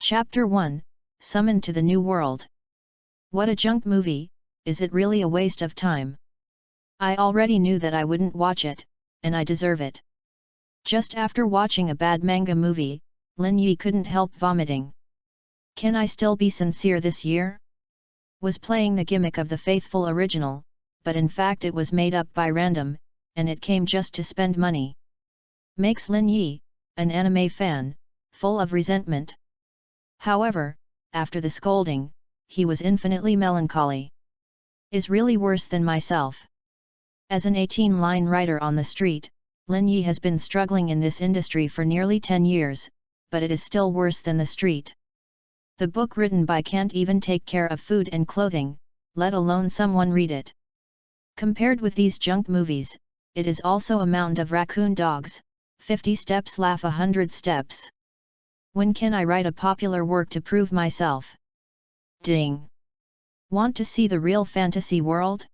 Chapter 1, Summoned to the New World. What a junk movie, is it really a waste of time? I already knew that I wouldn't watch it, and I deserve it. Just after watching a bad manga movie, Lin Yi couldn't help vomiting. Can I still be sincere this year? Was playing the gimmick of the faithful original, but in fact it was made up by random, and it came just to spend money. Makes Lin Yi, an anime fan, full of resentment. However, after the scolding, he was infinitely melancholy. Is really worse than myself. As an 18-line writer on the street, Lin Yi has been struggling in this industry for nearly 10 years, but it is still worse than the street. The book written by can't even take care of food and clothing, let alone someone read it. Compared with these junk movies, it is also a mound of raccoon dogs, 50 steps laugh 100 steps. When can I write a popular work to prove myself? Ding! Want to see the real fantasy world?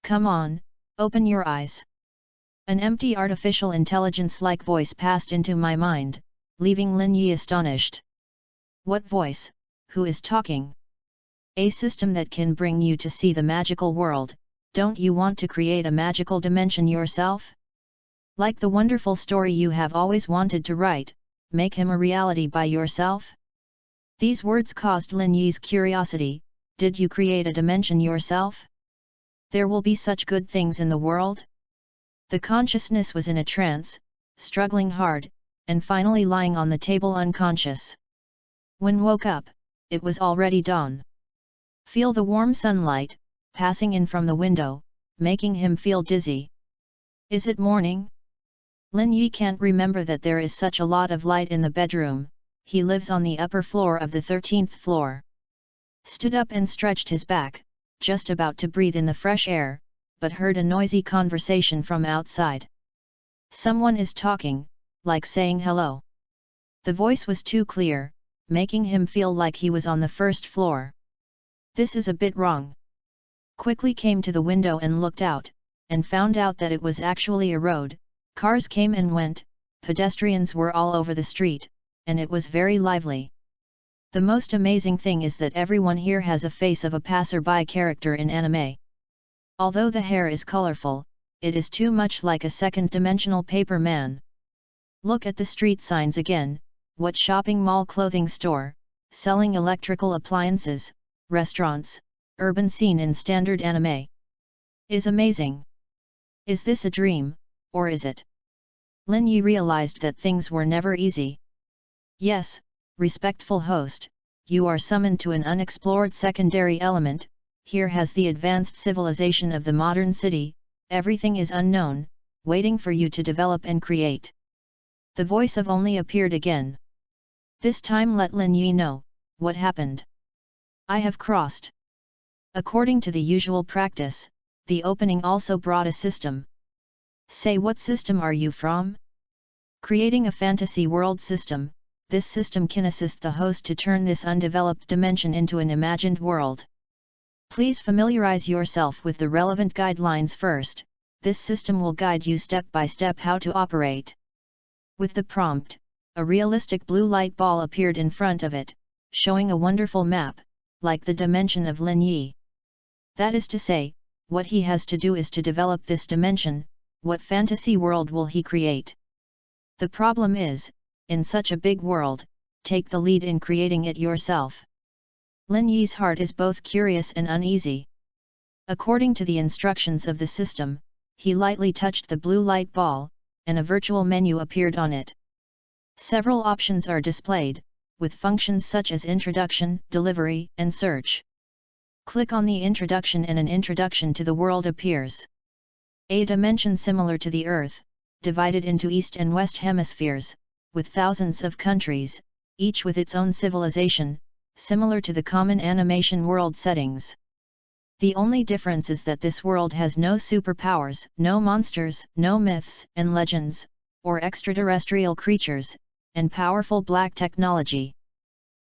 Come on, open your eyes. An empty artificial intelligence-like voice passed into my mind, leaving Lin Yi astonished. What voice? Who is talking? A system that can bring you to see the magical world. Don't you want to create a magical dimension yourself? Like the wonderful story you have always wanted to write, make him a reality by yourself? These words caused Lin Yi's curiosity. Did you create a dimension yourself? There will be such good things in the world? The consciousness was in a trance, struggling hard, and finally lying on the table unconscious. When woke up, it was already dawn. Feel the warm sunlight, passing in from the window, making him feel dizzy. Is it morning? Lin Yi can't remember that there is such a lot of light in the bedroom. He lives on the upper floor of the 13th floor. Stood up and stretched his back, just about to breathe in the fresh air, but heard a noisy conversation from outside. Someone is talking, like saying hello. The voice was too clear, making him feel like he was on the first floor. This is a bit wrong. Quickly came to the window and looked out, and found out that it was actually a road. Cars came and went, pedestrians were all over the street, and it was very lively. The most amazing thing is that everyone here has a face of a passerby character in anime. Although the hair is colorful, it is too much like a second-dimensional paper man. Look at the street signs again. What shopping mall, clothing store, selling electrical appliances, restaurants, urban scene in standard anime. Is amazing. Is this a dream, or is it? Lin Yi realized that things were never easy. Yes, respectful host, you are summoned to an unexplored secondary element. Here has the advanced civilization of the modern city, everything is unknown, waiting for you to develop and create. The voice of only appeared again. This time let Lin Yi know, what happened. I have crossed. According to the usual practice, the opening also brought a system. Say, what system are you from? Creating a fantasy world system. This system can assist the host to turn this undeveloped dimension into an imagined world. Please familiarize yourself with the relevant guidelines first. This system will guide you step by step how to operate. With the prompt, a realistic blue light ball appeared in front of it, showing a wonderful map, like the dimension of Lin Yi. That is to say, what he has to do is to develop this dimension. What fantasy world will he create? The problem is, in such a big world, take the lead in creating it yourself. Lin Yi's heart is both curious and uneasy. According to the instructions of the system, he lightly touched the blue light ball, and a virtual menu appeared on it. Several options are displayed, with functions such as introduction, delivery, and search. Click on the introduction and an introduction to the world appears. A dimension similar to the Earth, divided into East and West hemispheres, with thousands of countries, each with its own civilization, similar to the common animation world settings. The only difference is that this world has no superpowers, no monsters, no myths and legends, or extraterrestrial creatures, and powerful black technology.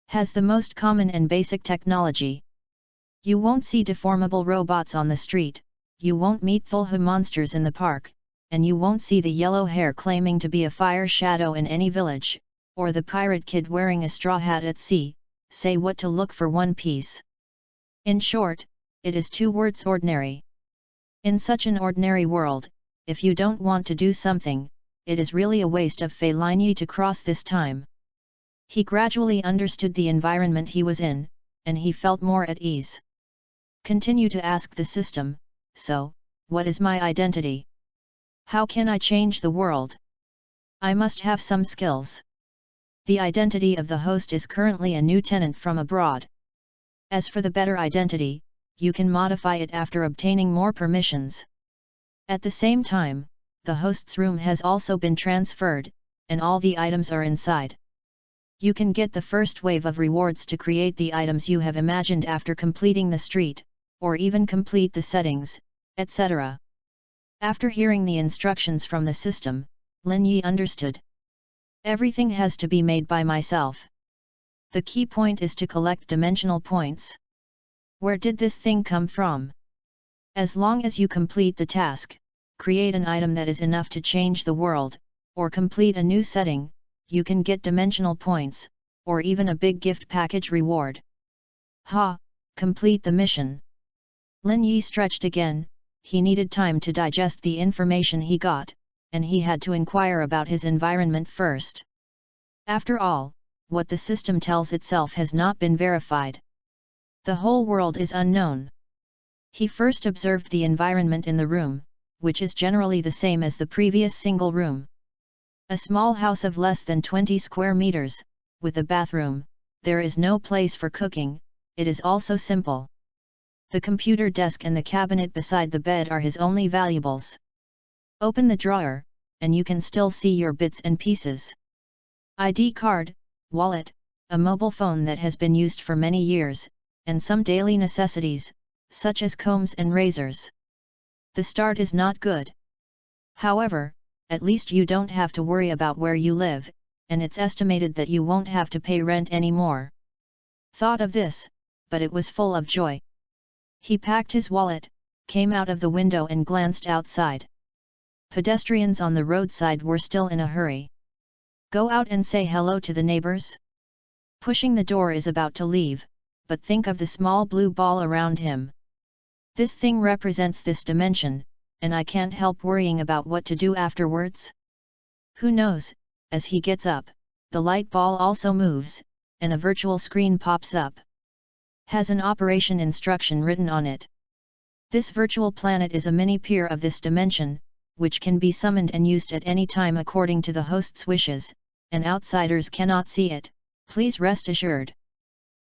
Has the most common and basic technology. You won't see deformable robots on the street, you won't meet Thulhu monsters in the park, and you won't see the yellow hair claiming to be a fire shadow in any village. or the pirate kid wearing a straw hat at sea, say what to look for One Piece. In short, it is 2 words: ordinary. In such an ordinary world, if you don't want to do something, it is really a waste of Fei Linyi to cross this time. He gradually understood the environment he was in, and he felt more at ease. Continue to ask the system, so, what is my identity? How can I change the world? I must have some skills. The identity of the host is currently a new tenant from abroad. As for the better identity, you can modify it after obtaining more permissions. At the same time, the host's room has also been transferred, and all the items are inside. You can get the first wave of rewards to create the items you have imagined after completing the street, or even complete the settings, etc. After hearing the instructions from the system, Lin Yi understood. Everything has to be made by myself. The key point is to collect dimensional points. Where did this thing come from? As long as you complete the task, create an item that is enough to change the world, or complete a new setting, you can get dimensional points, or even a big gift package reward. Ha! Complete the mission. Lin Yi stretched again. He needed time to digest the information he got, and he had to inquire about his environment first. After all, what the system tells itself has not been verified. The whole world is unknown. He first observed the environment in the room, which is generally the same as the previous single room. A small house of less than 20 square meters, with a bathroom. There is no place for cooking, it is also simple. The computer desk and the cabinet beside the bed are his only valuables. Open the drawer, and you can still see your bits and pieces. ID card, wallet, a mobile phone that has been used for many years, and some daily necessities, such as combs and razors. The start is not good. However, at least you don't have to worry about where you live, and it's estimated that you won't have to pay rent anymore. Thought of this, but it was full of joy. He packed his wallet, came out of the window and glanced outside. Pedestrians on the roadside were still in a hurry. Go out and say hello to the neighbors? Pushing the door is about to leave, but think of the small blue ball around him. This thing represents this dimension, and I can't help worrying about what to do afterwards. Who knows? As he gets up, the light ball also moves, and a virtual screen pops up. Has an operation instruction written on it. This virtual planet is a mini peer of this dimension, which can be summoned and used at any time according to the host's wishes, and outsiders cannot see it, please rest assured.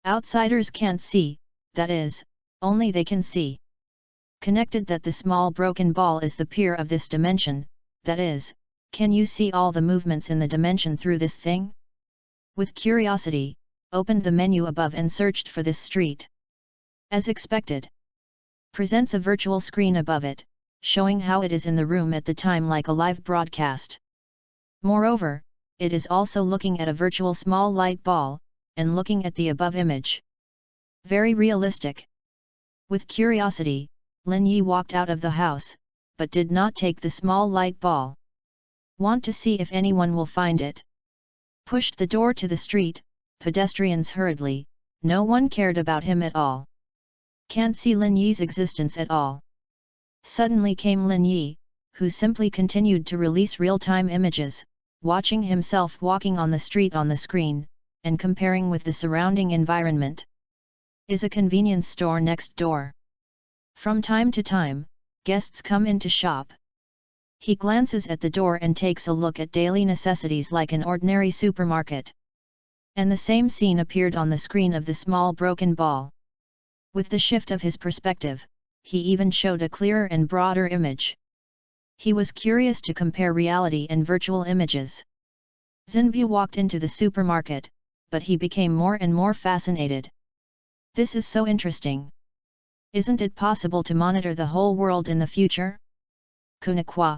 Outsiders can't see, that is, only they can see. Connected that the small broken ball is the peer of this dimension, that is, can you see all the movements in the dimension through this thing? With curiosity, opened the menu above and searched for this street. As expected. Presents a virtual screen above it, showing how it is in the room at the time like a live broadcast. Moreover, it is also looking at a virtual small light ball, and looking at the above image. Very realistic. With curiosity, Lin Yi walked out of the house, but did not take the small light ball. Want to see if anyone will find it. Pushed the door to the street, pedestrians hurriedly, no one cared about him at all. Can't see Lin Yi's existence at all. Suddenly came Lin Yi, who simply continued to release real-time images, watching himself walking on the street on the screen, and comparing with the surrounding environment. Is a convenience store next door. From time to time, guests come in to shop. He glances at the door and takes a look at daily necessities like an ordinary supermarket. And the same scene appeared on the screen of the small broken ball. With the shift of his perspective, he even showed a clearer and broader image. He was curious to compare reality and virtual images. Xinbu walked into the supermarket, but he became more and more fascinated. This is so interesting. Isn't it possible to monitor the whole world in the future? Kunakwa.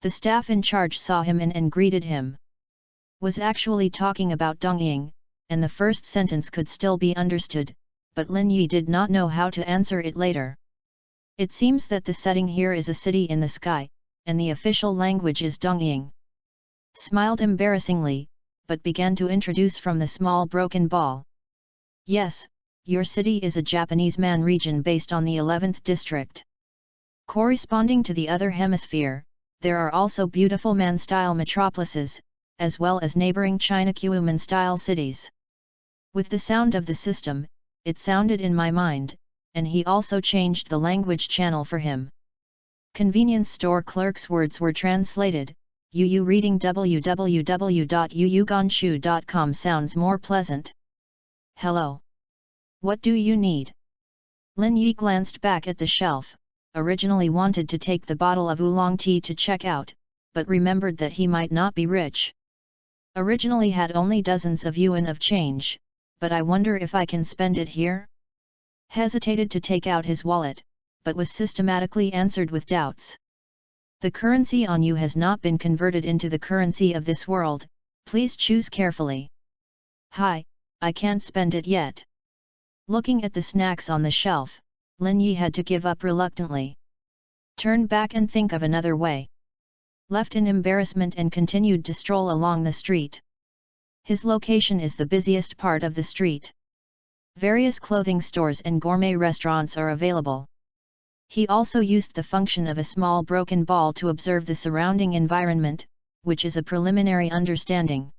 The staff in charge saw him in and greeted him. Was actually talking about Dongying, and the first sentence could still be understood, but Lin Yi did not know how to answer it later. It seems that the setting here is a city in the sky, and the official language is Dongying. Smiled embarrassingly, but began to introduce from the small broken ball. Yes, your city is a Japanese man region based on the 11th district. Corresponding to the other hemisphere, there are also beautiful man-style metropolises, as well as neighboring China Kuoman-style cities. With the sound of the system, it sounded in my mind, and he also changed the language channel for him. Convenience store clerk's words were translated. Yu reading www.yuyugonshu.com sounds more pleasant. Hello. What do you need? Lin Yi glanced back at the shelf, originally wanted to take the bottle of oolong tea to check out, but remembered that he might not be rich. Originally had only dozens of yuan of change, but I wonder if I can spend it here? Hesitated to take out his wallet, but was systematically answered with doubts. The currency on you has not been converted into the currency of this world, please choose carefully. Hi, I can't spend it yet. Looking at the snacks on the shelf, Lin Yi had to give up reluctantly. Turn back and think of another way. Left in embarrassment and continued to stroll along the street. His location is the busiest part of the street. Various clothing stores and gourmet restaurants are available. He also used the function of a small broken ball to observe the surrounding environment, which is a preliminary understanding.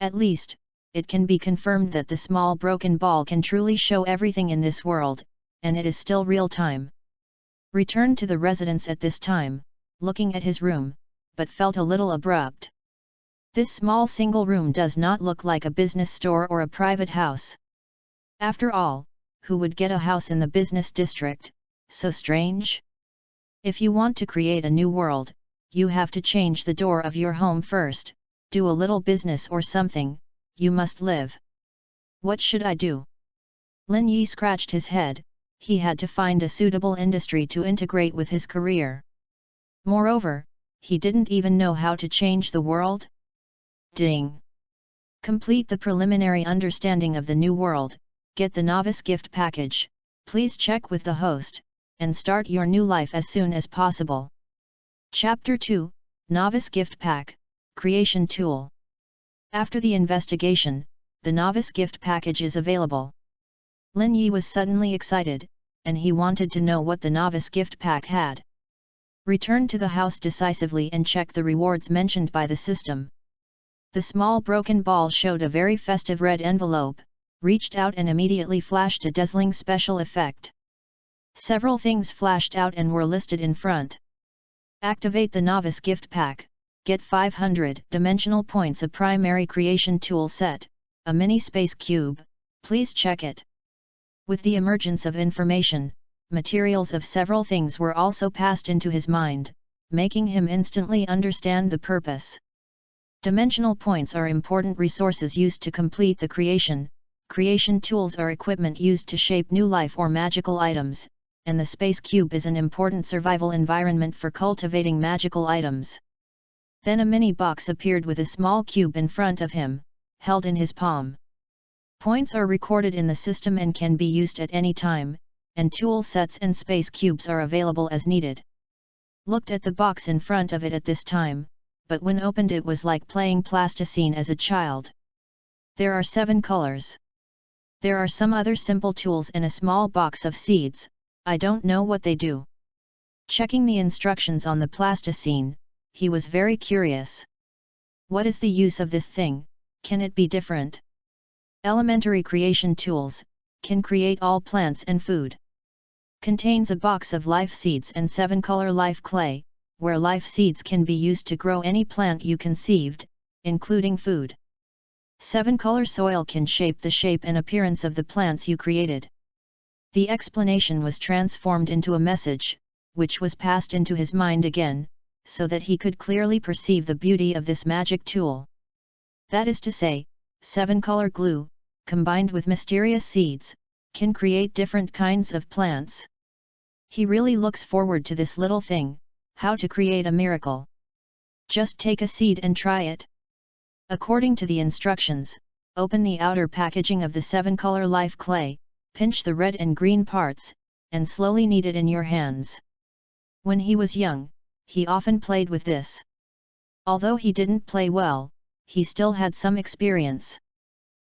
At least, it can be confirmed that the small broken ball can truly show everything in this world, and it is still real-time. Returned to the residence at this time, looking at his room, but felt a little abrupt. This small single room does not look like a business store or a private house. After all, who would get a house in the business district? So strange? If you want to create a new world, you have to change the door of your home first, do a little business or something, you must live. What should I do? Lin Yi scratched his head, he had to find a suitable industry to integrate with his career. Moreover, he didn't even know how to change the world. Ding! Complete the preliminary understanding of the new world, get the novice gift package, please check with the host, and start your new life as soon as possible. Chapter 2, Novice Gift Pack, Creation Tool. After the investigation, the novice gift package is available. Lin Yi was suddenly excited, and he wanted to know what the novice gift pack had. Returned to the house decisively and checked the rewards mentioned by the system. The small broken ball showed a very festive red envelope, reached out and immediately flashed a dazzling special effect. Several things flashed out and were listed in front. Activate the novice gift pack, get 500 dimensional points, a primary creation tool set, a mini space cube, please check it. With the emergence of information, materials of several things were also passed into his mind, making him instantly understand the purpose. Dimensional points are important resources used to complete the creation. Creation tools are equipment used to shape new life or magical items, and the space cube is an important survival environment for cultivating magical items. Then a mini box appeared with a small cube in front of him, held in his palm. Points are recorded in the system and can be used at any time, and tool sets and space cubes are available as needed. Looked at the box in front of it at this time, but when opened it was like playing plasticine as a child. There are 7 colors. There are some other simple tools and a small box of seeds, I don't know what they do. Checking the instructions on the plasticine, he was very curious. What is the use of this thing, can it be different? Elementary creation tools, can create all plants and food. Contains a box of life seeds and 7-color life clay, where life seeds can be used to grow any plant you conceived, including food. 7-color soil can shape the shape and appearance of the plants you created. The explanation was transformed into a message, which was passed into his mind again, so that he could clearly perceive the beauty of this magic tool. That is to say, 7-color glue, combined with mysterious seeds, can create different kinds of plants. He really looks forward to this little thing, how to create a miracle. Just take a seed and try it. According to the instructions, open the outer packaging of the 7-color life clay, pinch the red and green parts, and slowly knead it in your hands. When he was young, he often played with this. Although he didn't play well, he still had some experience.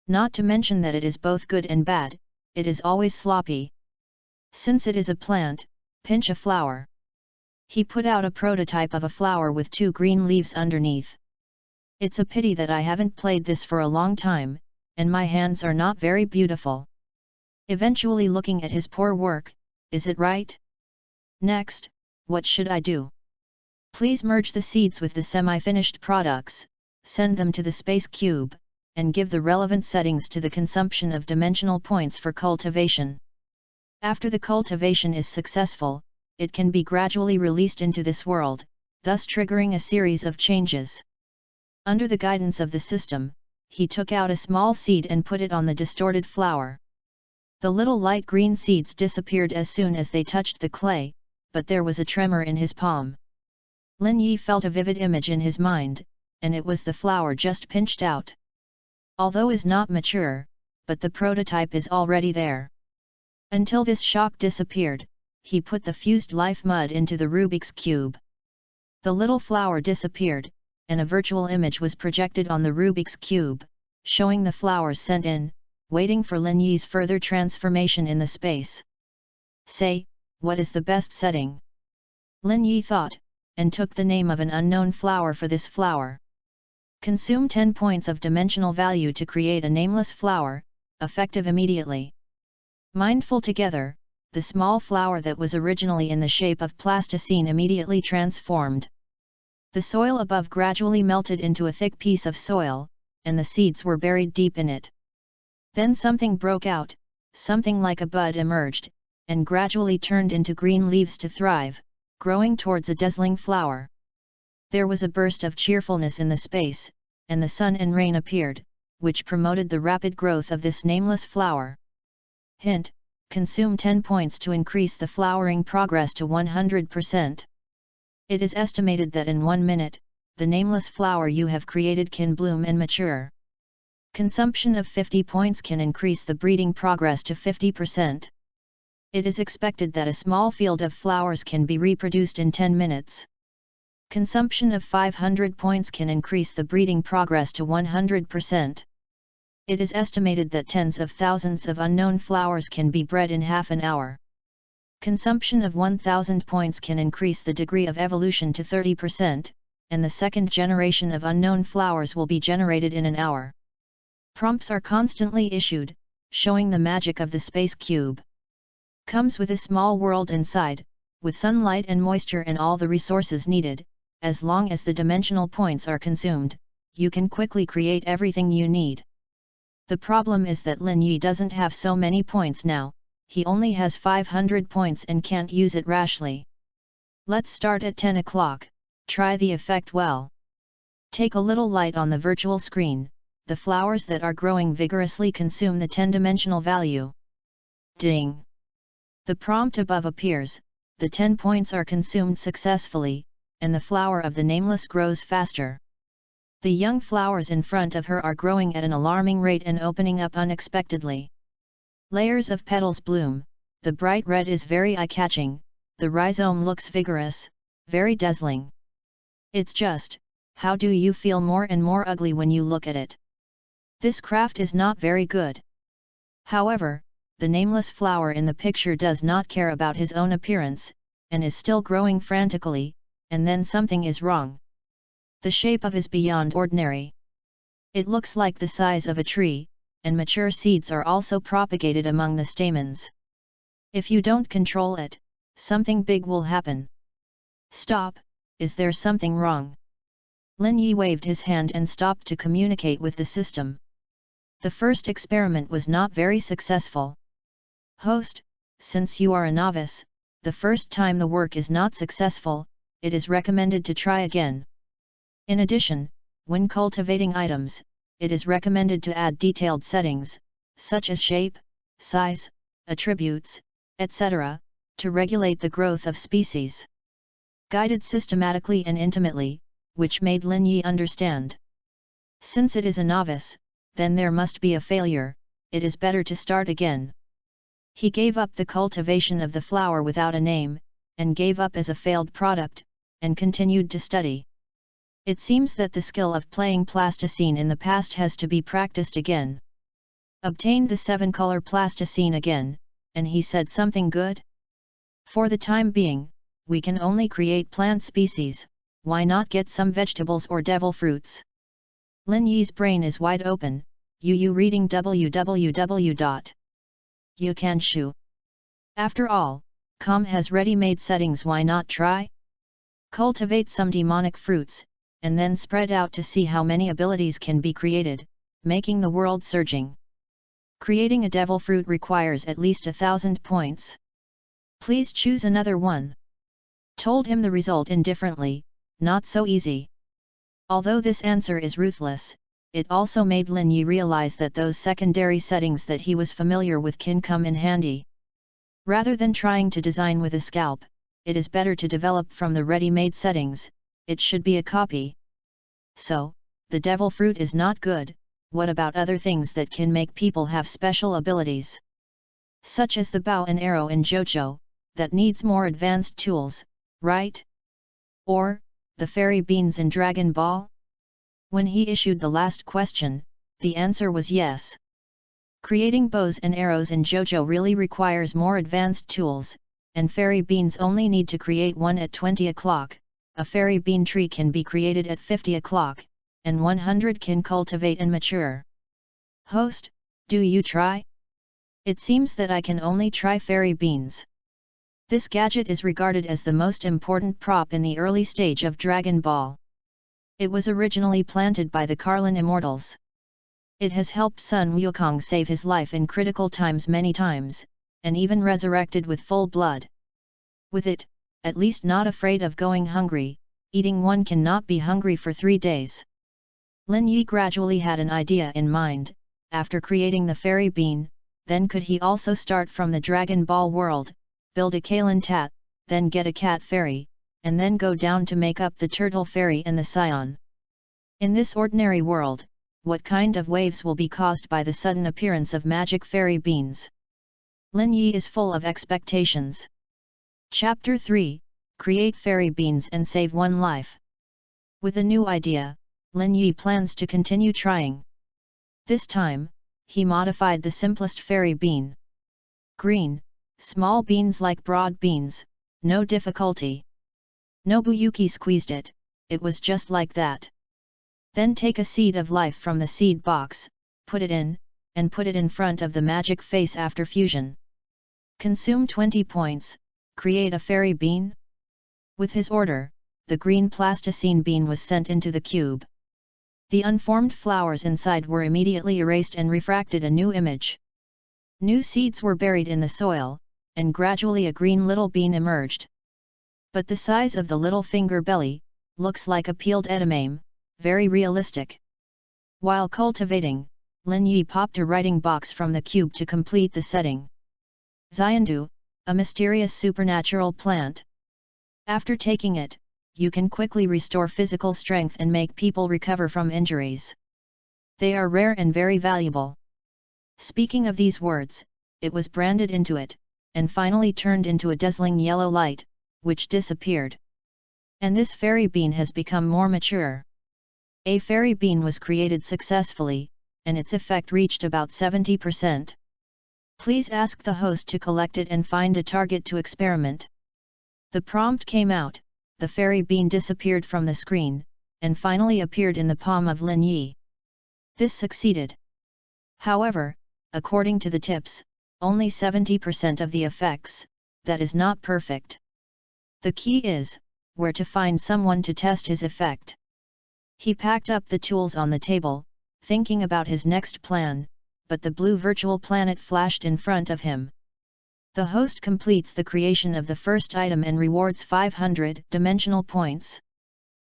Not to mention that it is both good and bad, it is always sloppy. Since it is a plant, pinch a flower. He put out a prototype of a flower with 2 green leaves underneath. It's a pity that I haven't played this for a long time, and my hands are not very beautiful. Eventually looking at his poor work, is it right? Next, what should I do? Please merge the seeds with the semi-finished products, send them to the space cube, and give the relevant settings to the consumption of dimensional points for cultivation. After the cultivation is successful, it can be gradually released into this world, thus triggering a series of changes. Under the guidance of the system, he took out a small seed and put it on the distorted flower. The little light green seeds disappeared as soon as they touched the clay, but there was a tremor in his palm. Lin Yi felt a vivid image in his mind, and it was the flower just pinched out. Although is not mature, but the prototype is already there. Until this shock disappeared, he put the fused life mud into the Rubik's Cube. The little flower disappeared, and a virtual image was projected on the Rubik's Cube, showing the flowers sent in, waiting for Lin Yi's further transformation in the space. Say, what is the best setting? Lin Yi thought, and took the name of an unknown flower for this flower. Consume 10 points of dimensional value to create a nameless flower, effective immediately. Mindful together, the small flower that was originally in the shape of plasticine immediately transformed. The soil above gradually melted into a thick piece of soil, and the seeds were buried deep in it. Then something broke out, something like a bud emerged, and gradually turned into green leaves to thrive, growing towards a dazzling flower. There was a burst of cheerfulness in the space, and the sun and rain appeared, which promoted the rapid growth of this nameless flower. Hint: consume 10 points to increase the flowering progress to 100%. It is estimated that in 1 minute, the nameless flower you have created can bloom and mature. Consumption of 50 points can increase the breeding progress to 50%. It is expected that a small field of flowers can be reproduced in 10 minutes. Consumption of 500 points can increase the breeding progress to 100%. It is estimated that tens of thousands of unknown flowers can be bred in half an hour. Consumption of 1000 points can increase the degree of evolution to 30%, and the second generation of unknown flowers will be generated in an hour. Prompts are constantly issued, showing the magic of the space cube. Comes with a small world inside, with sunlight and moisture and all the resources needed. As long as the dimensional points are consumed, you can quickly create everything you need. The problem is that Lin Yi doesn't have so many points now, he only has 500 points and can't use it rashly. Let's start at 10 o'clock, try the effect well. Take a little light on the virtual screen, the flowers that are growing vigorously consume the 10-dimensional value. Ding! The prompt above appears, the 10 points are consumed successfully, and the flower of the nameless grows faster. The young flowers in front of her are growing at an alarming rate and opening up unexpectedly. Layers of petals bloom, the bright red is very eye-catching, the rhizome looks vigorous, very dazzling. It's just, how do you feel more and more ugly when you look at it? This craft is not very good. However, the nameless flower in the picture does not care about his own appearance, and is still growing frantically, and then something is wrong. The shape of is beyond ordinary. It looks like the size of a tree, and mature seeds are also propagated among the stamens. If you don't control it, something big will happen. Stop, is there something wrong? Lin Yi waved his hand and stopped to communicate with the system. The first experiment was not very successful. Host, since you are a novice, the first time the work is not successful, it is recommended to try again. In addition, when cultivating items, it is recommended to add detailed settings, such as shape, size, attributes, etc., to regulate the growth of species. Guided systematically and intimately, which made Lin Yi understand. Since it is a novice, then there must be a failure, it is better to start again. He gave up the cultivation of the flower without a name, and gave up as a failed product, and continued to study. It seems that the skill of playing plasticine in the past has to be practiced again. Obtained the 7-color plasticine again, and he said something good? For the time being, we can only create plant species, why not get some vegetables or devil fruits? Lin Yi's brain is wide open, reading www.youcanshu. After all, Com has ready-made settings, why not try? Cultivate some demonic fruits, and then spread out to see how many abilities can be created, making the world surging. Creating a devil fruit requires at least 1,000 points. Please choose another one. Told him the result indifferently, not so easy. Although this answer is ruthless, it also made Lin Yi realize that those secondary settings that he was familiar with can come in handy. Rather than trying to design with a scalp, it is better to develop from the ready-made settings, it should be a copy. So, the devil fruit is not good, what about other things that can make people have special abilities? Such as the bow and arrow in JoJo, that needs more advanced tools, right? Or, the fairy beans in Dragon Ball? When he issued the last question, the answer was yes. Creating bows and arrows in JoJo really requires more advanced tools, and fairy beans only need to create one at 20 o'clock, a fairy bean tree can be created at 50 o'clock, and 100 can cultivate and mature. Host, do you try? It seems that I can only try fairy beans. This gadget is regarded as the most important prop in the early stage of Dragon Ball. It was originally planted by the Carlin Immortals. It has helped Sun Wukong save his life in critical times many times, and even resurrected with full blood. With it, at least not afraid of going hungry, eating one cannot be hungry for 3 days. Lin Yi gradually had an idea in mind, after creating the fairy bean, then could he also start from the Dragon Ball world, build a Kalen Tat, then get a cat fairy, and then go down to make up the turtle fairy and the scion. In this ordinary world, what kind of waves will be caused by the sudden appearance of magic fairy beans? Lin Yi is full of expectations. Chapter 3, Create Fairy Beans and Save One Life. With a new idea, Lin Yi plans to continue trying. This time, he modified the simplest fairy bean. Green, small beans like broad beans, no difficulty. Nobuyuki squeezed it, it was just like that. Then take a seed of life from the seed box, put it in, and put it in front of the magic face after fusion. Consume 20 points, create a fairy bean? With his order, the green plasticine bean was sent into the cube. The unformed flowers inside were immediately erased and refracted a new image. New seeds were buried in the soil, and gradually a green little bean emerged. But the size of the little finger belly, looks like a peeled edamame, very realistic. While cultivating, Lin Yi popped a writing box from the cube to complete the setting. Xiandu, a mysterious supernatural plant. After taking it, you can quickly restore physical strength and make people recover from injuries. They are rare and very valuable. Speaking of these words, it was branded into it, and finally turned into a dazzling yellow light, which disappeared. And this fairy bean has become more mature. A fairy bean was created successfully, and its effect reached about 70%. Please ask the host to collect it and find a target to experiment. The prompt came out, the fairy bean disappeared from the screen, and finally appeared in the palm of Lin Yi. This succeeded. However, according to the tips, only 70% of the effects, that is not perfect. The key is, where to find someone to test his effect. He packed up the tools on the table, thinking about his next plan, but the blue virtual planet flashed in front of him. The host completes the creation of the first item and rewards 500 dimensional points.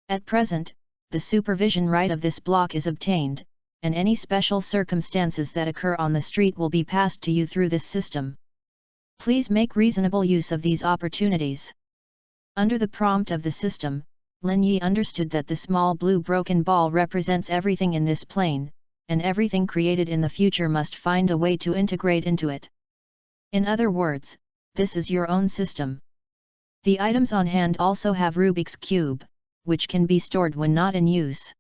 At present, the supervision right of this block is obtained, and any special circumstances that occur on the street will be passed to you through this system. Please make reasonable use of these opportunities. Under the prompt of the system, Lin Yi understood that the small blue broken ball represents everything in this plane, and everything created in the future must find a way to integrate into it. In other words, this is your own system. The items on hand also have Rubik's Cube, which can be stored when not in use.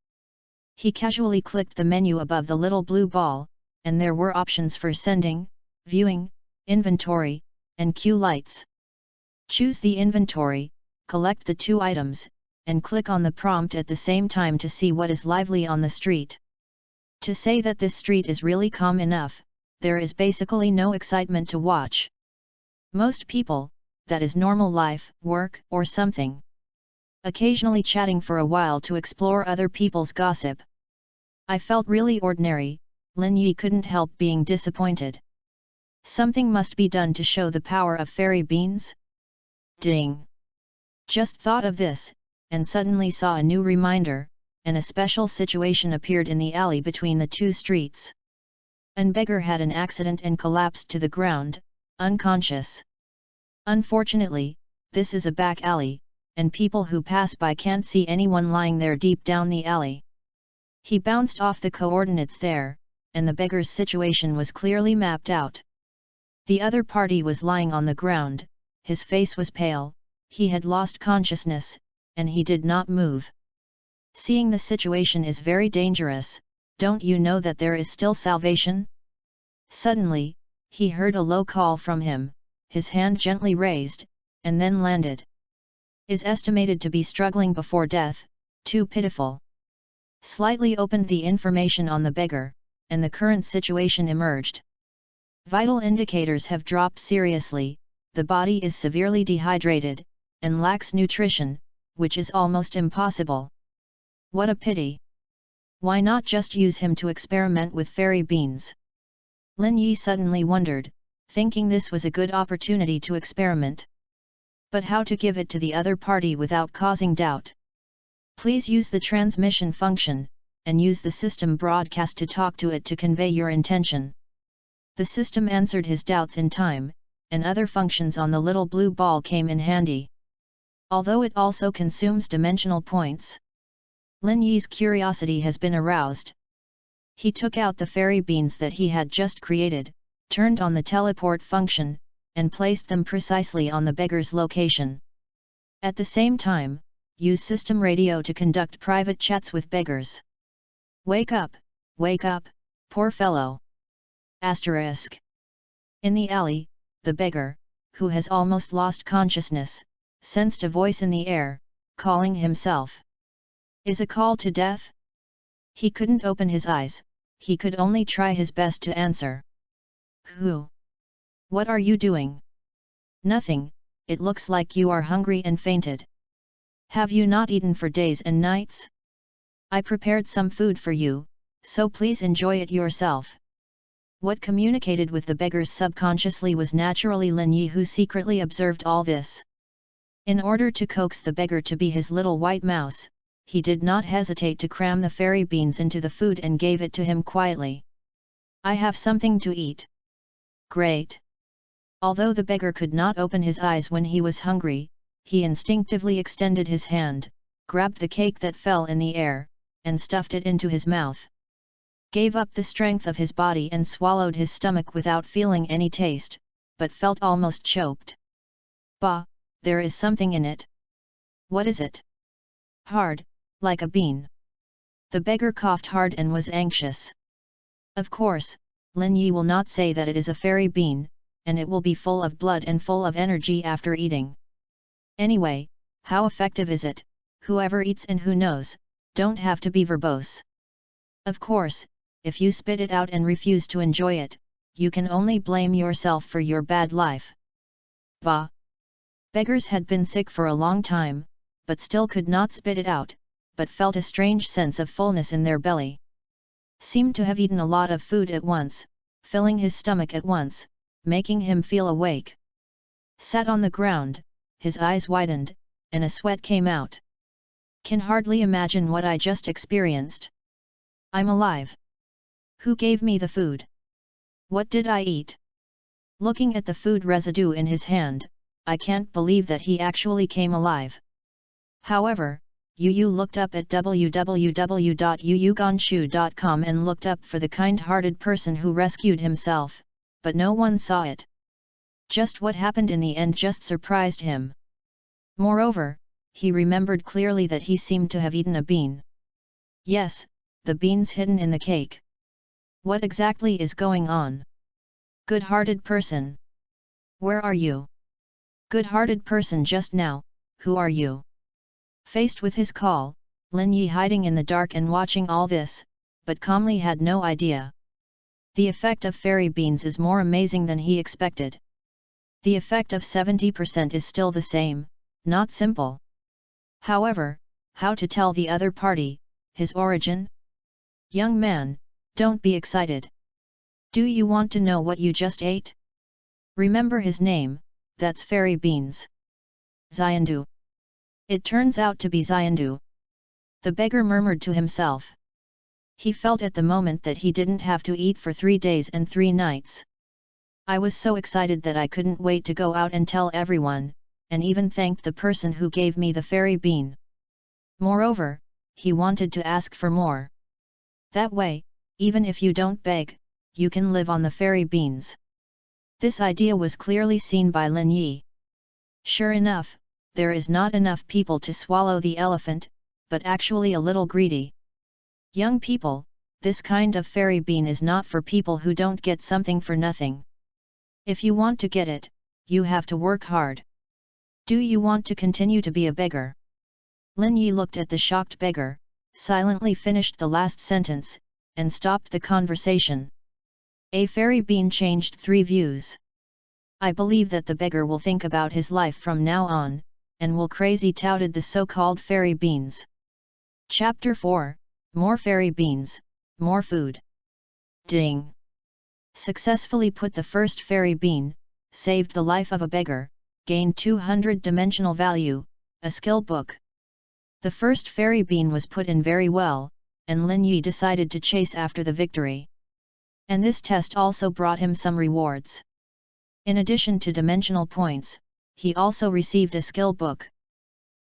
He casually clicked the menu above the little blue ball, and there were options for sending, viewing, inventory, and queue lights. Choose the inventory, collect the 2 items, and click on the prompt at the same time to see what is lively on the street. To say that this street is really calm enough, there is basically no excitement to watch. Most people, that is normal life, work, or something. Occasionally chatting for a while to explore other people's gossip. I felt really ordinary. Lin Yi couldn't help being disappointed. Something must be done to show the power of fairy beans? Ding! Just thought of this, and suddenly saw a new reminder, and a special situation appeared in the alley between the 2 streets. An beggar had an accident and collapsed to the ground, unconscious. Unfortunately, this is a back alley, and people who pass by can't see anyone lying there deep down the alley. He bounced off the coordinates there, and the beggar's situation was clearly mapped out. The other party was lying on the ground, his face was pale, he had lost consciousness, and he did not move. Seeing the situation is very dangerous, don't you know that there is still salvation? Suddenly, he heard a low call from him, his hand gently raised, and then landed. Is estimated to be struggling before death, too pitiful. Slightly opened the information on the beggar, and the current situation emerged. Vital indicators have dropped seriously, the body is severely dehydrated, and lacks nutrition, which is almost impossible. What a pity! Why not just use him to experiment with fairy beans? Lin Yi suddenly wondered, thinking this was a good opportunity to experiment. But how to give it to the other party without causing doubt? Please use the transmission function, and use the system broadcast to talk to it to convey your intention. The system answered his doubts in time, and other functions on the little blue ball came in handy. Although it also consumes dimensional points. Lin Yi's curiosity has been aroused. He took out the fairy beans that he had just created, turned on the teleport function, and placed them precisely on the beggar's location. At the same time, use system radio to conduct private chats with beggars. Wake up, poor fellow. Asterisk. In the alley, the beggar, who has almost lost consciousness, sensed a voice in the air, calling himself. Is a call to death? He couldn't open his eyes, he could only try his best to answer. Who? What are you doing? Nothing, it looks like you are hungry and fainted. Have you not eaten for days and nights? I prepared some food for you, so please enjoy it yourself. What communicated with the beggars subconsciously was naturally Lin Yi, who secretly observed all this. In order to coax the beggar to be his little white mouse, he did not hesitate to cram the fairy beans into the food and gave it to him quietly. I have something to eat. Great. Although the beggar could not open his eyes when he was hungry, he instinctively extended his hand, grabbed the cake that fell in the air, and stuffed it into his mouth. Gave up the strength of his body and swallowed his stomach without feeling any taste, but felt almost choked. Bah, there is something in it. What is it? Hard, like a bean. The beggar coughed hard and was anxious. Of course, Lin Yi will not say that it is a fairy bean, and it will be full of blood and full of energy after eating. Anyway, how effective is it? Whoever eats and who knows, don't have to be verbose. Of course, if you spit it out and refuse to enjoy it, you can only blame yourself for your bad life. Bah! Beggars had been sick for a long time, but still could not spit it out, but felt a strange sense of fullness in their belly. Seemed to have eaten a lot of food at once, filling his stomach at once, making him feel awake. Sat on the ground, his eyes widened, and a sweat came out. Can hardly imagine what I just experienced. I'm alive. Who gave me the food? What did I eat? Looking at the food residue in his hand, I can't believe that he actually came alive. However, Yu looked up at www.yuyugonshu.com and looked up for the kind-hearted person who rescued himself, but no one saw it. Just what happened in the end just surprised him. Moreover, he remembered clearly that he seemed to have eaten a bean. Yes, the beans hidden in the cake. What exactly is going on? Good-hearted person. Where are you? Good-hearted person just now, who are you? Faced with his call, Lin Yi hiding in the dark and watching all this, but calmly had no idea. The effect of fairy beans is more amazing than he expected. The effect of 70% is still the same, not simple. However, how to tell the other party, his origin? Young man, don't be excited. Do you want to know what you just ate? Remember his name, that's fairy beans. Xiandu. It turns out to be Xiandu. The beggar murmured to himself. He felt at the moment that he didn't have to eat for 3 days and 3 nights. I was so excited that I couldn't wait to go out and tell everyone, and even thanked the person who gave me the fairy bean. Moreover, he wanted to ask for more. That way, even if you don't beg, you can live on the fairy beans. This idea was clearly seen by Lin Yi. Sure enough, there is not enough people to swallow the elephant, but actually a little greedy. Young people, this kind of fairy bean is not for people who don't get something for nothing. If you want to get it, you have to work hard. Do you want to continue to be a beggar? Lin Yi looked at the shocked beggar, silently finished the last sentence, and stopped the conversation. A fairy bean changed 3 views. I believe that the beggar will think about his life from now on, and will crazy touted the so-called fairy beans. Chapter 4, More fairy beans, more food. Ding! Successfully put the first fairy bean, saved the life of a beggar, gained 200 dimensional value, a skill book. The first fairy bean was put in very well, and Lin Yi decided to chase after the victory. And this test also brought him some rewards. In addition to dimensional points, he also received a skill book.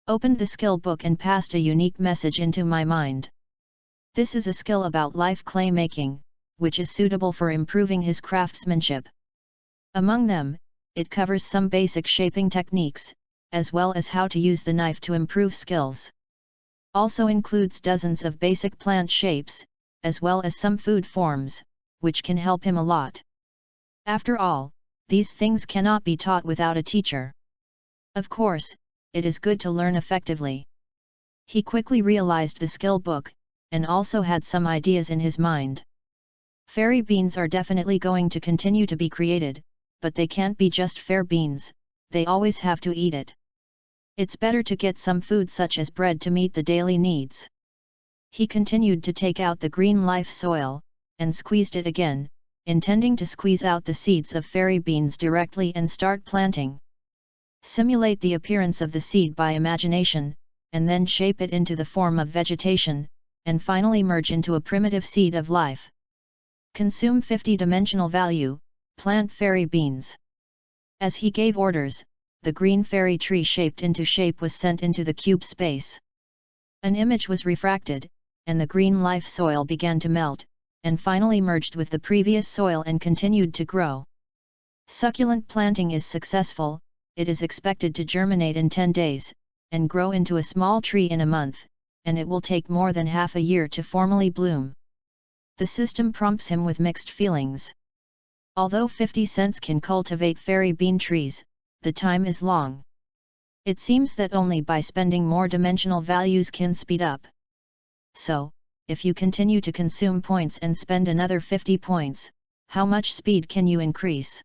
Opened the skill book and passed a unique message into my mind. This is a skill about life clay making, which is suitable for improving his craftsmanship. Among them, it covers some basic shaping techniques, as well as how to use the knife to improve skills. Also includes dozens of basic plant shapes, as well as some food forms, which can help him a lot. After all, these things cannot be taught without a teacher. Of course, it is good to learn effectively. He quickly realized the skill book, and also had some ideas in his mind. Fairy beans are definitely going to continue to be created, but they can't be just fair beans, they always have to eat it. It's better to get some food such as bread to meet the daily needs. He continued to take out the green life soil, and squeezed it again, intending to squeeze out the seeds of fairy beans directly and start planting. Simulate the appearance of the seed by imagination, and then shape it into the form of vegetation, and finally merge into a primitive seed of life. Consume 50 dimensional value, plant fairy beans. As he gave orders, the green fairy tree shaped into shape was sent into the cube space. An image was refracted, and the green life soil began to melt, and finally merged with the previous soil and continued to grow. Succulent planting is successful, it is expected to germinate in 10 days, and grow into a small tree in a month, and it will take more than half a year to formally bloom. The system prompts him with mixed feelings. Although 50 cents can cultivate fairy bean trees, the time is long. It seems that only by spending more dimensional values can speed up. So, if you continue to consume points and spend another 50 points, how much speed can you increase?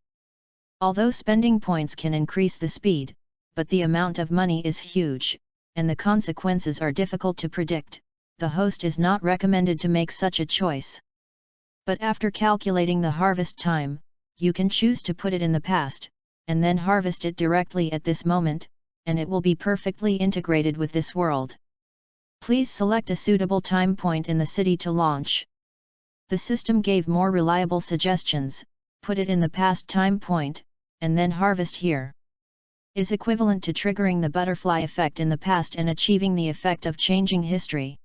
Although spending points can increase the speed, but the amount of money is huge, and the consequences are difficult to predict, the host is not recommended to make such a choice. But after calculating the harvest time, you can choose to put it in the past, and then harvest it directly at this moment, and it will be perfectly integrated with this world. Please select a suitable time point in the city to launch. The system gave more reliable suggestions, put it in the past time point, and then harvest here. Is equivalent to triggering the butterfly effect in the past and achieving the effect of changing history.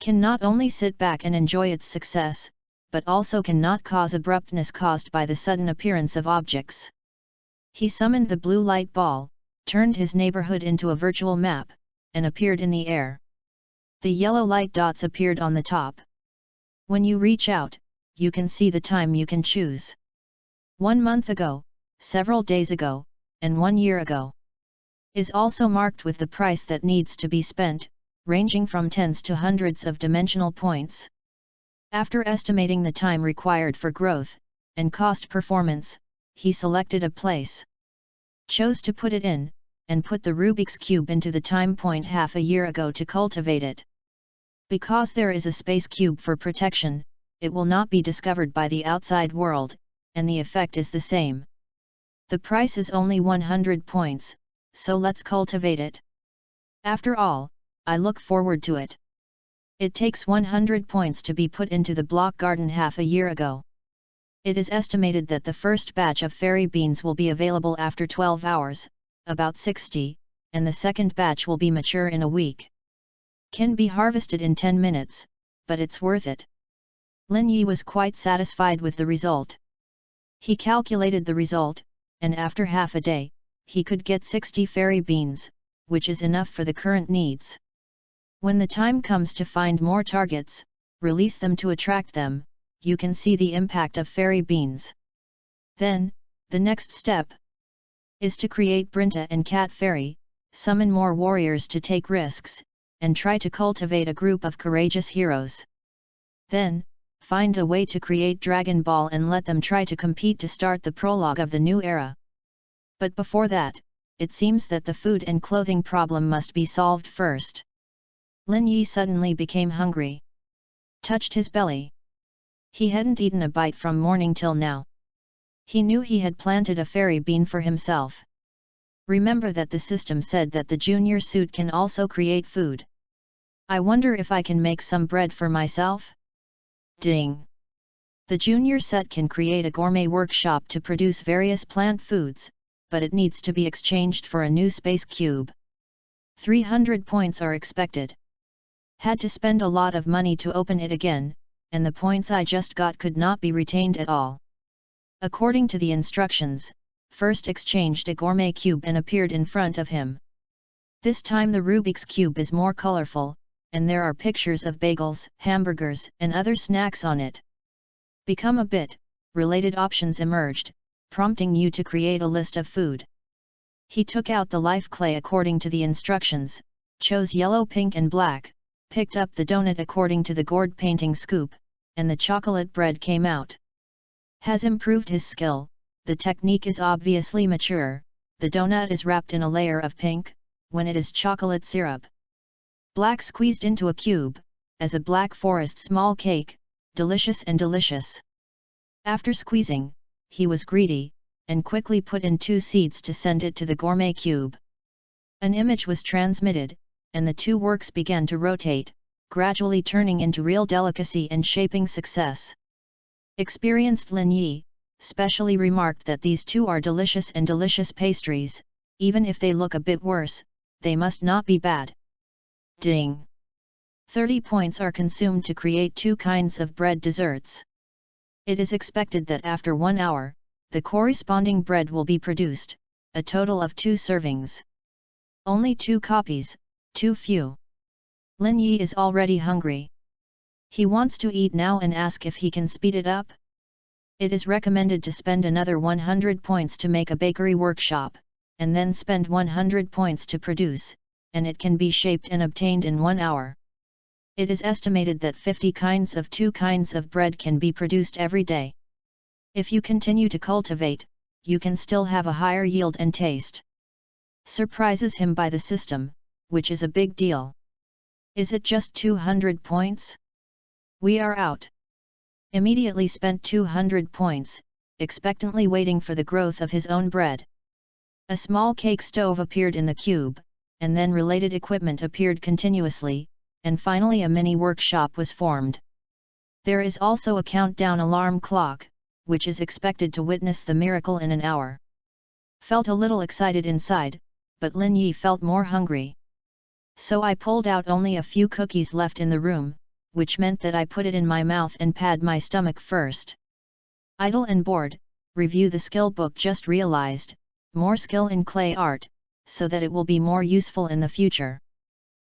Can not only sit back and enjoy its success, but also cannot cause abruptness caused by the sudden appearance of objects. He summoned the blue light ball, turned his neighborhood into a virtual map, and appeared in the air. The yellow light dots appeared on the top. When you reach out, you can see the time you can choose. 1 month ago, several days ago, and 1 year ago. Is also marked with the price that needs to be spent, ranging from tens to hundreds of dimensional points. After estimating the time required for growth, and cost performance, he selected a place. Chose to put it in, and put the Rubik's Cube into the time point half a year ago to cultivate it. Because there is a space cube for protection, it will not be discovered by the outside world, and the effect is the same. The price is only 100 points, so let's cultivate it. After all, I look forward to it. It takes 100 points to be put into the block garden half a year ago. It is estimated that the first batch of fairy beans will be available after 12 hours, about 60, and the second batch will be mature in a week. Can be harvested in 10 minutes, but it's worth it. Lin Yi was quite satisfied with the result. He calculated the result, and after half a day, he could get 60 fairy beans, which is enough for the current needs. When the time comes to find more targets, release them to attract them, you can see the impact of fairy beans. Then, the next step is to create Brinta and Cat Fairy, summon more warriors to take risks, and try to cultivate a group of courageous heroes. Then, find a way to create Dragon Ball and let them try to compete to start the prologue of the new era. But before that, it seems that the food and clothing problem must be solved first. Lin Yi suddenly became hungry. Touched his belly. He hadn't eaten a bite from morning till now. He knew he had planted a fairy bean for himself. Remember that the system said that the junior suit can also create food. I wonder if I can make some bread for myself? Ding! The junior set can create a gourmet workshop to produce various plant foods, but it needs to be exchanged for a new space cube. 300 points are expected. Had to spend a lot of money to open it again, and the points I just got could not be retained at all. According to the instructions, first exchanged a gourmet cube and appeared in front of him. This time the Rubik's Cube is more colorful, and there are pictures of bagels, hamburgers, and other snacks on it. Become a bit, related options emerged, prompting you to create a list of food. He took out the life clay according to the instructions, chose yellow, pink and black, picked up the donut according to the gourd painting scoop, and the chocolate bread came out. Has improved his skill, the technique is obviously mature, the donut is wrapped in a layer of pink, when it is chocolate syrup. Black squeezed into a cube, as a black forest small cake, delicious and delicious. After squeezing, he was greedy, and quickly put in 2 seeds to send it to the gourmet cube. An image was transmitted, and the 2 works began to rotate, gradually turning into real delicacy and shaping success. Experienced Lin Yi, specially remarked that these 2 are delicious and delicious pastries, even if they look a bit worse, they must not be bad. Ding! 30 points are consumed to create 2 kinds of bread desserts. It is expected that after 1 hour, the corresponding bread will be produced, a total of 2 servings. Only 2 copies, too few. Lin Yi is already hungry. He wants to eat now and ask if he can speed it up. It is recommended to spend another 100 points to make a bakery workshop, and then spend 100 points to produce, and it can be shaped and obtained in 1 hour. It is estimated that 50 kinds of 2 kinds of bread can be produced every day. If you continue to cultivate, you can still have a higher yield and taste. Surprises him by the system, which is a big deal. Is it just 200 points? We are out. Immediately spent 200 points, expectantly waiting for the growth of his own bread. A small cake stove appeared in the cube, and then related equipment appeared continuously, and finally a mini workshop was formed. There is also a countdown alarm clock, which is expected to witness the miracle in an hour. Felt a little excited inside, but Lin Yi felt more hungry. So I pulled out only a few cookies left in the room, which meant that I put it in my mouth and pad my stomach first. Idle and bored, review the skill book. Just realized, more skill in clay art, so that it will be more useful in the future.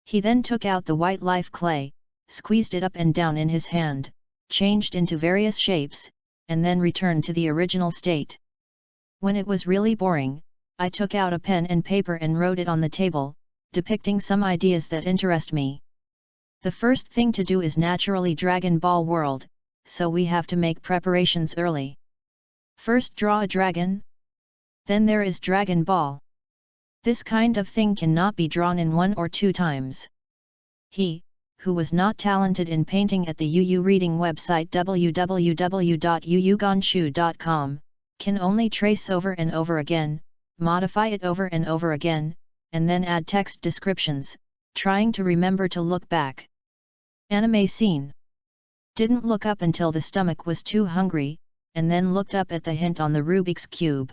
He then took out the white life clay, squeezed it up and down in his hand, changed into various shapes, and then returned to the original state. When it was really boring, I took out a pen and paper and wrote it on the table, depicting some ideas that interest me. The first thing to do is naturally Dragon Ball world, so we have to make preparations early. First draw a dragon. Then there is Dragon Ball. This kind of thing cannot be drawn in 1 or 2 times. He, who was not talented in painting at the UU reading website www.uugonshu.com, can only trace over and over again, modify it over and over again, and then add text descriptions, trying to remember to look back. Anime scene. Didn't look up until the stomach was too hungry, and then looked up at the hint on the Rubik's Cube.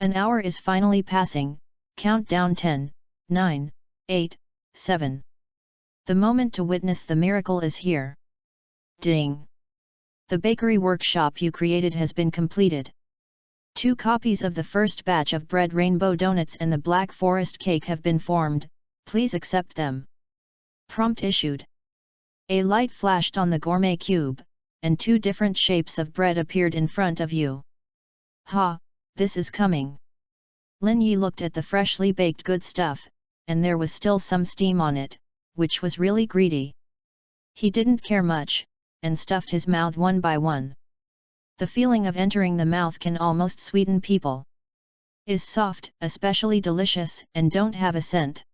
An hour is finally passing, countdown 10, 9, 8, 7. The moment to witness the miracle is here. Ding! The bakery workshop you created has been completed. 2 copies of the first batch of bread rainbow donuts and the Black Forest cake have been formed, please accept them. Prompt issued. A light flashed on the gourmet cube, and 2 different shapes of bread appeared in front of you. Ha, this is coming. Lin Yi looked at the freshly baked good stuff, and there was still some steam on it, which was really greedy. He didn't care much, and stuffed his mouth one by one. The feeling of entering the mouth can almost sweeten people. Is soft, especially delicious, and don't have a scent.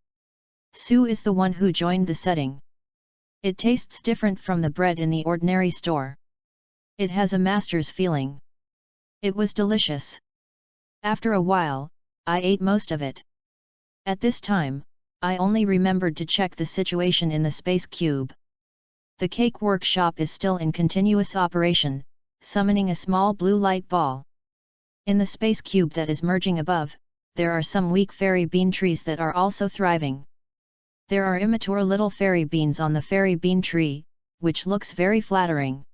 Sue is the one who joined the setting. It tastes different from the bread in the ordinary store. It has a master's feeling. It was delicious. After a while, I ate most of it. At this time, I only remembered to check the situation in the space cube. The cake workshop is still in continuous operation, summoning a small blue light ball. In the space cube that is merging above, there are some weak fairy bean trees that are also thriving. There are immature little fairy beans on the fairy bean tree, which looks very flattering.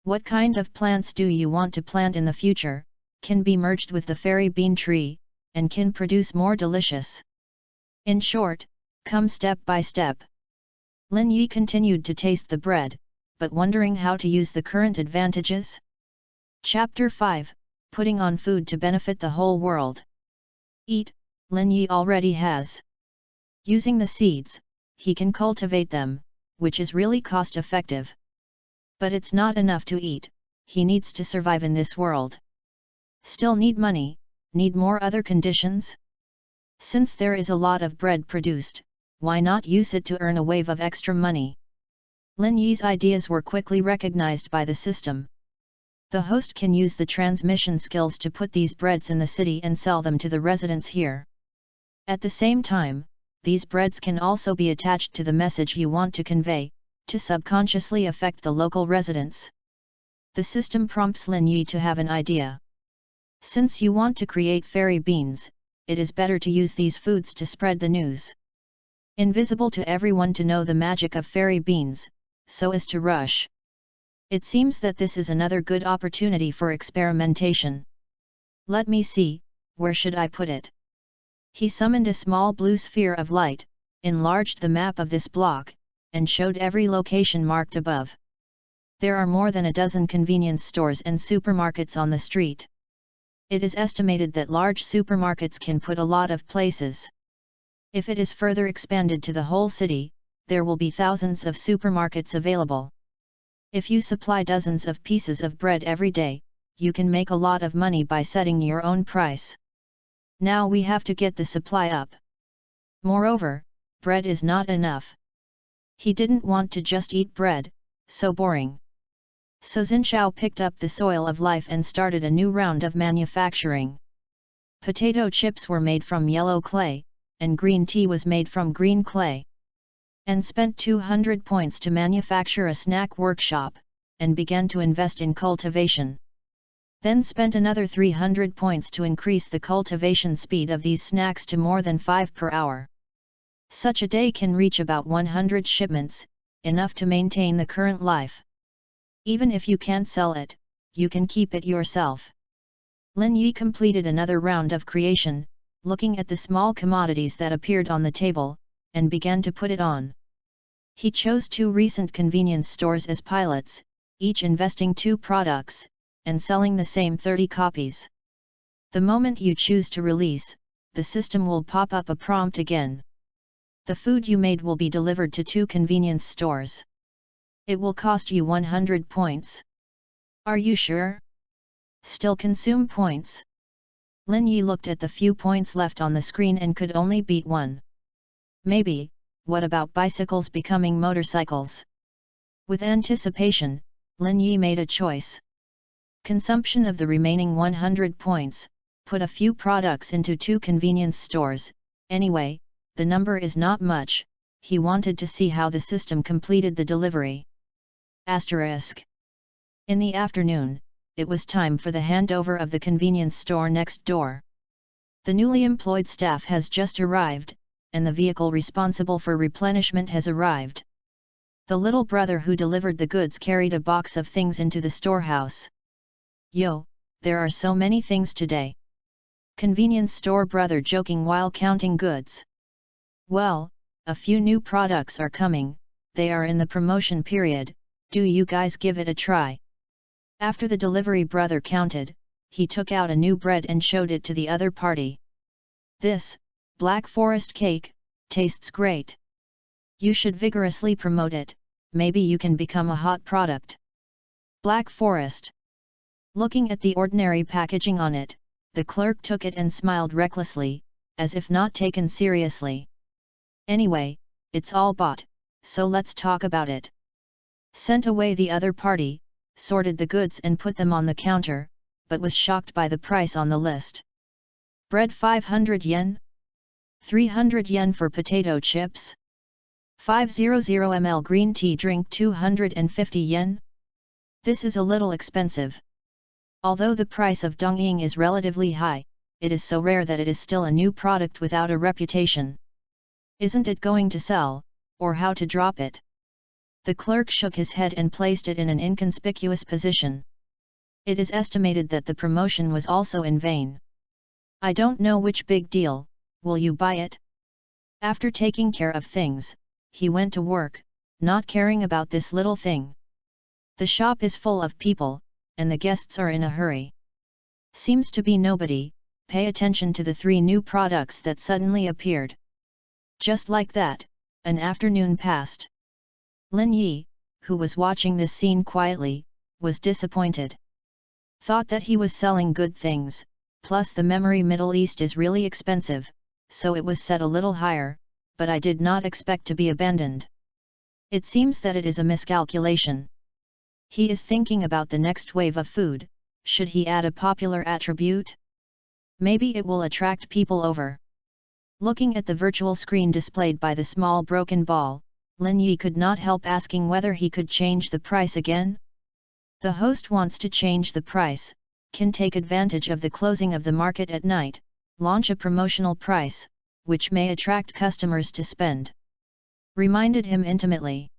What kind of plants do you want to plant in the future, can be merged with the fairy bean tree, and can produce more delicious. In short, come step by step. Lin Yi continued to taste the bread, but wondering how to use the current advantages. Chapter 5, Putting on food to benefit the whole world. Eat, Lin Yi already has. Using the seeds, he can cultivate them, which is really cost-effective. But it's not enough to eat, he needs to survive in this world. Still need money, need more other conditions? Since there is a lot of bread produced, why not use it to earn a wave of extra money? Lin Yi's ideas were quickly recognized by the system. The host can use the transmission skills to put these breads in the city and sell them to the residents here. At the same time, these breads can also be attached to the message you want to convey, to subconsciously affect the local residents. The system prompts Lin Yi to have an idea. Since you want to create fairy beans, it is better to use these foods to spread the news. Invisible to everyone to know the magic of fairy beans, so as to rush. It seems that this is another good opportunity for experimentation. Let me see, where should I put it? He summoned a small blue sphere of light, enlarged the map of this block, and showed every location marked above. There are more than a dozen convenience stores and supermarkets on the street. It is estimated that large supermarkets can put a lot of places. If it is further expanded to the whole city, there will be thousands of supermarkets available. If you supply dozens of pieces of bread every day, you can make a lot of money by setting your own price. Now we have to get the supply up. Moreover, bread is not enough. He didn't want to just eat bread, so boring. So Xinxiao picked up the soil of life and started a new round of manufacturing. Potato chips were made from yellow clay, and green tea was made from green clay. And spent 200 points to manufacture a snack workshop, and began to invest in cultivation. Then spent another 300 points to increase the cultivation speed of these snacks to more than 5 per hour. Such a day can reach about 100 shipments, enough to maintain the current life. Even if you can't sell it, you can keep it yourself. Lin Yi completed another round of creation, looking at the small commodities that appeared on the table, and began to put it on. He chose 2 recent convenience stores as pilots, each investing 2 products, and selling the same 30 copies. The moment you choose to release, the system will pop up a prompt again. The food you made will be delivered to 2 convenience stores. It will cost you 100 points. Are you sure? Still consume points? Lin Yi looked at the few points left on the screen and could only beat 1. Maybe. What about bicycles becoming motorcycles? With anticipation, Lin Yi made a choice. Consumption of the remaining 100 points, put a few products into 2 convenience stores. Anyway, the number is not much. He wanted to see how the system completed the delivery. Asterisk. In the afternoon, it was time for the handover of the convenience store next door. The newly employed staff has just arrived, and the vehicle responsible for replenishment has arrived. The little brother who delivered the goods carried a box of things into the storehouse. Yo, there are so many things today. Convenience store brother joking while counting goods. Well, a few new products are coming, they are in the promotion period, do you guys give it a try? After the delivery brother counted, he took out a new bread and showed it to the other party. This, Black Forest cake, tastes great. You should vigorously promote it, maybe you can become a hot product. Black Forest. Looking at the ordinary packaging on it, the clerk took it and smiled recklessly, as if not taken seriously. Anyway, it's all bought, so let's talk about it. Sent away the other party, sorted the goods and put them on the counter, but was shocked by the price on the list. Bread 500 yen? 300 yen for potato chips? 500 ml green tea drink 250 yen? This is a little expensive. Although the price of dongying is relatively high, it is so rare that it is still a new product without a reputation. Isn't it going to sell, or how to drop it? The clerk shook his head and placed it in an inconspicuous position. It is estimated that the promotion was also in vain. I don't know which big deal, will you buy it? After taking care of things, he went to work, not caring about this little thing. The shop is full of people, and the guests are in a hurry. Seems to be nobody. Pay attention to the 3 new products that suddenly appeared. Just like that, an afternoon passed. Lin Yi, who was watching this scene quietly, was disappointed. Thought that he was selling good things, plus the memory Middle East is really expensive, so it was set a little higher, but I did not expect to be abandoned. It seems that it is a miscalculation. He is thinking about the next wave of food. Should he add a popular attribute? Maybe it will attract people over. Looking at the virtual screen displayed by the small broken ball, Lin Yi could not help asking whether he could change the price again. The host wants to change the price, can take advantage of the closing of the market at night, launch a promotional price, which may attract customers to spend. Reminded him intimately.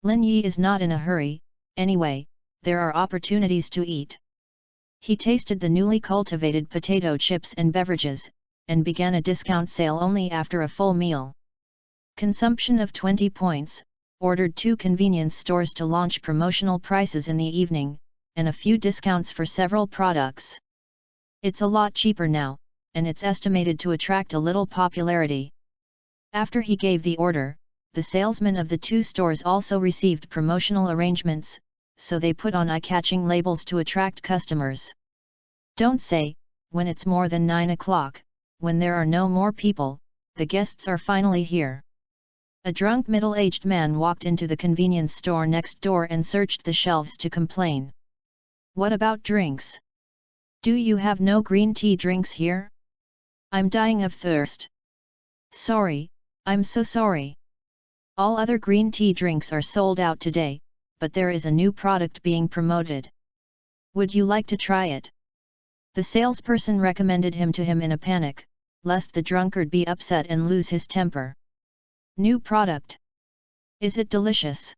Lin Yi is not in a hurry, anyway, there are opportunities to eat. He tasted the newly cultivated potato chips and beverages, and began a discount sale only after a full meal. Consumption of 20 points, ordered 2 convenience stores to launch promotional prices in the evening, and a few discounts for several products. It's a lot cheaper now, and it's estimated to attract a little popularity. After he gave the order, the salesmen of the 2 stores also received promotional arrangements, so they put on eye-catching labels to attract customers. Don't say, when it's more than 9 o'clock, when there are no more people, the guests are finally here. A drunk middle-aged man walked into the convenience store next door and searched the shelves to complain. What about drinks? Do you have no green tea drinks here? I'm dying of thirst. Sorry, I'm so sorry. All other green tea drinks are sold out today, but there is a new product being promoted. Would you like to try it? The salesperson recommended him to him in a panic, lest the drunkard be upset and lose his temper. New product. Is it delicious?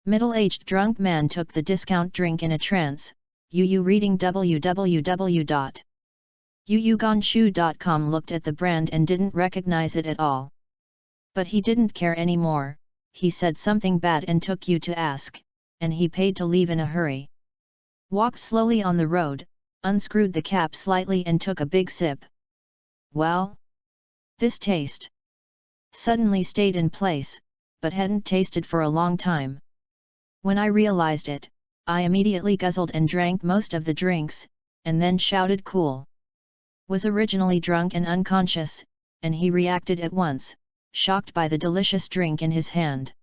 Middle-aged drunk man took the discount drink in a trance. Reading www.yuyugonshu.com looked at the brand and didn't recognize it at all. But he didn't care anymore. He said something bad and took you to ask, and he paid to leave in a hurry. Walked slowly on the road, unscrewed the cap slightly and took a big sip. Well? This taste. Suddenly stayed in place, but hadn't tasted for a long time. When I realized it, I immediately guzzled and drank most of the drinks, and then shouted cool. Was originally drunk and unconscious, and he reacted at once, shocked by the delicious drink in his hand.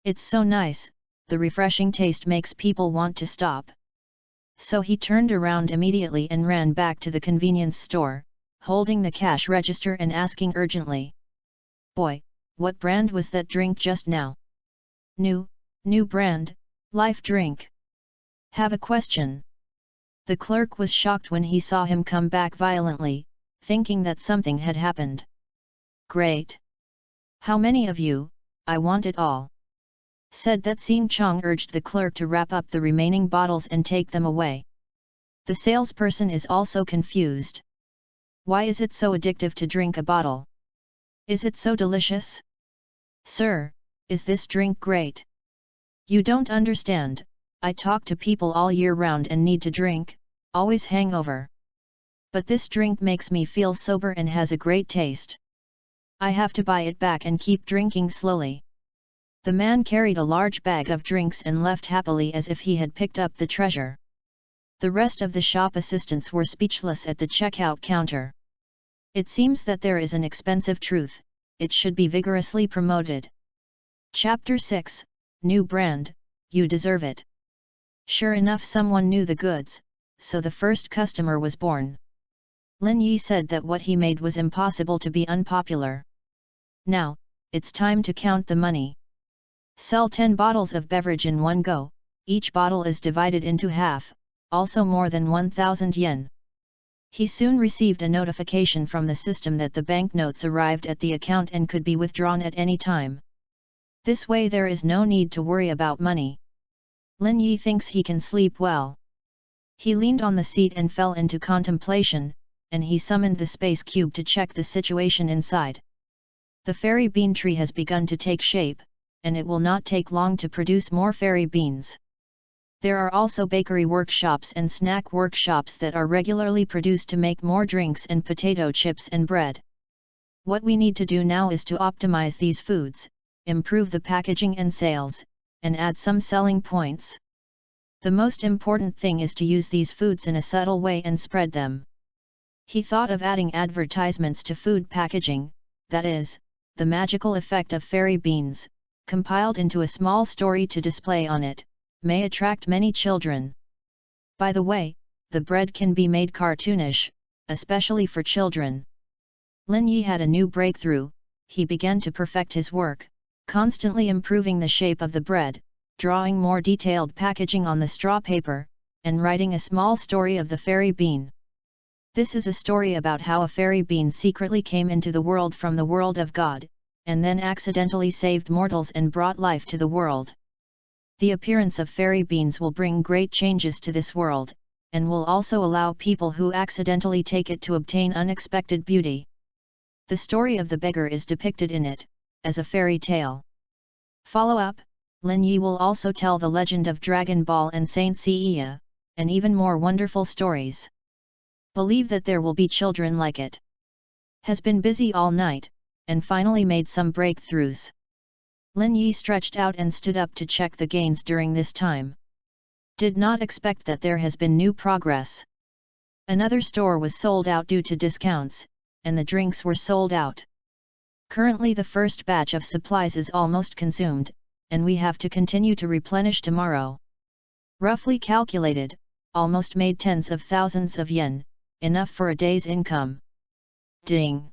It's so nice, the refreshing taste makes people want to stop. So he turned around immediately and ran back to the convenience store, holding the cash register and asking urgently. Boy, what brand was that drink just now? New brand, Life drink. Have a question. The clerk was shocked when he saw him come back violently, thinking that something had happened. Great. How many of you? I want it all. Said that Sing Chong urged the clerk to wrap up the remaining bottles and take them away. The salesperson is also confused. Why is it so addictive to drink a bottle? Is it so delicious? Sir, is this drink great? You don't understand, I talk to people all year round and need to drink, always hangover. But this drink makes me feel sober and has a great taste. I have to buy it back and keep drinking slowly. The man carried a large bag of drinks and left happily as if he had picked up the treasure. The rest of the shop assistants were speechless at the checkout counter. It seems that there is an expensive truth, it should be vigorously promoted. Chapter 6, New Brand, You Deserve It. Sure enough, someone knew the goods, so the first customer was born. Lin Yi said that what he made was impossible to be unpopular. Now, it's time to count the money. Sell 10 bottles of beverage in one go, each bottle is divided into half, also more than 1,000 yen. He soon received a notification from the system that the banknotes arrived at the account and could be withdrawn at any time. This way there is no need to worry about money. Lin Yi thinks he can sleep well. He leaned on the seat and fell into contemplation, and he summoned the space cube to check the situation inside. The fairy bean tree has begun to take shape, and it will not take long to produce more fairy beans. There are also bakery workshops and snack workshops that are regularly produced to make more drinks and potato chips and bread. What we need to do now is to optimize these foods, improve the packaging and sales, and add some selling points. The most important thing is to use these foods in a subtle way and spread them. He thought of adding advertisements to food packaging, that is, the magical effect of fairy beans, compiled into a small story to display on it, may attract many children. By the way, the bread can be made cartoonish, especially for children. Lin Yi had a new breakthrough. He began to perfect his work, constantly improving the shape of the bread, drawing more detailed packaging on the straw paper, and writing a small story of the fairy bean. This is a story about how a fairy bean secretly came into the world from the world of God, and then accidentally saved mortals and brought life to the world. The appearance of fairy beans will bring great changes to this world, and will also allow people who accidentally take it to obtain unexpected beauty. The story of the beggar is depicted in it, as a fairy tale. Follow up, Lin Yi will also tell the legend of Dragon Ball and Saint Seiya, and even more wonderful stories. Believe that there will be children like it. Has been busy all night, and finally made some breakthroughs. Lin Yi stretched out and stood up to check the gains during this time. Did not expect that there has been new progress. Another store was sold out due to discounts, and the drinks were sold out. Currently the first batch of supplies is almost consumed, and we have to continue to replenish tomorrow. Roughly calculated, almost made tens of thousands of yen, enough for a day's income. Ding!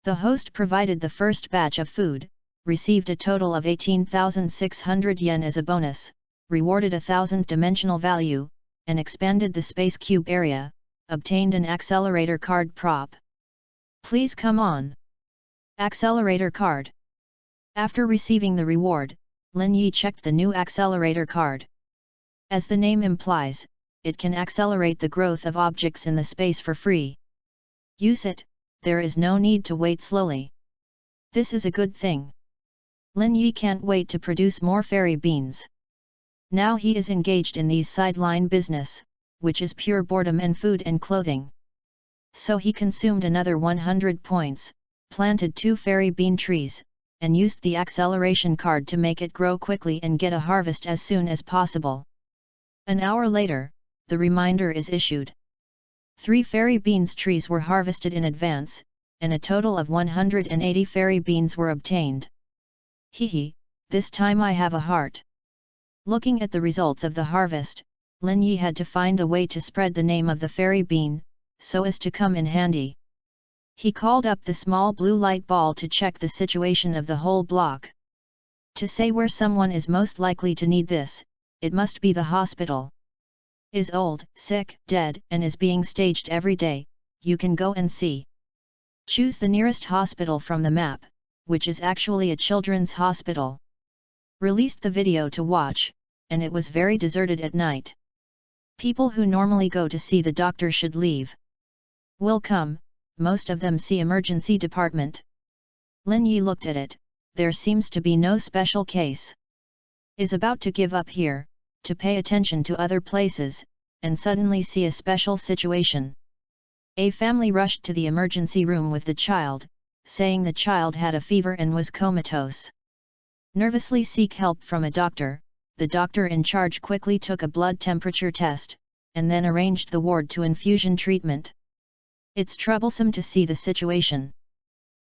The host provided the first batch of food, received a total of 18,600 yen as a bonus, rewarded 1,000 dimensional value, and expanded the space cube area, obtained an accelerator card prop. Please come on! Accelerator card. After receiving the reward, Lin Yi checked the new accelerator card. As the name implies, it can accelerate the growth of objects in the space for free. Use it, there is no need to wait slowly. This is a good thing. Lin Yi can't wait to produce more fairy beans. Now he is engaged in these sideline business, which is pure boredom and food and clothing. So he consumed another 100 points, planted 2 fairy bean trees, and used the acceleration card to make it grow quickly and get a harvest as soon as possible. An hour later, the reminder is issued. 3 fairy beans trees were harvested in advance, and a total of 180 fairy beans were obtained. Hehe, this time I have a heart. Looking at the results of the harvest, Lin Yi had to find a way to spread the name of the fairy bean, so as to come in handy. He called up the small blue light ball to check the situation of the whole block. To say where someone is most likely to need this, it must be the hospital. Is old, sick, dead, and is being staged every day, you can go and see. Choose the nearest hospital from the map, which is actually a children's hospital. Released the video to watch, and it was very deserted at night. People who normally go to see the doctor should leave. Will come, most of them see emergency department. Lin Yi looked at it, there seems to be no special case. Is about to give up here, to pay attention to other places, and suddenly see a special situation. A family rushed to the emergency room with the child, saying the child had a fever and was comatose. Nervously seek help from a doctor, the doctor in charge quickly took a blood temperature test, and then arranged the ward to infusion treatment. It's troublesome to see the situation.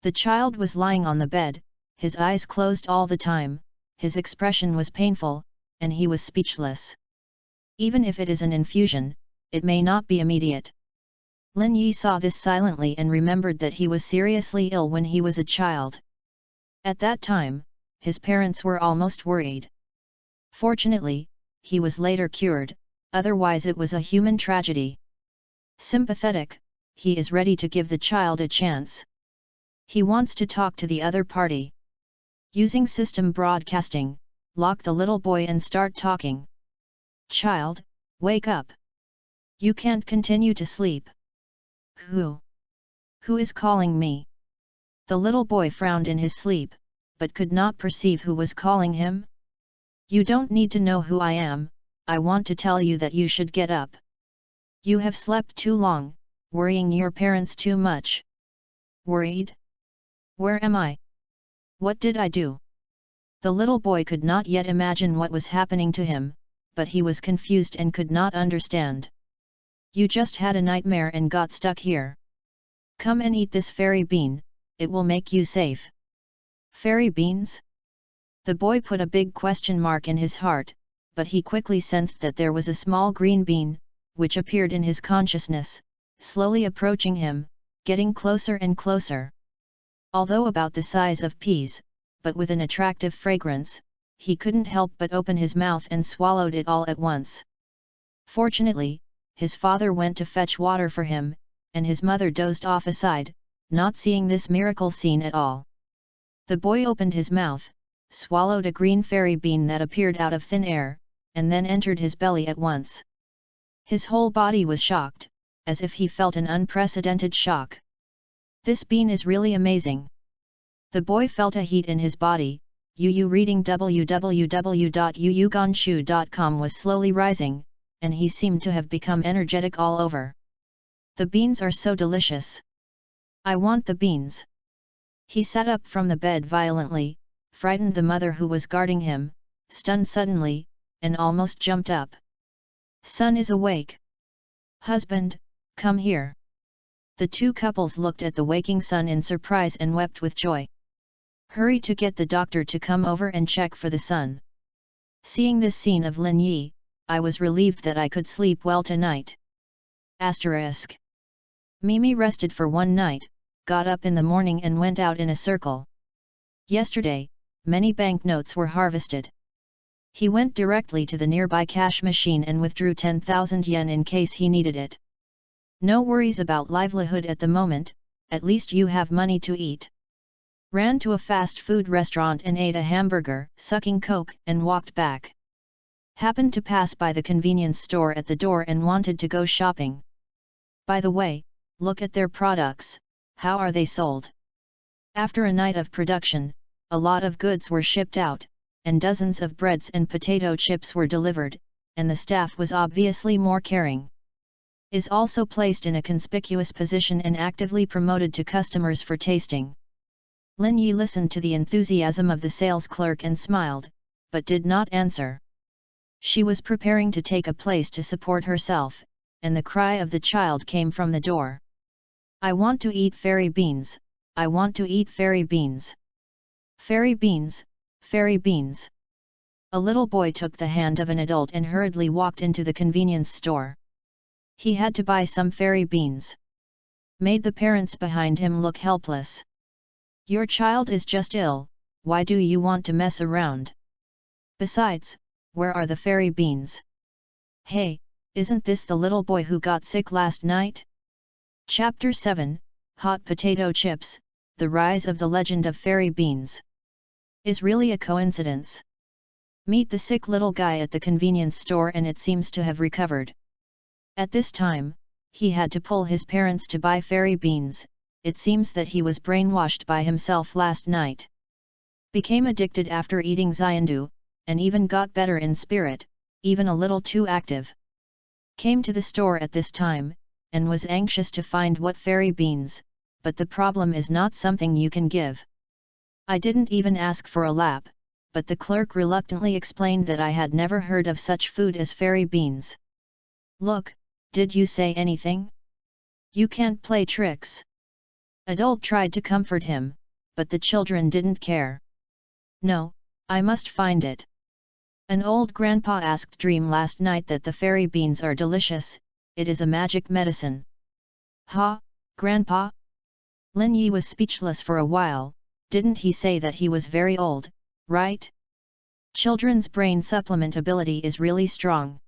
The child was lying on the bed, his eyes closed all the time, his expression was painful, and he was speechless. Even if it is an infusion, it may not be immediate. Lin Yi saw this silently and remembered that he was seriously ill when he was a child. At that time, his parents were almost worried. Fortunately, he was later cured, otherwise it was a human tragedy. Sympathetic, he is ready to give the child a chance. He wants to talk to the other party. Using system broadcasting, lock the little boy and start talking. Child, wake up. You can't continue to sleep. Who? Who is calling me? The little boy frowned in his sleep, but could not perceive who was calling him. You don't need to know who I am, I want to tell you that you should get up. You have slept too long, worrying your parents too much. Worried? Where am I? What did I do? The little boy could not yet imagine what was happening to him, but he was confused and could not understand. You just had a nightmare and got stuck here. Come and eat this fairy bean, it will make you safe. Fairy beans? The boy put a big question mark in his heart, but he quickly sensed that there was a small green bean, which appeared in his consciousness, slowly approaching him, getting closer and closer. Although about the size of peas, but with an attractive fragrance, he couldn't help but open his mouth and swallowed it all at once. Fortunately, his father went to fetch water for him, and his mother dozed off aside, not seeing this miracle scene at all. The boy opened his mouth, swallowed a green fairy bean that appeared out of thin air, and then entered his belly at once. His whole body was shocked, as if he felt an unprecedented shock. This bean is really amazing. The boy felt a heat in his body. Reading www.yuyuganshu.com was slowly rising, and he seemed to have become energetic all over. The beans are so delicious. I want the beans. He sat up from the bed violently, frightened the mother who was guarding him, stunned suddenly, and almost jumped up. Son is awake. Husband, come here. The two couples looked at the waking son in surprise and wept with joy. Hurry to get the doctor to come over and check for the son. Seeing this scene of Lin Yi, I was relieved that I could sleep well tonight. Asterisk. Mimi rested for one night, got up in the morning and went out in a circle. Yesterday, many banknotes were harvested. He went directly to the nearby cash machine and withdrew 10,000 yen in case he needed it. No worries about livelihood at the moment, at least you have money to eat. Ran to a fast food restaurant and ate a hamburger, sucking coke, and walked back. Happened to pass by the convenience store at the door and wanted to go shopping. By the way, look at their products, how are they sold? After a night of production, a lot of goods were shipped out, and dozens of breads and potato chips were delivered, and the staff was obviously more caring. Is also placed in a conspicuous position and actively promoted to customers for tasting. Lin Yi listened to the enthusiasm of the sales clerk and smiled, but did not answer. She was preparing to take a place to support herself, and the cry of the child came from the door. I want to eat fairy beans, I want to eat fairy beans. Fairy beans, fairy beans. A little boy took the hand of an adult and hurriedly walked into the convenience store. He had to buy some fairy beans. Made the parents behind him look helpless. Your child is just ill, why do you want to mess around? Besides, where are the fairy beans? Hey, isn't this the little boy who got sick last night? Chapter 7, Hot Potato Chips, The Rise of the Legend of Fairy Beans. Is really a coincidence. Meet the sick little guy at the convenience store and it seems to have recovered. At this time, he had to pull his parents to buy fairy beans. It seems that he was brainwashed by himself last night. Became addicted after eating Xiandu, and even got better in spirit, even a little too active. Came to the store at this time, and was anxious to find what fairy beans, but the problem is not something you can give. I didn't even ask for a lap, but the clerk reluctantly explained that I had never heard of such food as fairy beans. Look, did you say anything? You can't play tricks. Adult tried to comfort him, but the children didn't care. No, I must find it. An old grandpa asked Dream last night that the fairy beans are delicious, it is a magic medicine. Ha, grandpa? Lin Yi was speechless for a while, didn't he say that he was very old, right? Children's brain supplement ability is really strong.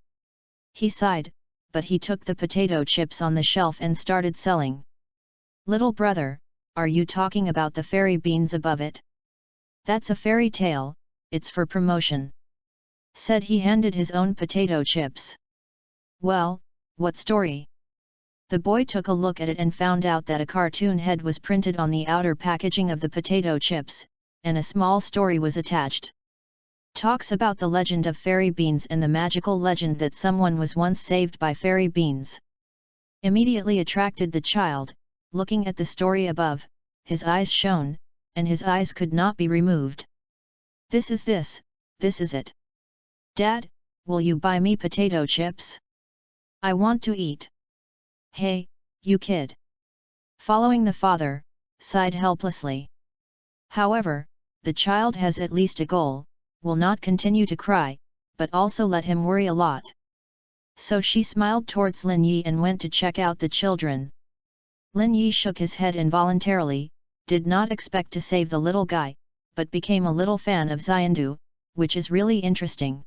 He sighed, but he took the potato chips on the shelf and started selling. Little brother, are you talking about the fairy beans above it? That's a fairy tale, it's for promotion. Said he handed his own potato chips. Well, what story? The boy took a look at it and found out that a cartoon head was printed on the outer packaging of the potato chips, and a small story was attached. Talks about the legend of fairy beans and the magical legend that someone was once saved by fairy beans. Immediately attracted the child. Looking at the story above, his eyes shone, and his eyes could not be removed. This is it. Dad, will you buy me potato chips? I want to eat. Hey, you kid. Following the father, sighed helplessly. However, the child has at least a goal, will not continue to cry, but also let him worry a lot. So she smiled towards Lin Yi and went to check out the children. Lin Yi shook his head involuntarily, did not expect to save the little guy, but became a little fan of Xiandu, which is really interesting.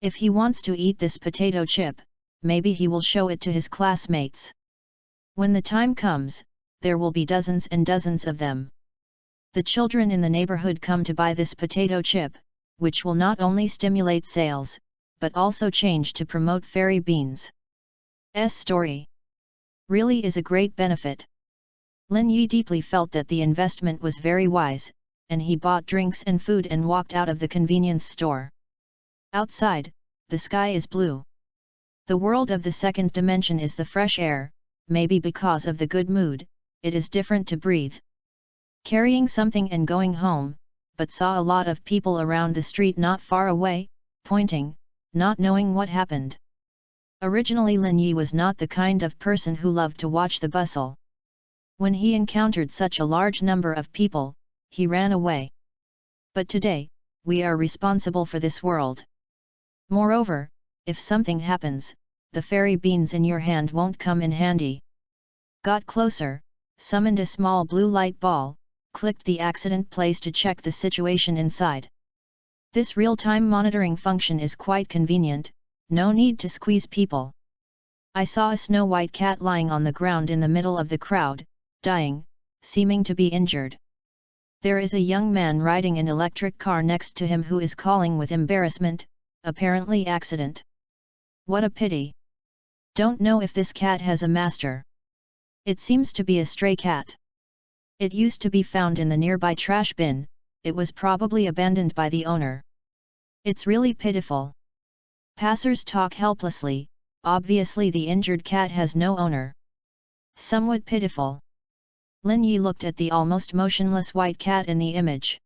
If he wants to eat this potato chip, maybe he will show it to his classmates. When the time comes, there will be dozens and dozens of them. The children in the neighborhood come to buy this potato chip, which will not only stimulate sales, but also change to promote fairy beans. Story really is a great benefit. Lin Yi deeply felt that the investment was very wise, and he bought drinks and food and walked out of the convenience store. Outside, the sky is blue. The world of the second dimension is the fresh air, maybe because of the good mood, it is different to breathe. Carrying something and going home, but saw a lot of people around the street not far away, pointing, not knowing what happened. Originally Lin Yi was not the kind of person who loved to watch the bustle. When he encountered such a large number of people, he ran away. But today, we are responsible for this world. Moreover, if something happens, the fairy beans in your hand won't come in handy. Got closer, summoned a small blue light ball, clicked the accident place to check the situation inside. This real-time monitoring function is quite convenient, no need to squeeze people. I saw a snow-white cat lying on the ground in the middle of the crowd, dying, seeming to be injured. There is a young man riding an electric car next to him who is calling with embarrassment, apparently accident. What a pity. Don't know if this cat has a master. It seems to be a stray cat. It used to be found in the nearby trash bin. It was probably abandoned by the owner. It's really pitiful. Passers talk helplessly. Obviously the injured cat has no owner. Somewhat pitiful. Lin Yi looked at the almost motionless white cat in the image.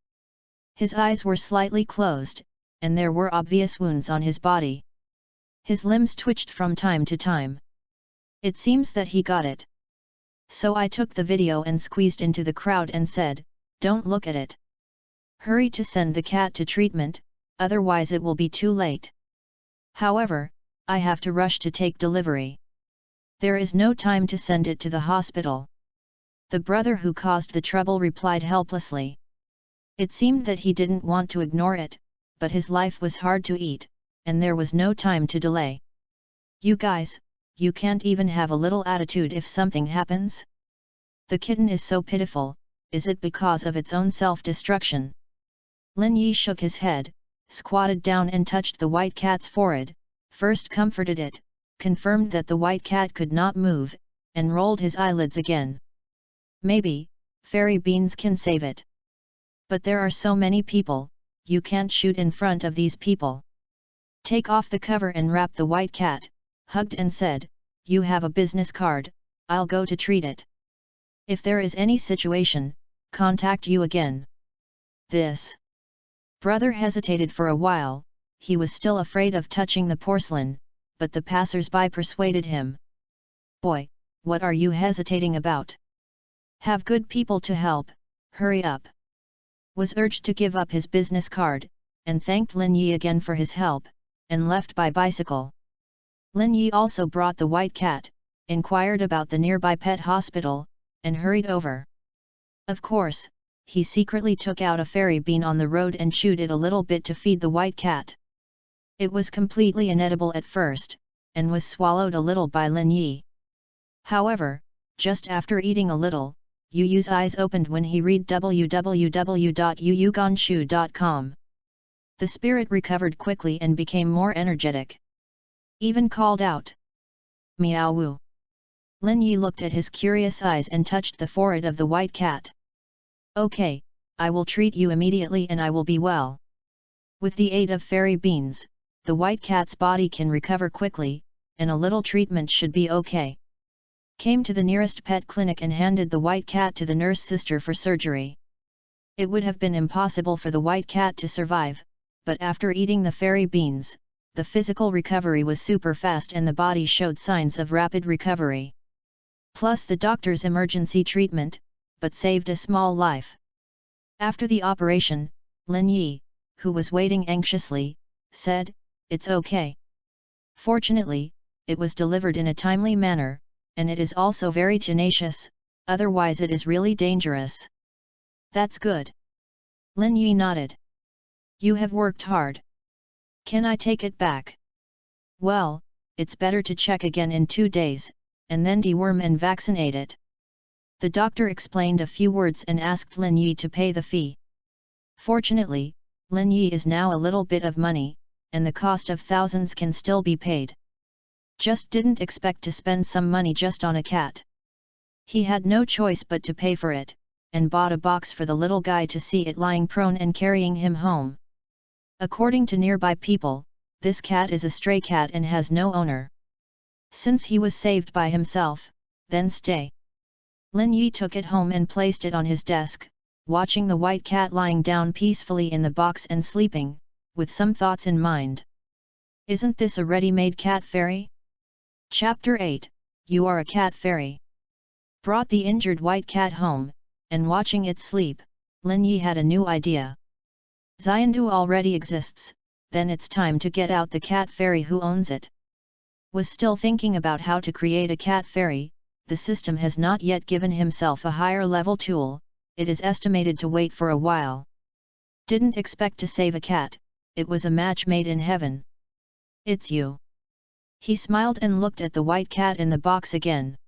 His eyes were slightly closed, and there were obvious wounds on his body. His limbs twitched from time to time. It seems that he got it. So I took the video and squeezed into the crowd and said, "Don't look at it. Hurry to send the cat to treatment, otherwise it will be too late. However, I have to rush to take delivery. There is no time to send it to the hospital." The brother who caused the trouble replied helplessly. It seemed that he didn't want to ignore it, but his life was hard to eat, and there was no time to delay. "You guys, you can't even have a little attitude if something happens? The kitten is so pitiful, is it because of its own self-destruction?" Lin Yi shook his head, squatted down and touched the white cat's forehead, first comforted it, confirmed that the white cat could not move, and rolled his eyelids again. "Maybe, fairy beans can save it. But there are so many people, you can't shoot in front of these people. Take off the cover and wrap the white cat," hugged and said, "You have a business card, I'll go to treat it. If there is any situation, contact you again." This brother hesitated for a while. He was still afraid of touching the porcelain, but the passers-by persuaded him. "Boy, what are you hesitating about? Have good people to help, hurry up." Was urged to give up his business card, and thanked Lin Yi again for his help, and left by bicycle. Lin Yi also brought the white cat, inquired about the nearby pet hospital, and hurried over. Of course, he secretly took out a fairy bean on the road and chewed it a little bit to feed the white cat. It was completely inedible at first, and was swallowed a little by Lin Yi. However, just after eating a little, Yu Yu's eyes opened when he read www.yuyuganshu.com. The spirit recovered quickly and became more energetic. Even called out, "Meow woo." Lin Yi looked at his curious eyes and touched the forehead of the white cat. "Okay, I will treat you immediately and I will be well." With the aid of fairy beans, the white cat's body can recover quickly, and a little treatment should be okay. Came to the nearest pet clinic and handed the white cat to the nurse sister for surgery. It would have been impossible for the white cat to survive, but after eating the fairy beans, the physical recovery was super fast and the body showed signs of rapid recovery. Plus the doctor's emergency treatment, but saved a small life. After the operation, Lin Yi, who was waiting anxiously, said, "It's okay." Fortunately, it was delivered in a timely manner, and it is also very tenacious, otherwise it is really dangerous. "That's good." Lin Yi nodded. "You have worked hard. Can I take it back?" "Well, it's better to check again in 2 days, and then deworm and vaccinate it." The doctor explained a few words and asked Lin Yi to pay the fee. Fortunately, Lin Yi is now a little bit of money, and the cost of thousands can still be paid. Just didn't expect to spend some money just on a cat. He had no choice but to pay for it, and bought a box for the little guy to see it lying prone and carrying him home. According to nearby people, this cat is a stray cat and has no owner. Since he was saved by himself, then stay. Lin Yi took it home and placed it on his desk, watching the white cat lying down peacefully in the box and sleeping, with some thoughts in mind. Isn't this a ready-made cat fairy? Chapter 8, You Are a Cat Fairy. Brought the injured white cat home, and watching it sleep, Lin Yi had a new idea. Xiandu already exists, then it's time to get out the cat fairy who owns it. Was still thinking about how to create a cat fairy. The system has not yet given himself a higher level tool, it is estimated to wait for a while. Didn't expect to save a cat, it was a match made in heaven. "It's you." He smiled and looked at the white cat in the box again.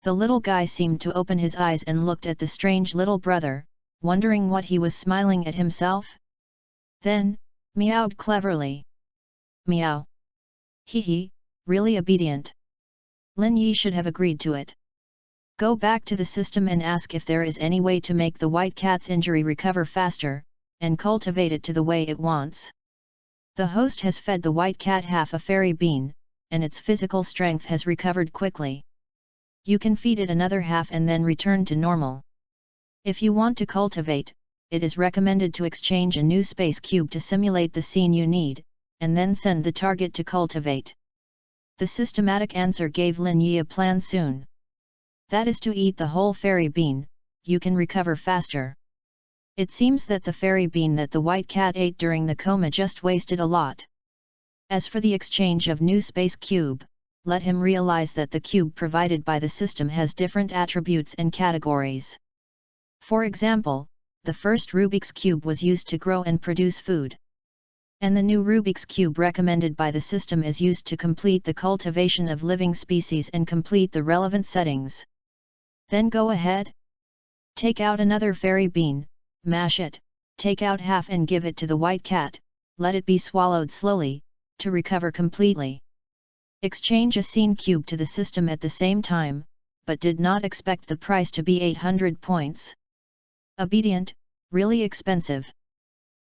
The little guy seemed to open his eyes and looked at the strange little brother, wondering what he was smiling at himself. Then, meowed cleverly. "Meow." Hee hee, really obedient. Lin Yi should have agreed to it. Go back to the system and ask if there is any way to make the white cat's injury recover faster, and cultivate it to the way it wants. The host has fed the white cat half a fairy bean, and its physical strength has recovered quickly. You can feed it another half and then return to normal. If you want to cultivate, it is recommended to exchange a new space cube to simulate the scene you need, and then send the target to cultivate. The systematic answer gave Lin Yi a plan soon. That is to eat the whole fairy bean, you can recover faster. It seems that the fairy bean that the white cat ate during the coma just wasted a lot. As for the exchange of new space cube, let him realize that the cube provided by the system has different attributes and categories. For example, the first Rubik's Cube was used to grow and produce food. And the new Rubik's Cube recommended by the system is used to complete the cultivation of living species and complete the relevant settings. Then go ahead. Take out another fairy bean, mash it, take out half and give it to the white cat, let it be swallowed slowly, to recover completely. Exchange a scene cube to the system at the same time, but did not expect the price to be 800 points. Obedient, really expensive.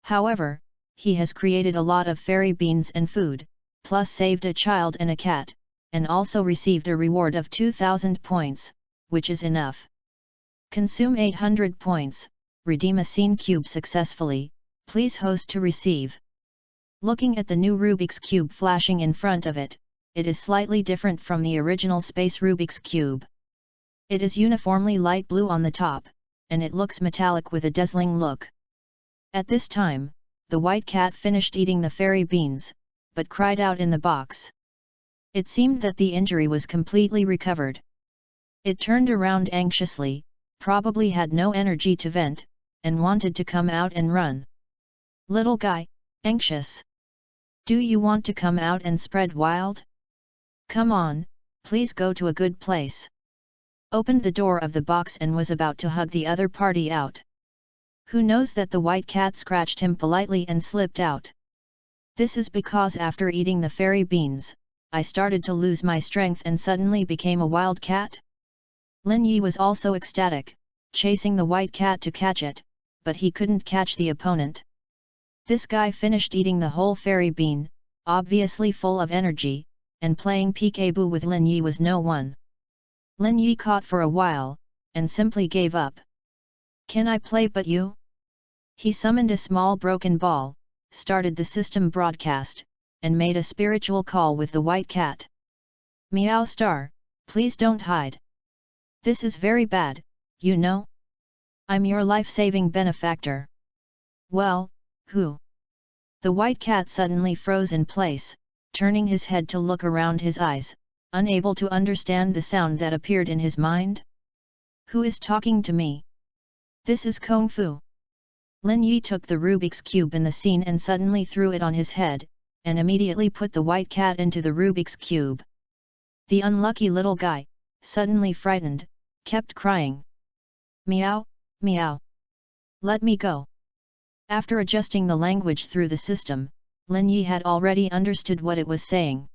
However, he has created a lot of fairy beans and food, plus saved a child and a cat, and also received a reward of 2000 points, which is enough. Consume 800 points, redeem a scene cube successfully, please host to receive. Looking at the new Rubik's Cube flashing in front of it, it is slightly different from the original Space Rubik's Cube. It is uniformly light blue on the top, and it looks metallic with a dazzling look. At this time, the white cat finished eating the fairy beans, but cried out in the box. It seemed that the injury was completely recovered. It turned around anxiously, probably had no energy to vent, and wanted to come out and run. Little guy, anxious. Do you want to come out and spread wild? Come on, please go to a good place. Opened the door of the box and was about to hug the other party out. Who knows that the white cat scratched him politely and slipped out. This is because after eating the fairy beans, I started to lose my strength and suddenly became a wild cat. Lin Yi was also ecstatic, chasing the white cat to catch it, but he couldn't catch the opponent. This guy finished eating the whole fairy bean, obviously full of energy, and playing peekaboo with Lin Yi was no one. Lin Yi caught for a while, and simply gave up. Can I play but you? He summoned a small broken ball, started the system broadcast, and made a spiritual call with the white cat. Meow star, please don't hide. This is very bad, you know? I'm your life-saving benefactor. Well, who? The white cat suddenly froze in place, turning his head to look around his eyes, unable to understand the sound that appeared in his mind. Who is talking to me? This is Kung Fu. Lin Yi took the Rubik's Cube in the scene and suddenly threw it on his head, and immediately put the white cat into the Rubik's Cube. The unlucky little guy, suddenly frightened, kept crying. Meow, meow. Let me go. After adjusting the language through the system, Lin Yi had already understood what it was saying.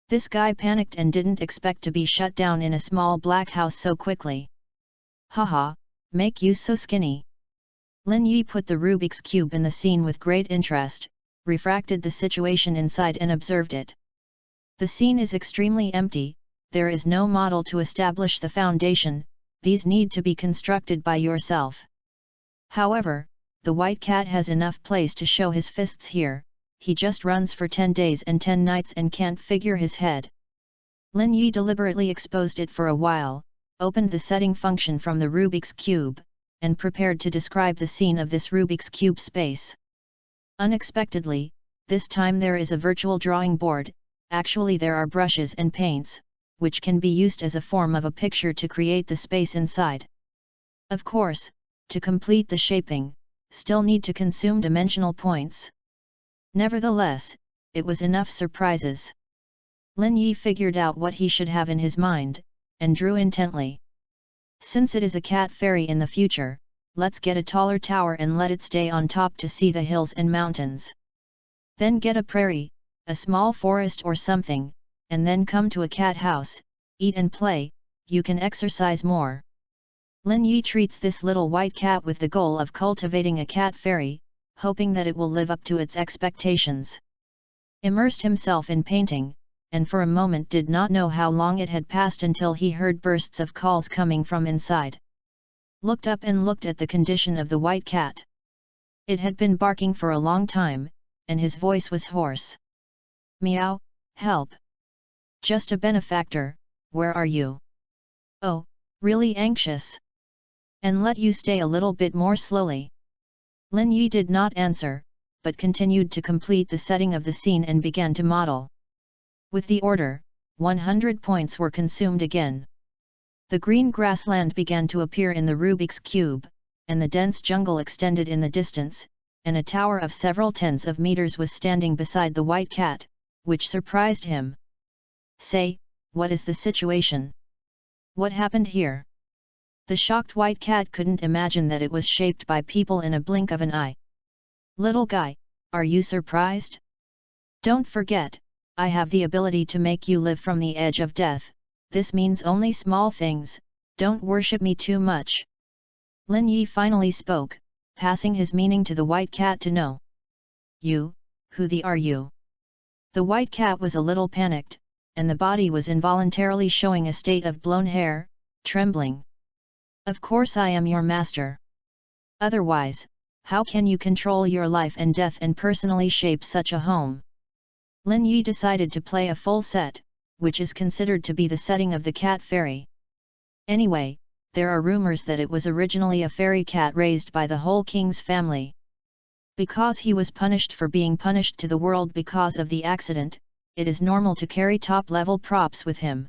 This guy panicked and didn't expect to be shut down in a small black house so quickly. Haha, make you so skinny. Lin Yi put the Rubik's Cube in the scene with great interest, refracted the situation inside and observed it. The scene is extremely empty, there is no model to establish the foundation, these need to be constructed by yourself. However, the white cat has enough place to show his fists here, he just runs for 10 days and 10 nights and can't figure his head. Lin Yi deliberately exposed it for a while, opened the setting function from the Rubik's Cube, and prepared to describe the scene of this Rubik's Cube space. Unexpectedly, this time there is a virtual drawing board, actually there are brushes and paints, which can be used as a form of a picture to create the space inside. Of course, to complete the shaping, still need to consume dimensional points. Nevertheless, it was enough surprises. Lin Yi figured out what he should have in his mind, and drew intently. Since it is a cat fairy in the future, let's get a taller tower and let it stay on top to see the hills and mountains. Then get a prairie, a small forest or something, and then come to a cat house, eat and play, you can exercise more. Lin Yi treats this little white cat with the goal of cultivating a cat fairy, hoping that it will live up to its expectations. Immersed himself in painting, and for a moment did not know how long it had passed until he heard bursts of calls coming from inside. Looked up and looked at the condition of the white cat. It had been barking for a long time, and his voice was hoarse. Meow, help! Just a benefactor, where are you? Oh, really anxious? And let you stay a little bit more slowly. Lin Yi did not answer, but continued to complete the setting of the scene and began to model. With the order, 100 points were consumed again. The green grassland began to appear in the Rubik's Cube, and the dense jungle extended in the distance, and a tower of several tens of meters was standing beside the white cat, which surprised him. Say, what is the situation? What happened here? The shocked white cat couldn't imagine that it was shaped by people in a blink of an eye. Little guy, are you surprised? Don't forget, I have the ability to make you live from the edge of death. This means only small things, don't worship me too much. Lin Yi finally spoke, passing his meaning to the white cat to know. You, who the are you? The white cat was a little panicked, and the body was involuntarily showing a state of blown hair, trembling. Of course I am your master. Otherwise, how can you control your life and death and personally shape such a home? Lin Yi decided to play a full set, which is considered to be the setting of the cat fairy. Anyway, there are rumors that it was originally a fairy cat raised by the whole king's family. Because he was punished for being punished to the world because of the accident, it is normal to carry top-level props with him.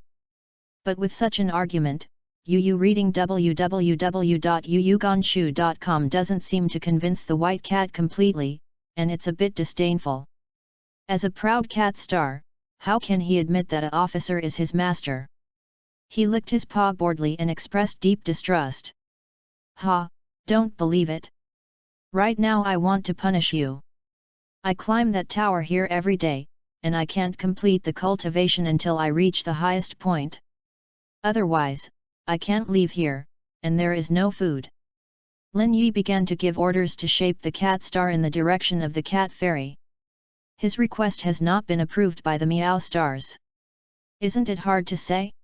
But with such an argument, Yu reading www.yuyugonshu.com doesn't seem to convince the white cat completely, and it's a bit disdainful. As a proud cat star, how can he admit that an officer is his master? He licked his paw boredly and expressed deep distrust. Ha, don't believe it. Right now I want to punish you. I climb that tower here every day, and I can't complete the cultivation until I reach the highest point. Otherwise, I can't leave here, and there is no food. Lin Yi began to give orders to shape the cat star in the direction of the cat fairy. His request has not been approved by the Meow Stars. Isn't it hard to say?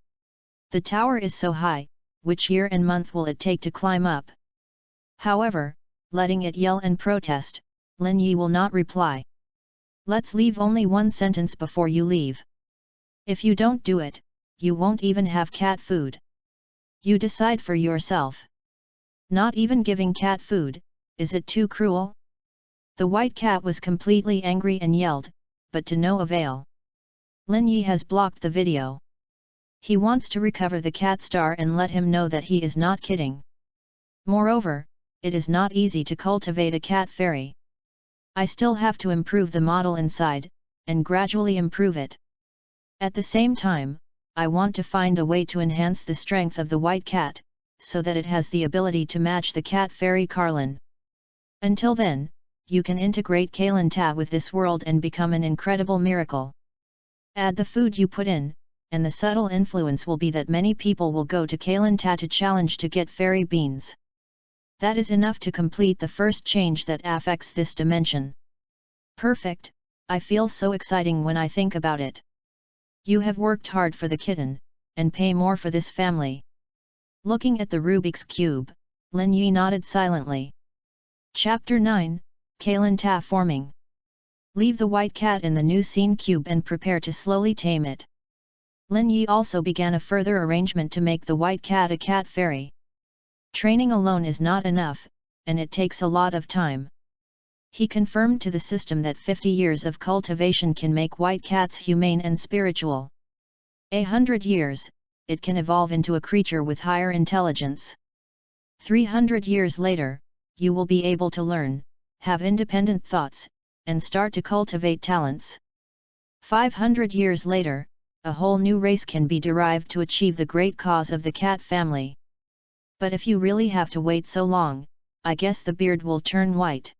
The tower is so high, which year and month will it take to climb up? However, letting it yell and protest, Lin Yi will not reply. Let's leave only one sentence before you leave. If you don't do it, you won't even have cat food. You decide for yourself. Not even giving cat food, is it too cruel? The white cat was completely angry and yelled, but to no avail. Lin Yi has blocked the video. He wants to recover the cat star and let him know that he is not kidding. Moreover, it is not easy to cultivate a cat fairy. I still have to improve the model inside, and gradually improve it. At the same time, I want to find a way to enhance the strength of the white cat, so that it has the ability to match the cat fairy Carlin. Until then, you can integrate Kailin-Ta with this world and become an incredible miracle. Add the food you put in, and the subtle influence will be that many people will go to Kailin-Ta to challenge to get fairy beans. That is enough to complete the first change that affects this dimension. Perfect, I feel so exciting when I think about it. You have worked hard for the kitten, and pay more for this family. Looking at the Rubik's Cube, Lin Yi nodded silently. Chapter 9, Kailin-Ta forming. Leave the white cat in the new scene cube and prepare to slowly tame it. Lin Yi also began a further arrangement to make the white cat a cat fairy. Training alone is not enough, and it takes a lot of time. He confirmed to the system that 50 years of cultivation can make white cats humane and spiritual. 100 years, it can evolve into a creature with higher intelligence. 300 years later, you will be able to learn, have independent thoughts, and start to cultivate talents. 500 years later, a whole new race can be derived to achieve the great cause of the cat family. But if you really have to wait so long, I guess the beard will turn white.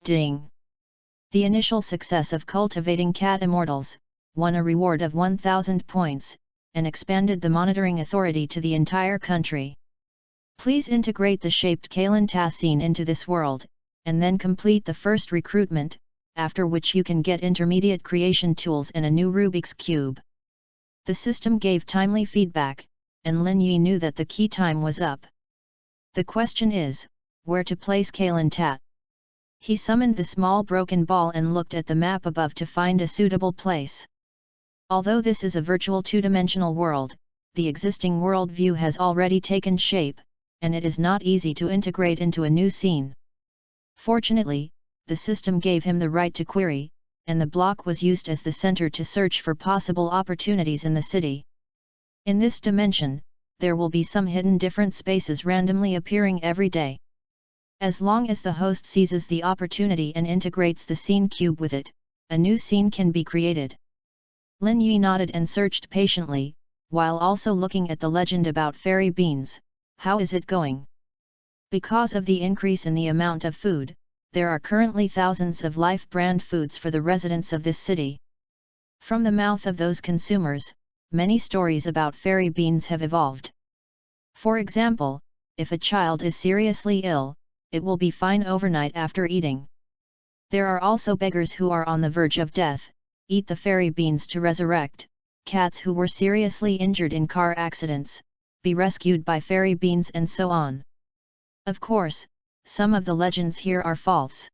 Ding! The initial success of cultivating cat immortals, won a reward of 1000 points, and expanded the monitoring authority to the entire country. Please integrate the shaped Kalanta scene into this world, and then complete the first recruitment, after which you can get intermediate creation tools and a new Rubik's Cube. The system gave timely feedback, and Lin Yi knew that the key time was up. The question is, where to place Kalanta? He summoned the small broken ball and looked at the map above to find a suitable place. Although this is a virtual two-dimensional world, the existing world view has already taken shape, and it is not easy to integrate into a new scene. Fortunately, the system gave him the right to query, and the block was used as the center to search for possible opportunities in the city. In this dimension, there will be some hidden different spaces randomly appearing every day. As long as the host seizes the opportunity and integrates the scene cube with it, a new scene can be created. Lin Yi nodded and searched patiently, while also looking at the legend about fairy beans. How is it going? Because of the increase in the amount of food, there are currently thousands of life brand foods for the residents of this city. From the mouth of those consumers, many stories about fairy beans have evolved. For example, if a child is seriously ill, it will be fine overnight after eating. There are also beggars who are on the verge of death, eat the fairy beans to resurrect, cats who were seriously injured in car accidents, be rescued by fairy beans, and so on. Of course, some of the legends here are false.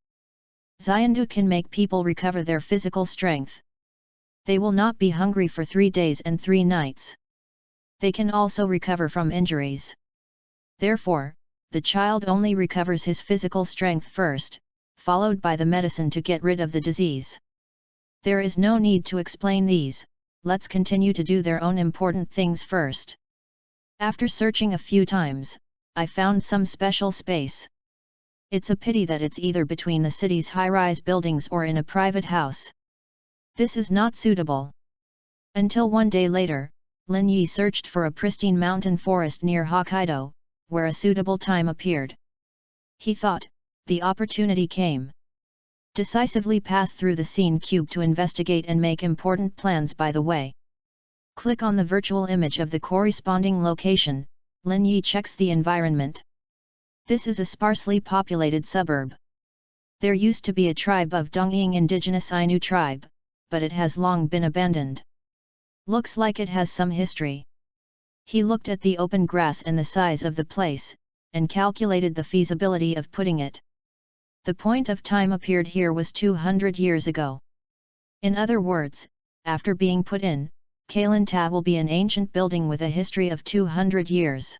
Xiandu can make people recover their physical strength. They will not be hungry for 3 days and 3 nights. They can also recover from injuries. Therefore, the child only recovers his physical strength first, followed by the medicine to get rid of the disease. There is no need to explain these, let's continue to do their own important things first. After searching a few times, I found some special space. It's a pity that it's either between the city's high-rise buildings or in a private house. This is not suitable. Until one day later, Lin Yi searched for a pristine mountain forest near Hokkaido, where a suitable time appeared. He thought, the opportunity came. Decisively pass through the scene cube to investigate and make important plans by the way. Click on the virtual image of the corresponding location. Lin Yi checks the environment. This is a sparsely populated suburb. There used to be a tribe of Dongying indigenous Ainu tribe, but it has long been abandoned. Looks like it has some history. He looked at the open grass and the size of the place, and calculated the feasibility of putting it. The point of time appeared here was 200 years ago. In other words, after being put in, Kalanta will be an ancient building with a history of 200 years.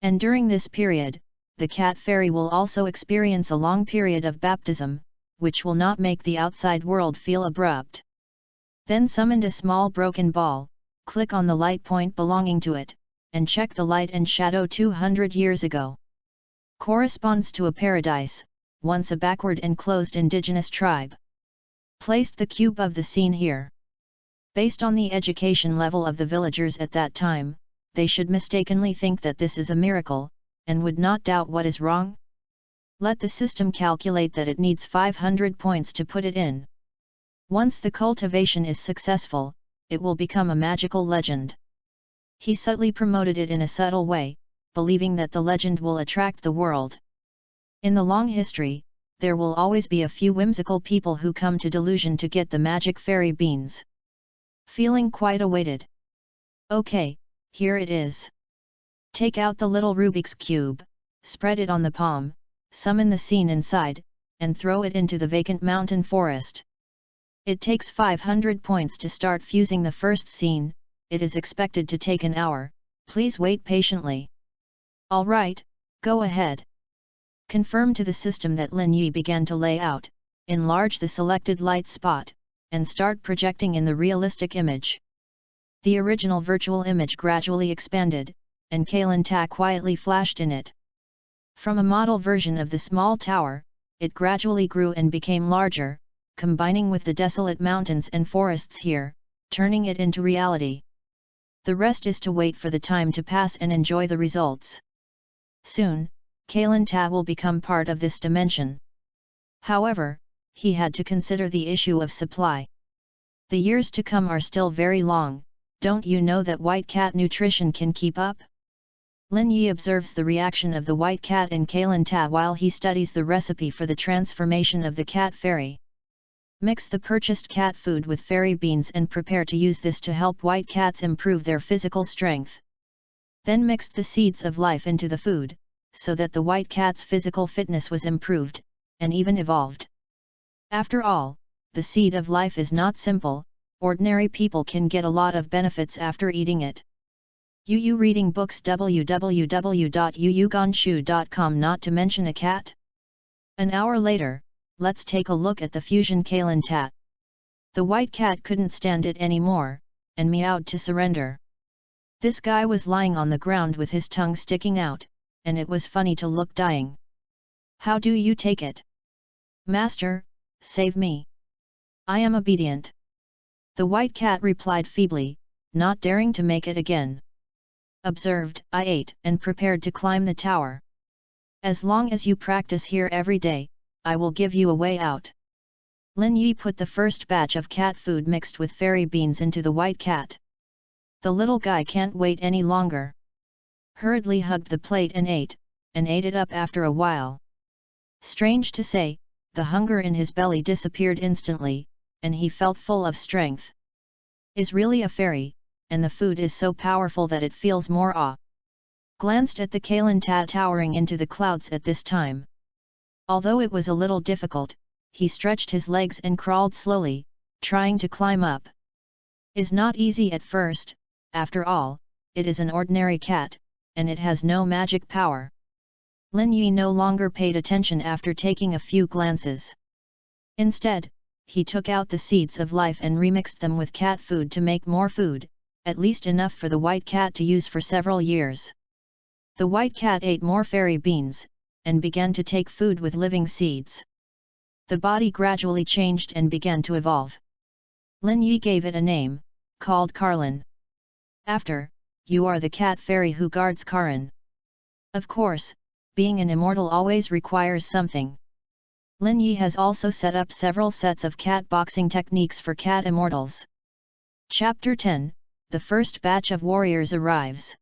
And during this period, the cat fairy will also experience a long period of baptism, which will not make the outside world feel abrupt. Then summoned a small broken ball, click on the light point belonging to it, and check the light and shadow 200 years ago. Corresponds to a paradise, once a backward and closed indigenous tribe. Placed the cube of the scene here. Based on the education level of the villagers at that time, they should mistakenly think that this is a miracle, and would not doubt what is wrong. Let the system calculate that it needs 500 points to put it in. Once the cultivation is successful, it will become a magical legend. He subtly promoted it in a subtle way, believing that the legend will attract the world. In the long history, there will always be a few whimsical people who come to delusion to get the magic fairy beans. Feeling quite elated. Okay, here it is. Take out the little Rubik's Cube, spread it on the palm, summon the scene inside, and throw it into the vacant mountain forest. It takes 500 points to start fusing the first scene, it is expected to take an hour, please wait patiently. Alright, go ahead. Confirm to the system that Lin Yi began to lay out, enlarge the selected light spot, and start projecting in the realistic image. The original virtual image gradually expanded, and Kalanta quietly flashed in it. From a model version of the small tower, it gradually grew and became larger, combining with the desolate mountains and forests here, turning it into reality. The rest is to wait for the time to pass and enjoy the results. Soon, Kalanta will become part of this dimension. However, he had to consider the issue of supply. The years to come are still very long, Don't you know that white cat nutrition can keep up? Lin Yi observes the reaction of the white cat in Kailan Ta while he studies the recipe for the transformation of the cat fairy. Mix the purchased cat food with fairy beans and prepare to use this to help white cats improve their physical strength. Then mixed the seeds of life into the food, so that the white cat's physical fitness was improved, and even evolved. After all, the seed of life is not simple, ordinary people can get a lot of benefits after eating it. Yu reading books www.yuyugonshu.com. Not to mention a cat? An hour later, let's take a look at the fusion Kailan Ta. The white cat couldn't stand it anymore, and meowed to surrender. This guy was lying on the ground with his tongue sticking out, and it was funny to look dying. How do you take it? Master, save me. I am obedient. The white cat replied feebly, not daring to make it again. Observed, I ate and prepared to climb the tower. As long as you practice here every day, I will give you a way out. Lin Yi put the first batch of cat food mixed with fairy beans into the white cat. The little guy can't wait any longer. Hurriedly hugged the plate and ate it up after a while. Strange to say, the hunger in his belly disappeared instantly, and he felt full of strength. Is really a fairy, and the food is so powerful that it feels more awe. Glanced at the Kailan Ta towering into the clouds at this time. Although it was a little difficult, he stretched his legs and crawled slowly, trying to climb up. Is not easy at first, after all, it is an ordinary cat, and it has no magic power. Lin Yi no longer paid attention after taking a few glances. Instead, he took out the seeds of life and remixed them with cat food to make more food, at least enough for the white cat to use for several years. The white cat ate more fairy beans, and began to take food with living seeds. The body gradually changed and began to evolve. Lin Yi gave it a name, called Karlan. After, you are the cat fairy who guards Karan. Of course, being an immortal always requires something. Lin Yi has also set up several sets of cat boxing techniques for cat immortals. Chapter 10, the first batch of warriors arrives.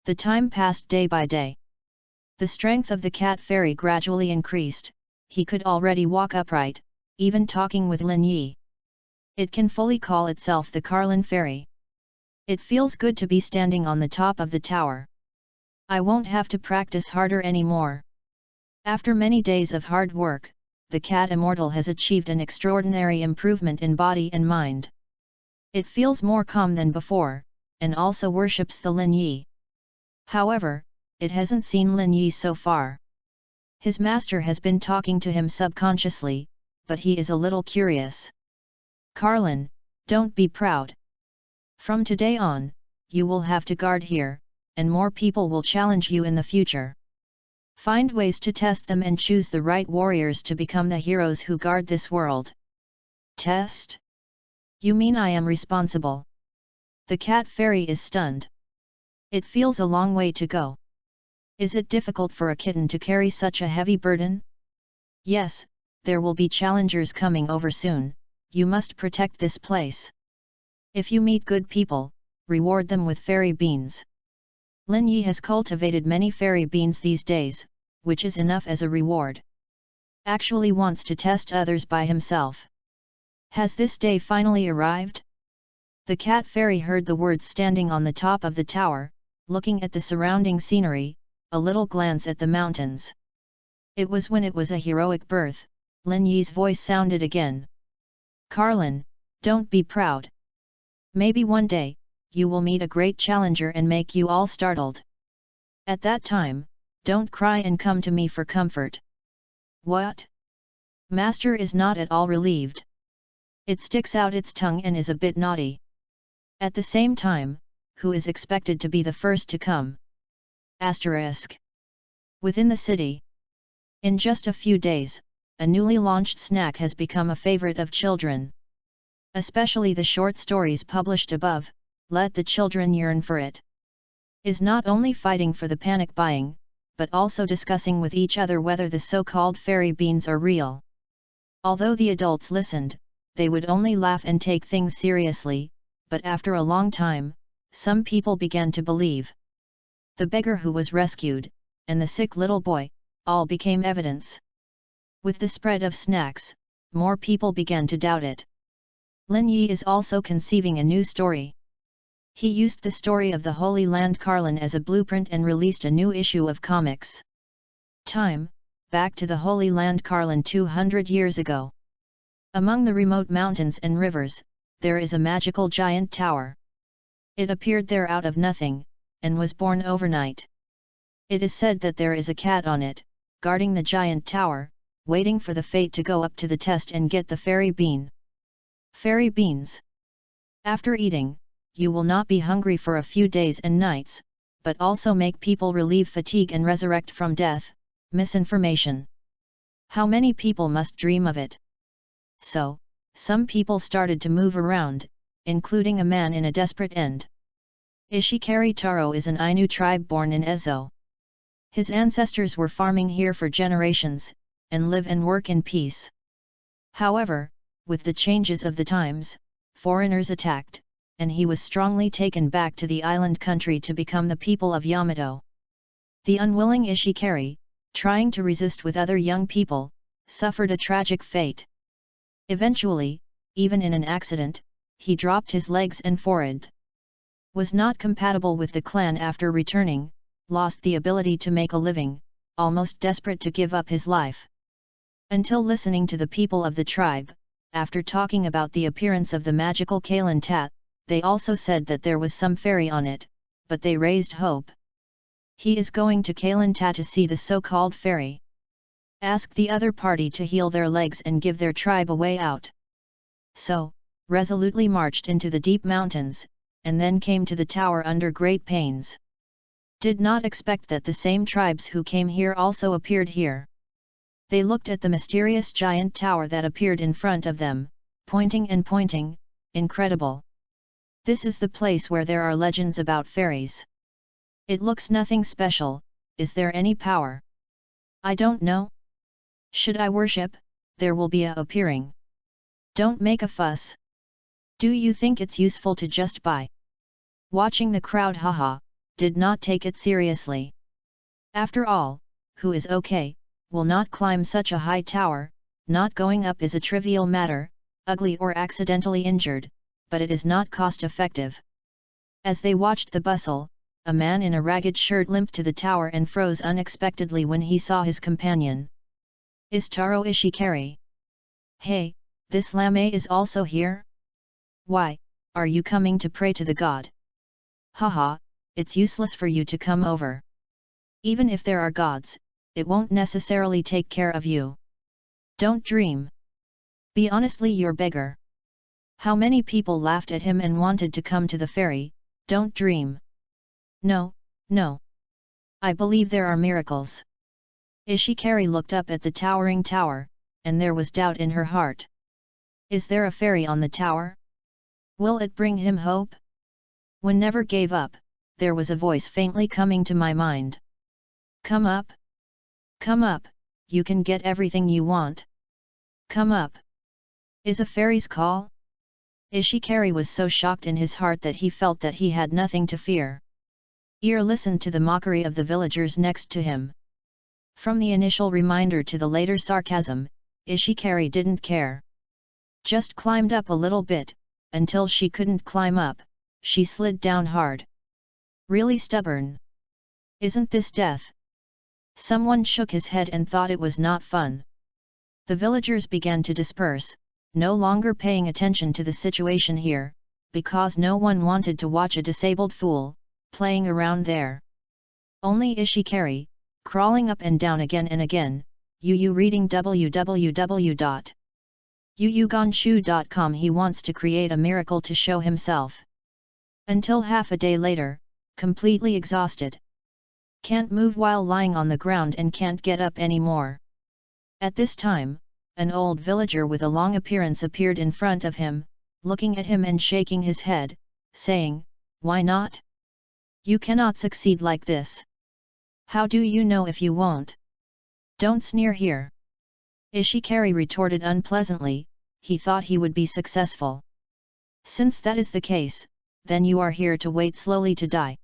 The time passed day by day. The strength of the cat fairy gradually increased, he could already walk upright, even talking with Lin Yi. It can fully call itself the Karlan fairy. It feels good to be standing on the top of the tower. I won't have to practice harder anymore. After many days of hard work, the cat immortal has achieved an extraordinary improvement in body and mind. It feels more calm than before, and also worships the Lin Yi. However, it hasn't seen Lin Yi so far. His master has been talking to him subconsciously, but he is a little curious. Karlan, don't be proud. From today on, you will have to guard here, and more people will challenge you in the future. Find ways to test them and choose the right warriors to become the heroes who guard this world. Test? You mean I am responsible? The cat fairy is stunned. It feels a long way to go. Is it difficult for a kitten to carry such a heavy burden? Yes, there will be challengers coming over soon, you must protect this place. If you meet good people, reward them with fairy beans. Lin Yi has cultivated many fairy beans these days, which is enough as a reward. Actually wants to test others by himself. Has this day finally arrived? The cat fairy heard the words standing on the top of the tower, looking at the surrounding scenery, a little glance at the mountains. It was when it was a heroic birth, Lin Yi's voice sounded again. Karlan, don't be proud. Maybe one day, you will meet a great challenger and make you all startled. At that time, don't cry and come to me for comfort. What? Master is not at all relieved. It sticks out its tongue and is a bit naughty. At the same time, who is expected to be the first to come? Asterisk. Within the city. In just a few days, a newly launched snack has become a favorite of children. Especially the short stories published above, let the children yearn for it. Is not only fighting for the panic buying, but also discussing with each other whether the so-called fairy beans are real. Although the adults listened, they would only laugh and take things seriously, but after a long time, some people began to believe. The beggar who was rescued, and the sick little boy, all became evidence. With the spread of snacks, more people began to doubt it. Lin Yi is also conceiving a new story. He used the story of the Holy Land Carlin as a blueprint and released a new issue of comics. Time, back to the Holy Land Carlin 200 years ago. Among the remote mountains and rivers, there is a magical giant tower. It appeared there out of nothing, and was born overnight. It is said that there is a cat on it, guarding the giant tower, waiting for the fate to go up to the test and get the fairy bean. Fairy beans. After eating, you will not be hungry for a few days and nights, but also make people relieve fatigue and resurrect from death. Misinformation. How many people must dream of it? So, some people started to move around, including a man in a desperate end. Ishikari Taro is an Ainu tribe born in Ezo. His ancestors were farming here for generations, and live and work in peace. However, with the changes of the times, foreigners attacked, and he was strongly taken back to the island country to become the people of Yamato. The unwilling Ishikari, trying to resist with other young people, suffered a tragic fate. Eventually, even in an accident, he dropped his legs and forehead. Was not compatible with the clan after returning, lost the ability to make a living, almost desperate to give up his life. Until listening to the people of the tribe, after talking about the appearance of the magical Kalin Tat, they also said that there was some fairy on it, but they raised hope. He is going to Kalin Tat to see the so-called fairy. Ask the other party to heal their legs and give their tribe a way out. So, resolutely marched into the deep mountains, and then came to the tower under great pains. Did not expect that the same tribes who came here also appeared here. They looked at the mysterious giant tower that appeared in front of them, pointing and pointing. Incredible. This is the place where there are legends about fairies. It looks nothing special. Is there any power? I don't know. Should I worship? There will be a appearing. Don't make a fuss. Do you think it's useful to just buy? Watching the crowd haha, did not take it seriously. After all, who is okay, will not climb such a high tower. Not going up is a trivial matter, ugly or accidentally injured, but it is not cost-effective. As they watched the bustle, a man in a ragged shirt limped to the tower and froze unexpectedly when he saw his companion. Is Taro Ishikari? Hey, this lame is also here? Why, are you coming to pray to the god? Haha, it's useless for you to come over. Even if there are gods, it won't necessarily take care of you. Don't dream. Be honestly your beggar. How many people laughed at him and wanted to come to the fairy? Don't dream. No, no. I believe there are miracles. Ishikari looked up at the towering tower, and there was doubt in her heart. Is there a fairy on the tower? Will it bring him hope? When never gave up, there was a voice faintly coming to my mind. Come up. Come up, you can get everything you want. Come up. Is a fairy's call? Ishikari was so shocked in his heart that he felt that he had nothing to fear. Ear listened to the mockery of the villagers next to him. From the initial reminder to the later sarcasm, Ishikari didn't care. Just climbed up a little bit, until she couldn't climb up, she slid down hard. Really stubborn. Isn't this death? Someone shook his head and thought it was not fun. The villagers began to disperse, no longer paying attention to the situation here, because no one wanted to watch a disabled fool playing around there. Only Ishikari, crawling up and down again and again, reading www.yuyugonshu.com. He wants to create a miracle to show himself. Until half a day later, completely exhausted. Can't move while lying on the ground and can't get up anymore. At this time, an old villager with a long appearance appeared in front of him, looking at him and shaking his head, saying, "Why not? You cannot succeed like this. How do you know if you won't? Don't sneer here." Ishikari retorted unpleasantly. He thought he would be successful. Since that is the case, then you are here to wait slowly to die.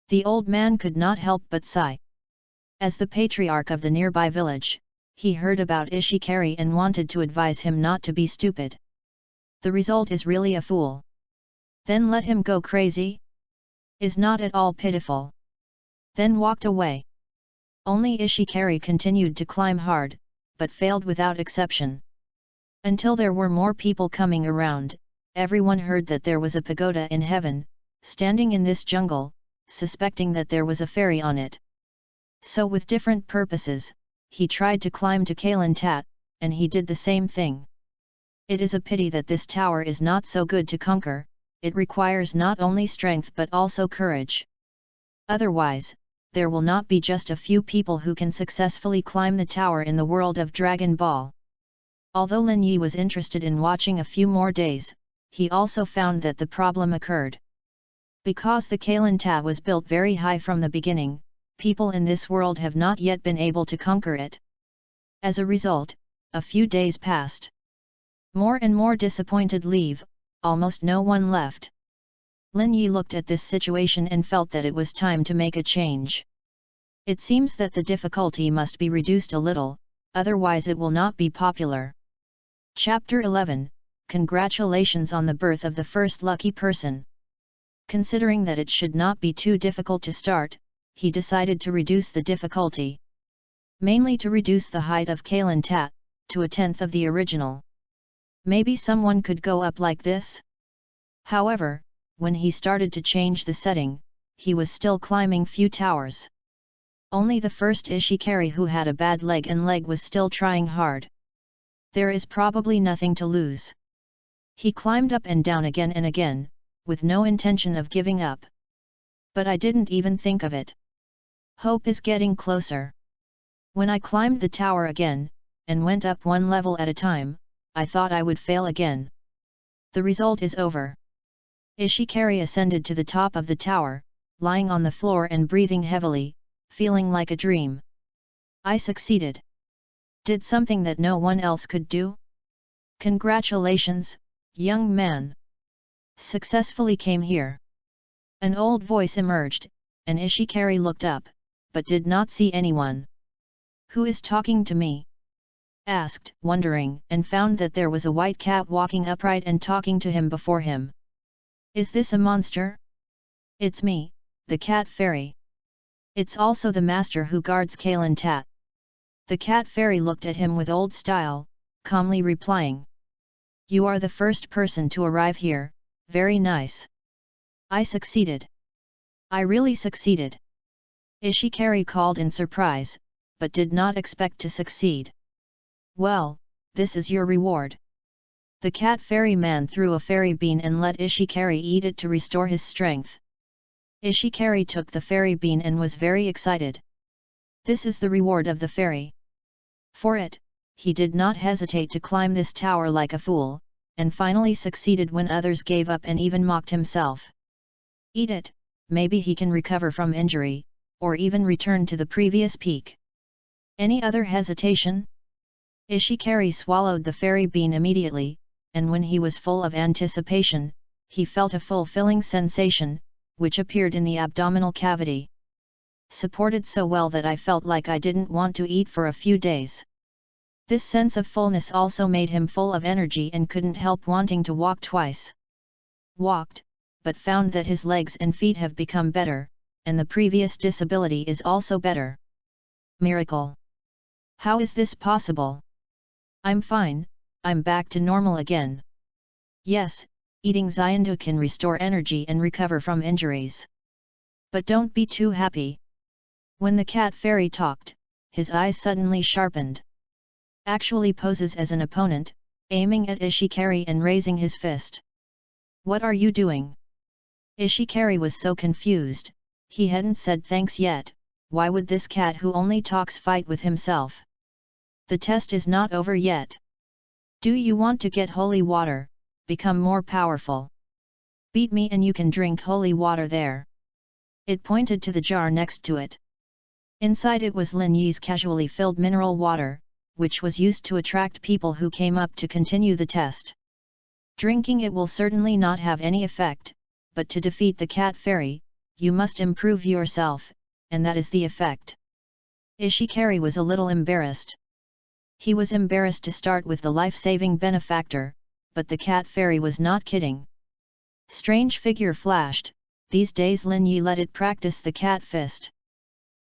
The old man could not help but sigh. As the patriarch of the nearby village, he heard about Ishikari and wanted to advise him not to be stupid. The result is really a fool. Then let him go crazy? Is not at all pitiful. Then walked away. Only Ishikari continued to climb hard, but failed without exception. Until there were more people coming around, everyone heard that there was a pagoda in heaven, standing in this jungle, suspecting that there was a fairy on it. So with different purposes, he tried to climb to Kailantat, and he did the same thing. It is a pity that this tower is not so good to conquer, it requires not only strength but also courage. Otherwise, there will not be just a few people who can successfully climb the tower in the world of Dragon Ball. Although Lin Yi was interested in watching a few more days, he also found that the problem occurred. Because the Kailantat was built very high from the beginning, people in this world have not yet been able to conquer it. As a result, a few days passed. More and more disappointed leave, almost no one left. Lin Yi looked at this situation and felt that it was time to make a change. It seems that the difficulty must be reduced a little, otherwise it will not be popular. Chapter 11 Congratulations on the birth of the first lucky person. Considering that it should not be too difficult to start, he decided to reduce the difficulty. Mainly to reduce the height of Kailantat, to 1/10 of the original. Maybe someone could go up like this? However, when he started to change the setting, he was still climbing few towers. Only the first Ishikari who had a bad leg was still trying hard. There is probably nothing to lose. He climbed up and down again and again, with no intention of giving up. But I didn't even think of it. Hope is getting closer. When I climbed the tower again, and went up one level at a time, I thought I would fail again. The result is over. Ishikari ascended to the top of the tower, lying on the floor and breathing heavily, feeling like a dream. I succeeded. Did something that no one else could do? Congratulations, young man. Successfully came here. An old voice emerged, and Ishikari looked up, but did not see anyone. Who is talking to me? Asked, wondering, and found that there was a white cat walking upright and talking to him before him. Is this a monster? It's me, the cat fairy. It's also the master who guards Kailantat. The cat fairy looked at him with old style, calmly replying. You are the first person to arrive here, very nice. I succeeded. I really succeeded. Ishikari called in surprise, but did not expect to succeed. Well, this is your reward. The cat fairy man threw a fairy bean and let Ishikari eat it to restore his strength. Ishikari took the fairy bean and was very excited. This is the reward of the fairy. For it, he did not hesitate to climb this tower like a fool, and finally succeeded when others gave up and even mocked himself. Eat it, maybe he can recover from injury, or even return to the previous peak. Any other hesitation? Ishikari swallowed the fairy bean immediately, and when he was full of anticipation, he felt a fulfilling sensation, which appeared in the abdominal cavity. Supported so well that I felt like I didn't want to eat for a few days. This sense of fullness also made him full of energy and couldn't help wanting to walk twice. Walked, but found that his legs and feet have become better, and the previous disability is also better. Miracle! How is this possible? I'm fine, I'm back to normal again. Yes, eating Xiandu can restore energy and recover from injuries. But don't be too happy. When the cat fairy talked, his eyes suddenly sharpened. Actually poses as an opponent, aiming at Ishikari and raising his fist. What are you doing? Ishikari was so confused, he hadn't said thanks yet. Why would this cat who only talks fight with himself? The test is not over yet. Do you want to get holy water, become more powerful? Beat me and you can drink holy water there. It pointed to the jar next to it. Inside it was Lin Yi's casually filled mineral water, which was used to attract people who came up to continue the test. Drinking it will certainly not have any effect, but to defeat the cat fairy, you must improve yourself, and that is the effect. Ishikari was a little embarrassed. He was embarrassed to start with the life-saving benefactor, but the cat fairy was not kidding. Strange figure flashed, these days Lin Yi let it practice the cat fist.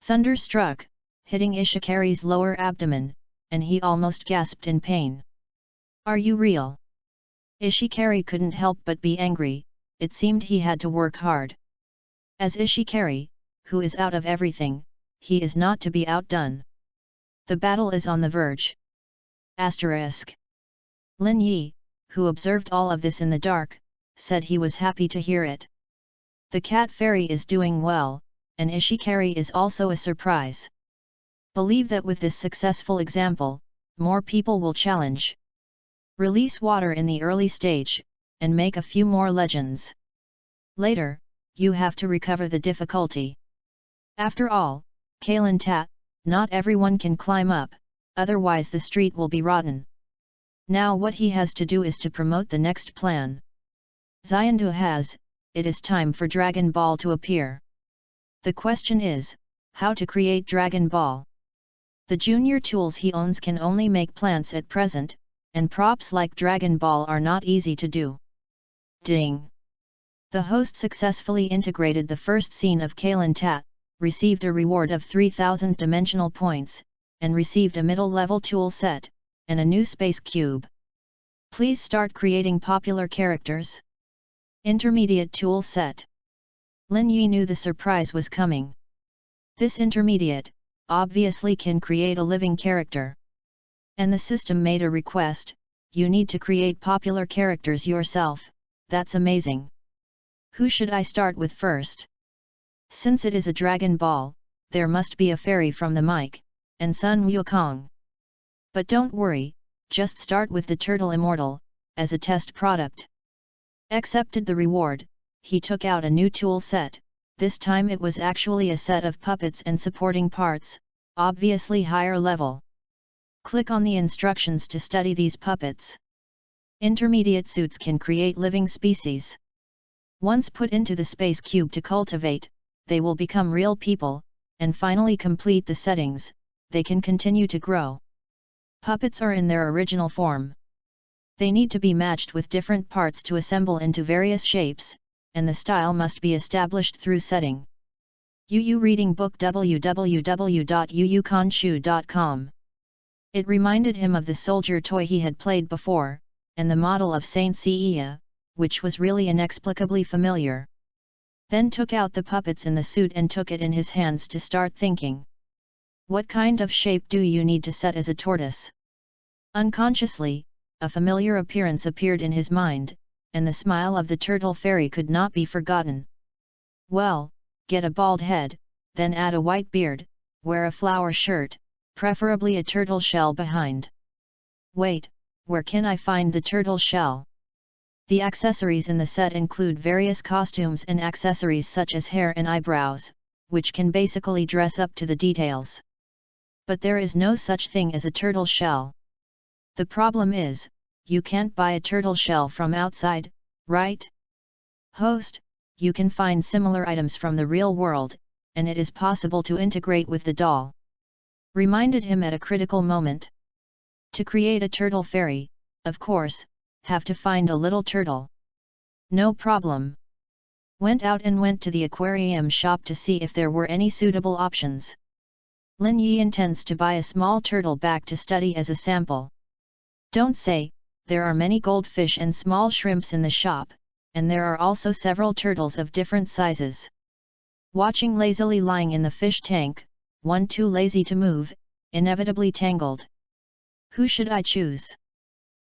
Thunder struck, hitting Ishikari's lower abdomen, and he almost gasped in pain. Are you real? Ishikari couldn't help but be angry, it seemed he had to work hard. As Ishikari, who is out of everything, he is not to be outdone. The battle is on the verge. Asterisk. Lin Yi, who observed all of this in the dark, said he was happy to hear it. The cat fairy is doing well, and Ishikari is also a surprise. Believe that with this successful example, more people will challenge. Release water in the early stage, and make a few more legends. Later, you have to recover the difficulty. After all, Kalen Tat, not everyone can climb up, otherwise the street will be rotten. Now what he has to do is to promote the next plan. Xiandu has, it is time for Dragon Ball to appear. The question is, how to create Dragon Ball? The junior tools he owns can only make plants at present, and props like Dragon Ball are not easy to do. Ding! The host successfully integrated the first scene of Kalen Tat, received a reward of 3000 dimensional points, and received a middle-level tool set, and a new space cube. Please start creating popular characters. Intermediate tool set. Lin Yi knew the surprise was coming. This intermediate, obviously can create a living character. And the system made a request, you need to create popular characters yourself, that's amazing. Who should I start with first? Since it is a Dragon Ball, there must be a fairy from the mic, and Sun Wukong. But don't worry, just start with the Turtle Immortal, as a test product. Accepted the reward, he took out a new tool set, this time it was actually a set of puppets and supporting parts, obviously higher level. Click on the instructions to study these puppets. Intermediate suits can create living species. Once put into the space cube to cultivate, they will become real people, and finally complete the settings, they can continue to grow. Puppets are in their original form. They need to be matched with different parts to assemble into various shapes, and the style must be established through setting. UU Reading Book www.uukonshu.com. It reminded him of the soldier toy he had played before, and the model of Saint Seiya, which was really inexplicably familiar. Then took out the puppets in the suit and took it in his hands to start thinking. What kind of shape do you need to set as a tortoise? Unconsciously, a familiar appearance appeared in his mind, and the smile of the turtle fairy could not be forgotten. Well, get a bald head, then add a white beard, wear a flower shirt, preferably a turtle shell behind. Wait, where can I find the turtle shell? The accessories in the set include various costumes and accessories such as hair and eyebrows, which can basically dress up to the details. But there is no such thing as a turtle shell. The problem is, you can't buy a turtle shell from outside, right? Host, you can find similar items from the real world, and it is possible to integrate with the doll. Reminded him at a critical moment. To create a turtle fairy, of course, have to find a little turtle. No problem. Went out and went to the aquarium shop to see if there were any suitable options. Lin Yi intends to buy a small turtle back to study as a sample. Don't say, there are many goldfish and small shrimps in the shop, and there are also several turtles of different sizes. Watching lazily lying in the fish tank, one too lazy to move, inevitably tangled. Who should I choose?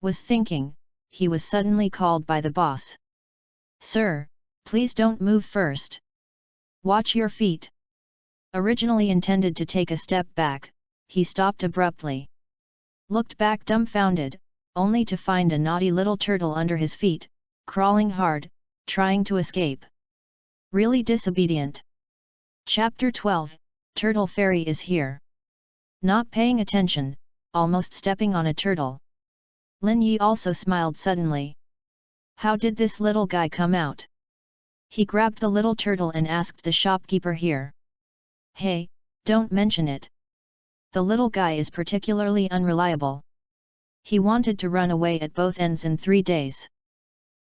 Was thinking, he was suddenly called by the boss. Sir, please don't move first. Watch your feet. Originally intended to take a step back, he stopped abruptly. Looked back dumbfounded, only to find a naughty little turtle under his feet, crawling hard, trying to escape. Really disobedient. Chapter 12, Turtle Fairy is here. Not paying attention, almost stepping on a turtle. Lin Yi also smiled suddenly. How did this little guy come out? He grabbed the little turtle and asked the shopkeeper here. Hey, don't mention it. The little guy is particularly unreliable. He wanted to run away at both ends in 3 days.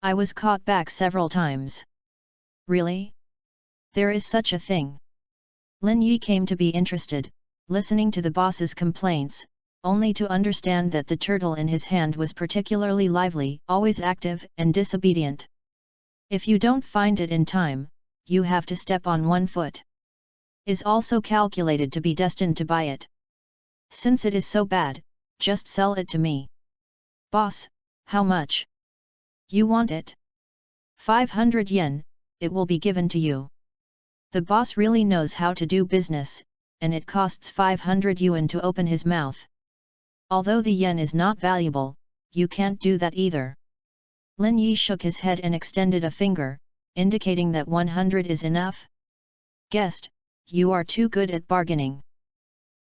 I was caught back several times. Really? There is such a thing. Lin Yi came to be interested, listening to the boss's complaints, only to understand that the turtle in his hand was particularly lively, always active and disobedient. If you don't find it in time, you have to step on one foot. Is also calculated to be destined to buy it. Since it is so bad, just sell it to me. Boss, how much? You want it? 500 yen, it will be given to you. The boss really knows how to do business, and it costs 500 yuan to open his mouth. Although the yen is not valuable, you can't do that either. Lin Yi shook his head and extended a finger, indicating that 100 is enough. Guest, you are too good at bargaining.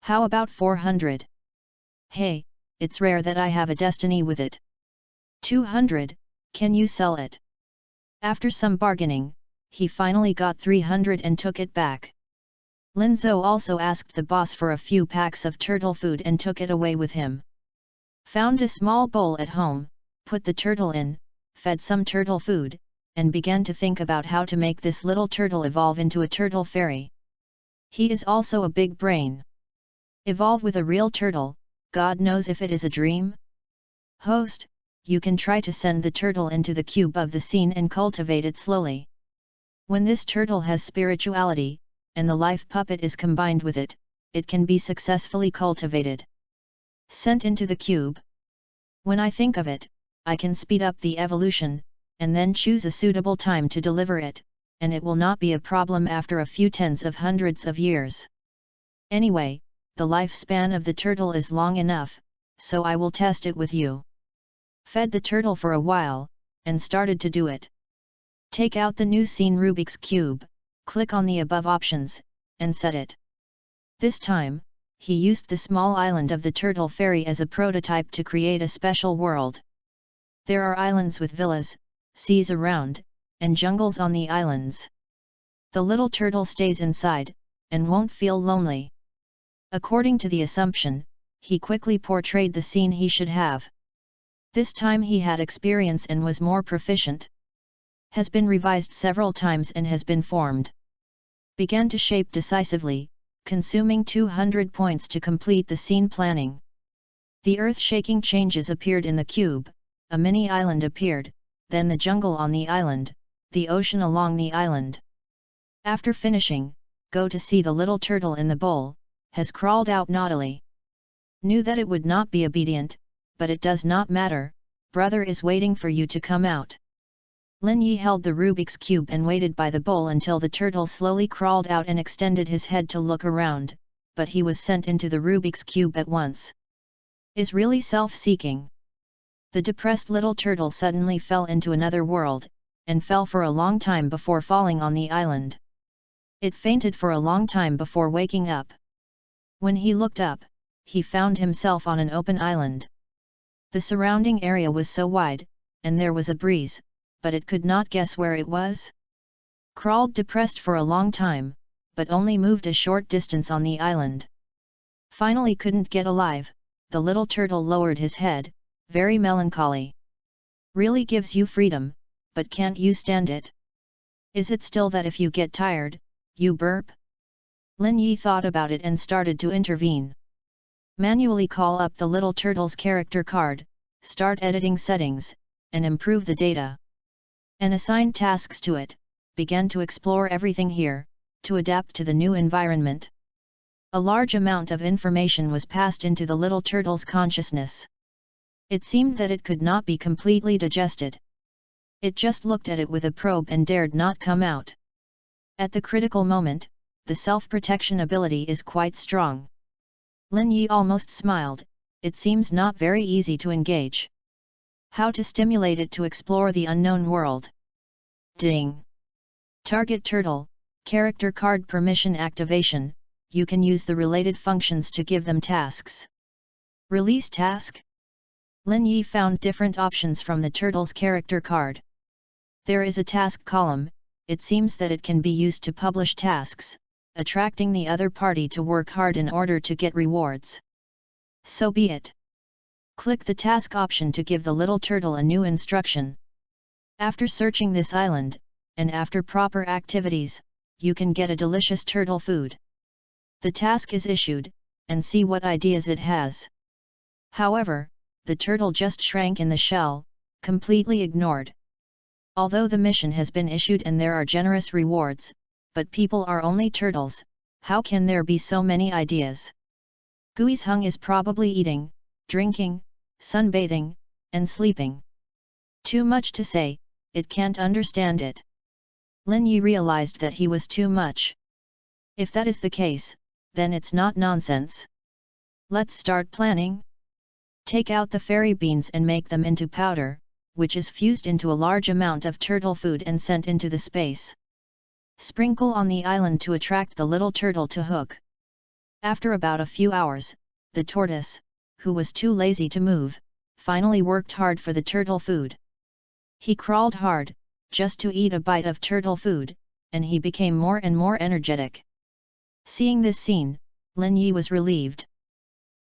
How about 400? Hey, it's rare that I have a destiny with it. 200, can you sell it? After some bargaining, he finally got 300 and took it back. Lin Zhou also asked the boss for a few packs of turtle food and took it away with him. Found a small bowl at home, put the turtle in, fed some turtle food, and began to think about how to make this little turtle evolve into a turtle fairy. He is also a big brain. Evolve with a real turtle, God knows if it is a dream? Host, you can try to send the turtle into the cube of the scene and cultivate it slowly. When this turtle has spirituality, and the life puppet is combined with it, it can be successfully cultivated. Sent into the cube. When I think of it, I can speed up the evolution, and then choose a suitable time to deliver it, and it will not be a problem after a few tens of hundreds of years. Anyway, the lifespan of the turtle is long enough, so I will test it with you. Fed the turtle for a while, and started to do it. Take out the new scene Rubik's Cube, click on the above options, and set it. This time, he used the small island of the turtle fairy as a prototype to create a special world. There are islands with villas, seas around, and jungles on the islands. The little turtle stays inside, and won't feel lonely. According to the assumption, he quickly portrayed the scene he should have. This time he had experience and was more proficient. Has been revised several times and has been formed. Began to shape decisively, consuming 200 points to complete the scene planning. The earth-shaking changes appeared in the cube, a mini island appeared, then the jungle on the island, the ocean along the island. After finishing, go to see the little turtle in the bowl, has crawled out naughtily. Knew that it would not be obedient, but it does not matter, brother is waiting for you to come out. Lin Yi held the Rubik's Cube and waited by the bowl until the turtle slowly crawled out and extended his head to look around, but he was sent into the Rubik's Cube at once. Is really self-seeking. The depressed little turtle suddenly fell into another world, and fell for a long time before falling on the island. It fainted for a long time before waking up. When he looked up, he found himself on an open island. The surrounding area was so wide, and there was a breeze, but it could not guess where it was. Crawled depressed for a long time, but only moved a short distance on the island. Finally couldn't get alive, the little turtle lowered his head, very melancholy. Really gives you freedom, but can't you stand it? Is it still that if you get tired, you burp? Lin Yi thought about it and started to intervene. Manually call up the little turtle's character card, start editing settings, and improve the data. And assign tasks to it, began to explore everything here, to adapt to the new environment. A large amount of information was passed into the little turtle's consciousness. It seemed that it could not be completely digested. It just looked at it with a probe and dared not come out. At the critical moment, the self-protection ability is quite strong. Lin Yi almost smiled, it seems not very easy to engage. How to stimulate it to explore the unknown world? Ding! Target turtle, character card permission activation, you can use the related functions to give them tasks. Release task? Lin Yi found different options from the turtle's character card. There is a task column. It seems that it can be used to publish tasks, attracting the other party to work hard in order to get rewards. So be it. Click the task option to give the little turtle a new instruction. After searching this island, and after proper activities, you can get a delicious turtle food. The task is issued, and see what ideas it has. However, the turtle just shrank in the shell, completely ignored. Although the mission has been issued and there are generous rewards, but people are only turtles, how can there be so many ideas? Guizheng is probably eating, drinking, sunbathing, and sleeping. Too much to say, it can't understand it. Lin Yi realized that he was too much. If that is the case, then it's not nonsense. Let's start planning. Take out the fairy beans and make them into powder, which is fused into a large amount of turtle food and sent into the space. Sprinkle on the island to attract the little turtle to hook. After about a few hours, the tortoise, who was too lazy to move, finally worked hard for the turtle food. He crawled hard, just to eat a bite of turtle food, and he became more and more energetic. Seeing this scene, Lin Yi was relieved.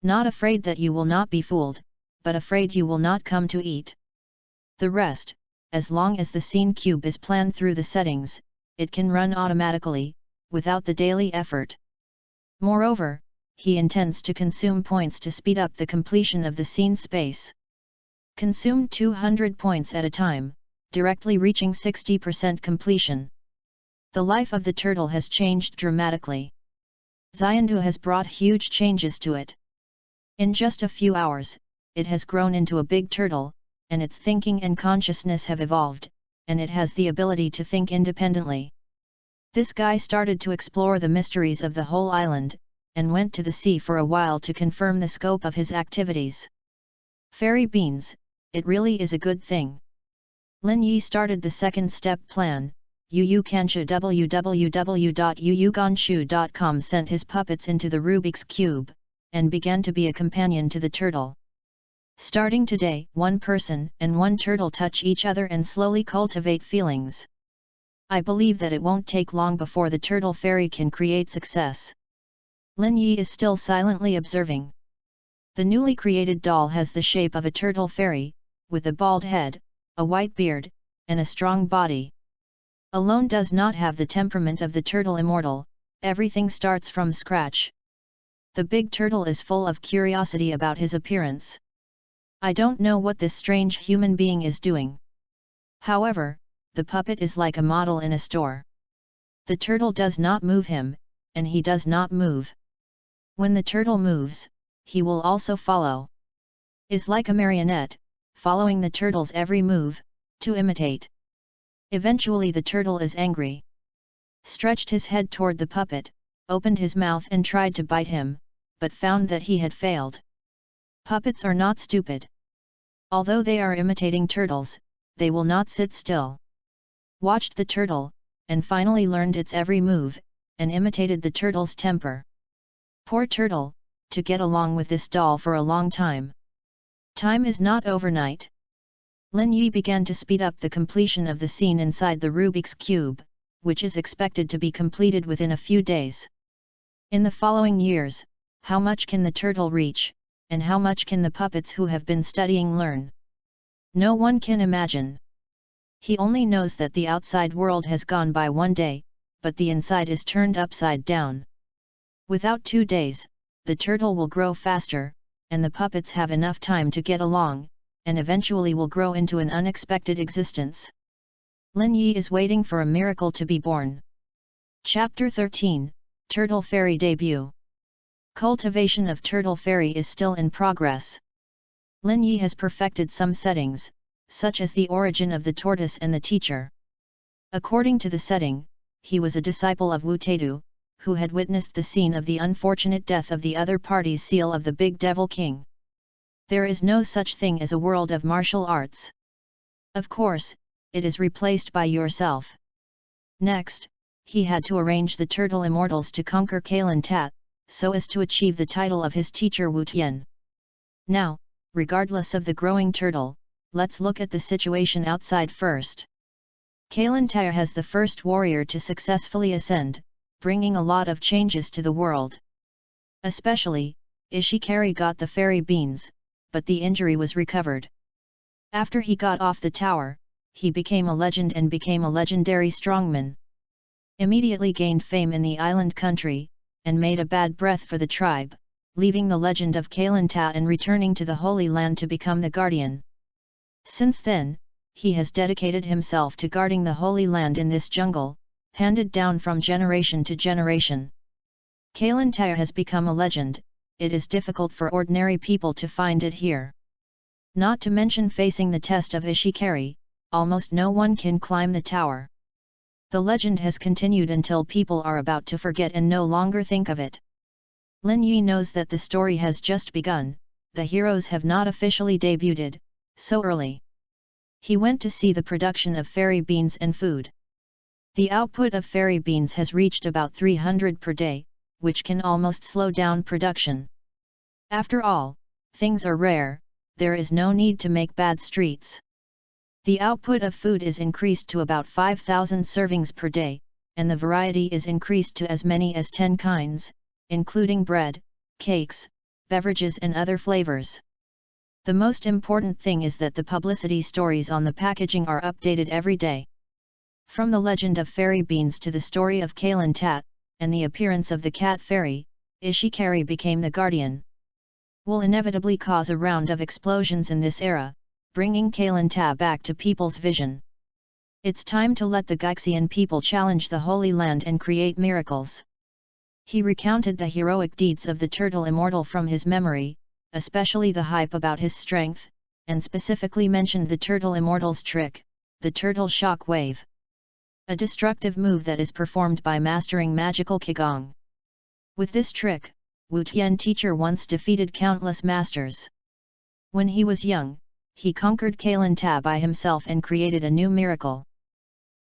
Not afraid that you will not be fooled, but afraid you will not come to eat. The rest, as long as the scene cube is planned through the settings, it can run automatically, without the daily effort. Moreover, he intends to consume points to speed up the completion of the scene space. Consume 200 points at a time, directly reaching 60% completion. The life of the turtle has changed dramatically. Xiandu has brought huge changes to it. In just a few hours, it has grown into a big turtle, and its thinking and consciousness have evolved, and it has the ability to think independently. This guy started to explore the mysteries of the whole island, and went to the sea for a while to confirm the scope of his activities. Fairy beans, it really is a good thing. Lin Yi started the second step plan. Yuganshu www.yuganshu.com sent his puppets into the Rubik's Cube, and began to be a companion to the turtle. Starting today, one person and one turtle touch each other and slowly cultivate feelings. I believe that it won't take long before the turtle fairy can create success. Lin Yi is still silently observing. The newly created doll has the shape of a turtle fairy, with a bald head, a white beard, and a strong body. Alone does not have the temperament of the turtle immortal, everything starts from scratch. The big turtle is full of curiosity about his appearance. I don't know what this strange human being is doing. However, the puppet is like a model in a store. The turtle does not move him, and he does not move. When the turtle moves, he will also follow. Is like a marionette, following the turtle's every move, to imitate. Eventually the turtle is angry. Stretched his head toward the puppet, opened his mouth and tried to bite him, but found that he had failed. Puppets are not stupid. Although they are imitating turtles, they will not sit still. Watched the turtle, and finally learned its every move, and imitated the turtle's temper. Poor turtle, to get along with this doll for a long time. Time is not overnight. Lin Yi began to speed up the completion of the scene inside the Rubik's Cube, which is expected to be completed within a few days. In the following years, how much can the turtle reach, and how much can the puppets who have been studying learn? No one can imagine. He only knows that the outside world has gone by one day, but the inside is turned upside down. Without 2 days, the turtle will grow faster, and the puppets have enough time to get along, and eventually will grow into an unexpected existence. Lin Yi is waiting for a miracle to be born. Chapter 13, Turtle Fairy Debut. Cultivation of Turtle Fairy is still in progress. Lin Yi has perfected some settings, such as the origin of the tortoise and the teacher. According to the setting, he was a disciple of Wu Taidu, who had witnessed the scene of the unfortunate death of the other party's seal of the Big Devil King. There is no such thing as a world of martial arts. Of course, it is replaced by yourself. Next, he had to arrange the turtle immortals to conquer Kailan Tat, so as to achieve the title of his teacher Wu Tian. Now, regardless of the growing turtle, let's look at the situation outside first. Kalantaya has the first warrior to successfully ascend, bringing a lot of changes to the world. Especially, Ishikari got the fairy beans, but the injury was recovered. After he got off the tower, he became a legend and became a legendary strongman. Immediately gained fame in the island country, and made a bad breath for the tribe, leaving the legend of Kalanta and returning to the Holy Land to become the guardian. Since then, he has dedicated himself to guarding the Holy Land in this jungle, handed down from generation to generation. Kalantaya has become a legend. It is difficult for ordinary people to find it here. Not to mention facing the test of Ishikari, almost no one can climb the tower. The legend has continued until people are about to forget and no longer think of it. Lin Yi knows that the story has just begun, the heroes have not officially debuted, so early. He went to see the production of fairy beans and food. The output of fairy beans has reached about 300 per day, which can almost slow down production. After all, things are rare, there is no need to make bad streets. The output of food is increased to about 5,000 servings per day, and the variety is increased to as many as 10 kinds, including bread, cakes, beverages and other flavors. The most important thing is that the publicity stories on the packaging are updated every day. From the legend of fairy beans to the story of Kalanta, and the appearance of the cat fairy, Ishikari became the guardian. Will inevitably cause a round of explosions in this era, bringing Kalanta back to people's vision. It's time to let the Gaixian people challenge the Holy Land and create miracles. He recounted the heroic deeds of the turtle immortal from his memory, especially the hype about his strength, and specifically mentioned the turtle immortal's trick, the turtle shock wave. A destructive move that is performed by mastering magical Qigong. With this trick, Wu Tian teacher once defeated countless masters. When he was young, he conquered Kalanta by himself and created a new miracle.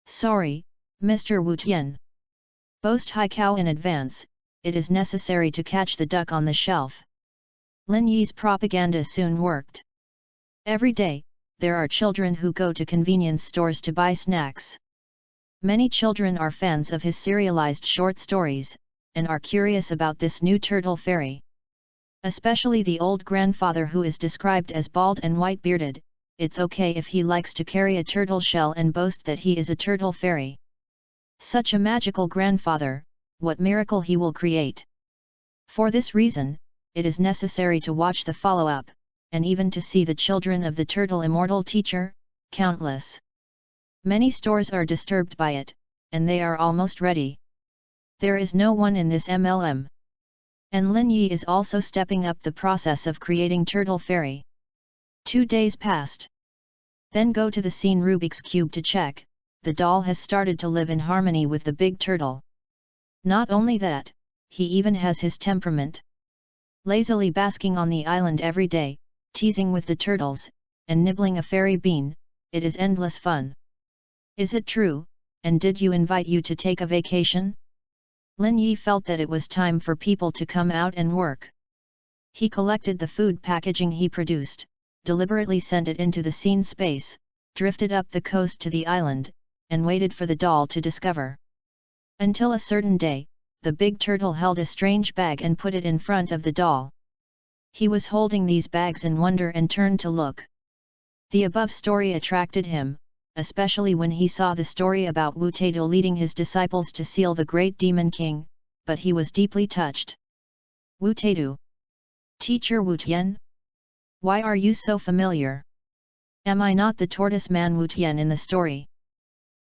Sorry, Mr. Wu Tian. Boast high cow in advance, it is necessary to catch the duck on the shelf. Lin Yi's propaganda soon worked. Every day, there are children who go to convenience stores to buy snacks. Many children are fans of his serialized short stories, and are curious about this new turtle fairy. Especially the old grandfather who is described as bald and white-bearded. It's okay if he likes to carry a turtle shell and boast that he is a turtle fairy. Such a magical grandfather, what miracle he will create. For this reason, it is necessary to watch the follow-up, and even to see the children of the turtle immortal teacher, countless. Many stores are disturbed by it, and they are almost ready. There is no one in this MLM. And Lin Yi is also stepping up the process of creating Turtle Fairy. 2 days passed. Then go to the scene Rubik's Cube to check, the doll has started to live in harmony with the big turtle. Not only that, he even has his temperament. Lazily basking on the island every day, teasing with the turtles, and nibbling a fairy bean, it is endless fun. Is it true, and did you invite you to take a vacation? Lin Yi felt that it was time for people to come out and work. He collected the food packaging he produced, deliberately sent it into the scene space, drifted up the coast to the island, and waited for the doll to discover. Until a certain day, the big turtle held a strange bag and put it in front of the doll. He was holding these bags in wonder and turned to look. The above story attracted him, especially when he saw the story about Wu Taidu leading his disciples to seal the great demon king, but he was deeply touched. Wu Taidu. Teacher Wu Tian? Why are you so familiar? Am I not the tortoise man Wu Tian in the story?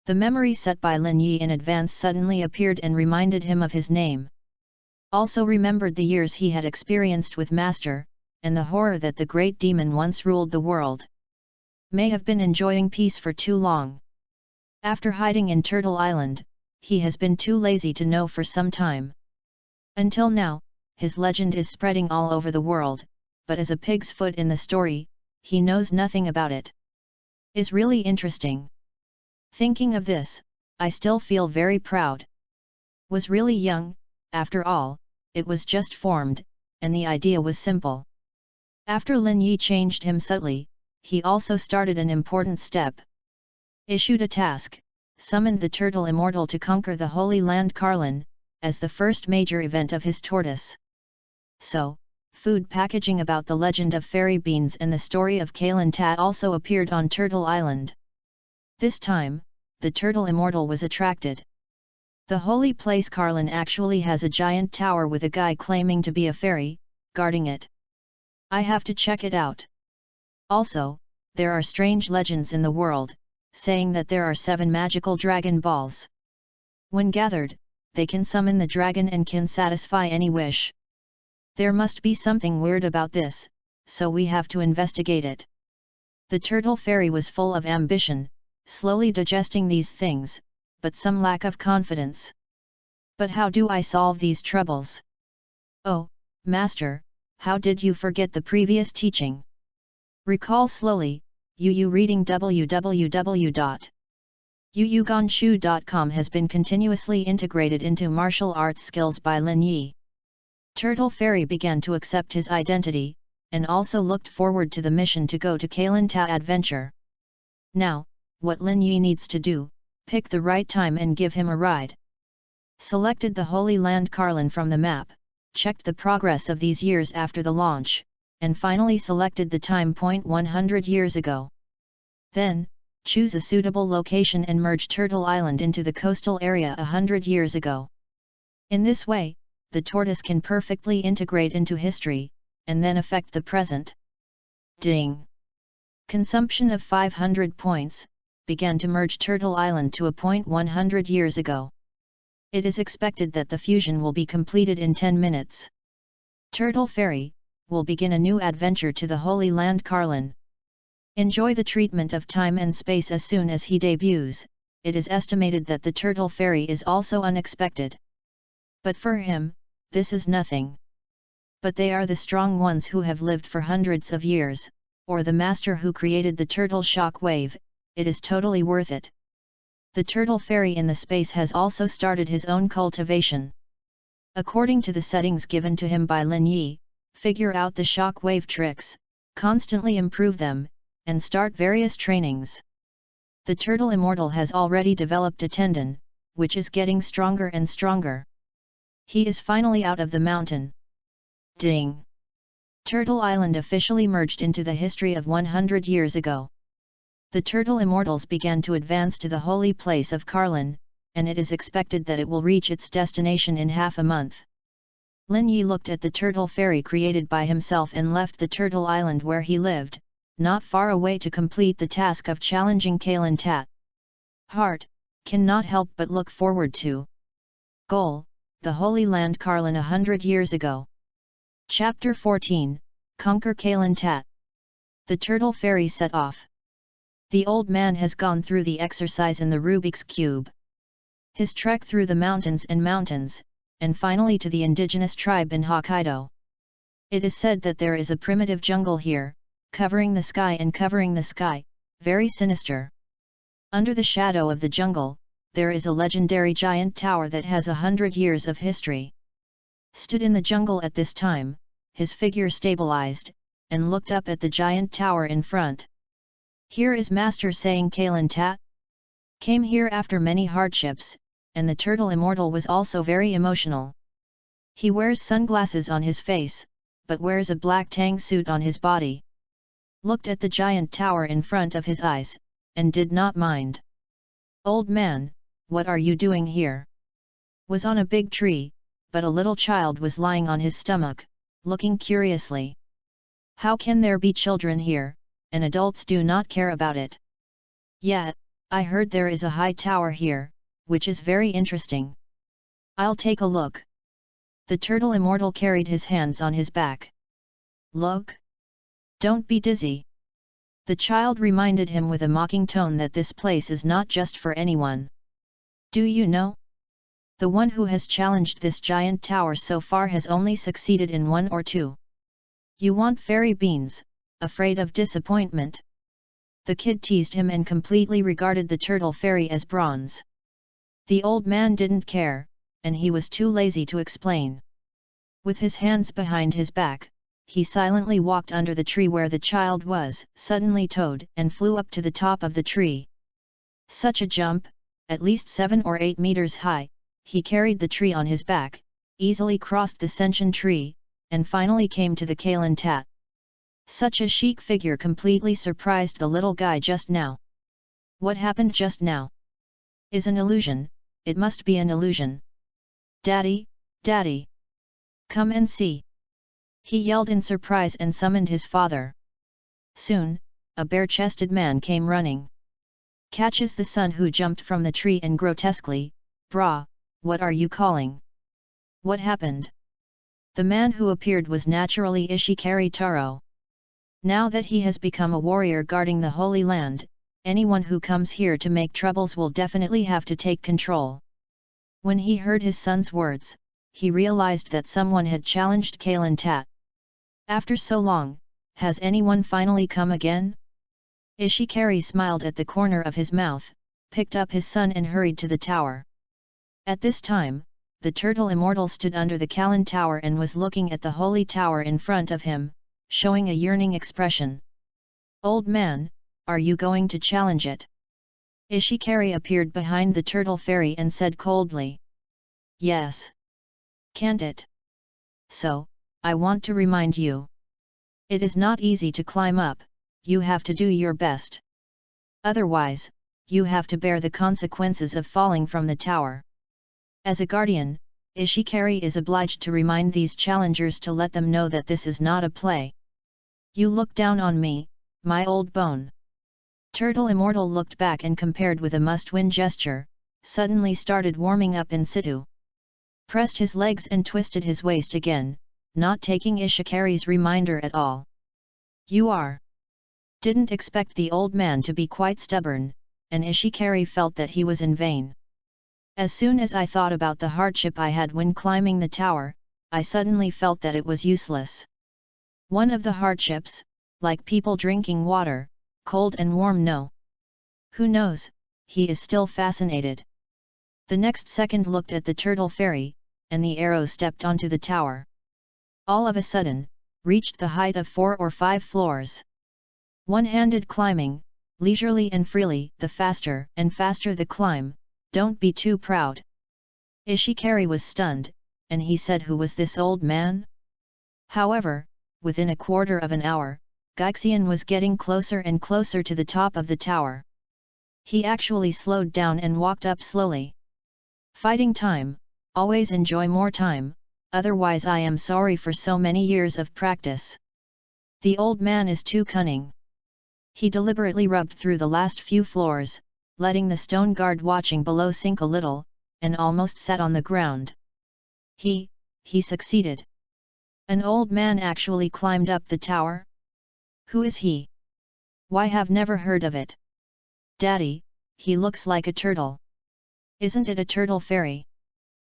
The memory set by Lin Yi in advance suddenly appeared and reminded him of his name. Also remembered the years he had experienced with Master, and the horror that the great demon once ruled the world. May have been enjoying peace for too long. After hiding in Turtle Island, he has been too lazy to know for some time. Until now, his legend is spreading all over the world, but as a pig's foot in the story, he knows nothing about it. Is really interesting. Thinking of this, I still feel very proud. Was really young, after all, it was just formed, and the idea was simple. After Lin Yi changed him subtly, he also started an important step. Issued a task, summoned the turtle immortal to conquer the Holy Land Carlin, as the first major event of his tortoise. So, food packaging about the legend of fairy beans and the story of Kalin Tat also appeared on Turtle Island. This time, the turtle immortal was attracted. The holy place Carlin actually has a giant tower with a guy claiming to be a fairy, guarding it. I have to check it out. Also, there are strange legends in the world, saying that there are 7 magical dragon balls. When gathered, they can summon the dragon and can satisfy any wish. There must be something weird about this, so we have to investigate it. The turtle fairy was full of ambition, slowly digesting these things, but some lack of confidence. But how do I solve these troubles? Oh, Master, how did you forget the previous teaching? Recall slowly. Reading www.yuyugonshu.com has been continuously integrated into martial arts skills by Lin Yi. Turtle Fairy began to accept his identity, and also looked forward to the mission to go to Kalin Ta adventure. Now, what Lin Yi needs to do, pick the right time and give him a ride. Selected the Holy Land Carlin from the map, checked the progress of these years after the launch, and finally selected the time point 100 years ago. Then, choose a suitable location and merge Turtle Island into the coastal area 100 years ago. In this way, the tortoise can perfectly integrate into history, and then affect the present. Ding! Consumption of 500 points, began to merge Turtle Island to a point 100 years ago. It is expected that the fusion will be completed in 10 minutes. Turtle Fairy will begin a new adventure to the Holy Land Carlin. Enjoy the treatment of time and space as soon as he debuts. It is estimated that the Turtle Fairy is also unexpected. But for him, this is nothing. But they are the strong ones who have lived for hundreds of years, or the master who created the turtle shock wave. It is totally worth it. The Turtle Fairy in the space has also started his own cultivation. According to the settings given to him by Lin Yi, figure out the shock wave tricks, constantly improve them, and start various trainings. The Turtle Immortal has already developed a tendon, which is getting stronger and stronger. He is finally out of the mountain. Ding! Turtle Island officially merged into the history of 100 years ago. The Turtle Immortals began to advance to the holy place of Carlin, and it is expected that it will reach its destination in half a month. Lin Yi looked at the Turtle Fairy created by himself and left the Turtle Island where he lived, not far away to complete the task of challenging Kalin Tat. Heart cannot help but look forward to. Goal: the Holy Land Carlin 100 years ago. Chapter 14, Conquer Kalin Tat. The Turtle Fairy set off. The old man has gone through the exercise in the Rubik's Cube. His trek through the mountains, and finally to the indigenous tribe in Hokkaido. It is said that there is a primitive jungle here, covering the sky, very sinister. Under the shadow of the jungle, there is a legendary giant tower that has 100 years of history. Stood in the jungle at this time, his figure stabilized, and looked up at the giant tower in front. Here is Master saying Kalin Tat came here after many hardships, and the Turtle Immortal was also very emotional. He wears sunglasses on his face, but wears a black tang suit on his body. Looked at the giant tower in front of his eyes, and did not mind. Old man, what are you doing here? Was on a big tree, but a little child was lying on his stomach, looking curiously. How can there be children here, and adults do not care about it? Yet, I heard there is a high tower here, which is very interesting. I'll take a look. The Turtle Immortal carried his hands on his back. Look! Don't be dizzy. The child reminded him with a mocking tone that this place is not just for anyone. Do you know? The one who has challenged this giant tower so far has only succeeded in 1 or 2. You want fairy beans, afraid of disappointment? The kid teased him and completely regarded the Turtle Fairy as bronze. The old man didn't care, and he was too lazy to explain. With his hands behind his back, he silently walked under the tree where the child was, suddenly towed and flew up to the top of the tree. Such a jump, at least 7 or 8 meters high, he carried the tree on his back, easily crossed the Senshin tree, and finally came to the Kalen Tat. Such a chic figure completely surprised the little guy just now. What happened just now? Is an illusion, it must be an illusion. Daddy, Daddy! Come and see! He yelled in surprise and summoned his father. Soon, a bare-chested man came running. Catches the son, who jumped from the tree and grotesquely, "Brah, what are you calling? What happened?" The man who appeared was naturally Ishikari Taro. Now that he has become a warrior guarding the Holy Land, anyone who comes here to make troubles will definitely have to take control. When he heard his son's words, he realized that someone had challenged Kalen Tat. After so long, has anyone finally come again? Ishikari smiled at the corner of his mouth, picked up his son and hurried to the tower. At this time, the turtle immortal stood under the Kalen Tower and was looking at the holy tower in front of him, showing a yearning expression. "Old man, are you going to challenge it?" Ishikari appeared behind the turtle fairy and said coldly. "Yes. Can't it? So, I want to remind you. It is not easy to climb up, you have to do your best. Otherwise, you have to bear the consequences of falling from the tower." As a guardian, Ishikari is obliged to remind these challengers to let them know that this is not a play. "You look down on me, my old bone." Turtle Immortal looked back and compared with a must-win gesture, suddenly started warming up in situ. Pressed his legs and twisted his waist again, not taking Ishikari's reminder at all. "You are." Didn't expect the old man to be quite stubborn, and Ishikari felt that he was in vain. "As soon as I thought about the hardship I had when climbing the tower, I suddenly felt that it was useless. One of the hardships, like people drinking water, cold and warm, no. Who knows, he is still fascinated." The next second looked at the turtle fairy, and the arrow stepped onto the tower. All of a sudden, reached the height of 4 or 5 floors. One-handed climbing, leisurely and freely, the faster and faster the climb, don't be too proud. Ishikari was stunned, and he said, "Who was this old man?" However, within a quarter of an hour, Gaixian was getting closer and closer to the top of the tower. He actually slowed down and walked up slowly. "Fighting time, always enjoy more time, otherwise I am sorry for so many years of practice. The old man is too cunning." He deliberately rubbed through the last few floors, letting the stone guard watching below sink a little, and almost sat on the ground. He succeeded. An old man actually climbed up the tower? Who is he? Why have never heard of it? Daddy, he looks like a turtle. Isn't it a turtle fairy?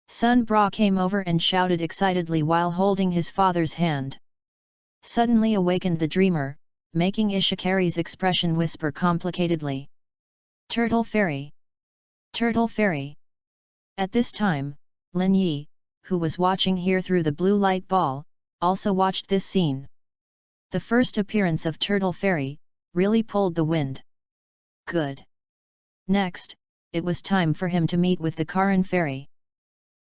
Sun Bra came over and shouted excitedly while holding his father's hand. Suddenly awakened the dreamer, making Ishikari's expression whisper complicatedly. "Turtle fairy! Turtle fairy!" At this time, Lin Yi, who was watching here through the blue light ball, also watched this scene. The first appearance of Turtle Fairy really pulled the wind. Good. Next, it was time for him to meet with the Karan Fairy.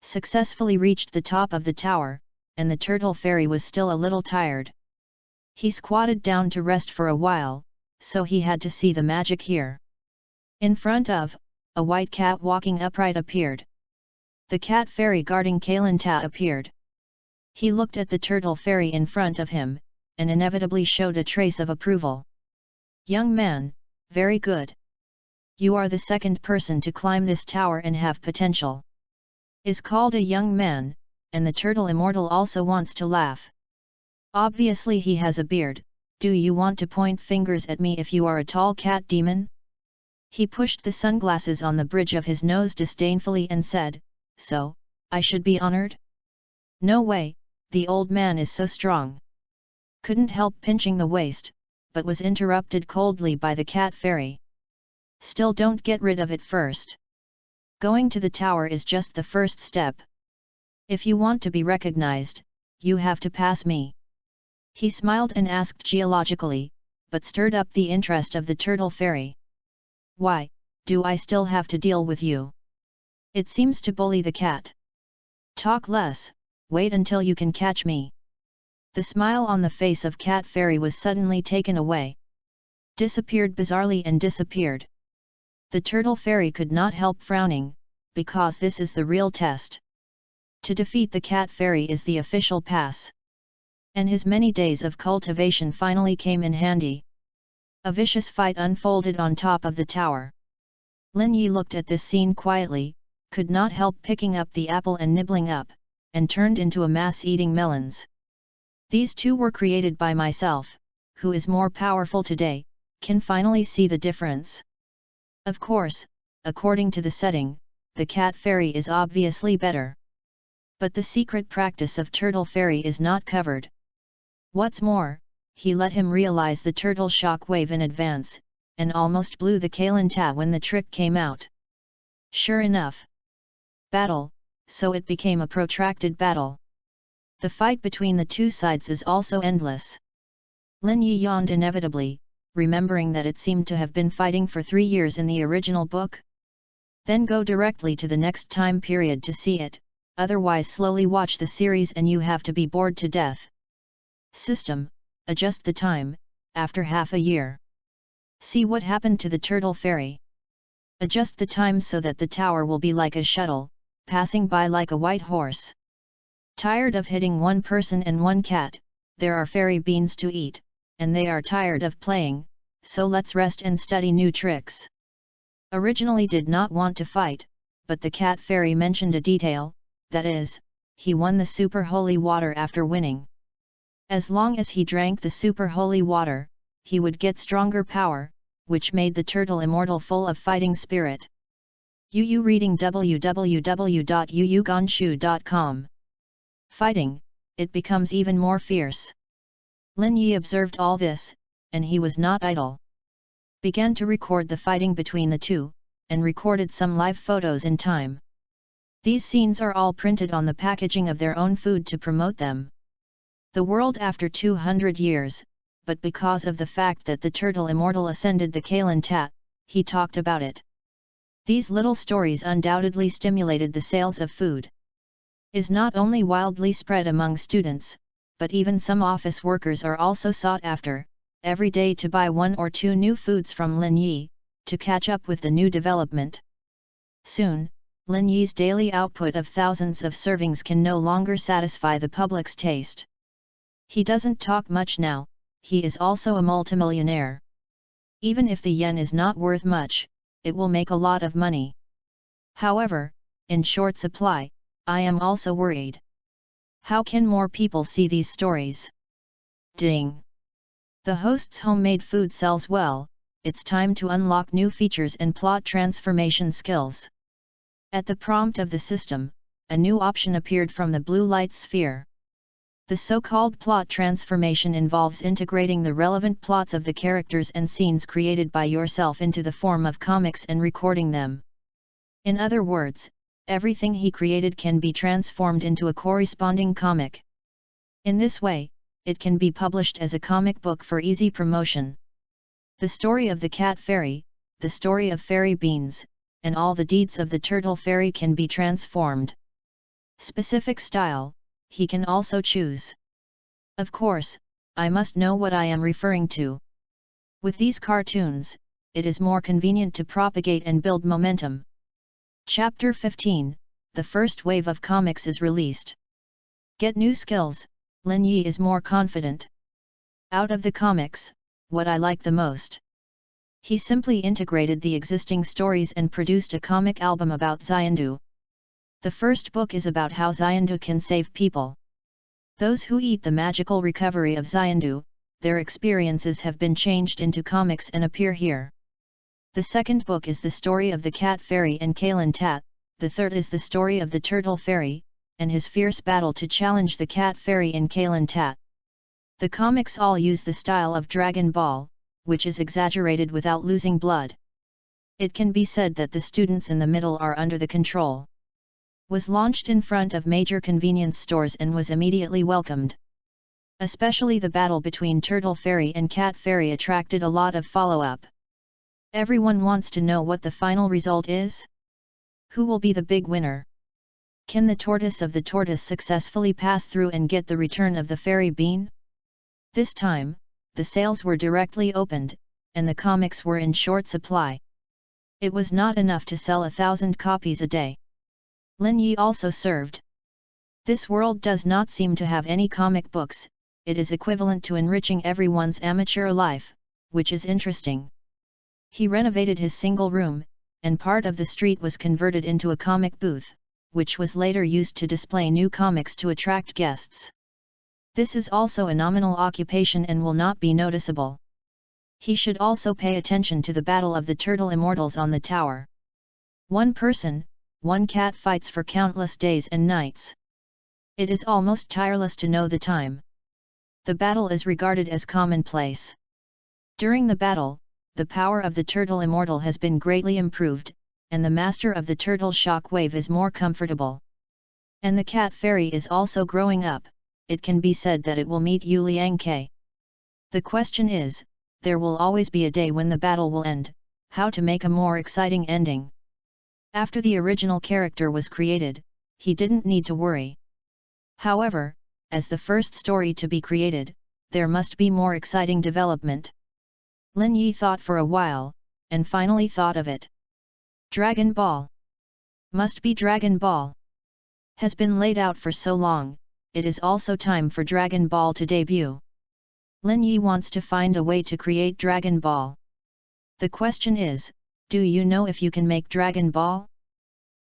Successfully reached the top of the tower, and the Turtle Fairy was still a little tired. He squatted down to rest for a while, so he had to see the magic here. In front of, a white cat walking upright appeared. The cat fairy guarding Kalen Tat appeared. He looked at the Turtle Fairy in front of him, and inevitably showed a trace of approval. "Young man, very good. You are the second person to climb this tower and have potential." Is called a young man, and the Turtle Immortal also wants to laugh. Obviously he has a beard. "Do you want to point fingers at me if you are a tall cat demon?" He pushed the sunglasses on the bridge of his nose disdainfully and said, "So, I should be honored?" "No way, the old man is so strong." Couldn't help pinching the waist, but was interrupted coldly by the cat fairy. "Still don't get rid of it first. Going to the tower is just the first step. If you want to be recognized, you have to pass me." He smiled and asked geologically, but stirred up the interest of the Turtle Fairy. "Why, do I still have to deal with you? It seems to bully the cat. Talk less, wait until you can catch me. The smile on the face of Cat Fairy was suddenly taken away. Disappeared bizarrely and disappeared. The Turtle Fairy could not help frowning, because this is the real test. To defeat the Cat Fairy is the official pass. And his many days of cultivation finally came in handy. A vicious fight unfolded on top of the tower. Lin Yi looked at this scene quietly, could not help picking up the apple and nibbling up, and turned into a mass eating melons. These two were created by myself. Who is more powerful today, can finally see the difference. Of course, according to the setting, the Cat Fairy is obviously better. But the secret practice of Turtle Fairy is not covered. What's more, he let him realize the turtle shock wave in advance, and almost blew the Kalen Ta when the trick came out. Sure enough. Battle, so it became a protracted battle. The fight between the two sides is also endless. Lin Yi yawned inevitably, remembering that it seemed to have been fighting for 3 years in the original book. Then go directly to the next time period to see it, otherwise slowly watch the series and you have to be bored to death. System, adjust the time, after half a year. See what happened to the Turtle Fairy. Adjust the time so that the tower will be like a shuttle, passing by like a white horse. Tired of hitting one person and one cat, there are fairy beans to eat, and they are tired of playing, so let's rest and study new tricks. Originally did not want to fight, but the Cat Fairy mentioned a detail, that is, he won the super holy water after winning. As long as he drank the super holy water, he would get stronger power, which made the turtle immortal full of fighting spirit. Yu reading www.yuyugonshu.com. Fighting, it becomes even more fierce. Lin Yi observed all this, and he was not idle. Began to record the fighting between the two, and recorded some live photos in time. These scenes are all printed on the packaging of their own food to promote them. The world after 200 years, but because of the fact that the turtle immortal ascended the Kalen Ta, he talked about it. These little stories undoubtedly stimulated the sales of food. Is not only wildly spread among students, but even some office workers are also sought after, every day to buy 1 or 2 new foods from Lin Yi, to catch up with the new development. Soon, Lin Yi's daily output of thousands of servings can no longer satisfy the public's taste. He doesn't talk much now, he is also a multimillionaire. Even if the yen is not worth much, it will make a lot of money. However, in short supply, I am also worried. How can more people see these stories? Ding! The host's homemade food sells well, it's time to unlock new features and plot transformation skills. At the prompt of the system, a new option appeared from the blue light sphere. The so-called plot transformation involves integrating the relevant plots of the characters and scenes created by yourself into the form of comics and recording them. In other words, everything he created can be transformed into a corresponding comic. In this way, it can be published as a comic book for easy promotion. The story of the Cat Fairy, the story of Fairy Beans, and all the deeds of the Turtle Fairy can be transformed. Specific style, he can also choose. Of course, I must know what I am referring to. With these cartoons, it is more convenient to propagate and build momentum. Chapter 15, the first wave of comics is released. Get new skills, Lin Yi is more confident. Out of the comics, what I like the most. He simply integrated the existing stories and produced a comic album about Xiandu. The first book is about how Xiandu can save people. Those who eat the magical recovery of Xiandu, their experiences have been changed into comics and appear here. The second book is the story of the Cat Fairy and Kalen Ta, the third is the story of the Turtle Fairy, and his fierce battle to challenge the Cat Fairy in Kalen Ta. The comics all use the style of Dragon Ball, which is exaggerated without losing blood. It can be said that the students in the middle are under the control. Was launched in front of major convenience stores and was immediately welcomed. Especially the battle between Turtle Fairy and Cat Fairy attracted a lot of follow-up. Everyone wants to know what the final result is. Who will be the big winner? Can the tortoise of the tortoise successfully pass through and get the return of the fairy bean? This time, the sales were directly opened, and the comics were in short supply. It was not enough to sell 1,000 copies a day. Lin Yi also served. This world does not seem to have any comic books. It is equivalent to enriching everyone's amateur life, which is interesting. He renovated his single room, and part of the street was converted into a comic booth, which was later used to display new comics to attract guests. This is also a nominal occupation and will not be noticeable. He should also pay attention to the battle of the turtle immortals on the tower. One person, one cat fights for countless days and nights. It is almost tireless to know the time. The battle is regarded as commonplace. During the battle, the power of the turtle immortal has been greatly improved, and the master of the turtle shockwave is more comfortable. And the cat fairy is also growing up. It can be said that it will meet Yu Liang-ke. The question is, there will always be a day when the battle will end, how to make a more exciting ending. After the original character was created, he didn't need to worry. However, as the first story to be created, there must be more exciting development. Lin Yi thought for a while, and finally thought of it. Dragon Ball. Must be Dragon Ball. Has been laid out for so long, it is also time for Dragon Ball to debut. Lin Yi wants to find a way to create Dragon Ball. The question is, do you know if you can make Dragon Ball?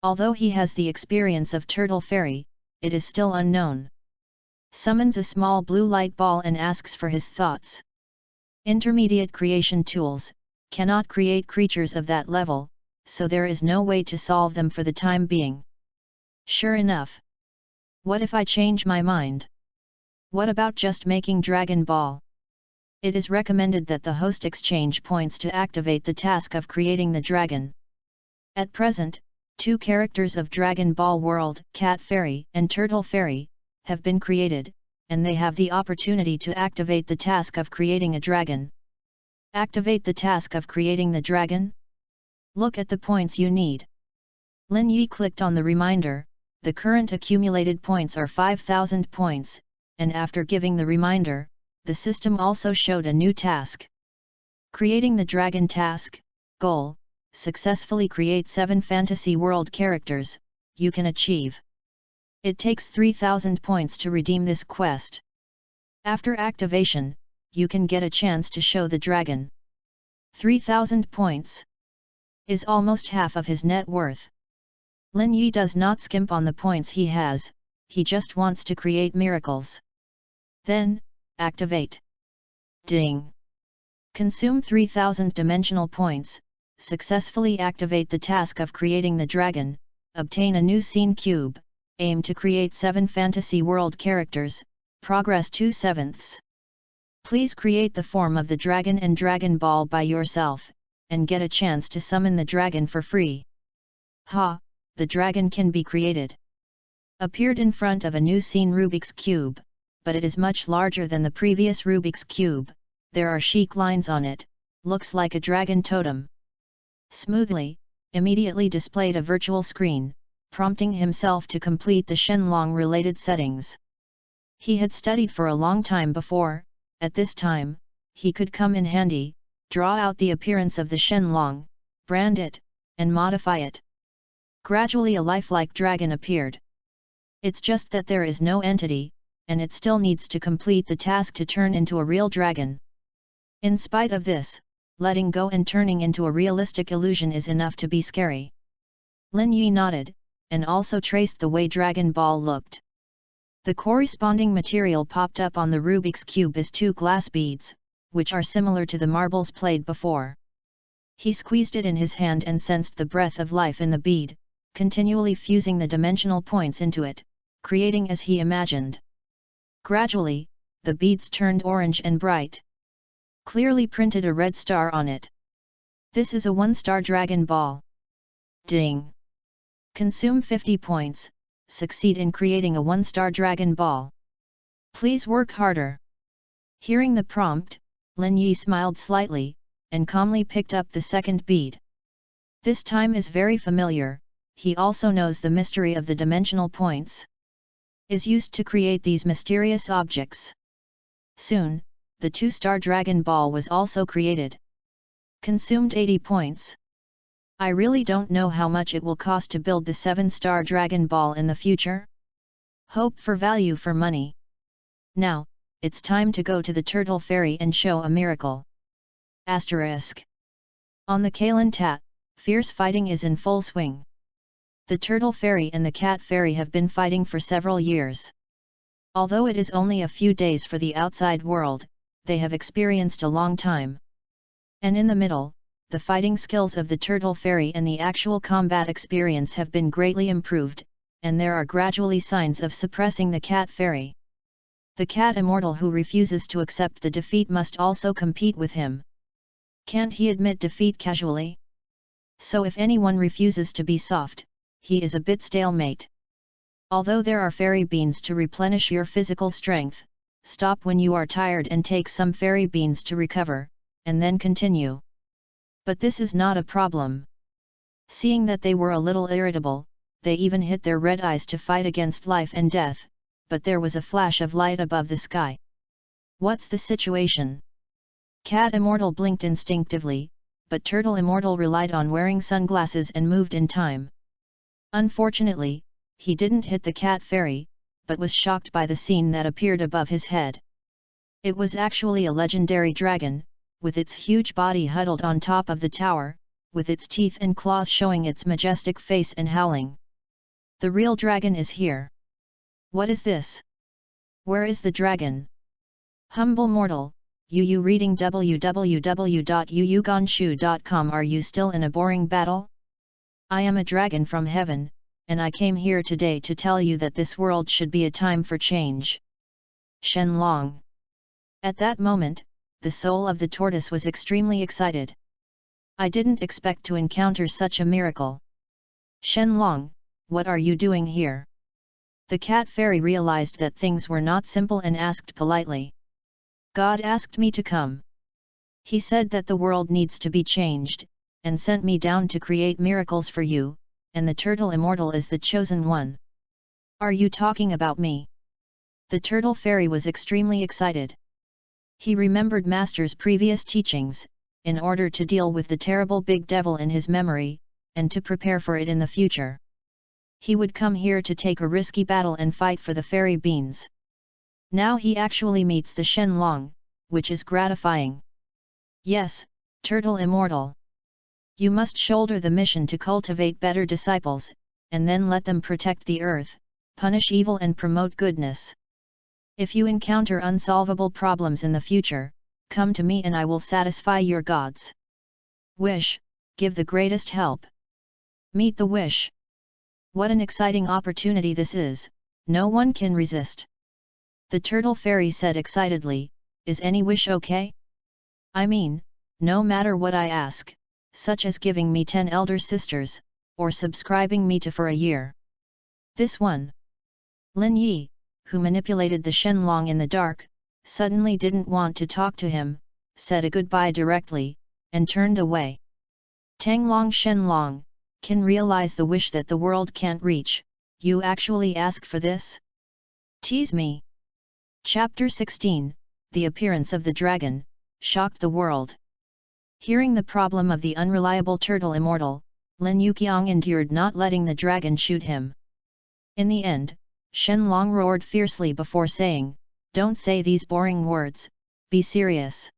Although he has the experience of Turtle Fairy, it is still unknown. Summons a small blue light ball and asks for his thoughts. Intermediate creation tools cannot create creatures of that level, so there is no way to solve them for the time being. Sure enough. What if I change my mind? What about just making Dragon Ball? It is recommended that the host exchange points to activate the task of creating the dragon. At present, 2 characters of Dragon Ball World, Cat Fairy and Turtle Fairy, have been created, and they have the opportunity to activate the task of creating a dragon. Activate the task of creating the dragon? Look at the points you need. Lin Yi clicked on the reminder. The current accumulated points are 5,000 points, and after giving the reminder, the system also showed a new task. Creating the dragon task, goal. Successfully create 7 fantasy world characters, you can achieve. It takes 3,000 points to redeem this quest. After activation, you can get a chance to show the dragon. 3,000 points is almost half of his net worth. Lin Yi does not skimp on the points he has, he just wants to create miracles. Then, activate. Ding! Consume 3,000 dimensional points. Successfully activate the task of creating the dragon, obtain a new scene cube, aim to create 7 fantasy world characters, progress 2/7. Please create the form of the dragon and Dragon Ball by yourself, and get a chance to summon the dragon for free. Ha! The dragon can be created. Appeared in front of a new scene Rubik's Cube, but it is much larger than the previous Rubik's Cube, there are chic lines on it, looks like a dragon totem. Smoothly, immediately displayed a virtual screen, prompting himself to complete the Shenlong related settings. He had studied for a long time before, at this time, he could come in handy, draw out the appearance of the Shenlong, brand it, and modify it. Gradually a lifelike dragon appeared. It's just that there is no entity, and it still needs to complete the task to turn into a real dragon. In spite of this, letting go and turning into a realistic illusion is enough to be scary. Lin Yi nodded, and also traced the way Dragon Ball looked. The corresponding material popped up on the Rubik's Cube is 2 glass beads, which are similar to the marbles played before. He squeezed it in his hand and sensed the breath of life in the bead, continually fusing the dimensional points into it, creating as he imagined. Gradually, the beads turned orange and bright. Clearly printed a red star on it. This is a 1-star Dragon Ball. Ding! Consume 50 points, succeed in creating a 1-star Dragon Ball. Please work harder. Hearing the prompt, Lin Yi smiled slightly, and calmly picked up the second bead. This time is very familiar, he also knows the mystery of the dimensional points. Is used to create these mysterious objects. Soon, the 2-star dragon ball was also created. Consumed 80 points. I really don't know how much it will cost to build the 7-star dragon ball in the future. Hope for value for money. Now, it's time to go to the turtle fairy and show a miracle. Asterisk. On the Kalen Tat, fierce fighting is in full swing. The turtle fairy and the cat fairy have been fighting for several years. Although it is only a few days for the outside world, they have experienced a long time. And in the middle, the fighting skills of the turtle fairy and the actual combat experience have been greatly improved, and there are gradually signs of suppressing the cat fairy. The cat immortal who refuses to accept the defeat must also compete with him. Can't he admit defeat casually? So if anyone refuses to be soft, he is a bit stalemate. Although there are fairy beans to replenish your physical strength, stop when you are tired and take some fairy beans to recover, and then continue. But this is not a problem. Seeing that they were a little irritable, they even hit their red eyes to fight against life and death, but there was a flash of light above the sky. What's the situation? Cat Immortal blinked instinctively, but Turtle Immortal relied on wearing sunglasses and moved in time. Unfortunately, he didn't hit the cat fairy, but was shocked by the scene that appeared above his head. It was actually a legendary dragon, with its huge body huddled on top of the tower, with its teeth and claws showing its majestic face and howling. The real dragon is here. What is this? Where is the dragon? Humble mortal, you reading www.yuyugonshu.com. Are you still in a boring battle? I am a dragon from heaven, and I came here today to tell you that this world should be a time for change. Shenlong. At that moment, the soul of the tortoise was extremely excited. I didn't expect to encounter such a miracle. Shenlong, what are you doing here? The cat fairy realized that things were not simple and asked politely. God asked me to come. He said that the world needs to be changed, and sent me down to create miracles for you, and the turtle immortal is the chosen one. Are you talking about me? The turtle fairy was extremely excited. He remembered Master's previous teachings, in order to deal with the terrible big devil in his memory, and to prepare for it in the future. He would come here to take a risky battle and fight for the fairy beans. Now he actually meets the Shenlong, which is gratifying. Yes, Turtle Immortal. You must shoulder the mission to cultivate better disciples, and then let them protect the earth, punish evil and promote goodness. If you encounter unsolvable problems in the future, come to me and I will satisfy your gods. Wish, give the greatest help. Meet the wish. What an exciting opportunity this is, no one can resist. The turtle fairy said excitedly, is any wish okay? I mean, no matter what I ask, such as giving me 10 elder sisters, or subscribing me to for a year. This one. Lin Yi, who manipulated the Shenlong in the dark, suddenly didn't want to talk to him, said a goodbye directly, and turned away. Tanglong Shenlong, can realize the wish that the world can't reach, you actually ask for this? Tease me. Chapter 16, The Appearance of the Dragon, shocked the world. Hearing the problem of the unreliable turtle immortal, Lin Yuqiang endured not letting the dragon shoot him. In the end, Shenlong roared fiercely before saying, don't say these boring words, be serious.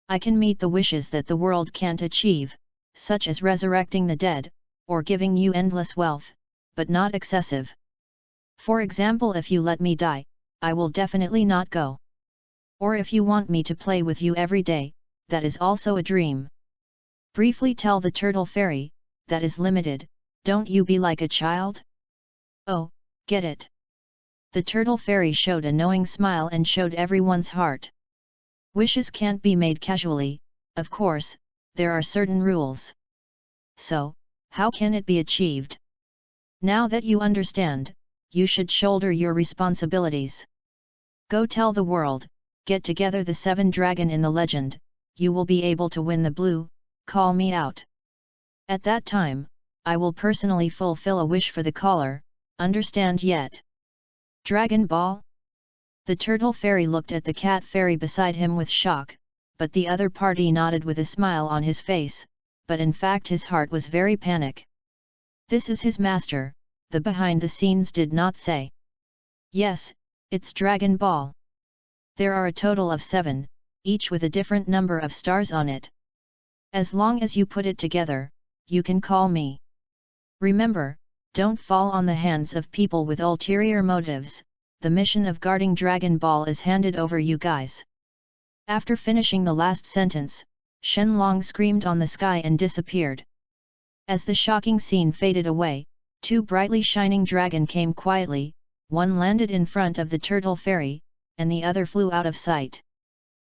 I can meet the wishes that the world can't achieve, such as resurrecting the dead, or giving you endless wealth, but not excessive. For example, if you let me die, I will definitely not go. Or if you want me to play with you every day, that is also a dream. Briefly tell the turtle fairy, that is limited, don't you be like a child? Oh, get it. The turtle fairy showed a knowing smile and showed everyone's heart. Wishes can't be made casually, of course, there are certain rules. So, how can it be achieved? Now that you understand, you should shoulder your responsibilities. Go tell the world, get together the 7 dragon in the legend, you will be able to win the blue, call me out. At that time, I will personally fulfill a wish for the caller, understand yet? Dragon Ball? The turtle fairy looked at the cat fairy beside him with shock, but the other party nodded with a smile on his face, but in fact his heart was very panic. This is his master, the behind the scenes did not say. Yes, it's Dragon Ball. There are a total of 7, each with a different number of stars on it. As long as you put it together, you can call me. Remember, don't fall on the hands of people with ulterior motives. The mission of guarding Dragon Ball is handed over you guys. After finishing the last sentence, Shenlong screamed on the sky and disappeared. As the shocking scene faded away, 2 brightly shining dragon came quietly, one landed in front of the turtle fairy, and the other flew out of sight.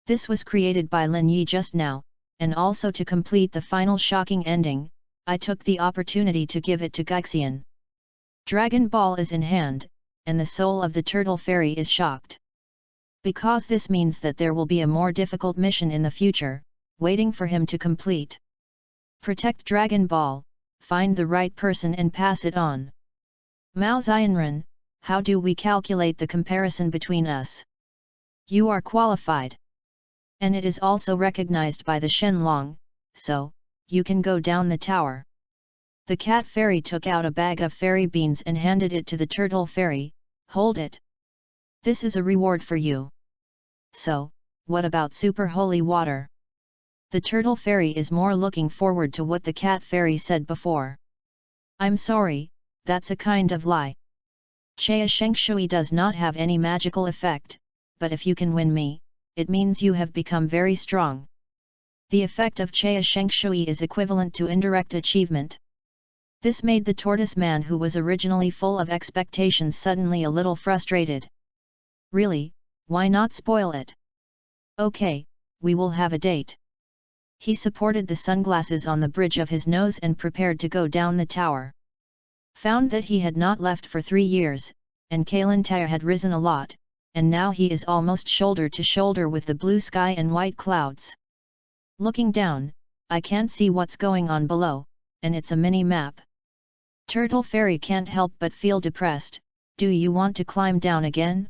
This was created by Lin Yi just now, and also to complete the final shocking ending, I took the opportunity to give it to Gaixian. Dragon Ball is in hand, and the soul of the turtle fairy is shocked. Because this means that there will be a more difficult mission in the future, waiting for him to complete. Protect Dragon Ball, find the right person and pass it on. Mao Xianren, how do we calculate the comparison between us? You are qualified. And it is also recognized by the Shenlong, so, you can go down the tower. The cat fairy took out a bag of fairy beans and handed it to the turtle fairy, hold it. This is a reward for you. So, what about super holy water? The turtle fairy is more looking forward to what the cat fairy said before. I'm sorry, that's a kind of lie. Chea Shengshui does not have any magical effect, but if you can win me, it means you have become very strong. The effect of Chea Shengshui is equivalent to indirect achievement. This made the tortoise man who was originally full of expectations suddenly a little frustrated. Really, why not spoil it? Okay, we will have a date. He supported the sunglasses on the bridge of his nose and prepared to go down the tower. Found that he had not left for 3 years, and Kalantaya had risen a lot, and now he is almost shoulder to shoulder with the blue sky and white clouds. Looking down, I can't see what's going on below, and it's a mini-map. Turtle Fairy can't help but feel depressed. Do you want to climb down again?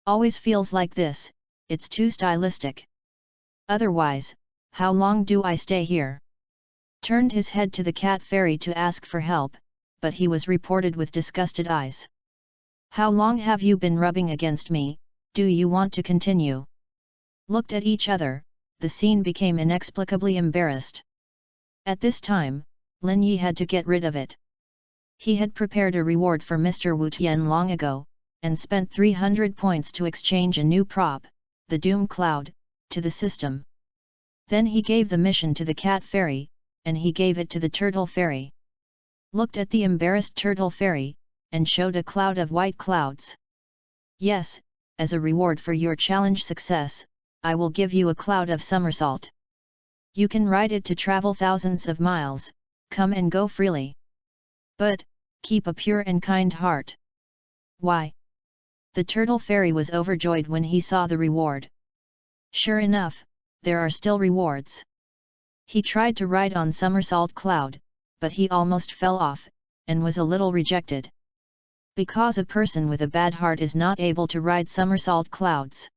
Always feels like this, it's too stylistic. Otherwise, how long do I stay here? Turned his head to the cat fairy to ask for help, but he was reported with disgusted eyes. How long have you been rubbing against me, do you want to continue? Looked at each other, the scene became inexplicably embarrassed. At this time, Lin Yi had to get rid of it. He had prepared a reward for Mr. Wu Tian long ago, and spent 300 points to exchange a new prop, the Doom Cloud, to the system. Then he gave the mission to the cat fairy, and he gave it to the turtle fairy. Looked at the embarrassed turtle fairy, and showed a cloud of white clouds. Yes, as a reward for your challenge success, I will give you a cloud of somersault. You can ride it to travel thousands of miles, come and go freely. But, keep a pure and kind heart. Why? The turtle fairy was overjoyed when he saw the reward. Sure enough, there are still rewards. He tried to ride on somersault cloud, but he almost fell off, and was a little rejected. Because a person with a bad heart is not able to ride somersault clouds.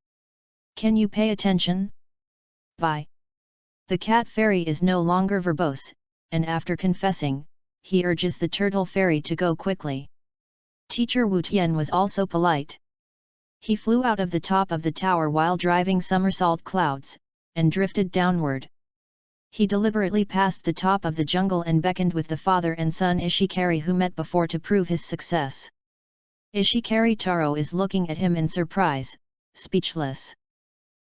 Can you pay attention? Bye. The cat fairy is no longer verbose, and after confessing, he urges the turtle fairy to go quickly. Teacher Wu Tian was also polite. He flew out of the top of the tower while driving somersault clouds, and drifted downward. He deliberately passed the top of the jungle and beckoned with the father and son Ishikari who met before to prove his success. Ishikari Taro is looking at him in surprise, speechless.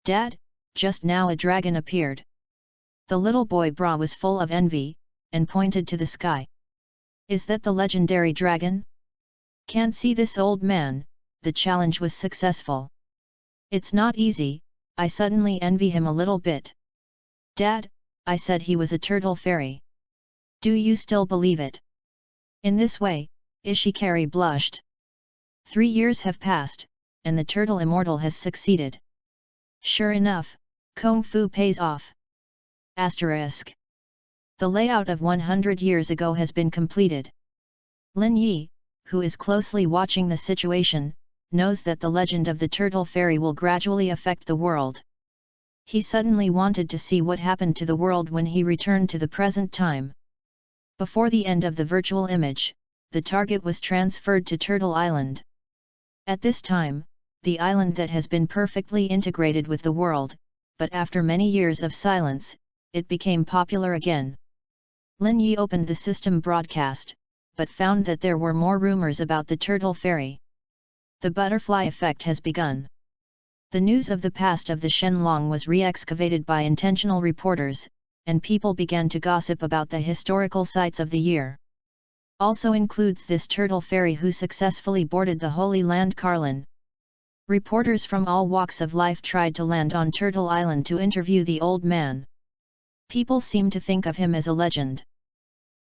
Dad, just now a dragon appeared. The little boy Bra was full of envy, and pointed to the sky. Is that the legendary dragon? Can't see this old man, the challenge was successful. It's not easy, I suddenly envy him a little bit. Dad, I said he was a turtle fairy. Do you still believe it? In this way, Ishikari blushed. 3 years have passed, and the turtle immortal has succeeded. Sure enough, Kung Fu pays off. Asterisk. The layout of 100 years ago has been completed. Lin Yi, who is closely watching the situation, knows that the legend of the Turtle Fairy will gradually affect the world. He suddenly wanted to see what happened to the world when he returned to the present time. Before the end of the virtual image, the target was transferred to Turtle Island. At this time, the island that has been perfectly integrated with the world, but after many years of silence, it became popular again. Lin Yi opened the system broadcast, but found that there were more rumors about the Turtle Fairy. The butterfly effect has begun. The news of the past of the Shenlong was re-excavated by intentional reporters, and people began to gossip about the historical sites of the year. Also includes this Turtle Fairy who successfully boarded the Holy Land Carlin. Reporters from all walks of life tried to land on Turtle Island to interview the old man. People seem to think of him as a legend.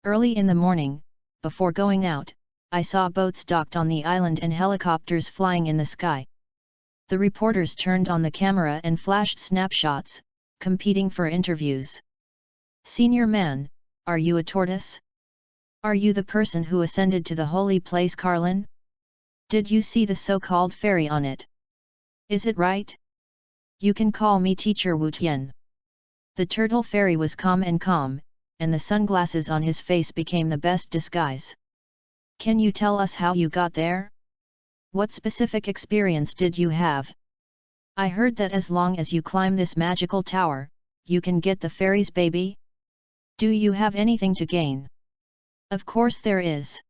Early in the morning, before going out, I saw boats docked on the island and helicopters flying in the sky. The reporters turned on the camera and flashed snapshots, competing for interviews. Senior man, are you a tortoise? Are you the person who ascended to the holy place Carlin? Did you see the so-called fairy on it? Is it right? You can call me Teacher Wu Tian. The Turtle Fairy was calm, and the sunglasses on his face became the best disguise. Can you tell us how you got there? What specific experience did you have? I heard that as long as you climb this magical tower, you can get the fairy's baby? Do you have anything to gain? Of course there is.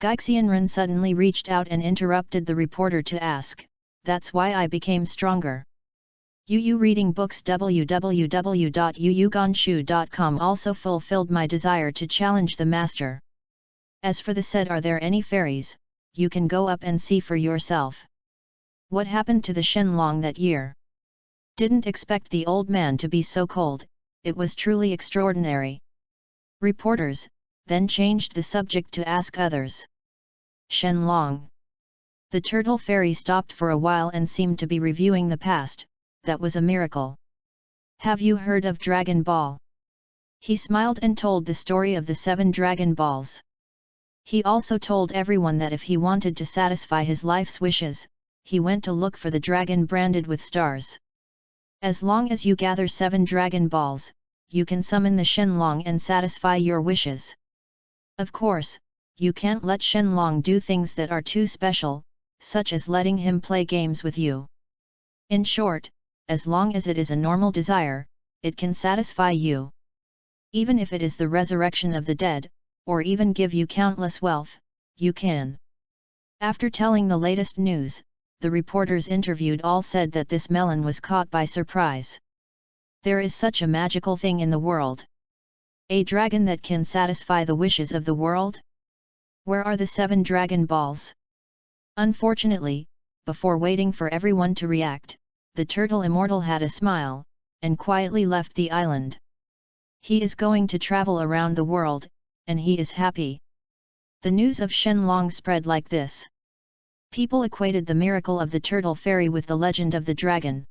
Gaixianren suddenly reached out and interrupted the reporter to ask, that's why I became stronger. Yu reading books www.yuyuganshu.com also fulfilled my desire to challenge the master. As for the said are there any fairies, you can go up and see for yourself. What happened to the Shenlong that year? Didn't expect the old man to be so cold, it was truly extraordinary. Reporters then changed the subject to ask others. Shenlong. The Turtle Fairy stopped for a while and seemed to be reviewing the past. That was a miracle. Have you heard of Dragon Ball? He smiled and told the story of the 7 Dragon Balls. He also told everyone that if he wanted to satisfy his life's wishes, he went to look for the dragon branded with stars. As long as you gather 7 Dragon Balls, you can summon the Shenlong and satisfy your wishes. Of course, you can't let Shenlong do things that are too special, such as letting him play games with you. In short, as long as it is a normal desire, it can satisfy you. Even if it is the resurrection of the dead, or even give you countless wealth, you can. After telling the latest news, the reporters interviewed all said that this melon was caught by surprise. There is such a magical thing in the world. A dragon that can satisfy the wishes of the world? Where are the 7 Dragon Balls? Unfortunately, before waiting for everyone to react, the Turtle Immortal had a smile, and quietly left the island. He is going to travel around the world, and he is happy. The news of Shenlong spread like this. People equated the miracle of the Turtle Fairy with the legend of the dragon.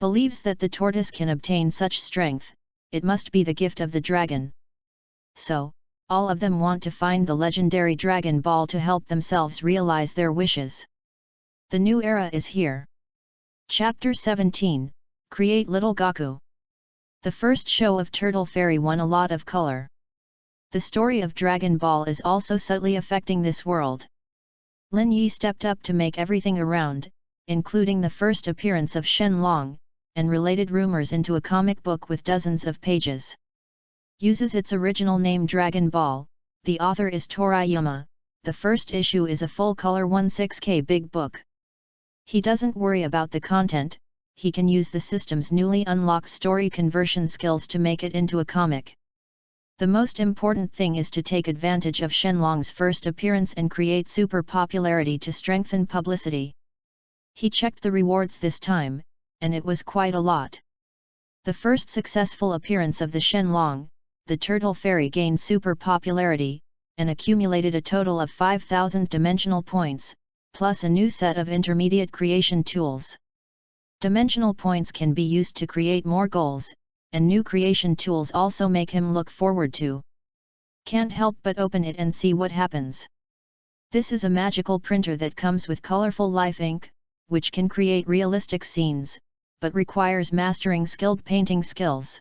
Believes that the tortoise can obtain such strength, it must be the gift of the dragon. So, all of them want to find the legendary Dragon Ball to help themselves realize their wishes. The new era is here. Chapter 17, Create Little Gaku. The first show of Turtle Fairy won a lot of color. The story of Dragon Ball is also subtly affecting this world. Lin Yi stepped up to make everything around, including the first appearance of Shenlong, and related rumors into a comic book with dozens of pages. Uses its original name Dragon Ball, the author is Toriyama, the first issue is a full-color 1/6K big book. He doesn't worry about the content, he can use the system's newly unlocked story conversion skills to make it into a comic. The most important thing is to take advantage of Shenlong's first appearance and create super popularity to strengthen publicity. He checked the rewards this time, and it was quite a lot. The first successful appearance of the Shenlong, the Turtle Fairy gained super popularity, and accumulated a total of 5,000 dimensional points, plus a new set of intermediate creation tools. Dimensional points can be used to create more goals, and new creation tools also make him look forward to. Can't help but open it and see what happens. This is a magical printer that comes with colorful life ink, which can create realistic scenes, but requires mastering skilled painting skills.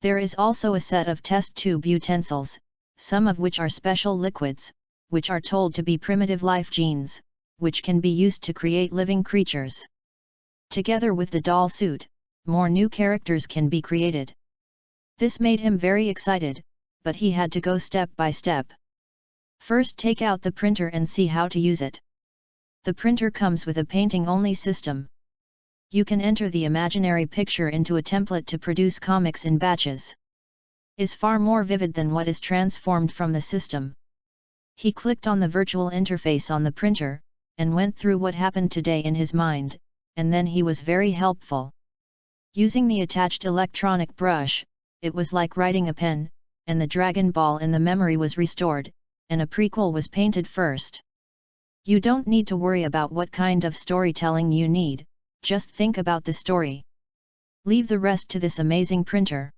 There is also a set of test tube utensils, some of which are special liquids, which are told to be primitive life genes, which can be used to create living creatures. Together with the doll suit, more new characters can be created. This made him very excited, but he had to go step by step. First, take out the printer and see how to use it. The printer comes with a painting-only system. You can enter the imaginary picture into a template to produce comics in batches. Is far more vivid than what is transformed from the system. He clicked on the virtual interface on the printer, and went through what happened today in his mind, and then he was very helpful. Using the attached electronic brush, it was like writing a pen, and the Dragon Ball in the memory was restored, and a prequel was painted first. You don't need to worry about what kind of storytelling you need, just think about the story. Leave the rest to this amazing printer.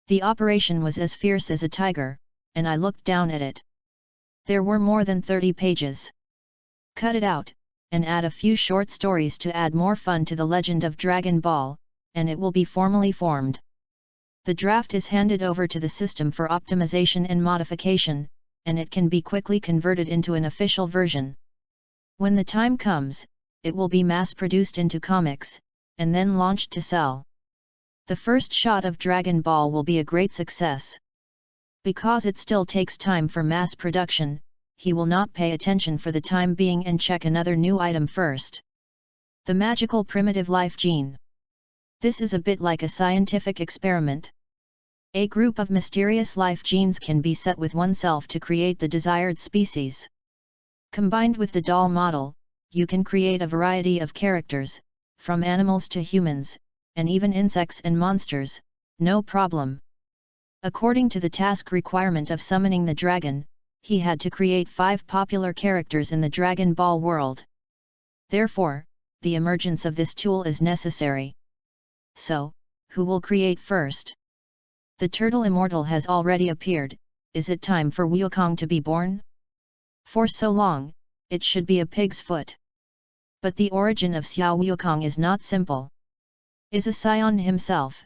The operation was as fierce as a tiger, and I looked down at it. There were more than 30 pages. Cut it out, and add a few short stories to add more fun to the legend of Dragon Ball, and it will be formally formed. The draft is handed over to the system for optimization and modification, and it can be quickly converted into an official version. When the time comes, it will be mass-produced into comics, and then launched to sell. The first shot of Dragon Ball will be a great success. Because it still takes time for mass production, he will not pay attention for the time being and check another new item first. The magical primitive life gene. This is a bit like a scientific experiment. A group of mysterious life genes can be set with oneself to create the desired species. Combined with the doll model, you can create a variety of characters, from animals to humans, and even insects and monsters, no problem. According to the task requirement of summoning the dragon, he had to create 5 popular characters in the Dragon Ball world. Therefore, the emergence of this tool is necessary. So, who will create first? The turtle immortal has already appeared. Is it time for Wukong to be born? For so long, it should be a pig's foot. But the origin of Xiao Wukong is not simple. Is a scion himself.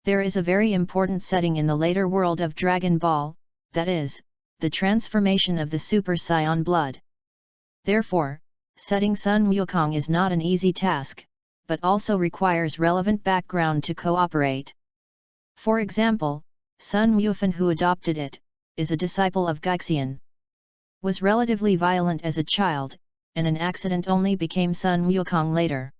There is a very important setting in the later world of Dragon Ball, that is, the transformation of the Super Saiyan blood. Therefore, setting Sun Wukong is not an easy task, but also requires relevant background to cooperate. For example, Sun Wufan, who adopted it, is a disciple of Gaixian. Was relatively violent as a child, and an accident only became Sun Wukong later.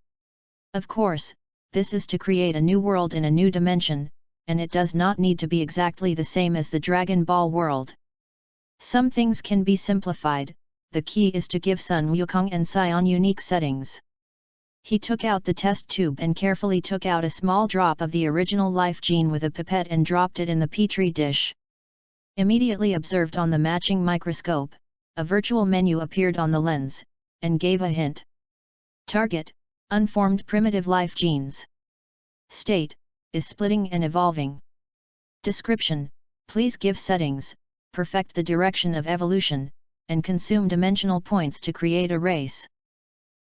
Of course, this is to create a new world in a new dimension, and it does not need to be exactly the same as the Dragon Ball world. Some things can be simplified, the key is to give Sun Wukong and Saiyan unique settings. He took out the test tube and carefully took out a small drop of the original life gene with a pipette and dropped it in the petri dish. Immediately observed on the matching microscope, a virtual menu appeared on the lens, and gave a hint. Target: unformed primitive life genes. State: is splitting and evolving. Description: please give settings, perfect the direction of evolution, and consume dimensional points to create a race.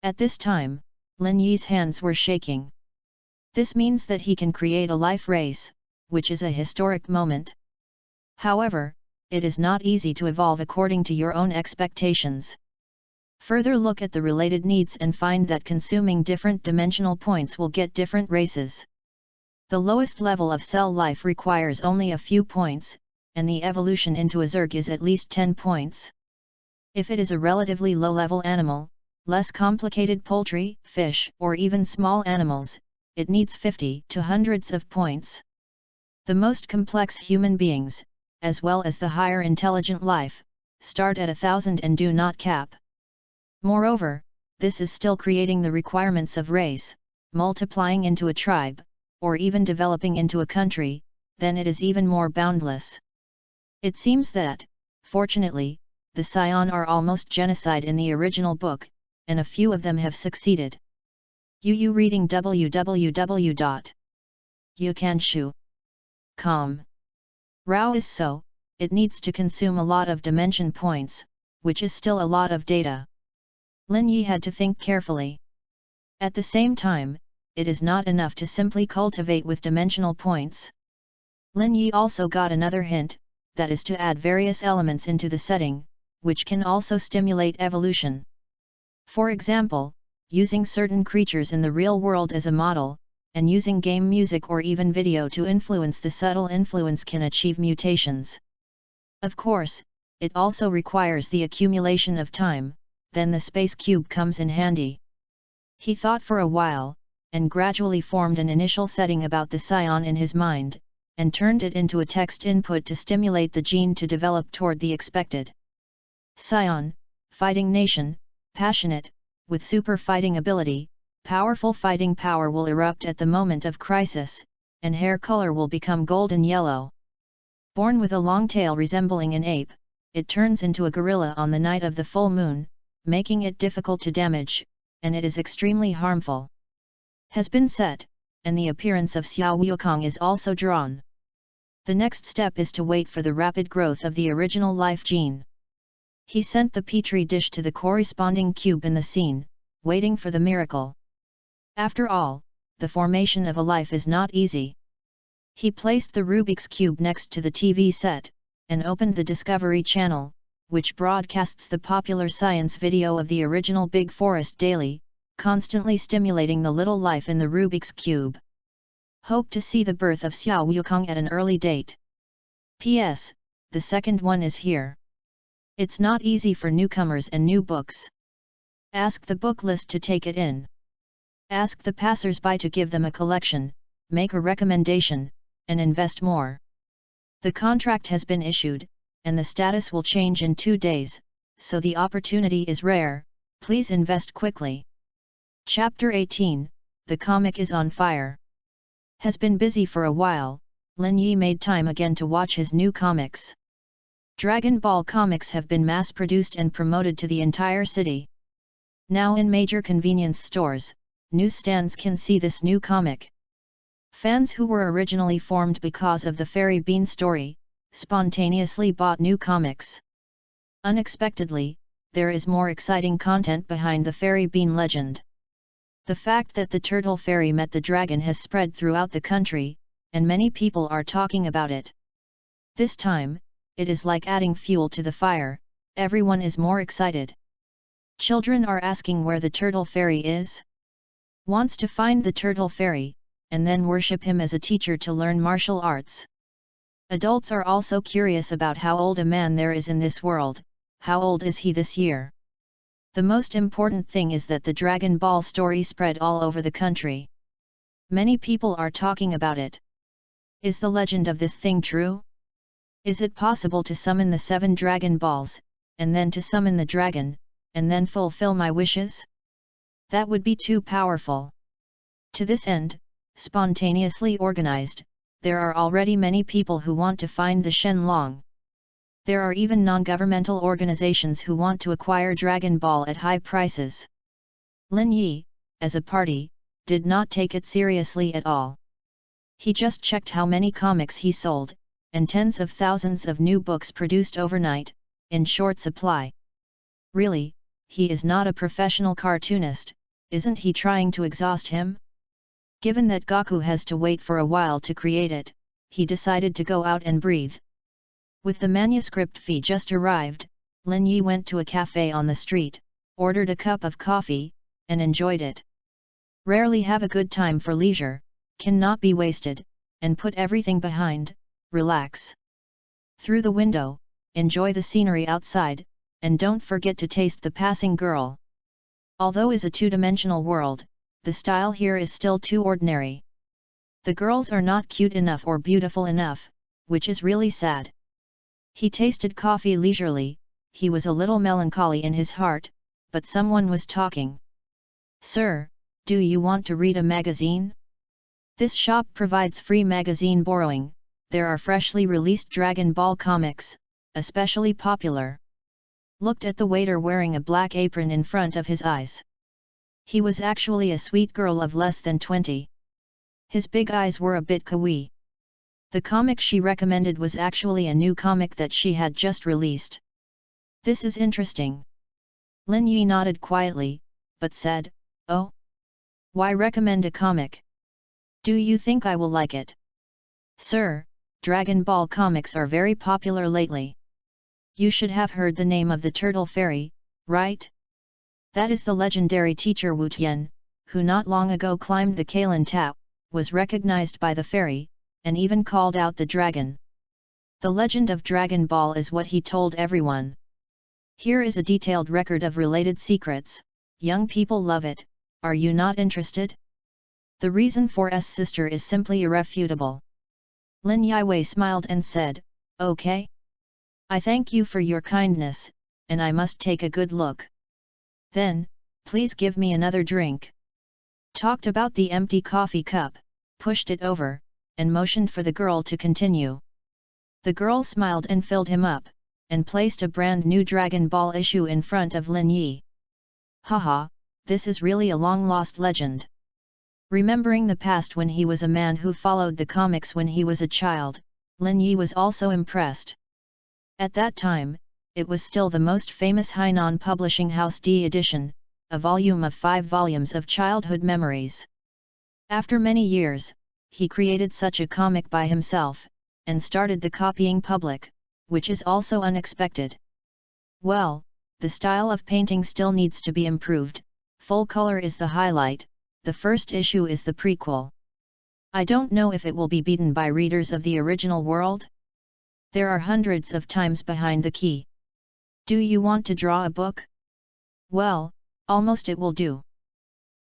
At this time, Lin Yi's hands were shaking. This means that he can create a life race, which is a historic moment. However, it is not easy to evolve according to your own expectations. Further look at the related needs and find that consuming different dimensional points will get different races. The lowest level of cell life requires only a few points, and the evolution into a Zerg is at least 10 points. If it is a relatively low-level animal, less complicated poultry, fish, or even small animals, it needs 50 to hundreds of points. The most complex human beings, as well as the higher intelligent life, start at 1,000 and do not cap. Moreover, this is still creating the requirements of race, multiplying into a tribe, or even developing into a country, then it is even more boundless. It seems that, fortunately, the Scion are almost genocide in the original book, and a few of them have succeeded. UU reading www.youcanshu.com. RAW is so, it needs to consume a lot of dimension points, which is still a lot of data. Lin Yi had to think carefully. At the same time, it is not enough to simply cultivate with dimensional points. Lin Yi also got another hint, that is to add various elements into the setting, which can also stimulate evolution. For example, using certain creatures in the real world as a model, and using game music or even video to influence the subtle influence can achieve mutations. Of course, it also requires the accumulation of time, then the space cube comes in handy. He thought for a while, and gradually formed an initial setting about the scion in his mind, and turned it into a text input to stimulate the gene to develop toward the expected. Scion, fighting nation, passionate, with super fighting ability, powerful fighting power will erupt at the moment of crisis, and hair color will become golden yellow. Born with a long tail resembling an ape, it turns into a gorilla on the night of the full moon, making it difficult to damage, and it is extremely harmful. Has been set, and the appearance of Xiao Wukong is also drawn. The next step is to wait for the rapid growth of the original life gene. He sent the petri dish to the corresponding cube in the scene, waiting for the miracle. After all, the formation of a life is not easy. He placed the Rubik's Cube next to the TV set, and opened the Discovery Channel, which broadcasts the popular science video of the original Big Forest daily, constantly stimulating the little life in the Rubik's Cube. Hope to see the birth of Xiao Wukong at an early date. P.S. The second one is here. It's not easy for newcomers and new books. Ask the book list to take it in. Ask the passers-by to give them a collection, make a recommendation, and invest more. The contract has been issued, and the status will change in 2 days, so the opportunity is rare, please invest quickly. Chapter 18, The Comic is on Fire. Has been busy for a while, Lin Yi made time again to watch his new comics. Dragon Ball comics have been mass-produced and promoted to the entire city. Now in major convenience stores, newsstands can see this new comic. Fans who were originally formed because of the Fairy Bean story, spontaneously bought new comics. Unexpectedly, there is more exciting content behind the Fairy Bean legend. The fact that the turtle fairy met the dragon has spread throughout the country, and many people are talking about it. This time, it is like adding fuel to the fire, everyone is more excited. Children are asking where the turtle fairy is. Wants to find the turtle fairy, and then worship him as a teacher to learn martial arts. Adults are also curious about how old a man there is in this world, how old is he this year? The most important thing is that the Dragon Ball story spread all over the country. Many people are talking about it. Is the legend of this thing true? Is it possible to summon the 7 Dragon Balls, and then to summon the dragon, and then fulfill my wishes? That would be too powerful. To this end, spontaneously organized, there are already many people who want to find the Shenlong. There are even non-governmental organizations who want to acquire Dragon Ball at high prices. Lin Yi, as a party, did not take it seriously at all. He just checked how many comics he sold, and tens of thousands of new books produced overnight, in short supply. Really, he is not a professional cartoonist, isn't he trying to exhaust him? Given that Goku has to wait for a while to create it, he decided to go out and breathe. With the manuscript fee just arrived, Lin Yi went to a cafe on the street, ordered a cup of coffee, and enjoyed it. Rarely have a good time for leisure, cannot be wasted, and put everything behind, relax. Through the window, enjoy the scenery outside, and don't forget to taste the passing girl. Although is a two-dimensional world, the style here is still too ordinary. The girls are not cute enough or beautiful enough, which is really sad. He tasted coffee leisurely, he was a little melancholy in his heart, but someone was talking. Sir, do you want to read a magazine? This shop provides free magazine borrowing, there are freshly released Dragon Ball comics, especially popular. Looked at the waiter wearing a black apron in front of his eyes. He was actually a sweet girl of less than 20. His big eyes were a bit kawaii. The comic she recommended was actually a new comic that she had just released. This is interesting. Lin Yi nodded quietly, but said, "Oh? Why recommend a comic? Do you think I will like it?" "Sir, Dragon Ball comics are very popular lately. You should have heard the name of the Turtle Fairy, right? That is the legendary teacher Wu Tian, who not long ago climbed the Kailan Tao, was recognized by the fairy, and even called out the dragon. The legend of Dragon Ball is what he told everyone. Here is a detailed record of related secrets. Young people love it. Are you not interested? The reason for S sister is simply irrefutable." Lin Yiwei smiled and said, "Okay. I thank you for your kindness, and I must take a good look. Then, please give me another drink." Talked about the empty coffee cup, pushed it over, and motioned for the girl to continue. The girl smiled and filled him up, and placed a brand new Dragon Ball issue in front of Lin Yi. "Haha, this is really a long-lost legend." Remembering the past when he was a man who followed the comics when he was a child, Lin Yi was also impressed. At that time, it was still the most famous Hainan publishing house D edition, a volume of 5 volumes of childhood memories. After many years, he created such a comic by himself, and started the copying public, which is also unexpected. Well, the style of painting still needs to be improved, full color is the highlight, the first issue is the prequel. I don't know if it will be beaten by readers of the original world? There are hundreds of times behind the key. Do you want to draw a book? Well, almost it will do.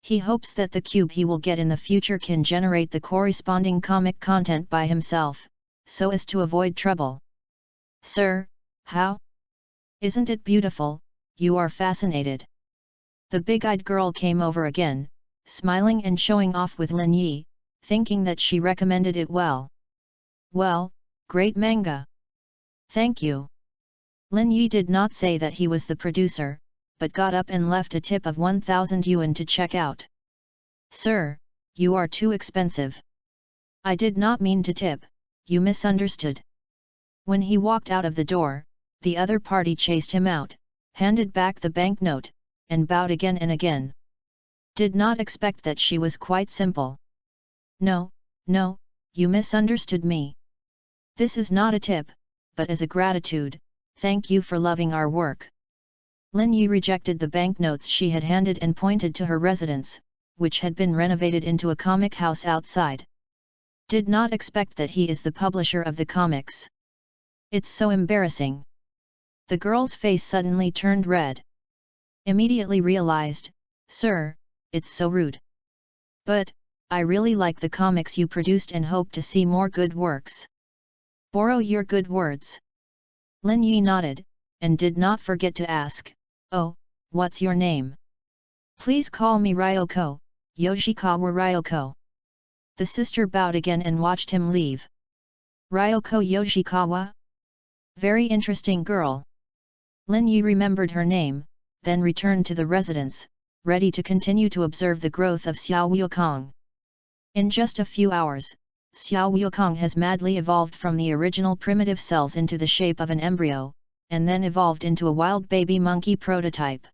He hopes that the cube he will get in the future can generate the corresponding comic content by himself, so as to avoid trouble. "Sir, how? Isn't it beautiful? You are fascinated." The big-eyed girl came over again, smiling and showing off with Lin Yi, thinking that she recommended it well. "Well, great manga. Thank you." Lin Yi did not say that he was the producer, but got up and left a tip of 1,000 yuan to check out. "Sir, you are too expensive." "I did not mean to tip, you misunderstood." When he walked out of the door, the other party chased him out, handed back the banknote, and bowed again and again. Did not expect that she was quite simple. "No, no, you misunderstood me. This is not a tip, but as a gratitude, thank you for loving our work." Lin Yi rejected the banknotes she had handed and pointed to her residence, which had been renovated into a comic house outside. Did not expect that he is the publisher of the comics. It's so embarrassing. The girl's face suddenly turned red. Immediately realized, "Sir, it's so rude. But, I really like the comics you produced and hope to see more good works. Borrow your good words." Lin Yi nodded, and did not forget to ask, "Oh, what's your name?" "Please call me Ryoko, Yoshikawa Ryoko." The sister bowed again and watched him leave. "Ryoko Yoshikawa? Very interesting girl." Lin Yi remembered her name, then returned to the residence, ready to continue to observe the growth of Xiao Wukong. In just a few hours, Xiao Wukong has madly evolved from the original primitive cells into the shape of an embryo, and then evolved into a wild baby monkey prototype.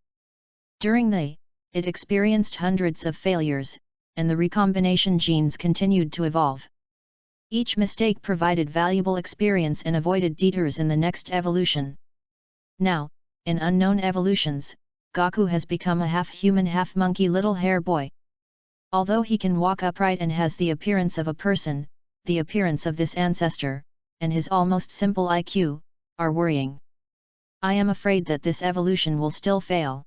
During it experienced hundreds of failures, and the recombination genes continued to evolve. Each mistake provided valuable experience and avoided detours in the next evolution. Now, in unknown evolutions, Goku has become a half-human half-monkey little hair boy. Although he can walk upright and has the appearance of a person, the appearance of this ancestor, and his almost simple IQ, are worrying. I am afraid that this evolution will still fail.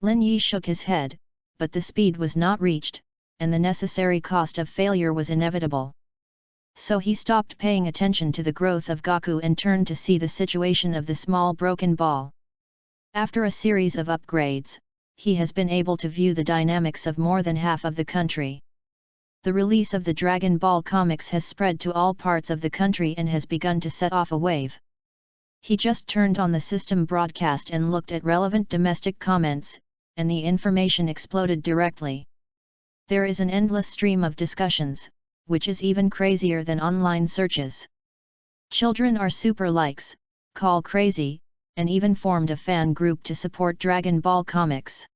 Lin Yi shook his head, but the speed was not reached, and the necessary cost of failure was inevitable. So he stopped paying attention to the growth of Goku and turned to see the situation of the small broken ball. After a series of upgrades, he has been able to view the dynamics of more than half of the country. The release of the Dragon Ball comics has spread to all parts of the country and has begun to set off a wave. He just turned on the system broadcast and looked at relevant domestic comments, and the information exploded directly. There is an endless stream of discussions, which is even crazier than online searches. Children are super likes, call crazy, and even formed a fan group to support Dragon Ball comics.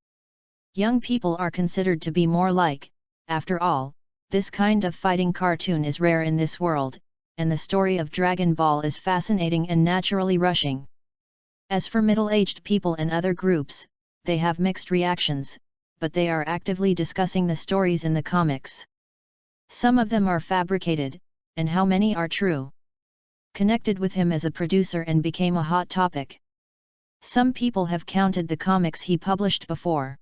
Young people are considered to be more like, after all, this kind of fighting cartoon is rare in this world, and the story of Dragon Ball is fascinating and naturally rushing. As for middle-aged people and other groups, they have mixed reactions, but they are actively discussing the stories in the comics. Some of them are fabricated, and how many are true? Connected with him as a producer and became a hot topic. Some people have counted the comics he published before.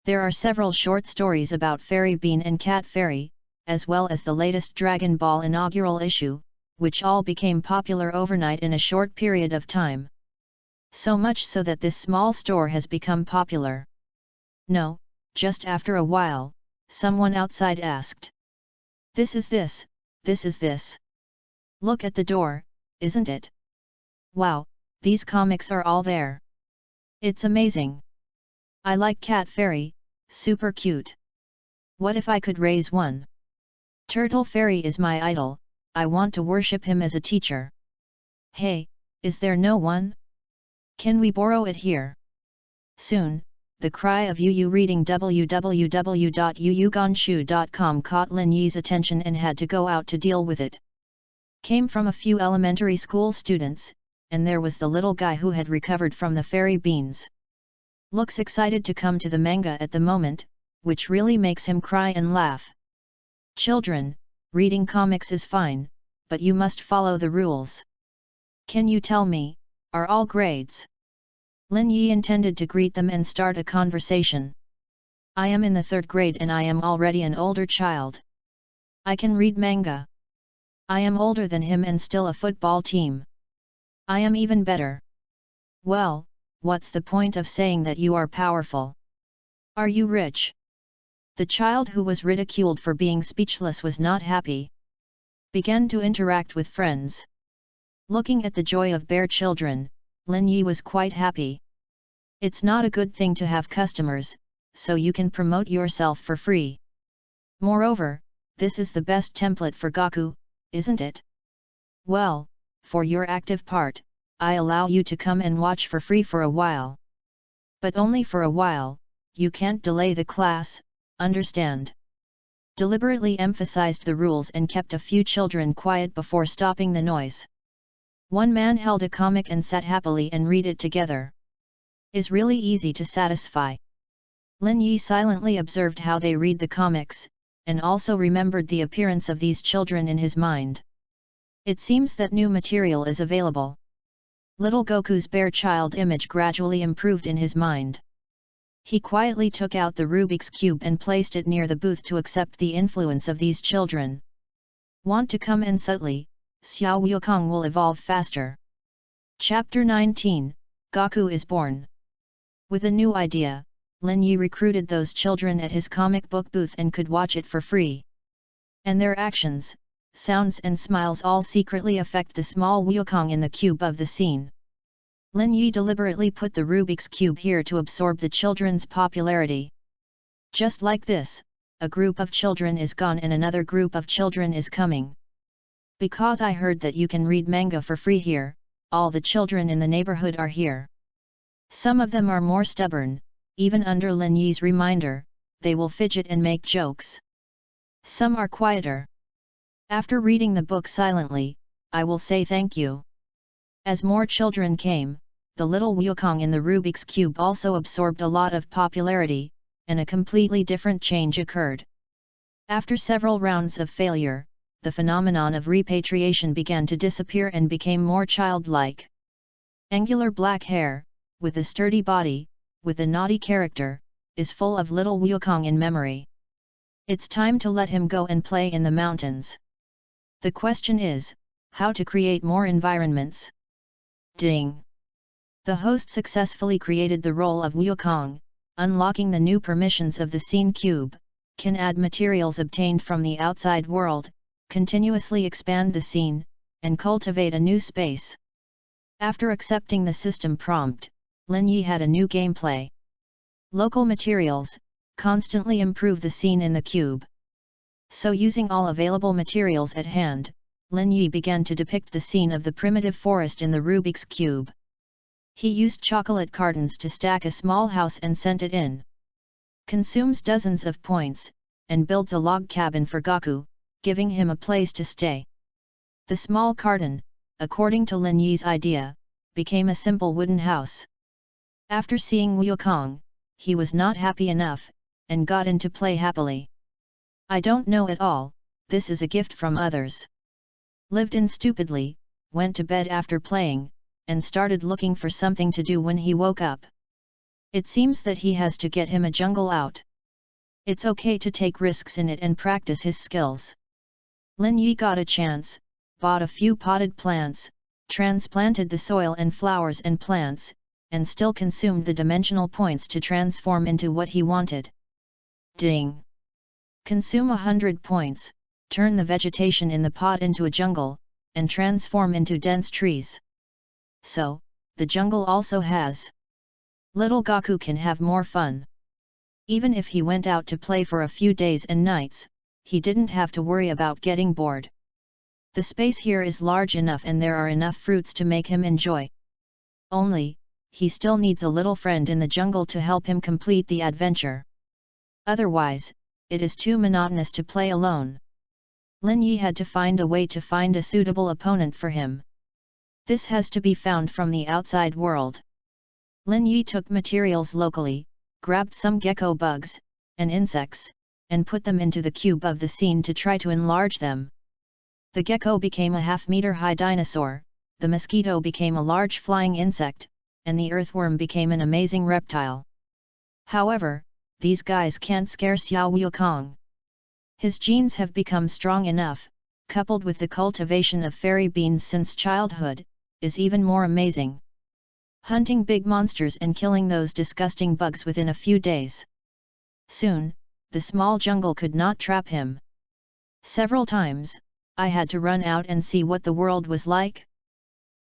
There are several short stories about Fairy Bean and Cat Fairy, as well as the latest Dragon Ball inaugural issue, which all became popular overnight in a short period of time. So much so that this small store has become popular. No, just after a while, someone outside asked. This is this. Look at the door, isn't it? Wow, these comics are all there. It's amazing. I like Cat Fairy, super cute. What if I could raise one? Turtle Fairy is my idol, I want to worship him as a teacher. Hey, is there no one? Can we borrow it here? Soon, the cry of Yu reading www.yuyugonshu.com caught Lin Yi's attention and had to go out to deal with it. Came from a few elementary school students, and there was the little guy who had recovered from the fairy beans. Looks excited to come to the manga at the moment, which really makes him cry and laugh. Children, reading comics is fine, but you must follow the rules. Can you tell me, are all grades? Lin Yi intended to greet them and start a conversation. I am in the 3rd grade and I am already an older child. I can read manga. I am older than him and still a football team. I am even better. Well, what's the point of saying that you are powerful? Are you rich? The child who was ridiculed for being speechless was not happy. Began to interact with friends. Looking at the joy of bear children, Lin Yi was quite happy. It's not a good thing to have customers, so you can promote yourself for free. Moreover, this is the best template for Gaku, isn't it? Well, for your active part, I allow you to come and watch for free for a while. But only for a while, you can't delay the class, understand? Deliberately emphasized the rules and kept a few children quiet before stopping the noise. One man held a comic and sat happily and read it together. Is really easy to satisfy. Lin Yi silently observed how they read the comics, and also remembered the appearance of these children in his mind. It seems that new material is available. Little Goku's bear child image gradually improved in his mind. He quietly took out the Rubik's Cube and placed it near the booth to accept the influence of these children. Want to come and subtly, Xiao Wukong will evolve faster. Chapter 19, Gaku is born. With a new idea, Lin Yi recruited those children at his comic book booth and could watch it for free. And their actions, sounds and smiles all secretly affect the small Wukong in the cube of the scene. Lin Yi deliberately put the Rubik's Cube here to absorb the children's popularity. Just like this, a group of children is gone and another group of children is coming. Because I heard that you can read manga for free here, all the children in the neighborhood are here. Some of them are more stubborn, even under Lin Yi's reminder, they will fidget and make jokes. Some are quieter. After reading the book silently, I will say thank you. As more children came, the little Wukong in the Rubik's Cube also absorbed a lot of popularity, and a completely different change occurred. After several rounds of failure, the phenomenon of repatriation began to disappear and became more childlike. Angular black hair, with a sturdy body, with a naughty character, is full of little Wukong in memory. It's time to let him go and play in the mountains. The question is, how to create more environments? Ding! The host successfully created the role of Wukong, unlocking the new permissions of the scene cube, can add materials obtained from the outside world, continuously expand the scene, and cultivate a new space. After accepting the system prompt, Lin Yi had a new gameplay. Local materials constantly improve the scene in the cube. So using all available materials at hand, Lin Yi began to depict the scene of the primitive forest in the Rubik's Cube. He used chocolate cartons to stack a small house and sent it in. Consumes dozens of points, and builds a log cabin for Gaku, giving him a place to stay. The small carton, according to Lin Yi's idea, became a simple wooden house. After seeing Wukong, he was not happy enough, and got into play happily. I don't know at all, this is a gift from others. Lived in stupidly, went to bed after playing, and started looking for something to do when he woke up. It seems that he has to get him a jungle out. It's okay to take risks in it and practice his skills. Lin Yi got a chance, bought a few potted plants, transplanted the soil and flowers and plants, and still consumed the dimensional points to transform into what he wanted. Ding! Consume 100 points, turn the vegetation in the pot into a jungle, and transform into dense trees. So, the jungle also has. Little Gaku can have more fun. Even if he went out to play for a few days and nights, he didn't have to worry about getting bored. The space here is large enough and there are enough fruits to make him enjoy. Only, he still needs a little friend in the jungle to help him complete the adventure. Otherwise, it is too monotonous to play alone. Lin Yi had to find a way to find a suitable opponent for him. This has to be found from the outside world. Lin Yi took materials locally, grabbed some gecko bugs, and insects, and put them into the cube of the scene to try to enlarge them. The gecko became a half-meter-high dinosaur, the mosquito became a large flying insect, and the earthworm became an amazing reptile. However, these guys can't scare Xiao Wukong. His genes have become strong enough, coupled with the cultivation of fairy beans since childhood, is even more amazing. Hunting big monsters and killing those disgusting bugs within a few days. Soon, the small jungle could not trap him. Several times, I had to run out and see what the world was like.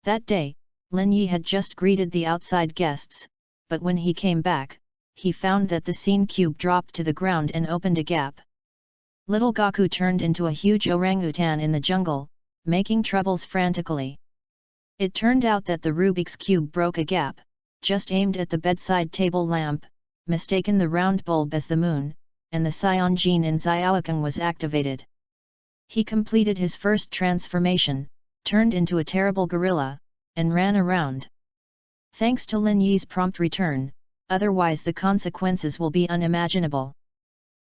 That day, Lin Yi had just greeted the outside guests, but when he came back, he found that the scene cube dropped to the ground and opened a gap. Little Gaku turned into a huge orangutan in the jungle, making troubles frantically. It turned out that the Rubik's Cube broke a gap, just aimed at the bedside table lamp, mistaken the round bulb as the moon, and the Scion gene in Xiaokang was activated. He completed his first transformation, turned into a terrible gorilla, and ran around. Thanks to Lin Yi's prompt return, otherwise the consequences will be unimaginable.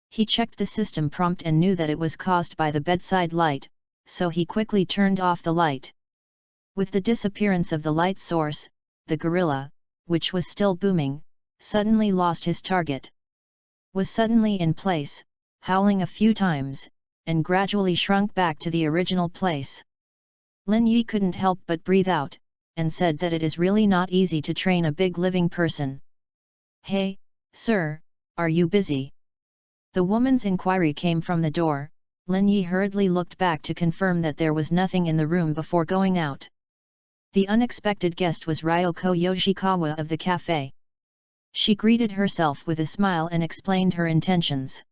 He checked the system prompt and knew that it was caused by the bedside light, so he quickly turned off the light. With the disappearance of the light source, the gorilla, which was still booming, suddenly lost his target. Was suddenly in place, howling a few times, and gradually shrunk back to the original place. Lin Yi couldn't help but breathe out, and said that it is really not easy to train a big living person. "Hey, sir, are you busy?" The woman's inquiry came from the door. Lin Yi hurriedly looked back to confirm that there was nothing in the room before going out. The unexpected guest was Ryoko Yoshikawa of the cafe. She greeted herself with a smile and explained her intentions.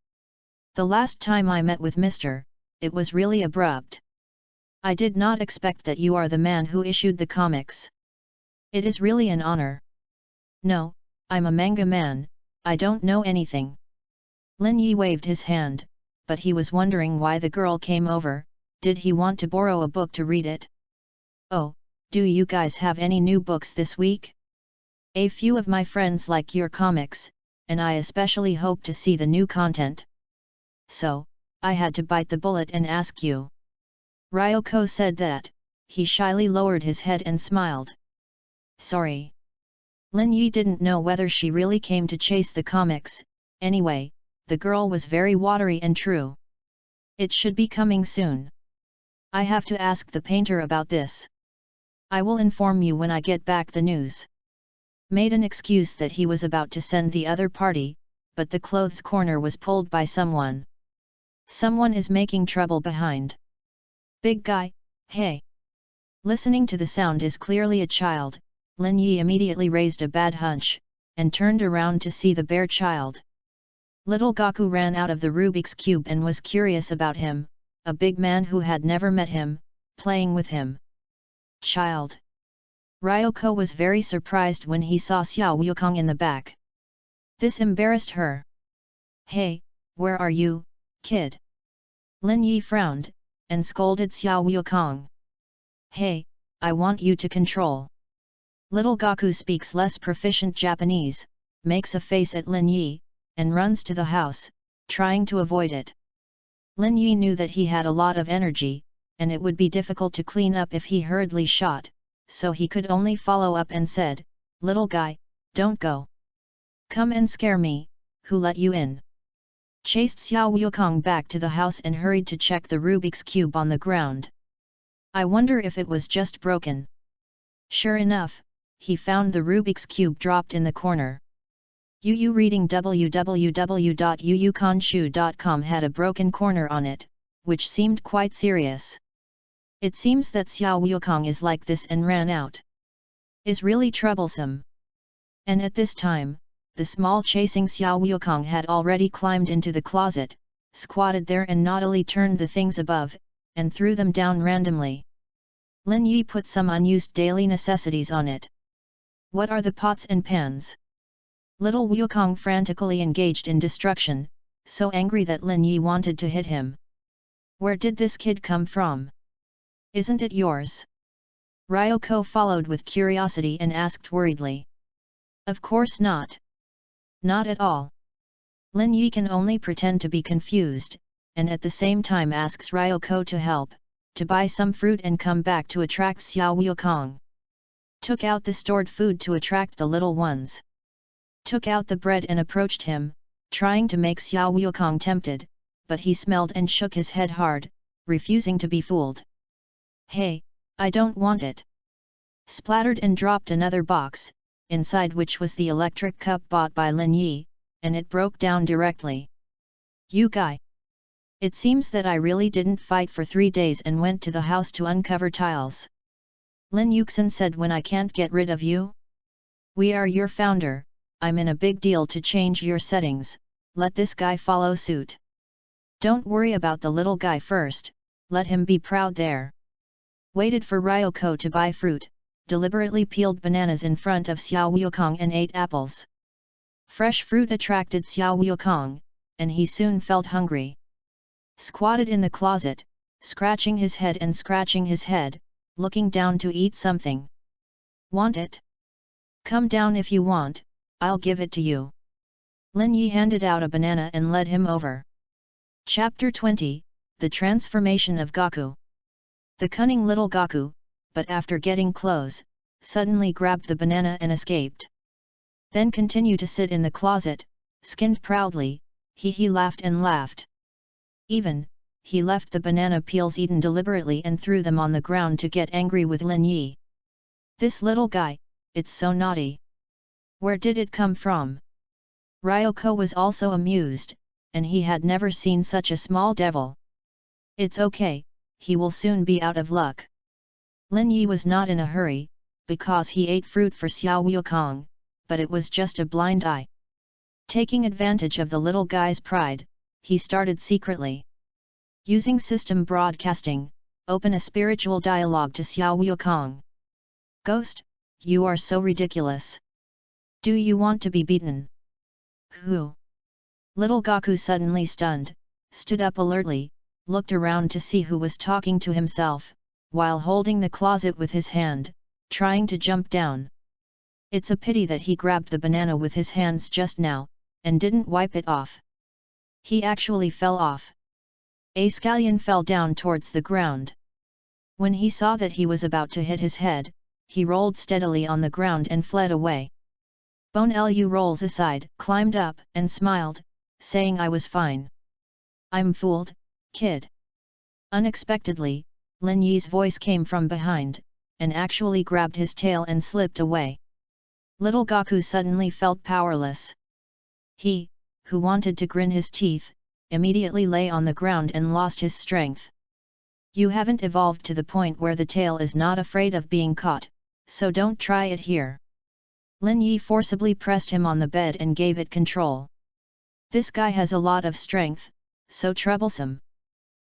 "The last time I met with Mr. It was really abrupt. I did not expect that you are the man who issued the comics. It is really an honor." "No, I'm a manga man, I don't know anything." Lin Yi waved his hand, but he was wondering why the girl came over. Did he want to borrow a book to read it? "Oh, do you guys have any new books this week? A few of my friends like your comics, and I especially hope to see the new content. So, I had to bite the bullet and ask you." Ryoko said that. He shyly lowered his head and smiled. "Sorry." Lin Yi didn't know whether she really came to chase the comics. Anyway, the girl was very watery and true. "It should be coming soon. I have to ask the painter about this. I will inform you when I get back the news." Made an excuse that he was about to send the other party, but the clothes corner was pulled by someone. Someone is making trouble behind. "Big guy, hey!" Listening to the sound is clearly a child. Lin Yi immediately raised a bad hunch. and turned around to see the bear child. Little Gaku ran out of the Rubik's Cube and was curious about him, a big man who had never met him, playing with him. Child. Ryoko was very surprised when he saw Xiao Wukong in the back. This embarrassed her. Hey, where are you, kid? Lin Yi frowned, and scolded Xiao Wukong. Hey, I want you to control. Little Gaku speaks less proficient Japanese, makes a face at Lin Yi, and runs to the house, trying to avoid it. Lin Yi knew that he had a lot of energy, and it would be difficult to clean up if he hurriedly shot, so he could only follow up and said, "Little guy, don't go. Come and scare me, who let you in?" Chased Xiao Wukong back to the house and hurried to check the Rubik's Cube on the ground. I wonder if it was just broken. Sure enough, he found the Rubik's Cube dropped in the corner. Yu reading www.yuyukanshu.com had a broken corner on it, which seemed quite serious. It seems that Xiao Wukong is like this and ran out. Is really troublesome. And at this time, the small chasing Xiao Wukong had already climbed into the closet, squatted there and naughtily turned the things above, and threw them down randomly. Lin Yi put some unused daily necessities on it. What are the pots and pans? Little Wukong frantically engaged in destruction, so angry that Lin Yi wanted to hit him. Where did this kid come from? Isn't it yours? Ryoko followed with curiosity and asked worriedly. Of course not. Not at all. Lin Yi can only pretend to be confused, and at the same time asks Ryoko to help, to buy some fruit and come back to attract Xiao Wukong. Took out the stored food to attract the little ones. Took out the bread and approached him, trying to make Xiao Wukong tempted, but he smelled and shook his head hard, refusing to be fooled. Hey, I don't want it. Splattered and dropped another box, inside which was the electric cup bought by Lin Yi, and it broke down directly. You guy! It seems that I really didn't fight for 3 days and went to the house to uncover tiles. Lin Yuxin said, when I can't get rid of you? We are your founder, I'm in a big deal to change your settings, let this guy follow suit. Don't worry about the little guy first, let him be proud there. Waited for Ryoko to buy fruit, deliberately peeled bananas in front of Xiao Wukong and ate apples. Fresh fruit attracted Xiao Wukong, and he soon felt hungry. Squatted in the closet, scratching his head and scratching his head, looking down to eat something. Want it? Come down if you want, I'll give it to you. Lin Yi handed out a banana and led him over. Chapter 20, The Transformation of Gaku. The cunning little Gaku, but after getting close, suddenly grabbed the banana and escaped. Then continued to sit in the closet, skinned proudly, he laughed and laughed. He left the banana peels eaten deliberately and threw them on the ground to get angry with Lin Yi. This little guy, it's so naughty. Where did it come from? Ryoko was also amused, and he had never seen such a small devil. It's okay, he will soon be out of luck. Lin Yi was not in a hurry, because he ate fruit for Xiao Wukong, but it was just a blind eye. Taking advantage of the little guy's pride, he started secretly. Using system broadcasting, open a spiritual dialogue to Xiao Wukong. Ghost, you are so ridiculous. Do you want to be beaten? Who? Little Gaku suddenly stunned, stood up alertly, looked around to see who was talking to himself, while holding the closet with his hand, trying to jump down. It's a pity that he grabbed the banana with his hands just now, and didn't wipe it off. He actually fell off. A scallion fell down towards the ground. When he saw that he was about to hit his head, he rolled steadily on the ground and fled away. Bone Lu rolls aside, climbed up, and smiled, saying, I was fine. I'm fooled, kid. Unexpectedly, Lin Yi's voice came from behind, and actually grabbed his tail and slipped away. Little Gaku suddenly felt powerless. He, who wanted to grin his teeth, immediately lay on the ground and lost his strength. You haven't evolved to the point where the tail is not afraid of being caught, so don't try it here. Lin Yi forcibly pressed him on the bed and gave it control. This guy has a lot of strength, so troublesome.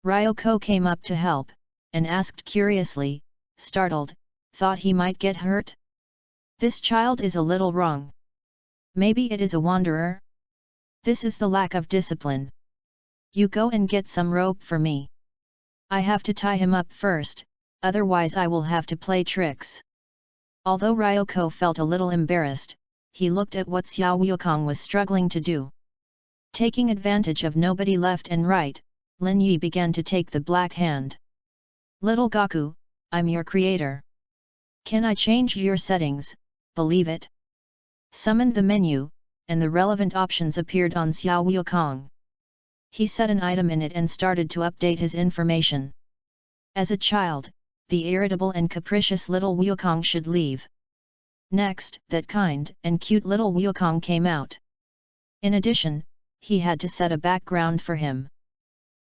Ryoko came up to help, and asked curiously, startled, thought he might get hurt? This child is a little wrong. Maybe it is a wanderer? This is the lack of discipline. You go and get some rope for me. I have to tie him up first, otherwise I will have to play tricks. Although Ryoko felt a little embarrassed, he looked at what Xiao Wukong was struggling to do. Taking advantage of nobody left and right, Lin Yi began to take the black hand. Little Gaku, I'm your creator. Can I change your settings, believe it? Summoned the menu, and the relevant options appeared on Xiao Wukong. He set an item in it and started to update his information. As a child, the irritable and capricious little Wukong should leave. Next, that kind and cute little Wukong came out. In addition, he had to set a background for him.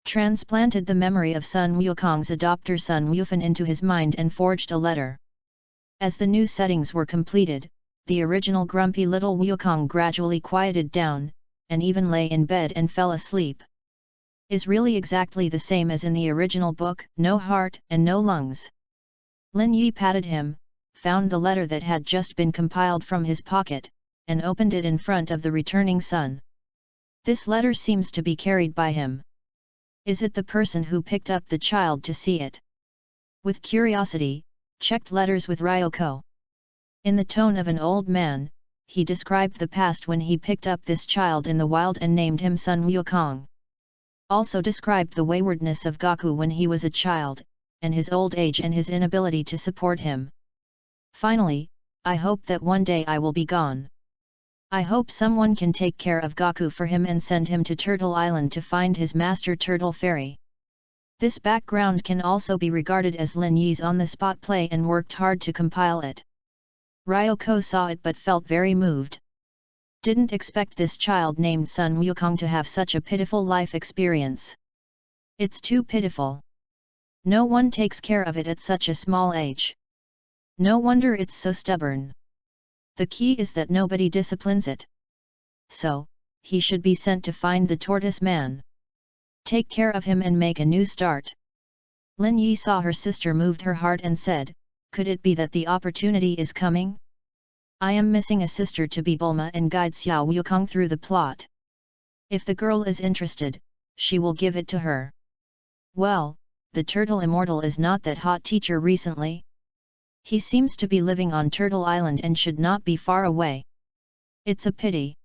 Transplanted the memory of Sun Wukong's adopter Sun Wufan into his mind and forged a letter. As the new settings were completed, the original grumpy little Wukong gradually quieted down, and even lay in bed and fell asleep. Is really exactly the same as in the original book, no heart and no lungs. Lin Yi patted him, found the letter that had just been compiled from his pocket, and opened it in front of the returning son. This letter seems to be carried by him. Is it the person who picked up the child to see it? With curiosity, checked letters with Ryoko. In the tone of an old man, he described the past when he picked up this child in the wild and named him Sun Wukong. Also described the waywardness of Gaku when he was a child, and his old age and his inability to support him. Finally, I hope that one day I will be gone. I hope someone can take care of Gaku for him and send him to Turtle Island to find his master Turtle Fairy. This background can also be regarded as Lin Yi's on-the-spot play and worked hard to compile it. Ryoko saw it but felt very moved. Didn't expect this child named Sun Wukong to have such a pitiful life experience. It's too pitiful. No one takes care of it at such a small age. No wonder it's so stubborn. The key is that nobody disciplines it. So, he should be sent to find the tortoise man. Take care of him and make a new start. Lin Yi saw her sister moved her heart and said, could it be that the opportunity is coming? I am missing a sister to be Bulma and guide Xiao Wukong through the plot. If the girl is interested, she will give it to her. Well, the turtle immortal is not that hot teacher recently. He seems to be living on Turtle Island and should not be far away. It's a pity.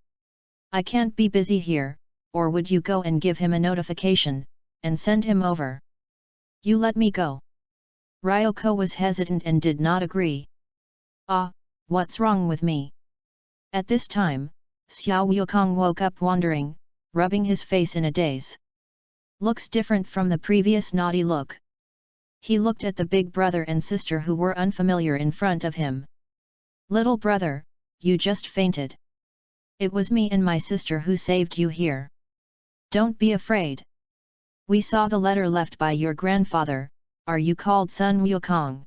I can't be busy here, or would you go and give him a notification, and send him over? You let me go. Ryoko was hesitant and did not agree. Ah, what's wrong with me? At this time, Xiao Wukong woke up wondering, rubbing his face in a daze. Looks different from the previous naughty look. He looked at the big brother and sister who were unfamiliar in front of him. Little brother, you just fainted. It was me and my sister who saved you here. Don't be afraid. We saw the letter left by your grandfather. Are you called Sun Wukong?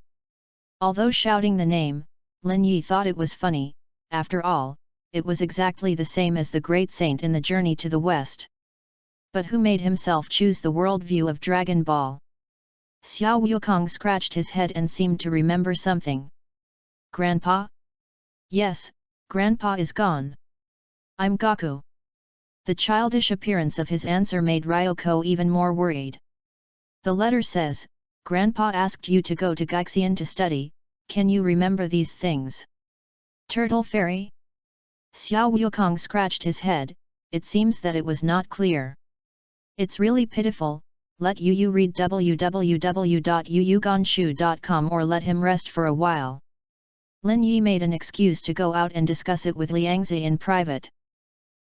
Although shouting the name, Lin Yi thought it was funny. After all, it was exactly the same as the great saint in the journey to the west. But who made himself choose the worldview of Dragon Ball? Xiao Wukong scratched his head and seemed to remember something. Grandpa? Yes, Grandpa is gone. I'm Gaku. The childish appearance of his answer made Ryoko even more worried. The letter says, Grandpa asked you to go to Gaixian to study, can you remember these things? Turtle Fairy? Xiao Wukong scratched his head, it seems that it was not clear. It's really pitiful. Let Yu read www.yuyugonshu.com or let him rest for a while. Lin Yi made an excuse to go out and discuss it with Liangzi in private.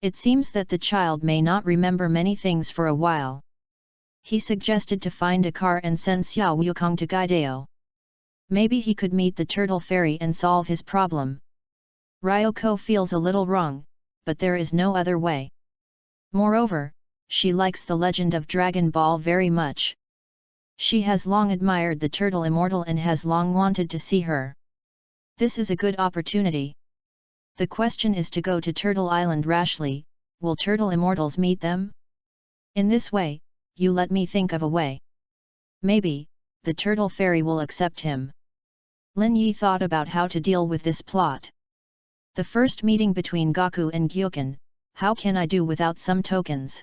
It seems that the child may not remember many things for a while. He suggested to find a car and send Xiao Wukong to Gaidao. Maybe he could meet the Turtle Fairy and solve his problem. Ryoko feels a little wrong, but there is no other way. Moreover, she likes the legend of Dragon Ball very much. She has long admired the Turtle Immortal and has long wanted to see her. This is a good opportunity. The question is to go to Turtle Island rashly. Will turtle immortals meet them? In this way, you let me think of a way. Maybe, the turtle fairy will accept him. Lin Yi thought about how to deal with this plot. The first meeting between Gaku and Gyoken, how can I do without some tokens?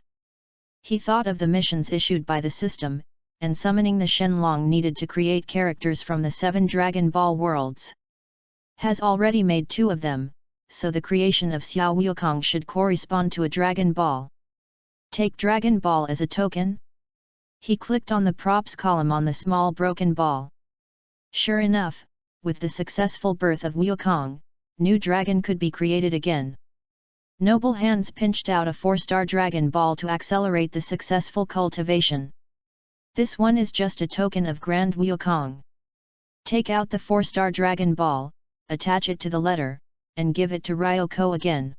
He thought of the missions issued by the system, and summoning the Shenlong needed to create characters from the 7 Dragon Ball worlds. Has already made 2 of them, so the creation of Xiao Wukong should correspond to a Dragon Ball. Take Dragon Ball as a token? He clicked on the props column on the small broken ball. Sure enough, with the successful birth of Wukong, new dragon could be created again. Noble hands pinched out a 4-star Dragon Ball to accelerate the successful cultivation. This one is just a token of Grand Wukong. Take out the 4-star Dragon Ball, attach it to the letter, and give it to Ryoko again.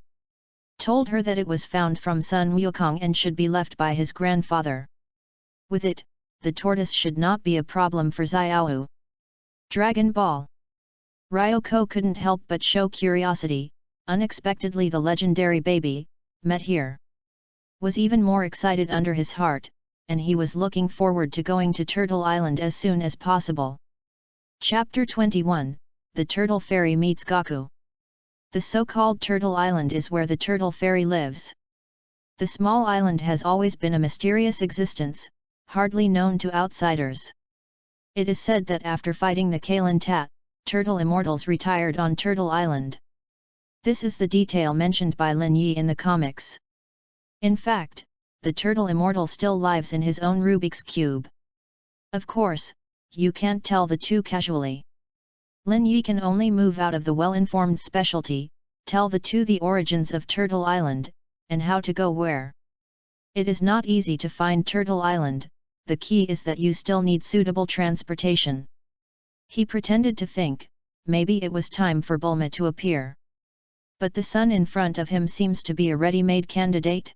Told her that it was found from Sun Wukong and should be left by his grandfather. With it, the tortoise should not be a problem for Xiaowu. Dragon Ball. Ryoko couldn't help but show curiosity. Unexpectedly the legendary baby, met here. Was even more excited under his heart, and he was looking forward to going to Turtle Island as soon as possible. Chapter 21, The Turtle Fairy Meets Gaku. The so-called Turtle Island is where the Turtle Fairy lives. The small island has always been a mysterious existence, hardly known to outsiders. It is said that after fighting the Kalen Tat, turtle immortals retired on Turtle Island. This is the detail mentioned by Lin Yi in the comics. In fact, the turtle immortal still lives in his own Rubik's Cube. Of course, you can't tell the two casually. Lin Yi can only move out of the well-informed specialty, tell the two the origins of Turtle Island, and how to go where. It is not easy to find Turtle Island, the key is that you still need suitable transportation. He pretended to think, maybe it was time for Bulma to appear. But the sun in front of him seems to be a ready-made candidate.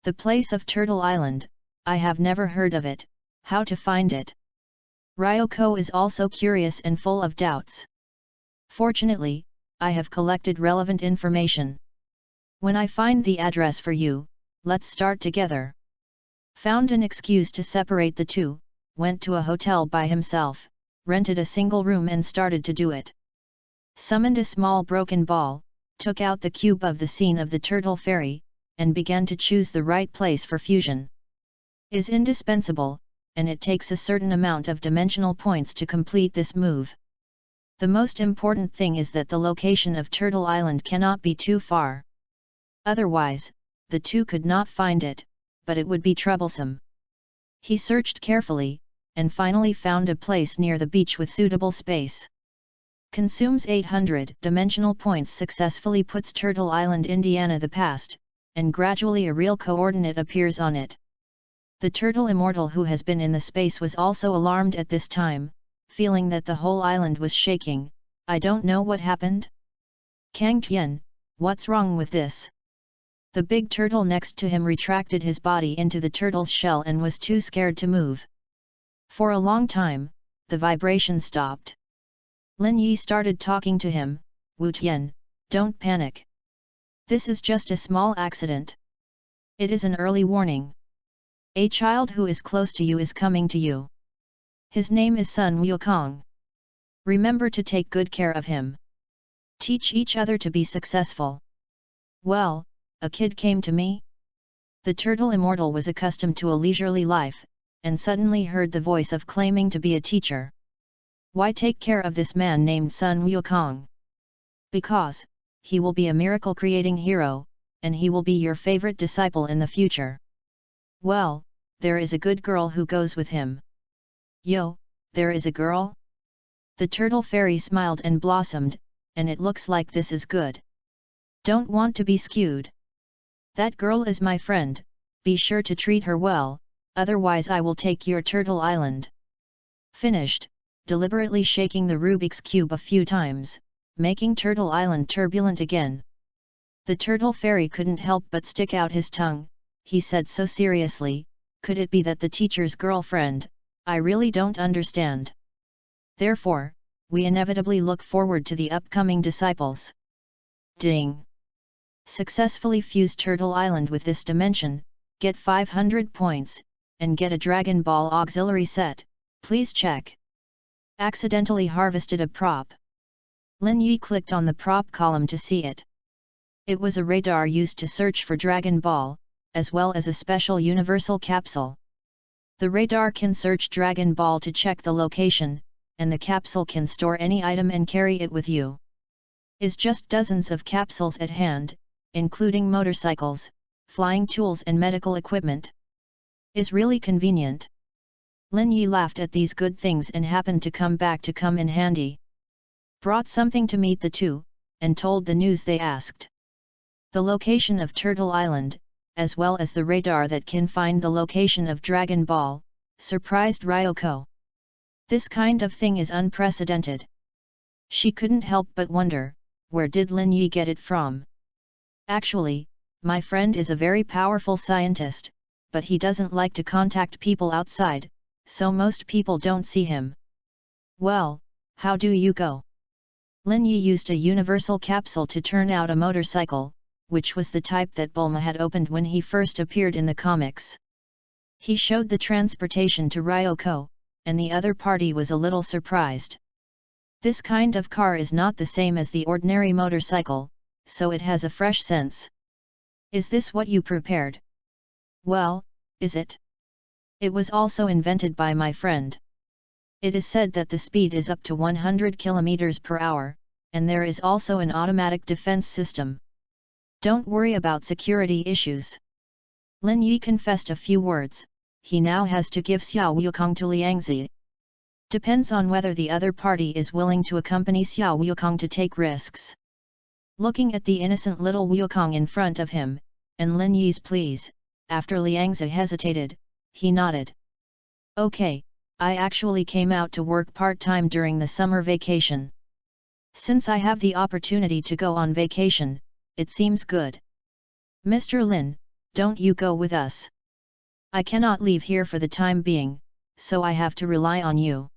The place of Turtle Island, I have never heard of it, how to find it? Ryoko is also curious and full of doubts. Fortunately, I have collected relevant information. When I find the address for you, let's start together. Found an excuse to separate the two, went to a hotel by himself, rented a single room and started to do it. Summoned a small broken ball, took out the cube of the scene of the Turtle Fairy, and began to choose the right place for fusion. Is indispensable, and it takes a certain amount of dimensional points to complete this move. The most important thing is that the location of Turtle Island cannot be too far. Otherwise, the two could not find it, but it would be troublesome. He searched carefully, and finally found a place near the beach with suitable space. Consumes 800 dimensional points, successfully puts Turtle Island Indiana the past, and gradually a real coordinate appears on it. The turtle immortal who has been in the space was also alarmed at this time, feeling that the whole island was shaking. I don't know what happened? Kang Tian, what's wrong with this? The big turtle next to him retracted his body into the turtle's shell and was too scared to move. For a long time, the vibration stopped. Lin Yi started talking to him, Wu Tian, don't panic. This is just a small accident. It is an early warning. A child who is close to you is coming to you. His name is Sun Wukong. Remember to take good care of him. Teach each other to be successful. Well, a kid came to me? The turtle immortal was accustomed to a leisurely life, and suddenly heard the voice of claiming to be a teacher. Why take care of this man named Sun Wukong? Because, he will be a miracle-creating hero, and he will be your favorite disciple in the future. Well, there is a good girl who goes with him. Yo, there is a girl? The turtle fairy smiled and blossomed, and it looks like this is good. Don't want to be skewed. That girl is my friend, be sure to treat her well, otherwise I will take your Turtle Island. Finished, deliberately shaking the Rubik's Cube a few times, making Turtle Island turbulent again. The turtle fairy couldn't help but stick out his tongue. He said so seriously, could it be that the teacher's girlfriend? I really don't understand. Therefore, we inevitably look forward to the upcoming disciples. Ding! Successfully fuse Turtle Island with this dimension, get 500 points, and get a Dragon Ball auxiliary set, please check. Accidentally harvested a prop. Lin Yi clicked on the prop column to see it. It was a radar used to search for Dragon Ball, as well as a special universal capsule. The radar can search Dragon Ball to check the location, and the capsule can store any item and carry it with you. Is just dozens of capsules at hand, including motorcycles, flying tools and medical equipment. Is really convenient. Lin Yi laughed at these good things and happened to come in handy. Brought something to meet the two, and told the news they asked. The location of Turtle Island, as well as the radar that can find the location of Dragon Ball, surprised Ryoko. This kind of thing is unprecedented. She couldn't help but wonder, where did Lin Yi get it from? Actually, my friend is a very powerful scientist, but he doesn't like to contact people outside, so most people don't see him. Well, how do you go? Lin Yi used a universal capsule to turn out a motorcycle, which was the type that Bulma had opened when he first appeared in the comics. He showed the transportation to Ryoko, and the other party was a little surprised. This kind of car is not the same as the ordinary motorcycle, so it has a fresh sense. Is this what you prepared? Well, is it? It was also invented by my friend. It is said that the speed is up to 100 km per hour, and there is also an automatic defense system. Don't worry about security issues. Lin Yi confessed a few words. He now has to give Xiao Wukong to Liangzi. Depends on whether the other party is willing to accompany Xiao Wukong to take risks. Looking at the innocent little Wukong in front of him, and Lin Yi's pleas, after Liangzi hesitated, he nodded. Okay, I actually came out to work part-time during the summer vacation. Since I have the opportunity to go on vacation, it seems good. Mr. Lin, don't you go with us? I cannot leave here for the time being, so I have to rely on you.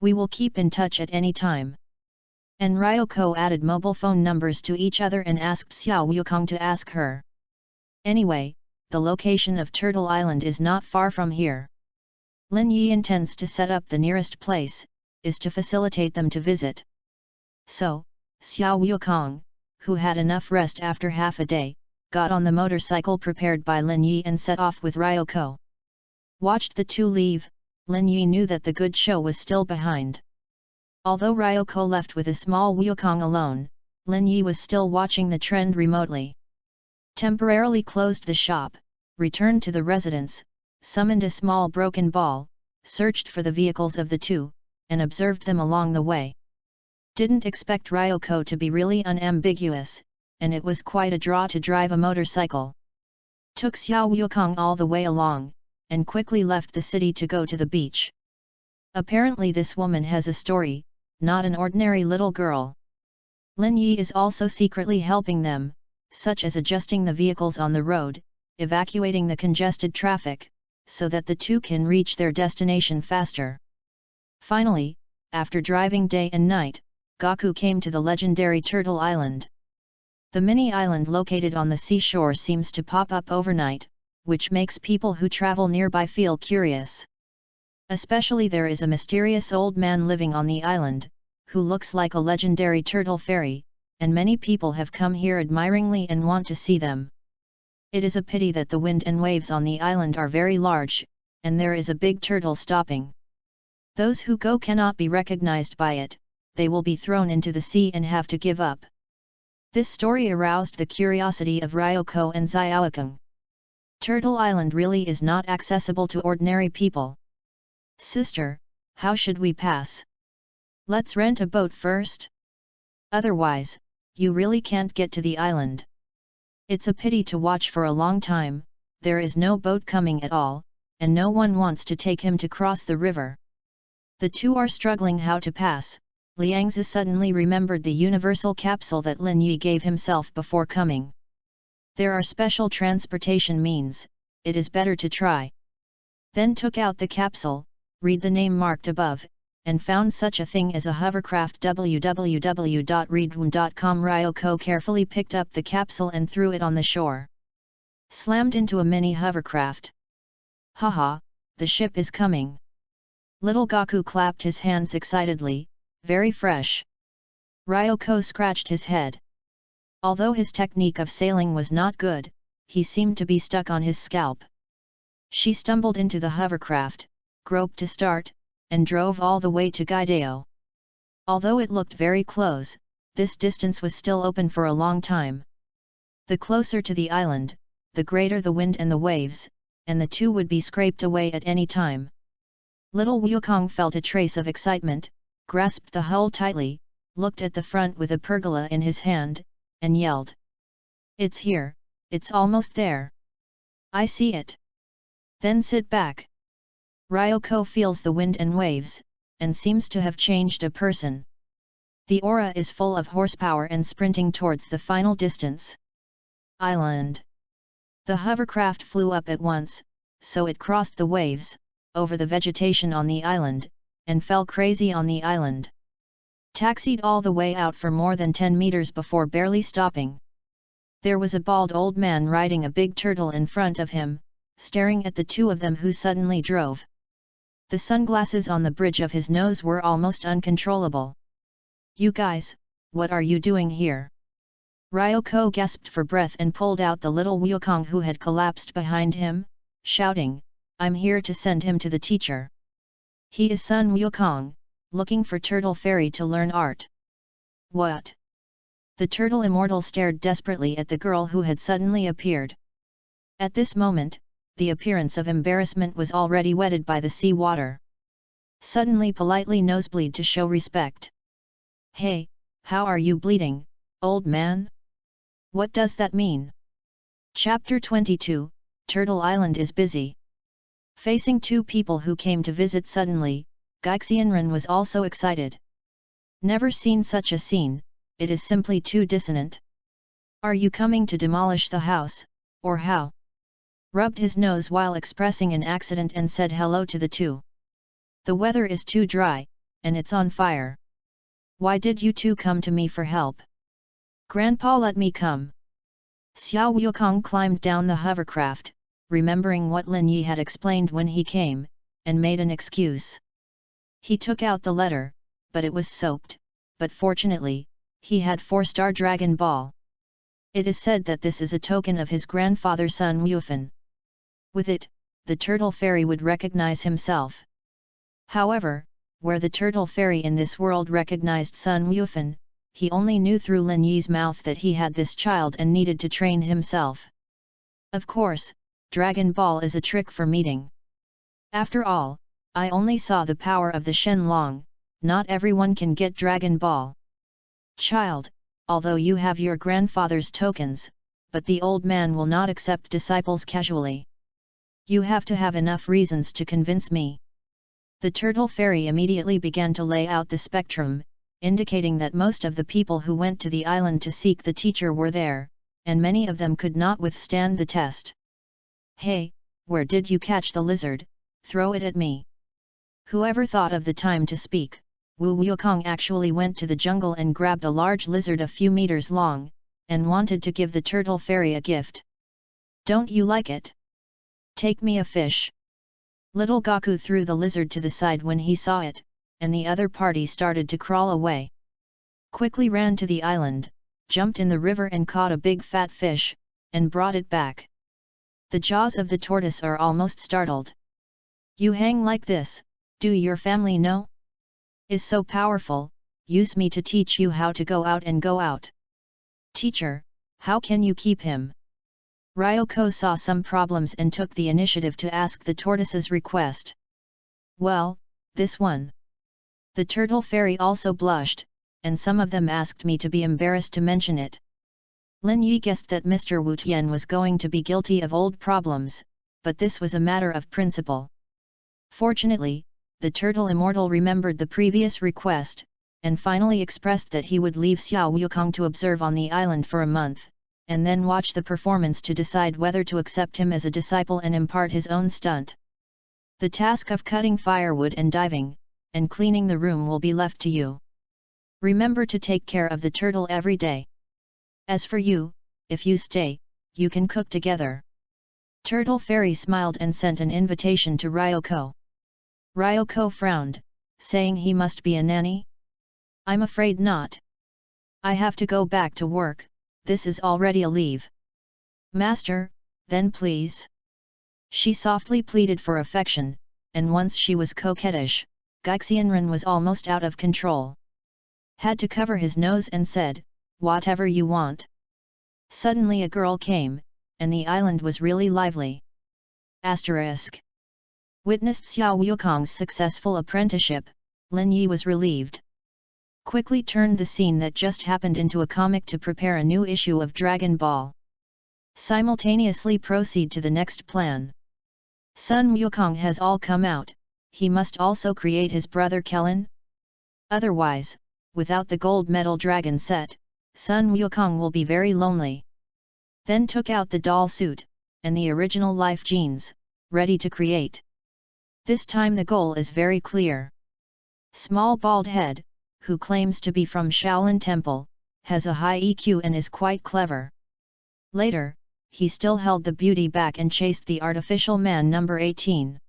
We will keep in touch at any time. And Ryoko added mobile phone numbers to each other and asked Xiao Wukong to ask her. Anyway, the location of Turtle Island is not far from here. Lin Yi intends to set up the nearest place, is to facilitate them to visit. So, Xiao Wukong, who had enough rest after half a day, got on the motorcycle prepared by Lin Yi and set off with Ryoko. Watched the two leave, Lin Yi knew that the good show was still behind. Although Ryoko left with a small Wukong alone, Lin Yi was still watching the trend remotely. Temporarily closed the shop, returned to the residence, summoned a small broken ball, searched for the vehicles of the two, and observed them along the way. Didn't expect Ryoko to be really unambiguous, and it was quite a draw to drive a motorcycle. Took Xiao Wukong all the way along, and quickly left the city to go to the beach. Apparently this woman has a story, not an ordinary little girl. Lin Yi is also secretly helping them, such as adjusting the vehicles on the road, evacuating the congested traffic, so that the two can reach their destination faster. Finally, after driving day and night, Goku came to the legendary Turtle Island. The mini-island located on the seashore seems to pop up overnight, which makes people who travel nearby feel curious. Especially there is a mysterious old man living on the island, who looks like a legendary turtle fairy, and many people have come here admiringly and want to see them. It is a pity that the wind and waves on the island are very large, and there is a big turtle stopping. Those who go cannot be recognized by it, they will be thrown into the sea and have to give up. This story aroused the curiosity of Ryoko and Xiaokong. Turtle Island really is not accessible to ordinary people. Sister, how should we pass? Let's rent a boat first? Otherwise, you really can't get to the island. It's a pity to watch for a long time, there is no boat coming at all, and no one wants to take him to cross the river. The two are struggling how to pass. Liangzi suddenly remembered the universal capsule that Lin Yi gave himself before coming. There are special transportation means, it is better to try. Then took out the capsule, read the name marked above, and found such a thing as a hovercraft. www.readaloud.com. Ryoko carefully picked up the capsule and threw it on the shore. Slammed into a mini hovercraft. Haha, the ship is coming. Little Gaku clapped his hands excitedly, very fresh. Ryoko scratched his head. Although his technique of sailing was not good, he seemed to be stuck on his scalp. She stumbled into the hovercraft, groped to start, and drove all the way to Gaidao. Although it looked very close, this distance was still open for a long time. The closer to the island, the greater the wind and the waves, and the two would be scraped away at any time. Little Wukong felt a trace of excitement, grasped the hull tightly, looked at the front with a pergola in his hand, and yelled. "It's here, it's almost there. I see it." "Then sit back." Ryoko feels the wind and waves, and seems to have changed a person. The aura is full of horsepower and sprinting towards the final distance. Island. The hovercraft flew up at once, so it crossed the waves, over the vegetation on the island, and fell crazy on the island. Taxied all the way out for more than 10 meters before barely stopping. There was a bald old man riding a big turtle in front of him, staring at the two of them who suddenly drove. The sunglasses on the bridge of his nose were almost uncontrollable. "You guys, what are you doing here?" Ryoko gasped for breath and pulled out the little Wukong who had collapsed behind him, shouting, "I'm here to send him to the teacher. He is Sun Wukong, looking for Turtle Fairy to learn art." "What?" The turtle immortal stared desperately at the girl who had suddenly appeared. At this moment, the appearance of embarrassment was already wetted by the sea water. Suddenly politely nosebleed to show respect. "Hey, how are you bleeding, old man? What does that mean?" Chapter 22, Turtle Island is busy. Facing two people who came to visit suddenly, Gaixianren was also excited. Never seen such a scene, it is simply too dissonant. "Are you coming to demolish the house, or how?" Rubbed his nose while expressing an accident and said hello to the two. "The weather is too dry, and it's on fire. Why did you two come to me for help?" "Grandpa let me come." Xiao Wukong climbed down the hovercraft, remembering what Lin Yi had explained when he came, and made an excuse. He took out the letter, but it was soaked, but fortunately, he had 4-star Dragon Ball. It is said that this is a token of his grandfather Sun Wufan. With it, the Turtle Fairy would recognize himself. However, where the Turtle Fairy in this world recognized Sun Wufan, he only knew through Lin Yi's mouth that he had this child and needed to train himself. Of course, Dragon Ball is a trick for meeting. After all, I only saw the power of the Shenlong, not everyone can get Dragon Ball. "Child, although you have your grandfather's tokens, but the old man will not accept disciples casually. You have to have enough reasons to convince me." The Turtle Fairy immediately began to lay out the spectrum, indicating that most of the people who went to the island to seek the teacher were there, and many of them could not withstand the test. "Hey, where did you catch the lizard? Throw it at me." Whoever thought of the time to speak, Wu Wukong actually went to the jungle and grabbed a large lizard a few meters long, and wanted to give the Turtle Fairy a gift. "Don't you like it? Take me a fish." Little Gaku threw the lizard to the side when he saw it, and the other party started to crawl away. Quickly ran to the island, jumped in the river and caught a big fat fish, and brought it back. The jaws of the tortoise are almost startled. "You hang like this, do your family know? Is so powerful, use me to teach you how to go out and go out." "Teacher, how can you keep him?" Ryoko saw some problems and took the initiative to ask the tortoise's request. "Well, this one." The Turtle Fairy also blushed, and some of them asked me to be embarrassed to mention it. Lin Yi guessed that Mr. Wu Tian was going to be guilty of old problems, but this was a matter of principle. Fortunately, the Turtle Immortal remembered the previous request, and finally expressed that he would leave Xiao Wukong to observe on the island for a month, and then watch the performance to decide whether to accept him as a disciple and impart his own stunt. The task of cutting firewood and diving, and cleaning the room will be left to you. Remember to take care of the turtle every day. As for you, if you stay, you can cook together." Turtle Fairy smiled and sent an invitation to Ryoko. Ryoko frowned, saying he must be a nanny? "I'm afraid not. I have to go back to work, this is already a leave." "Master, then please." She softly pleaded for affection, and once she was coquettish, Gaixianren was almost out of control. Had to cover his nose and said, "Whatever you want." Suddenly a girl came, and the island was really lively. Asterisk. Witnessed Xiao Wukong's successful apprenticeship, Lin Yi was relieved. Quickly turned the scene that just happened into a comic to prepare a new issue of Dragon Ball. Simultaneously proceed to the next plan. Sun Wukong has all come out, he must also create his brother Kellen? Otherwise, without the gold medal dragon set, Sun Wukong will be very lonely. Then took out the doll suit, and the original life genes, ready to create. This time the goal is very clear. Small bald head, who claims to be from Shaolin Temple, has a high EQ and is quite clever. Later, he still held the beauty back and chased the artificial man number 18.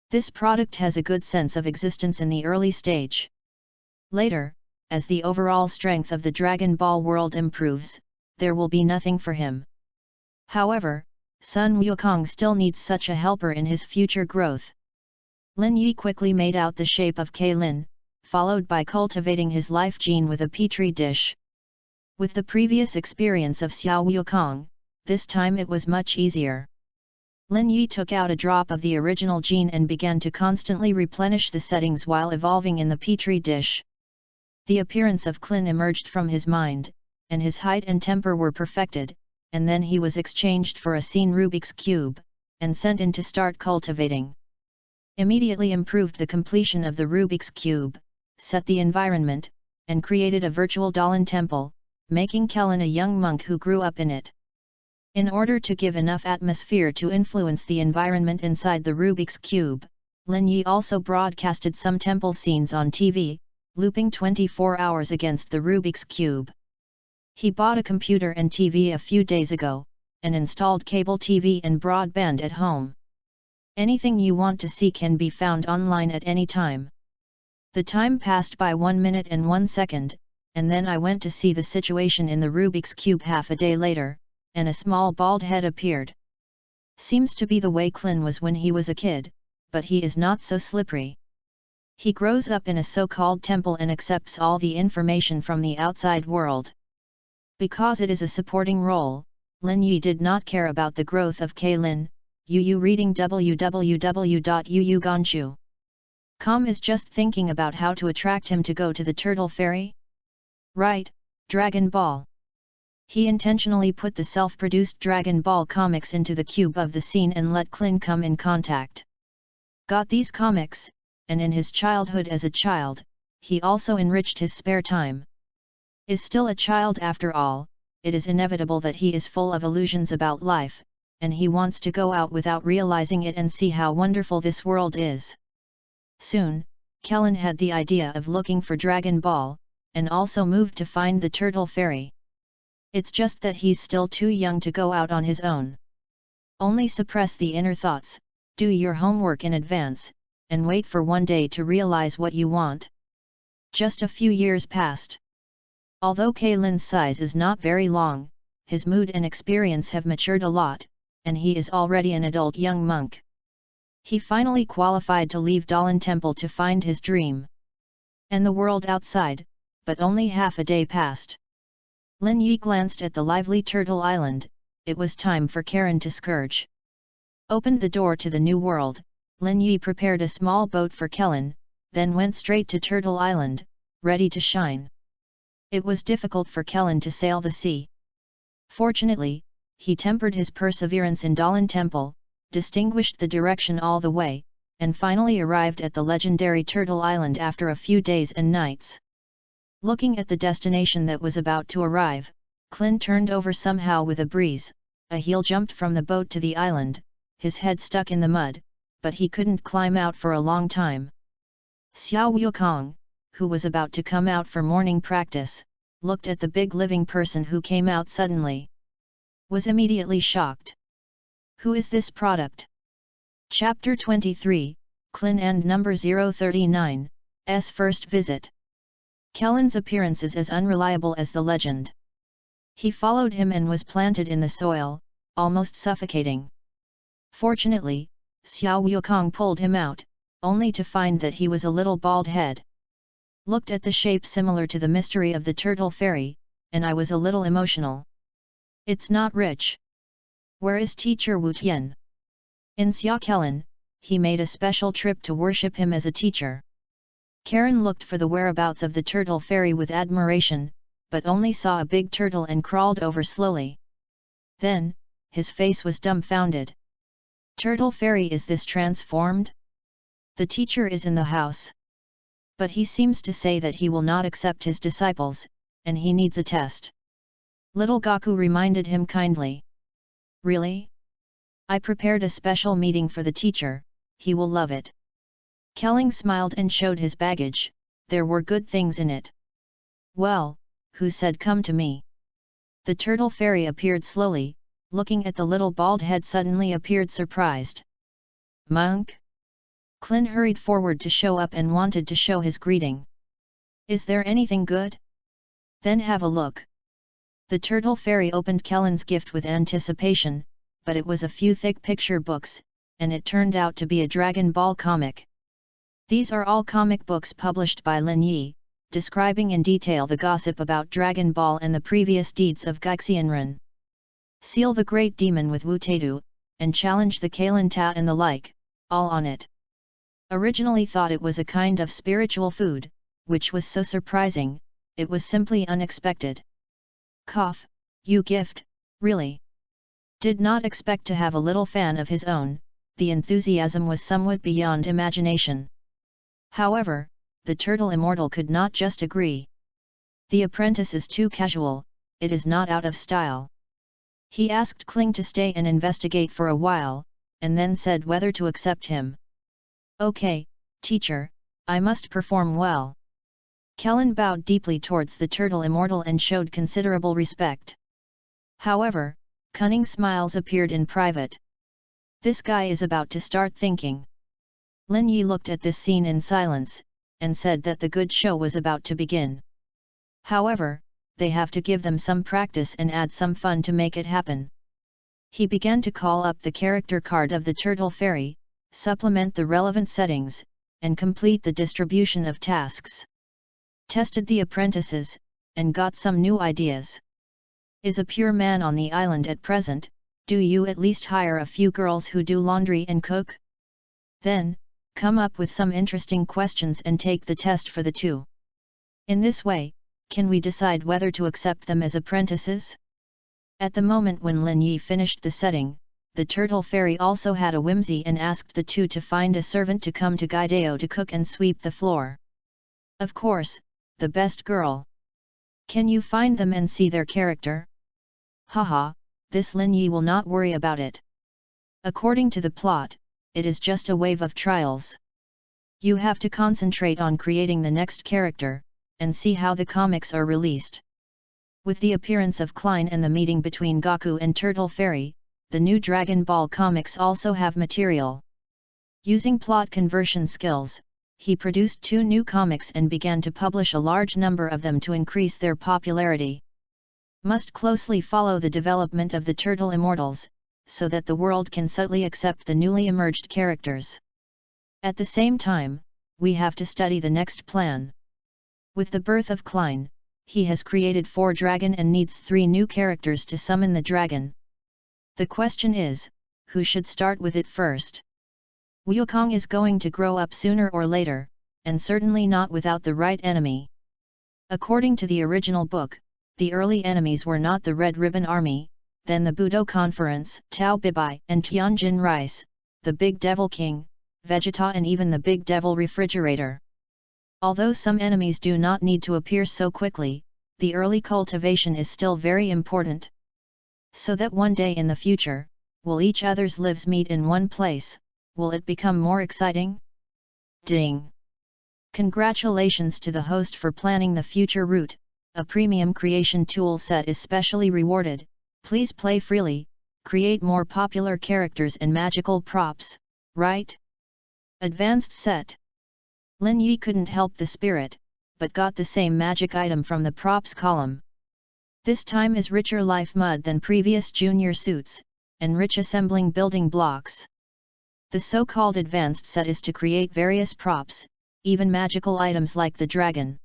This product has a good sense of existence in the early stage. Later, as the overall strength of the Dragon Ball world improves, there will be nothing for him. However, Sun Wukong still needs such a helper in his future growth. Lin Yi quickly made out the shape of Kailin, followed by cultivating his life gene with a petri dish. With the previous experience of Xiao Wukong, this time it was much easier. Lin Yi took out a drop of the original gene and began to constantly replenish the settings while evolving in the petri dish. The appearance of Klin emerged from his mind, and his height and temper were perfected, and then he was exchanged for a scene Rubik's Cube, and sent in to start cultivating. Immediately improved the completion of the Rubik's Cube, set the environment, and created a virtual Dalan temple, making Kellen a young monk who grew up in it. In order to give enough atmosphere to influence the environment inside the Rubik's Cube, Lin Yi also broadcasted some temple scenes on TV, looping 24 hours against the Rubik's Cube. He bought a computer and TV a few days ago, and installed cable TV and broadband at home. Anything you want to see can be found online at any time. The time passed by 1 minute and 1 second, and then I went to see the situation in the Rubik's Cube half a day later, and a small bald head appeared. Seems to be the way Klin was when he was a kid, but he is not so slippery. He grows up in a so-called temple and accepts all the information from the outside world. Because it is a supporting role, Lin Yi did not care about the growth of Kailin. Reading www.yuuganshu.com is just thinking about how to attract him to go to the Turtle Fairy? Right, Dragon Ball. He intentionally put the self-produced Dragon Ball comics into the cube of the scene and let Klin come in contact. Got these comics, and in his childhood as a child, he also enriched his spare time. Is still a child after all, it is inevitable that he is full of illusions about life, and he wants to go out without realizing it and see how wonderful this world is. Soon, Kellen had the idea of looking for Dragon Ball, and also moved to find the Turtle Fairy. It's just that he's still too young to go out on his own. Only suppress the inner thoughts, do your homework in advance, and wait for one day to realize what you want. Just a few years passed. Although Kaylin's size is not very long, his mood and experience have matured a lot, and he is already an adult young monk. He finally qualified to leave Dalan Temple to find his dream. And the world outside, but only half a day passed. Lin Yi glanced at the lively Turtle Island, it was time for Karen to scourge. Opened the door to the new world, Lin Yi prepared a small boat for Kellen, then went straight to Turtle Island, ready to shine. It was difficult for Kellen to sail the sea. Fortunately, he tempered his perseverance in Dalan Temple, distinguished the direction all the way, and finally arrived at the legendary Turtle Island after a few days and nights. Looking at the destination that was about to arrive, Klin turned over somehow with a breeze, a heel jumped from the boat to the island, his head stuck in the mud, but he couldn't climb out for a long time. Xiao Wukong, who was about to come out for morning practice, looked at the big living person who came out suddenly. Was immediately shocked. Who is this product? Chapter 23, Klin and number 039, S first visit. Kellen's appearance is as unreliable as the legend. He followed him and was planted in the soil, almost suffocating. Fortunately, Xiao Wukong pulled him out, only to find that he was a little bald head. Looked at the shape similar to the mystery of the turtle fairy, and I was a little emotional. It's not rich. Where is teacher Wu Tian? In Xiaokellen, he made a special trip to worship him as a teacher. Karen looked for the whereabouts of the turtle fairy with admiration, but only saw a big turtle and crawled over slowly. Then, his face was dumbfounded. Turtle fairy, is this transformed? The teacher is in the house. But he seems to say that he will not accept his disciples, and he needs a test. Little Gaku reminded him kindly. Really? I prepared a special meeting for the teacher, he will love it. Kelling smiled and showed his baggage, there were good things in it. Well, who said come to me? The turtle fairy appeared slowly, looking at the little bald head suddenly appeared surprised. Monk? Klin hurried forward to show up and wanted to show his greeting. Is there anything good? Then have a look. The turtle fairy opened Kellen's gift with anticipation, but it was a few thick picture books, and it turned out to be a Dragon Ball comic. These are all comic books published by Lin Yi, describing in detail the gossip about Dragon Ball and the previous deeds of Gaixianren. Seal the Great Demon with Wu Taidu, and challenge the Kailan Ta and the like, all on it. Originally thought it was a kind of spiritual food, which was so surprising, it was simply unexpected. Cough, you gift, really? Did not expect to have a little fan of his own, the enthusiasm was somewhat beyond imagination. However, the turtle immortal could not just agree. The apprentice is too casual, it is not out of style. He asked Kling to stay and investigate for a while, and then said whether to accept him. Okay, teacher, I must perform well. Kellen bowed deeply towards the turtle immortal and showed considerable respect. However, cunning smiles appeared in private. This guy is about to start thinking. Lin Yi looked at this scene in silence, and said that the good show was about to begin. However, they have to give them some practice and add some fun to make it happen. He began to call up the character card of the turtle fairy, supplement the relevant settings, and complete the distribution of tasks. Tested the apprentices, and got some new ideas. Is a pure man on the island at present, do you at least hire a few girls who do laundry and cook? Then, come up with some interesting questions and take the test for the two. In this way, can we decide whether to accept them as apprentices? At the moment when Lin Yi finished the setting, the turtle fairy also had a whimsy and asked the two to find a servant to come to Gaideo to cook and sweep the floor. Of course, the best girl. Can you find them and see their character? Haha, this Lin Yi will not worry about it. According to the plot, it is just a wave of trials. You have to concentrate on creating the next character, and see how the comics are released. With the appearance of Klein and the meeting between Gaku and Turtle Fairy, the new Dragon Ball comics also have material. Using plot conversion skills, he produced 2 new comics and began to publish a large number of them to increase their popularity. Must closely follow the development of the Turtle Immortals, so that the world can subtly accept the newly emerged characters. At the same time, we have to study the next plan. With the birth of Klein, he has created 4 dragon and needs 3 new characters to summon the dragon. The question is, who should start with it first? Wukong is going to grow up sooner or later, and certainly not without the right enemy. According to the original book, the early enemies were not the Red Ribbon Army, then the Budo Conference, Tao Bibai and Tianjin Rice, the Big Devil King, Vegeta and even the Big Devil Refrigerator. Although some enemies do not need to appear so quickly, the early cultivation is still very important. So that one day in the future, will each other's lives meet in one place, will it become more exciting? Ding! Congratulations to the host for planning the future route. A premium creation tool set is specially rewarded. Please play freely, create more popular characters and magical props, right? Advanced set. Lin Yi couldn't help the spirit, but got the same magic item from the props column. This time is richer life mud than previous junior suits, and rich assembling building blocks. The so-called advanced set is to create various props, even magical items like the dragon.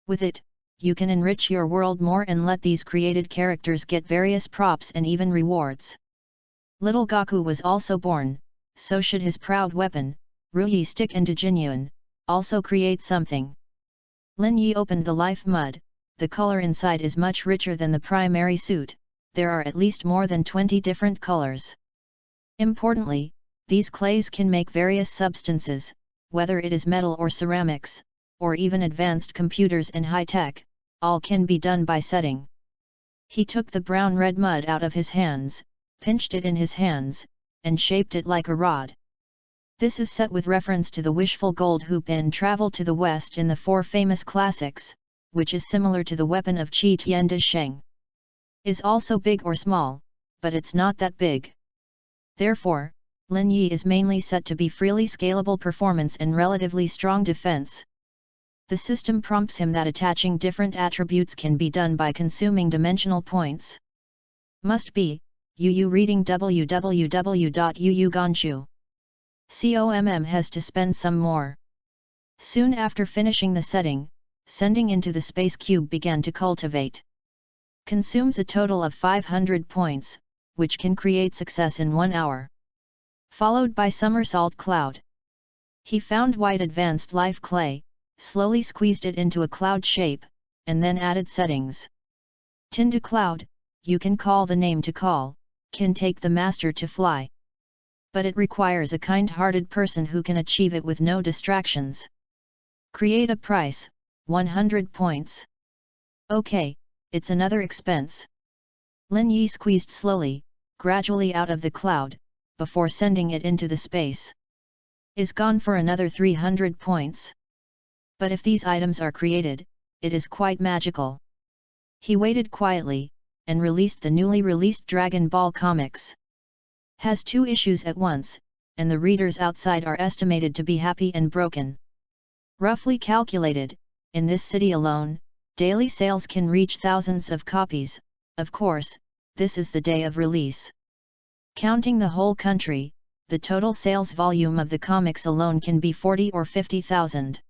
With it, you can enrich your world more and let these created characters get various props and even rewards. Little Gaku was also born, so should his proud weapon, Ruyi stick and Djinyun, also create something. Lin Yi opened the life mud. The color inside is much richer than the primary suit, there are at least more than 20 different colors. Importantly, these clays can make various substances, whether it is metal or ceramics, or even advanced computers and high-tech, all can be done by setting. He took the brown-red mud out of his hands, pinched it in his hands, and shaped it like a rod. This is set with reference to the wishful gold hoop in Travel to the West in the 4 famous classics, which is similar to the weapon of Qi Tian De Sheng. Is also big or small, but it's not that big. Therefore, Lin Yi is mainly set to be freely scalable performance and relatively strong defense. The system prompts him that attaching different attributes can be done by consuming dimensional points. Must be, UU reading www.uuganshu.com has to spend some more. Soon after finishing the setting, sending into the space cube began to cultivate. Consumes a total of 500 points, which can create success in 1 hour. Followed by somersault cloud. He found white advanced life clay, slowly squeezed it into a cloud shape, and then added settings. Tinda cloud, you can call the name to call, can take the master to fly. But it requires a kind-hearted person who can achieve it with no distractions. Create a price, 100 points. Okay, it's another expense. Lin Yi squeezed slowly, gradually out of the cloud, before sending it into the space. Is gone for another 300 points. But if these items are created, it is quite magical. He waited quietly, and released the newly released Dragon Ball comics. Has 2 issues at once, and the readers outside are estimated to be happy and broken. Roughly calculated, in this city alone, daily sales can reach thousands of copies. Of course, this is the day of release. Counting the whole country, the total sales volume of the comics alone can be 40 or 50,000.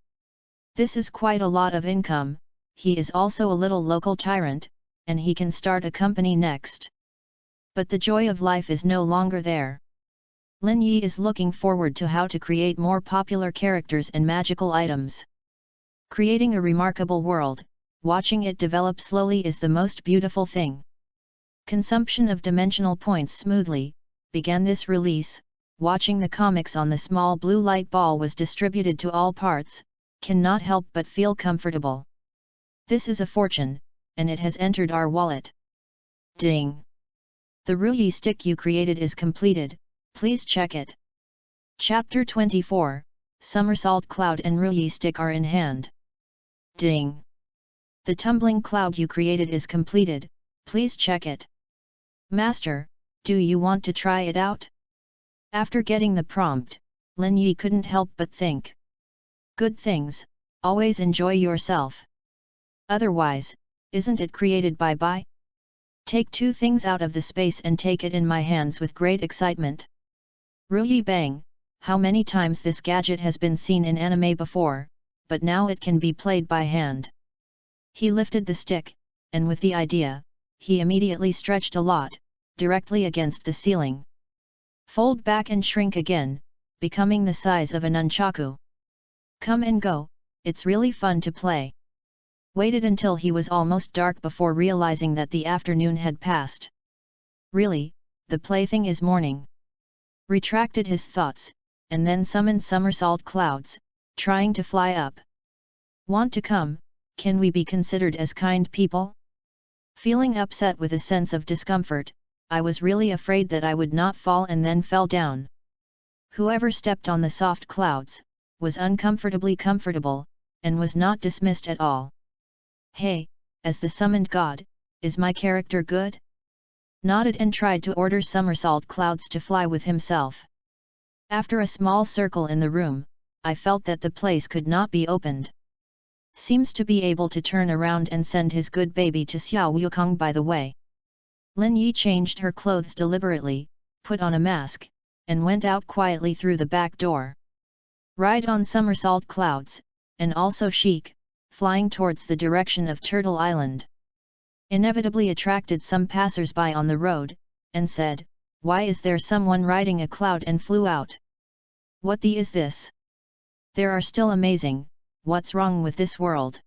This is quite a lot of income. He is also a little local tyrant, and he can start a company next. But the joy of life is no longer there. Lin Yi is looking forward to how to create more popular characters and magical items. Creating a remarkable world, watching it develop slowly is the most beautiful thing. Consumption of dimensional points smoothly began this release. Watching the comics on the small blue light ball was distributed to all parts, cannot help but feel comfortable. This is a fortune, and it has entered our wallet. Ding! The Ruyi stick you created is completed, please check it. Chapter 24, Somersault Cloud and Ruyi stick are in hand. Ding! The tumbling cloud you created is completed, please check it. Master, do you want to try it out? After getting the prompt, Lin Yi couldn't help but think. Good things, always enjoy yourself. Otherwise, isn't it created by? Take 2 things out of the space and take it in my hands with great excitement. Ruyi bang, how many times this gadget has been seen in anime before, but now it can be played by hand. He lifted the stick, and with the idea, he immediately stretched a lot, directly against the ceiling. Fold back and shrink again, becoming the size of a nunchaku. Come and go, it's really fun to play. Waited until he was almost dark before realizing that the afternoon had passed. Really, the plaything is morning. Retracted his thoughts, and then summoned somersault clouds, trying to fly up. Want to come? Can we be considered as kind people? Feeling upset with a sense of discomfort, I was really afraid that I would not fall and then fell down. Whoever stepped on the soft clouds, was uncomfortably comfortable, and was not dismissed at all. Hey, as the summoned god, is my character good? Nodded and tried to order somersault clouds to fly with himself. After a small circle in the room, I felt that the place could not be opened. Seems to be able to turn around and send his good baby to Xiao Wukong by the way. Lin Yi changed her clothes deliberately, put on a mask, and went out quietly through the back door. Ride on somersault clouds, and also chic, flying towards the direction of Turtle Island. Inevitably attracted some passers-by on the road, and said, "Why is there someone riding a cloud?" and flew out. What the is this? There are still amazing, what's wrong with this world?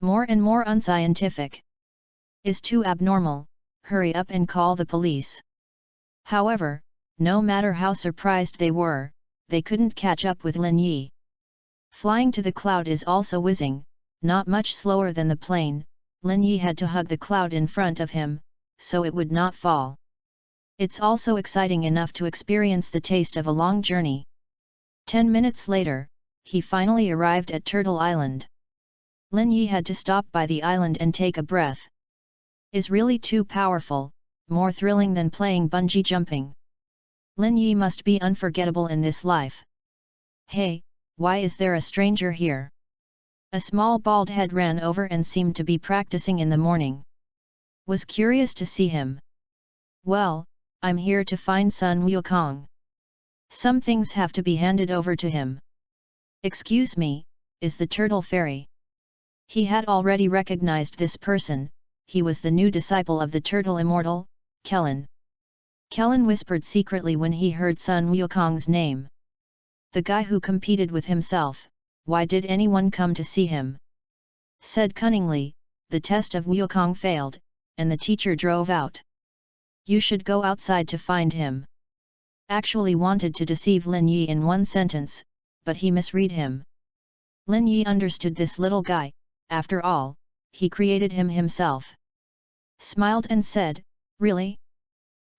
More and more unscientific. Is too abnormal, hurry up and call the police. However, no matter how surprised they were, they couldn't catch up with Lin Yi. Flying to the cloud is also whizzing, not much slower than the plane. Lin Yi had to hug the cloud in front of him, so it would not fall. It's also exciting enough to experience the taste of a long journey. 10 minutes later, he finally arrived at Turtle Island. Lin Yi had to stop by the island and take a breath. Is really too powerful, more thrilling than playing bungee jumping. Lin Yi must be unforgettable in this life. Hey, why is there a stranger here? A small bald head ran over and seemed to be practicing in the morning. Was curious to see him. Well, I'm here to find Sun Wukong. Some things have to be handed over to him. Excuse me, is the Turtle Fairy? He had already recognized this person. He was the new disciple of the Turtle Immortal, Kellen. Kellen whispered secretly when he heard Sun Wukong's name. The guy who competed with himself. Why did anyone come to see him? Said cunningly, the test of Wukong failed, and the teacher drove out. You should go outside to find him. Actually wanted to deceive Lin Yi in one sentence, but he misread him. Lin Yi understood this little guy, after all, he created him himself. Smiled and said, really?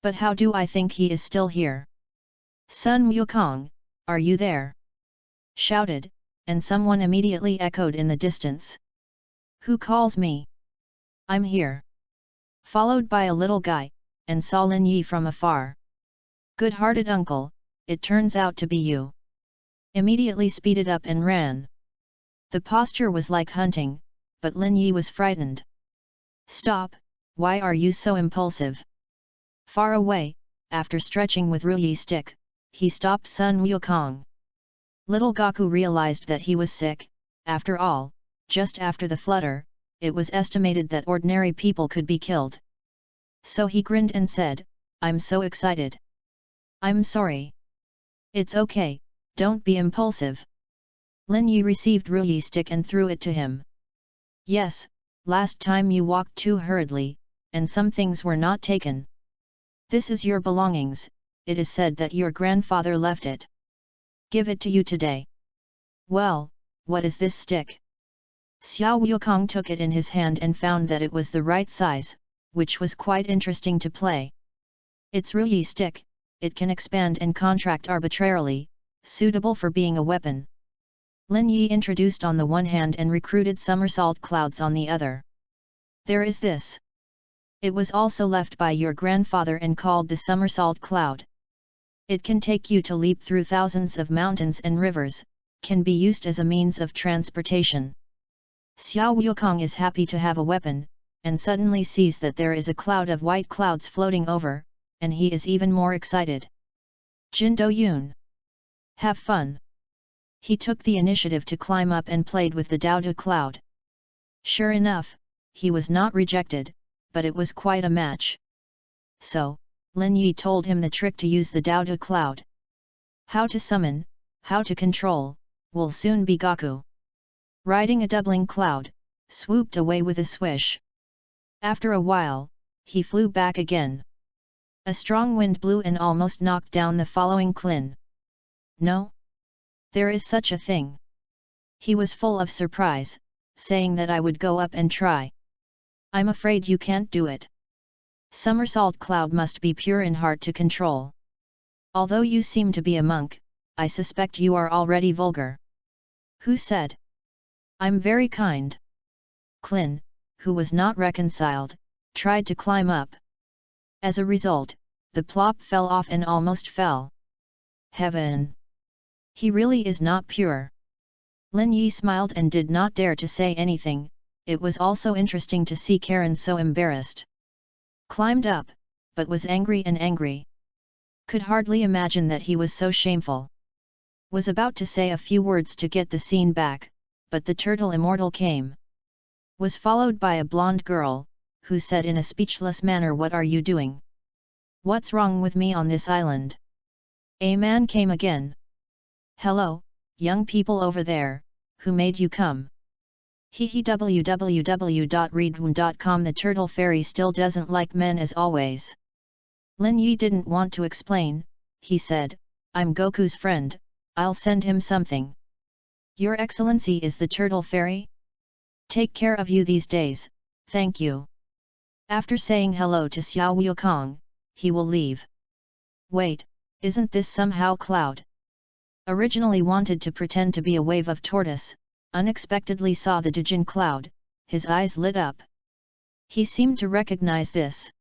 But how do I think he is still here? Sun Wukong, are you there? Shouted, and someone immediately echoed in the distance. Who calls me? I'm here. Followed by a little guy, and saw Lin Yi from afar. Good-hearted uncle, it turns out to be you. Immediately speeded up and ran. The posture was like hunting, but Lin Yi was frightened. Stop, why are you so impulsive? Far away, after stretching with Ruyi stick, he stopped Sun Wukong. Little Gaku realized that he was sick. After all, just after the flutter, it was estimated that ordinary people could be killed. So he grinned and said, I'm so excited. I'm sorry. It's okay, don't be impulsive. Lin Yi received Ruyi's stick and threw it to him. Yes, last time you walked too hurriedly, and some things were not taken. This is your belongings, it is said that your grandfather left it. Give it to you today. Well, what is this stick? Xiao Wukong took it in his hand and found that it was the right size, which was quite interesting to play. It's Ruyi stick, it can expand and contract arbitrarily, suitable for being a weapon. Lin Yi introduced on the one hand and recruited somersault clouds on the other. There is this. It was also left by your grandfather and called the somersault cloud. It can take you to leap through thousands of mountains and rivers, can be used as a means of transportation. Xiao Wukong is happy to have a weapon, and suddenly sees that there is a cloud of white clouds floating over, and he is even more excited. Jin Do-yun. Have fun. He took the initiative to climb up and played with the Daoda cloud. Sure enough, he was not rejected, but it was quite a match. So, Lin Yi told him the trick to use the Daoda cloud. How to summon, how to control, will soon be Gaku. Riding a doubling cloud, swooped away with a swish. After a while, he flew back again. A strong wind blew and almost knocked down the following Klin. No? There is such a thing. He was full of surprise, saying that I would go up and try. I'm afraid you can't do it. Somersault cloud must be pure in heart to control. Although you seem to be a monk, I suspect you are already vulgar. Who said? I'm very kind. Clin, who was not reconciled, tried to climb up. As a result, the plop fell off and almost fell. Heaven! He really is not pure. Lin Yi smiled and did not dare to say anything. It was also interesting to see Karen so embarrassed. Climbed up, but was angry and angry. Could hardly imagine that he was so shameful. Was about to say a few words to get the scene back, but the turtle immortal came. Was followed by a blonde girl, who said in a speechless manner, "What are you doing? What's wrong with me on this island?" A man came again. "Hello, young people over there, who made you come?" www.readaloud.com. The turtle fairy still doesn't like men as always. Lin Yi didn't want to explain. He said, "I'm Goku's friend, I'll send him something." "Your Excellency is the turtle fairy? Take care of you these days, thank you." After saying hello to Xiao Wukong, he will leave. Wait, isn't this somehow cloud? Originally wanted to pretend to be a wave of tortoise, unexpectedly saw the Djinn cloud, his eyes lit up. He seemed to recognize this.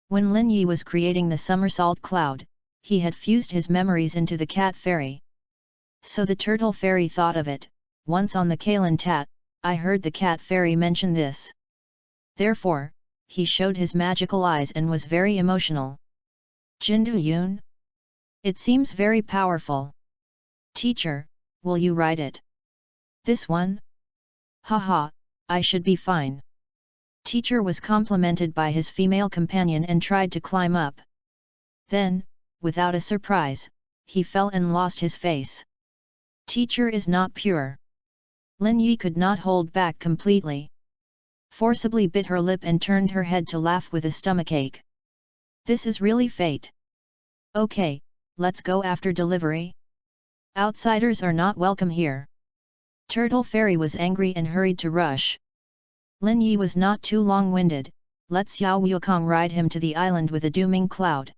When Lin Yi was creating the somersault cloud, he had fused his memories into the cat fairy. So the turtle fairy thought of it, once on the Kalen Tat, I heard the cat fairy mention this. Therefore, he showed his magical eyes and was very emotional. Jindu Yun? It seems very powerful. Teacher, will you write it? This one? Haha, I should be fine. Teacher was complimented by his female companion and tried to climb up. Then, without a surprise, he fell and lost his face. Teacher is not pure. Lin Yi could not hold back completely. Forcibly bit her lip and turned her head to laugh with a stomachache. This is really fate. Okay, let's go after delivery. Outsiders are not welcome here. Turtle Fairy was angry and hurried to rush. Lin Yi was not too long-winded, let Xiao Wukong ride him to the island with a dooming cloud.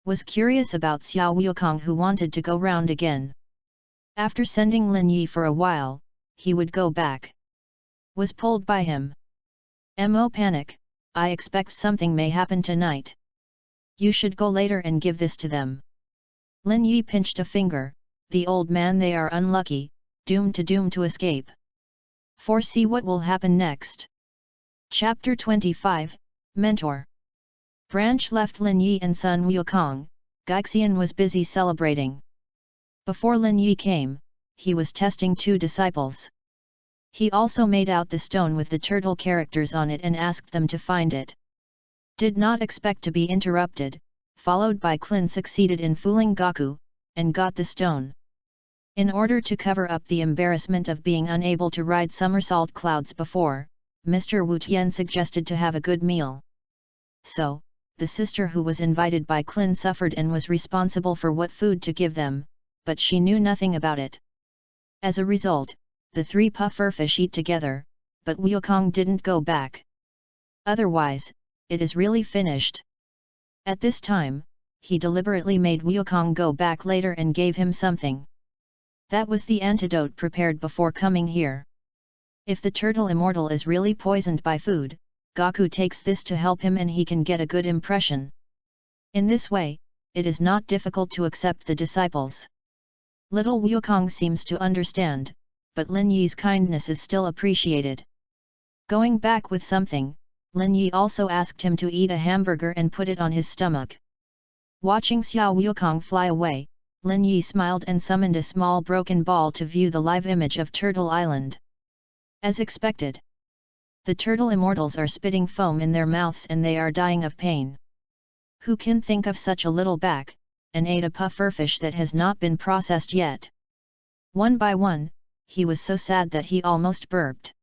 Was curious about Xiao Wukong, who wanted to go round again. After sending Lin Yi for a while, he would go back. Was pulled by him. Mo panic, I expect something may happen tonight. You should go later and give this to them. Lin Yi pinched a finger, the old man, they are unlucky, doomed to escape. Foresee what will happen next. Chapter 25, Mentor. Branch left Lin Yi and Sun Wukong, Gaixian was busy celebrating. Before Lin Yi came, he was testing 2 disciples. He also made out the stone with the turtle characters on it and asked them to find it. Did not expect to be interrupted, followed by Clin succeeded in fooling Goku, and got the stone. In order to cover up the embarrassment of being unable to ride somersault clouds before, Mr. Wu Tian suggested to have a good meal. So, the sister who was invited by Clin suffered and was responsible for what food to give them, but she knew nothing about it. As a result, the 3 pufferfish eat together, but Wukong didn't go back. Otherwise, it is really finished. At this time, he deliberately made Wukong go back later and gave him something. That was the antidote prepared before coming here. If the turtle immortal is really poisoned by food, Goku takes this to help him and he can get a good impression. In this way, it is not difficult to accept the disciples. Little Wukong seems to understand, but Lin Yi's kindness is still appreciated. Going back with something, Lin Yi also asked him to eat a hamburger and put it on his stomach. Watching Xiao Wukong fly away, Lin Yi smiled and summoned a small broken ball to view the live image of Turtle Island. As expected, the turtle immortals are spitting foam in their mouths and they are dying of pain. Who can think of such a little back, and ate a pufferfish that has not been processed yet? One by one, he was so sad that he almost burped.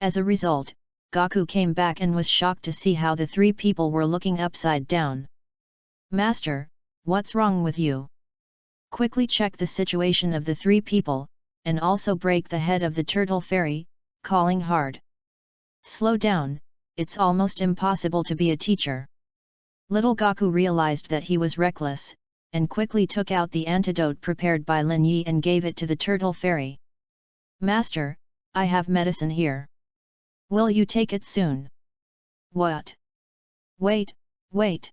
As a result, Goku came back and was shocked to see how the 3 people were looking upside down. Master, what's wrong with you? Quickly check the situation of the 3 people, and also break the head of the turtle fairy, calling hard. Slow down, it's almost impossible to be a teacher. Little Goku realized that he was reckless, and quickly took out the antidote prepared by Lin Yi and gave it to the turtle fairy. Master, I have medicine here. Will you take it soon? What? Wait, wait.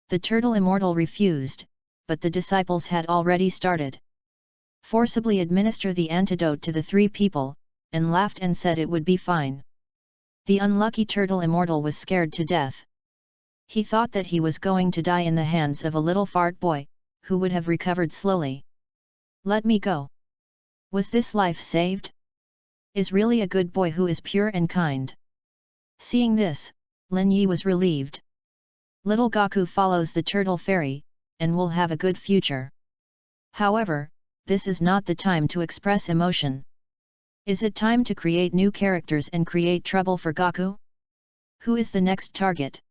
The turtle immortal refused, but the disciples had already started. Forcibly administer the antidote to the three people, and laughed and said it would be fine. The unlucky turtle immortal was scared to death. He thought that he was going to die in the hands of a little fart boy, who would have recovered slowly. Let me go. Was this life saved? Is really a good boy who is pure and kind. Seeing this, Lin Yi was relieved. Little Gaku follows the turtle fairy, and will have a good future. However, this is not the time to express emotion. Is it time to create new characters and create trouble for Gaku? Who is the next target?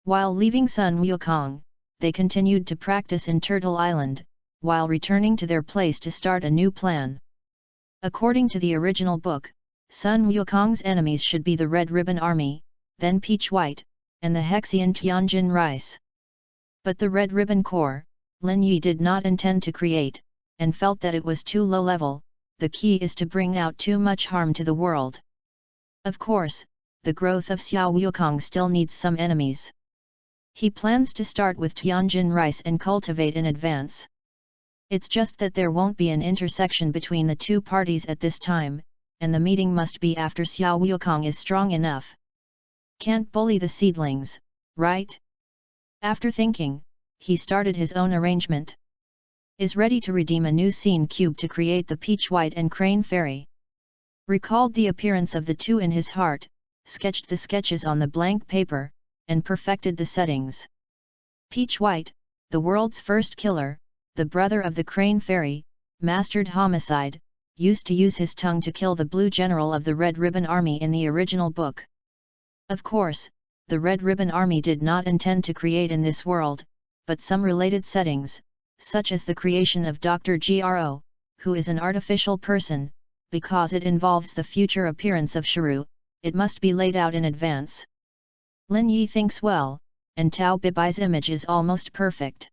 While leaving Sun Wukong, they continued to practice in Turtle Island, while returning to their place to start a new plan. According to the original book, Sun Wukong's enemies should be the Red Ribbon Army, then Peach White, and the Hexian Tianjin Rice. But the Red Ribbon Corps, Lin Yi did not intend to create, and felt that it was too low level. The key is to bring out too much harm to the world. Of course, the growth of Xiao Wukong still needs some enemies. He plans to start with Tianjin Rice and cultivate in advance. It's just that there won't be an intersection between the two parties at this time, and the meeting must be after Xiao Wukong is strong enough. Can't bully the seedlings, right? After thinking, he started his own arrangement. Is ready to redeem a new scene cube to create the Peach White and Crane Fairy. Recalled the appearance of the two in his heart, sketched the sketches on the blank paper, and perfected the settings. Peach White, the world's first killer, the brother of the Crane Fairy, mastered homicide, used to use his tongue to kill the Blue General of the Red Ribbon Army in the original book. Of course, the Red Ribbon Army did not intend to create in this world, but some related settings, such as the creation of Dr. Gro, who is an artificial person, because it involves the future appearance of Shiru, it must be laid out in advance. Lin Yi thinks well, and Tao Bibai's image is almost perfect.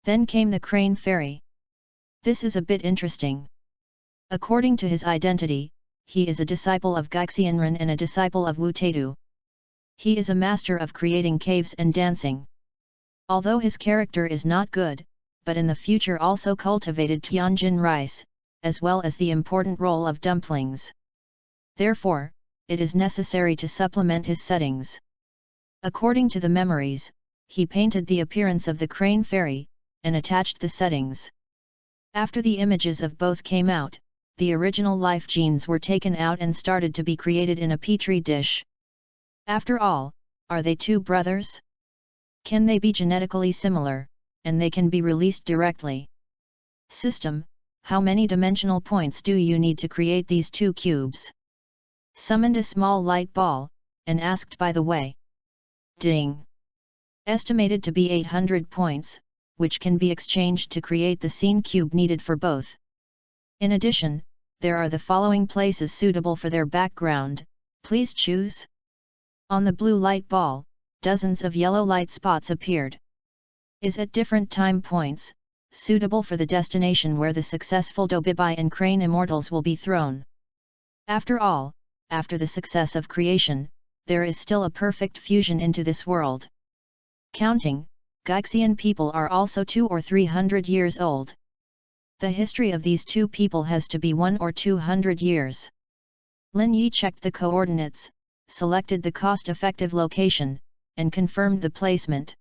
Then came the Crane Fairy. This is a bit interesting. According to his identity, he is a disciple of Gaixianren and a disciple of Wu Taidu. He is a master of creating caves and dancing. Although his character is not good, but in the future also cultivated Tianjin rice, as well as the important role of dumplings. Therefore, it is necessary to supplement his settings. According to the memories, he painted the appearance of the Crane Fairy, and attached the settings. After the images of both came out, the original life genes were taken out and started to be created in a petri dish. After all, are they two brothers? Can they be genetically similar, and they can be released directly? System, how many dimensional points do you need to create these two cubes? Summoned a small light ball, and asked by the way. Ding! Estimated to be 800 points, which can be exchanged to create the scene cube needed for both. In addition, there are the following places suitable for their background, please choose. On the blue light ball, dozens of yellow light spots appeared. Is at different time points, suitable for the destination where the successful Dobibai and Crane Immortals will be thrown. After all, after the success of creation, there is still a perfect fusion into this world. Counting, Gaixian people are also 200 or 300 years old. The history of these two people has to be 100 or 200 years. Lin Yi checked the coordinates, selected the cost-effective location, and confirmed the placement.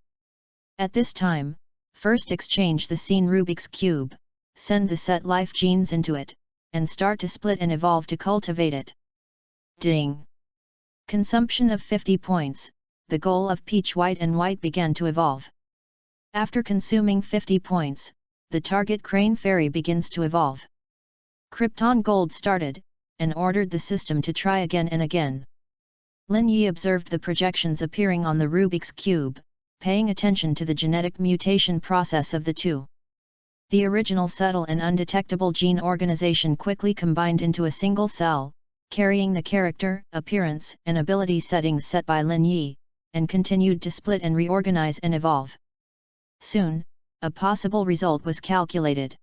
At this time, first exchange the scene Rubik's Cube, send the set life genes into it, and start to split and evolve to cultivate it. Ding! Consumption of 50 points, the goal of Peach White and White began to evolve. After consuming 50 points, the target Crane Fairy begins to evolve. Krypton Gold started, and ordered the system to try again and again. Lin Yi observed the projections appearing on the Rubik's Cube, paying attention to the genetic mutation process of the two. The original subtle and undetectable gene organization quickly combined into a single cell, carrying the character, appearance, and ability settings set by Lin Yi, and continued to split and reorganize and evolve. Soon, a possible result was calculated.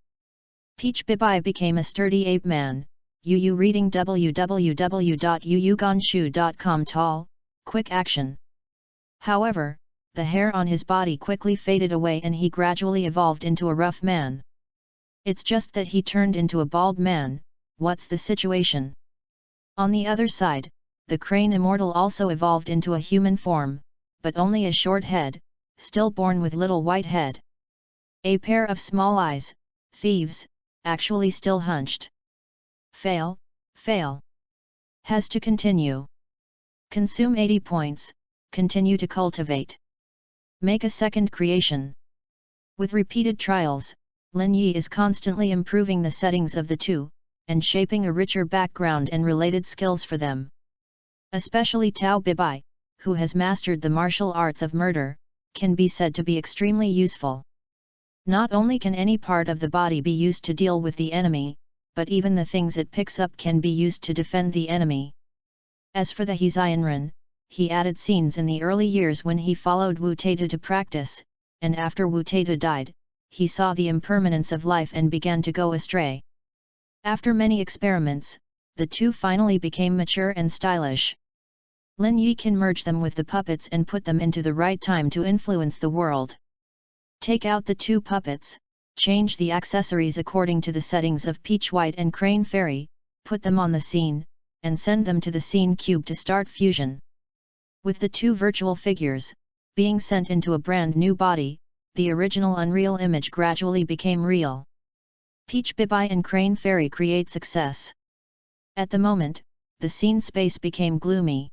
Peach Bibai became a sturdy ape man, UU reading www.uugonshu.com tall, quick action. However, the hair on his body quickly faded away and he gradually evolved into a rough man. It's just that he turned into a bald man. What's the situation? On the other side, the crane immortal also evolved into a human form, but only a short head, still born with little white head. A pair of small eyes, thieves, actually still hunched. Fail, fail. Has to continue. Consume 80 points, continue to cultivate. Make a second creation. With repeated trials, Lin Yi is constantly improving the settings of the two, and shaping a richer background and related skills for them. Especially Tao Bibai, who has mastered the martial arts of murder, can be said to be extremely useful. Not only can any part of the body be used to deal with the enemy, but even the things it picks up can be used to defend the enemy. As for the Hezianren, he added scenes in the early years when he followed Wu Taita to practice, and after Wu Taita died, he saw the impermanence of life and began to go astray. After many experiments, the two finally became mature and stylish. Lin Yi can merge them with the puppets and put them into the right time to influence the world. Take out the two puppets, change the accessories according to the settings of Peach White and Crane Fairy, put them on the scene, and send them to the scene cube to start fusion. With the two virtual figures being sent into a brand new body, the original unreal image gradually became real. Peach Bibai and Crane Fairy create success. At the moment, the scene space became gloomy.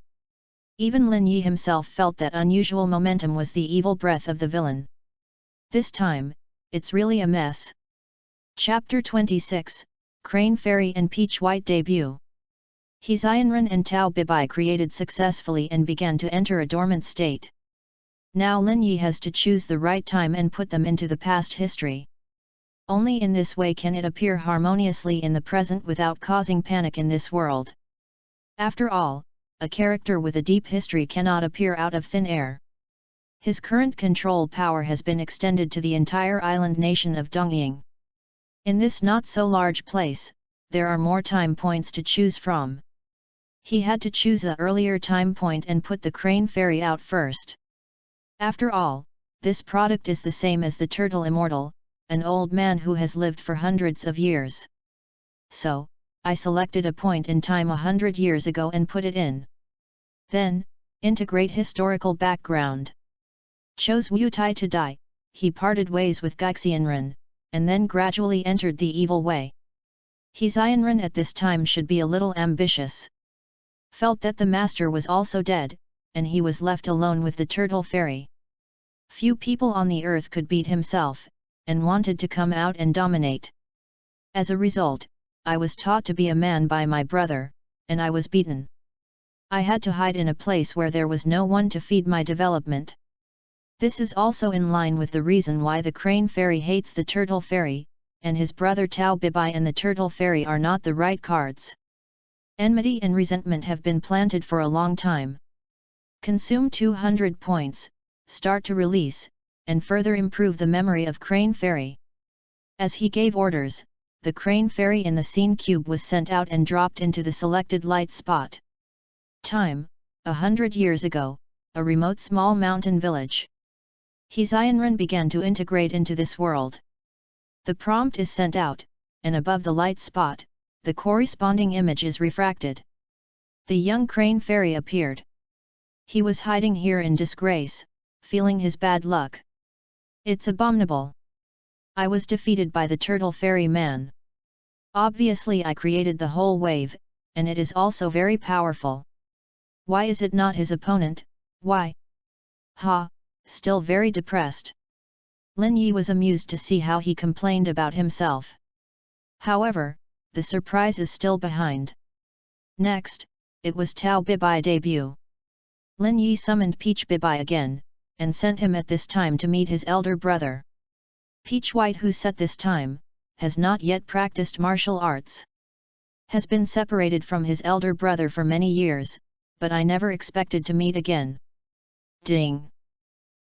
Even Lin Yi himself felt that unusual momentum was the evil breath of the villain. This time, it's really a mess. Chapter 26, Crane Fairy and Peach White debut. Hezianren and Tao Bibai created successfully and began to enter a dormant state. Now Lin Yi has to choose the right time and put them into the past history. Only in this way can it appear harmoniously in the present without causing panic in this world. After all, a character with a deep history cannot appear out of thin air. His current control power has been extended to the entire island nation of Dongying. In this not-so-large place, there are more time points to choose from. He had to choose an earlier time point and put the Crane Fairy out first. After all, this product is the same as the Turtle Immortal, an old man who has lived for hundreds of years. So, I selected a point in time 100 years ago and put it in. Then, integrate historical background. Chose Wu Tai to die, he parted ways with Gaixianren, and then gradually entered the evil way. Hezianren at this time should be a little ambitious. Felt that the master was also dead, and he was left alone with the Turtle Fairy. Few people on the earth could beat himself, and wanted to come out and dominate. As a result, I was taught to be a man by my brother, and I was beaten. I had to hide in a place where there was no one to feed my development. This is also in line with the reason why the Crane Fairy hates the Turtle Fairy, and his brother Tao Bibai and the Turtle Fairy are not the right cards. Enmity and resentment have been planted for a long time. Consume 200 points, start to release, and further improve the memory of Crane Fairy. As he gave orders, the Crane Fairy in the scene cube was sent out and dropped into the selected light spot. Time, 100 years ago, a remote small mountain village. Hezianren began to integrate into this world. The prompt is sent out, and above the light spot, the corresponding image is refracted. The young Crane Fairy appeared. He was hiding here in disgrace, feeling his bad luck. It's abominable. I was defeated by the Turtle Fairy man. Obviously I created the whole wave, and it is also very powerful. Why is it not his opponent? Why? Ha, still very depressed. Lin Yi was amused to see how he complained about himself. However, the surprise is still behind. Next, it was Tao Bibai debut. Lin Yi summoned Peach Bibai again, and sent him at this time to meet his elder brother. Peach White, who at this time has not yet practiced martial arts. Has been separated from his elder brother for many years, but I never expected to meet again. Ding!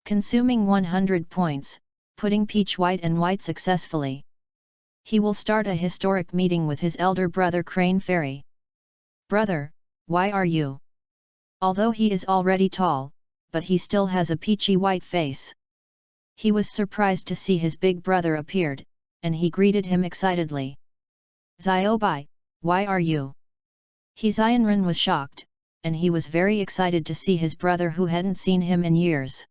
Consuming 100 points, putting Peach White and White successfully. He will start a historic meeting with his elder brother Crane Fairy. "Brother, why are you?" Although he is already tall, but he still has a peachy white face. He was surprised to see his big brother appeared, and he greeted him excitedly. "Ziobai, why are you?" Zianren was shocked, and he was very excited to see his brother who hadn't seen him in years.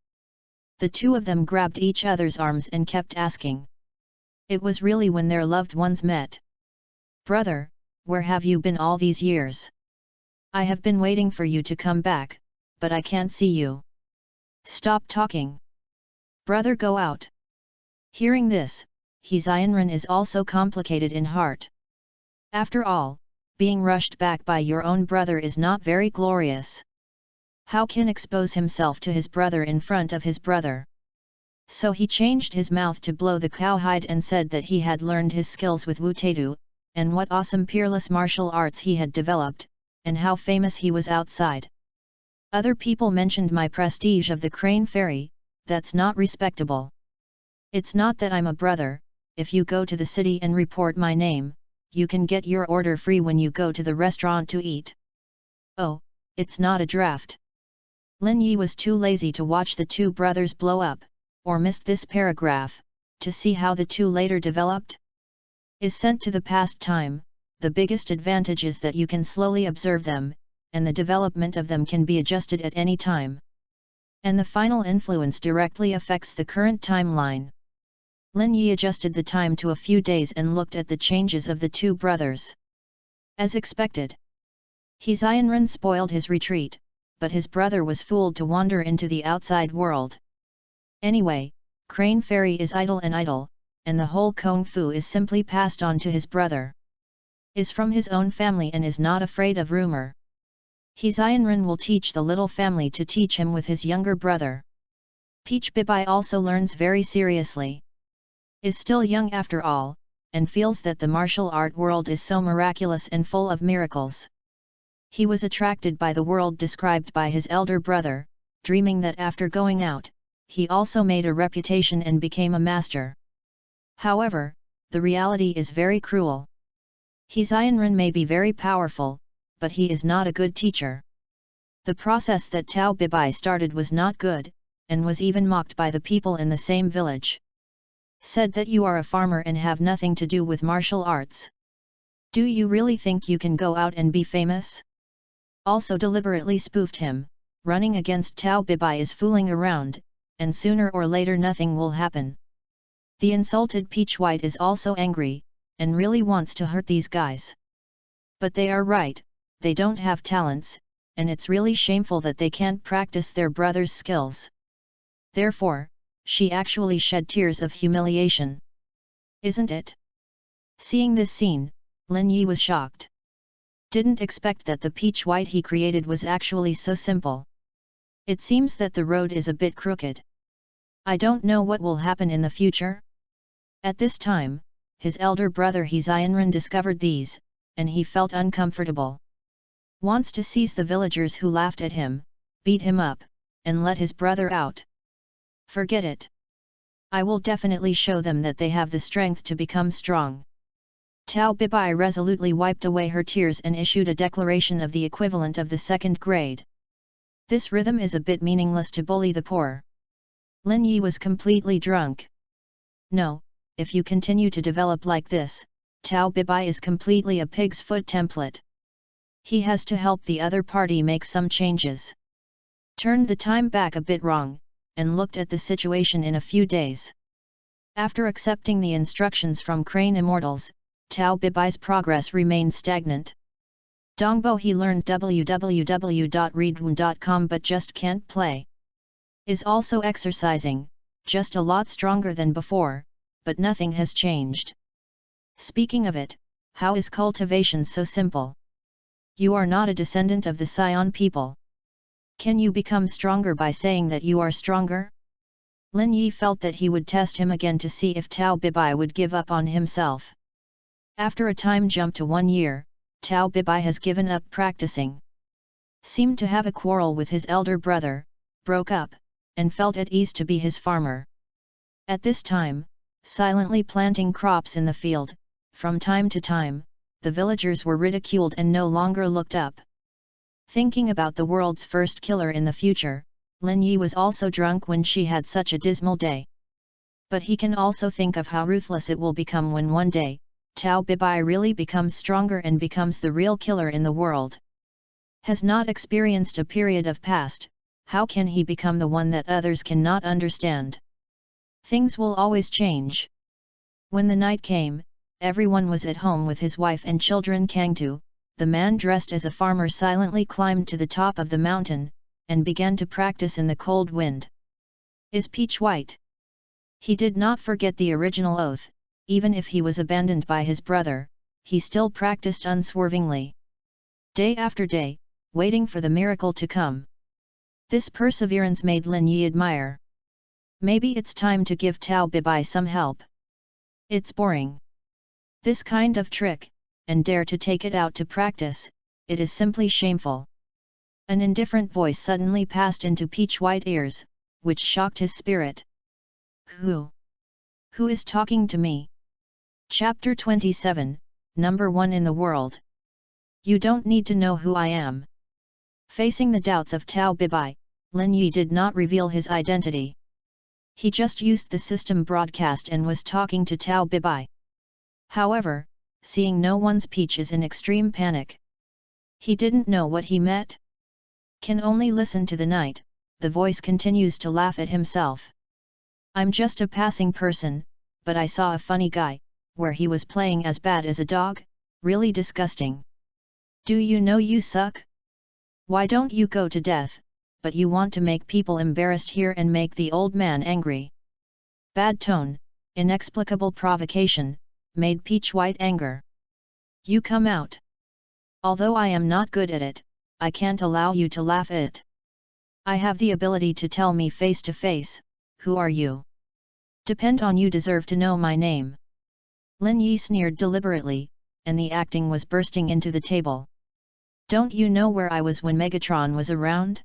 The two of them grabbed each other's arms and kept asking. It was really when their loved ones met. "Brother, where have you been all these years? I have been waiting for you to come back, but I can't see you. Stop talking. Brother, go out." Hearing this, Zianren is also complicated in heart. After all, being rushed back by your own brother is not very glorious. How can expose himself to his brother in front of his brother? So he changed his mouth to blow the cowhide and said that he had learned his skills with Wu Taidu, and what awesome peerless martial arts he had developed, and how famous he was outside. Other people mentioned my prestige of the Crane Fairy. That's not respectable. It's not that I'm a brother. If you go to the city and report my name, you can get your order free when you go to the restaurant to eat. Oh, it's not a draft. Lin Yi was too lazy to watch the two brothers blow up, or missed this paragraph, to see how the two later developed. Is sent to the past time. The biggest advantage is that you can slowly observe them, and the development of them can be adjusted at any time. And the final influence directly affects the current timeline. Lin Yi adjusted the time to a few days and looked at the changes of the two brothers. As expected, Zianren spoiled his retreat, but his brother was fooled to wander into the outside world. Anyway, Crane Fairy is idle, and the whole Kung Fu is simply passed on to his brother. Is from his own family and is not afraid of rumor. Zianren will teach the little family to teach him with his younger brother. Peach Bibai also learns very seriously. Is still young after all, and feels that the martial art world is so miraculous and full of miracles. He was attracted by the world described by his elder brother, dreaming that after going out, he also made a reputation and became a master. However, the reality is very cruel. Zianren may be very powerful, but he is not a good teacher. The process that Tao Bibai started was not good, and was even mocked by the people in the same village. Said that you are a farmer and have nothing to do with martial arts. Do you really think you can go out and be famous? Also deliberately spoofed him. Running against Tao Bibai is fooling around, and sooner or later nothing will happen. The insulted Peach White is also angry, and really wants to hurt these guys. But they are right, they don't have talents, and it's really shameful that they can't practice their brother's skills. Therefore, she actually shed tears of humiliation. Isn't it? Seeing this scene, Lin Yi was shocked. Didn't expect that the Peach White he created was actually so simple. It seems that the road is a bit crooked. I don't know what will happen in the future. At this time, his elder brother Zianren discovered these, and he felt uncomfortable. Wants to seize the villagers who laughed at him, beat him up, and let his brother out. Forget it. I will definitely show them that they have the strength to become strong. Tao Bibai resolutely wiped away her tears and issued a declaration of the equivalent of the second grade. This rhythm is a bit meaningless to bully the poor. Lin Yi was completely drunk. No, if you continue to develop like this, Tao Bibai is completely a pig's foot template. He has to help the other party make some changes. Turned the time back a bit wrong, and looked at the situation in a few days. After accepting the instructions from Crane Immortals, Tao Bibai's progress remained stagnant. Dongbo he learned www.readaloud.com but just can't play. Is also exercising, just a lot stronger than before, but nothing has changed. Speaking of it, how is cultivation so simple? You are not a descendant of the Sion people. Can you become stronger by saying that you are stronger? Lin Yi felt that he would test him again to see if Tao Bibai would give up on himself. After a time jump to 1 year, Tao Bibai has given up practicing. Seemed to have a quarrel with his elder brother, broke up, and felt at ease to be his farmer. At this time, silently planting crops in the field, From time to time, the villagers were ridiculed and no longer looked up. Thinking about the world's first killer in the future, Lin Yi was also drunk when she had such a dismal day. But he can also think of how ruthless it will become when one day, Tao Bibai really becomes stronger and becomes the real killer in the world. Has not experienced a period of past, how can he become the one that others cannot understand? Things will always change. When the night came, everyone was at home with his wife and children. Kangtu, the man dressed as a farmer, silently climbed to the top of the mountain, and began to practice in the cold wind. Is Peach white? He did not forget the original oath, even if he was abandoned by his brother, he still practiced unswervingly. Day after day, waiting for the miracle to come. This perseverance made Lin Yi admire. Maybe it's time to give Tao Bibai some help. It's boring. This kind of trick, and dare to take it out to practice, it is simply shameful. An indifferent voice suddenly passed into Peach White's ears, which shocked his spirit. Who is talking to me? Chapter 27, Number 1 in the world. You don't need to know who I am. Facing the doubts of Tao Bibai, Lin Yi did not reveal his identity. He just used the system broadcast and was talking to Tao Bibai. However, seeing no one's, Peach is in extreme panic. He didn't know what he met. Can only listen to the night, the voice continues to laugh at himself. I'm just a passing person, but I saw a funny guy, where he was playing as bad as a dog, really disgusting. Do you know you suck? Why don't you go to death, but you want to make people embarrassed here and make the old man angry. Bad tone, inexplicable provocation, made Peach White anger. You come out. Although I am not good at it, I can't allow you to laugh at it. I have the ability to tell me face to face, who are you? Depend on you deserve to know my name. Lin Yi sneered deliberately, and the acting was bursting into the table. Don't you know where I was when Megatron was around?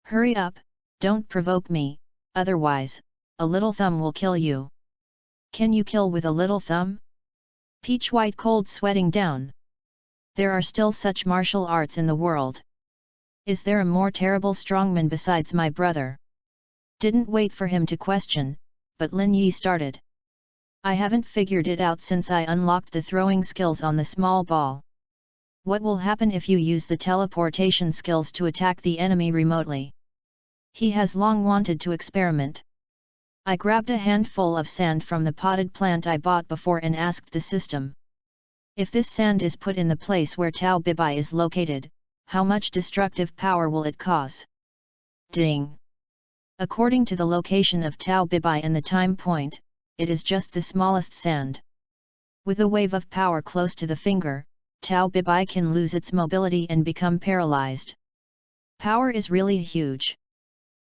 Hurry up, don't provoke me, otherwise, a little thumb will kill you. Can you kill with a little thumb? Peach White cold sweating down. There are still such martial arts in the world. Is there a more terrible strongman besides my brother? Didn't wait for him to question, but Lin Yi started. I haven't figured it out since I unlocked the throwing skills on the small ball. What will happen if you use the teleportation skills to attack the enemy remotely? He has long wanted to experiment. I grabbed a handful of sand from the potted plant I bought before and asked the system. If this sand is put in the place where Tao Bibai is located, how much destructive power will it cause? Ding! According to the location of Tao Bibai and the time point, it is just the smallest sand. With a wave of power close to the finger, Tao Bibai can lose its mobility and become paralyzed. Power is really huge.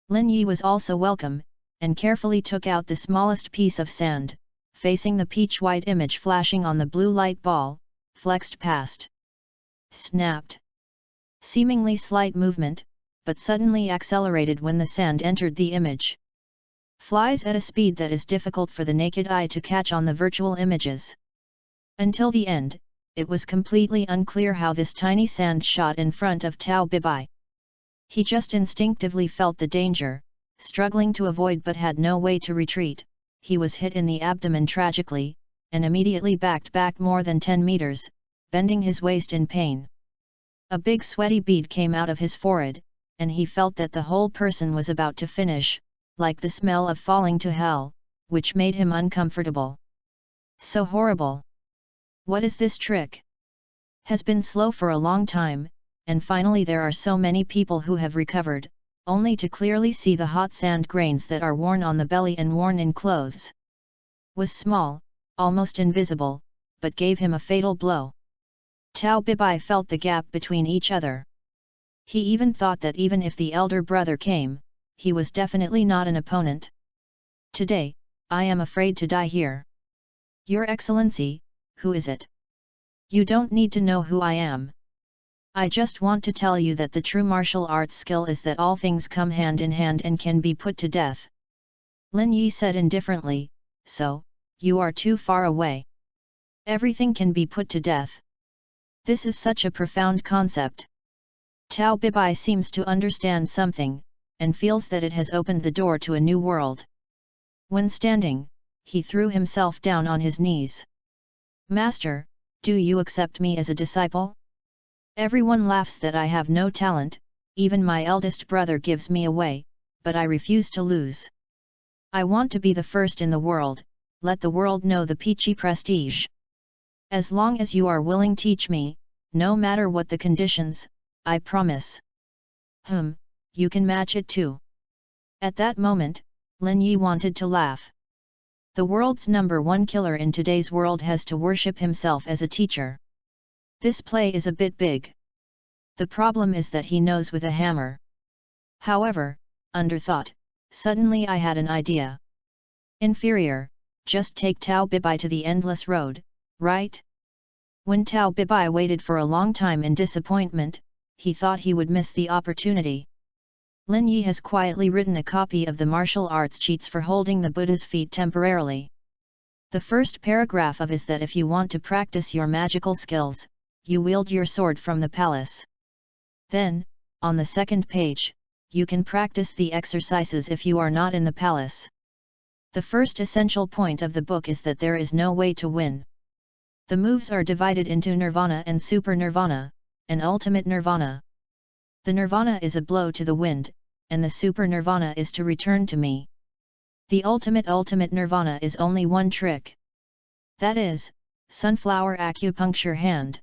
Lin Yi was also welcome, and carefully took out the smallest piece of sand, facing the Peach White image flashing on the blue light ball, flexed past. Snapped. Seemingly slight movement, but suddenly accelerated when the sand entered the image. Flies at a speed that is difficult for the naked eye to catch on the virtual images. Until the end, it was completely unclear how this tiny sand shot in front of Tao Bibai. He just instinctively felt the danger, struggling to avoid but had no way to retreat. He was hit in the abdomen tragically, and immediately backed back more than 10 meters, bending his waist in pain. A big sweaty bead came out of his forehead, and he felt that the whole person was about to finish, like the smell of falling to hell, which made him uncomfortable. So horrible! What is this trick? Has been slow for a long time, and finally there are so many people who have recovered, only to clearly see the hot sand grains that are worn on the belly and worn in clothes. Was small, almost invisible, but gave him a fatal blow. Tao Bibai felt the gap between each other. He even thought that even if the elder brother came, he was definitely not an opponent. Today, I am afraid to die here. Your Excellency, who is it? You don't need to know who I am. I just want to tell you that the true martial arts skill is that all things come hand in hand and can be put to death. Lin Yi said indifferently, so, you are too far away. Everything can be put to death. This is such a profound concept. Tao Bibai seems to understand something, and feels that it has opened the door to a new world. When standing, he threw himself down on his knees. Master, do you accept me as a disciple? Everyone laughs that I have no talent, even my eldest brother gives me away, but I refuse to lose. I want to be the first in the world, let the world know the peachy prestige. As long as you are willing teach me, no matter what the conditions, I promise. You can match it too. At that moment, Lin Yi wanted to laugh. The world's #1 killer in today's world has to worship himself as a teacher. This play is a bit big. The problem is that he knows with a hammer. However, underthought, suddenly I had an idea. Inferior, just take Tao Bibai to the endless road, right? When Tao Bibai waited for a long time in disappointment, he thought he would miss the opportunity. Lin Yi has quietly written a copy of the martial arts cheats for holding the Buddha's feet temporarily. The first paragraph of is that if you want to practice your magical skills, you wield your sword from the palace. Then, on the second page, you can practice the exercises if you are not in the palace. The first essential point of the book is that there is no way to win. The moves are divided into nirvana and super nirvana, and ultimate nirvana. The nirvana is a blow to the wind, and the super nirvana is to return to me. The ultimate nirvana is only one trick. That is, sunflower acupuncture hand.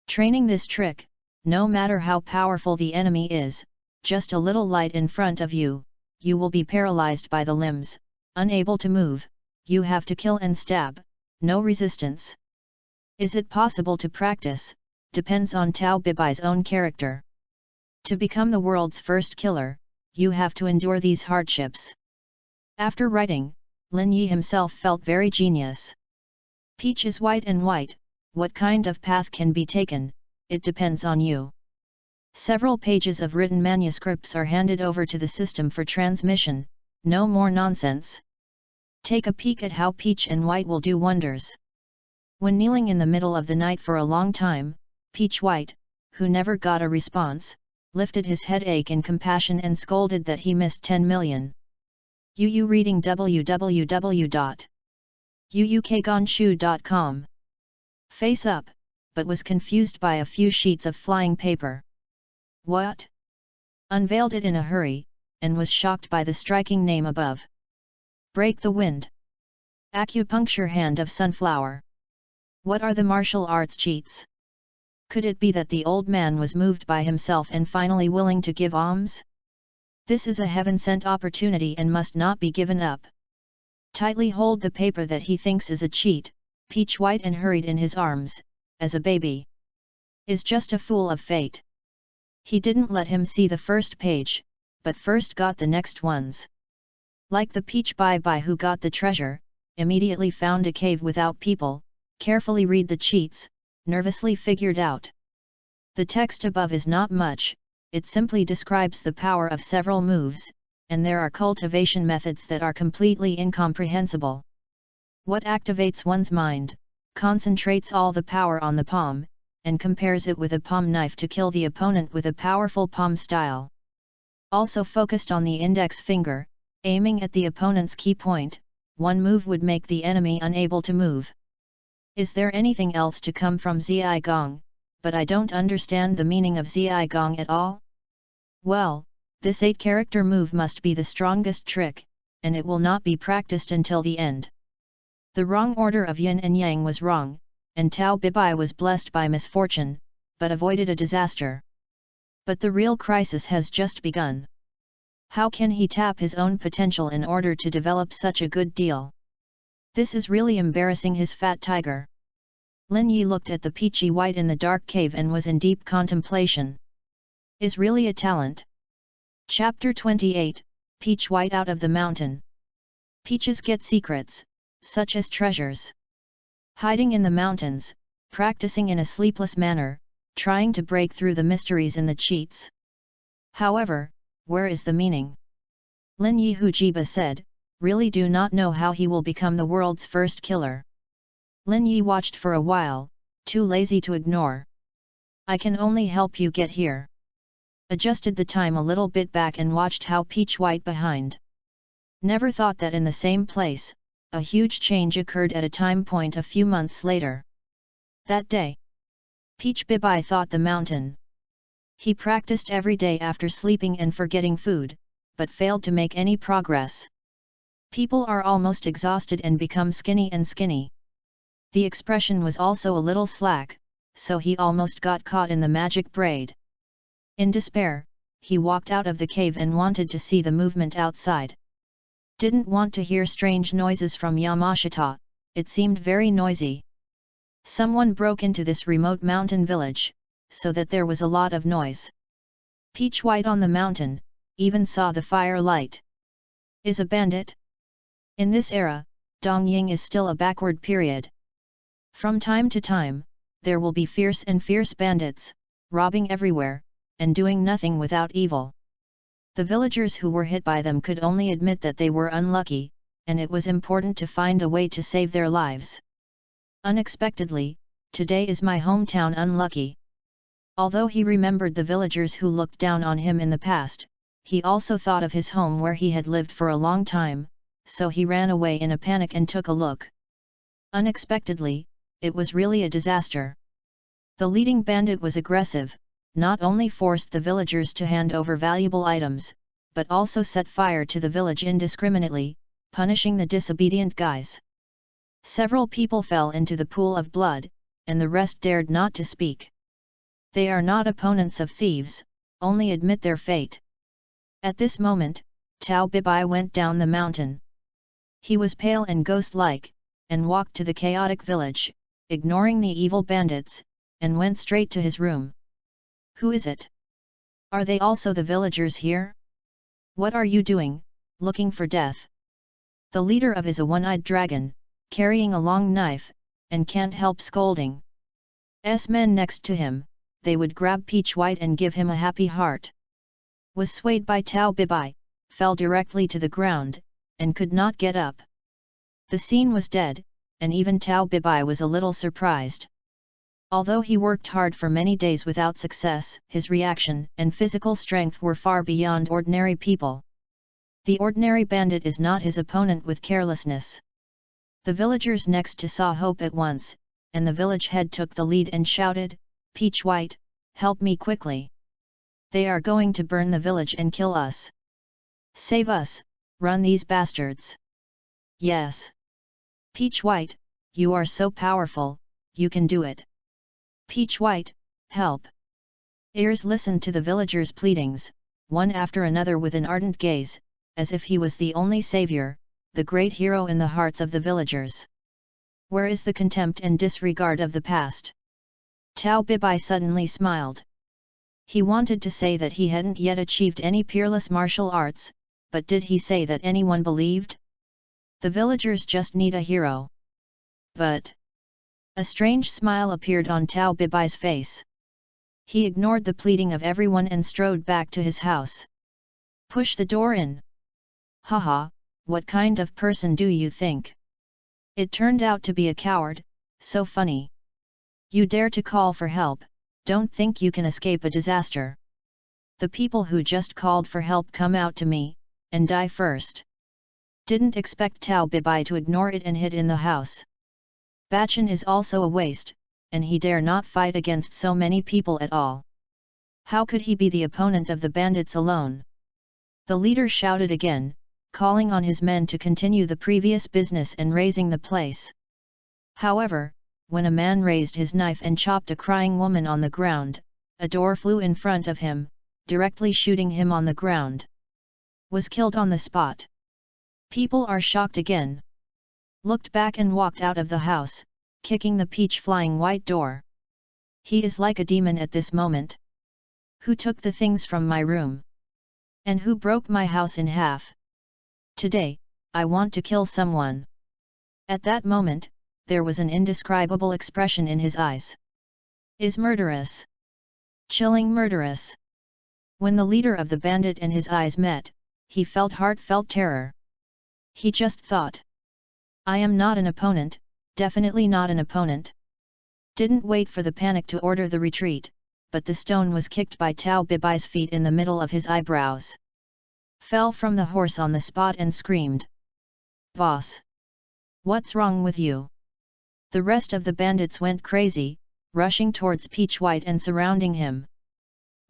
Training this trick, no matter how powerful the enemy is, just a little light in front of you, you will be paralyzed by the limbs, unable to move, you have to kill and stab, no resistance. Is it possible to practice? Depends on Tao Bibai's own character. To become the world's first killer, you have to endure these hardships. After writing, Lin Yi himself felt very genius. Peach is white and white, what kind of path can be taken, it depends on you. Several pages of written manuscripts are handed over to the system for transmission, no more nonsense. Take a peek at how Peach and White will do wonders. When kneeling in the middle of the night for a long time, Peach White, who never got a response, lifted his headache in compassion and scolded that he missed 10 million. Yu reading www.uukgonshu.com. Face up, but was confused by a few sheets of flying paper. What? Unveiled it in a hurry, and was shocked by the striking name above. Break the wind. Acupuncture hand of sunflower. What are the martial arts cheats? Could it be that the old man was moved by himself and finally willing to give alms? This is a heaven-sent opportunity and must not be given up. Tightly hold the paper that he thinks is a cheat, Peach White and hurried in his arms, as a baby. Is just a fool of fate. He didn't let him see the first page, but first got the next ones. Like the Peach Bye-Bye who got the treasure, immediately found a cave without people, carefully read the cheats, nervously figured out. The text above is not much, it simply describes the power of several moves, and there are cultivation methods that are completely incomprehensible. What activates one's mind, concentrates all the power on the palm, and compares it with a palm knife to kill the opponent with a powerful palm style. Also focused on the index finger, aiming at the opponent's key point, one move would make the enemy unable to move. Is there anything else to come from Zai Gong, but I don't understand the meaning of Zai Gong at all? Well, this 8-character move must be the strongest trick, and it will not be practiced until the end. The wrong order of yin and yang was wrong, and Tao Bibai was blessed by misfortune, but avoided a disaster. But the real crisis has just begun. How can he tap his own potential in order to develop such a good deal? This is really embarrassing his fat tiger. Lin Yi looked at the Peachy White in the dark cave and was in deep contemplation. Is really a talent. Chapter 28, Peach White out of the mountain. Peaches get secrets, such as treasures. Hiding in the mountains, practicing in a sleepless manner, trying to break through the mysteries in the cheats. However, where is the meaning? Lin Yi Hujiba said, really do not know how he will become the world's first killer. Lin Yi watched for a while, too lazy to ignore. I can only help you get here. Adjusted the time a little bit back and watched how Peach White behind. Never thought that in the same place, a huge change occurred at a time point a few months later. That day, Peach Bibai thought the mountain. He practiced every day after sleeping and forgetting food, but failed to make any progress. People are almost exhausted and become skinny and skinny. The expression was also a little slack, so he almost got caught in the magic braid. In despair, he walked out of the cave and wanted to see the movement outside. Didn't want to hear strange noises from Yamashita, it seemed very noisy. Someone broke into this remote mountain village, so that there was a lot of noise. Peach White on the mountain, even saw the fire light. Is a bandit? In this era, Dongying is still a backward period. From time to time, there will be fierce bandits, robbing everywhere, and doing nothing without evil. The villagers who were hit by them could only admit that they were unlucky, and it was important to find a way to save their lives. Unexpectedly, today is my hometown unlucky. Although he remembered the villagers who looked down on him in the past, he also thought of his home where he had lived for a long time, so he ran away in a panic and took a look. Unexpectedly, it was really a disaster. The leading bandit was aggressive, not only forced the villagers to hand over valuable items, but also set fire to the village indiscriminately, punishing the disobedient guys. Several people fell into the pool of blood, and the rest dared not to speak. They are not opponents of thieves, only admit their fate. At this moment, Tao Bibai went down the mountain. He was pale and ghost-like, and walked to the chaotic village, ignoring the evil bandits, and went straight to his room. Who is it? Are they also the villagers here? What are you doing, looking for death? The leader of is a one-eyed dragon, carrying a long knife, and can't help scolding. Men next to him, they would grab Peach White and give him a happy heart. Was swayed by Tao Bibai, fell directly to the ground, and could not get up. The scene was dead, and even Tao Bibai was a little surprised. Although he worked hard for many days without success, his reaction and physical strength were far beyond ordinary people. The ordinary bandit is not his opponent with carelessness. The villagers next to saw hope at once, and the village head took the lead and shouted, "Peach White, help me quickly! They are going to burn the village and kill us! Save us, run these bastards!" Yes! Peach White, you are so powerful, you can do it! Peach White, help! Ears listened to the villagers' pleadings, one after another with an ardent gaze, as if he was the only savior, the great hero in the hearts of the villagers. Where is the contempt and disregard of the past? Tao Bibai suddenly smiled. He wanted to say that he hadn't yet achieved any peerless martial arts, but did he say that anyone believed? The villagers just need a hero. But a strange smile appeared on Tao Bibai's face. He ignored the pleading of everyone and strode back to his house. Push the door in. Haha, what kind of person do you think? It turned out to be a coward, so funny. You dare to call for help, don't think you can escape a disaster. The people who just called for help come out to me, and die first. Didn't expect Tao Bibai to ignore it and hid in the house. Bachan is also a waste, and he dare not fight against so many people at all. How could he be the opponent of the bandits alone? The leader shouted again, calling on his men to continue the previous business and razing the place. However, when a man raised his knife and chopped a crying woman on the ground, a door flew in front of him, directly shooting him on the ground. Was killed on the spot. People are shocked again. Looked back and walked out of the house, kicking the peach flying white door. He is like a demon at this moment. Who took the things from my room? And who broke my house in half? Today, I want to kill someone. At that moment, there was an indescribable expression in his eyes. Is murderous. Chilling murderous. When the leader of the bandit and his eyes met, he felt heartfelt terror. He just thought. I am not an opponent, Definitely not an opponent. Didn't wait for the panic to order the retreat, but the stone was kicked by Tao Bibai's feet in the middle of his eyebrows. Fell from the horse on the spot and screamed. "Boss! What's wrong with you?" The rest of the bandits went crazy, rushing towards Peach White and surrounding him.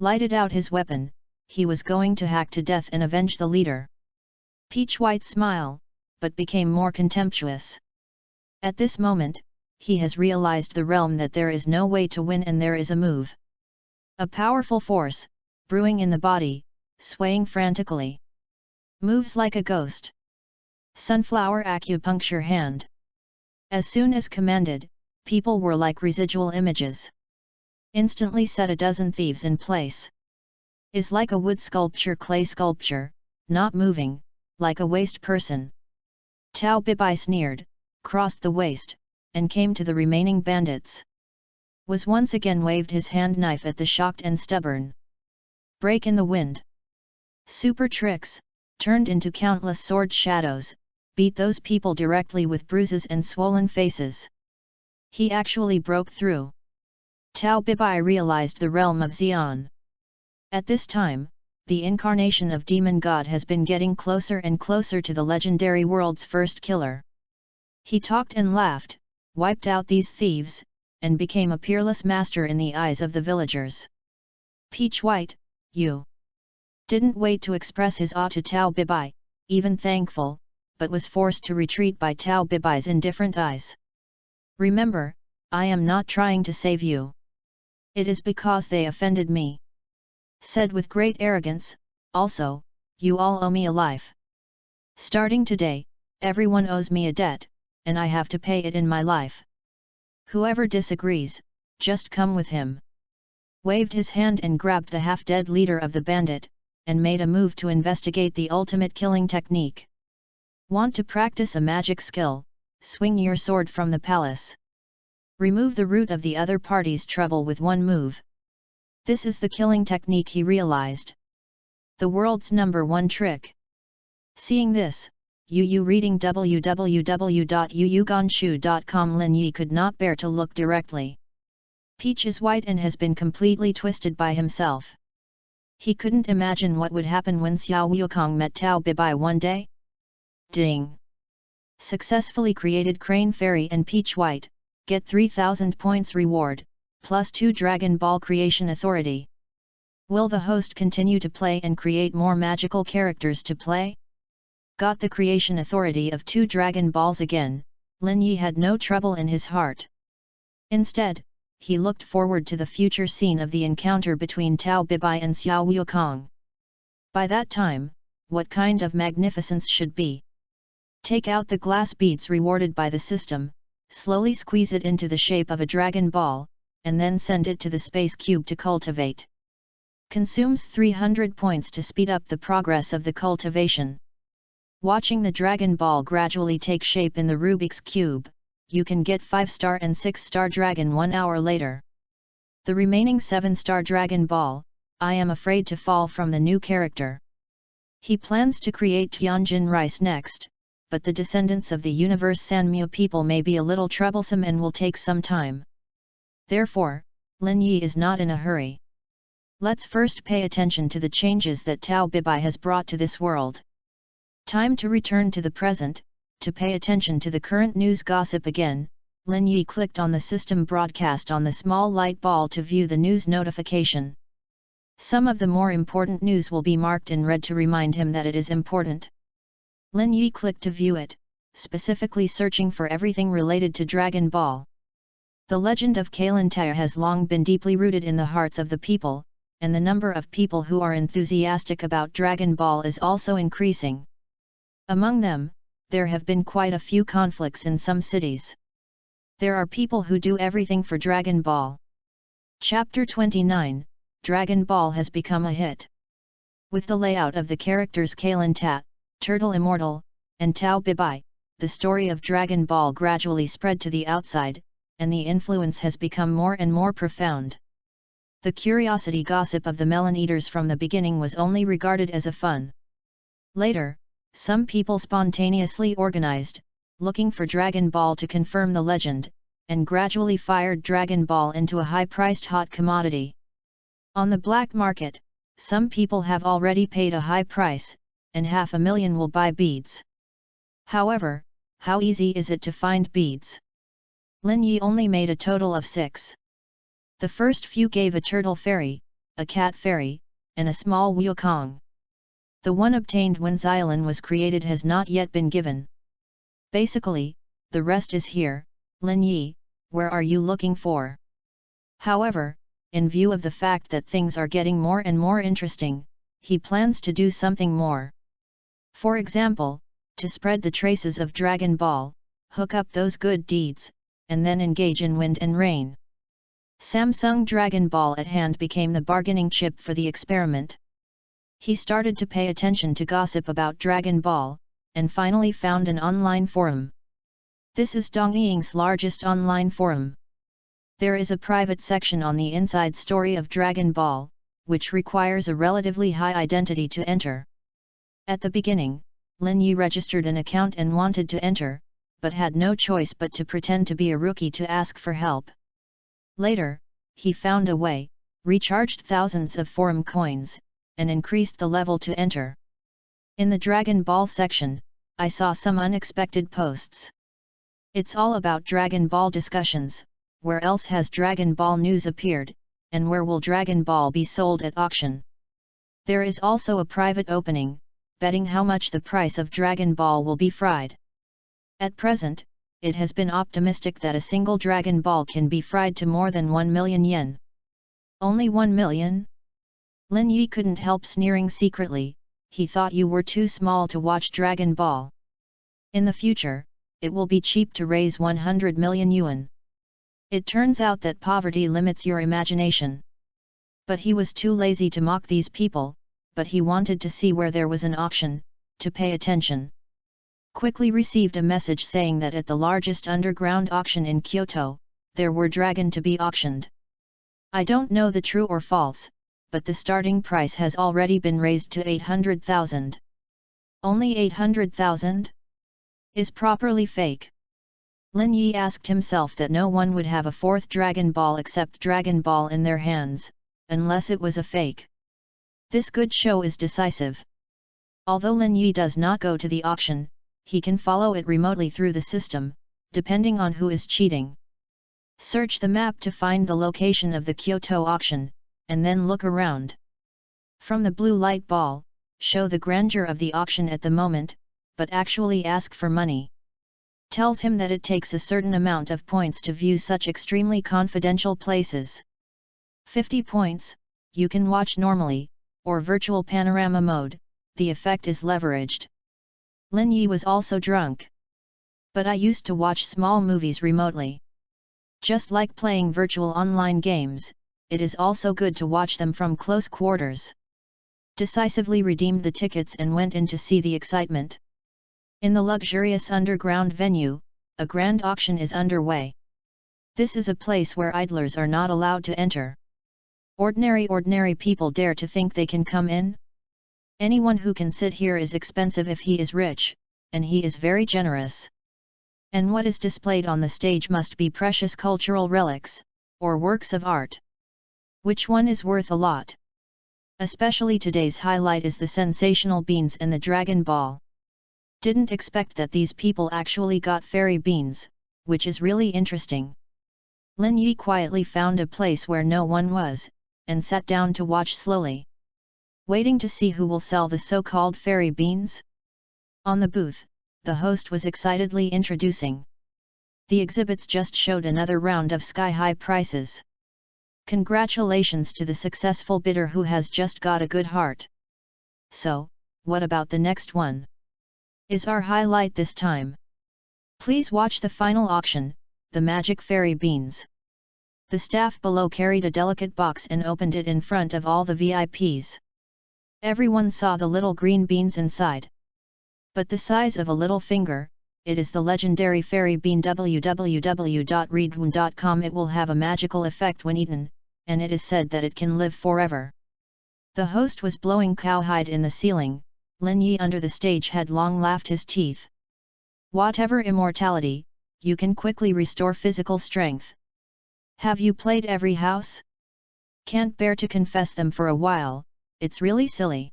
Lighted out his weapon, he was going to hack to death and avenge the leader. Peach White smiled, but became more contemptuous. At this moment, he has realized the realm that there is no way to win and there is a move. A powerful force, brewing in the body, swaying frantically. Moves like a ghost. Sunflower acupuncture hand. As soon as commanded, people were like residual images. Instantly set a dozen thieves in place. Is like a wood sculpture, clay sculpture, not moving, like a waste person. Tao Bibai sneered, crossed the waist, and came to the remaining bandits. Was once again waved his hand knife at the shocked and stubborn. Break in the wind. Super tricks, turned into countless sword shadows, beat those people directly with bruises and swollen faces. He actually broke through. Tao Bibai realized the realm of Xian. At this time, the incarnation of demon god has been getting closer and closer to the legendary world's first killer. He talked and laughed, wiped out these thieves, and became a peerless master in the eyes of the villagers. Peach White, you didn't wait to express his awe to Tao Bibai, even thankful, but was forced to retreat by Tao Bibai's indifferent eyes. Remember, I am not trying to save you. It is because they offended me. Said with great arrogance, also, you all owe me a life. Starting today, everyone owes me a debt, and I have to pay it in my life. Whoever disagrees, just come with him. Waved his hand and grabbed the half-dead leader of the bandit, and made a move to investigate the ultimate killing technique. Want to practice a magic skill? Swing your sword from the palace. Remove the root of the other party's trouble with one move. This is the killing technique, he realized. The world's #1 trick. Seeing this, Yu reading www.yuyuganshu.com, Lin Yi could not bear to look directly. Peach is white and has been completely twisted by himself. He couldn't imagine what would happen when Xiao Wukong met Tao Bibai one day. Ding! Successfully created Crane Fairy and Peach White, get 3000 points reward, plus 2 Dragon Ball creation authority. Will the host continue to play and create more magical characters to play? Got the creation authority of 2 Dragon Balls again, Lin Yi had no trouble in his heart. Instead, he looked forward to the future scene of the encounter between Tao Bibai and Xiao Wukong. By that time, what kind of magnificence should be? Take out the glass beads rewarded by the system, slowly squeeze it into the shape of a Dragon Ball, and then send it to the space cube to cultivate. Consumes 300 points to speed up the progress of the cultivation. Watching the Dragon Ball gradually take shape in the Rubik's Cube, you can get 5-star and 6-star Dragon 1 hour later. The remaining 7-star Dragon Ball, I am afraid to fall from the new character. He plans to create Tianjin Rice next, but the descendants of the universe Sanmu people may be a little troublesome and will take some time. Therefore, Lin Yi is not in a hurry. Let's first pay attention to the changes that Tao Bibai has brought to this world. Time to return to the present, to pay attention to the current news gossip again. Lin Yi clicked on the system broadcast on the small light ball to view the news notification. Some of the more important news will be marked in red to remind him that it is important. Lin Yi clicked to view it, specifically searching for everything related to Dragon Ball. The legend of Kalantaya has long been deeply rooted in the hearts of the people, and the number of people who are enthusiastic about Dragon Ball is also increasing. Among them, there have been quite a few conflicts in some cities. There are people who do everything for Dragon Ball. Chapter 29, Dragon Ball has become a hit. With the layout of the characters Kalantaya, Turtle Immortal, and Tao Bibai, the story of Dragon Ball gradually spread to the outside, and the influence has become more and more profound. The curiosity gossip of the Melon Eaters from the beginning was only regarded as a fun. Later, some people spontaneously organized, looking for Dragon Ball to confirm the legend, and gradually fired Dragon Ball into a high-priced hot commodity. On the black market, some people have already paid a high price, and 500,000 will buy beads. However, how easy is it to find beads? Lin Yi only made a total of 6. The first few gave a turtle fairy, a cat fairy, and a small wukong. The one obtained when Xiaolin was created has not yet been given. Basically, the rest is here. Lin Yi, where are you looking for? However, in view of the fact that things are getting more and more interesting, he plans to do something more. For example, to spread the traces of Dragon Ball, hook up those good deeds, and then engage in wind and rain. Samsung Dragon Ball at hand became the bargaining chip for the experiment. He started to pay attention to gossip about Dragon Ball, and finally found an online forum. This is Dongying's largest online forum. There is a private section on the inside story of Dragon Ball, which requires a relatively high identity to enter. At the beginning, Lin Yi registered an account and wanted to enter, but had no choice but to pretend to be a rookie to ask for help. Later, he found a way, recharged thousands of forum coins, and increased the level to enter. In the Dragon Ball section, I saw some unexpected posts. It's all about Dragon Ball discussions. Where else has Dragon Ball news appeared, and where will Dragon Ball be sold at auction? There is also a private opening, betting how much the price of Dragon Ball will be fried. At present, it has been optimistic that a single Dragon Ball can be fried to more than 1 million yen. Only 1 million? Lin Yi couldn't help sneering secretly. He thought you were too small to watch Dragon Ball. In the future, it will be cheap to raise 100 million yuan. It turns out that poverty limits your imagination. But he was too lazy to mock these people, but he wanted to see where there was an auction, to pay attention. Quickly received a message saying that at the largest underground auction in Kyoto, there were dragon to be auctioned. I don't know the true or false, but the starting price has already been raised to 800,000. Only 800,000? Is properly fake. Lin Yi asked himself that no one would have a fourth Dragon Ball except Dragon Ball in their hands, unless it was a fake. This good show is decisive. Although Lin Yi does not go to the auction, he can follow it remotely through the system, depending on who is cheating. Search the map to find the location of the Kyoto auction, and then look around. From the blue light ball, show the grandeur of the auction at the moment, but actually ask for money. Tells him that it takes a certain amount of points to view such extremely confidential places. 50 points, you can watch normally, or virtual panorama mode, the effect is leveraged. Lin Yi was also drunk. But I used to watch small movies remotely. Just like playing virtual online games, it is also good to watch them from close quarters. Decisively redeemed the tickets and went in to see the excitement. In the luxurious underground venue, a grand auction is underway. This is a place where idlers are not allowed to enter. Ordinary people dare to think they can come in? Anyone who can sit here is expensive if he is rich, and he is very generous. And what is displayed on the stage must be precious cultural relics, or works of art. Which one is worth a lot? Especially today's highlight is the sensational beans and the Dragon Ball. Didn't expect that these people actually got fairy beans, which is really interesting. Lin Yi quietly found a place where no one was, and sat down to watch slowly. Waiting to see who will sell the so-called fairy beans? On the booth, the host was excitedly introducing. The exhibits just showed another round of sky-high prices. Congratulations to the successful bidder who has just got a good heart. So, what about the next one? Is our highlight this time? Please watch the final auction, the magic fairy beans. The staff below carried a delicate box and opened it in front of all the VIPs. Everyone saw the little green beans inside. But the size of a little finger, it is the legendary fairy bean. www.readaloud.com. It will have a magical effect when eaten, and it is said that it can live forever. The host was blowing cowhide in the ceiling. Lin Yi under the stage had long laughed his teeth. Whatever immortality, you can quickly restore physical strength. Have you played every house? Can't bear to confess them for a while, it's really silly.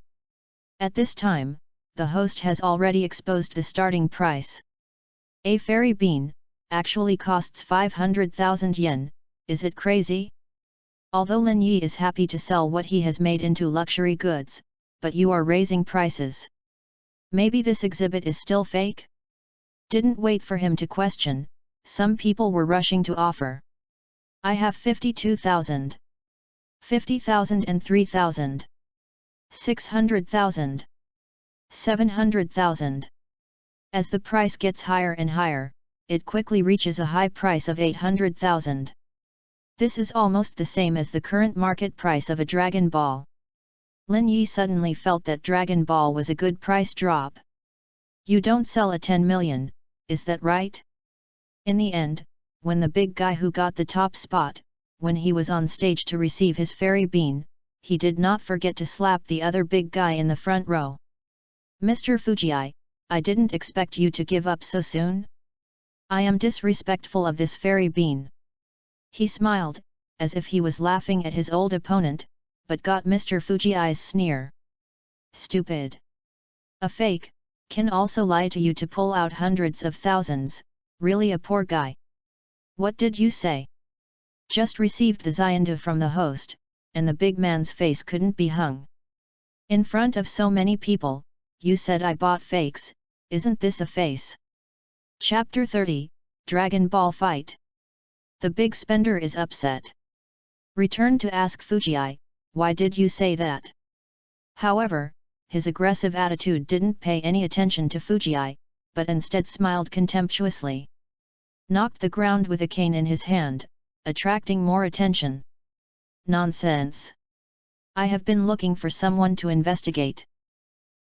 At this time, the host has already exposed the starting price. A fairy bean actually costs 500,000 yen, is it crazy? Although Lin Yi is happy to sell what he has made into luxury goods, but you are raising prices. Maybe this exhibit is still fake? Didn't wait for him to question, some people were rushing to offer. I have 52,000. 50,000 and 3,000. 600,000. 700,000. As the price gets higher and higher, it quickly reaches a high price of 800,000. This is almost the same as the current market price of a Dragon Ball. Lin Yi suddenly felt that Dragon Ball was a good price drop. You don't sell a 10 million, is that right? In the end, when the big guy who got the top spot, when he was on stage to receive his fairy bean, he did not forget to slap the other big guy in the front row. Mr. Fujiai, I didn't expect you to give up so soon. I am disrespectful of this fairy bean. He smiled, as if he was laughing at his old opponent, but got Mr. Fujiai's sneer. Stupid. A fake, can also lie to you to pull out hundreds of thousands, really a poor guy. What did you say? Just received the Xiandu from the host, and the big man's face couldn't be hung. In front of so many people, you said I bought fakes, isn't this a face? Chapter 30, Dragon Ball Fight. The big spender is upset. Returned to ask Fujiai, why did you say that? However, his aggressive attitude didn't pay any attention to Fujiai, but instead smiled contemptuously. Knocked the ground with a cane in his hand, attracting more attention. Nonsense. I have been looking for someone to investigate.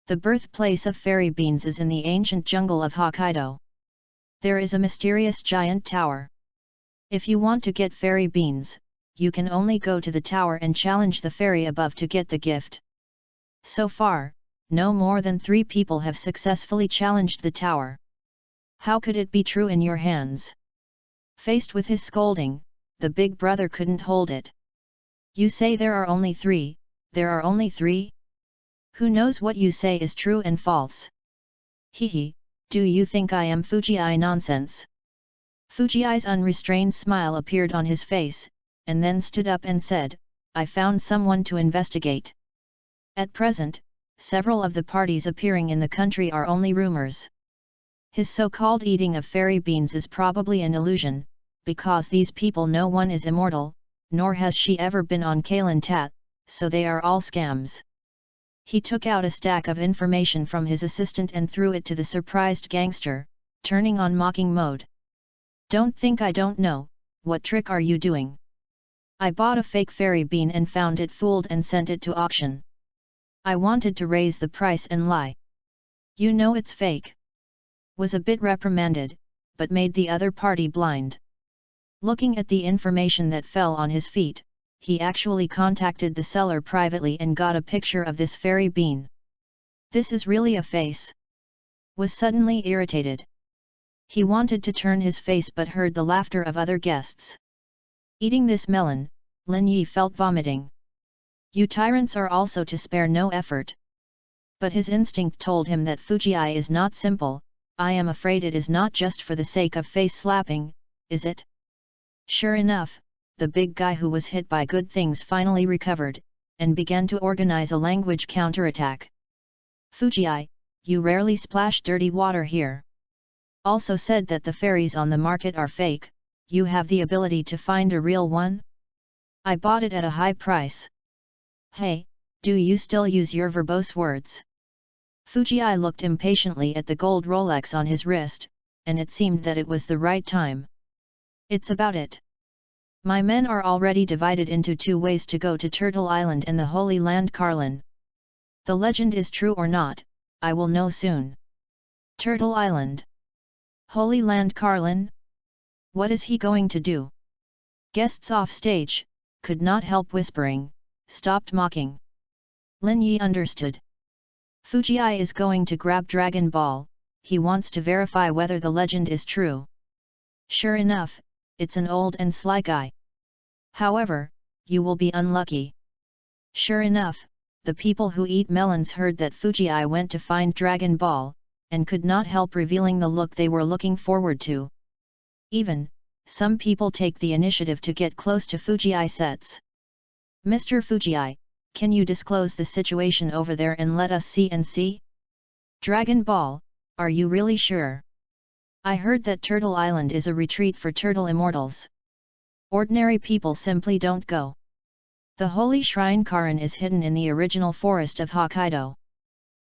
The birthplace of fairy beans is in the ancient jungle of Hokkaido. There is a mysterious giant tower. If you want to get fairy beans, you can only go to the tower and challenge the fairy above to get the gift. So far, no more than 3 people have successfully challenged the tower. How could it be true in your hands? Faced with his scolding, the big brother couldn't hold it. You say there are only 3, there are only 3? Who knows what you say is true and false? Hehe, do you think I am Fujiai nonsense? Fujiai's unrestrained smile appeared on his face, and then stood up and said, I found someone to investigate. At present, several of the parties appearing in the country are only rumors. His so-called eating of fairy beans is probably an illusion, because these people no one is immortal, nor has she ever been on Kalen Tat, so they are all scams. He took out a stack of information from his assistant and threw it to the surprised gangster, turning on mocking mode. Don't think I don't know, what trick are you doing? I bought a fake fairy bean and found it fooled and sent it to auction. I wanted to raise the price and lie. You know it's fake. Was a bit reprimanded, but made the other party blind. Looking at the information that fell on his feet, he actually contacted the seller privately and got a picture of this fairy bean. This is really a face. Was suddenly irritated. He wanted to turn his face but heard the laughter of other guests. Eating this melon, Lin Yi felt vomiting. You tyrants are also to spare no effort. But his instinct told him that Fujiai is not simple. I am afraid it is not just for the sake of face slapping, is it? Sure enough, the big guy who was hit by good things finally recovered, and began to organize a language counterattack. Fujiai, you rarely splash dirty water here. Also said that the fairies on the market are fake, you have the ability to find a real one? I bought it at a high price. Hey, do you still use your verbose words? Fujiai looked impatiently at the gold Rolex on his wrist, and it seemed that it was the right time. It's about it. My men are already divided into 2 ways to go to Turtle Island and the Holy Land Carlin. The legend is true or not, I will know soon. Turtle Island. Holy Land Carlin? What is he going to do? Guests off stage, could not help whispering, stopped mocking. Lin Yi understood. Fujiai is going to grab Dragon Ball, he wants to verify whether the legend is true. Sure enough, it's an old and sly guy. However, you will be unlucky. Sure enough, the people who eat melons heard that Fuji went to find Dragon Ball, and could not help revealing the look they were looking forward to. Even, some people take the initiative to get close to Fuji sets. Mr. Fuji, can you disclose the situation over there and let us see and see? Dragon Ball, are you really sure? I heard that Turtle Island is a retreat for turtle immortals. Ordinary people simply don't go. The holy shrine Karin is hidden in the original forest of Hokkaido.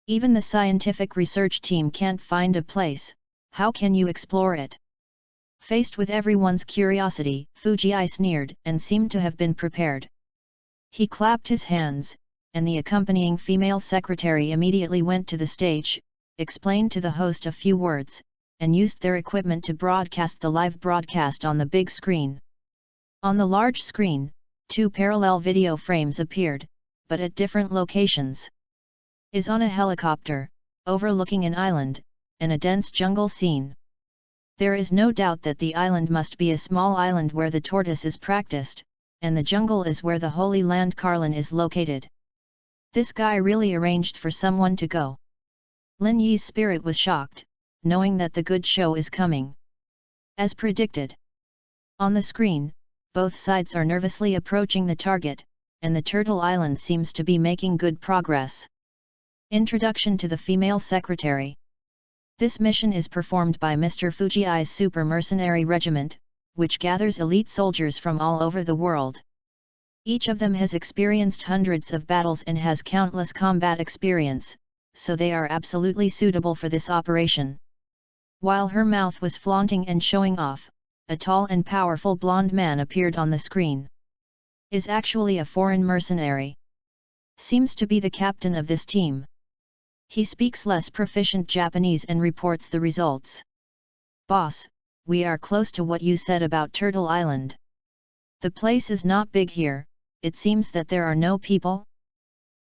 Even the scientific research team can't find a place, how can you explore it? Faced with everyone's curiosity, Fuji sneered and seemed to have been prepared. He clapped his hands, and the accompanying female secretary immediately went to the stage, explained to the host a few words, and used their equipment to broadcast the live broadcast on the big screen. On the large screen, 2 parallel video frames appeared, but at different locations. Is on a helicopter, overlooking an island, and a dense jungle scene. There is no doubt that the island must be a small island where the tortoise is practiced, and the jungle is where the Holy Land Karlin is located. This guy really arranged for someone to go. Lin Yi's spirit was shocked, knowing that the good show is coming. As predicted. On the screen, both sides are nervously approaching the target, and the Turtle Island seems to be making good progress. Introduction to the female secretary. This mission is performed by Mr. Fuji's Super Mercenary Regiment, which gathers elite soldiers from all over the world. Each of them has experienced hundreds of battles and has countless combat experience, so they are absolutely suitable for this operation. While her mouth was flaunting and showing off, a tall and powerful blonde man appeared on the screen. Is actually a foreign mercenary. Seems to be the captain of this team. He speaks less proficient Japanese and reports the results. Boss, we are close to what you said about Turtle Island. The place is not big here, it seems that there are no people?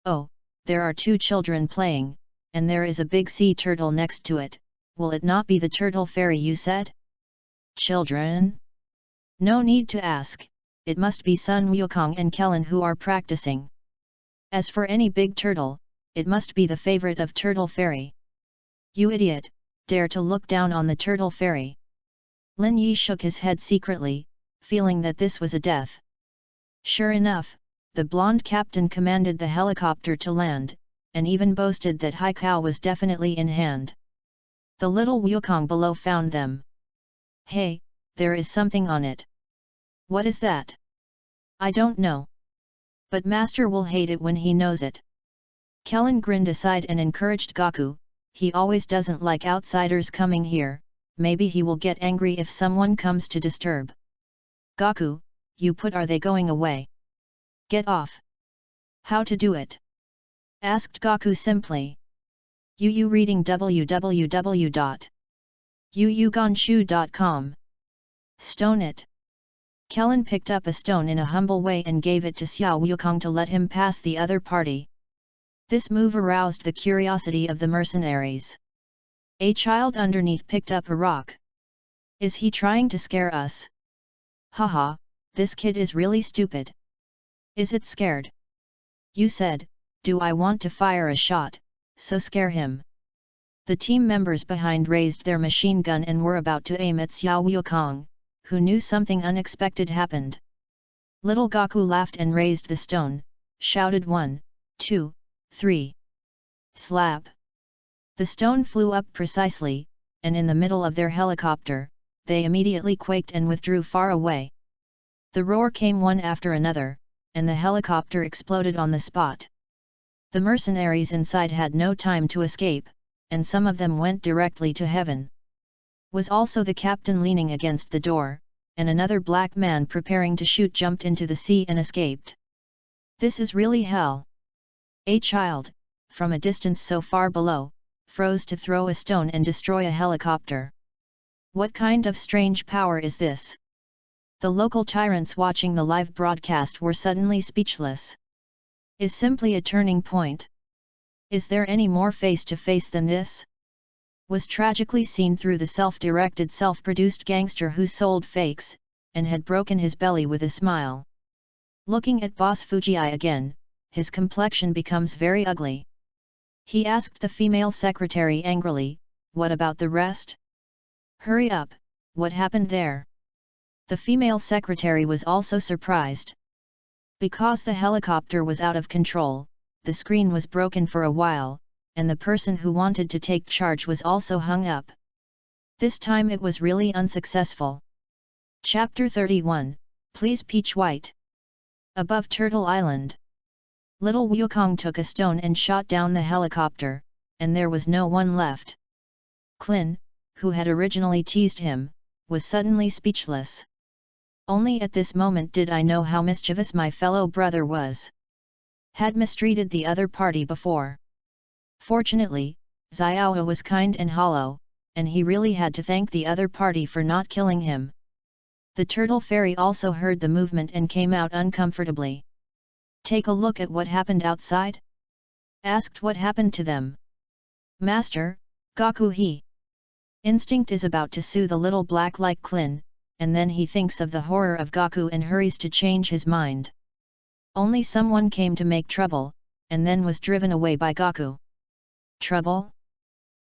Oh, there are 2 children playing, and there is a big sea turtle next to it, will it not be the turtle fairy you said? Children? No need to ask, it must be Sun Wukong and Kellen who are practicing. As for any big turtle, it must be the favorite of Turtle Fairy. You idiot, dare to look down on the Turtle Fairy. Lin Yi shook his head secretly, feeling that this was a death. Sure enough, the blonde captain commanded the helicopter to land, and even boasted that Haikao was definitely in hand. The little Wukong below found them. Hey, there is something on it. What is that? I don't know. But Master will hate it when he knows it. Kellen grinned aside and encouraged Gaku, he always doesn't like outsiders coming here, maybe he will get angry if someone comes to disturb. Gaku, you put are they going away? Get off. How to do it? Asked Gaku simply. Yu reading www.yuyugonshu.com. Stone it. Kellen picked up a stone in a humble way and gave it to Xiao Wukong to let him pass the other party. This move aroused the curiosity of the mercenaries. A child underneath picked up a rock. Is he trying to scare us? Haha, this kid is really stupid. Is it scared? You said, do I want to fire a shot, so scare him. The team members behind raised their machine gun and were about to aim at Xiao Wukong, who knew something unexpected happened. Little Gaku laughed and raised the stone, shouted 1, 2, 3. Slap! The stone flew up precisely, and in the middle of their helicopter, they immediately quaked and withdrew far away. The roar came one after another, and the helicopter exploded on the spot. The mercenaries inside had no time to escape, and some of them went directly to heaven. Was also the captain leaning against the door, and another black man preparing to shoot jumped into the sea and escaped. This is really hell. A child, from a distance so far below, froze to throw a stone and destroy a helicopter. What kind of strange power is this? The local tyrants watching the live broadcast were suddenly speechless. Is simply a turning point. Is there any more face-to-face than this? was tragically seen through the self-directed self-produced gangster who sold fakes, and had broken his belly with a smile. Looking at Boss Fujii again, his complexion becomes very ugly. He asked the female secretary angrily, "What about the rest? Hurry up, what happened there?" The female secretary was also surprised. Because the helicopter was out of control, the screen was broken for a while, and the person who wanted to take charge was also hung up. This time it was really unsuccessful. Chapter 31, Please Peach White. Above Turtle Island. Little Wukong took a stone and shot down the helicopter, and there was no one left. Clin, who had originally teased him, was suddenly speechless. Only at this moment did I know how mischievous my fellow brother was. Had mistreated the other party before. Fortunately, Xiaohe was kind and hollow, and he really had to thank the other party for not killing him. The turtle fairy also heard the movement and came out uncomfortably. "Take a look at what happened outside?" Asked what happened to them. "Master, Gaku he." Instinct is about to sue the little black like Clin, and then he thinks of the horror of Gaku and hurries to change his mind. Only someone came to make trouble, and then was driven away by Gaku. "Trouble?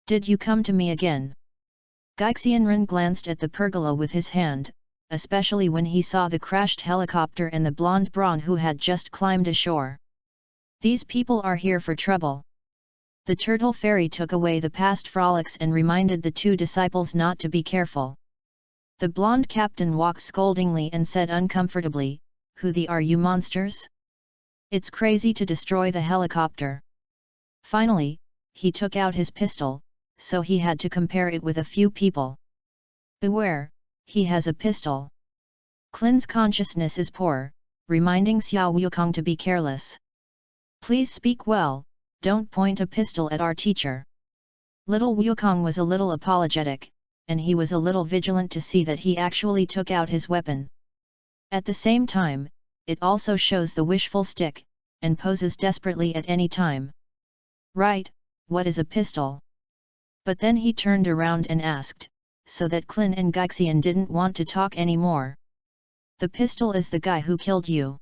Did you come to me again?" Gaixianren glanced at the pergola with his hand, especially when he saw the crashed helicopter and the blonde brawn who had just climbed ashore. "These people are here for trouble." The turtle fairy took away the past frolics and reminded the two disciples not to be careful. The blonde captain walked scoldingly and said uncomfortably, "Who the are you monsters? It's crazy to destroy the helicopter." Finally, he took out his pistol, so he had to compare it with a few people. "Beware, he has a pistol." Clin's consciousness is poor, reminding Xiao Wukong to be careless. "Please speak well, don't point a pistol at our teacher." Little Wukong was a little apologetic, and he was a little vigilant to see that he actually took out his weapon. At the same time, it also shows the wishful stick, and poses desperately at any time. "Right, what is a pistol?" But then he turned around and asked, so that Clin and Gaixian didn't want to talk anymore. "The pistol is the guy who killed you."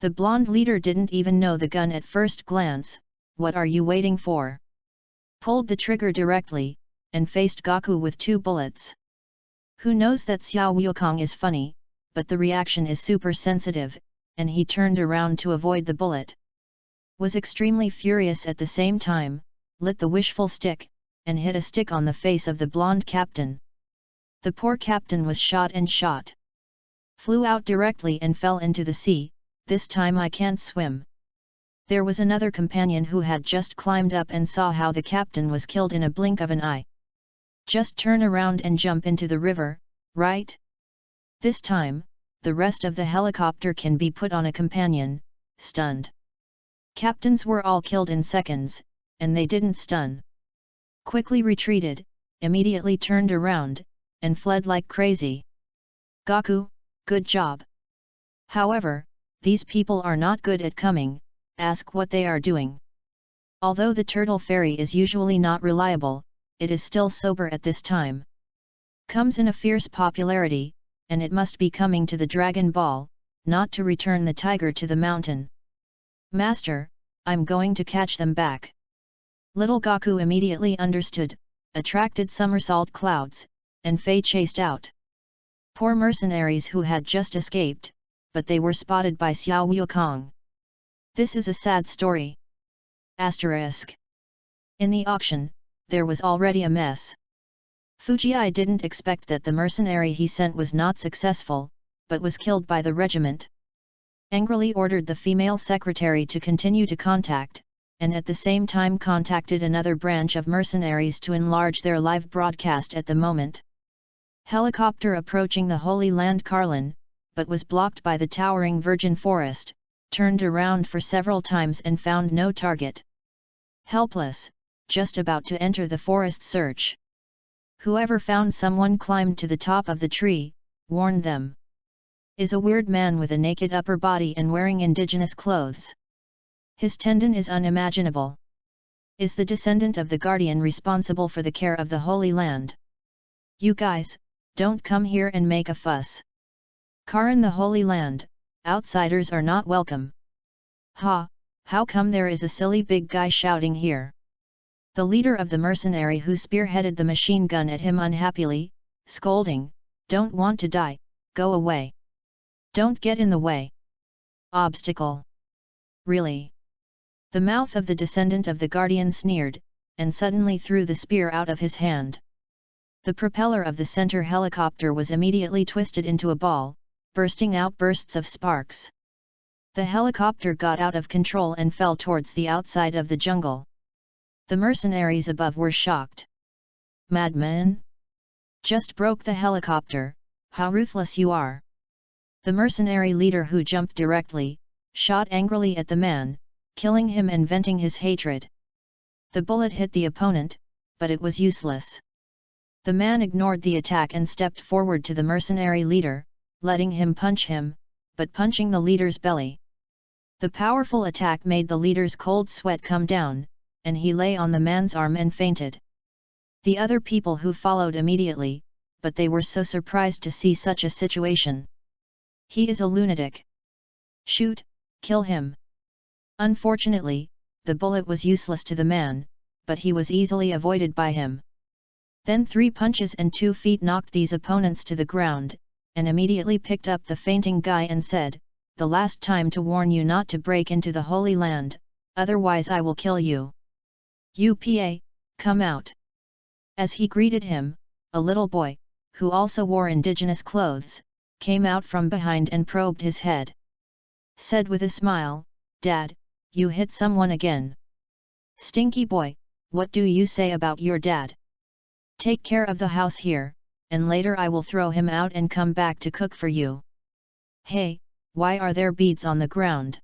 The blonde leader didn't even know the gun at first glance. "What are you waiting for?" Pulled the trigger directly, and faced Gaku with 2 bullets. Who knows that Xiao Wukong is funny, but the reaction is super sensitive, and he turned around to avoid the bullet. Was extremely furious at the same time, lit the wishful stick, and hit a stick on the face of the blonde captain. The poor captain was shot and shot. Flew out directly and fell into the sea. "This time I can't swim." There was another companion who had just climbed up and saw how the captain was killed in a blink of an eye. "Just turn around and jump into the river, right? This time, the rest of the helicopter can be put on a companion." Stunned captains were all killed in seconds, and they didn't stun. Quickly retreated, immediately turned around, and fled like crazy. "Gaku, good job. However, these people are not good at coming, ask what they are doing." Although the turtle fairy is usually not reliable, it is still sober at this time. Comes in a fierce popularity, and it must be coming to the Dragon Ball, not to return the tiger to the mountain. "Master, I'm going to catch them back." Little Gaku immediately understood, attracted somersault clouds, and Fei chased out. Poor mercenaries who had just escaped, but they were spotted by Xiao Wukong. This is a sad story. Asterisk. In the auction, there was already a mess. Fujii didn't expect that the mercenary he sent was not successful, but was killed by the regiment. Angrily ordered the female secretary to continue to contact, and at the same time contacted another branch of mercenaries to enlarge their live broadcast at the moment. Helicopter approaching the Holy Land Carlin, but was blocked by the towering virgin forest, turned around for several times and found no target. Helpless, just about to enter the forest search. Whoever found someone climbed to the top of the tree, warned them. Is a weird man with a naked upper body and wearing indigenous clothes. His tendon is unimaginable. Is the descendant of the guardian responsible for the care of the Holy Land? You guys, don't come here and make a fuss. Karan, the Holy Land, outsiders are not welcome. Ha, how come there is a silly big guy shouting here? The leader of the mercenary who spearheaded the machine gun at him unhappily, scolding, don't want to die, go away. Don't get in the way. Obstacle. Really? The mouth of the descendant of the guardian sneered, and suddenly threw the spear out of his hand. The propeller of the center helicopter was immediately twisted into a ball, bursting out bursts of sparks. The helicopter got out of control and fell towards the outside of the jungle. The mercenaries above were shocked. Madman? Just broke the helicopter, how ruthless you are! The mercenary leader, who jumped directly, shot angrily at the man, killing him and venting his hatred. The bullet hit the opponent, but it was useless. The man ignored the attack and stepped forward to the mercenary leader, letting him punch him, but punching the leader's belly. The powerful attack made the leader's cold sweat come down, and he lay on the man's arm and fainted. The other people who followed immediately, but they were so surprised to see such a situation. He is a lunatic. Shoot, kill him. Unfortunately, the bullet was useless to the man, but he was easily avoided by him. Then 3 punches and 2 feet knocked these opponents to the ground, and immediately picked up the fainting guy and said, "The last time to warn you not to break into the Holy Land, otherwise I will kill you. UPA, come out." As he greeted him, a little boy, who also wore indigenous clothes, came out from behind and probed his head. Said with a smile, "Dad, you hit someone again. Stinky boy, what do you say about your dad? Take care of the house here, and later I will throw him out and come back to cook for you." "Hey, why are there beads on the ground?"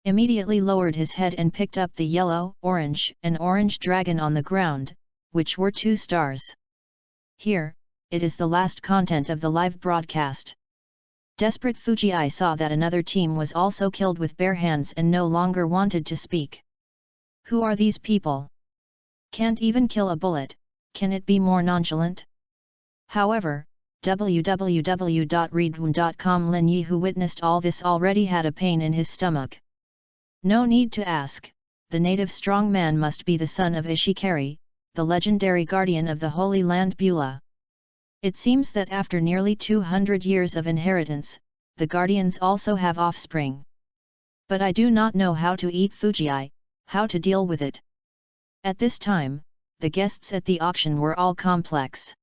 Immediately lowered his head and picked up the yellow, orange, and orange dragon on the ground, which were 2 stars. Here, it is the last content of the live broadcast. Desperate Fuji saw that another team was also killed with bare hands and no longer wanted to speak. Who are these people? Can't even kill a bullet, can it be more nonchalant? However, www.readaloud.com Lin Yi, who witnessed all this, already had a pain in his stomach. No need to ask, the native strongman must be the son of Ishikari, the legendary guardian of the Holy Land Beulah. It seems that after nearly 200 years of inheritance, the guardians also have offspring. But I do not know how to eat Fuji, how to deal with it. At this time, the guests at the auction were all complex.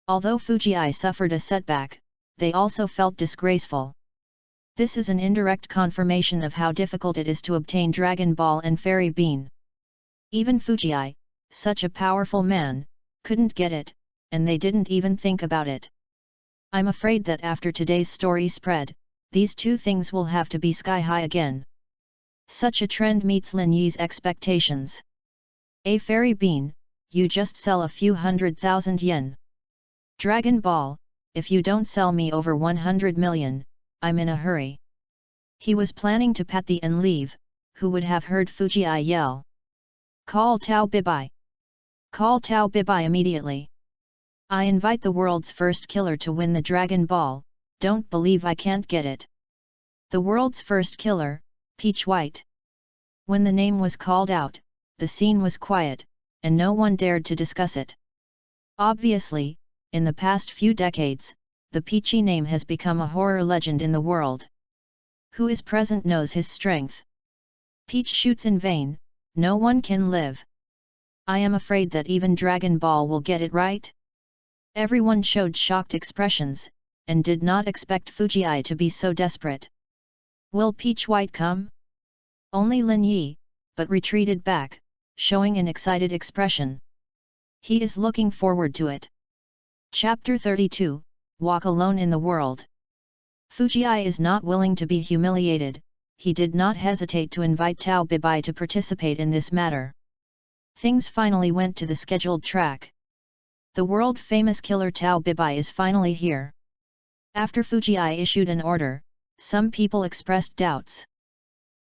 Although Fuji suffered a setback, they also felt disgraceful. This is an indirect confirmation of how difficult it is to obtain Dragon Ball and Fairy Bean. Even Fuji, such a powerful man, couldn't get it, and they didn't even think about it. I'm afraid that after today's story spread, these 2 things will have to be sky high again. Such a trend meets Lin Yi's expectations. A Fairy Bean, you just sell a few 100,000 yen. Dragon Ball, if you don't sell me over 100 million, I'm in a hurry. He was planning to pat the and leave, who would have heard Fuji yell, "Call Tao Bibai! Call Tao Bibai immediately! I invite the world's first killer to win the Dragon Ball, don't believe I can't get it." The world's first killer, Peach White. When the name was called out, the scene was quiet, and no one dared to discuss it. Obviously, in the past few decades, the Peachy name has become a horror legend in the world. Who is present knows his strength. Peach shoots in vain, no one can live. I am afraid that even Dragon Ball will get it right. Everyone showed shocked expressions, and did not expect Fuji to be so desperate. Will Peach White come? Only Lin Yi, but retreated back, showing an excited expression. He is looking forward to it. Chapter 32, Walk Alone in the World. Fuji is not willing to be humiliated, he did not hesitate to invite Tao Bibai to participate in this matter. Things finally went to the scheduled track. The world-famous killer Tao Bibai is finally here. After Fuji issued an order, some people expressed doubts.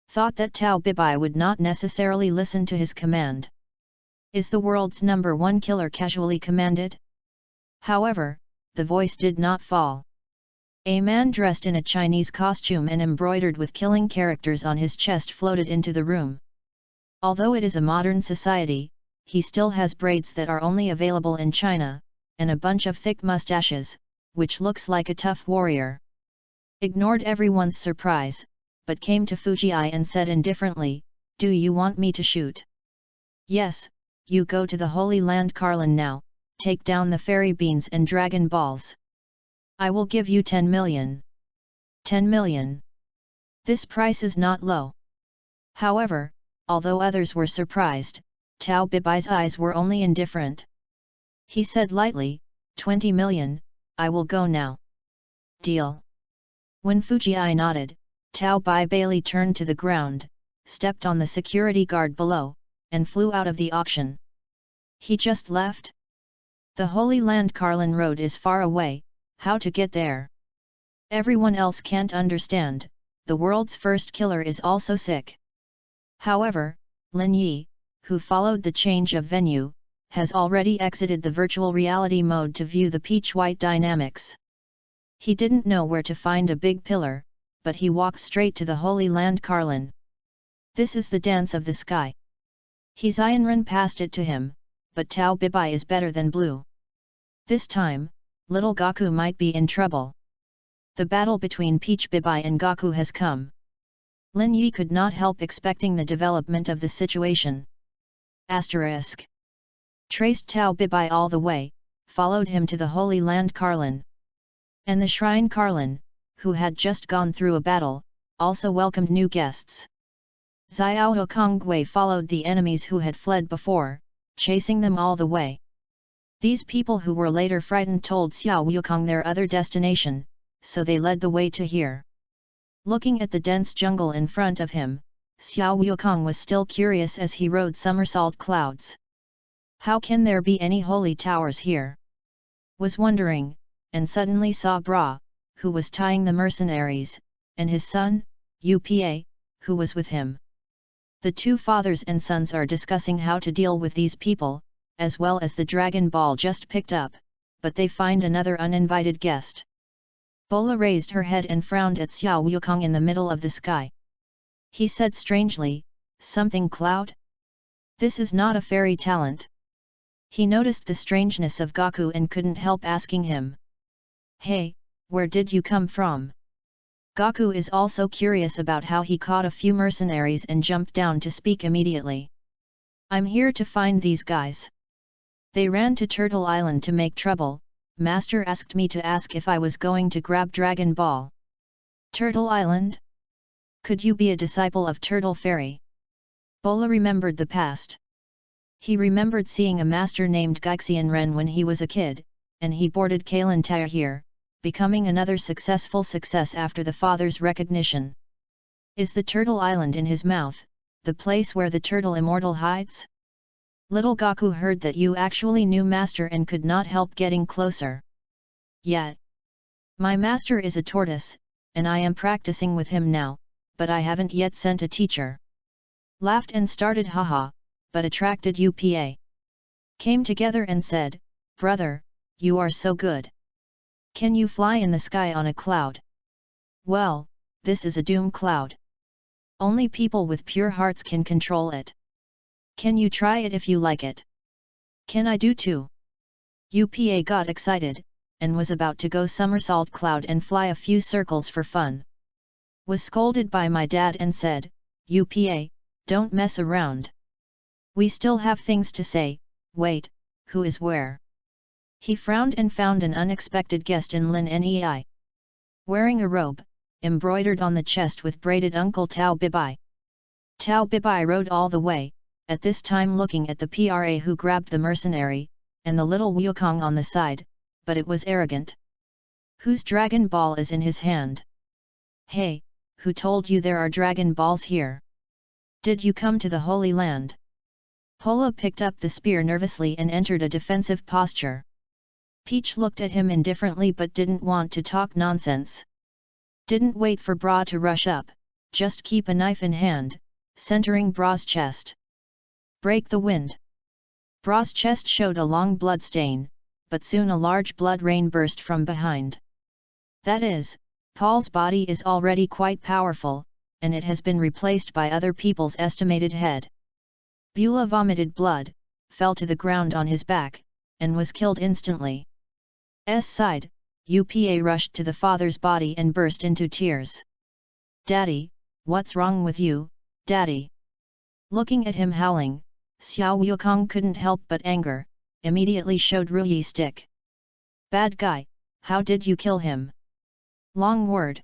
Thought that Tao Bibai would not necessarily listen to his command. Is the world's #1 killer casually commanded? However, the voice did not fall. A man dressed in a Chinese costume and embroidered with killing characters on his chest floated into the room. Although it is a modern society, he still has braids that are only available in China, and a bunch of thick mustaches, which looks like a tough warrior. Ignored everyone's surprise, but came to Fujiai and said indifferently, "Do you want me to shoot?" "Yes, you go to the Holy Land Carlin now, take down the fairy beans and dragon balls. I will give you 10 million. 10 million. This price is not low." However, although others were surprised, Tao Bibai's eyes were only indifferent. He said lightly, 20 million, I will go now. Deal. When Fujiai nodded, Tao Bai Bailey turned to the ground, stepped on the security guard below, and flew out of the auction. He just left? The Holy Land Carlin Road is far away, how to get there? Everyone else can't understand, the world's first killer is also sick. However, Lin Yi, who followed the change of venue, has already exited the virtual reality mode to view the peach-white dynamics. He didn't know where to find a big pillar, but he walked straight to the Holy Land Carlin. This is the dance of the sky. He ran past it to him, but Tao Bibai is better than blue. This time, little Gaku might be in trouble. The battle between Peach Bibai and Gaku has come. Lin Yi could not help expecting the development of the situation. Asterisk. Traced Tao Bibai all the way, followed him to the Holy Land Carlin. And the Shrine Carlin, who had just gone through a battle, also welcomed new guests. Xiao Kongwei followed the enemies who had fled before, chasing them all the way. These people who were later frightened told Xiao Wukong their other destination, so they led the way to here. Looking at the dense jungle in front of him, Xiao Wukong was still curious as he rode somersault clouds. How can there be any holy towers here? Was wondering, and suddenly saw Bra, who was tying the mercenaries, and his son, Upa, who was with him. The two fathers and sons are discussing how to deal with these people, as well as the Dragon Ball just picked up, but they find another uninvited guest. Bola raised her head and frowned at Xiao Wukong in the middle of the sky. He said strangely, "Something cloud? This is not a fairy talent." He noticed the strangeness of Gaku and couldn't help asking him. "Hey, where did you come from?" Gaku is also curious about how he caught a few mercenaries and jumped down to speak immediately. "I'm here to find these guys. They ran to Turtle Island to make trouble. Master asked me to ask if I was going to grab Dragon Ball." Turtle Island? Could you be a disciple of Turtle Fairy? Bola remembered the past. He remembered seeing a master named Gaixian Ren when he was a kid, and he boarded Kailan Tower here, becoming another successful success after the father's recognition. Is the Turtle Island in his mouth, the place where the turtle immortal hides? Little Gaku heard that you actually knew master and could not help getting closer. Yet. My master is a tortoise, and I am practicing with him now, but I haven't yet sent a teacher. Laughed and started haha, but attracted Upa. Came together and said, "Brother, you are so good. Can you fly in the sky on a cloud?" Well, this is a doom cloud. Only people with pure hearts can control it. Can you try it if you like it? Can I do too? Upa got excited, and was about to go somersault cloud and fly a few circles for fun. Was scolded by my dad and said, "Upa, don't mess around. We still have things to say. Wait, who is where?" He frowned and found an unexpected guest in Lin Nei. Wearing a robe, embroidered on the chest with braided Uncle Tao Bibai. Tao Bibai rode all the way, at this time looking at the pra who grabbed the mercenary, and the little Wukong on the side, but it was arrogant. Whose Dragon Ball is in his hand? Hey, who told you there are Dragon Balls here? Did you come to the Holy Land? Pola picked up the spear nervously and entered a defensive posture. Peach looked at him indifferently but didn't want to talk nonsense. Didn't wait for Bra to rush up, just keep a knife in hand, centering Bra's chest. Break the wind. Bra's chest showed a long blood stain, but soon a large blood rain burst from behind. That is, Paul's body is already quite powerful, and it has been replaced by other people's estimated head. Beulah vomited blood, fell to the ground on his back, and was killed instantly. Side, Upa rushed to the father's body and burst into tears. "Daddy, what's wrong with you, Daddy?" Looking at him howling, Xiao Wukong couldn't help but anger, immediately showed Ruyi stick. "Bad guy, how did you kill him?" "Long word."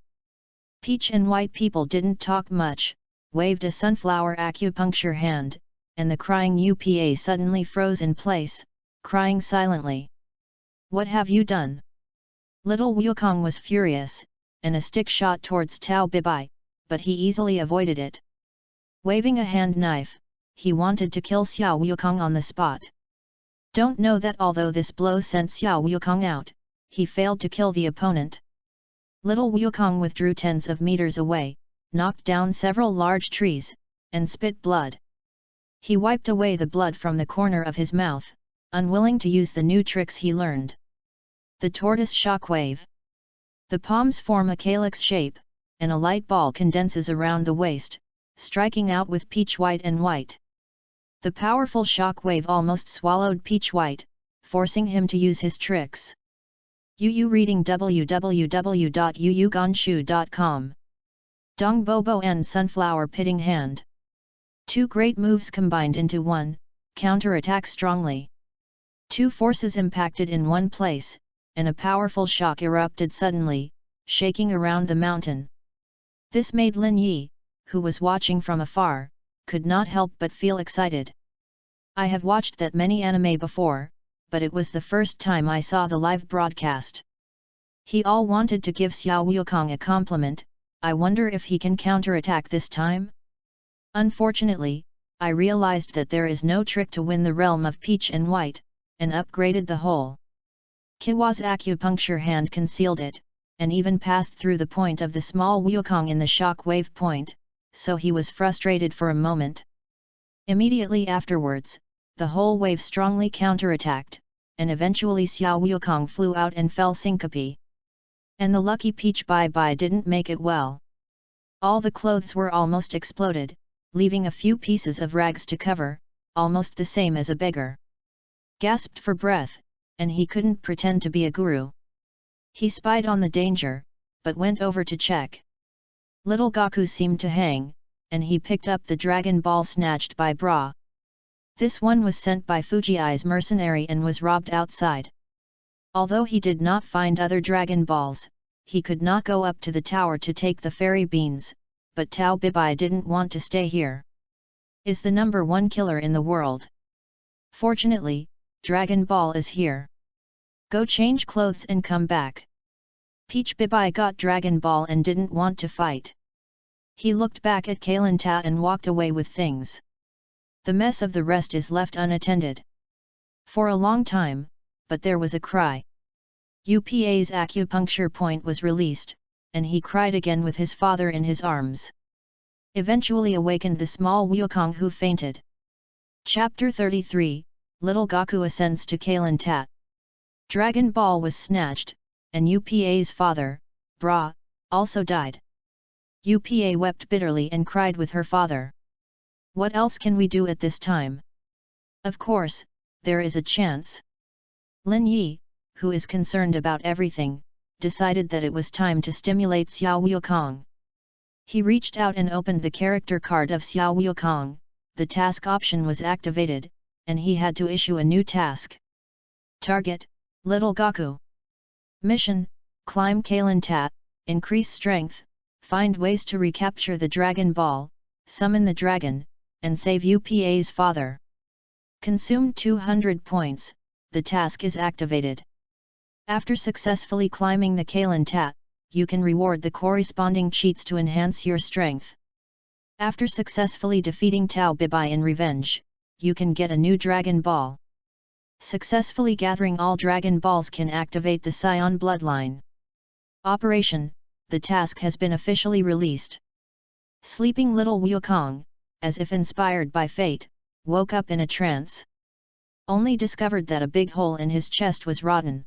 Peach and White people didn't talk much, waved a sunflower acupuncture hand, and the crying Upa suddenly froze in place, crying silently. "What have you done?" Little Wukong was furious, and a stick shot towards Tao Bibai, but he easily avoided it. Waving a hand knife, he wanted to kill Xiao Wukong on the spot. Don't know that although this blow sent Xiao Wukong out, he failed to kill the opponent. Little Wukong withdrew tens of meters away, knocked down several large trees, and spit blood. He wiped away the blood from the corner of his mouth, unwilling to use the new tricks he learned. The tortoise shockwave. The palms form a calyx shape, and a light ball condenses around the waist, striking out with Peach White and White. The powerful shockwave almost swallowed Peach White, forcing him to use his tricks. Yu reading www.yuyugonshu.com. Dong Bobo and Sunflower Pitting Hand. Two great moves combined into one, counter-attack strongly. Two forces impacted in one place, and a powerful shock erupted suddenly, shaking around the mountain. This made Lin Yi, who was watching from afar, could not help but feel excited. I have watched that many anime before, but it was the first time I saw the live broadcast. He all wanted to give Xiao Wukong a compliment. I wonder if he can counterattack this time? Unfortunately, I realized that there is no trick to win the realm of Peach and White, and upgraded the whole. Kiwa's acupuncture hand concealed it, and even passed through the point of the small Wukong in the shock wave point, so he was frustrated for a moment. Immediately afterwards, the whole wave strongly counterattacked, and eventually Xiao Wukong flew out and fell syncope. And the lucky Peach Bye didn't make it well. All the clothes were almost exploded, leaving a few pieces of rags to cover, almost the same as a beggar. Gasped for breath, and he couldn't pretend to be a guru. He spied on the danger, but went over to check. Little Gaku seemed to hang, and he picked up the Dragon Ball snatched by Bra. This one was sent by Fujii's mercenary and was robbed outside. Although he did not find other Dragon Balls, he could not go up to the tower to take the fairy beans, but Tao Bibai didn't want to stay here. Is the number one killer in the world. Fortunately, Dragon Ball is here. Go change clothes and come back. Peach Bibai got Dragon Ball and didn't want to fight. He looked back at Kailan Tat and walked away with things. The mess of the rest is left unattended. For a long time, but there was a cry. Upa's acupuncture point was released, and he cried again with his father in his arms. Eventually awakened the small Wukong who fainted. Chapter 33, Little Gaku ascends to Kailan Tat. Dragon Ball was snatched, and Upa's father, Bra, also died. Upa wept bitterly and cried with her father. What else can we do at this time? Of course, there is a chance. Lin Yi, who is concerned about everything, decided that it was time to stimulate Xiao Wukong. He reached out and opened the character card of Xiao Wukong, the task option was activated, and he had to issue a new task. Target, Little Gaku. Mission, climb Kailan Tat, increase strength, find ways to recapture the Dragon Ball, summon the dragon, and save Upa's father. Consumed 200 points, the task is activated. After successfully climbing the Kailan Tat, you can reward the corresponding cheats to enhance your strength. After successfully defeating Tao Bibai in revenge, you can get a new Dragon Ball. Successfully gathering all Dragon Balls can activate the Scion bloodline. Operation, the task has been officially released. Sleeping little Wukong, as if inspired by fate, woke up in a trance. only discovered that a big hole in his chest was rotten.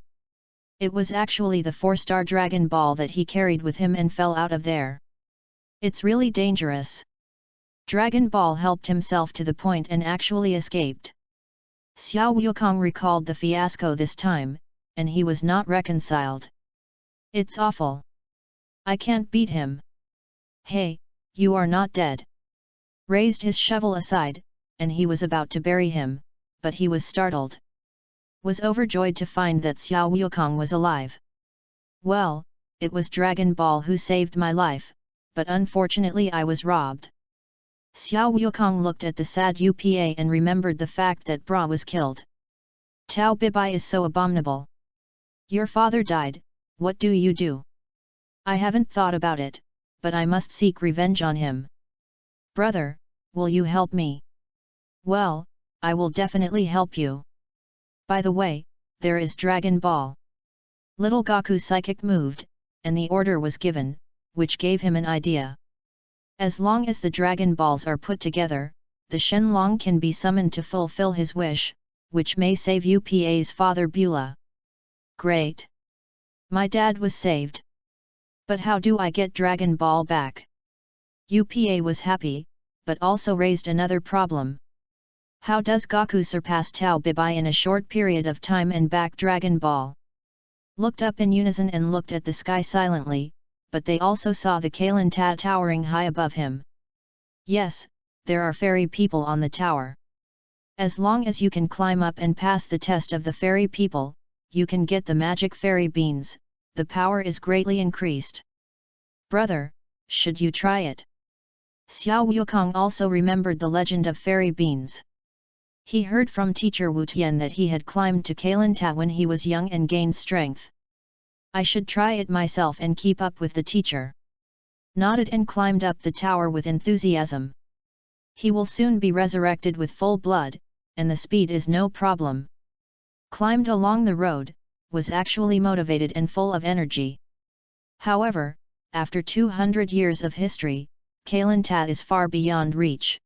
It was actually the 4-star Dragon Ball that he carried with him and fell out of there. It's really dangerous. Dragon Ball helped himself to the point and actually escaped. Xiao Wukong recalled the fiasco this time, and he was not reconciled. It's awful. I can't beat him. Hey, you are not dead. Raised his shovel aside, and he was about to bury him, but he was startled. Was overjoyed to find that Xiao Wukong was alive. Well, it was Dragon Ball who saved my life, but unfortunately I was robbed. Xiao Wukong looked at the sad UPA and remembered the fact that Bra was killed. Tao Bibai is so abominable. Your father died, what do you do? I haven't thought about it, but I must seek revenge on him. Brother, will you help me? Well, I will definitely help you. By the way, there is Dragon Ball. Little Goku's psychic moved, and the order was given, which gave him an idea. As long as the Dragon Balls are put together, the Shenlong can be summoned to fulfill his wish, which may save UPA's father Beulah. Great! My dad was saved. But how do I get Dragon Ball back? UPA was happy, but also raised another problem. How does Goku surpass Tao Bibai in a short period of time and back Dragon Ball? Looked up in unison and looked at the sky silently, but they also saw the Kailan Ta towering high above him. Yes, there are fairy people on the tower. As long as you can climb up and pass the test of the fairy people, you can get the magic fairy beans, the power is greatly increased. Brother, should you try it? Xiao Wukong also remembered the legend of fairy beans. He heard from teacher Wu Tian that he had climbed to Kailan Ta when he was young and gained strength. I should try it myself and keep up with the teacher. Nodded and climbed up the tower with enthusiasm. He will soon be resurrected with full blood, and the speed is no problem. Climbed along the road, was actually motivated and full of energy. However, after 200 years of history, Kailan Ta is far beyond reach.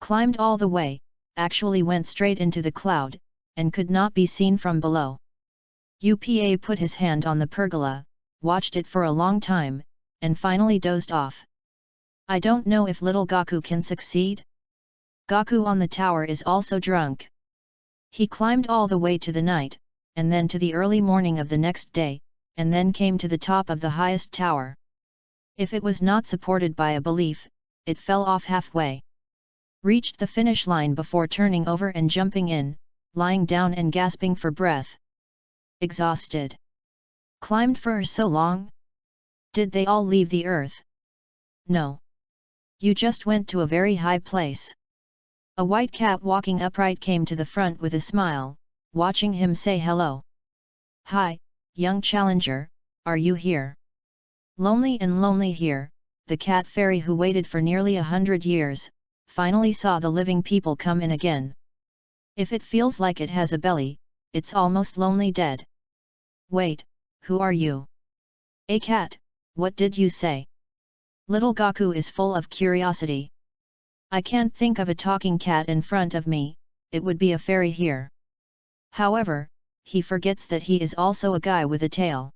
Climbed all the way, actually went straight into the cloud, and could not be seen from below. UPA put his hand on the pergola, watched it for a long time, and finally dozed off. I don't know if little Goku can succeed. Goku on the tower is also drunk. He climbed all the way to the night, and then to the early morning of the next day, and then came to the top of the highest tower. If it was not supported by a belief, it fell off halfway. Reached the finish line before turning over and jumping in, lying down and gasping for breath. Exhausted. Climbed for so long? Did they all leave the earth? No. You just went to a very high place. A white cat walking upright came to the front with a smile, watching him say hello. Hi, young challenger, are you here? Lonely here, the cat fairy who waited for nearly 100 years, finally saw the living people come in again. If it feels like it has a belly, it's almost lonely dead. Wait, who are you? A cat, what did you say? Little Goku is full of curiosity. I can't think of a talking cat in front of me, it would be a fairy here. However, he forgets that he is also a guy with a tail.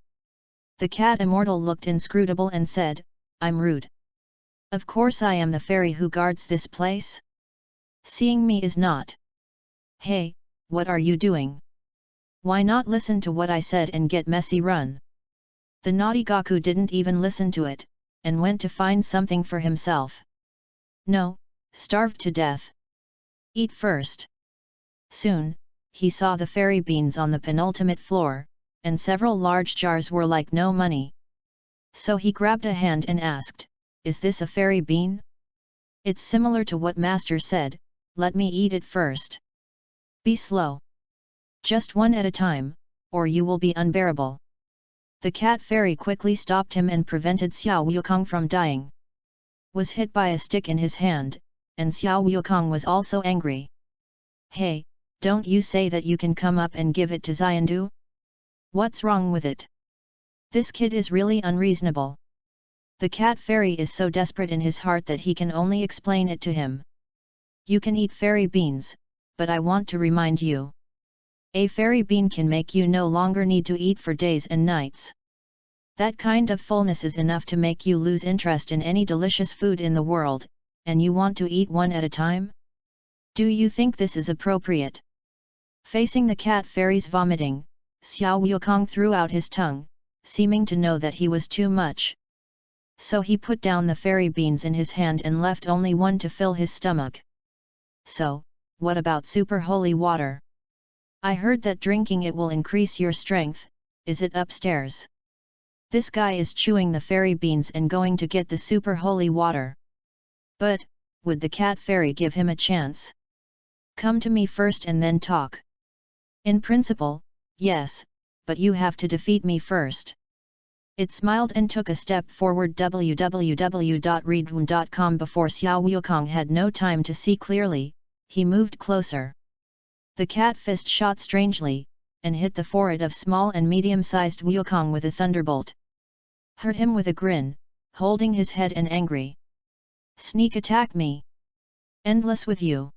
The cat immortal looked inscrutable and said, I'm rude. Of course I am the fairy who guards this place. Seeing me is not. Hey, what are you doing? Why not listen to what I said and get messy run? The naughty Goku didn't even listen to it, and went to find something for himself. No, starved to death. Eat first. Soon, he saw the fairy beans on the penultimate floor, and several large jars were like no money. So he grabbed a hand and asked, is this a fairy bean? It's similar to what Master said, let me eat it first. Be slow. Just one at a time, or you will be unbearable. The cat fairy quickly stopped him and prevented Xiao Wukong from dying. Was hit by a stick in his hand, and Xiao Wukong was also angry. Hey, don't you say that you can come up and give it to Xiandu? What's wrong with it? This kid is really unreasonable. The cat fairy is so desperate in his heart that he can only explain it to him. You can eat fairy beans, but I want to remind you. A fairy bean can make you no longer need to eat for days and nights. That kind of fullness is enough to make you lose interest in any delicious food in the world, and you want to eat one at a time? Do you think this is appropriate? Facing the cat fairy's vomiting, Xiao Wukong threw out his tongue, seeming to know that he was too much. So he put down the fairy beans in his hand and left only one to fill his stomach. So, what about super holy water? I heard that drinking it will increase your strength. Is it upstairs? This guy is chewing the fairy beans and going to get the super holy water. But, would the cat fairy give him a chance? Come to me first and then talk. In principle, yes, but you have to defeat me first. It smiled and took a step forward. www.readaloud.com. Before Xiao Wukong had no time to see clearly, he moved closer. The cat fist shot strangely, and hit the forehead of small and medium-sized Wukong with a thunderbolt. Hurt him with a grin, holding his head and angry. Sneak attack me! Endless with you!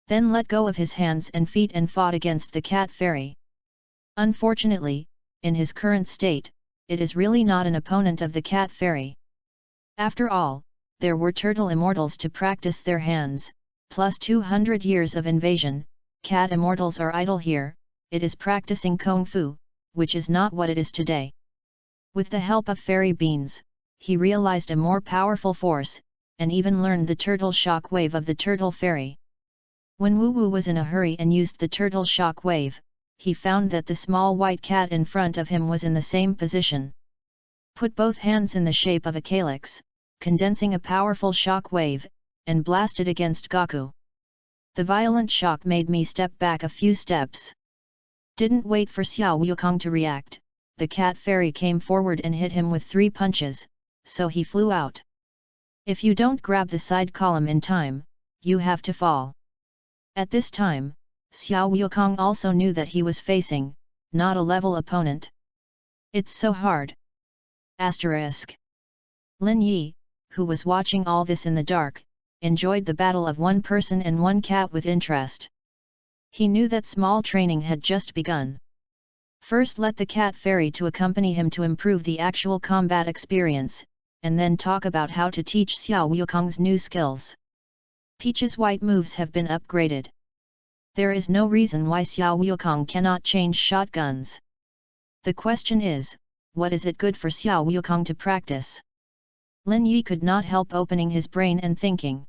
Then let go of his hands and feet and fought against the cat fairy. Unfortunately, in his current state, it is really not an opponent of the cat fairy. After all, there were turtle immortals to practice their hands, plus 200 years of invasion. Cat immortals are idle here. It is practicing kung fu, which is not what it is today. With the help of fairy beans, he realized a more powerful force, and even learned the turtle shock wave of the turtle fairy. When Wu Wu was in a hurry and used the turtle shock wave, he found that the small white cat in front of him was in the same position. Put both hands in the shape of a calyx, condensing a powerful shock wave, and blasted against Gaku. The violent shock made me step back a few steps. Didn't wait for Xiao Wukong to react, the cat fairy came forward and hit him with 3 punches, so he flew out. If you don't grab the side column in time, you have to fall. At this time, Xiao Wukong also knew that he was facing, not a level opponent. It's so hard. Asterisk. Lin Yi, who was watching all this in the dark, enjoyed the battle of one person and one cat with interest. He knew that small training had just begun. First let the cat fairy to accompany him to improve the actual combat experience, and then talk about how to teach Xiao Wukong's new skills. Peach's white moves have been upgraded. There is no reason why Xiao Wukong cannot change shotguns. The question is, what is it good for Xiao Wukong to practice? Lin Yi could not help opening his brain and thinking.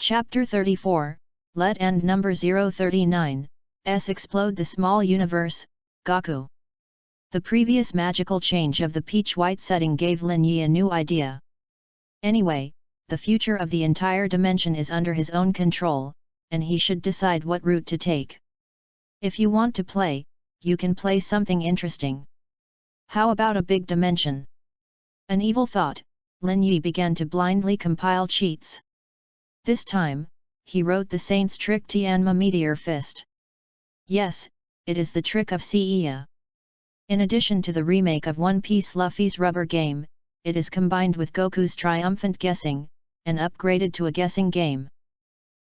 Chapter 34, Let End Number 039, Explode the Small Universe, Gaku. The previous magical change of the peach white setting gave Lin Yi a new idea. Anyway, the future of the entire dimension is under his own control, and he should decide what route to take. If you want to play, you can play something interesting. How about a big dimension? An evil thought, Lin Yi began to blindly compile cheats. This time, he wrote the Saint's trick Tianma Meteor Fist. Yes, it is the trick of Seiya. In addition to the remake of One Piece Luffy's rubber game, it is combined with Goku's triumphant guessing, and upgraded to a guessing game.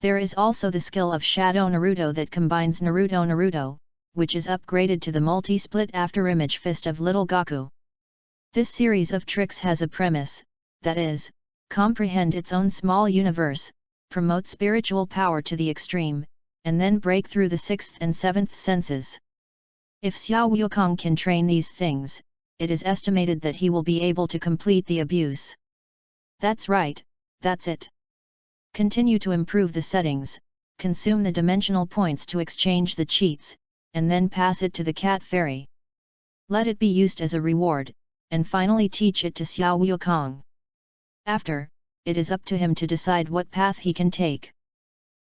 There is also the skill of Shadow Naruto that combines Naruto, which is upgraded to the multi-split afterimage fist of Little Gaku. This series of tricks has a premise, that is, comprehend its own small universe, promote spiritual power to the extreme, and then break through the 6th and 7th senses. If Xiao Wukong can train these things, it is estimated that he will be able to complete the abuse. That's right, that's it. Continue to improve the settings, consume the dimensional points to exchange the cheats, and then pass it to the cat fairy. Let it be used as a reward, and finally teach it to Xiao Wukong. After, it is up to him to decide what path he can take.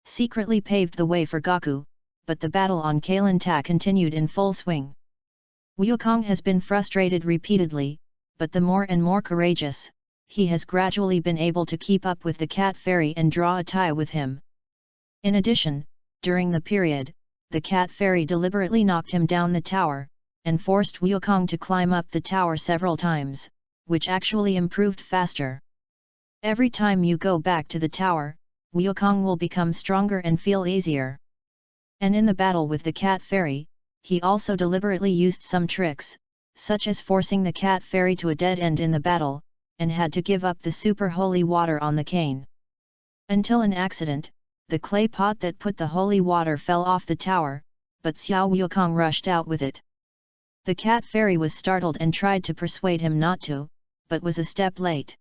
Secretly paved the way for Gaku, but the battle on Kailin-Ta continued in full swing. Wukong has been frustrated repeatedly, but the more and more courageous, he has gradually been able to keep up with the cat fairy and draw a tie with him. In addition, during the period, the cat fairy deliberately knocked him down the tower, and forced Wukong to climb up the tower several times, which actually improved faster. Every time you go back to the tower, Wukong will become stronger and feel easier. And in the battle with the cat fairy, he also deliberately used some tricks, such as forcing the cat fairy to a dead end in the battle, and had to give up the super holy water on the cane. Until an accident, the clay pot that put the holy water fell off the tower, but Xiao Wukong rushed out with it. The cat fairy was startled and tried to persuade him not to, but was a step late.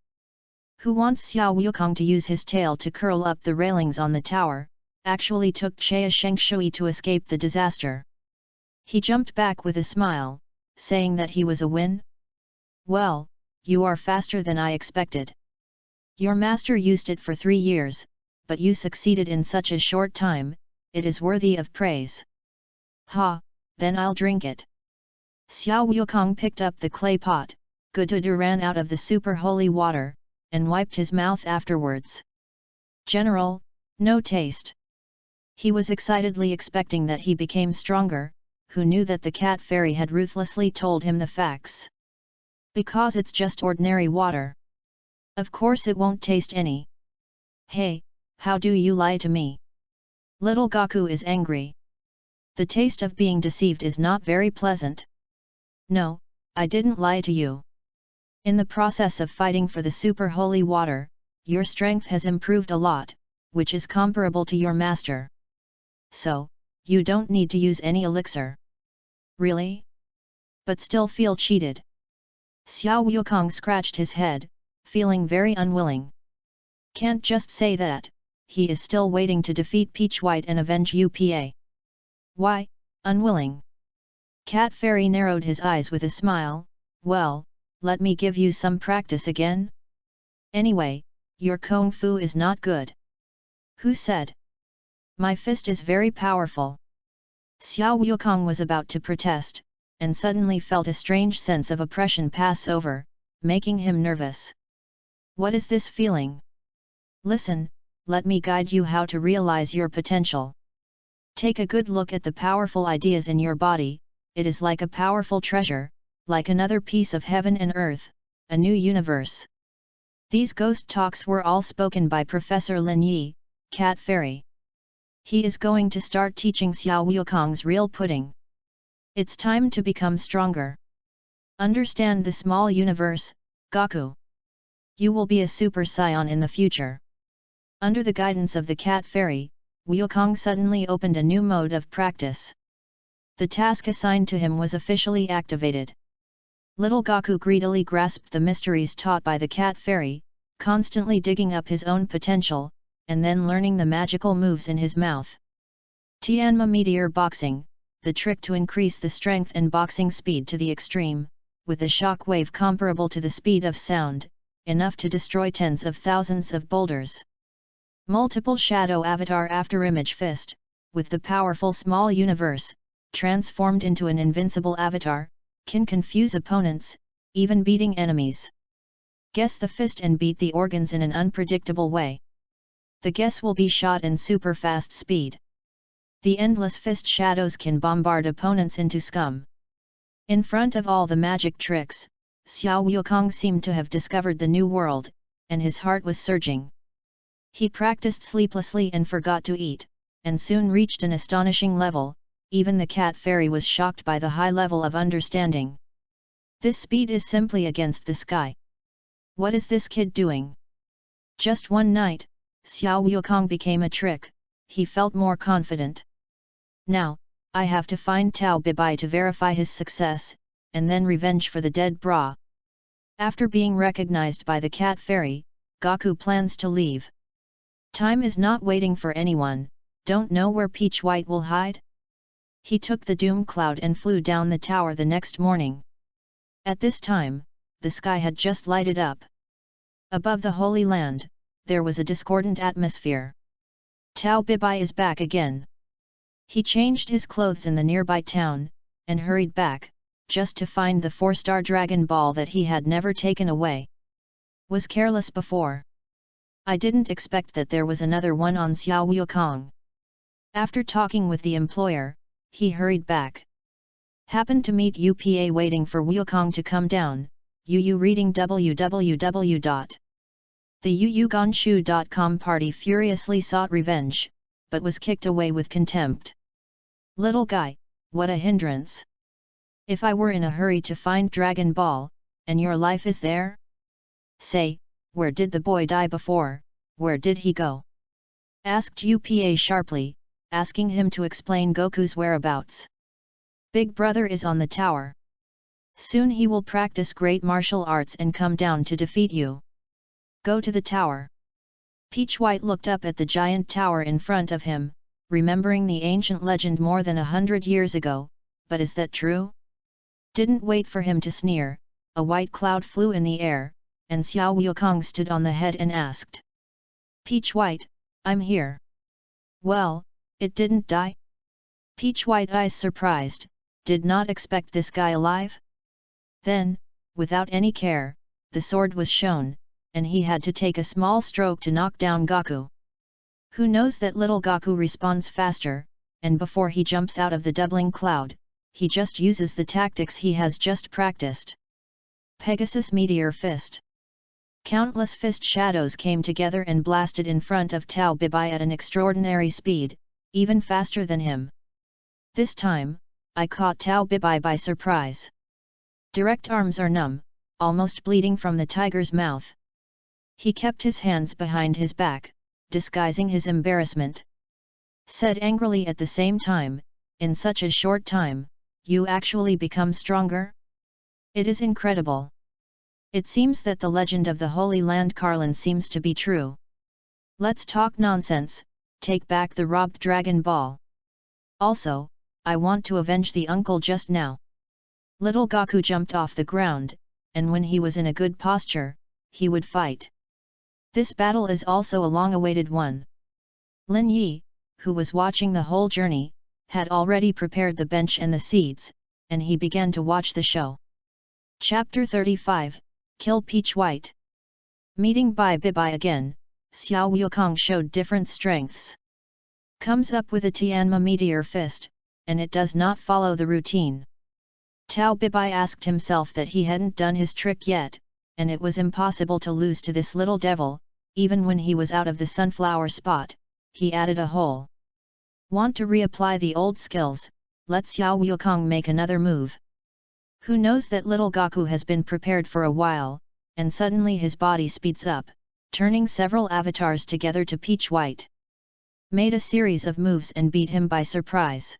Who wants Xiao Wukong to use his tail to curl up the railings on the tower, actually took Xia Shengshui to escape the disaster. He jumped back with a smile, saying that he was a win. Well, you are faster than I expected. Your master used it for 3 years, but you succeeded in such a short time, it is worthy of praise. Ha, then I'll drink it. Xiao Wukong picked up the clay pot, Gududu ran out of the super holy water, and wiped his mouth afterwards. General, no taste. He was excitedly expecting that he became stronger, who knew that the cat fairy had ruthlessly told him the facts. Because it's just ordinary water. Of course it won't taste any. Hey, how do you lie to me? Little Gaku is angry. The taste of being deceived is not very pleasant. No, I didn't lie to you. In the process of fighting for the super holy water, your strength has improved a lot, which is comparable to your master. So, you don't need to use any elixir. Really? But still feel cheated. Xiao Wukong scratched his head, feeling very unwilling. Can't just say that, he is still waiting to defeat Peach White and avenge UPA. Why, unwilling? Cat Fairy narrowed his eyes with a smile. Well, let me give you some practice again. Anyway, your kung fu is not good. Who said? My fist is very powerful. Xiao Wukong was about to protest, and suddenly felt a strange sense of oppression pass over, making him nervous. What is this feeling? Listen, let me guide you how to realize your potential. Take a good look at the powerful ideas in your body, it is like a powerful treasure, like another piece of heaven and earth, a new universe. These ghost talks were all spoken by Professor Lin Yi, Cat Fairy. He is going to start teaching Xiao Wukong's real pudding. It's time to become stronger. Understand the small universe, Gaku. You will be a Super Saiyan in the future. Under the guidance of the Cat Fairy, Wukong suddenly opened a new mode of practice. The task assigned to him was officially activated. Little Gaku greedily grasped the mysteries taught by the Cat Fairy, constantly digging up his own potential, and then learning the magical moves in his mouth. Tianma Meteor Boxing, the trick to increase the strength and boxing speed to the extreme, with a shock wave comparable to the speed of sound, enough to destroy tens of thousands of boulders. Multiple Shadow Avatar Afterimage Fist, with the powerful small universe, transformed into an invincible avatar, can confuse opponents, even beating enemies. Guess the fist and beat the organs in an unpredictable way. The guess will be shot in super fast speed. The endless fist shadows can bombard opponents into scum. In front of all the magic tricks, Xiao Wukong seemed to have discovered the new world, and his heart was surging. He practiced sleeplessly and forgot to eat, and soon reached an astonishing level. Even the Cat Fairy was shocked by the high level of understanding. This speed is simply against the sky. What is this kid doing? Just one night, Xiao Wukong became a trick, he felt more confident. Now, I have to find Tao Bibai to verify his success, and then revenge for the dead bra. After being recognized by the Cat Fairy, Gaku plans to leave. Time is not waiting for anyone, don't know where Peach White will hide? He took the doom cloud and flew down the tower the next morning. At this time, the sky had just lighted up. Above the Holy Land, there was a discordant atmosphere. Tao Bibai is back again. He changed his clothes in the nearby town, and hurried back, just to find the 4-star Dragon Ball that he had never taken away. Was careless before. I didn't expect that there was another one on Xiao Wukong. After talking with the employer, he hurried back. Happened to meet UPA waiting for Wukong to come down, UU reading www.theyuyuganshu.com party furiously sought revenge, but was kicked away with contempt. Little guy, what a hindrance! If I were in a hurry to find Dragon Ball, and your life is there? Say, where did the boy die before, where did he go? Asked Upa sharply, asking him to explain Goku's whereabouts. Big brother is on the tower. Soon he will practice great martial arts and come down to defeat you. Go to the tower. Peach White looked up at the giant tower in front of him, remembering the ancient legend more than 100 years ago, but is that true? Didn't wait for him to sneer, a white cloud flew in the air, and Xiao Wukong stood on the head and asked. Peach White, I'm here. Well, it didn't die? Peach White eyes surprised, did not expect this guy alive? Then, without any care, the sword was shown, and he had to take a small stroke to knock down Goku. Who knows that little Goku responds faster, and before he jumps out of the doubling cloud, he just uses the tactics he has just practiced. Pegasus Meteor Fist. Countless fist shadows came together and blasted in front of Tao Bibai at an extraordinary speed, even faster than him. This time, I caught Tao Bibai by surprise. Direct arms are numb, almost bleeding from the tiger's mouth. He kept his hands behind his back, disguising his embarrassment. Said angrily at the same time, in such a short time, you actually become stronger? It is incredible. It seems that the legend of the Holy Land Karlan seems to be true. Let's talk nonsense, take back the robbed Dragon Ball. Also, I want to avenge the uncle just now. Little Goku jumped off the ground, and when he was in a good posture, he would fight. This battle is also a long-awaited one. Lin Yi, who was watching the whole journey, had already prepared the bench and the seeds, and he began to watch the show. Chapter 35, Kill Peach White. Meeting Bai Bibai again, Xiao Wukong showed different strengths. Comes up with a Tianma Meteor Fist, and it does not follow the routine. Tao Bibai asked himself that he hadn't done his trick yet, and it was impossible to lose to this little devil. Even when he was out of the sunflower spot, he added a hole. Want to reapply the old skills, let Xiao Wukong make another move. Who knows that little Goku has been prepared for a while, and suddenly his body speeds up, turning several avatars together to Peach White. Made a series of moves and beat him by surprise.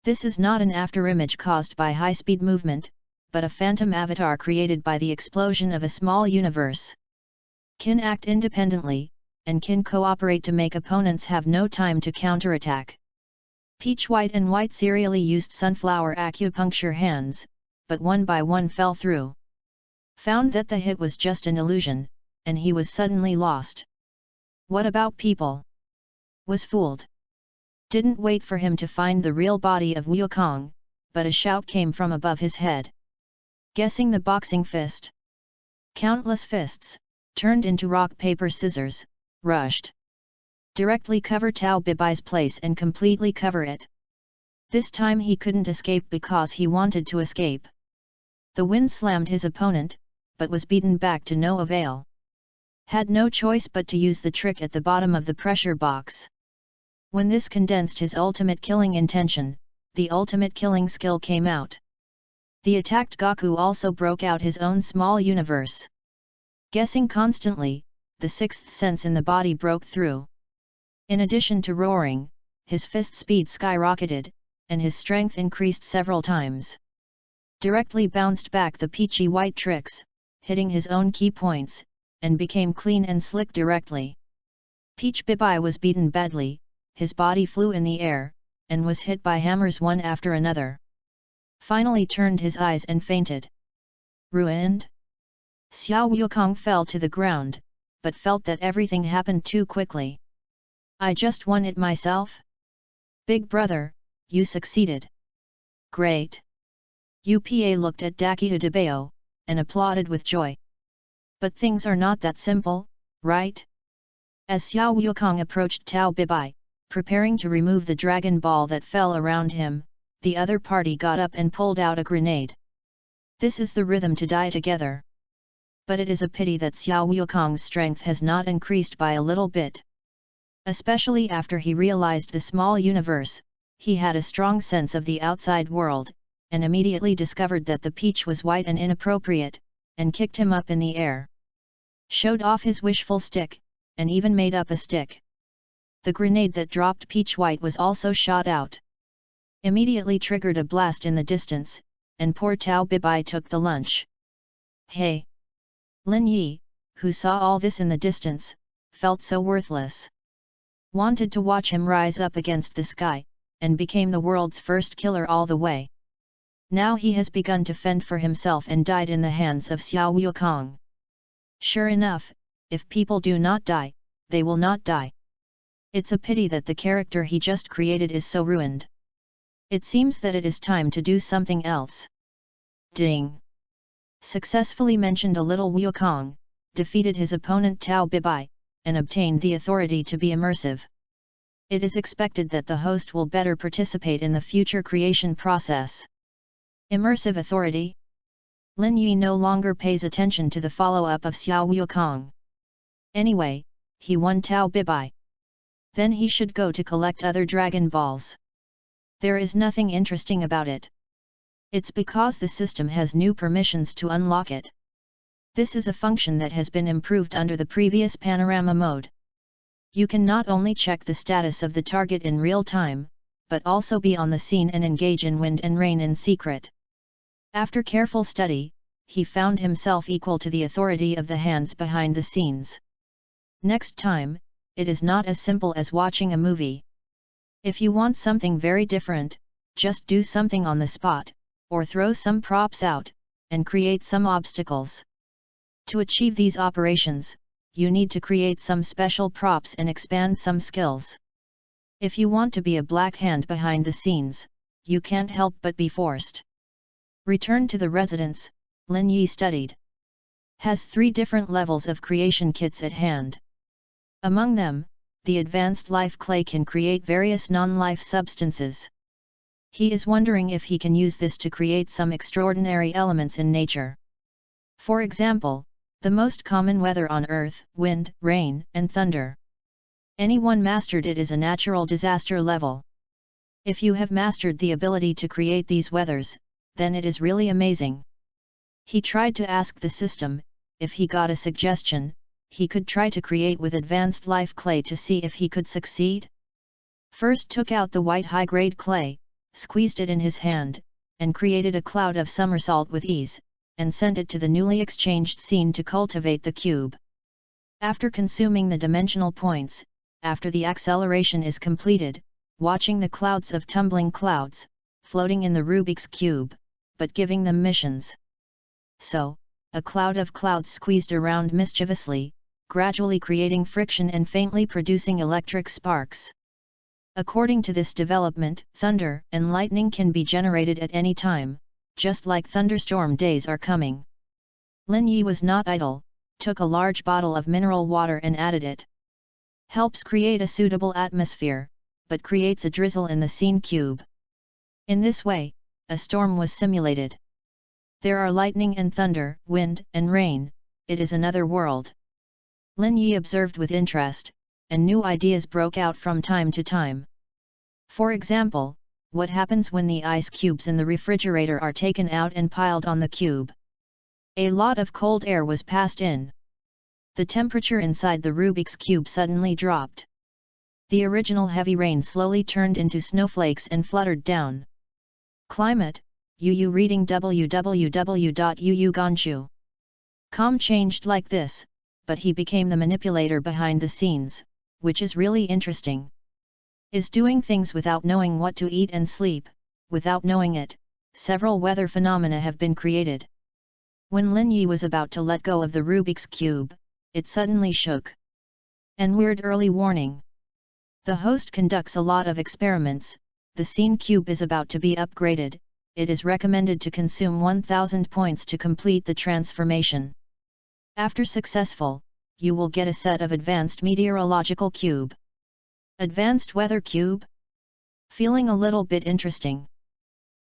This is not an afterimage caused by high-speed movement, but a phantom avatar created by the explosion of a small universe. Can act independently, and can cooperate to make opponents have no time to counterattack. Peach White and White serially used sunflower acupuncture hands, but one by one fell through. Found that the hit was just an illusion, and he was suddenly lost. What about people? Was fooled. Didn't wait for him to find the real body of Wukong, but a shout came from above his head. Guessing the boxing fist. Countless fists, turned into rock paper scissors, rushed. Directly cover Tao Bibai's place and completely cover it. This time he couldn't escape because he wanted to escape. The wind slammed his opponent, but was beaten back to no avail. Had no choice but to use the trick at the bottom of the pressure box. When this condensed his ultimate killing intention, the ultimate killing skill came out. The attacked Goku also broke out his own small universe. Guessing constantly, the sixth sense in the body broke through. In addition to roaring, his fist speed skyrocketed, and his strength increased several times. Directly bounced back the peachy white tricks, hitting his own key points, and became clean and slick directly. Peach Bibai was beaten badly, his body flew in the air, and was hit by hammers one after another. Finally turned his eyes and fainted. Ruined? Xiao Wukong fell to the ground, but felt that everything happened too quickly. I just won it myself? Big brother, you succeeded. Great. Upa looked at Dakiu Debao, and applauded with joy. But things are not that simple, right? As Xiao Wukong approached Tao Bibai, preparing to remove the Dragon Ball that fell around him, the other party got up and pulled out a grenade. This is the rhythm to die together. But it is a pity that Xiao Wukong's strength has not increased by a little bit. Especially after he realized the small universe, He had a strong sense of the outside world, and immediately discovered that the peach was white and inappropriate, and kicked him up in the air. Showed off his wishful stick, and even made up a stick. The grenade that dropped peach white was also shot out. Immediately triggered a blast in the distance, and poor Tao Bibai took the lunch. Hey! Lin Yi, who saw all this in the distance, felt so worthless. Wanted to watch him rise up against the sky, and became the world's first killer all the way. Now he has begun to fend for himself and died in the hands of Xiao Wukong. Sure enough, if people do not die, they will not die. It's a pity that the character he just created is so ruined. It seems that it is time to do something else. Ding! Successfully mentioned a little Wukong, defeated his opponent Tao Bibai, and obtained the authority to be immersive. It is expected that the host will better participate in the future creation process. Immersive authority? Lin Yi no longer pays attention to the follow-up of Xiao Wukong. Anyway, he won Tao Bibai. Then he should go to collect other Dragon Balls. There is nothing interesting about it. It's because the system has new permissions to unlock it. This is a function that has been improved under the previous panorama mode. You can not only check the status of the target in real time, but also be on the scene and engage in wind and rain in secret. After careful study, he found himself equal to the authority of the hands behind the scenes. Next time, it is not as simple as watching a movie. If you want something very different, just do something on the spot, or throw some props out, and create some obstacles. To achieve these operations, you need to create some special props and expand some skills. If you want to be a black hand behind the scenes, you can't help but be forced. Return to the residence, Lin Yi studied. Has 3 different levels of creation kits at hand. Among them, the advanced life clay can create various non-life substances. He is wondering if he can use this to create some extraordinary elements in nature. For example, the most common weather on Earth, wind, rain, and thunder. Anyone mastered it is a natural disaster level. If you have mastered the ability to create these weathers, then it is really amazing. He tried to ask the system, if he got a suggestion, he could try to create with advanced life clay to see if he could succeed. First took out the white high-grade clay, squeezed it in his hand, and created a cloud of somersault with ease, and sent it to the newly exchanged scene to cultivate the cube. After consuming the dimensional points, after the acceleration is completed, watching the clouds of tumbling clouds, floating in the Rubik's Cube, but giving them missions. So, a cloud of clouds squeezed around mischievously, gradually creating friction and faintly producing electric sparks. According to this development, thunder and lightning can be generated at any time, just like thunderstorm days are coming. Lin Yi was not idle, took a large bottle of mineral water and added it. Helps create a suitable atmosphere, but creates a drizzle in the scene cube. In this way, a storm was simulated. There are lightning and thunder, wind and rain, it is another world. Lin Yi observed with interest, and new ideas broke out from time to time. For example, what happens when the ice cubes in the refrigerator are taken out and piled on the cube? A lot of cold air was passed in. The temperature inside the Rubik's Cube suddenly dropped. The original heavy rain slowly turned into snowflakes and fluttered down. Climate, UU reading www.uuganshu.com changed like this, but he became the manipulator behind the scenes, which is really interesting. Is doing things without knowing what to eat and sleep, without knowing it, several weather phenomena have been created. When Lin Yi was about to let go of the Rubik's Cube, it suddenly shook. And weird early warning. The host conducts a lot of experiments, the scene cube is about to be upgraded, it is recommended to consume 1000 points to complete the transformation. After successful, you will get a set of advanced meteorological cube. Advanced weather cube? Feeling a little bit interesting.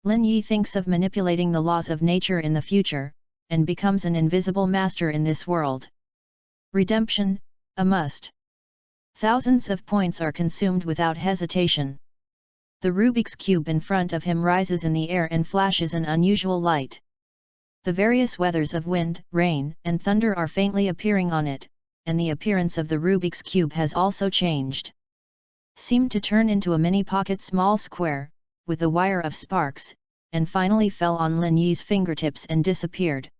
Lin Yi thinks of manipulating the laws of nature in the future, and becomes an invisible master in this world. Redemption, a must. Thousands of points are consumed without hesitation. The Rubik's Cube in front of him rises in the air and flashes an unusual light. The various weathers of wind, rain, and thunder are faintly appearing on it, and the appearance of the Rubik's Cube has also changed. Seemed to turn into a mini pocket small square, with a wire of sparks, and finally fell on Lin Yi's fingertips and disappeared.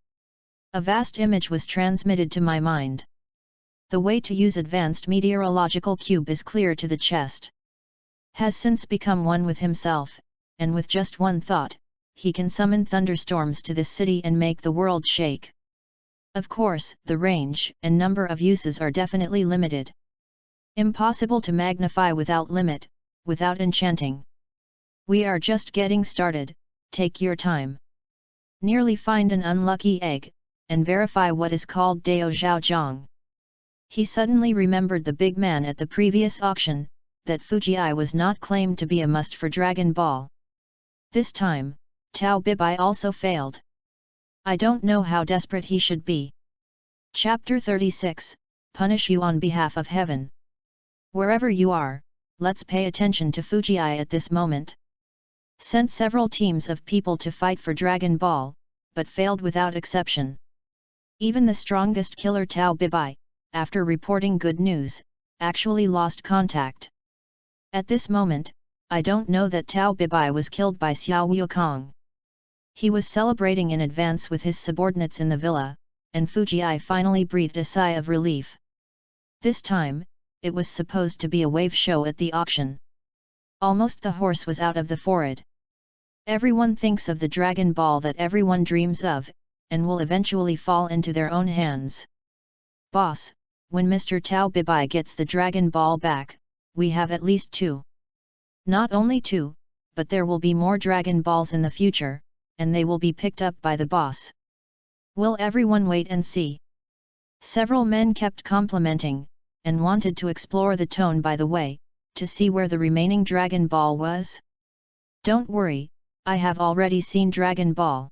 A vast image was transmitted to my mind. The way to use advanced meteorological cube is clear to the chest. Has since become one with himself, and with just one thought, he can summon thunderstorms to this city and make the world shake. Of course, the range and number of uses are definitely limited. Impossible to magnify without limit, without enchanting. We are just getting started, take your time. Nearly find an unlucky egg, and verify what is called Dao Zhao Zhang. He suddenly remembered the big man at the previous auction, that Fujiai was not claimed to be a must for Dragon Ball. This time, Tao Bibai also failed. I don't know how desperate he should be. Chapter 36, Punish You on Behalf of Heaven. Wherever you are, let's pay attention to Fujiai at this moment. Sent several teams of people to fight for Dragon Ball, but failed without exception. Even the strongest killer Tao Bibai, after reporting good news, actually lost contact. At this moment, I don't know that Tao Bibai was killed by Xiao Wukong. He was celebrating in advance with his subordinates in the villa, and Fujiai finally breathed a sigh of relief. This time, it was supposed to be a wave show at the auction. Almost the horse was out of the forehead. Everyone thinks of the Dragon Ball that everyone dreams of, and will eventually fall into their own hands. Boss, when Mr. Tao Bibai gets the Dragon Ball back, we have at least 2. Not only 2, but there will be more Dragon Balls in the future, and they will be picked up by the boss. Will everyone wait and see? Several men kept complimenting, and wanted to explore the tone by the way, to see where the remaining Dragon Ball was. Don't worry, I have already seen Dragon Ball.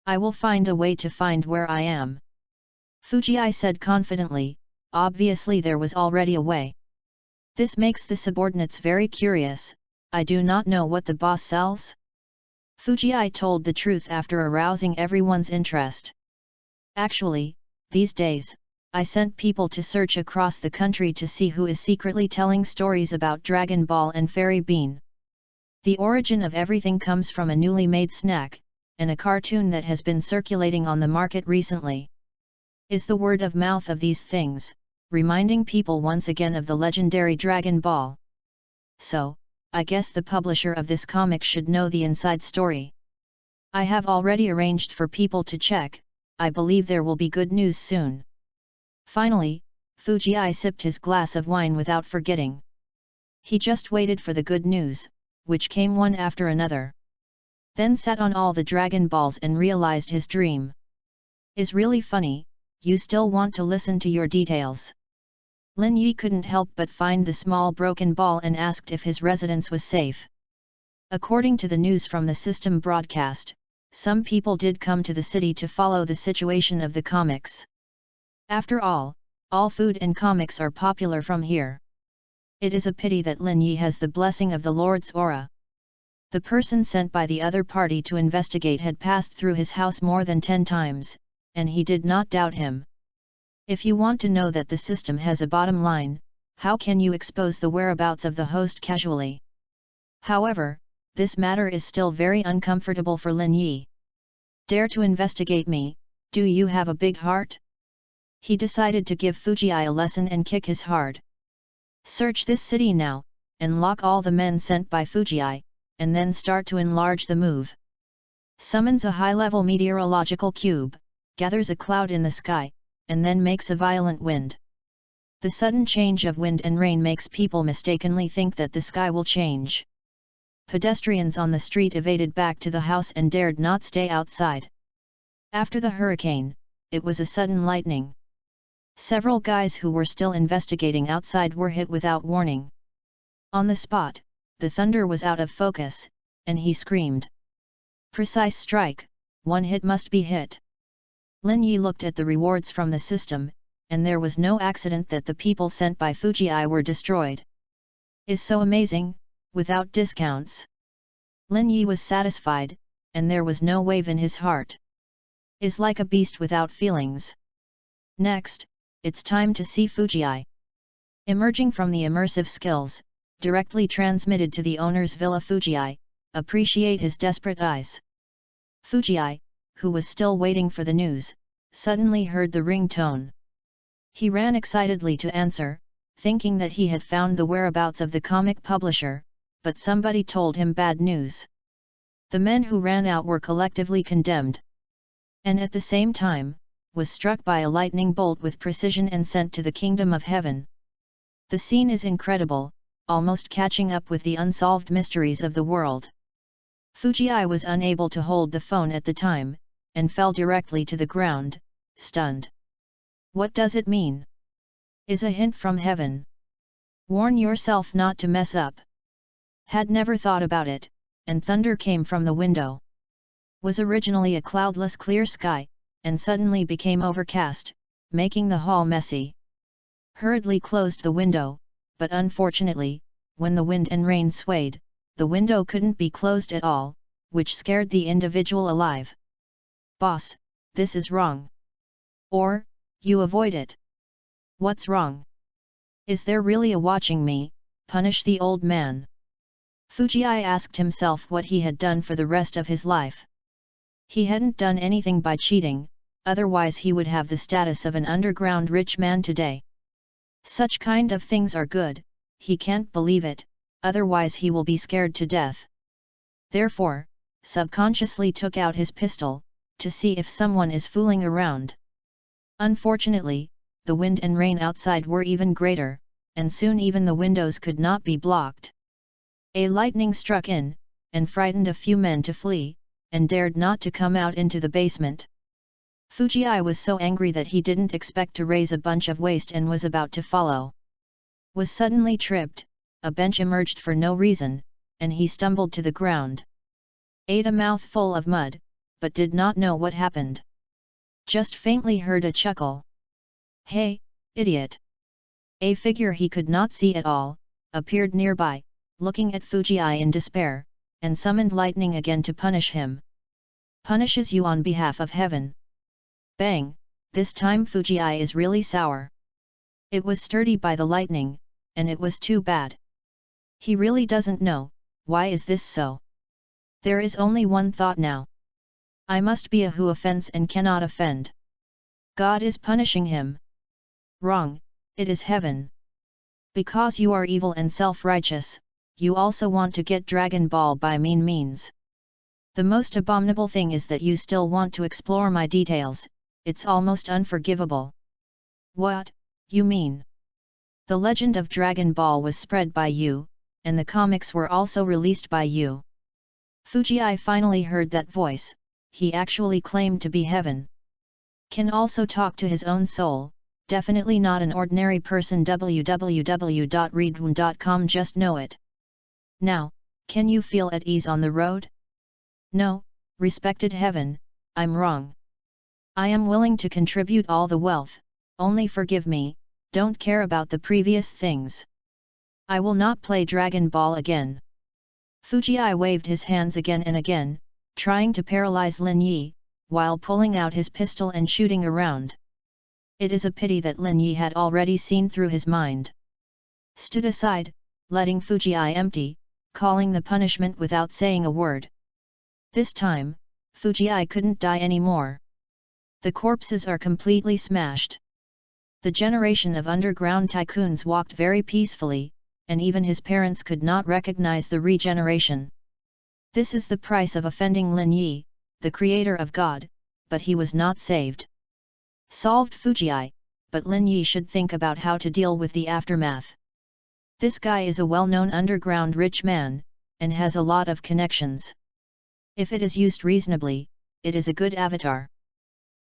I will find a way to find where I am. Fujiai said confidently, obviously there was already a way. This makes the subordinates very curious. I do not know what the boss sells. Fujiai told the truth after arousing everyone's interest. Actually, these days, I sent people to search across the country to see who is secretly telling stories about Dragon Ball and Fairy Bean. The origin of everything comes from a newly made snack, and a cartoon that has been circulating on the market recently. Is the word of mouth of these things, reminding people once again of the legendary Dragon Ball. So, I guess the publisher of this comic should know the inside story. I have already arranged for people to check. I believe there will be good news soon. Finally, Fujiai sipped his glass of wine without forgetting. He just waited for the good news, which came one after another. Then sat on all the Dragon Balls and realized his dream is really funny. You still want to listen to your details. Lin Yi couldn't help but find the small broken ball and asked if his residence was safe. According to the news from the system broadcast, some people did come to the city to follow the situation of the comics. After all food and comics are popular from here. It is a pity that Lin Yi has the blessing of the Lord's aura. The person sent by the other party to investigate had passed through his house more than 10 times, and he did not doubt him. If you want to know that the system has a bottom line, how can you expose the whereabouts of the host casually? However, this matter is still very uncomfortable for Lin Yi. Dare to investigate me, do you have a big heart? He decided to give Fujiai a lesson and kick his hard. Search this city now, and lock all the men sent by Fujiai, and then start to enlarge the move. Summons a high-level meteorological cube, gathers a cloud in the sky, and then makes a violent wind. The sudden change of wind and rain makes people mistakenly think that the sky will change. Pedestrians on the street evaded back to the house and dared not stay outside. After the hurricane, it was a sudden lightning. Several guys who were still investigating outside were hit without warning. On the spot, the thunder was out of focus, and he screamed. Precise strike, one hit must be hit. Lin Yi looked at the rewards from the system, and there was no accident that the people sent by Fujiai were destroyed. Is so amazing, without discounts. Lin Yi was satisfied, and there was no wave in his heart. Is like a beast without feelings. Next, it's time to see Fujii. Emerging from the immersive skills, directly transmitted to the owner's villa. Fujii, appreciate his desperate eyes. Fujii, who was still waiting for the news, suddenly heard the ringtone. He ran excitedly to answer, thinking that he had found the whereabouts of the comic publisher, but somebody told him bad news. The men who ran out were collectively condemned. And at the same time, was struck by a lightning bolt with precision and sent to the kingdom of heaven. The scene is incredible, almost catching up with the unsolved mysteries of the world. Fujii was unable to hold the phone at the time, and fell directly to the ground, stunned. What does it mean? Is a hint from heaven. Warn yourself not to mess up. Had never thought about it, and thunder came from the window. Was originally a cloudless clear sky, and suddenly became overcast, making the hall messy. Hurriedly closed the window, but unfortunately, when the wind and rain swayed, the window couldn't be closed at all, which scared the individual alive. Boss, this is wrong. Or, you avoid it. What's wrong? Is there really a watching me? Punish the old man. Fujii asked himself what he had done for the rest of his life. He hadn't done anything by cheating, otherwise he would have the status of an underground rich man today. Such kind of things are good, he can't believe it, otherwise he will be scared to death. Therefore, subconsciously took out his pistol, to see if someone is fooling around. Unfortunately, the wind and rain outside were even greater, and soon even the windows could not be blocked. A lightning struck in, and frightened a few men to flee, and dared not to come out into the basement. Fujii was so angry that he didn't expect to raise a bunch of waste and was about to follow. Was suddenly tripped, a bench emerged for no reason, and he stumbled to the ground. Ate a mouthful of mud, but did not know what happened. Just faintly heard a chuckle. Hey, idiot! A figure he could not see at all, appeared nearby, looking at Fujii in despair, and summoned lightning again to punish him. Punishes you on behalf of heaven. Bang, this time Fujii is really sour. It was sturdy by the lightning, and it was too bad. He really doesn't know, why is this so? There is only one thought now. I must be a who offends and cannot offend. God is punishing him. Wrong, it is heaven. Because you are evil and self-righteous, you also want to get Dragon Ball by mean means. The most abominable thing is that you still want to explore my details, it's almost unforgivable. What, you mean? The legend of Dragon Ball was spread by you, and the comics were also released by you. Fujii finally heard that voice, he actually claimed to be heaven. Can also talk to his own soul, definitely not an ordinary person. www.readaloud.com just know it. Now, can you feel at ease on the road? No, respected heaven, I'm wrong. I am willing to contribute all the wealth, only forgive me, don't care about the previous things. I will not play Dragon Ball again. Fujii waved his hands again and again, trying to paralyze Lin Yi, while pulling out his pistol and shooting around. It is a pity that Lin Yi had already seen through his mind. Stood aside, letting Fujii empty, calling the punishment without saying a word. This time, Fujii couldn't die anymore. The corpses are completely smashed. The generation of underground tycoons walked very peacefully, and even his parents could not recognize the regeneration. This is the price of offending Lin Yi, the creator of God, but he was not saved. Solved Fujii, but Lin Yi should think about how to deal with the aftermath. This guy is a well-known underground rich man, and has a lot of connections. If it is used reasonably, it is a good avatar.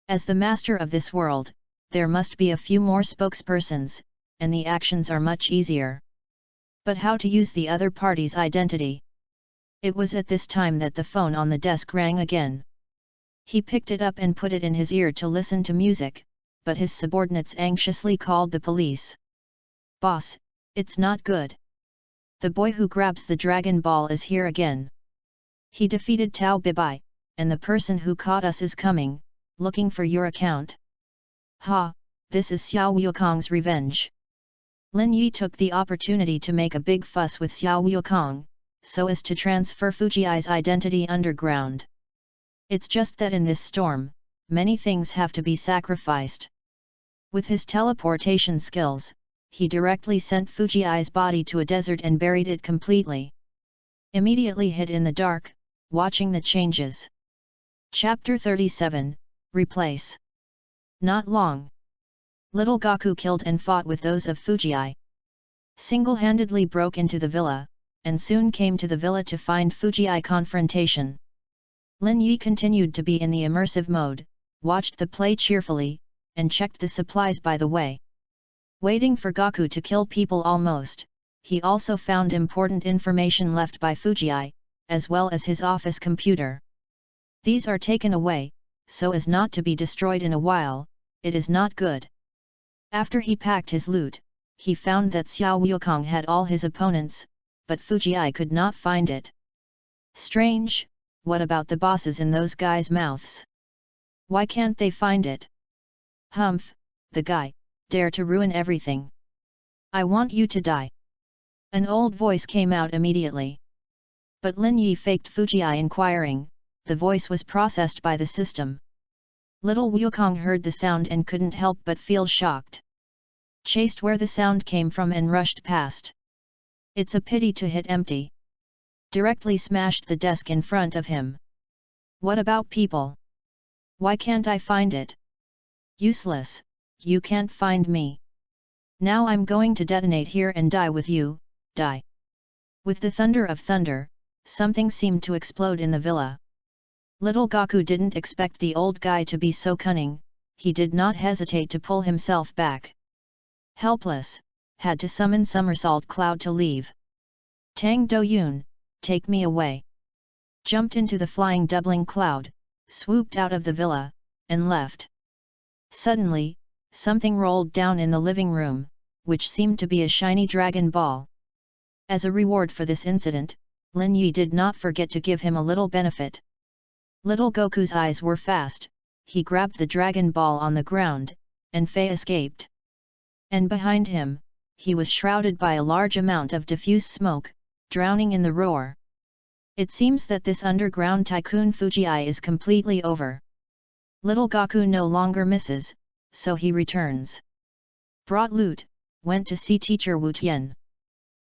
As the master of this world, there must be a few more spokespersons, and the actions are much easier. But how to use the other party's identity? It was at this time that the phone on the desk rang again. He picked it up and put it in his ear to listen to music, but his subordinates anxiously called the police. Boss, it's not good. The boy who grabs the Dragon Ball is here again. He defeated Tao Bibai, and the person who caught us is coming, looking for your account. Ha, this is Xiao Wukong's revenge. Lin Yi took the opportunity to make a big fuss with Xiao Wukong, so as to transfer Fujiai's identity underground. It's just that in this storm, many things have to be sacrificed. With his teleportation skills, he directly sent Fujiai's body to a desert and buried it completely. Immediately hid in the dark, watching the changes. Chapter 37, Replace. Not long. Little Gaku killed and fought with those of Fujiai. Single-handedly broke into the villa, and soon came to the villa to find Fujiai confrontation. Lin Yi continued to be in the immersive mode, watched the play cheerfully, and checked the supplies by the way. Waiting for Gaku to kill people almost, he also found important information left by Fujiai, as well as his office computer. These are taken away, so as not to be destroyed in a while. It is not good. After he packed his loot, he found that Xiao Wukong had all his opponents, but Fujiai could not find it. Strange, what about the bosses in those guys' mouths? Why can't they find it? Humph, the guy, dare to ruin everything. I want you to die. An old voice came out immediately. But Lin Yi faked Fujiai inquiring, the voice was processed by the system. Little Wukong heard the sound and couldn't help but feel shocked. Chased where the sound came from and rushed past. It's a pity to hit empty. Directly smashed the desk in front of him. What about people? Why can't I find it? Useless, you can't find me. Now I'm going to detonate here and die with you, die. With the thunder of thunder, something seemed to explode in the villa. Little Gaku didn't expect the old guy to be so cunning, he did not hesitate to pull himself back. Helpless, had to summon Somersault Cloud to leave. Tang Do-yun, take me away. Jumped into the flying doubling cloud, swooped out of the villa, and left. Suddenly, something rolled down in the living room, which seemed to be a shiny Dragon Ball. As a reward for this incident, Lin Yi did not forget to give him a little benefit. Little Goku's eyes were fast, he grabbed the Dragon Ball on the ground, and Fei escaped. And behind him, he was shrouded by a large amount of diffuse smoke, drowning in the roar. It seems that this underground tycoon Fujiai is completely over. Little Gaku no longer misses, so he returns. Brought loot, went to see teacher Wu Tian.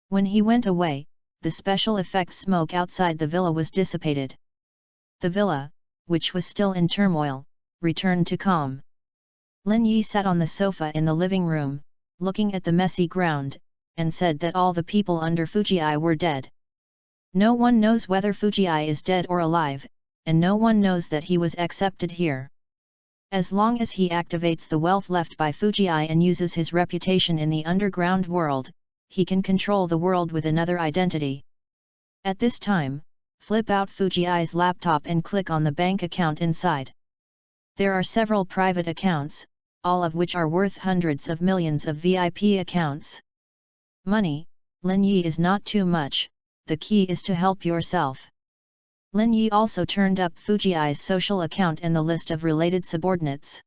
When he went away, the special effects smoke outside the villa was dissipated. The villa, which was still in turmoil, returned to calm. Lin Yi sat on the sofa in the living room, looking at the messy ground, and said that all the people under Fujiai were dead. No one knows whether Fujiai is dead or alive, and no one knows that he was accepted here. As long as he activates the wealth left by Fujiai and uses his reputation in the underground world, he can control the world with another identity. At this time, flip out Fujiai's laptop and click on the bank account inside. There are several private accounts, all of which are worth hundreds of millions of VIP accounts. Money, Lin Yi is not too much, the key is to help yourself. Lin Yi also turned up Fujiai's social account and the list of related subordinates.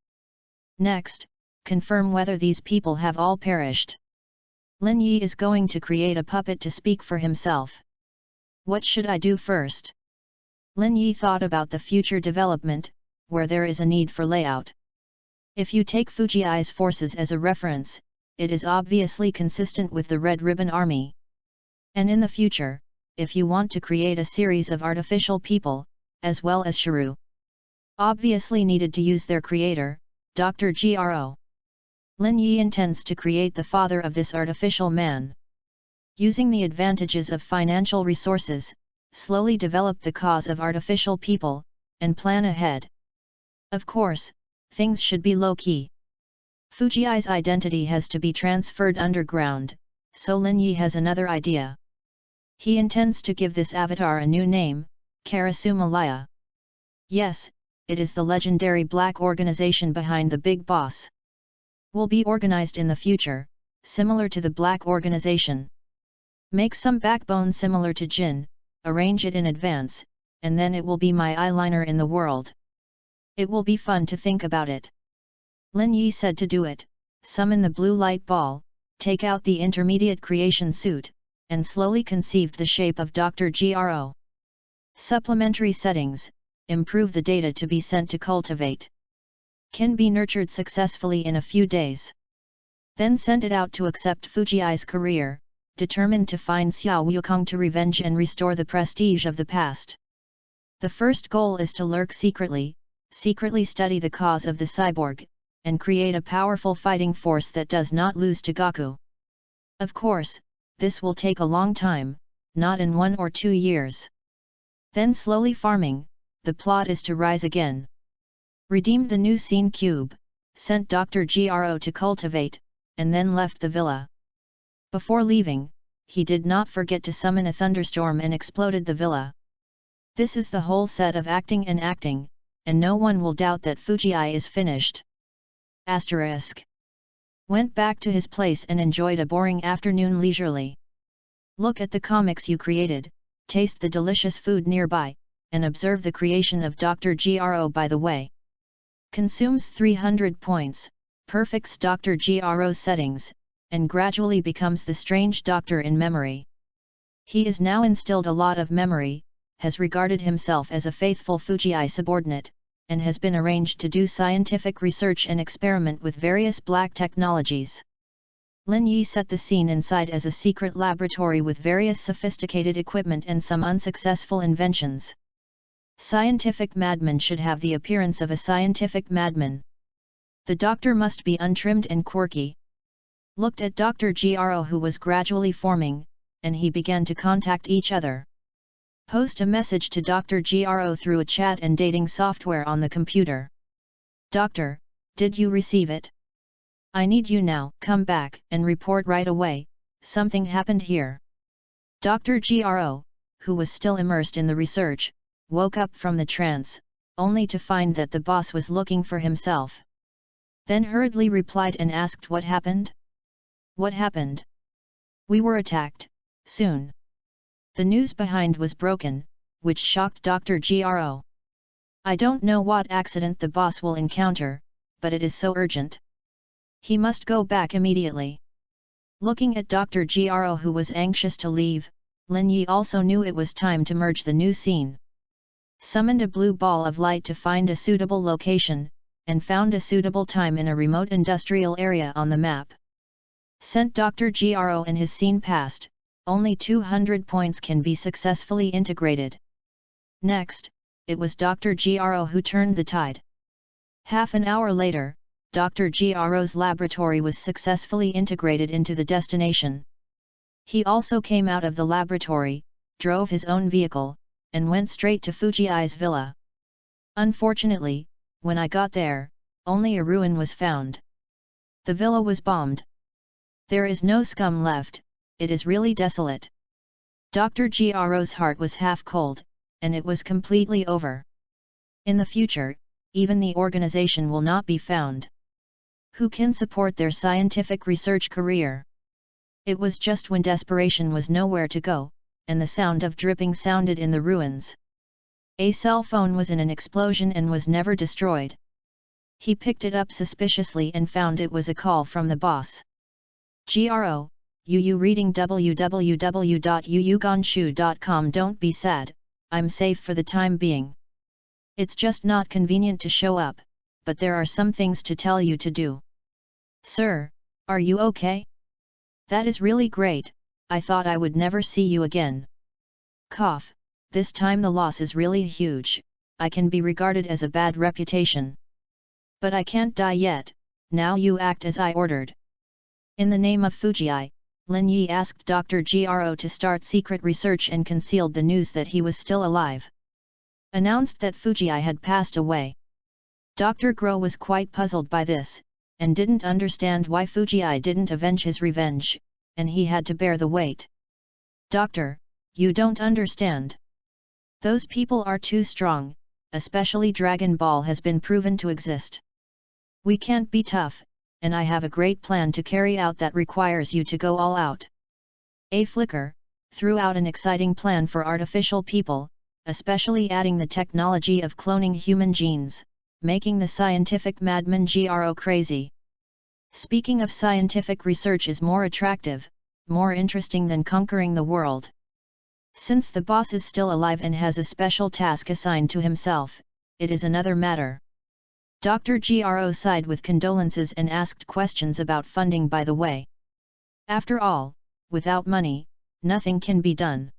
Next, confirm whether these people have all perished. Lin Yi is going to create a puppet to speak for himself. What should I do first? Lin Yi thought about the future development, where there is a need for layout. If you take Fujiai's forces as a reference, it is obviously consistent with the Red Ribbon Army. And in the future, if you want to create a series of artificial people, as well as Shrew, obviously needed to use their creator, Dr. Gro. Lin Yi intends to create the father of this artificial man. Using the advantages of financial resources, slowly develop the cause of artificial people, and plan ahead. Of course, things should be low-key. Fujiai's identity has to be transferred underground, so Lin Yi has another idea. He intends to give this avatar a new name, Karasumalaya. Yes, it is the legendary black organization behind the big boss. Will be organized in the future, similar to the black organization. Make some backbone similar to Jin, arrange it in advance, and then it will be my eyeliner in the world. It will be fun to think about it. Lin Yi said to do it, summon the blue light ball, take out the intermediate creation suit, and slowly conceived the shape of Dr. Gro. Supplementary settings, improve the data to be sent to cultivate. Can be nurtured successfully in a few days. Then sent it out to accept Fujii's career, determined to find Xiao Wukong to revenge and restore the prestige of the past. The first goal is to lurk secretly study the cause of the cyborg, and create a powerful fighting force that does not lose to Goku. Of course, this will take a long time, not in 1 or 2 years. Then slowly farming, the plot is to rise again. Redeemed the new scene cube, sent Dr. Gro to cultivate, and then left the villa. Before leaving, he did not forget to summon a thunderstorm and exploded the villa. This is the whole set of acting, and no one will doubt that Fujii is finished. Asterisk. Went back to his place and enjoyed a boring afternoon leisurely. Look at the comics you created, taste the delicious food nearby, and observe the creation of Dr. Gro by the way. Consumes 300 points, perfects Dr. Gro's settings, and gradually becomes the strange doctor in memory. He is now instilled a lot of memory, has regarded himself as a faithful Fujii subordinate, and has been arranged to do scientific research and experiment with various black technologies. Lin Yi set the scene inside as a secret laboratory with various sophisticated equipment and some unsuccessful inventions. Scientific madman should have the appearance of a scientific madman. The doctor must be untrimmed and quirky. Looked at Dr. Gro, who was gradually forming, and he began to contact each other. Post a message to Dr. Gro through a chat and dating software on the computer. Doctor, did you receive it? I need you now, come back and report right away, something happened here. Dr. Gro, who was still immersed in the research, woke up from the trance, only to find that the boss was looking for himself. Then hurriedly replied and asked what happened? What happened? We were attacked, soon. The news behind was broken, which shocked Dr. Gro. I don't know what accident the boss will encounter, but it is so urgent. He must go back immediately. Looking at Dr. Gro, who was anxious to leave, Lin Yi also knew it was time to merge the new scene. Summoned a blue ball of light to find a suitable location, and found a suitable time in a remote industrial area on the map. Sent Dr. Gro and his scene past. Only 200 points can be successfully integrated. Next, it was Dr. Gro who turned the tide. Half an hour later, Dr. Gro's laboratory was successfully integrated into the destination. He also came out of the laboratory, drove his own vehicle, and went straight to Fujii's villa. Unfortunately, when I got there, only a ruin was found. The villa was bombed. There is no scum left. It is really desolate. Dr. Gro's heart was half cold, and it was completely over. In the future, even the organization will not be found. Who can support their scientific research career? It was just when desperation was nowhere to go, and the sound of dripping sounded in the ruins. A cell phone was in an explosion and was never destroyed. He picked it up suspiciously and found it was a call from the boss. Gro, reading www.yuyugonshu.com. Don't be sad, I'm safe for the time being. It's just not convenient to show up, but there are some things to tell you to do. Sir, are you okay? That is really great, I thought I would never see you again. Cough, this time the loss is really huge, I can be regarded as a bad reputation. But I can't die yet, now you act as I ordered. In the name of Fujii, Lin Yi asked Dr. Gro to start secret research and concealed the news that he was still alive. Announced that Fujii had passed away. Dr. Gro was quite puzzled by this, and didn't understand why Fujii didn't avenge his revenge, and he had to bear the weight. Doctor, you don't understand. Those people are too strong, especially Dragon Ball has been proven to exist. We can't be tough, and I have a great plan to carry out that requires you to go all out. A flicker, threw out an exciting plan for artificial people, especially adding the technology of cloning human genes, making the scientific madman Gro crazy. Speaking of scientific research is more attractive, more interesting than conquering the world. Since the boss is still alive and has a special task assigned to himself, it is another matter. Dr. Gro sighed with condolences and asked questions about funding by the way. After all, without money, nothing can be done.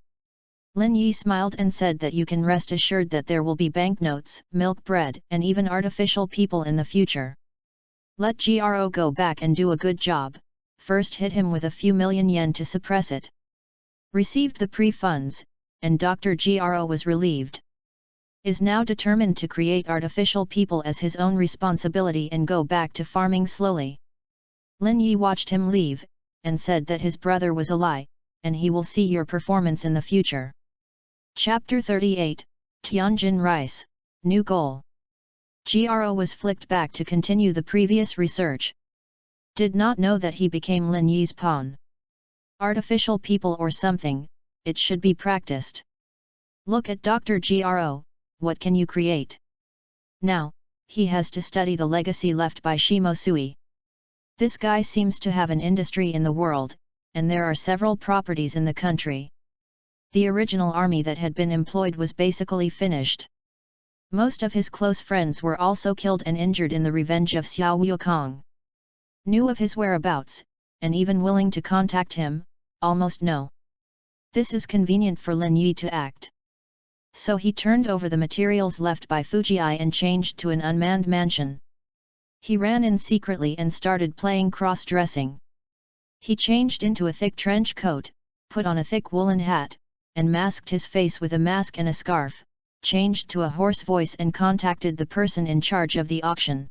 Lin Yi smiled and said that you can rest assured that there will be banknotes, milk bread, and even artificial people in the future. Let Gro go back and do a good job, first hit him with a few million yen to suppress it. Received the pre-funds, and Dr. Gro was relieved. Is now determined to create artificial people as his own responsibility and go back to farming slowly. Lin Yi watched him leave, and said that his brother was a lie, and he will see your performance in the future. Chapter 38, Tianjin Rice, New Goal. Gro was flicked back to continue the previous research. Did not know that he became Lin Yi's pawn. Artificial people or something, it should be practiced. Look at Dr. Gro, what can you create? Now, he has to study the legacy left by Shimosui. This guy seems to have an industry in the world, and there are several properties in the country. The original army that had been employed was basically finished. Most of his close friends were also killed and injured in the revenge of Xiao Wukong. Knew of his whereabouts, and even willing to contact him, almost no. This is convenient for Lin Yi to act. So he turned over the materials left by Fujii and changed to an unmanned mansion. He ran in secretly and started playing cross-dressing. He changed into a thick trench coat, put on a thick woolen hat, and masked his face with a mask and a scarf, changed to a hoarse voice and contacted the person in charge of the auction.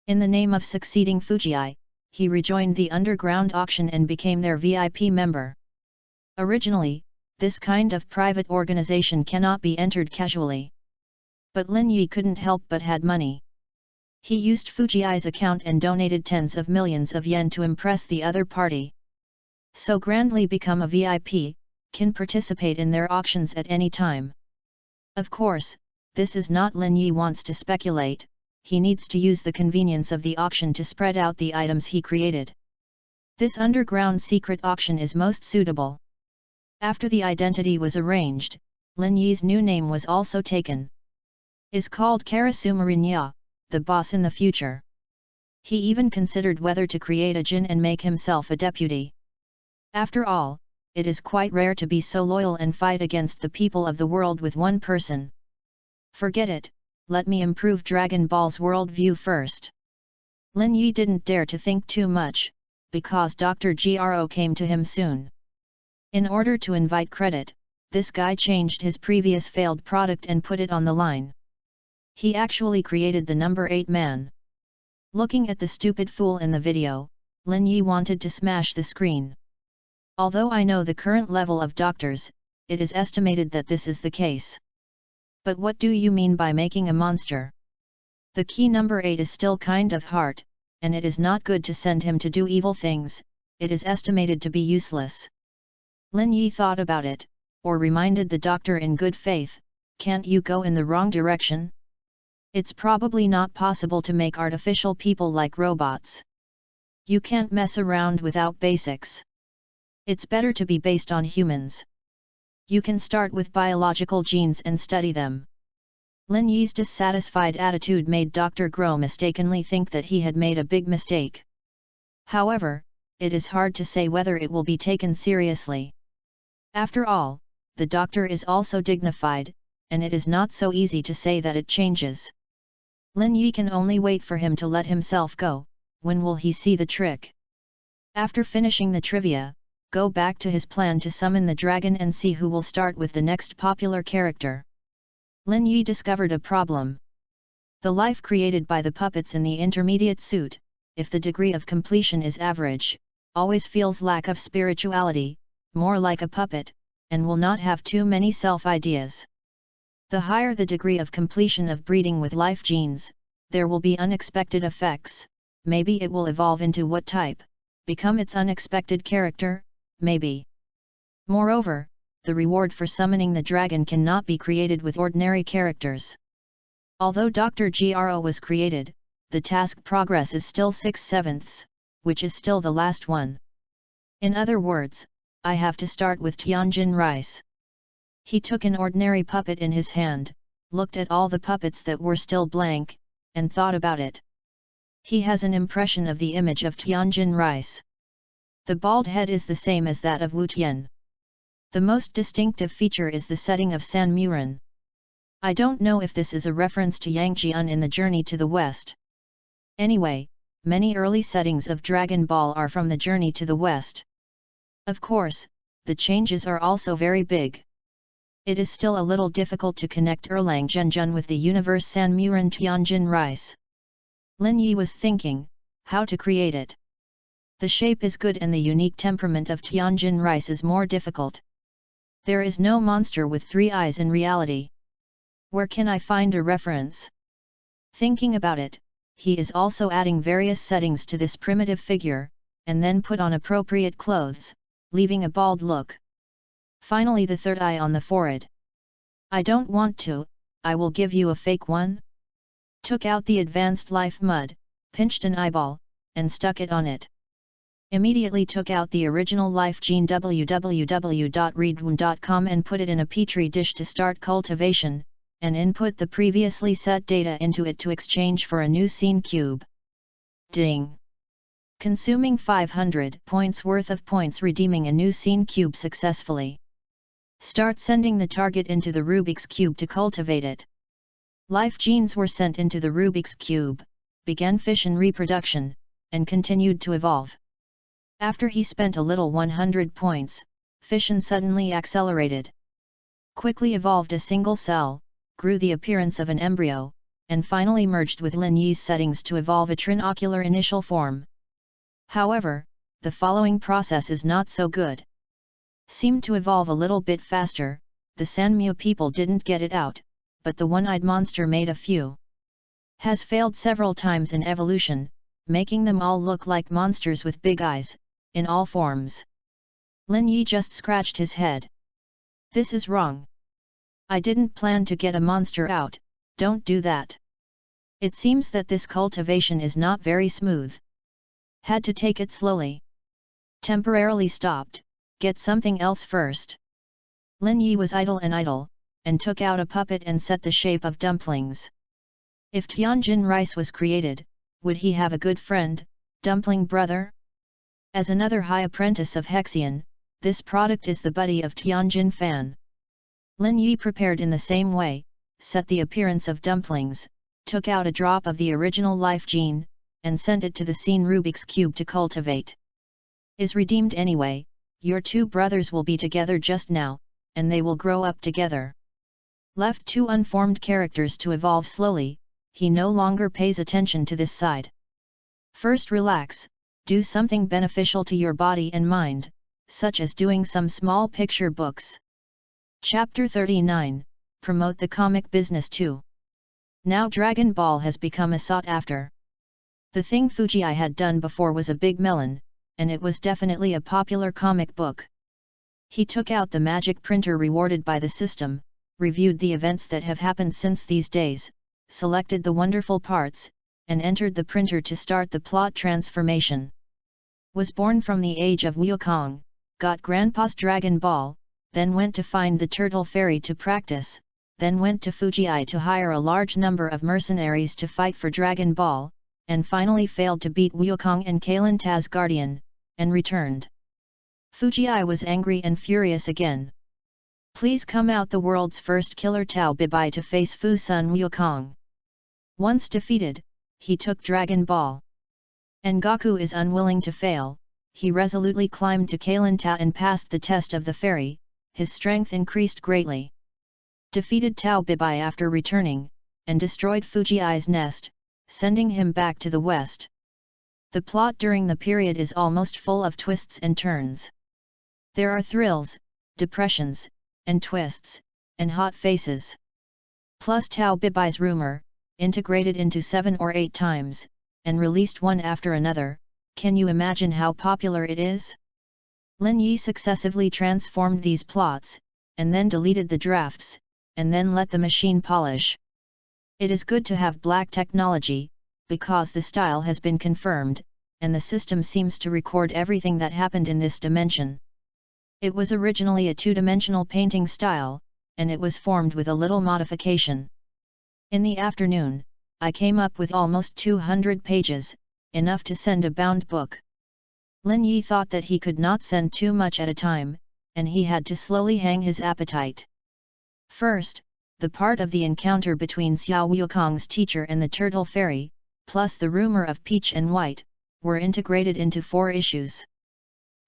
In the name of succeeding Fujii, he rejoined the underground auction and became their VIP member. Originally, this kind of private organization cannot be entered casually. But Lin Yi couldn't help but had money. He used Fujii's account and donated tens of millions of yen to impress the other party. So grandly become a VIP, can participate in their auctions at any time. Of course, this is not Lin Yi wants to speculate, he needs to use the convenience of the auction to spread out the items he created. This underground secret auction is most suitable. After the identity was arranged, Lin Yi's new name was also taken. Is called Karasumarinya, the boss in the future. He even considered whether to create a jin and make himself a deputy. After all, it is quite rare to be so loyal and fight against the people of the world with one person. Forget it, let me improve Dragon Ball's worldview first. Lin Yi didn't dare to think too much, because Dr. Gro came to him soon. In order to invite credit, this guy changed his previous failed product and put it on the line. He actually created the number 8 man. Looking at the stupid fool in the video, Lin Yi wanted to smash the screen. Although I know the current level of doctors, it is estimated that this is the case. But what do you mean by making a monster? The key number 8 is still kind of hard, and it is not good to send him to do evil things, it is estimated to be useless. Lin Yi thought about it, or reminded the doctor in good faith, can't you go in the wrong direction? It's probably not possible to make artificial people like robots. You can't mess around without basics. It's better to be based on humans. You can start with biological genes and study them. Lin Yi's dissatisfied attitude made Dr. Gro mistakenly think that he had made a big mistake. However, it is hard to say whether it will be taken seriously. After all, the doctor is also dignified, and it is not so easy to say that it changes. Lin Yi can only wait for him to let himself go. When will he see the trick? After finishing the trivia, go back to his plan to summon the dragon and see who will start with the next popular character. Lin Yi discovered a problem. The life created by the puppets in the intermediate suit, if the degree of completion is average, always feels lack of spirituality, more like a puppet, and will not have too many self-ideas. The higher the degree of completion of breeding with life genes, there will be unexpected effects. Maybe it will evolve into what type, become its unexpected character, maybe. Moreover, the reward for summoning the dragon cannot be created with ordinary characters. Although Dr. Gro was created, the task progress is still 6/7, which is still the last one. In other words, I have to start with Tianjin rice. He took an ordinary puppet in his hand, looked at all the puppets that were still blank, and thought about it. He has an impression of the image of Tianjin rice. The bald head is the same as that of Wu Tian. The most distinctive feature is the setting of San Muren. I don't know if this is a reference to Yang Jian in the Journey to the West. Anyway, many early settings of Dragon Ball are from the Journey to the West. Of course, the changes are also very big. It is still a little difficult to connect Erlang Zhenjun with the universe San Muren Tianjin rice. Lin Yi was thinking, how to create it. The shape is good and the unique temperament of Tianjin rice is more difficult. There is no monster with 3 eyes in reality. Where can I find a reference? Thinking about it, he is also adding various settings to this primitive figure, and then put on appropriate clothes, leaving a bald look. Finally the 3rd eye on the forehead. I don't want to, I will give you a fake one. Took out the advanced life mud, pinched an eyeball, and stuck it on it. Immediately took out the original life gene www.readaloud.com and put it in a petri dish to start cultivation, and input the previously set data into it to exchange for a new scene cube. Ding! Consuming 500 points worth of points redeeming a new scene cube successfully. Start sending the target into the Rubik's Cube to cultivate it. Life genes were sent into the Rubik's Cube, began fission reproduction, and continued to evolve. After he spent a little 100 points, fission suddenly accelerated. Quickly evolved a single cell, grew the appearance of an embryo, and finally merged with Lin Yi's settings to evolve a trinocular initial form. However, the following process is not so good. Seemed to evolve a little bit faster, the Sanmu people didn't get it out, but the one-eyed monster made a few. Has failed several times in evolution, making them all look like monsters with big eyes, in all forms. Lin Yi just scratched his head. This is wrong. I didn't plan to get a monster out, don't do that. It seems that this cultivation is not very smooth. Had to take it slowly. Temporarily stopped, get something else first. Lin Yi was idle, and took out a puppet and set the shape of dumplings. If Tianjin rice was created, would he have a good friend, dumpling brother? As another high apprentice of Hexian, this product is the buddy of Tianjin Fan. Lin Yi prepared in the same way, set the appearance of dumplings, took out a drop of the original life gene, and sent it to the scene Rubik's Cube to cultivate. Is redeemed anyway, your 2 brothers will be together just now, and they will grow up together. Left 2 unformed characters to evolve slowly, he no longer pays attention to this side. First relax, do something beneficial to your body and mind, such as doing some small picture books. Chapter 39, Promote the comic business too. Now Dragon Ball has become a sought after. The thing Fuji-i had done before was a big melon, and it was definitely a popular comic book. He took out the magic printer rewarded by the system, reviewed the events that have happened since these days, selected the wonderful parts, and entered the printer to start the plot transformation. Was born from the age of Wukong, got Grandpa's Dragon Ball, then went to find the Turtle Fairy to practice, then went to Fuji-i to hire a large number of mercenaries to fight for Dragon Ball, and finally failed to beat Wukong and Kalen Taz Guardian, and returned. Fuji-i was angry and furious again. Please come out the world's first killer Tao Bibai to face Fu Sun Wukong. Once defeated, he took Dragon Ball. And Goku is unwilling to fail, he resolutely climbed to Kalen Tao and passed the test of the fairy, his strength increased greatly. Defeated Tao Bibai after returning, and destroyed Fuji-i's nest, sending him back to the west. The plot during the period is almost full of twists and turns. There are thrills, depressions, and twists, and hot faces. Plus Tao Bibai's rumor, integrated into 7 or 8 times, and released one after another. Can you imagine how popular it is? Lin Yi successively transformed these plots, and then deleted the drafts, and then let the machine polish. It is good to have black technology, because the style has been confirmed, and the system seems to record everything that happened in this dimension. It was originally a two-dimensional painting style, and it was formed with a little modification. In the afternoon, I came up with almost 200 pages, enough to send a bound book. Lin Yi thought that he could not send too much at a time, and he had to slowly hang his appetite. First, the part of the encounter between Xiao Wukong's teacher and the Turtle Fairy, plus the rumor of Peach and White, were integrated into 4 issues.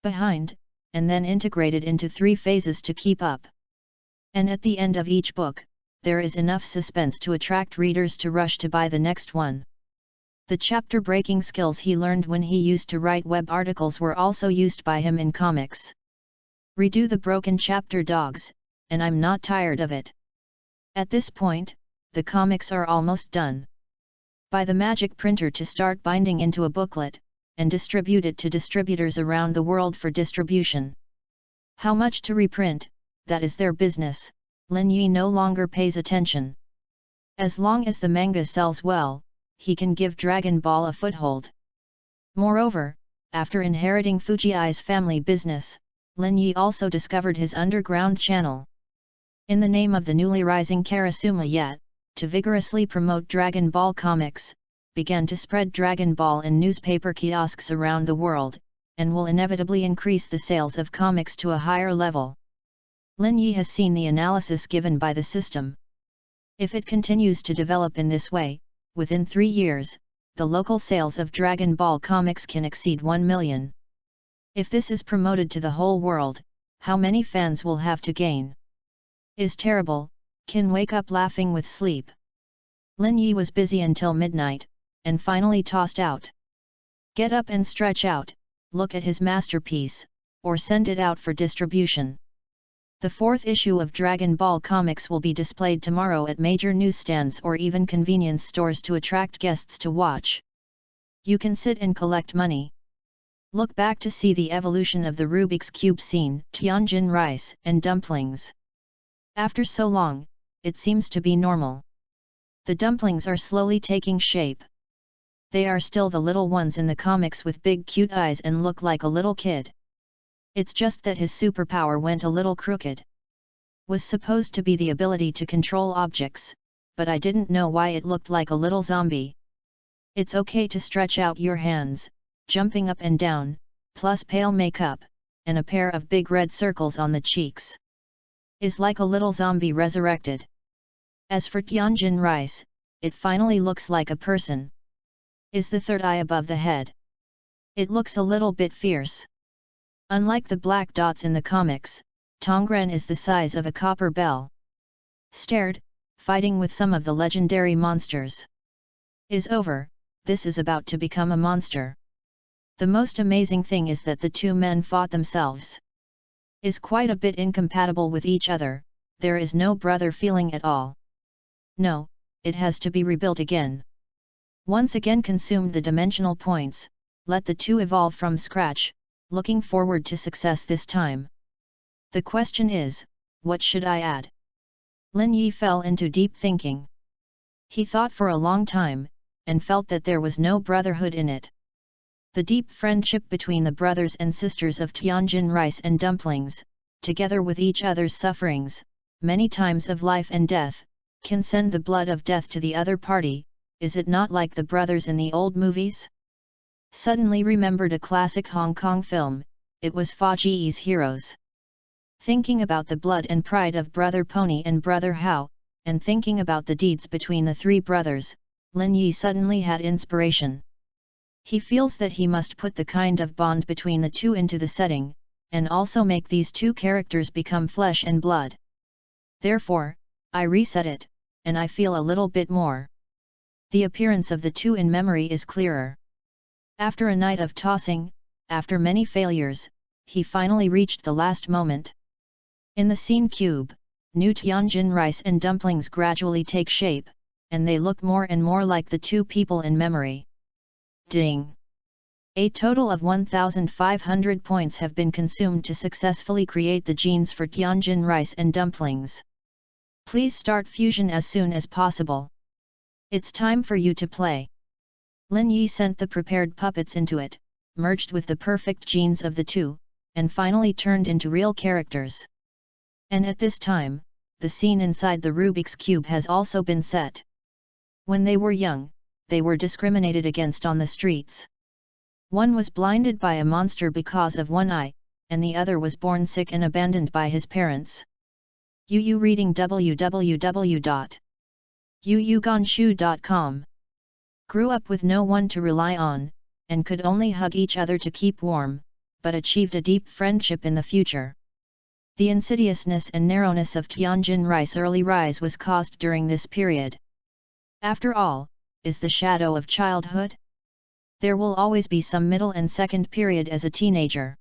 Behind, and then integrated into 3 phases to keep up. And at the end of each book, there is enough suspense to attract readers to rush to buy the next one. The chapter-breaking skills he learned when he used to write web articles were also used by him in comics. Redo the broken chapter dogs, and I'm not tired of it. At this point, the comics are almost done. Buy the magic printer to start binding into a booklet, and distribute it to distributors around the world for distribution. How much to reprint, that is their business, Lin Yi no longer pays attention. As long as the manga sells well, he can give Dragon Ball a foothold. Moreover, after inheriting Fujii's family business, Lin Yi also discovered his underground channel. In the name of the newly rising Karasuma Yet, to vigorously promote Dragon Ball comics, began to spread Dragon Ball in newspaper kiosks around the world, and will inevitably increase the sales of comics to a higher level. Lin Yi has seen the analysis given by the system. If it continues to develop in this way, within 3 years, the local sales of Dragon Ball comics can exceed 1 million. If this is promoted to the whole world, how many fans will have to gain? Is terrible, can wake up laughing with sleep. Lin Yi was busy until midnight, and finally tossed out. Get up and stretch out, look at his masterpiece, or send it out for distribution. The 4th issue of Dragon Ball comics will be displayed tomorrow at major newsstands or even convenience stores to attract guests to watch. You can sit and collect money. Look back to see the evolution of the Rubik's Cube scene, Tianjin rice and dumplings. After so long, it seems to be normal. The dumplings are slowly taking shape. They are still the little ones in the comics with big cute eyes and look like a little kid. It's just that his superpower went a little crooked. Was supposed to be the ability to control objects, but I didn't know why it looked like a little zombie. It's okay to stretch out your hands, jumping up and down, plus pale makeup, and a pair of big red circles on the cheeks. Is like a little zombie resurrected. As for Tianjin rice, it finally looks like a person. Is the 3rd eye above the head. It looks a little bit fierce. Unlike the black dots in the comics, Tongren is the size of a copper bell. Stared, fighting with some of the legendary monsters. Is over, this is about to become a monster. The most amazing thing is that the 2 men fought themselves. Is quite a bit incompatible with each other, there is no brother feeling at all. No, it has to be rebuilt again. Once again consumed the dimensional points, let the 2 evolve from scratch, looking forward to success this time. The question is, what should I add? Lin Yi fell into deep thinking. He thought for a long time, and felt that there was no brotherhood in it. The deep friendship between the brothers and sisters of Tianjin rice and dumplings, together with each other's sufferings, many times of life and death, can send the blood of death to the other party. Is it not like the brothers in the old movies? Suddenly remembered a classic Hong Kong film, it was Fa Ji's Heroes. Thinking about the blood and pride of Brother Pony and Brother Hao, and thinking about the deeds between the 3 brothers, Lin Yi suddenly had inspiration. He feels that he must put the kind of bond between the 2 into the setting, and also make these 2 characters become flesh and blood. Therefore, I reset it, and I feel a little bit more. The appearance of the 2 in memory is clearer. After a night of tossing, after many failures, he finally reached the last moment. In the scene cube, new Tianjin rice and dumplings gradually take shape, and they look more and more like the 2 people in memory. Ding! A total of 1,500 points have been consumed to successfully create the genes for Tianjin rice and dumplings. Please start fusion as soon as possible. It's time for you to play. Lin Yi sent the prepared puppets into it, merged with the perfect genes of the two, and finally turned into real characters. And at this time, the scene inside the Rubik's Cube has also been set. When they were young, they were discriminated against on the streets. One was blinded by a monster because of one eye, and the other was born sick and abandoned by his parents. Yu reading www.yuyuganshu.com. Grew up with no one to rely on, and could only hug each other to keep warm, but achieved a deep friendship in the future. The insidiousness and narrowness of Tianjin rice's early rise was caused during this period. After all, is the shadow of childhood? There will always be some middle and second period as a teenager.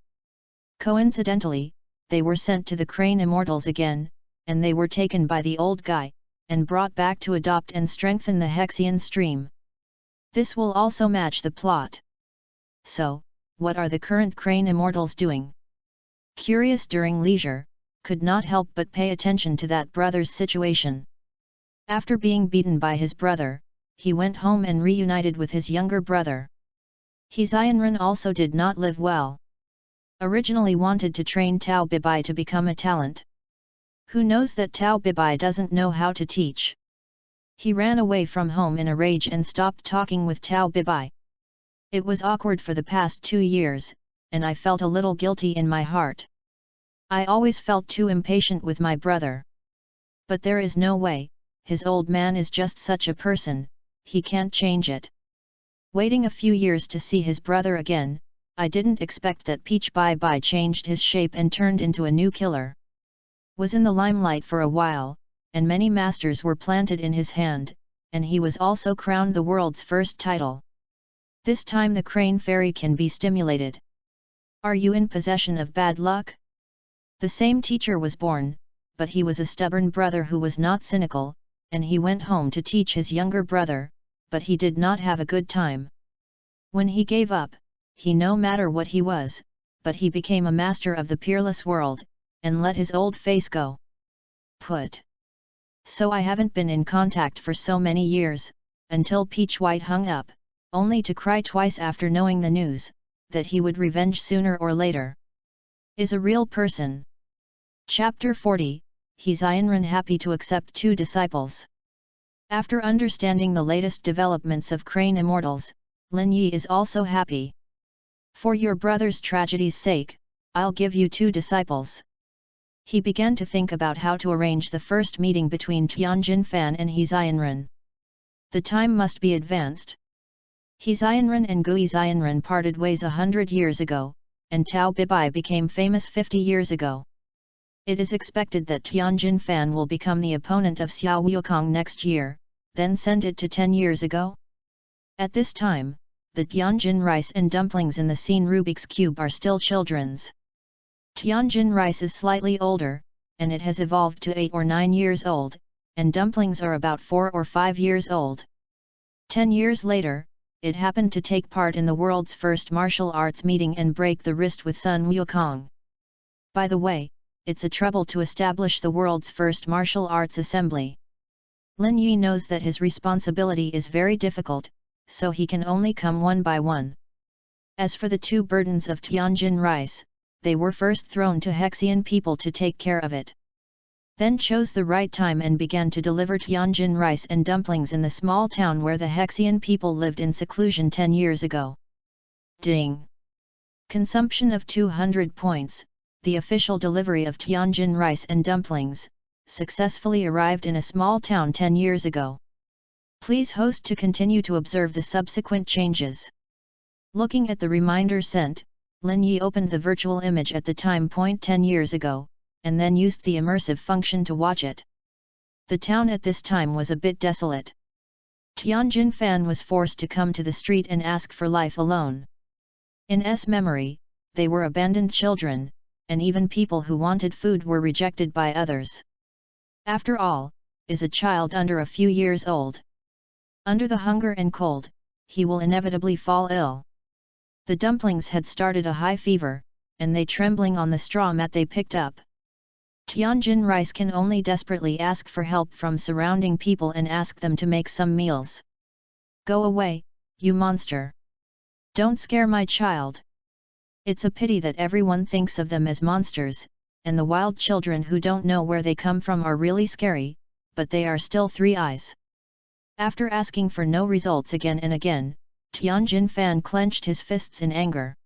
Coincidentally, they were sent to the Crane Immortals again, and they were taken by the old guy, and brought back to adopt and strengthen the Hexian stream. This will also match the plot. So, what are the current Crane Immortals doing? Curious during leisure, could not help but pay attention to that brother's situation. After being beaten by his brother, he went home and reunited with his younger brother. Xianren also did not live well. Originally wanted to train Tao Bibai to become a talent. Who knows that Tao Bibai doesn't know how to teach? He ran away from home in a rage and stopped talking with Tao Bibai. It was awkward for the past 2 years, and I felt a little guilty in my heart. I always felt too impatient with my brother. But there is no way, his old man is just such a person, he can't change it. Waiting a few years to see his brother again, I didn't expect that Peach Bai Bai changed his shape and turned into a new killer. Was in the limelight for a while, and many masters were planted in his hand, and he was also crowned the world's first title. This time the Crane Fairy can be stimulated. Are you in possession of bad luck? The same teacher was born, but he was a stubborn brother who was not cynical, and he went home to teach his younger brother, but he did not have a good time. When he gave up, he no matter what he was, but he became a master of the peerless world, and let his old face go. Put. So I haven't been in contact for so many years, until Peach White hung up, only to cry twice after knowing the news, that he would revenge sooner or later. Is a real person. Chapter 40, Xianren happy to accept 2 disciples. After understanding the latest developments of Crane Immortals, Lin Yi is also happy. For your brother's tragedy's sake, I'll give you 2 disciples. He began to think about how to arrange the first meeting between Tianjin Fan and Xianren. The time must be advanced. Xianren and Gui Xianren parted ways 100 years ago, and Tao Bibai became famous 50 years ago. It is expected that Tianjin Fan will become the opponent of Xiao Wukong next year, then send it to 10 years ago. At this time, the Tianjin rice and dumplings in the scene Rubik's Cube are still children's. Tianjin rice is slightly older, and it has evolved to 8 or 9 years old, and dumplings are about 4 or 5 years old. 10 years later, it happened to take part in the world's first martial arts meeting and break the wrist with Sun Wukong. By the way, it's a trouble to establish the world's first martial arts assembly. Lin Yi knows that his responsibility is very difficult, so he can only come one by one. As for the 2 burdens of Tianjin rice, they were first thrown to Hexian people to take care of it. Then chose the right time and began to deliver Tianjin rice and dumplings in the small town where the Hexian people lived in seclusion 10 years ago. Ding! Consumption of 200 points, the official delivery of Tianjin rice and dumplings, successfully arrived in a small town 10 years ago. Please host to continue to observe the subsequent changes. Looking at the reminder sent, Lin Yi opened the virtual image at the time point 10 years ago, and then used the immersive function to watch it. The town at this time was a bit desolate. Tianjin Fan was forced to come to the street and ask for life alone. In S memory, they were abandoned children, and even people who wanted food were rejected by others. After all, is a child under a few years old. Under the hunger and cold, he will inevitably fall ill. The dumplings had started a high fever, and they trembling on the straw mat they picked up. Tianjin Rice can only desperately ask for help from surrounding people and ask them to make some meals. Go away, you monster! Don't scare my child! It's a pity that everyone thinks of them as monsters, and the wild children who don't know where they come from are really scary, but they are still 3 eyes. After asking for no results again and again, Tianjin Fan clenched his fists in anger.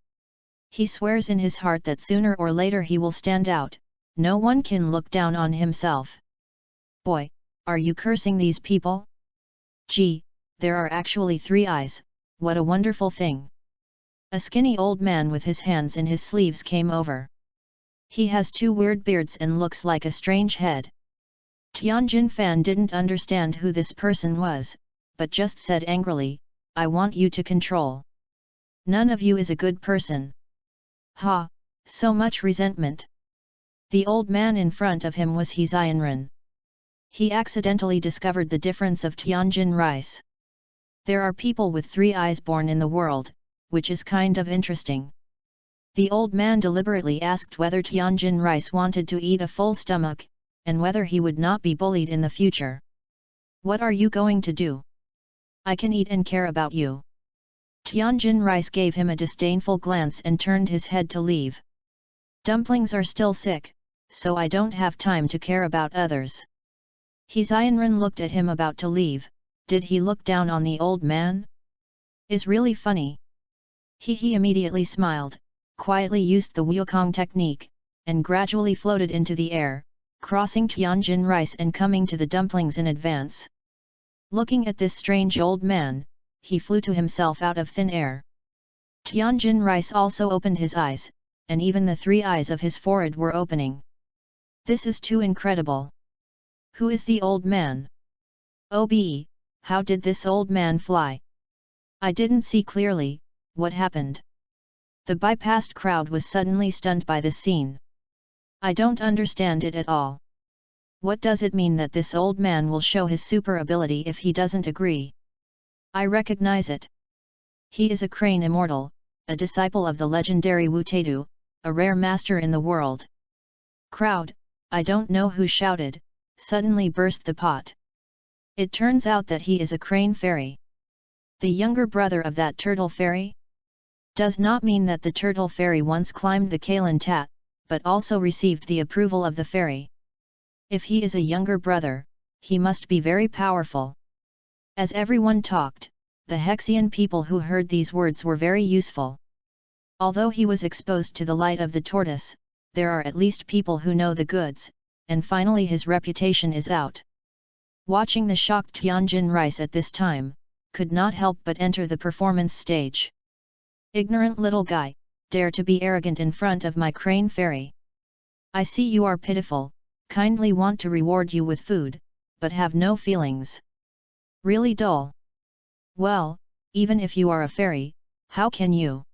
He swears in his heart that sooner or later he will stand out, no one can look down on himself. Boy, are you cursing these people? Gee, there are actually 3 eyes, what a wonderful thing! A skinny old man with his hands in his sleeves came over. He has 2 weird beards and looks like a strange head. Tianjin Fan didn't understand who this person was, but just said angrily, I want you to control. None of you is a good person. Ha, so much resentment. The old man in front of him was Zianren. He accidentally discovered the difference of Tianjin Rice. There are people with 3 eyes born in the world, which is kind of interesting. The old man deliberately asked whether Tianjin Rice wanted to eat a full stomach, and whether he would not be bullied in the future. What are you going to do? I can eat and care about you. Tianjin Rice gave him a disdainful glance and turned his head to leave. Dumplings are still sick, so I don't have time to care about others. Zianren looked at him about to leave. Did he look down on the old man? Is really funny. He immediately smiled, quietly used the Wukong technique, and gradually floated into the air, crossing Tianjin Rice and coming to the dumplings in advance. Looking at this strange old man, he flew to himself out of thin air. Tianjin Rice also opened his eyes, and even the 3 eyes of his forehead were opening. This is too incredible. Who is the old man? OBE, how did this old man fly? I didn't see clearly, what happened? The bypassed crowd was suddenly stunned by this scene. I don't understand it at all. What does it mean that this old man will show his super ability if he doesn't agree? I recognize it. He is a crane immortal, a disciple of the legendary Wu Taidu, a rare master in the world. Crowd, I don't know who shouted, suddenly burst the pot. It turns out that he is a crane fairy. The younger brother of that turtle fairy? Does not mean that the turtle fairy once climbed the Kailan Tat, but also received the approval of the fairy. If he is a younger brother, he must be very powerful. As everyone talked, the Hexian people who heard these words were very useful. Although he was exposed to the light of the tortoise, there are at least people who know the goods, and finally his reputation is out. Watching the shocked Tianjin Rice at this time, could not help but enter the performance stage. Ignorant little guy, dare to be arrogant in front of my crane fairy. I see you are pitiful, kindly want to reward you with food, but have no feelings. Really dull. Well, even if you are a fairy, how can you?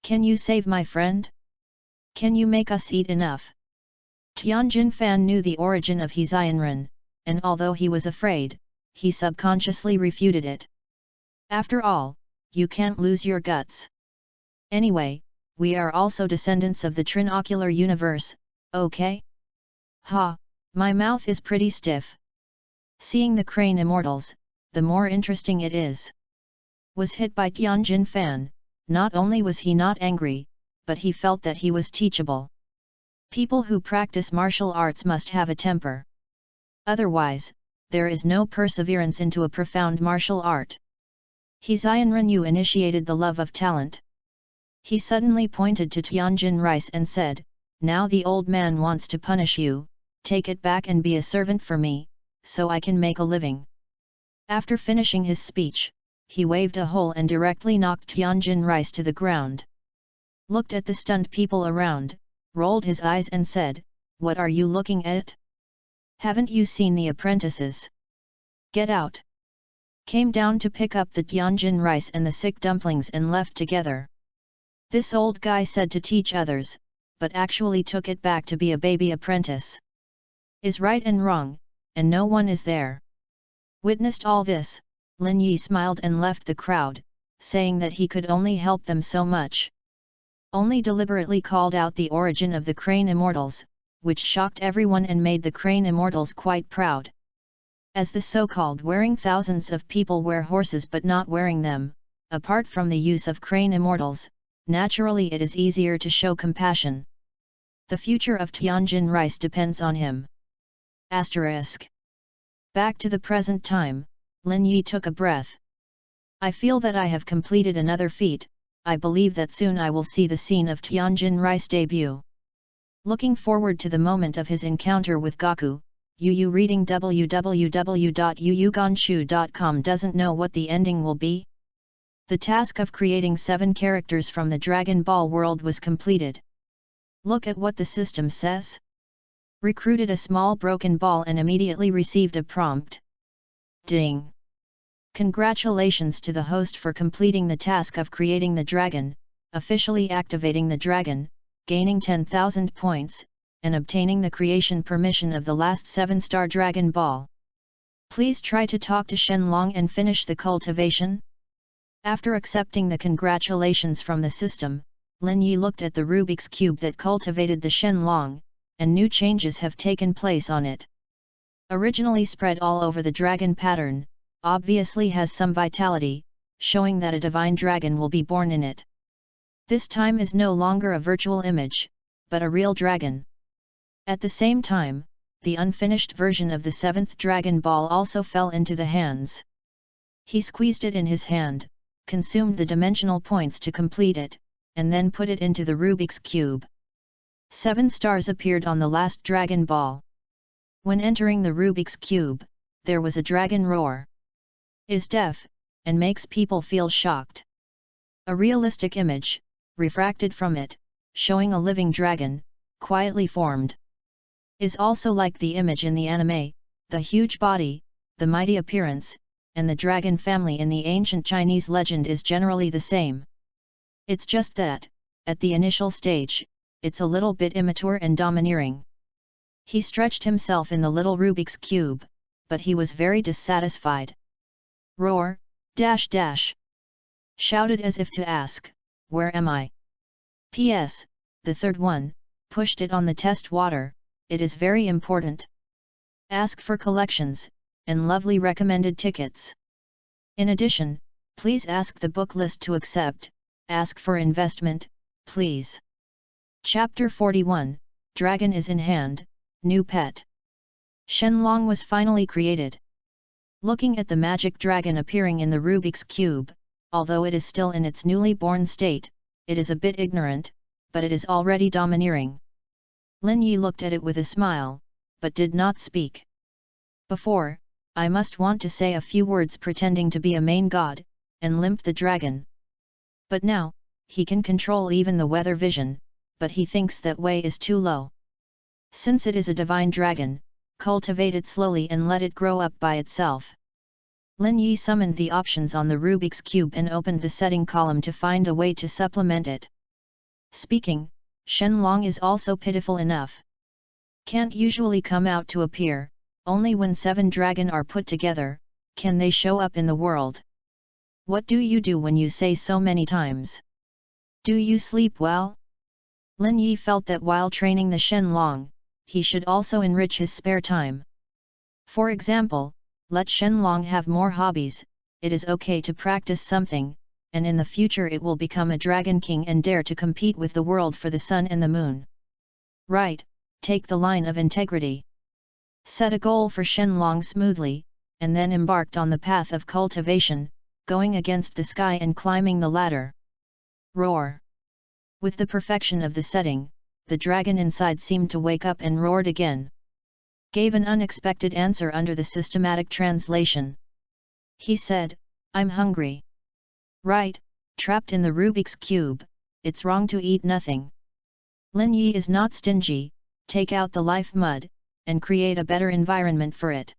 Can you save my friend? Can you make us eat enough? Tianjin Fan knew the origin of Zianren, and although he was afraid, he subconsciously refuted it. After all, you can't lose your guts. Anyway, we are also descendants of the trinocular universe, okay? Ha, my mouth is pretty stiff. Seeing the crane immortals, the more interesting it is. Was hit by Tianjin Fan, not only was he not angry, but he felt that he was teachable. People who practice martial arts must have a temper. Otherwise, there is no perseverance into a profound martial art. Zianren Yu initiated the love of talent. He suddenly pointed to Tianjin Rice and said, now the old man wants to punish you, take it back and be a servant for me, so I can make a living. After finishing his speech, he waved a hole and directly knocked Tianjin Rice to the ground. Looked at the stunned people around, rolled his eyes and said, what are you looking at? Haven't you seen the apprentices? Get out! Came down to pick up the Tianjin Rice and the sick dumplings and left together. This old guy said to teach others, but actually took it back to be a baby apprentice. Is right and wrong, and no one is there. Witnessed all this, Lin Yi smiled and left the crowd, saying that he could only help them so much. Only deliberately called out the origin of the Crane Immortals, which shocked everyone and made the Crane Immortals quite proud. As the so-called wearing thousands of people wear horses but not wearing them, apart from the use of Crane Immortals, naturally it is easier to show compassion. The future of Tianjin rice depends on him. Asterisk. Back to the present time, Lin Yi took a breath. I feel that I have completed another feat. I believe that soon I will see the scene of Tianjin rice debut. Looking forward to the moment of his encounter with Gaku, Yu reading www.yuyuganshu.com doesn't know what the ending will be. The task of creating 7 characters from the Dragon Ball world was completed. Look at what the system says. Recruited a small broken ball and immediately received a prompt. Ding! Congratulations to the host for completing the task of creating the dragon, officially activating the dragon, gaining 10,000 points, and obtaining the creation permission of the last 7-star Dragon Ball. Please try to talk to Shenlong and finish the cultivation. After accepting the congratulations from the system, Lin Yi looked at the Rubik's Cube that cultivated the Shenlong, and new changes have taken place on it. Originally spread all over the dragon pattern, obviously has some vitality, showing that a divine dragon will be born in it. This time is no longer a virtual image, but a real dragon. At the same time, the unfinished version of the 7th Dragon Ball also fell into the hands. He squeezed it in his hand, consumed the dimensional points to complete it, and then put it into the Rubik's Cube. 7 stars appeared on the last Dragon Ball. When entering the Rubik's Cube, there was a dragon roar. Is deaf, and makes people feel shocked. A realistic image, refracted from it, showing a living dragon, quietly formed. Is also like the image in the anime, the huge body, the mighty appearance, and the dragon family in the ancient Chinese legend is generally the same. It's just that, at the initial stage, it's a little bit immature and domineering. He stretched himself in the little Rubik's Cube, but he was very dissatisfied. Roar, dash dash. Shouted as if to ask, where am I? P.S. The third one, pushed it on the test water, it is very important. Ask for collections, and lovely recommended tickets. In addition, please ask the book list to accept, ask for investment, please. Chapter 41, Dragon is in hand, new pet. Shenlong was finally created. Looking at the magic dragon appearing in the Rubik's Cube, although it is still in its newly born state, it is a bit ignorant, but it is already domineering. Lin Yi looked at it with a smile, but did not speak. Before, I must want to say a few words pretending to be a main god, and limp the dragon. But now, he can control even the weather vision, but he thinks that way is too low. Since it is a divine dragon, cultivate it slowly and let it grow up by itself. Lin Yi summoned the options on the Rubik's Cube and opened the setting column to find a way to supplement it. Speaking, Shenlong is also pitiful enough. Can't usually come out to appear, only when 7 dragon are put together, can they show up in the world. What do you do when you say so many times? Do you sleep well? Lin Yi felt that while training the Shenlong, he should also enrich his spare time. For example, let Shenlong have more hobbies, it is okay to practice something, and in the future it will become a Dragon King and dare to compete with the world for the sun and the moon. Right, take the line of integrity. Set a goal for Shenlong smoothly, and then embarked on the path of cultivation, going against the sky and climbing the ladder. Roar! With the perfection of the setting, the dragon inside seemed to wake up and roared again. Gave an unexpected answer under the systematic translation. He said, I'm hungry. Right, trapped in the Rubik's Cube, it's wrong to eat nothing. Lin Yi is not stingy, take out the life mud, and create a better environment for it.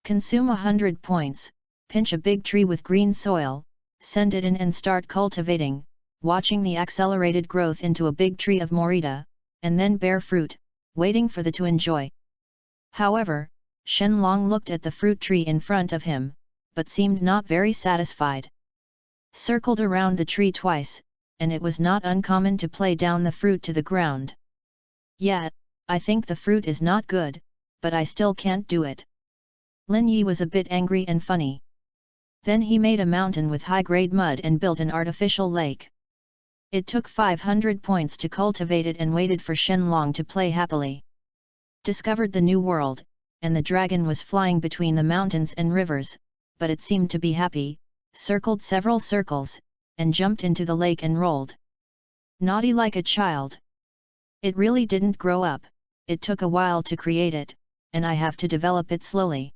Consume 100 points, pinch a big tree with green soil, send it in and start cultivating, watching the accelerated growth into a big tree of Morita, and then bear fruit, waiting for the to enjoy. However, Shenlong looked at the fruit tree in front of him, but seemed not very satisfied. circled around the tree twice, and it was not uncommon to play down the fruit to the ground. Yeah, I think the fruit is not good, but I still can't do it. Lin Yi was a bit angry and funny. Then he made a mountain with high-grade mud and built an artificial lake. It took 500 points to cultivate it and waited for Shenlong to play happily. Discovered the new world, and the dragon was flying between the mountains and rivers, but it seemed to be happy, circled several circles, and jumped into the lake and rolled. Naughty like a child. It really didn't grow up, it took a while to create it, and I have to develop it slowly.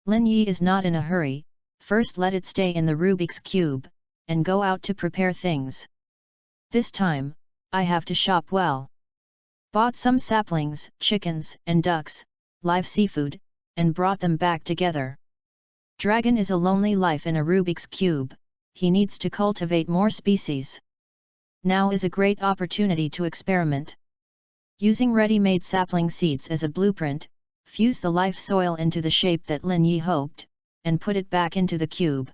Lin Yi is not in a hurry, first let it stay in the Rubik's Cube, and go out to prepare things. This time, I have to shop well. Bought some saplings, chickens and ducks, live seafood, and brought them back together. Dragon is a lonely life in a Rubik's Cube, he needs to cultivate more species. Now is a great opportunity to experiment. Using ready-made sapling seeds as a blueprint, fuse the life soil into the shape that Lin Yi hoped, and put it back into the cube.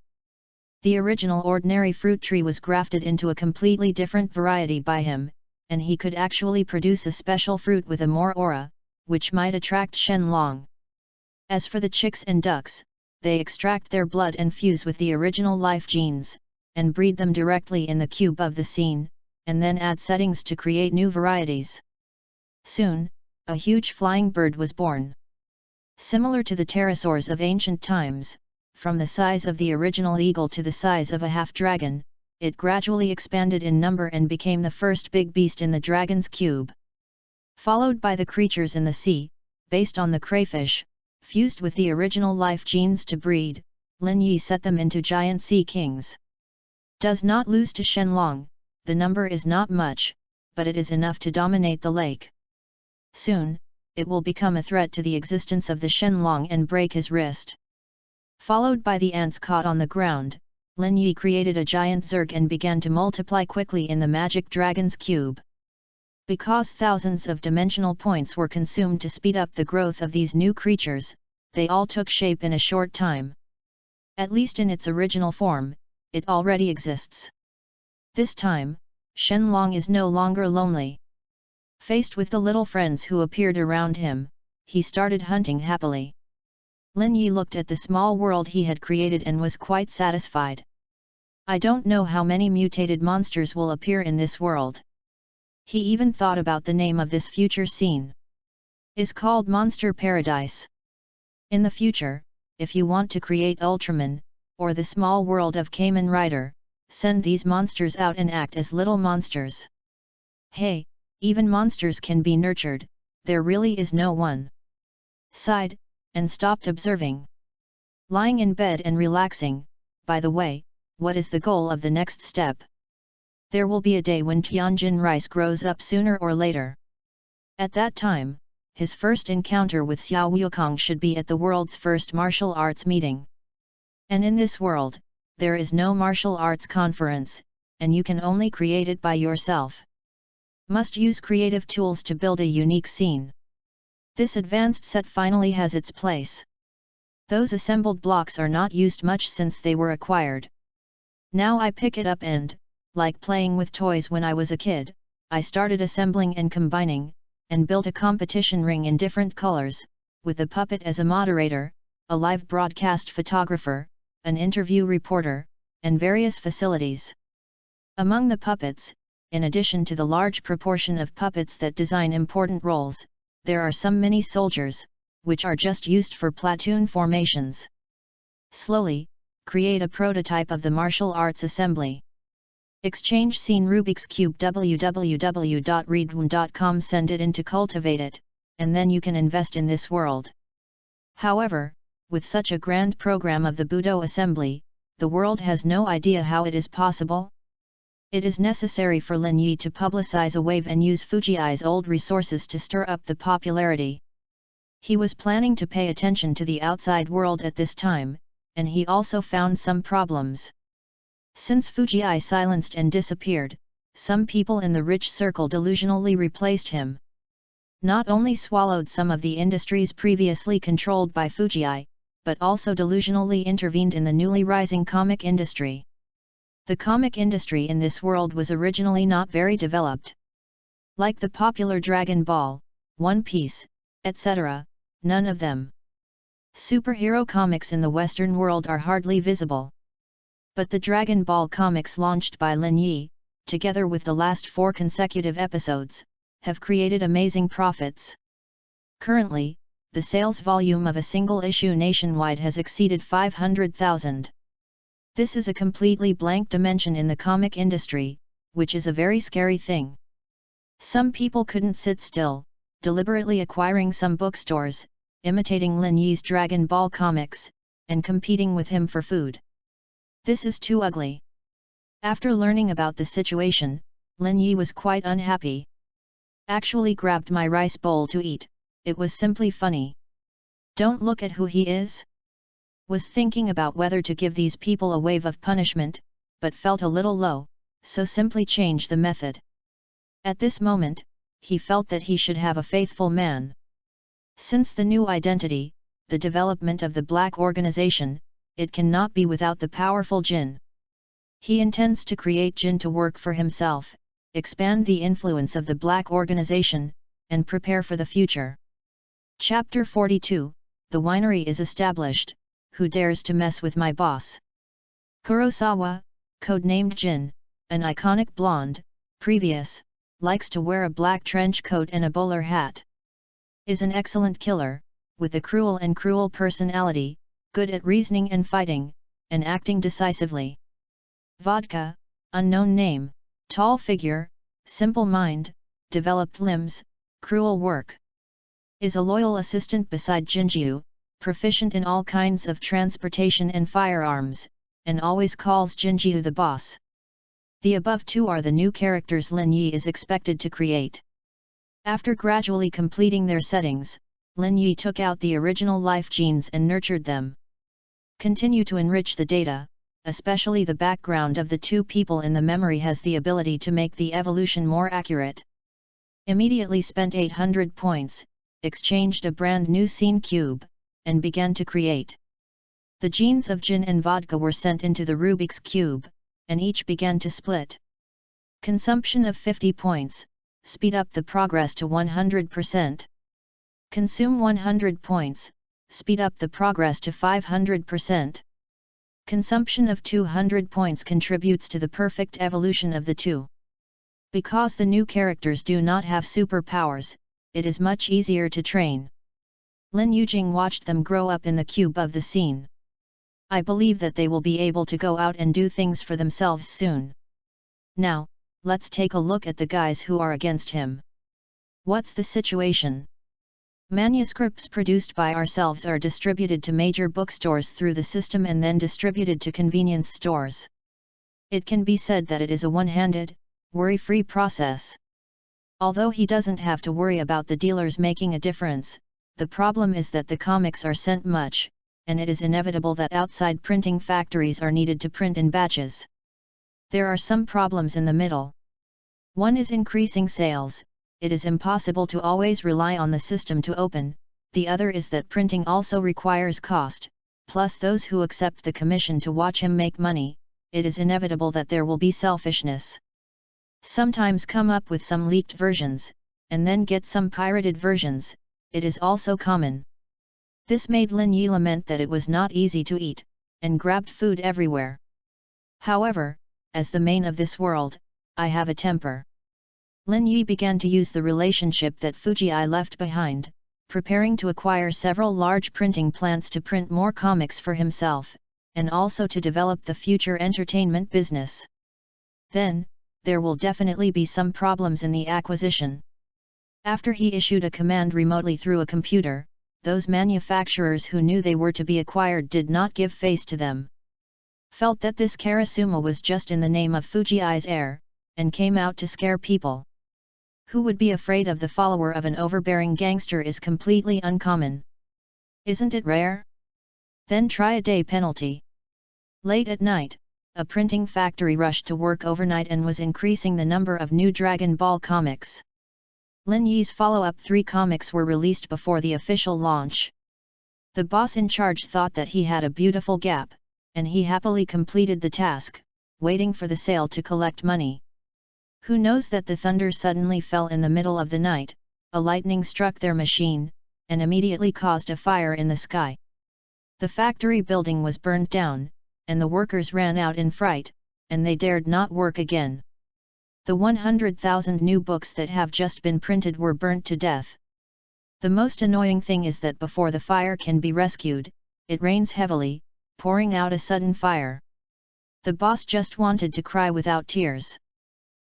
The original ordinary fruit tree was grafted into a completely different variety by him, and he could actually produce a special fruit with a more aura, which might attract Shenlong. As for the chicks and ducks, they extract their blood and fuse with the original life genes, and breed them directly in the cube of the scene, and then add settings to create new varieties. Soon, a huge flying bird was born. Similar to the pterosaurs of ancient times, from the size of the original eagle to the size of a half-dragon, it gradually expanded in number and became the first big beast in the dragon's cube. Followed by the creatures in the sea, based on the crayfish, fused with the original life genes to breed, Lin Yi set them into giant sea kings. Does not lose to Shenlong, the number is not much, but it is enough to dominate the lake. Soon, it will become a threat to the existence of the Shenlong and break his wrist. Followed by the ants caught on the ground, Lin Yi created a giant zerg and began to multiply quickly in the magic dragon's cube. Because thousands of dimensional points were consumed to speed up the growth of these new creatures, they all took shape in a short time. At least in its original form, it already exists. This time, Shenlong is no longer lonely. Faced with the little friends who appeared around him, he started hunting happily. Lin Yi looked at the small world he had created and was quite satisfied. I don't know how many mutated monsters will appear in this world. He even thought about the name of this future scene. Is called Monster Paradise. In the future, if you want to create Ultraman, or the small world of Kamen Rider, send these monsters out and act as little monsters. Hey, even monsters can be nurtured, there really is no one. Sighed, and stopped observing. Lying in bed and relaxing, by the way, what is the goal of the next step? There will be a day when Tianjin rice grows up sooner or later. At that time, his first encounter with Xiao Wukong should be at the world's first martial arts meeting. And in this world, there is no martial arts conference, and you can only create it by yourself. Must use creative tools to build a unique scene. This advanced set finally has its place. Those assembled blocks are not used much since they were acquired. Now I pick it up and, like playing with toys when I was a kid, I started assembling and combining, and built a competition ring in different colors, with the puppet as a moderator, a live broadcast photographer, an interview reporter, and various facilities. Among the puppets, in addition to the large proportion of puppets that design important roles, there are some mini soldiers, which are just used for platoon formations. Slowly, create a prototype of the martial arts assembly. Exchange scene Rubik's Cube www.readaloud.com. Send it in to cultivate it, and then you can invest in this world. However, with such a grand program of the Budo assembly, the world has no idea how it is possible. It is necessary for Lin Yi to publicize a wave and use Fujii's old resources to stir up the popularity. He was planning to pay attention to the outside world at this time, and he also found some problems. Since Fujii silenced and disappeared, some people in the rich circle delusionally replaced him. Not only swallowed some of the industries previously controlled by Fujii, but also delusionally intervened in the newly rising comic industry. The comic industry in this world was originally not very developed. Like the popular Dragon Ball, One Piece, etc., none of them. Superhero comics in the Western world are hardly visible. But the Dragon Ball comics launched by Lin Yi, together with the last 4 consecutive episodes, have created amazing profits. Currently, the sales volume of a single issue nationwide has exceeded 500,000. This is a completely blank dimension in the comic industry, which is a very scary thing. Some people couldn't sit still, deliberately acquiring some bookstores, imitating Lin Yi's Dragon Ball comics, and competing with him for food. This is too ugly. After learning about the situation, Lin Yi was quite unhappy. Actually grabbed my rice bowl to eat, it was simply funny. Don't look at who he is? Was thinking about whether to give these people a wave of punishment, but felt a little low, so simply changed the method. At this moment, he felt that he should have a faithful man. Since the new identity, the development of the black organization, it cannot be without the powerful jinn. He intends to create jinn to work for himself, expand the influence of the black organization, and prepare for the future. Chapter 42, The winery is established, who dares to mess with my boss? Kurosawa, codenamed Jin, an iconic blonde, previous, likes to wear a black trench coat and a bowler hat. Is an excellent killer, with a cruel personality, good at reasoning and fighting, and acting decisively. Vodka, unknown name, tall figure, simple mind, developed limbs, cruel work. Is a loyal assistant beside Jinjiu, proficient in all kinds of transportation and firearms, and always calls Jinjiu the boss. The above 2 are the new characters Lin Yi is expected to create. After gradually completing their settings, Lin Yi took out the original life genes and nurtured them. Continue to enrich the data, especially the background of the 2 people in the memory has the ability to make the evolution more accurate. Immediately spent 800 points, exchanged a brand new scene cube, and began to create. The genes of Jin and Vodka were sent into the Rubik's Cube, and each began to split. Consumption of 50 points, speed up the progress to 100%. Consume 100 points, speed up the progress to 500%. Consumption of 200 points contributes to the perfect evolution of the 2. Because the new characters do not have superpowers, it is much easier to train. Lin Yujing watched them grow up in the cube of the scene. I believe that they will be able to go out and do things for themselves soon. Now, let's take a look at the guys who are against him. What's the situation? Manuscripts produced by ourselves are distributed to major bookstores through the system and then distributed to convenience stores. It can be said that it is a one-handed, worry-free process. Although he doesn't have to worry about the dealers making a difference, the problem is that the comics are sent much, and it is inevitable that outside printing factories are needed to print in batches. There are some problems in the middle. One is increasing sales. It is impossible to always rely on the system to open. The other is that printing also requires cost, plus those who accept the commission to watch him make money. It is inevitable that there will be selfishness. Sometimes come up with some leaked versions, and then get some pirated versions. It is also common. This made Lin Yi lament that it was not easy to eat, and grabbed food everywhere. However, as the main of this world, I have a temper. Lin Yi began to use the relationship that Fujii left behind, preparing to acquire several large printing plants to print more comics for himself, and also to develop the future entertainment business. Then, there will definitely be some problems in the acquisition. After he issued a command remotely through a computer, those manufacturers who knew they were to be acquired did not give face to them. Felt that this Karasuma was just in the name of Fujii's heir, and came out to scare people. Who would be afraid of the follower of an overbearing gangster is completely uncommon. Isn't it rare? Then try a day penalty. Late at night, a printing factory rushed to work overnight and was increasing the number of new Dragon Ball comics. Lin Yi's follow-up 3 comics were released before the official launch. The boss in charge thought that he had a beautiful gap, and he happily completed the task, waiting for the sale to collect money. Who knows that the thunder suddenly fell in the middle of the night, a lightning struck their machine, and immediately caused a fire in the sky. The factory building was burned down, and the workers ran out in fright, and they dared not work again. The 100,000 new books that have just been printed were burnt to death. The most annoying thing is that before the fire can be rescued, it rains heavily, pouring out a sudden fire. The boss just wanted to cry without tears.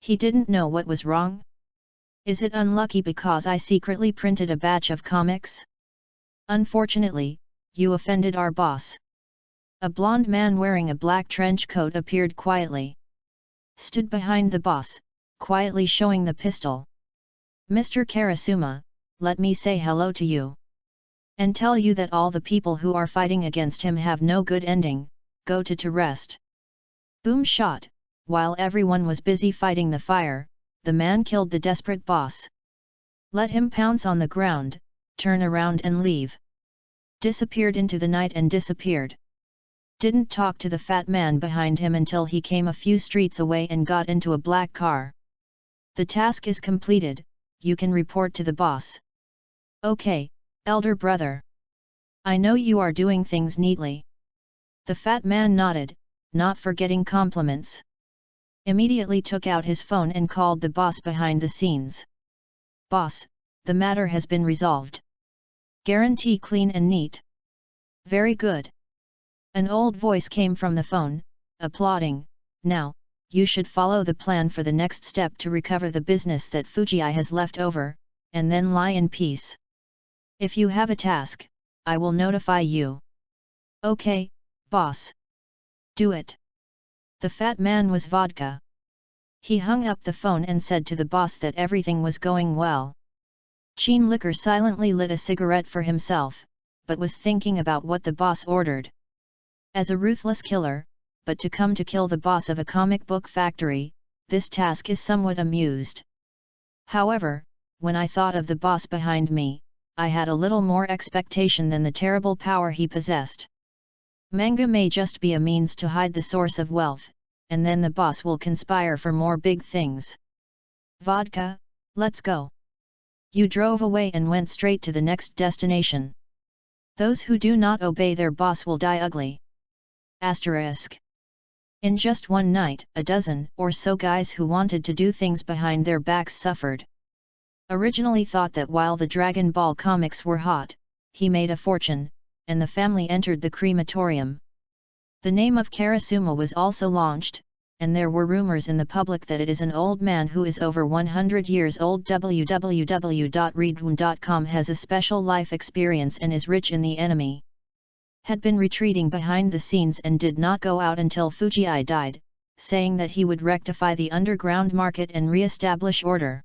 He didn't know what was wrong. Is it unlucky because I secretly printed a batch of comics? Unfortunately, you offended our boss. A blond man wearing a black trench coat appeared quietly. Stood behind the boss, quietly showing the pistol. Mr. Karasuma, let me say hello to you. And tell you that all the people who are fighting against him have no good ending, go to rest. Boom shot, while everyone was busy fighting the fire, the man killed the desperate boss. Let him pounce on the ground, turn around and leave. Disappeared into the night and disappeared. Didn't talk to the fat man behind him until he came a few streets away and got into a black car. The task is completed, you can report to the boss. Okay, elder brother. I know you are doing things neatly. The fat man nodded, not forgetting compliments. Immediately took out his phone and called the boss behind the scenes. Boss, the matter has been resolved. Guarantee clean and neat. Very good. An old voice came from the phone, applauding. Now, you should follow the plan for the next step to recover the business that Fujii has left over, and then lie in peace. If you have a task, I will notify you. Okay, boss. Do it. The fat man was Vodka. He hung up the phone and said to the boss that everything was going well. Chin Liquor silently lit a cigarette for himself, but was thinking about what the boss ordered. As a ruthless killer, but to come to kill the boss of a comic book factory, this task is somewhat amused. However, when I thought of the boss behind me, I had a little more expectation than the terrible power he possessed. Manga may just be a means to hide the source of wealth, and then the boss will conspire for more big things. Vodka, let's go. You drove away and went straight to the next destination. Those who do not obey their boss will die ugly. Asterisk. In just one night, a dozen or so guys who wanted to do things behind their backs suffered. Originally thought that while the Dragon Ball comics were hot, he made a fortune, and the family entered the crematorium. The name of Karasuma was also launched, and there were rumors in the public that it is an old man who is over 100 years old. www.readaloud.com has a special life experience and is rich in the enemy. Had been retreating behind the scenes and did not go out until Fujii died, saying that he would rectify the underground market and re-establish order.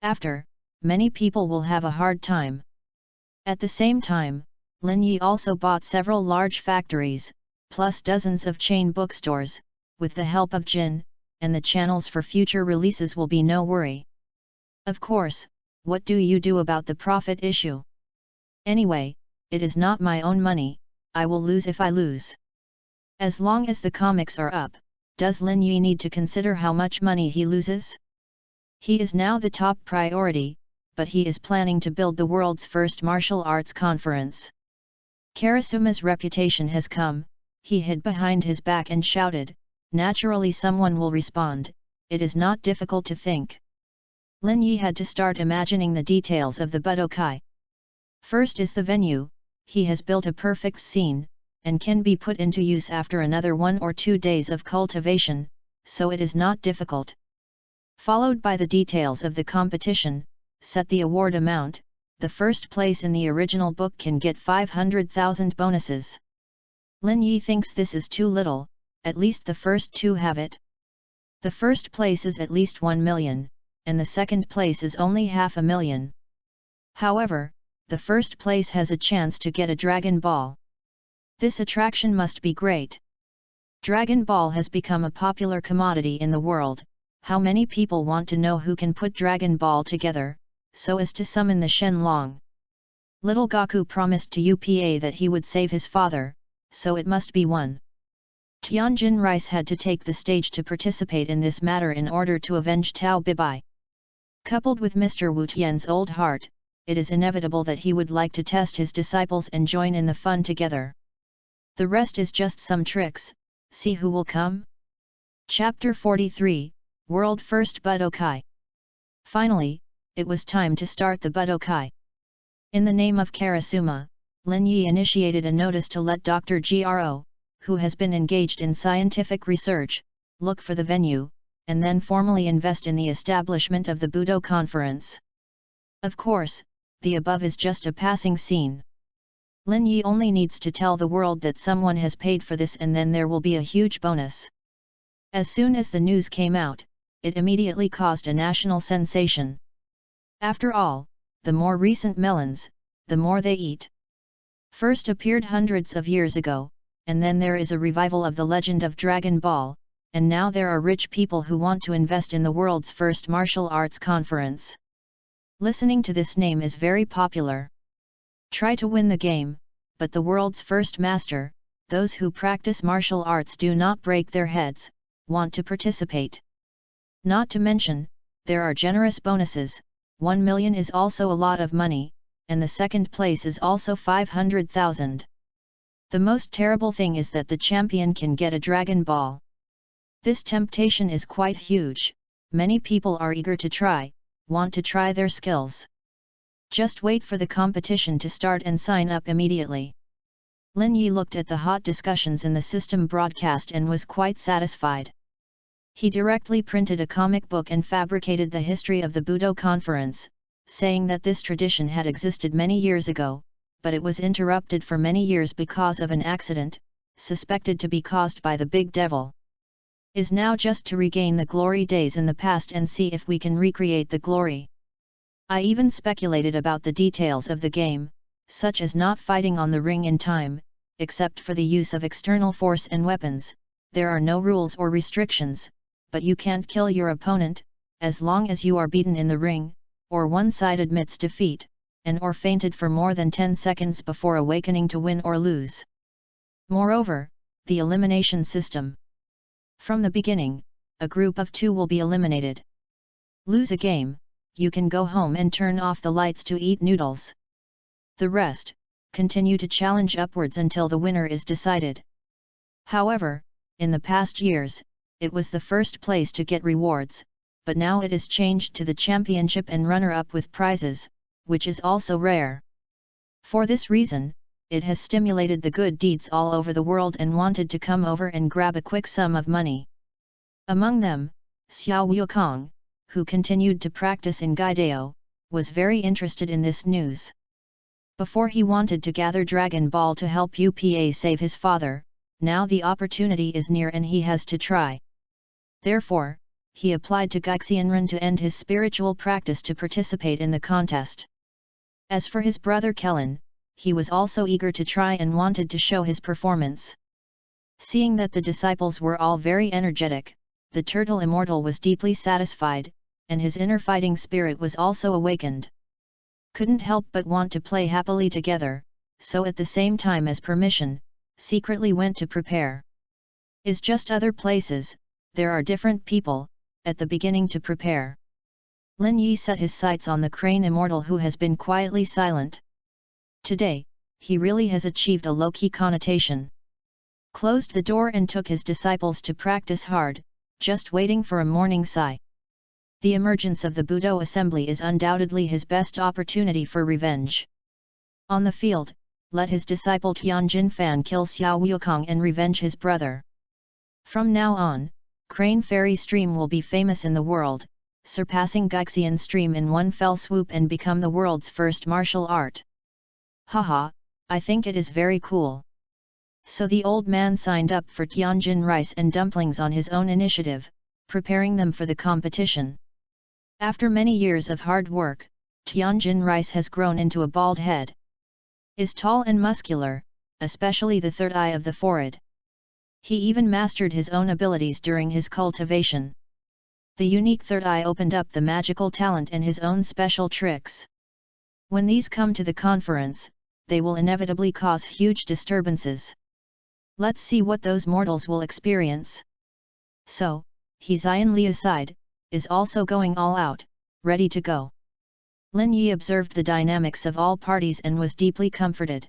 After, many people will have a hard time. At the same time, Lin Yi also bought several large factories, plus dozens of chain bookstores. With the help of Jin, and the channels for future releases will be no worry. Of course, what do you do about the profit issue? Anyway, it is not my own money, I will lose if I lose. As long as the comics are up, does Lin Yi need to consider how much money he loses? He is now the top priority, but he is planning to build the world's first martial arts conference. Karasuma's reputation has come, he hid behind his back and shouted. Naturally someone will respond, it is not difficult to think. Lin Yi had to start imagining the details of the Budokai. First is the venue, he has built a perfect scene, and can be put into use after another 1 or 2 days of cultivation, so it is not difficult. Followed by the details of the competition, set the award amount, the first place in the original book can get 500,000 bonuses. Lin Yi thinks this is too little. At least the first 2 have it. The first place is at least 1 million, and the second place is only 500,000. However, the first place has a chance to get a Dragon Ball. This attraction must be great. Dragon Ball has become a popular commodity in the world. How many people want to know who can put Dragon Ball together, so as to summon the Shenlong? Little Goku promised to UPA that he would save his father, so it must be 1. Tianjin Rice had to take the stage to participate in this matter in order to avenge Tao Bibai. Coupled with Mr. Wu Tian's old heart, it is inevitable that he would like to test his disciples and join in the fun together. The rest is just some tricks, see who will come? Chapter 43, World First Budokai. Finally, it was time to start the Budokai. In the name of Karasuma, Lin Yi initiated a notice to let Dr. Gro, who has been engaged in scientific research, look for the venue, and then formally invest in the establishment of the Budo conference. Of course, the above is just a passing scene. Lin Yi only needs to tell the world that someone has paid for this, and then there will be a huge bonus. As soon as the news came out, it immediately caused a national sensation. After all, the more recent melons, the more they eat. First appeared hundreds of years ago, and then there is a revival of the legend of Dragon Ball, and now there are rich people who want to invest in the world's first martial arts conference. Listening to this name is very popular. Try to win the game, but the world's first master, those who practice martial arts do not break their heads, want to participate. Not to mention, there are generous bonuses, 1 million is also a lot of money, and the second place is also 500,000. The most terrible thing is that the champion can get a Dragon Ball. This temptation is quite huge, many people are eager to try, want to try their skills. Just wait for the competition to start and sign up immediately. Lin Yi looked at the hot discussions in the system broadcast and was quite satisfied. He directly printed a comic book and fabricated the history of the Budo conference, saying that this tradition had existed many years ago, but it was interrupted for many years because of an accident, suspected to be caused by the big devil. Is now just to regain the glory days in the past and see if we can recreate the glory. I even speculated about the details of the game, such as not fighting on the ring in time, except for the use of external force and weapons. There are no rules or restrictions, but you can't kill your opponent, as long as you are beaten in the ring, or one side admits defeat, and or fainted for more than 10 seconds before awakening to win or lose. Moreover, the elimination system. From the beginning, a group of 2 will be eliminated. Lose a game, you can go home and turn off the lights to eat noodles. The rest, continue to challenge upwards until the winner is decided. However, in the past years, it was the first place to get rewards, but now it is changed to the championship and runner-up with prizes, which is also rare. For this reason, it has stimulated the good deeds all over the world and wanted to come over and grab a quick sum of money. Among them, Xiao Wukong, who continued to practice in Gaidao, was very interested in this news. Before he wanted to gather Dragon Ball to help Upa save his father, now the opportunity is near and he has to try. Therefore, he applied to Gaixianren to end his spiritual practice to participate in the contest. As for his brother Kellen, he was also eager to try and wanted to show his performance. Seeing that the disciples were all very energetic, the turtle immortal was deeply satisfied, and his inner fighting spirit was also awakened. Couldn't help but want to play happily together, so at the same time as permission, secretly went to prepare. Is just other places, there are different people, at the beginning to prepare. Lin Yi set his sights on the crane immortal who has been quietly silent. Today, he really has achieved a low-key connotation. Closed the door and took his disciples to practice hard, just waiting for a morning sigh. The emergence of the Budo assembly is undoubtedly his best opportunity for revenge. On the field, let his disciple Tianjin Fan kill Xiao Wukong and revenge his brother. From now on, Crane Fairy Stream will be famous in the world, surpassing Gaixian Stream in one fell swoop and become the world's first martial art. Haha, I think it is very cool. So the old man signed up for Tianjin rice and dumplings on his own initiative, preparing them for the competition. After many years of hard work, Tianjin rice has grown into a bald head. Is tall and muscular, especially the third eye of the forehead. He even mastered his own abilities during his cultivation. The unique third eye opened up the magical talent and his own special tricks. When these come to the conference, they will inevitably cause huge disturbances. Let's see what those mortals will experience. So, he Xian Li aside, is also going all out, ready to go. Lin Yi observed the dynamics of all parties and was deeply comforted.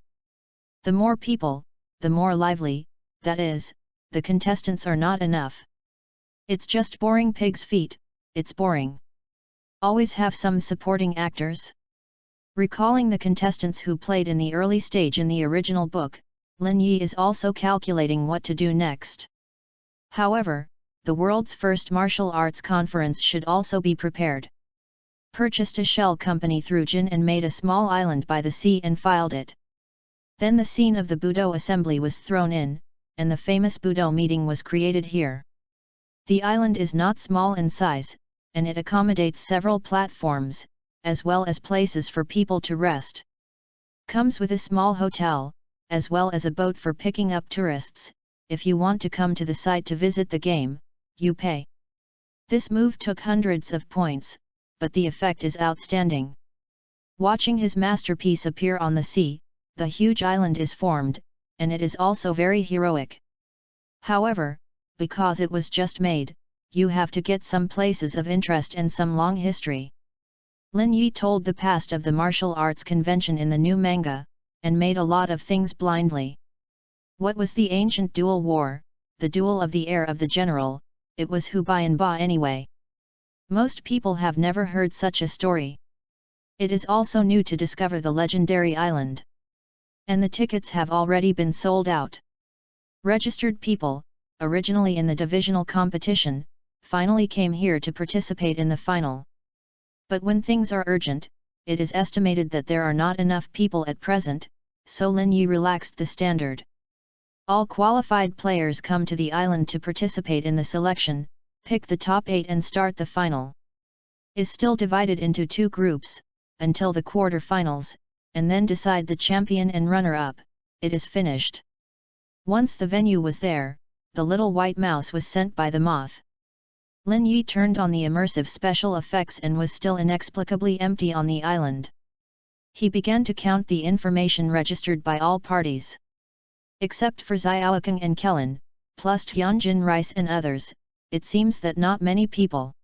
The more people, the more lively, that is, the contestants are not enough. It's just boring pig's feet, it's boring. Always have some supporting actors. Recalling the contestants who played in the early stage in the original book, Lin Yi is also calculating what to do next. However, the world's first martial arts conference should also be prepared. Purchased a shell company through Jin and made a small island by the sea and filed it. Then the scene of the Budo assembly was thrown in, and the famous Budo meeting was created here. The island is not small in size, and it accommodates several platforms, as well as places for people to rest. Comes with a small hotel, as well as a boat for picking up tourists. If you want to come to the site to visit the game, you pay. This move took hundreds of points, but the effect is outstanding. Watching his masterpiece appear on the sea, the huge island is formed, and it is also very heroic. However, because it was just made, you have to get some places of interest and some long history. Lin Yi told the past of the martial arts convention in the new manga, and made a lot of things blindly. What was the ancient duel war, the duel of the heir of the general? It was Hu Bai and Ba anyway. Most people have never heard such a story. It is also new to discover the legendary island. And the tickets have already been sold out. Registered people, originally in the divisional competition, finally came here to participate in the final. But when things are urgent, it is estimated that there are not enough people at present, so Lin Yi relaxed the standard. All qualified players come to the island to participate in the selection, pick the top 8 and start the final. Is still divided into 2 groups, until the quarter-finals, and then decide the champion and runner-up. It is finished. Once the venue was there, the little white mouse was sent by the moth. Lin Yi turned on the immersive special effects and was still inexplicably empty on the island. He began to count the information registered by all parties. Except for Xiaokang and Kellen, plus Tianjin Rice and others, it seems that not many people.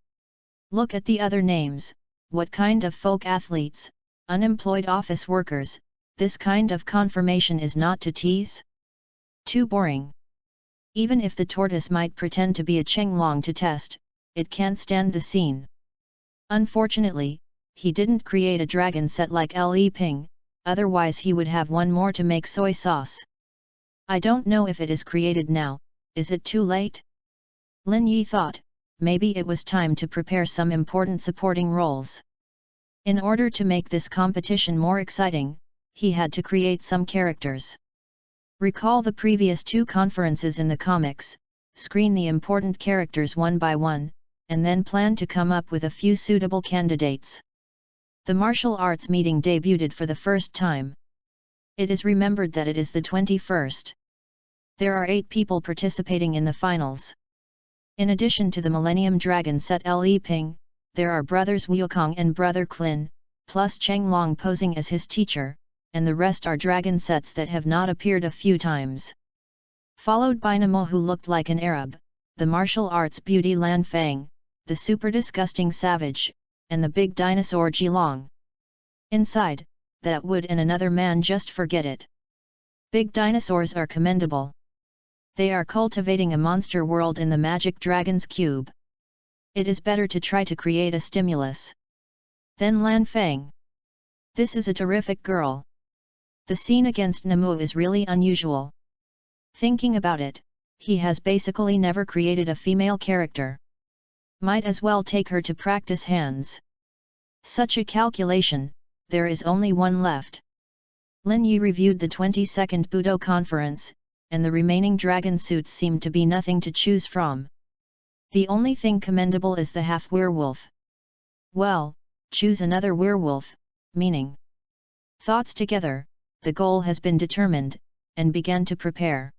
Look at the other names, what kind of folk athletes, unemployed office workers, this kind of confirmation is not to tease? Too boring. Even if the tortoise might pretend to be a Chenglong to test, it can't stand the scene. Unfortunately, he didn't create a dragon set like Li Ping, otherwise he would have one more to make soy sauce. I don't know if it is created now, is it too late? Lin Yi thought, maybe it was time to prepare some important supporting roles. In order to make this competition more exciting, he had to create some characters. Recall the previous 2 conferences in the comics, screen the important characters one by one, and then plan to come up with a few suitable candidates. The martial arts meeting debuted for the first time. It is remembered that it is the 21st. There are 8 people participating in the finals. In addition to the Millennium Dragon set Li Ping, there are brothers Wukong and brother Klin, plus Chenglong posing as his teacher, and the rest are dragon sets that have not appeared a few times. Followed by Nemo who looked like an Arab, the martial arts beauty Lan Fang, the super disgusting savage, and the big dinosaur Jilong. Inside, that would and another man just forget it. Big dinosaurs are commendable. They are cultivating a monster world in the magic dragon's cube. It is better to try to create a stimulus. Then Lan Fang. This is a terrific girl. The scene against Nemu is really unusual. Thinking about it, he has basically never created a female character. Might as well take her to practice hands. Such a calculation, there is only one left. Lin Yi reviewed the 22nd Budo conference, and the remaining dragon suits seemed to be nothing to choose from. The only thing commendable is the half-werewolf. Well, choose another werewolf, meaning. Thoughts together, the goal has been determined, and began to prepare.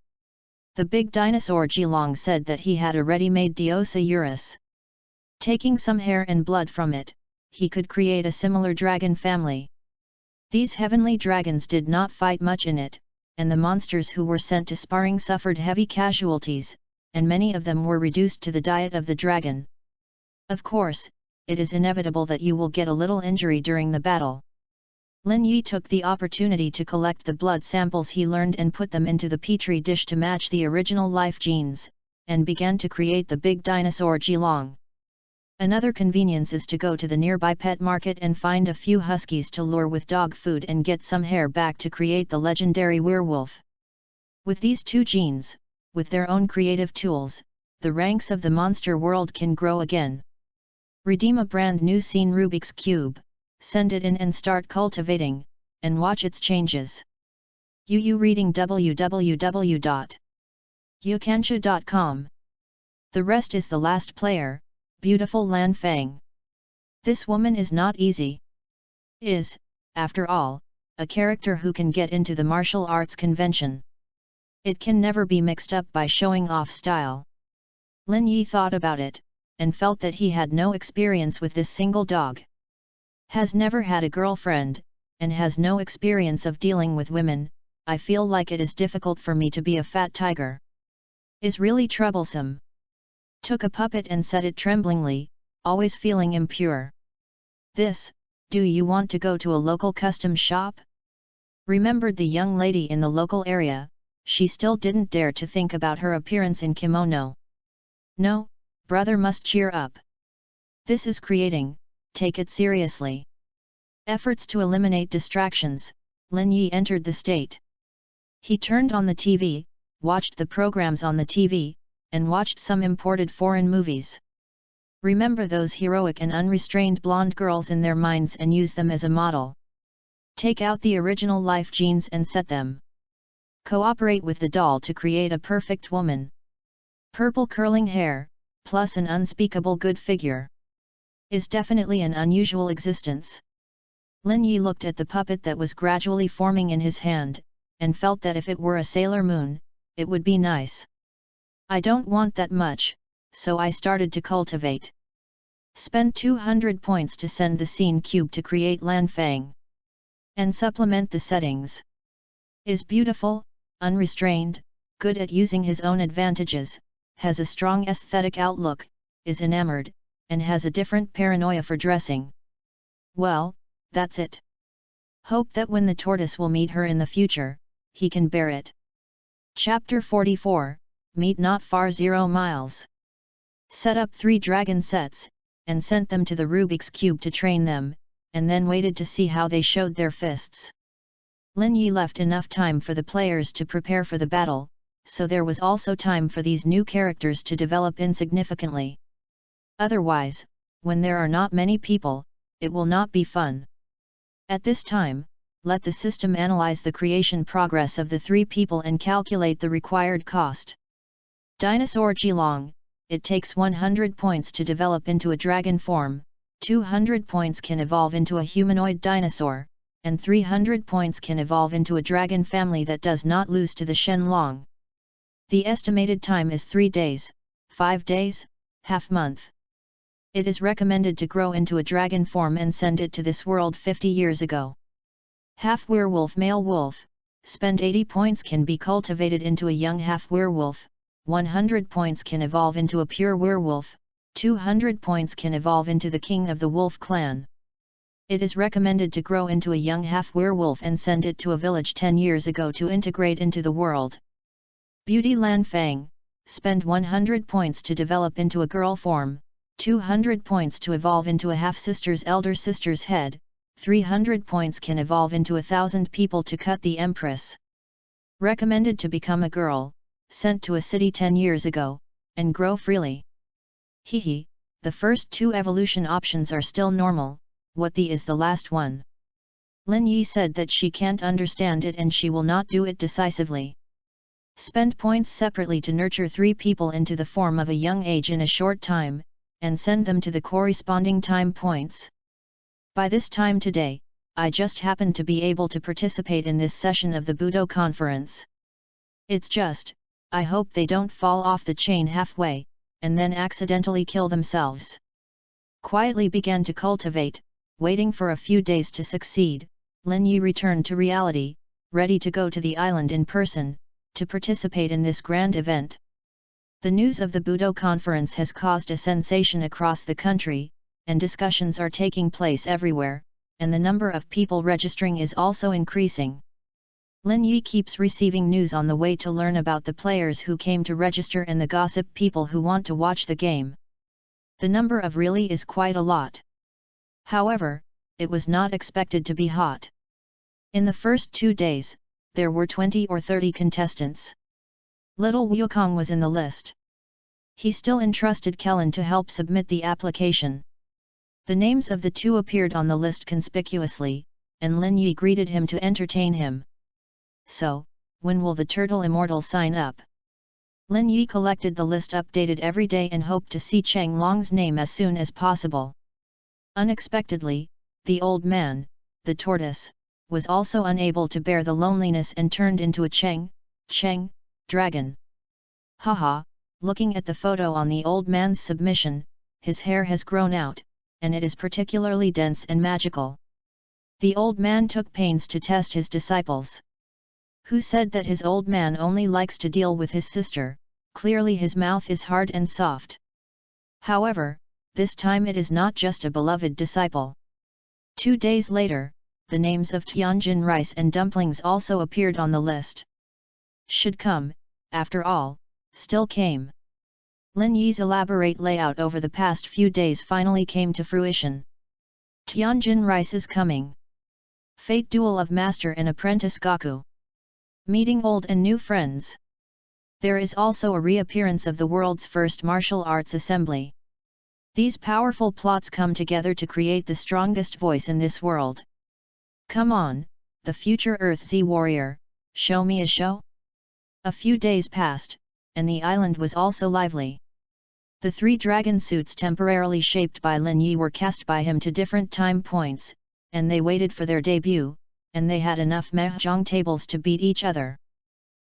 The big dinosaur Jilong said that he had a ready-made Diosa Urus. Taking some hair and blood from it, he could create a similar dragon family. These heavenly dragons did not fight much in it, and the monsters who were sent to sparring suffered heavy casualties, and many of them were reduced to the diet of the dragon. Of course, it is inevitable that you will get a little injury during the battle. Lin Yi took the opportunity to collect the blood samples he learned and put them into the petri dish to match the original life genes, and began to create the big dinosaur Jilong. Another convenience is to go to the nearby pet market and find a few huskies to lure with dog food and get some hair back to create the legendary werewolf. With these two genes, with their own creative tools, the ranks of the monster world can grow again. Redeem a brand new scene Rubik's Cube, send it in and start cultivating, and watch its changes. Reading www.youkansha.com. The rest is the last player, beautiful Lan Fang. This woman is not easy. Is, after all, a character who can get into the martial arts convention. It can never be mixed up by showing off style. Lin Yi thought about it, and felt that he had no experience with this single dog. Has never had a girlfriend, and has no experience of dealing with women. I feel like it is difficult for me to be a fat tiger. Is really troublesome. Took a puppet and set it tremblingly, always feeling impure. Do you want to go to a local custom shop? Remembered the young lady in the local area, she still didn't dare to think about her appearance in kimono. No, brother must cheer up. This is creating, take it seriously. Efforts to eliminate distractions, Lin Yi entered the state. He turned on the TV, watched the programs on the TV, and watched some imported foreign movies. Remember those heroic and unrestrained blonde girls in their minds and use them as a model. Take out the original life genes and set them. Cooperate with the doll to create a perfect woman. Purple curling hair, plus an unspeakable good figure. Is definitely an unusual existence. Lin Yi looked at the puppet that was gradually forming in his hand, and felt that if it were a Sailor Moon, it would be nice. I don't want that much, so I started to cultivate. Spend 200 points to send the scene cube to create Lan Fang. And supplement the settings. Is beautiful, unrestrained, good at using his own advantages, has a strong aesthetic outlook, is enamored, and has a different paranoia for dressing. Well, that's it. Hope that when the tortoise will meet her in the future, he can bear it. Chapter 44, Meet not far 0 miles. Set up 3 dragon sets, and sent them to the Rubik's Cube to train them, and then waited to see how they showed their fists. Lin Yi left enough time for the players to prepare for the battle, so there was also time for these new characters to develop insignificantly. Otherwise, when there are not many people, it will not be fun. At this time, let the system analyze the creation progress of the 3 people and calculate the required cost. Dinosaur Jilong, it takes 100 points to develop into a dragon form, 200 points can evolve into a humanoid dinosaur, and 300 points can evolve into a dragon family that does not lose to the Shenlong. The estimated time is 3 days, 5 days, half month. It is recommended to grow into a dragon form and send it to this world 50 years ago. Half werewolf male wolf, spend 80 points can be cultivated into a young half werewolf, 100 points can evolve into a pure werewolf, 200 points can evolve into the king of the wolf clan. It is recommended to grow into a young half werewolf and send it to a village 10 years ago to integrate into the world. Beauty Lan Fang, spend 100 points to develop into a girl form, 200 points to evolve into a half-sister's elder sister's head, 300 points can evolve into 1,000 people to cut the empress. Recommended to become a girl, sent to a city 10 years ago, and grow freely. Hehe, the first 2 evolution options are still normal, what the is the last one? Lin Yi said that she can't understand it and she will not do it decisively. Spend points separately to nurture 3 people into the form of a young age in a short time, and send them to the corresponding time points. By this time today, I just happened to be able to participate in this session of the Budo conference. It's just, I hope they don't fall off the chain halfway, and then accidentally kill themselves. Quietly began to cultivate, waiting for a few days to succeed. Lin Yi returned to reality, ready to go to the island in person, to participate in this grand event. The news of the Budo conference has caused a sensation across the country, and discussions are taking place everywhere, and the number of people registering is also increasing. Lin Yi keeps receiving news on the way to learn about the players who came to register and the gossip people who want to watch the game. The number of really is quite a lot. However, it was not expected to be hot. In the first 2 days, there were 20 or 30 contestants. Little Wukong was in the list. He still entrusted Kellen to help submit the application. The names of the two appeared on the list conspicuously, and Lin Yi greeted him to entertain him. So, when will the Turtle Immortal sign up? Lin Yi collected the list updated every day and hoped to see Cheng Long's name as soon as possible. Unexpectedly, the old man, the tortoise, was also unable to bear the loneliness and turned into a Cheng dragon. Haha, looking at the photo on the old man's submission, his hair has grown out, and it is particularly dense and magical. The old man took pains to test his disciples. Who said that his old man only likes to deal with his sister? Clearly his mouth is hard and soft. However, this time it is not just a beloved disciple. 2 days later, the names of Tianjin rice and dumplings also appeared on the list. Should come, after all, still came. Lin Yi's elaborate layout over the past few days finally came to fruition. Tianjin rice is coming. Fate duel of master and apprentice Gaku. Meeting old and new friends. There is also a reappearance of the world's first martial arts assembly. These powerful plots come together to create the strongest voice in this world. Come on, the future Earth Z warrior, show me a show? A few days passed, and the island was also lively. The 3 dragon suits temporarily shaped by Lin Yi were cast by him to different time points, and they waited for their debut, and they had enough mahjong tables to beat each other.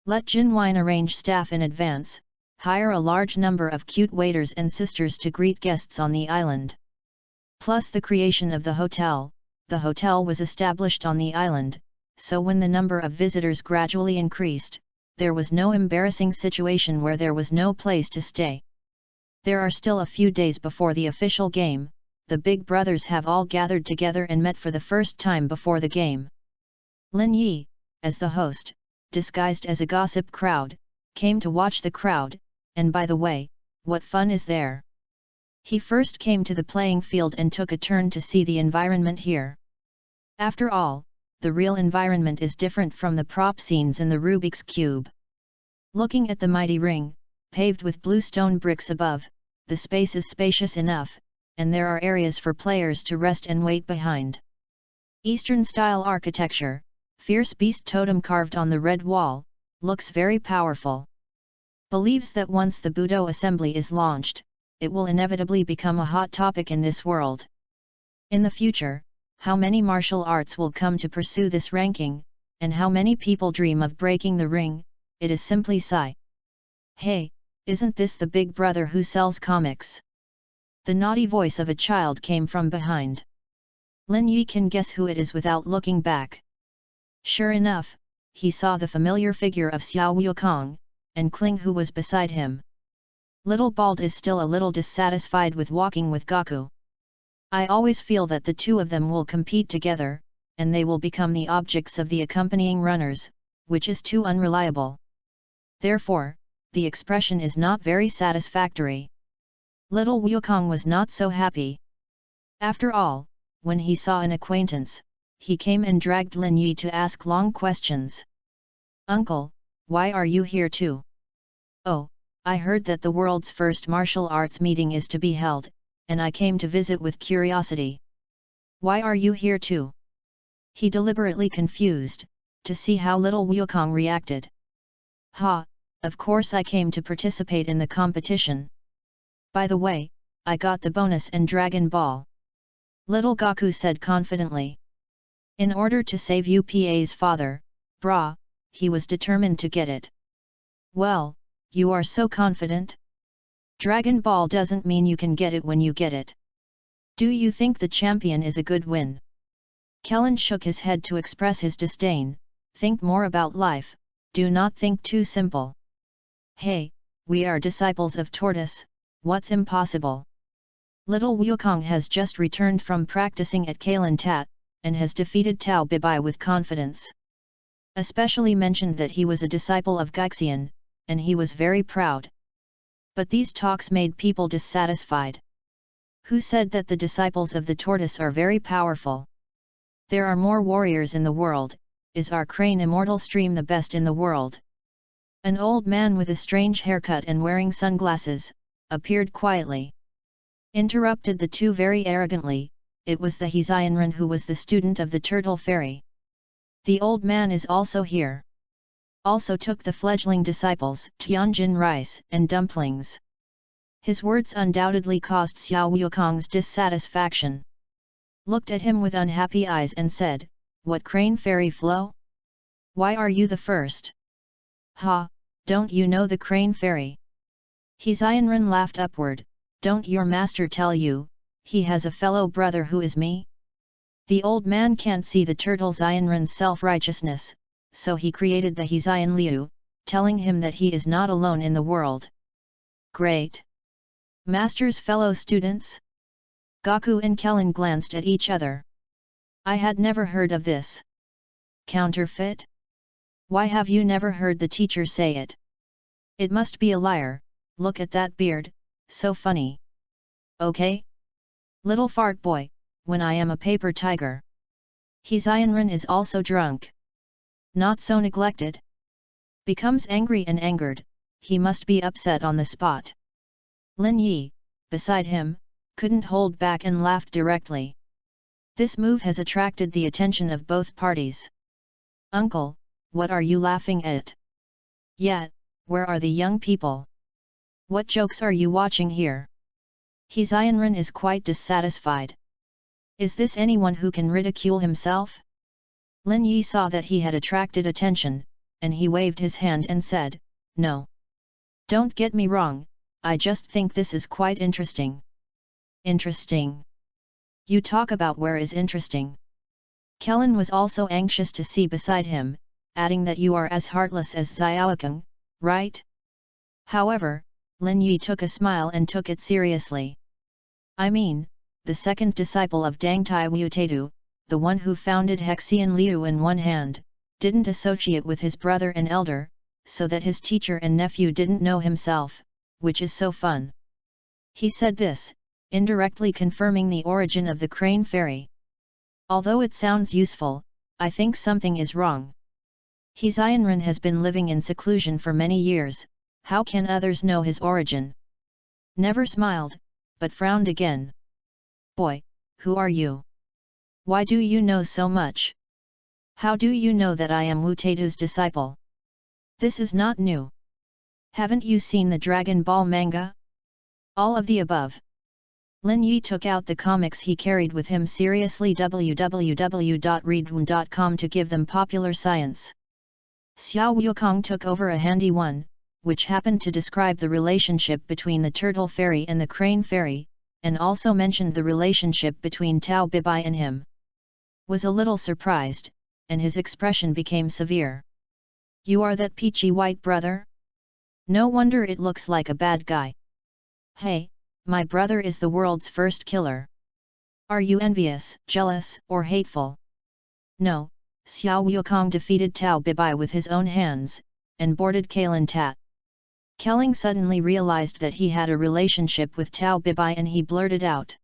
Let Jinwine arrange staff in advance, hire a large number of cute waiters and sisters to greet guests on the island. Plus the creation of the hotel was established on the island, so when the number of visitors gradually increased, there was no embarrassing situation where there was no place to stay. There are still a few days before the official game. The big brothers have all gathered together and met for the first time before the game. Lin Yi, as the host, disguised as a gossip crowd, came to watch the crowd, and by the way, what fun is there? He first came to the playing field and took a turn to see the environment here. After all, the real environment is different from the prop scenes in the Rubik's Cube. Looking at the mighty ring, paved with blue stone bricks above, the space is spacious enough, and there are areas for players to rest and wait behind. Eastern-style architecture, fierce beast totem carved on the red wall, looks very powerful. Believes that once the Budo assembly is launched, it will inevitably become a hot topic in this world. In the future, how many martial arts will come to pursue this ranking, and how many people dream of breaking the ring? It is simply sigh. Hey, isn't this the big brother who sells comics? The naughty voice of a child came from behind. Lin Yi can guess who it is without looking back. Sure enough, he saw the familiar figure of Xiao Wukong, and Kling who was beside him. Little Bald is still a little dissatisfied with walking with Gaku. I always feel that the two of them will compete together, and they will become the objects of the accompanying runners, which is too unreliable. Therefore, the expression is not very satisfactory. Little Wukong was not so happy. After all, when he saw an acquaintance, he came and dragged Lin Yi to ask long questions. Uncle, why are you here too? Oh, I heard that the world's first martial arts meeting is to be held, and I came to visit with curiosity. Why are you here too? He deliberately confused, to see how little Wukong reacted. Ha, of course I came to participate in the competition. By the way, I got the bonus and Dragon Ball. Little Gaku said confidently. In order to save UPA's father, brah, he was determined to get it. Well, you are so confident? Dragon Ball doesn't mean you can get it when you get it. Do you think the champion is a good win? Kellen shook his head to express his disdain, think more about life, do not think too simple. Hey, we are disciples of Tortoise, what's impossible? Little Wukong has just returned from practicing at Kailan Tat, and has defeated Tao Bibai with confidence. Especially mentioned that he was a disciple of Gaixian, and he was very proud. But these talks made people dissatisfied. Who said that the disciples of the tortoise are very powerful? There are more warriors in the world. Is our crane immortal stream the best in the world? An old man with a strange haircut and wearing sunglasses appeared quietly. Interrupted the two very arrogantly. It was the Hezianren who was the student of the Turtle Fairy. The old man is also here. Also took the fledgling disciples, Tianjin rice and dumplings. His words undoubtedly caused Xiao Wukong's dissatisfaction. Looked at him with unhappy eyes and said, "What crane fairy flow? Why are you the first? Ha, don't you know the crane fairy?" Hezianren laughed upward. "Don't your master tell you, he has a fellow brother who is me?" The old man can't see the turtle Xianren's self-righteousness, so he created the Hezian Liu, telling him that he is not alone in the world. Great! Master's fellow students? Gaku and Kellen glanced at each other. I had never heard of this. Counterfeit? Why have you never heard the teacher say it? It must be a liar, look at that beard, so funny. Okay? Little fart boy, when I am a paper tiger. Hezianren is also drunk. Not so neglected. Becomes angry and angered, he must be upset on the spot. Lin Yi, beside him, couldn't hold back and laughed directly. This move has attracted the attention of both parties. Uncle, what are you laughing at? Yet, where are the young people? What jokes are you watching here? Hezianren is quite dissatisfied. Is this anyone who can ridicule himself? Lin Yi saw that he had attracted attention, and he waved his hand and said, "No. Don't get me wrong, I just think this is quite interesting." Interesting? You talk about where is interesting. Kellen was also anxious to see beside him, adding that you are as heartless as Xiaokeng, right? However, Lin Yi took a smile and took it seriously. I mean, the second disciple of Dangtai Wutedu, the one who founded Hexian Liu in one hand, didn't associate with his brother and elder, so that his teacher and nephew didn't know himself, which is so fun. He said this, indirectly confirming the origin of the crane fairy. Although it sounds useful, I think something is wrong. Hezianren has been living in seclusion for many years, how can others know his origin? Never smiled, but frowned again. Boy, who are you? Why do you know so much? How do you know that I am Wutedu's disciple? This is not new. Haven't you seen the Dragon Ball manga? All of the above. Lin Yi took out the comics he carried with him seriously www.readaloud.com to give them popular science. Xiao Wukong took over a handy one, which happened to describe the relationship between the Turtle Fairy and the Crane Fairy, and also mentioned the relationship between Tao Bibai and him. Was a little surprised, and his expression became severe. You are that peachy white brother? No wonder it looks like a bad guy. Hey, my brother is the world's first killer. Are you envious, jealous, or hateful? No, Xiao Wukong defeated Tao Bibai with his own hands, and boarded Kailan Tat. Kelling suddenly realized that he had a relationship with Tao Bibai and he blurted out.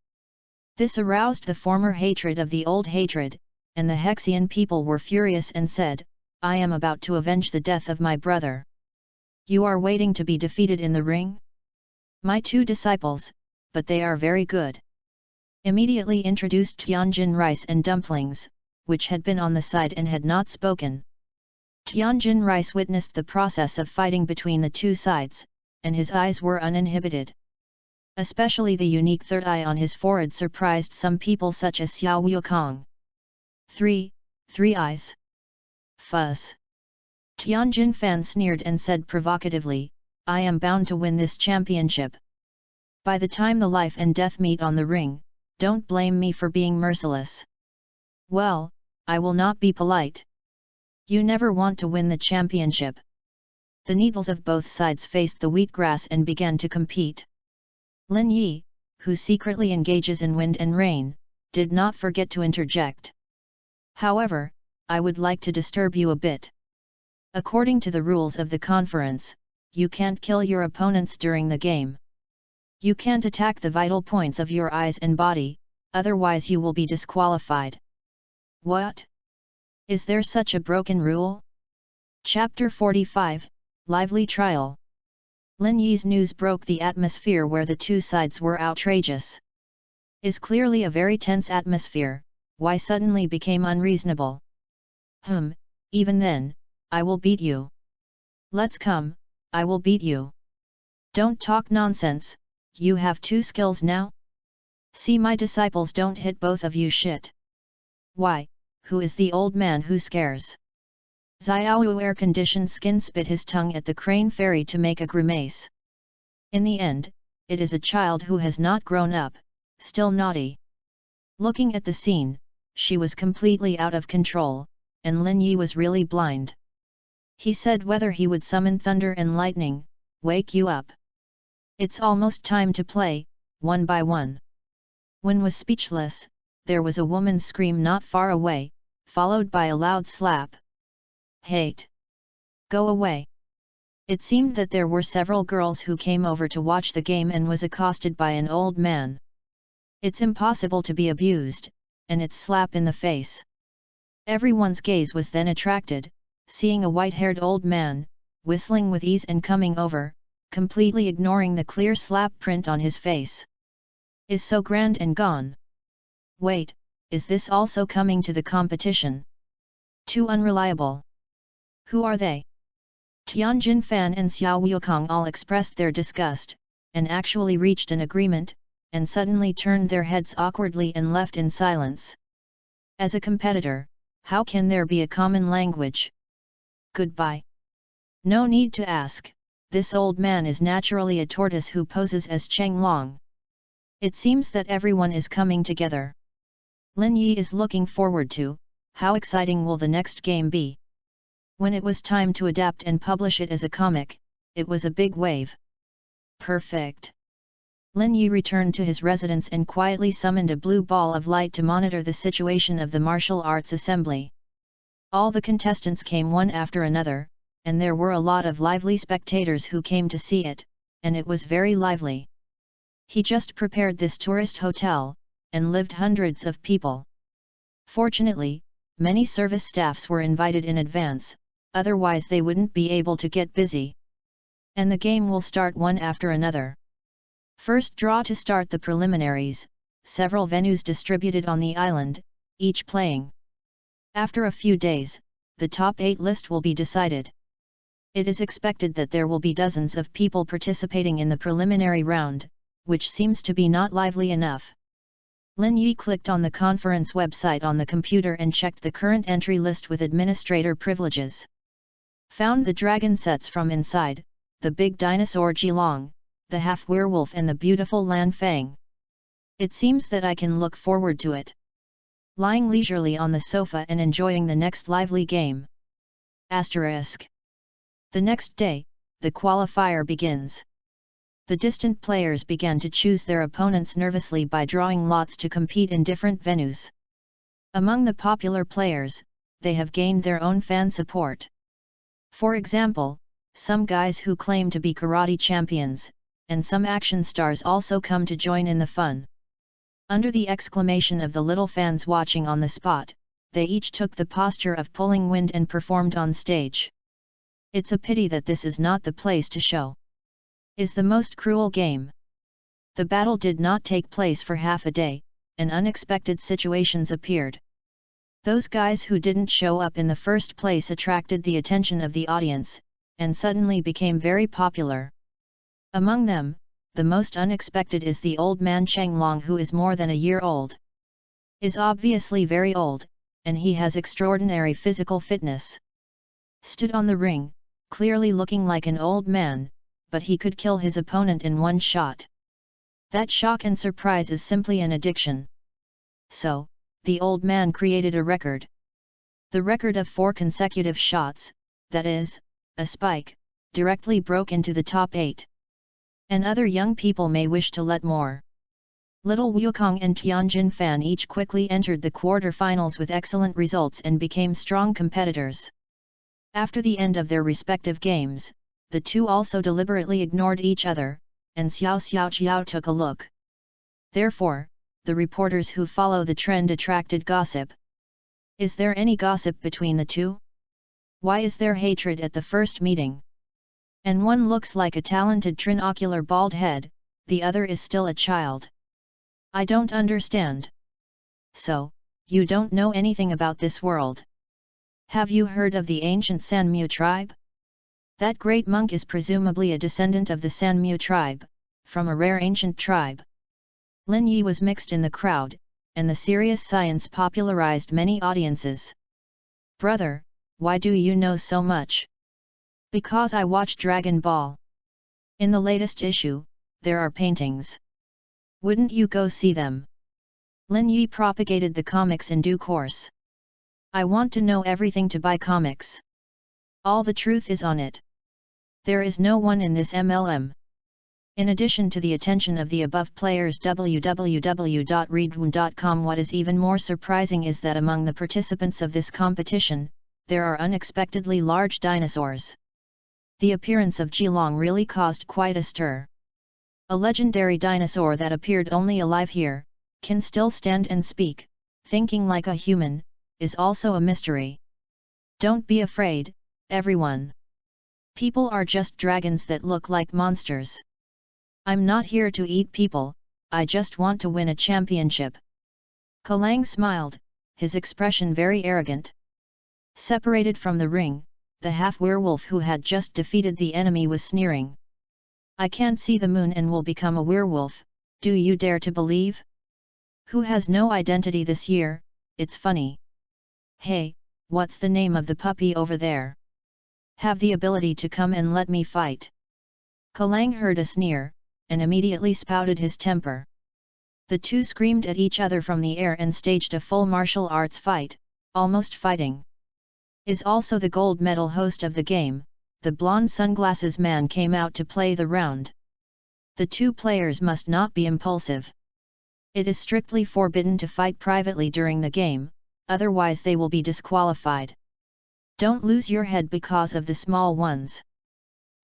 This aroused the former hatred of the old hatred, and the Hexian people were furious and said, I am about to avenge the death of my brother. You are waiting to be defeated in the ring? My two disciples, but they are very good. Immediately introduced Tianjin rice and dumplings, which had been on the side and had not spoken. Tianjin rice witnessed the process of fighting between the two sides, and his eyes were uninhibited. Especially the unique third eye on his forehead surprised some people such as Xiao Wukong. Three eyes. Fuzz. Tianjin fan sneered and said provocatively, I am bound to win this championship. By the time the life and death meet on the ring, don't blame me for being merciless. Well, I will not be polite. You never want to win the championship. The needles of both sides faced the wheatgrass and began to compete. Lin Yi, who secretly engages in wind and rain, did not forget to interject. However, I would like to disturb you a bit. According to the rules of the conference, you can't kill your opponents during the game. You can't attack the vital points of your eyes and body, otherwise you will be disqualified. What? Is there such a broken rule? Chapter 45, Lively Trial. Lin Yi's news broke the atmosphere where the two sides were outrageous. Is clearly a very tense atmosphere, why suddenly became unreasonable? Even then, I will beat you. Let's come, I will beat you. Don't talk nonsense, you have 2 skills now? See, my disciples don't hit both of you shit. Why, who is the old man who scares? Xiaowu air-conditioned skin spit his tongue at the crane fairy to make a grimace. In the end, it is a child who has not grown up, still naughty. Looking at the scene, she was completely out of control, and Lin Yi was really blind. He said whether he would summon thunder and lightning, wake you up. It's almost time to play, one by one. Wen was speechless, there was a woman's scream not far away, followed by a loud slap. Hate! Go away! It seemed that there were several girls who came over to watch the game and was accosted by an old man. It's impossible to be abused, and it's slap in the face. Everyone's gaze was then attracted, seeing a white-haired old man, whistling with ease and coming over, completely ignoring the clear slap print on his face. Is so grand and gone. Wait, is this also coming to the competition? Too unreliable. Who are they? Tianjin Fan and Xiao Wuokong all expressed their disgust, and actually reached an agreement, and suddenly turned their heads awkwardly and left in silence. As a competitor, how can there be a common language? Goodbye. No need to ask, this old man is naturally a tortoise who poses as Cheng Long. It seems that everyone is coming together. Lin Yi is looking forward to, how exciting will the next game be? When it was time to adapt and publish it as a comic, it was a big wave. Perfect. Lin Yi returned to his residence and quietly summoned a blue ball of light to monitor the situation of the martial arts assembly. All the contestants came one after another, and there were a lot of lively spectators who came to see it, and it was very lively. He just prepared this tourist hotel, and lived hundreds of people. Fortunately, many service staffs were invited in advance, otherwise they wouldn't be able to get busy. And the game will start one after another. First draw to start the preliminaries, several venues distributed on the island, each playing. After a few days, the top 8 list will be decided. It is expected that there will be dozens of people participating in the preliminary round, which seems to be not lively enough. Lin Yi clicked on the conference website on the computer and checked the current entry list with administrator privileges. Found the dragon sets from inside, the big dinosaur Jilong, the half-werewolf and the beautiful Lan Fang. It seems that I can look forward to it. Lying leisurely on the sofa and enjoying the next lively game. Asterisk. The next day, the qualifier begins. The distant players began to choose their opponents nervously by drawing lots to compete in different venues. Among the popular players, they have gained their own fan support. For example, some guys who claim to be karate champions, and some action stars also come to join in the fun. Under the exclamation of the little fans watching on the spot, they each took the posture of pulling wind and performed on stage. It's a pity that this is not the place to show. Is the most cruel game. The battle did not take place for half a day, and unexpected situations appeared. Those guys who didn't show up in the first place attracted the attention of the audience, and suddenly became very popular. Among them, the most unexpected is the old man Cheng Long, who is more than a year old. Is obviously very old, and he has extraordinary physical fitness. Stood on the ring, clearly looking like an old man, but he could kill his opponent in one shot. That shock and surprise is simply an addiction. So, the old man created a record. The record of 4 consecutive shots, that is, a spike, directly broke into the top 8. And other young people may wish to let more. Little Wukong and Tianjin Fan each quickly entered the quarter-finals with excellent results and became strong competitors. After the end of their respective games, the two also deliberately ignored each other, and Xiao Xiao took a look. Therefore, the reporters who follow the trend attracted gossip. Is there any gossip between the two? Why is there hatred at the first meeting? And one looks like a talented trinocular bald head, the other is still a child. I don't understand. So, you don't know anything about this world. Have you heard of the ancient Sanmu tribe? That great monk is presumably a descendant of the Sanmu tribe, from a rare ancient tribe. Lin Yi was mixed in the crowd, and the serious science popularized many audiences. Brother, why do you know so much? Because I watch Dragon Ball. In the latest issue, there are paintings. Wouldn't you go see them? Lin Yi propagated the comics in due course. I want to know everything to buy comics. All the truth is on it. There is no one in this MLM. In addition to the attention of the above players www.readaloud.com, what is even more surprising is that among the participants of this competition, there are unexpectedly large dinosaurs. The appearance of Jilong really caused quite a stir. A legendary dinosaur that appeared only alive here, can still stand and speak, thinking like a human, is also a mystery. Don't be afraid, everyone. People are just dragons that look like monsters. I'm not here to eat people, I just want to win a championship. Kalang smiled, his expression very arrogant. Separated from the ring, the half-werewolf who had just defeated the enemy was sneering. I can't see the moon and will become a werewolf, do you dare to believe? Who has no identity this year, it's funny. Hey, what's the name of the puppy over there? Have the ability to come and let me fight. Kalang heard a sneer, and immediately spouted his temper. The two screamed at each other from the air and staged a full martial arts fight, almost fighting. Is also the gold medal host of the game, the blonde sunglasses man came out to play the round. The two players must not be impulsive. It is strictly forbidden to fight privately during the game, otherwise they will be disqualified. Don't lose your head because of the small ones.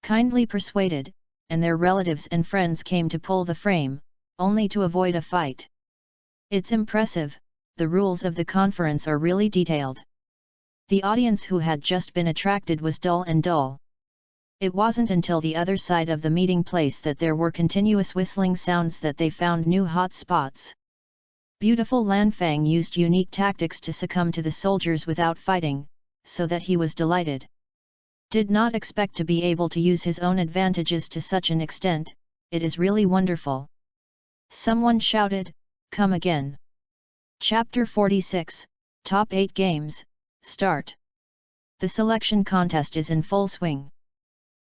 Kindly persuaded, and their relatives and friends came to pull the frame, only to avoid a fight. It's impressive, the rules of the conference are really detailed. The audience who had just been attracted was dull and dull. It wasn't until the other side of the meeting place that there were continuous whistling sounds that they found new hot spots. Beautiful Lanfang used unique tactics to succumb to the soldiers without fighting, so that he was delighted. Did not expect to be able to use his own advantages to such an extent, it is really wonderful. Someone shouted, come again. Chapter 46, Top 8 Games, Start. The selection contest is in full swing.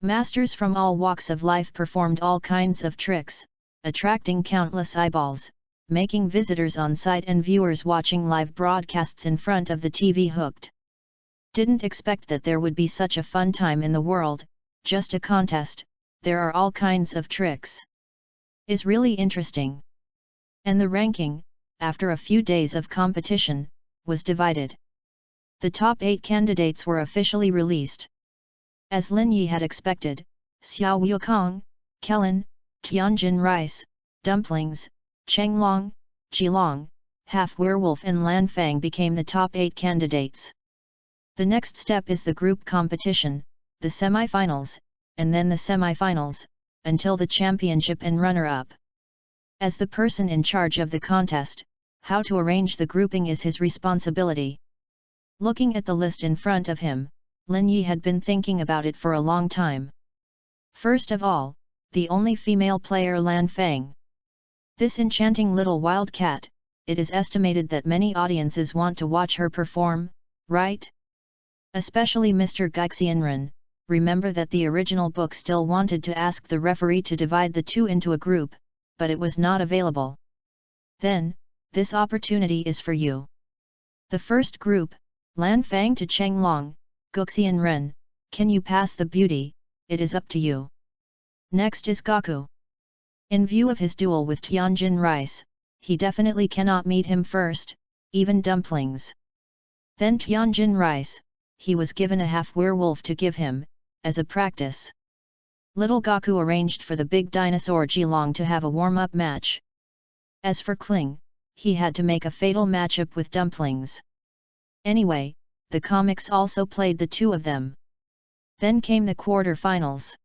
Masters from all walks of life performed all kinds of tricks, attracting countless eyeballs, making visitors on site and viewers watching live broadcasts in front of the TV hooked. Didn't expect that there would be such a fun time in the world, just a contest, there are all kinds of tricks. Is really interesting. And the ranking, after a few days of competition, was divided. The top 8 candidates were officially released. As Lin Yi had expected, Xiao Wukong, Kellen, Tianjin Rice, Dumplings, Chenglong, Jilong, Half-Werewolf and Lanfang became the top 8 candidates. The next step is the group competition, the semi-finals, and then the semi-finals, until the championship and runner-up. As the person in charge of the contest, how to arrange the grouping is his responsibility. Looking at the list in front of him, Lin Yi had been thinking about it for a long time. First of all, the only female player Lanfang. This enchanting little wildcat, it is estimated that many audiences want to watch her perform, right? Especially Mr. Gaixianren, remember that the original book still wanted to ask the referee to divide the two into a group, but it was not available. Then, this opportunity is for you. The first group, Lan Fang to Cheng Long, Guxian Ren, can you pass the beauty? It is up to you. Next is Gaku. In view of his duel with Tianjin Rice, he definitely cannot meet him first, even dumplings. Then Tianjin Rice, he was given a half-werewolf to give him, as a practice. Little Gaku arranged for the big dinosaur Jilong to have a warm-up match. As for Kling, he had to make a fatal matchup with dumplings. Anyway, the comics also played the two of them. Then came the quarter-finals.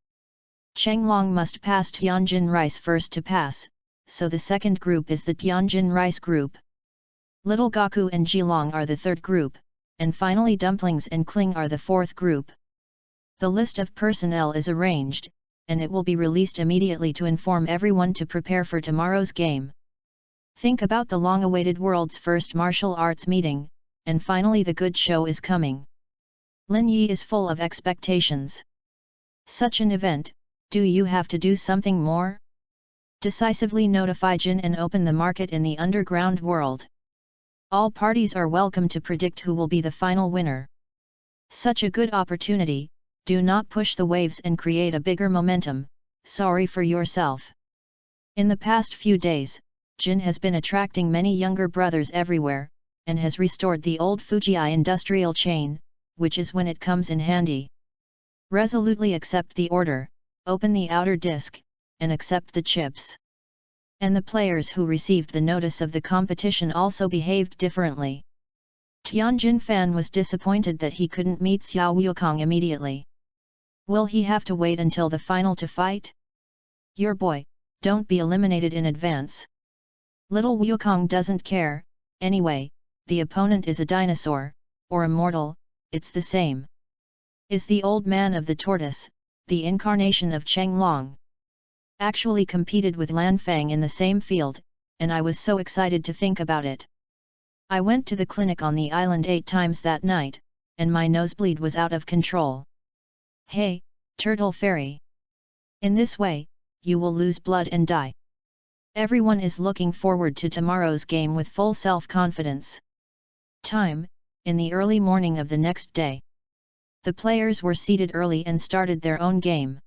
Cheng Long must pass Tianjin Rice first to pass, so the second group is the Tianjin Rice group. Little Gaku and Jilong are the third group, and finally Dumplings and Kling are the fourth group. The list of personnel is arranged, and it will be released immediately to inform everyone to prepare for tomorrow's game. Think about the long-awaited world's first martial arts meeting, and finally the good show is coming. Lin Yi is full of expectations. Such an event, do you have to do something more? Decisively notify Jin and open the market in the underground world. All parties are welcome to predict who will be the final winner. Such a good opportunity, do not push the waves and create a bigger momentum, sorry for yourself. In the past few days, Jin has been attracting many younger brothers everywhere, and has restored the old Fujiai industrial chain, which is when it comes in handy. Resolutely accept the order, open the outer disk, and accept the chips. And the players who received the notice of the competition also behaved differently. Tianjin Fan was disappointed that he couldn't meet Xiao Wukong immediately. Will he have to wait until the final to fight? Your boy, don't be eliminated in advance. Little Wukong doesn't care, anyway, the opponent is a dinosaur, or a mortal, it's the same. Is the old man of the tortoise, the incarnation of Cheng Long. Actually competed with Lan Fang in the same field, and I was so excited to think about it. I went to the clinic on the island 8 times that night, and my nosebleed was out of control. Hey, Turtle Fairy! In this way, you will lose blood and die. Everyone is looking forward to tomorrow's game with full self-confidence. Time, in the early morning of the next day. The players were seated early and started their own game.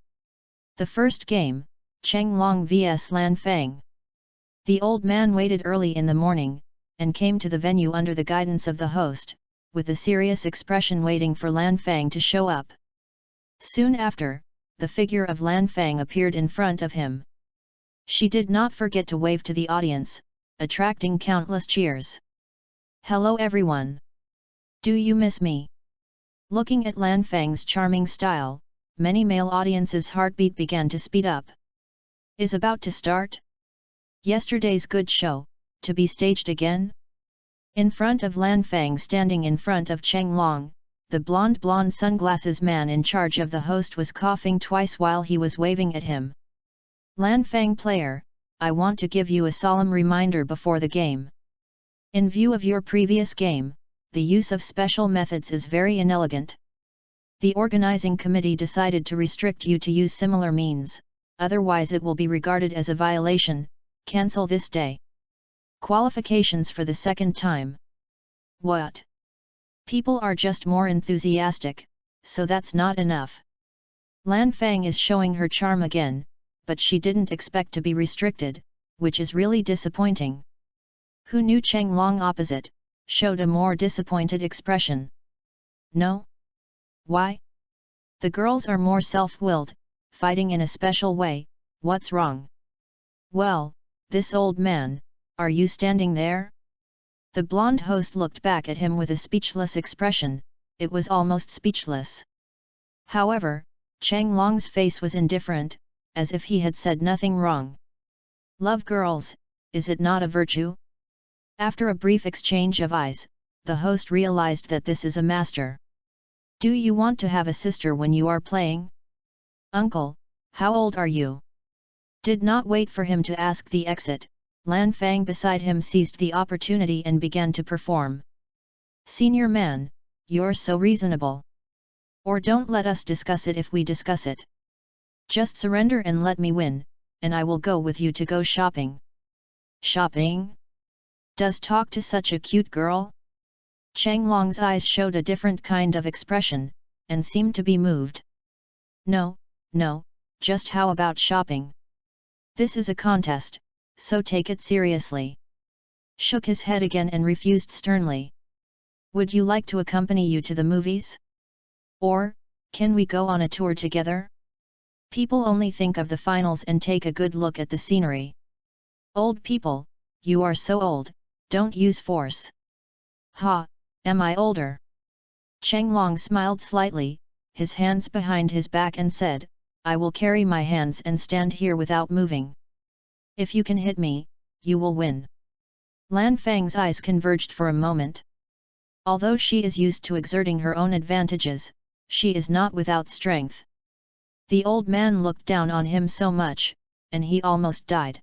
The first game, Cheng Long vs Lan Fang. The old man waited early in the morning, and came to the venue under the guidance of the host, with a serious expression waiting for Lan Fang to show up. Soon after, the figure of Lan Fang appeared in front of him. She did not forget to wave to the audience, attracting countless cheers. Hello everyone! Do you miss me? Looking at Lan Fang's charming style, many male audiences' heartbeat began to speed up. Is about to start? Yesterday's good show, to be staged again? In front of Lan Fang, standing in front of Cheng Long, the blonde sunglasses man in charge of the host was coughing twice while he was waving at him. Lan Fang player, I want to give you a solemn reminder before the game. In view of your previous game, the use of special methods is very inelegant. The organizing committee decided to restrict you to use similar means, otherwise it will be regarded as a violation. Cancel this day. Qualifications for the second time. What? People are just more enthusiastic, so that's not enough. Lan Fang is showing her charm again, but she didn't expect to be restricted, which is really disappointing. Who knew Cheng Long opposite, showed a more disappointed expression. No? Why? The girls are more self-willed, fighting in a special way, what's wrong? Well, this old man, are you standing there? The blonde host looked back at him with a speechless expression, it was almost speechless. However, Cheng Long's face was indifferent, as if he had said nothing wrong. Love girls, is it not a virtue? After a brief exchange of eyes, the host realized that this is a master. Do you want to have a sister when you are playing? Uncle, how old are you? Did not wait for him to ask the exit, Lan Fang beside him seized the opportunity and began to perform. Senior man, you're so reasonable. Or don't let us discuss it if we discuss it. Just surrender and let me win, and I will go with you to go shopping. Shopping? Does talk to such a cute girl? Changlong's eyes showed a different kind of expression, and seemed to be moved. No, just how about shopping? This is a contest, so take it seriously. Shook his head again and refused sternly. Would you like to accompany you to the movies? Or, can we go on a tour together? People only think of the finals and take a good look at the scenery. Old people, you are so old, don't use force. Ha, am I older? Changlong smiled slightly, his hands behind his back and said, I will carry my hands and stand here without moving. If you can hit me, you will win. Lan Fang's eyes converged for a moment. Although she is used to exerting her own advantages, she is not without strength. The old man looked down on him so much, and he almost died.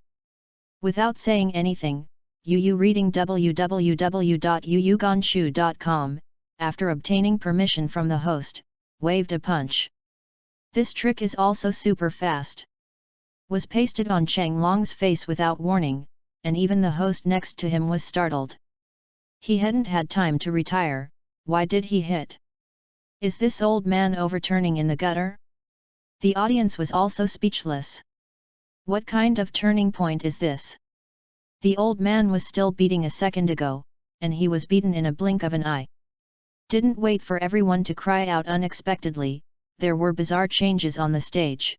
Without saying anything, Yu reading www.yuyugonshu.com, after obtaining permission from the host, waved a punch. This trick is also super fast. Was pasted on Changlong's face without warning, and even the host next to him was startled. He hadn't had time to retire, why did he hit? Is this old man overturning in the gutter? The audience was also speechless. What kind of turning point is this? The old man was still beating a second ago, and he was beaten in a blink of an eye. Didn't wait for everyone to cry out unexpectedly, there were bizarre changes on the stage.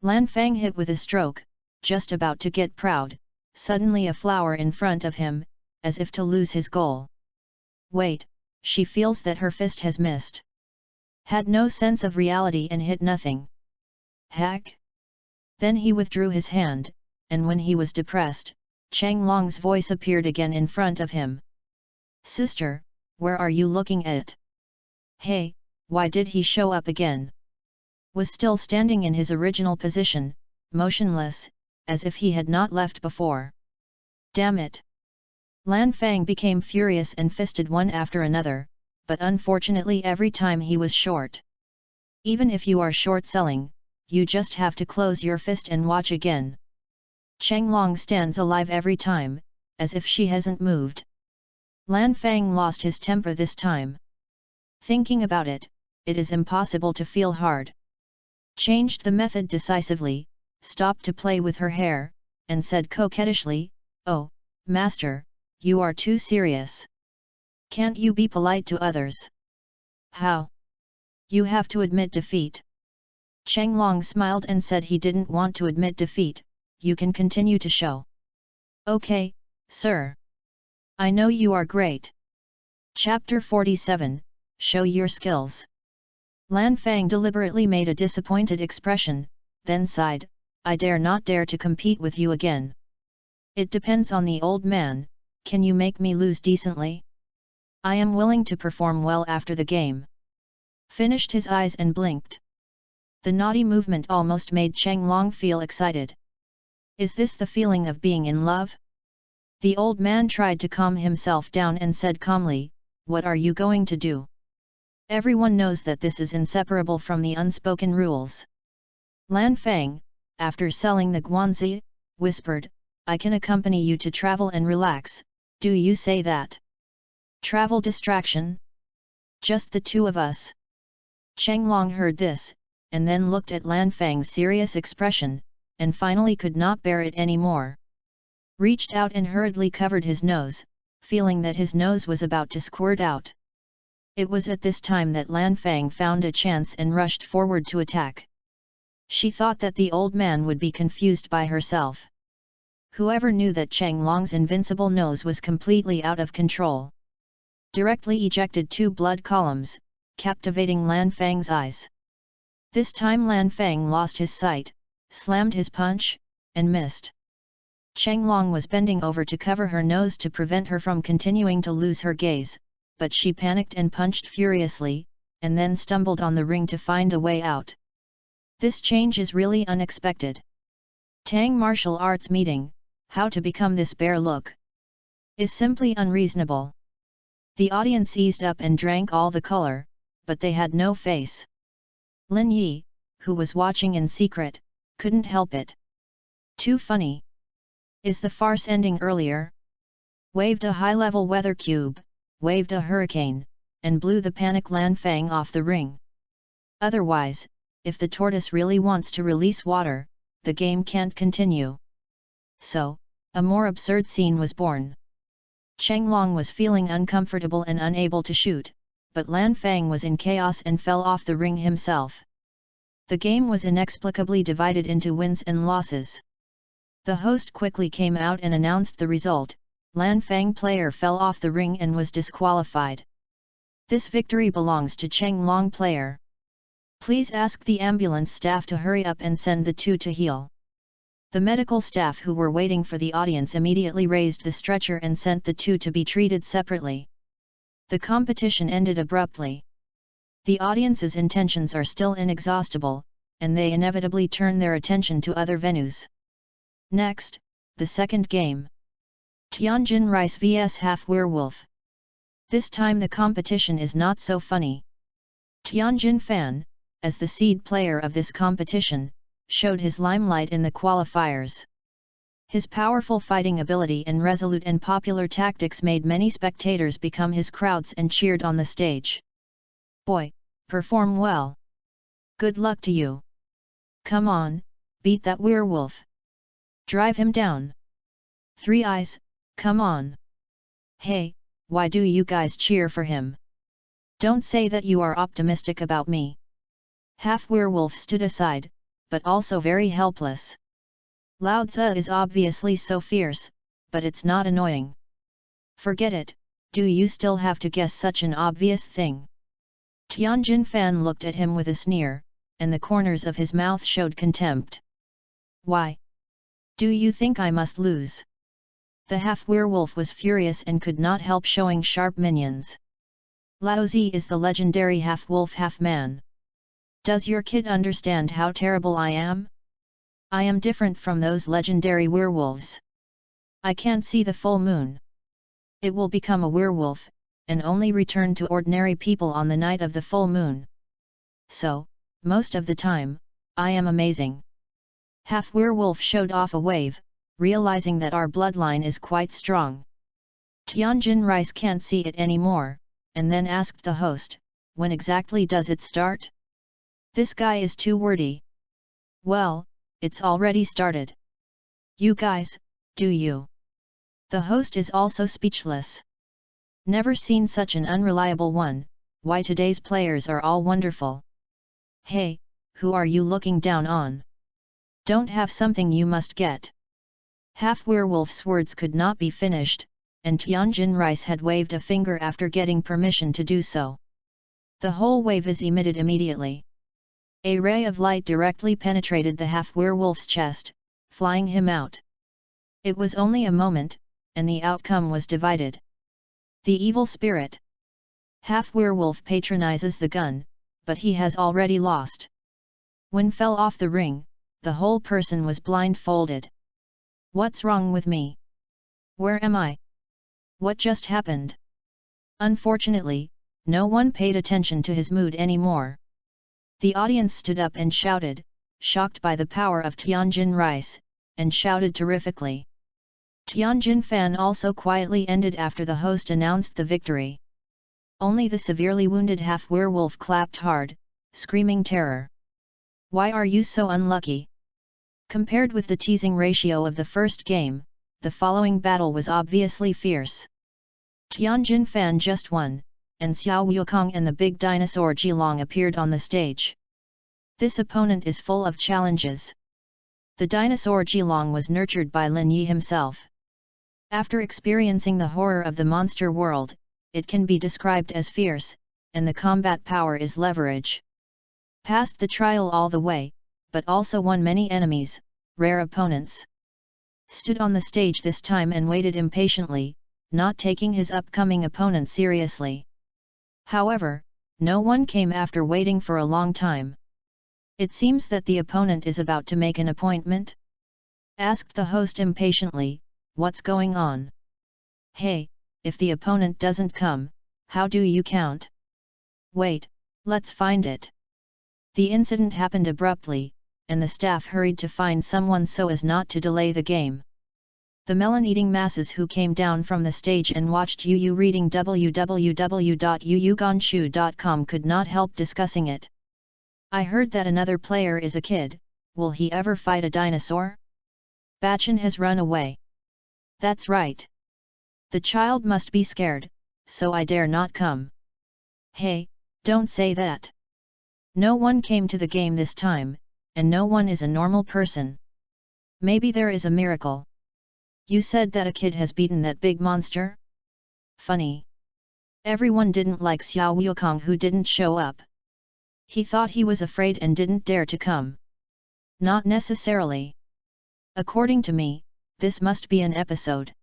Lan Fang hit with a stroke, just about to get proud, suddenly a flower in front of him, as if to lose his goal. Wait, she feels that her fist has missed. Had no sense of reality and hit nothing. Heck! Then he withdrew his hand, and when he was depressed, Changlong's voice appeared again in front of him. Sister, where are you looking at? Hey, why did he show up again? Was still standing in his original position, motionless, as if he had not left before. Damn it! Lan Fang became furious and fisted one after another, but unfortunately every time he was short. Even if you are short-selling, you just have to close your fist and watch again. Changlong stands alive every time, as if she hasn't moved. Lan Fang lost his temper this time. Thinking about it, it is impossible to feel hard. Changed the method decisively, stopped to play with her hair, and said coquettishly, Oh, master, you are too serious. Can't you be polite to others? How? You have to admit defeat. Changlong smiled and said he didn't want to admit defeat, you can continue to show. Okay, sir. I know you are great. Chapter 47, Show Your Skills. Lan Fang deliberately made a disappointed expression, then sighed, I dare not dare to compete with you again. It depends on the old man, can you make me lose decently? I am willing to perform well after the game. Finished his eyes and blinked. The naughty movement almost made Changlong feel excited. Is this the feeling of being in love? The old man tried to calm himself down and said calmly, What are you going to do? Everyone knows that this is inseparable from the unspoken rules. Lan Fang, after selling the guanzi, whispered, I can accompany you to travel and relax, do you say that? Travel distraction? Just the two of us. Changlong heard this, and then looked at Lan Fang's serious expression, and finally could not bear it any more. Reached out and hurriedly covered his nose, feeling that his nose was about to squirt out. It was at this time that Lan Fang found a chance and rushed forward to attack. She thought that the old man would be confused by herself. Whoever knew that Changlong's invincible nose was completely out of control. Directly ejected 2 blood columns, captivating Lan Fang's eyes. This time Lan Fang lost his sight, slammed his punch, and missed. Changlong was bending over to cover her nose to prevent her from continuing to lose her gaze, but she panicked and punched furiously, and then stumbled on the ring to find a way out. This change is really unexpected. Tang martial arts meeting, how to become this bear look? Is simply unreasonable. The audience eased up and drank all the color, but they had no face. Lin Yi, who was watching in secret, couldn't help it. Too funny. Is the farce ending earlier? Waved a high-level weather cube, waved a hurricane, and blew the panic Lan Fang off the ring. Otherwise, if the tortoise really wants to release water, the game can't continue. So, a more absurd scene was born. Cheng Long was feeling uncomfortable and unable to shoot, but Lan Fang was in chaos and fell off the ring himself. The game was inexplicably divided into wins and losses. The host quickly came out and announced the result: Lan Fang player fell off the ring and was disqualified. This victory belongs to Cheng Long player. Please ask the ambulance staff to hurry up and send the two to heal. The medical staff who were waiting for the audience immediately raised the stretcher and sent the two to be treated separately. The competition ended abruptly. The audience's intentions are still inexhaustible, and they inevitably turn their attention to other venues. Next, the second game. Tianjin Rice vs Half Werewolf. This time the competition is not so funny. Tianjin Fan, as the seed player of this competition, showed his limelight in the qualifiers. His powerful fighting ability and resolute and popular tactics made many spectators become his crowds and cheered on the stage. Boy, perform well. Good luck to you. Come on, beat that werewolf. Drive him down. Three Eyes, come on. Hey, why do you guys cheer for him? Don't say that you are optimistic about me. Half Werewolf stood aside, but also very helpless. Lao Tzu is obviously so fierce, but it's not annoying. Forget it, do you still have to guess such an obvious thing? Tianjin Fan looked at him with a sneer, and the corners of his mouth showed contempt. Why? Do you think I must lose? The half-werewolf was furious and could not help showing sharp minions. Lao Zi is the legendary half-wolf half-man. Does your kid understand how terrible I am? I am different from those legendary werewolves. I can't see the full moon. It will become a werewolf, and only return to ordinary people on the night of the full moon. So, most of the time, I am amazing. Half-werewolf showed off a wave, realizing that our bloodline is quite strong. Tianjin Rice can't see it anymore, and then asked the host, when exactly does it start? This guy is too wordy. Well, it's already started. You guys, do you? The host is also speechless. Never seen such an unreliable one. Why today's players are all wonderful. Hey, who are you looking down on? Don't have something you must get. Half-werewolf's words could not be finished, and Tianjin Rice had waved a finger after getting permission to do so. The whole wave is emitted immediately. A ray of light directly penetrated the half-werewolf's chest, flying him out. It was only a moment, and the outcome was divided. The evil spirit. Half-werewolf patronizes the gun, but he has already lost. When fell off the ring, the whole person was blindfolded. What's wrong with me? Where am I? What just happened? Unfortunately, no one paid attention to his mood anymore. The audience stood up and shouted, shocked by the power of Tianjin Rice, and shouted terrifically. Tianjin Fan also quietly ended after the host announced the victory. Only the severely wounded half-werewolf clapped hard, screaming terror. Why are you so unlucky? Compared with the teasing ratio of the first game, the following battle was obviously fierce. Tianjin Fan just won, and Xiao Wukong and the big dinosaur Jilong appeared on the stage. This opponent is full of challenges. The dinosaur Jilong was nurtured by Lin Yi himself. After experiencing the horror of the monster world, it can be described as fierce, and the combat power is leverage. Passed the trial all the way, but also won many enemies, rare opponents. Stood on the stage this time and waited impatiently, not taking his upcoming opponent seriously. However, no one came after waiting for a long time. It seems that the opponent is about to make an appointment? Asked the host impatiently, what's going on? Hey, if the opponent doesn't come, how do you count? Wait, let's find it. The incident happened abruptly, and the staff hurried to find someone so as not to delay the game. The melon-eating masses who came down from the stage and watched Yu reading www.yuyuganshu.com could not help discussing it. I heard that another player is a kid. Will he ever fight a dinosaur? Bachan has run away. That's right. The child must be scared, so I dare not come. Hey, don't say that. No one came to the game this time, and no one is a normal person. Maybe there is a miracle. You said that a kid has beaten that big monster? Funny. Everyone didn't like Xiao Wukong who didn't show up. He thought he was afraid and didn't dare to come. Not necessarily. According to me, this must be an episode.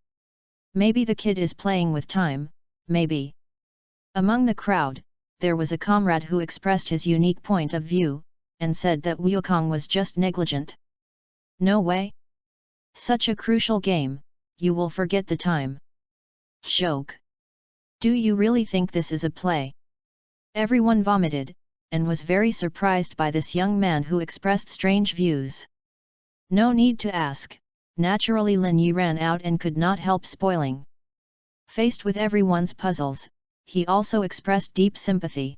Maybe the kid is playing with time, maybe. Among the crowd, there was a comrade who expressed his unique point of view, and said that Wukong was just negligent. No way. Such a crucial game, you will forget the time. Joke. Do you really think this is a play? Everyone vomited, and was very surprised by this young man who expressed strange views. No need to ask, naturally Lin Yi ran out and could not help spoiling. Faced with everyone's puzzles, he also expressed deep sympathy.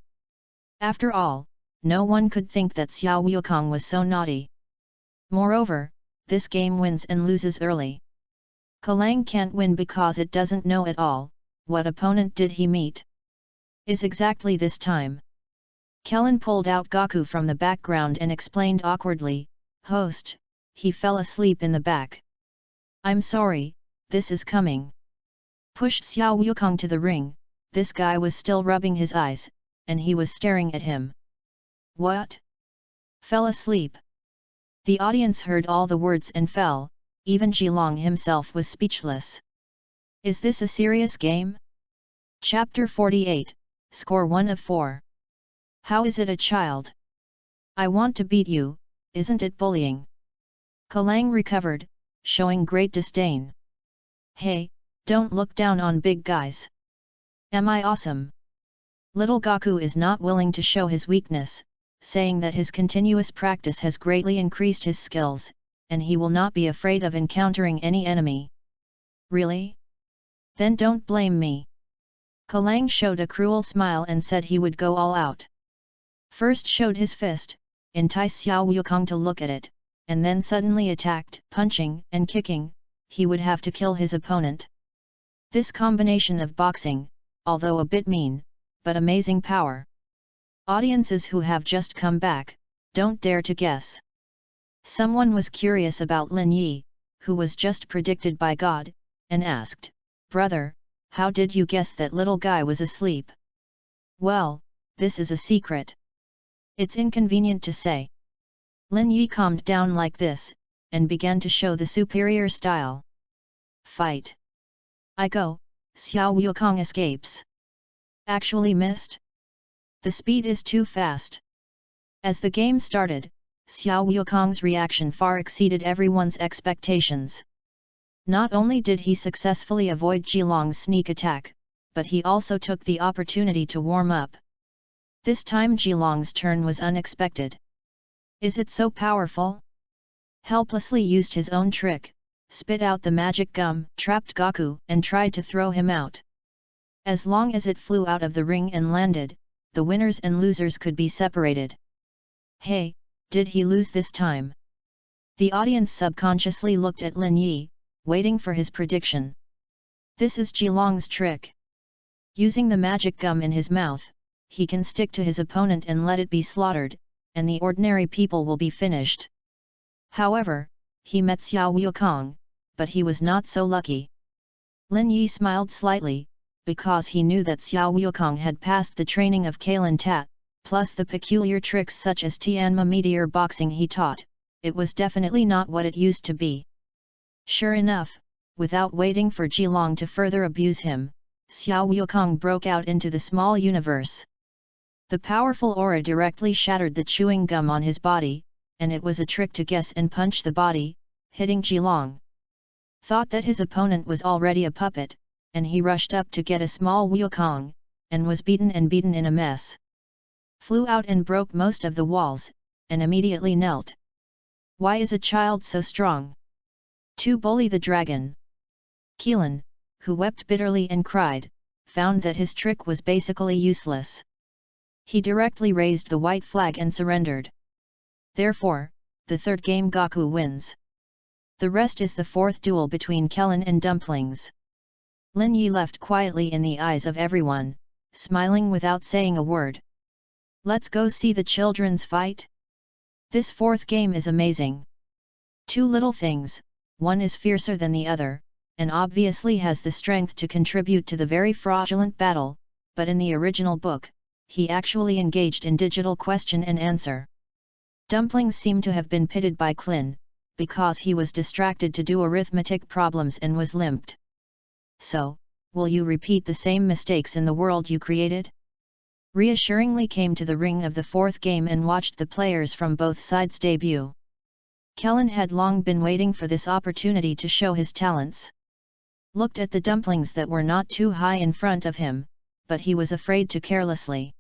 After all, no one could think that Xiao Wukong was so naughty. Moreover, this game wins and loses early. Kalang can't win because it doesn't know at all, what opponent did he meet? Is exactly this time. Kellen pulled out Gaku from the background and explained awkwardly, "Host, he fell asleep in the back. I'm sorry, this is coming." Pushed Xiao Wukong to the ring, this guy was still rubbing his eyes, and he was staring at him. What? Fell asleep? The audience heard all the words and fell, even Jilong himself was speechless. Is this a serious game? Chapter 48, Score 1 of 4. How is it a child? I want to beat you, isn't it bullying? Kalang recovered, showing great disdain. Hey, don't look down on big guys. Am I awesome? Little Gaku is not willing to show his weakness, saying that his continuous practice has greatly increased his skills, and he will not be afraid of encountering any enemy. Really? Then don't blame me. Kalang showed a cruel smile and said he would go all out. First showed his fist, entice Xiao Wukong to look at it, and then suddenly attacked, punching and kicking. He would have to kill his opponent. This combination of boxing, although a bit mean, but amazing power. Audiences who have just come back, don't dare to guess. Someone was curious about Lin Yi, who was just predicted by God, and asked, "Brother, how did you guess that little guy was asleep?" Well, this is a secret. It's inconvenient to say. Lin Yi calmed down like this, and began to show the superior style. Fight. I go, Xiao Wukong escapes. Actually missed? The speed is too fast. As the game started, Xiao Wukong's reaction far exceeded everyone's expectations. Not only did he successfully avoid Jilong's sneak attack, but he also took the opportunity to warm up. This time Jilong's turn was unexpected. Is it so powerful? Helplessly used his own trick, spit out the magic gum, trapped Gaku, and tried to throw him out. As long as it flew out of the ring and landed, the winners and losers could be separated. Hey, did he lose this time? The audience subconsciously looked at Lin Yi, waiting for his prediction. This is Jilong's trick. Using the magic gum in his mouth, he can stick to his opponent and let it be slaughtered, and the ordinary people will be finished. However, he met Xiao Wukong, but he was not so lucky. Lin Yi smiled slightly, because he knew that Xiao Wukong had passed the training of Kailan Tat, plus the peculiar tricks such as Tianma meteor boxing he taught. It was definitely not what it used to be. Sure enough, without waiting for Jilong to further abuse him, Xiao Wukong broke out into the small universe. The powerful aura directly shattered the chewing gum on his body, and it was a trick to guess and punch the body, hitting Jilong. Thought that his opponent was already a puppet, and he rushed up to get a small Wukong, and was beaten in a mess. Flew out and broke most of the walls, and immediately knelt. Why is a child so strong? To bully the dragon. Keelan, who wept bitterly and cried, found that his trick was basically useless. He directly raised the white flag and surrendered. Therefore, the third game Gaku wins. The rest is the fourth duel between Keelan and Dumplings. Lin Yi left quietly in the eyes of everyone, smiling without saying a word. Let's go see the children's fight? This fourth game is amazing. Two little things, one is fiercer than the other, and obviously has the strength to contribute to the very fraudulent battle, but in the original book, he actually engaged in digital question and answer. Dumplings seemed to have been pitted by Klin, because he was distracted to do arithmetic problems and was limped. So, will you repeat the same mistakes in the world you created? Reassuringly came to the ring of the fourth game and watched the players from both sides debut. Keelan had long been waiting for this opportunity to show his talents. Looked at the dumplings that were not too high in front of him, but he was afraid to carelessly.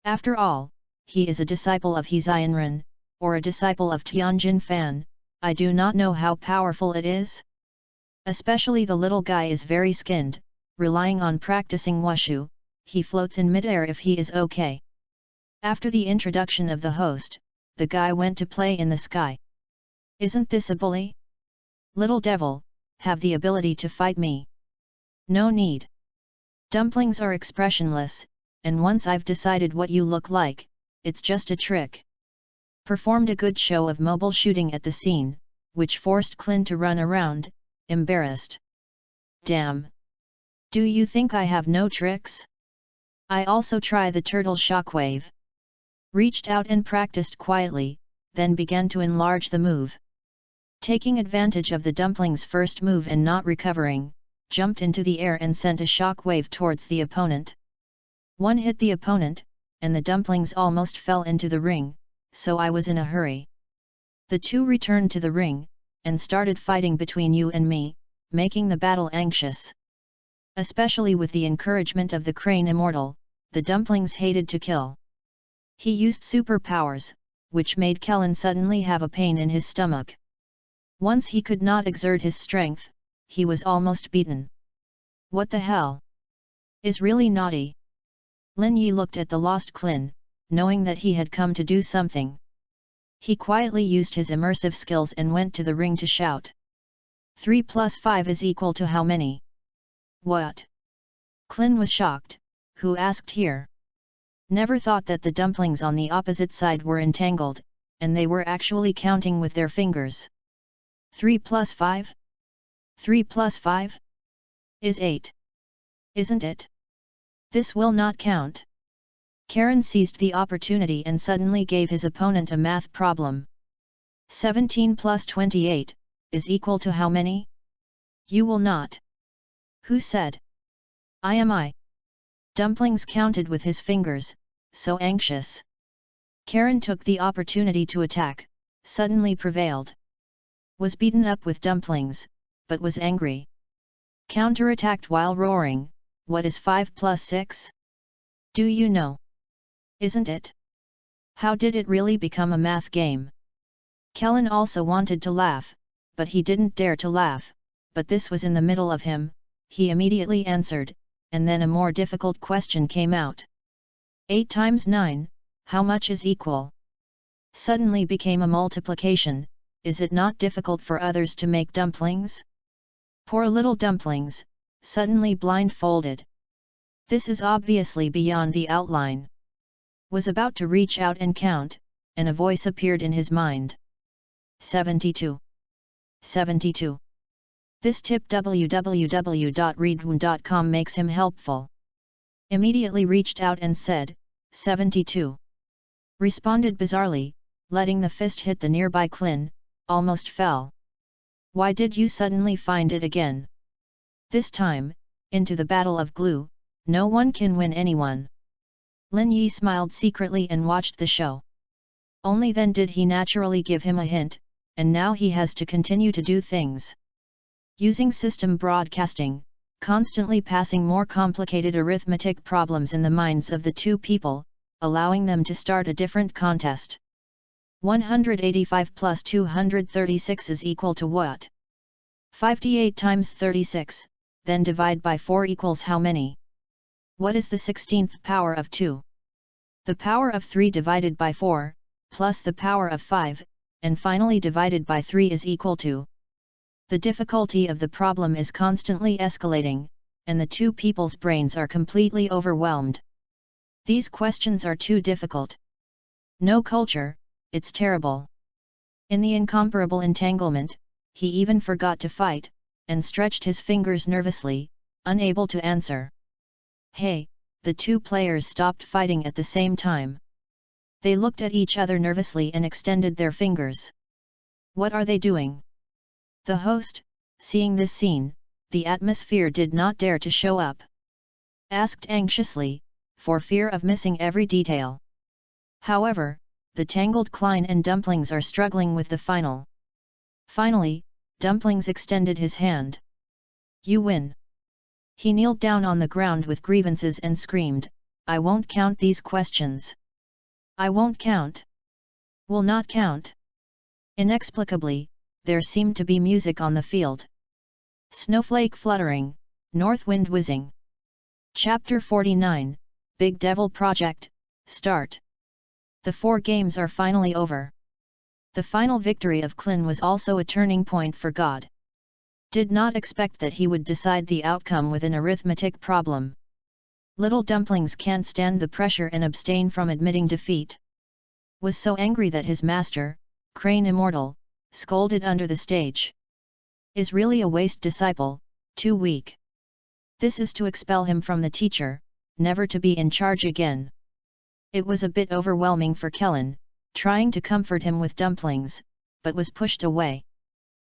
After all, he is a disciple of He Xianren, or a disciple of Tianjin Fan. I do not know how powerful it is. Especially the little guy is very skinned, relying on practicing wushu, he floats in midair if he is okay. After the introduction of the host, the guy went to play in the sky. Isn't this a bully? Little devil, have the ability to fight me. No need. Dumplings are expressionless, and once I've decided what you look like, it's just a trick. Performed a good show of mobile shooting at the scene, which forced Klin to run around, embarrassed. Damn! Do you think I have no tricks? I also try the turtle shockwave. Reached out and practiced quietly, then began to enlarge the move. Taking advantage of the dumpling's first move and not recovering, jumped into the air and sent a shockwave towards the opponent. One hit the opponent, and the dumplings almost fell into the ring, so I was in a hurry. The two returned to the ring, and started fighting between you and me, making the battle anxious. Especially with the encouragement of the Crane Immortal, the dumplings hated to kill. He used superpowers, which made Keelan suddenly have a pain in his stomach. Once he could not exert his strength, he was almost beaten. What the hell? Is really naughty. Lin Yi looked at the lost Klin, knowing that he had come to do something. He quietly used his immersive skills and went to the ring to shout. 3 plus 5 is equal to how many? What? Klin was shocked, who asked here. Never thought that the dumplings on the opposite side were entangled, and they were actually counting with their fingers. 3 plus 5? 3 plus 5? Is 8. Isn't it? This will not count. Karen seized the opportunity and suddenly gave his opponent a math problem. 17 plus 28, is equal to how many? You will not. Who said? I am I. Dumplings counted with his fingers, so anxious. Karen took the opportunity to attack, suddenly prevailed. Was beaten up with dumplings, but was angry. Counterattacked while roaring, what is 5 plus 6? Do you know? Isn't it? How did it really become a math game? Keelan also wanted to laugh, but he didn't dare to laugh, but this was in the middle of him, he immediately answered, and then a more difficult question came out. 8 times 9, how much is equal? Suddenly became a multiplication. Is it not difficult for others to make dumplings? Poor little dumplings, suddenly blindfolded. This is obviously beyond the outline. Was about to reach out and count, and a voice appeared in his mind. 72. 72. This tip www.readaloud.com makes him helpful. Immediately reached out and said, 72. Responded bizarrely, letting the fist hit the nearby Klin, almost fell. Why did you suddenly find it again? This time, into the battle of glue, no one can win anyone. Lin Yi smiled secretly and watched the show. Only then did he naturally give him a hint, and now he has to continue to do things. Using system broadcasting, constantly passing more complicated arithmetic problems in the minds of the two people, allowing them to start a different contest. 185 plus 236 is equal to what? 58 times 36, then divide by 4 equals how many? What is the 16th power of 2? The power of 3 divided by 4, plus the power of 5, and finally divided by 3 is equal to. The difficulty of the problem is constantly escalating, and the two people's brains are completely overwhelmed. These questions are too difficult. No culture, it's terrible. In the incomparable entanglement, he even forgot to fight, and stretched his fingers nervously, unable to answer. Hey, the two players stopped fighting at the same time. They looked at each other nervously and extended their fingers. What are they doing? The host, seeing this scene, the atmosphere did not dare to show up. Asked anxiously, for fear of missing every detail. However, the tangled Klein and Dumplings are struggling with the final. Finally, Dumplings extended his hand. You win. He kneeled down on the ground with grievances and screamed, I won't count these questions. I won't count. Will not count. Inexplicably, there seemed to be music on the field. Snowflake fluttering, north wind whizzing. Chapter 49, Big Devil Project, start. The 4 games are finally over. The final victory of Klin was also a turning point for God. Did not expect that he would decide the outcome with an arithmetic problem. Little Dumplings can't stand the pressure and abstain from admitting defeat. Was so angry that his master, Crane Immortal, scolded under the stage. Is really a waste disciple, too weak. This is to expel him from the teacher, never to be in charge again. It was a bit overwhelming for Kellen, trying to comfort him with Dumplings, but was pushed away.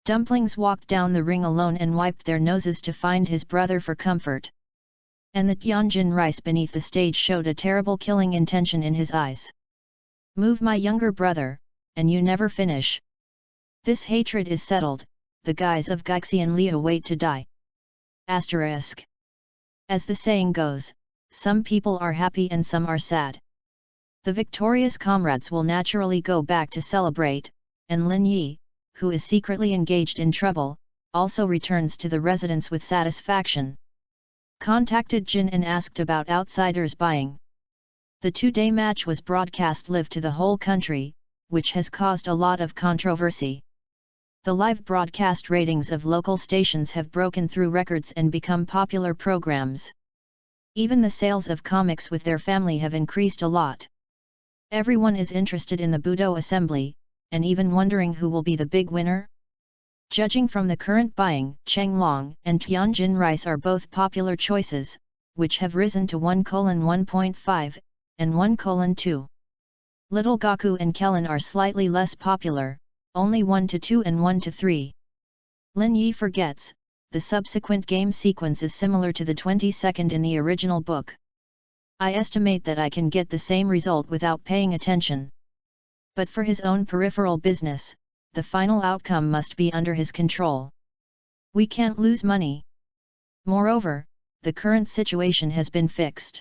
Dumplings walked down the ring alone and wiped their noses to find his brother for comfort. And the Tianjin rice beneath the stage showed a terrible killing intention in his eyes. Move my younger brother, and you never finish. This hatred is settled, the guys of Geixi and Liu wait to die. Asterisk. As the saying goes, some people are happy and some are sad. The victorious comrades will naturally go back to celebrate, and Lin Yi, who is secretly engaged in trouble, also returns to the residence with satisfaction. Contacted Jin and asked about outsiders buying. The 2-day match was broadcast live to the whole country, which has caused a lot of controversy. The live broadcast ratings of local stations have broken through records and become popular programs. Even the sales of comics with their family have increased a lot. Everyone is interested in the Budo assembly, and even wondering who will be the big winner. Judging from the current buying, Chenglong and Tianjin rice are both popular choices, which have risen to 1:1.5 and 1:2. Little Gaku and Kellen are slightly less popular, only 1:2 and 1:3. Lin Yi forgets, the subsequent game sequence is similar to the 22nd in the original book. I estimate that I can get the same result without paying attention. But for his own peripheral business, the final outcome must be under his control. We can't lose money. Moreover, the current situation has been fixed.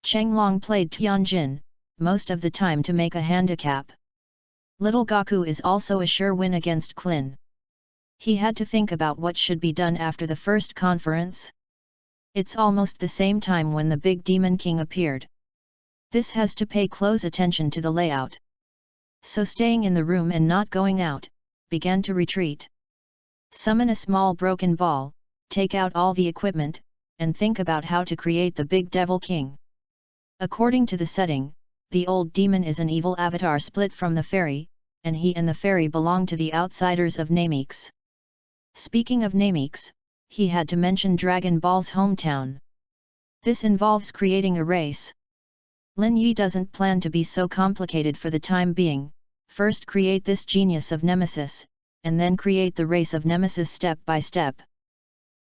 Chenglong played Tianjin, most of the time to make a handicap. Little Gaku is also a sure win against Klin. He had to think about what should be done after the first conference. It's almost the same time when the big Demon King appeared. This has to pay close attention to the layout. So staying in the room and not going out, began to retreat. Summon a small broken ball, take out all the equipment, and think about how to create the big Devil King. According to the setting, the old demon is an evil avatar split from the fairy, and he and the fairy belong to the outsiders of Nameeks. Speaking of Nameeks, he had to mention Dragon Ball's hometown. This involves creating a race. Lin Yi doesn't plan to be so complicated for the time being. First create this genius of Nemesis, and then create the race of Nemesis step by step.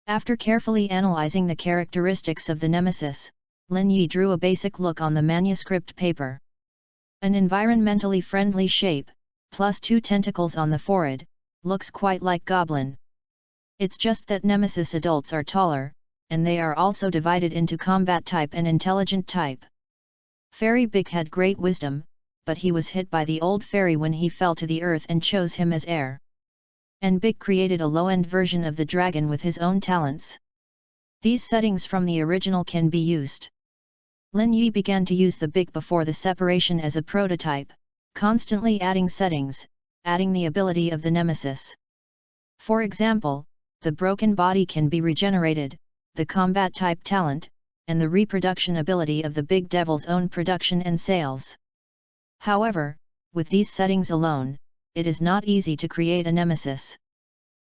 After carefully analyzing the characteristics of the Nemesis, Lin Yi drew a basic look on the manuscript paper. An environmentally friendly shape, plus 2 tentacles on the forehead, looks quite like Goblin. It's just that Nemesis adults are taller, and they are also divided into combat type and intelligent type. Fairy Big had great wisdom, but he was hit by the old fairy when he fell to the earth and chose him as heir. and Big created a low-end version of the dragon with his own talents. These settings from the original can be used. Lin Yi began to use the Big before the separation as a prototype, constantly adding settings, adding the ability of the nemesis. For example, the broken body can be regenerated, the combat type talent, and the reproduction ability of the Big Devil's own production and sales. However, with these settings alone, it is not easy to create a nemesis.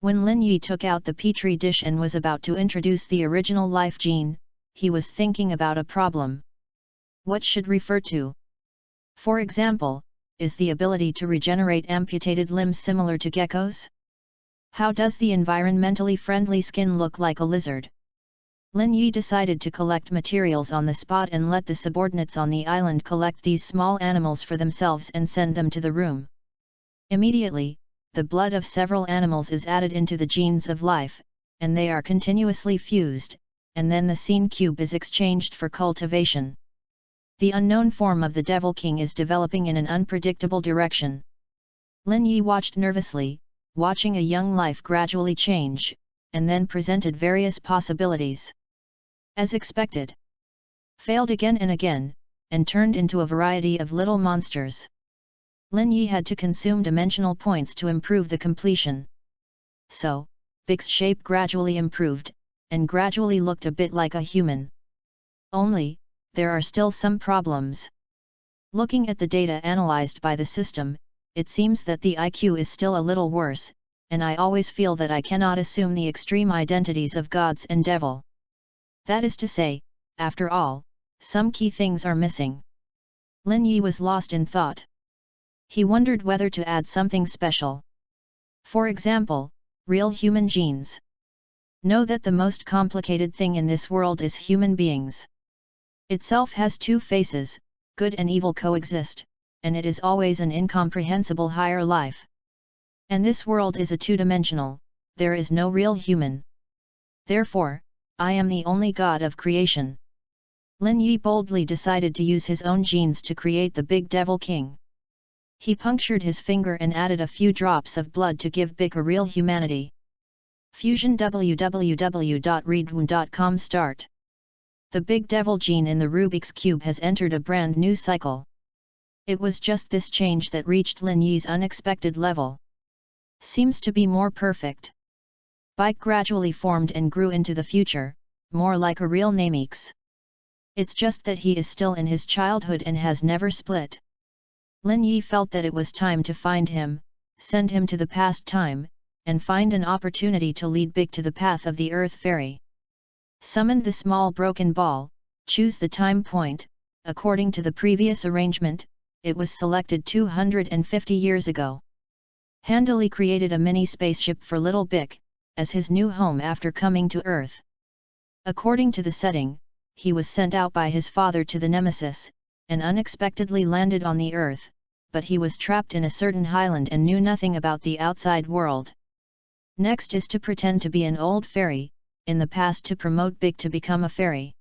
When Lin Yi took out the petri dish and was about to introduce the original life gene, he was thinking about a problem. What should refer to? For example, is the ability to regenerate amputated limbs similar to geckos? How does the environmentally friendly skin look like a lizard? Lin Yi decided to collect materials on the spot and let the subordinates on the island collect these small animals for themselves and send them to the room. Immediately, the blood of several animals is added into the genes of life, and they are continuously fused, and then the scene cube is exchanged for cultivation. The unknown form of the Devil King is developing in an unpredictable direction. Lin Yi watched nervously, watching a young life gradually change, and then presented various possibilities. As expected, failed again and again, and turned into a variety of little monsters. Lin Yi had to consume dimensional points to improve the completion. So, Big's shape gradually improved, and gradually looked a bit like a human. Only, there are still some problems. Looking at the data analyzed by the system, it seems that the IQ is still a little worse, and I always feel that I cannot assume the extreme identities of gods and devil. That is to say, after all, some key things are missing. Lin Yi was lost in thought. He wondered whether to add something special. For example, real human genes. Know that the most complicated thing in this world is human beings. Itself has two faces, good and evil coexist, and it is always an incomprehensible higher life. And this world is a two-dimensional, there is no real human. Therefore, I am the only god of creation. Lin Yi boldly decided to use his own genes to create the Big Devil King. He punctured his finger and added a few drops of blood to give Big a real humanity. Fusion www.readaloud.com Start. The Big Devil gene in the Rubik's Cube has entered a brand new cycle. It was just this change that reached Lin Yi's unexpected level. Seems to be more perfect. Bike gradually formed and grew into the future, more like a real Namex. It's just that he is still in his childhood and has never split. Lin Yi felt that it was time to find him, send him to the past time, and find an opportunity to lead Big to the path of the Earth Fairy. Summoned the small broken ball, choose the time point, according to the previous arrangement, it was selected 250 years ago. Handily created a mini spaceship for little Big, as his new home after coming to Earth. According to the setting, he was sent out by his father to the Nemesis, and unexpectedly landed on the Earth, but he was trapped in a certain highland and knew nothing about the outside world. Next is to pretend to be an old fairy, in the past to promote Big to become a fairy.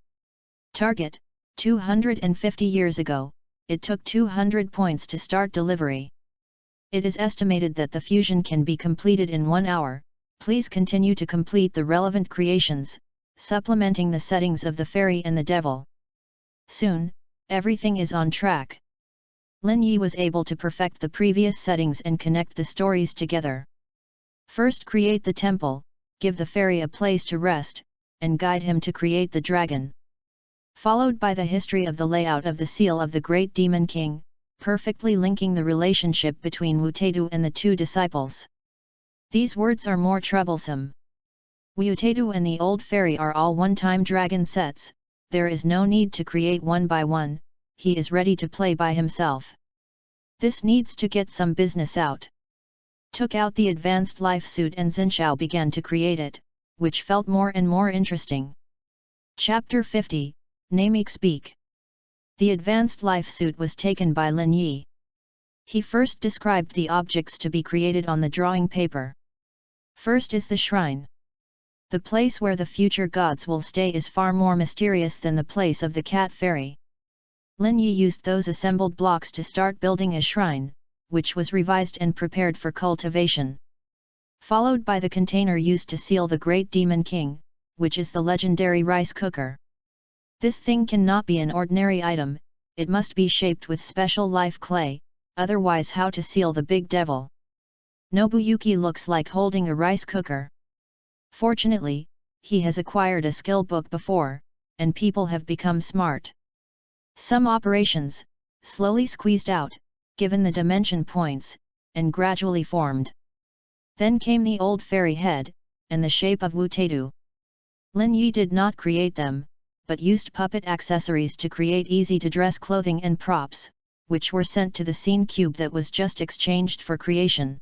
Target, 250 years ago, it took 200 points to start delivery. It is estimated that the fusion can be completed in 1 hour. Please continue to complete the relevant creations, supplementing the settings of the fairy and the devil. Soon, everything is on track. Lin Yi was able to perfect the previous settings and connect the stories together. First create the temple, give the fairy a place to rest, and guide him to create the dragon. Followed by the history of the layout of the seal of the Great Demon King, perfectly linking the relationship between Wutedu and the two disciples. These words are more troublesome. Wutedu and the old fairy are all one-time dragon sets, there is no need to create one by one, he is ready to play by himself. This needs to get some business out. Took out the advanced life suit and Zinchao began to create it, which felt more and more interesting. Chapter 50, Naming Speak. The advanced life suit was taken by Lin Yi. He first described the objects to be created on the drawing paper. First is the shrine. The place where the future gods will stay is far more mysterious than the place of the cat fairy. Lin Yi used those assembled blocks to start building a shrine, which was revised and prepared for cultivation. followed by the container used to seal the Great Demon King, which is the legendary rice cooker. This thing cannot be an ordinary item, it must be shaped with special life clay, otherwise how to seal the big devil? Nobuyuki looks like holding a rice cooker. Fortunately, he has acquired a skill book before, and people have become smart. Some operations, slowly squeezed out, given the dimension points, and gradually formed. Then came the old fairy head, and the shape of Wutedu. Lin Yi did not create them, but used puppet accessories to create easy-to-dress clothing and props, which were sent to the scene cube that was just exchanged for creation.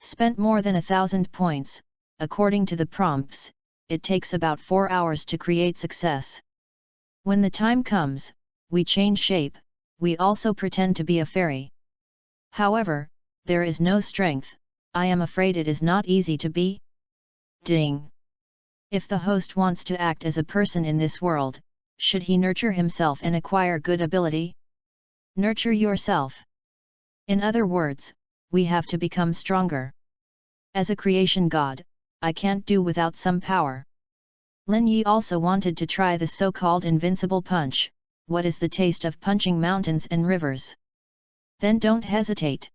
Spent more than 1,000 points, according to the prompts, it takes about 4 hours to create success. When the time comes, we change shape, we also pretend to be a fairy. However, there is no strength, I am afraid it is not easy to be. Ding! If the host wants to act as a person in this world, should he nurture himself and acquire good ability? Nurture yourself. In other words, we have to become stronger. As a creation god, I can't do without some power. Lin Yi also wanted to try the so-called invincible punch. What is the taste of punching mountains and rivers? Then don't hesitate.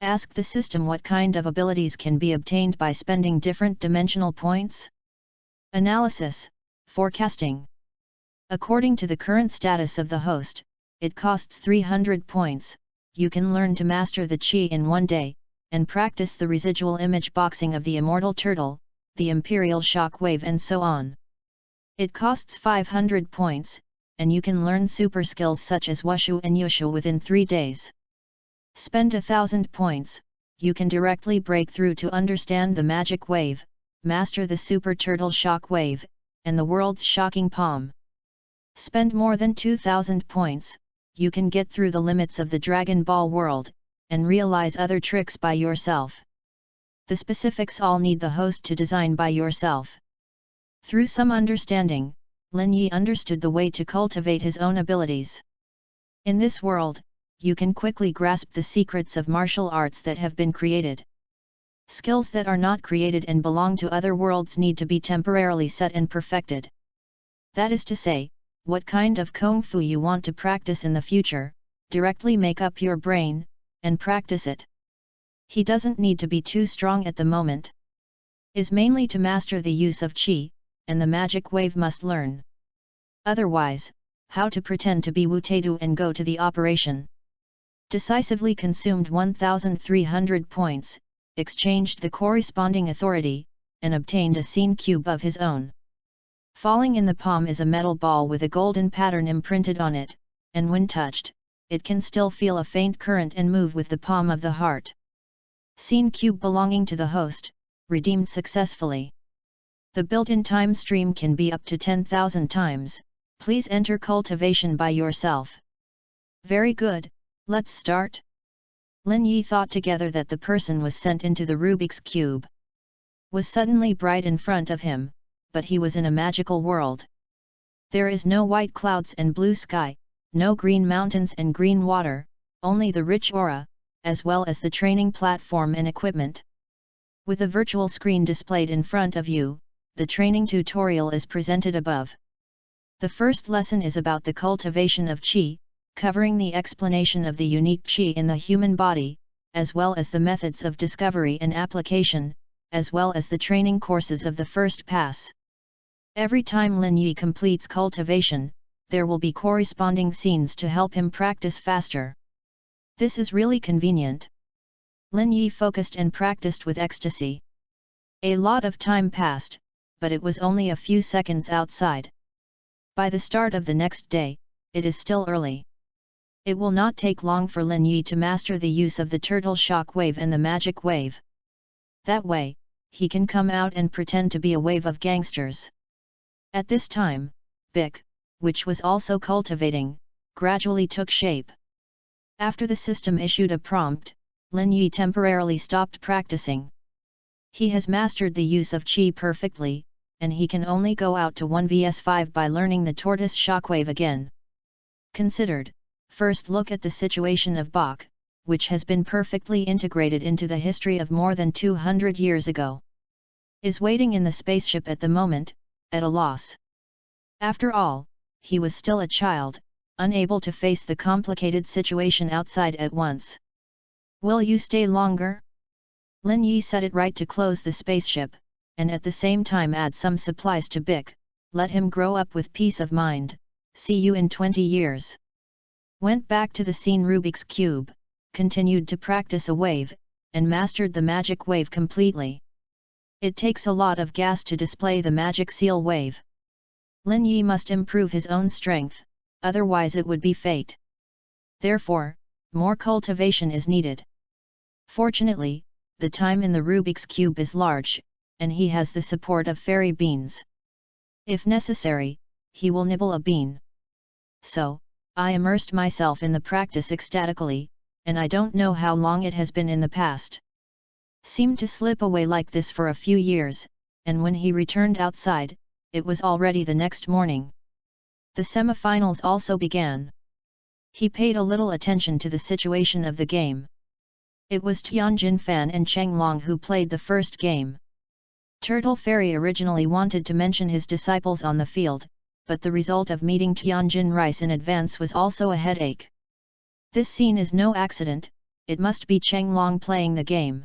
Ask the system what kind of abilities can be obtained by spending different dimensional points. Analysis, forecasting. According to the current status of the host, it costs 300 points, you can learn to master the chi in 1 day, and practice the residual image boxing of the immortal turtle, the imperial shock wave and so on. It costs 500 points, and you can learn super skills such as Wushu and Yushu within 3 days. Spend 1,000 points, you can directly break through to understand the magic wave, master the super turtle shock wave, and the world's shocking palm. Spend more than 2,000 points, you can get through the limits of the Dragon Ball world, and realize other tricks by yourself. The specifics all need the host to design by yourself. Through some understanding, Lin Yi understood the way to cultivate his own abilities. In this world, you can quickly grasp the secrets of martial arts that have been created. Skills that are not created and belong to other worlds need to be temporarily set and perfected. That is to say, what kind of kung fu you want to practice in the future, directly make up your brain, and practice it. He doesn't need to be too strong at the moment. Is mainly to master the use of chi, and the magic wave must learn. Otherwise, how to pretend to be Wutedu and go to the operation. Decisively consumed 1,300 points, exchanged the corresponding authority, and obtained a scene cube of his own. Falling in the palm is a metal ball with a golden pattern imprinted on it, and when touched, it can still feel a faint current and move with the palm of the heart. Scene cube belonging to the host, redeemed successfully. The built-in time stream can be up to 10,000 times, please enter cultivation by yourself. Very good, let's start. Lin Yi thought together that the person was sent into the Rubik's Cube. Was suddenly bright in front of him, but he was in a magical world. There is no white clouds and blue sky, no green mountains and green water, only the rich aura, as well as the training platform and equipment. With a virtual screen displayed in front of you, the training tutorial is presented above. The first lesson is about the cultivation of qi, covering the explanation of the unique qi in the human body, as well as the methods of discovery and application, as well as the training courses of the first pass. Every time Lin Yi completes cultivation, there will be corresponding scenes to help him practice faster. This is really convenient. Lin Yi focused and practiced with ecstasy. A lot of time passed, but it was only a few seconds outside. By the start of the next day, it is still early. It will not take long for Lin Yi to master the use of the turtle shock wave and the magic wave. That way, he can come out and pretend to be a wave of gangsters. At this time, Bic, which was also cultivating, gradually took shape. After the system issued a prompt, Lin Yi temporarily stopped practicing. He has mastered the use of qi perfectly, and he can only go out to 1 vs 5 by learning the tortoise shockwave again. Considered, first look at the situation of Bach, which has been perfectly integrated into the history of more than 200 years ago, is waiting in the spaceship at the moment, at a loss. After all, he was still a child, unable to face the complicated situation outside at once. Will you stay longer? Lin Yi set it right to close the spaceship, and at the same time add some supplies to Bic, let him grow up with peace of mind, see you in 20 years. Went back to the scene Rubik's Cube, continued to practice a wave, and mastered the magic wave completely. It takes a lot of gas to display the magic seal wave. Lin Yi must improve his own strength, otherwise it would be fate. Therefore, more cultivation is needed. Fortunately, the time in the Rubik's Cube is large, and he has the support of fairy beans. If necessary, he will nibble a bean. So, I immersed myself in the practice ecstatically, and I don't know how long it has been in the past. Seemed to slip away like this for a few years, and when he returned outside, it was already the next morning. The semifinals also began. He paid a little attention to the situation of the game. It was Tianjin Fan and Cheng Long who played the first game. Turtle Fairy originally wanted to mention his disciples on the field, but the result of meeting Tianjin Rice in advance was also a headache. This scene is no accident, it must be Cheng Long playing the game.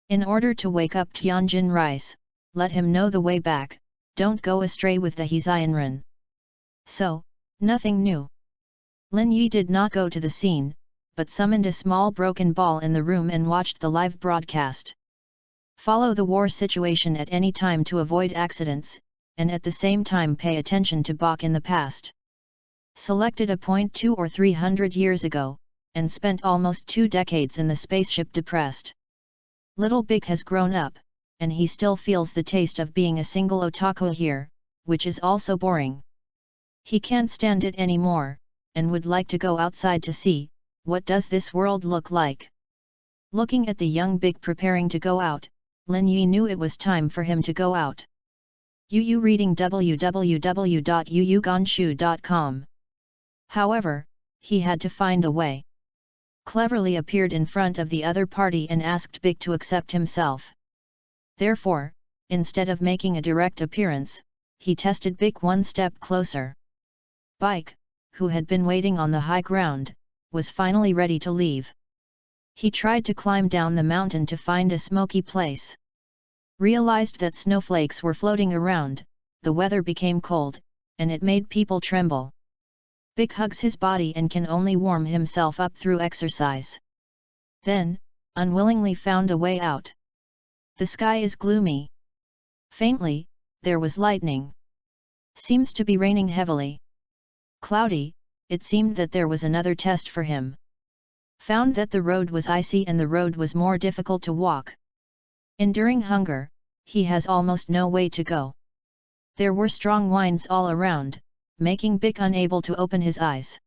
In order to wake up Tianjin Rice, let him know the way back, don't go astray with the Hezionren. So, nothing new. Lin Yi did not go to the scene, but summoned a small broken ball in the room and watched the live broadcast. Follow the war situation at any time to avoid accidents, and at the same time pay attention to Bach in the past. Selected a point 200 or 300 years ago, and spent almost 2 decades in the spaceship depressed. Little Bic has grown up, and he still feels the taste of being a single otaku here, which is also boring. He can't stand it anymore, and would like to go outside to see, what does this world look like? Looking at the young Bic preparing to go out, Lin Yi knew it was time for him to go out. Yu reading www.yuyugonshu.com. However, he had to find a way. Cleverly appeared in front of the other party and asked Bic to accept himself. Therefore, instead of making a direct appearance, he tested Bic one step closer. Bike, who had been waiting on the high ground, was finally ready to leave. He tried to climb down the mountain to find a smoky place. Realized that snowflakes were floating around, the weather became cold, and it made people tremble. Bic hugs his body and can only warm himself up through exercise. Then, unwillingly found a way out. The sky is gloomy. Faintly, there was lightning. Seems to be raining heavily. Cloudy, it seemed that there was another test for him. Found that the road was icy and the road was more difficult to walk. Enduring hunger, he has almost no way to go. There were strong winds all around, making Bic unable to open his eyes.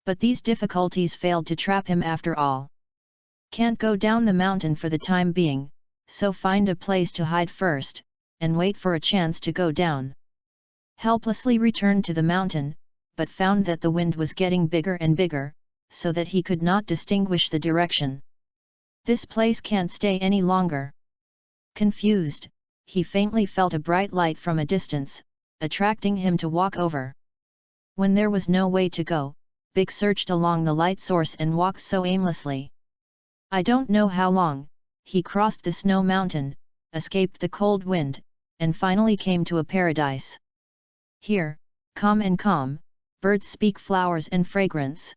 But these difficulties failed to trap him after all. Can't go down the mountain for the time being, so find a place to hide first, and wait for a chance to go down. Helplessly returned to the mountain, but found that the wind was getting bigger and bigger, so that he could not distinguish the direction. This place can't stay any longer. Confused, he faintly felt a bright light from a distance, attracting him to walk over. When there was no way to go, Bic searched along the light source and walked so aimlessly. I don't know how long, he crossed the snow mountain, escaped the cold wind, and finally came to a paradise. Here, calm, birds speak, flowers and fragrance.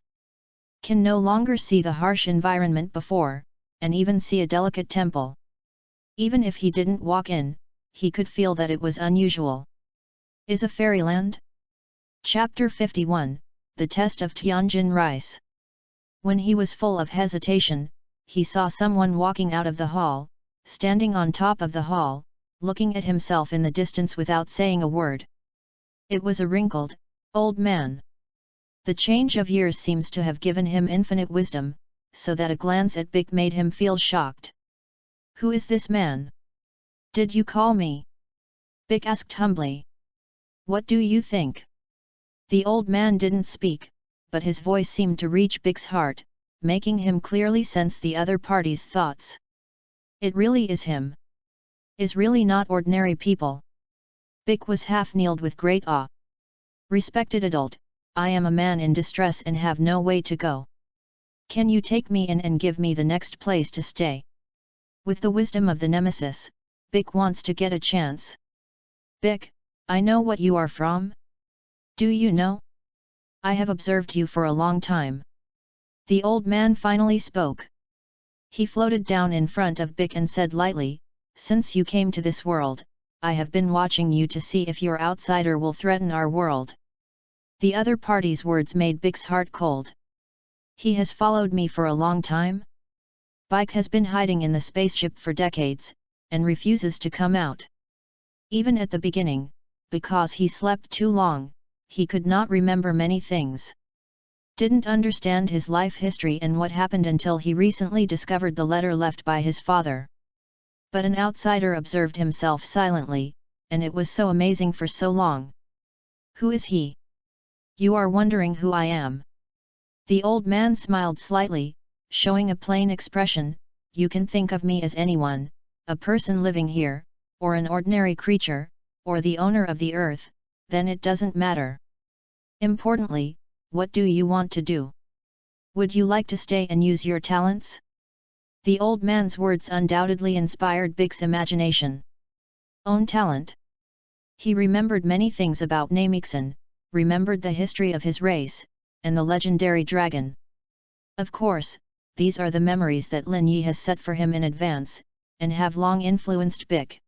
Can no longer see the harsh environment before, and even see a delicate temple. Even if he didn't walk in, he could feel that it was unusual. Is a fairyland? Chapter 51, The Test of Tianjin Rice. When he was full of hesitation, he saw someone walking out of the hall, standing on top of the hall, looking at himself in the distance without saying a word. It was a wrinkled, old man. The change of years seems to have given him infinite wisdom, so that a glance at Bic made him feel shocked. Who is this man? Did you call me? Bic asked humbly. What do you think? The old man didn't speak, but his voice seemed to reach Bic's heart, making him clearly sense the other party's thoughts. It really is him. Is really not ordinary people. Bick was half-kneeled with great awe. Respected adult, I am a man in distress and have no way to go. Can you take me in and give me the next place to stay? With the wisdom of the nemesis, Bick wants to get a chance. Bick, I know what you are from. Do you know? I have observed you for a long time. The old man finally spoke. He floated down in front of Bick and said lightly, since you came to this world, I have been watching you to see if your outsider will threaten our world. The other party's words made Bick's heart cold. He has followed me for a long time? Bick has been hiding in the spaceship for decades, and refuses to come out. Even at the beginning, because he slept too long, he could not remember many things. Didn't understand his life history and what happened until he recently discovered the letter left by his father. But an outsider observed himself silently, and it was so amazing for so long. Who is he? You are wondering who I am. The old man smiled slightly, showing a plain expression. You can think of me as anyone, a person living here, or an ordinary creature, or the owner of the earth, then it doesn't matter. Importantly, what do you want to do? Would you like to stay and use your talents? The old man's words undoubtedly inspired Bick's imagination. Own talent. He remembered many things about Namixon, remembered the history of his race, and the legendary dragon. Of course, these are the memories that Lin Yi has set for him in advance, and have long influenced Bick.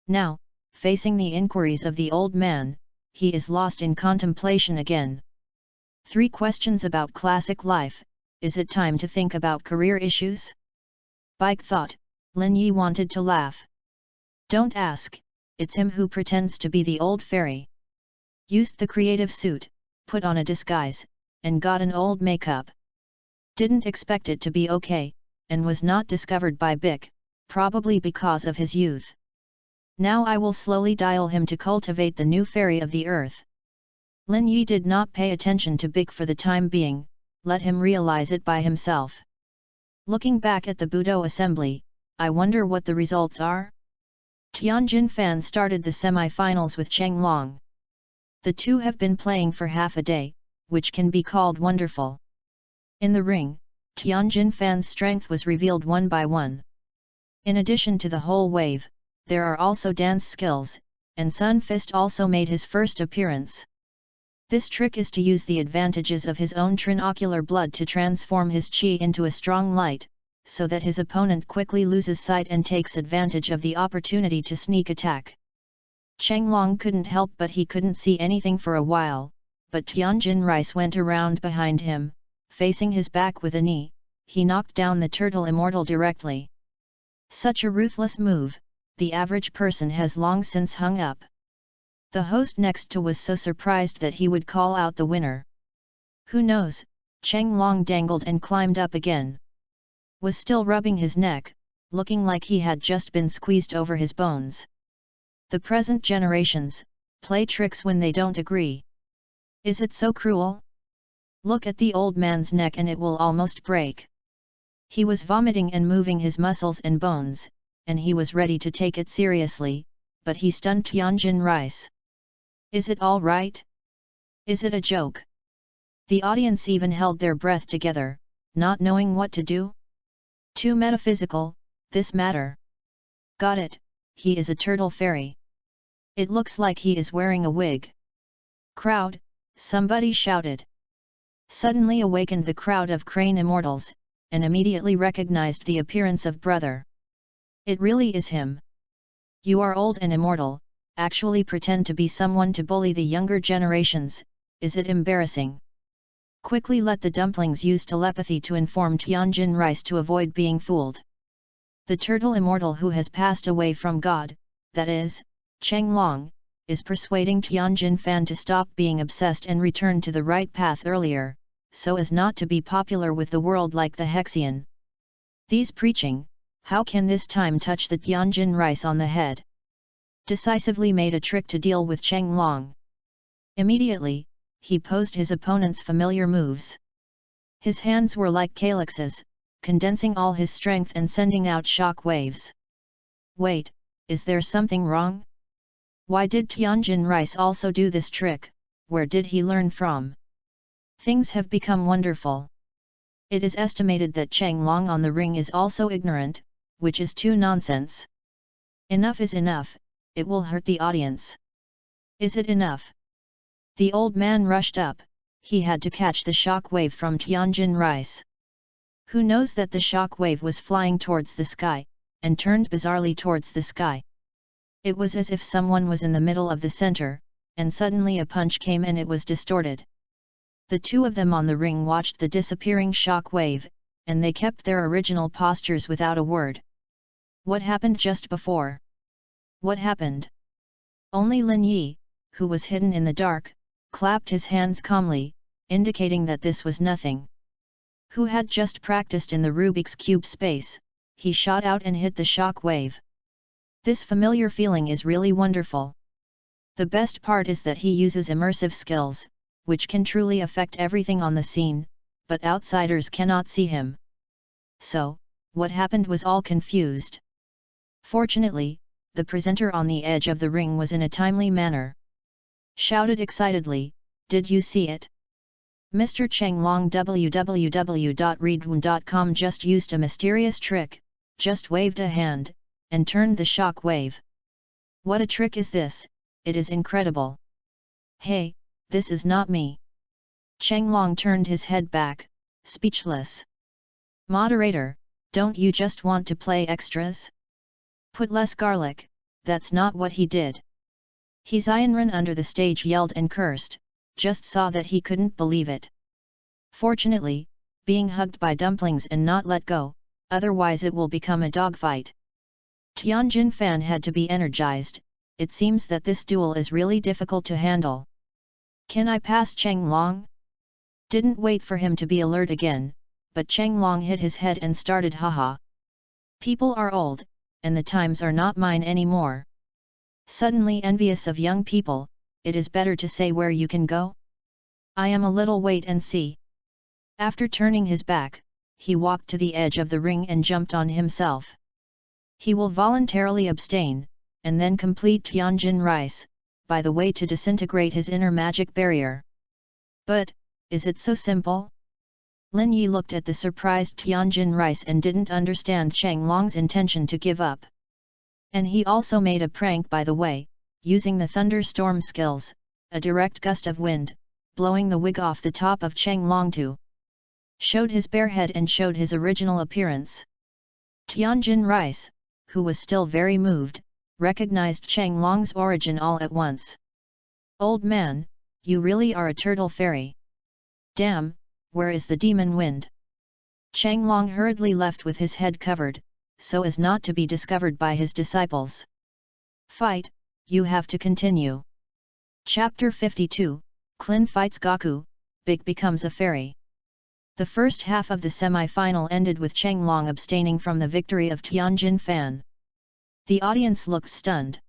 Now, facing the inquiries of the old man, he is lost in contemplation again. 3 questions about classic life. Is it time to think about career issues? Bick thought. Lin Yi wanted to laugh. Don't ask, it's him who pretends to be the old fairy. Used the creative suit, put on a disguise, and got an old makeup. Didn't expect it to be okay, and was not discovered by Bick, probably because of his youth. Now I will slowly dial him to cultivate the new fairy of the earth. Lin Yi did not pay attention to Bick for the time being, let him realize it by himself. Looking back at the Budo assembly, I wonder what the results are? Tianjin Fan started the semi-finals with Cheng Long. The two have been playing for half a day, which can be called wonderful. In the ring, Tianjin Fan's strength was revealed one by one. In addition to the whole wave, there are also dance skills, and Sun Fist also made his first appearance. This trick is to use the advantages of his own trinocular blood to transform his chi into a strong light, so that his opponent quickly loses sight and takes advantage of the opportunity to sneak attack. Cheng Long couldn't help but he couldn't see anything for a while, but Tianjin Rice went around behind him, facing his back with a knee, he knocked down the turtle immortal directly. Such a ruthless move, the average person has long since hung up. The host next to was so surprised that he would call out the winner. Who knows, Cheng Long dangled and climbed up again. Was still rubbing his neck, looking like he had just been squeezed over his bones. The present generations play tricks when they don't agree. Is it so cruel? Look at the old man's neck and it will almost break. He was vomiting and moving his muscles and bones, and he was ready to take it seriously, but he stunned Tianjin Rice. Is it all right? Is it a joke? The audience even held their breath together, not knowing what to do. Too metaphysical, this matter. Got it, he is a turtle fairy. It looks like he is wearing a wig. Crowd, somebody shouted. Suddenly awakened the crowd of Crane Immortals, and immediately recognized the appearance of brother. It really is him. You are old and immortal, actually pretend to be someone to bully the younger generations, is it embarrassing? Quickly let the dumplings use telepathy to inform Tianjin Rice to avoid being fooled. The turtle immortal who has passed away from God, that is, Cheng Long, is persuading Tianjin Fan to stop being obsessed and return to the right path earlier, so as not to be popular with the world like the Hexian. These preaching, how can this time touch the Tianjin Rice on the head? Decisively made a trick to deal with Cheng Long. Immediately, he posed his opponent's familiar moves. His hands were like calyxes, condensing all his strength and sending out shock waves. Wait, is there something wrong? Why did Tianjin Rice also do this trick? Where did he learn from? Things have become wonderful. It is estimated that Cheng Long on the ring is also ignorant, which is too nonsense. Enough is enough, it will hurt the audience. Is it enough? The old man rushed up, he had to catch the shock wave from Tianjin Rice. Who knows that the shock wave was flying towards the sky, and turned bizarrely towards the sky. It was as if someone was in the middle of the center, and suddenly a punch came and it was distorted. The two of them on the ring watched the disappearing shock wave, and they kept their original postures without a word. What happened just before? What happened? Only Lin Yi, who was hidden in the dark, clapped his hands calmly, indicating that this was nothing. Who had just practiced in the Rubik's Cube space, he shot out and hit the shock wave. This familiar feeling is really wonderful. The best part is that he uses immersive skills, which can truly affect everything on the scene, but outsiders cannot see him. So, what happened was all confused. Fortunately, the presenter on the edge of the ring was in a timely manner. Shouted excitedly, "Did you see it? Mr. Cheng Long www.readaloud.com just used a mysterious trick, just waved a hand, and turned the shock wave. What a trick is this, it is incredible. Hey, this is not me." Cheng Long turned his head back, speechless. "Moderator, don't you just want to play extras? Put less garlic, that's not what he did." Zianren under the stage yelled and cursed, just saw that he couldn't believe it. Fortunately, being hugged by dumplings and not let go, otherwise it will become a dogfight. Tianjin Fan had to be energized, it seems that this duel is really difficult to handle. Can I pass Cheng Long? Didn't wait for him to be alert again, but Cheng Long hit his head and started haha. People are old, and the times are not mine anymore. Suddenly envious of young people, it is better to say where you can go? I am a little wait and see. After turning his back, he walked to the edge of the ring and jumped on himself. He will voluntarily abstain, and then complete Tianjin Rice, by the way to disintegrate his inner magic barrier. But, is it so simple? Lin Yi looked at the surprised Tianjin Rice and didn't understand Cheng Long's intention to give up. And he also made a prank by the way, using the thunderstorm skills, a direct gust of wind, blowing the wig off the top of Cheng Long too. Showed his bare head and showed his original appearance. Tianjin Rice, who was still very moved, recognized Cheng Long's origin all at once. "Old man, you really are a turtle fairy. Damn, where is the demon wind?" Cheng Long hurriedly left with his head covered, so as not to be discovered by his disciples. Fight, you have to continue. Chapter 52, Klin fights Gaku, Big becomes a fairy. The first half of the semi-final ended with Cheng Long abstaining from the victory of Tianjin Fan. The audience looked stunned.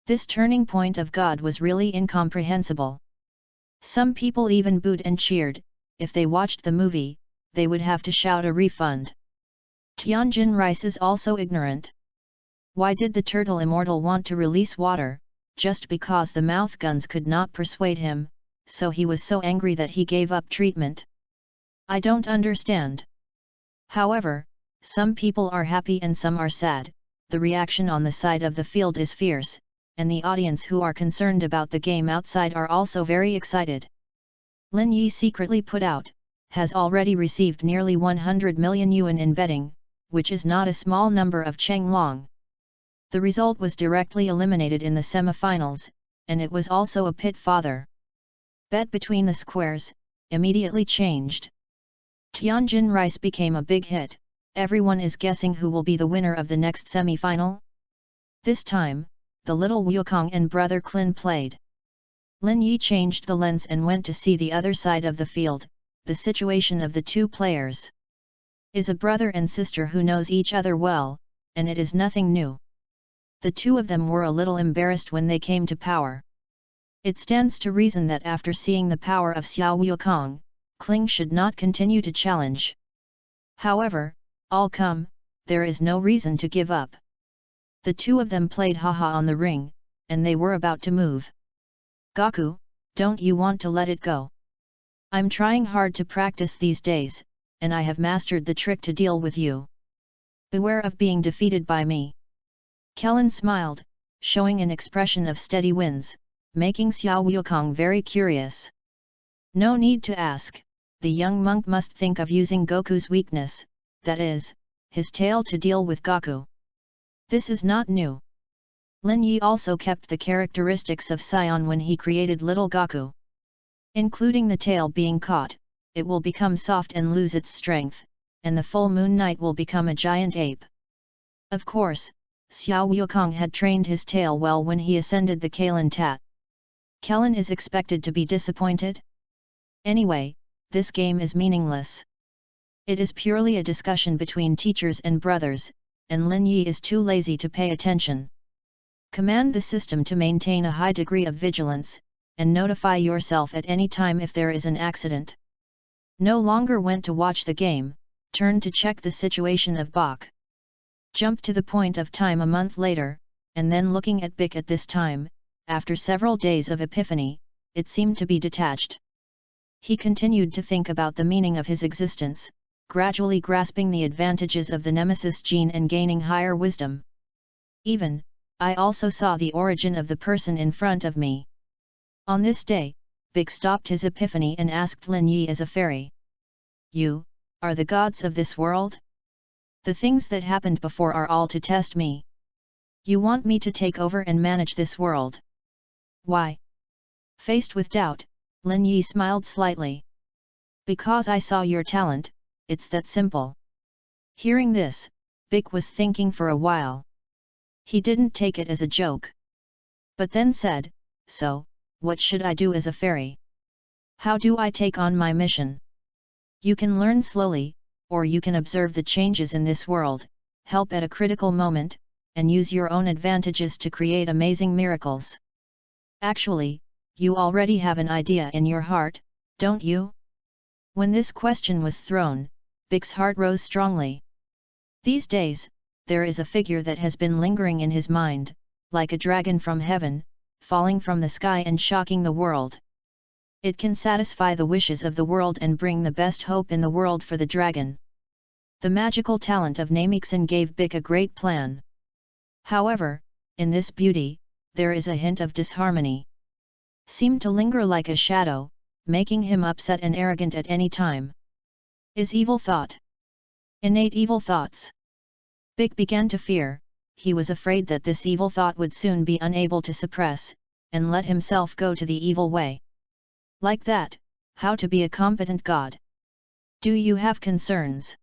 This turning point of God was really incomprehensible. Some people even booed and cheered. If they watched the movie, they would have to shout a refund. Tianjin Rice is also ignorant. Why did the turtle immortal want to release water, just because the mouth guns could not persuade him, so he was so angry that he gave up treatment? I don't understand. However, some people are happy and some are sad, the reaction on the side of the field is fierce, and the audience who are concerned about the game outside are also very excited. Lin Yi secretly put out, has already received nearly 100 million yuan in betting, which is not a small number of Cheng Long. The result was directly eliminated in the semifinals, and it was also a pit father. Bet between the squares, immediately changed. Tianjin Rice became a big hit, everyone is guessing who will be the winner of the next semi-final. This time, the little Wukong and brother Klin played. Lin Yi changed the lens and went to see the other side of the field, the situation of the two players. Is a brother and sister who knows each other well, and it is nothing new. The two of them were a little embarrassed when they came to power. It stands to reason that after seeing the power of Xiao Wukong, Kling should not continue to challenge. However, I'll come, there is no reason to give up. The two of them played haha on the ring, and they were about to move. Gaku, don't you want to let it go? I'm trying hard to practice these days, and I have mastered the trick to deal with you. Beware of being defeated by me. Kellen smiled, showing an expression of steady wins, making Xiao Wukong very curious. No need to ask, the young monk must think of using Goku's weakness, that is, his tail to deal with Gaku. This is not new. Lin Yi also kept the characteristics of Sion when he created little Gaku. Including the tail being caught, it will become soft and lose its strength, and the full moon night will become a giant ape. Of course, Xiao Wukong had trained his tail well when he ascended the Kalen Tat. Kellen is expected to be disappointed? Anyway, this game is meaningless. It is purely a discussion between teachers and brothers, and Lin Yi is too lazy to pay attention. Command the system to maintain a high degree of vigilance, and notify yourself at any time if there is an accident. No longer went to watch the game, turned to check the situation of Bach. Jump to the point of time a month later, and then looking at Bic at this time, after several days of epiphany, it seemed to be detached. He continued to think about the meaning of his existence, gradually grasping the advantages of the Nemesis gene and gaining higher wisdom. I also saw the origin of the person in front of me. On this day, Bic stopped his epiphany and asked Lin Yi as a fairy. You, are the gods of this world? The things that happened before are all to test me. You want me to take over and manage this world? Why? Faced with doubt, Lin Yi smiled slightly. Because I saw your talent, it's that simple. Hearing this, Bic was thinking for a while. He didn't take it as a joke. But then said, so, what should I do as a fairy? How do I take on my mission? You can learn slowly, or you can observe the changes in this world, help at a critical moment, and use your own advantages to create amazing miracles. Actually, you already have an idea in your heart, don't you? When this question was thrown, Bic's heart rose strongly. These days, there is a figure that has been lingering in his mind, like a dragon from heaven, falling from the sky and shocking the world. It can satisfy the wishes of the world and bring the best hope in the world for the dragon. The magical talent of Namixin gave Bic a great plan. However, in this beauty, there is a hint of disharmony. Seemed to linger like a shadow, making him upset and arrogant at any time. Is evil thought? Innate evil thoughts. Bic began to fear, he was afraid that this evil thought would soon be unable to suppress, and let himself go to the evil way. Like that, how to be a competent god? Do you have concerns?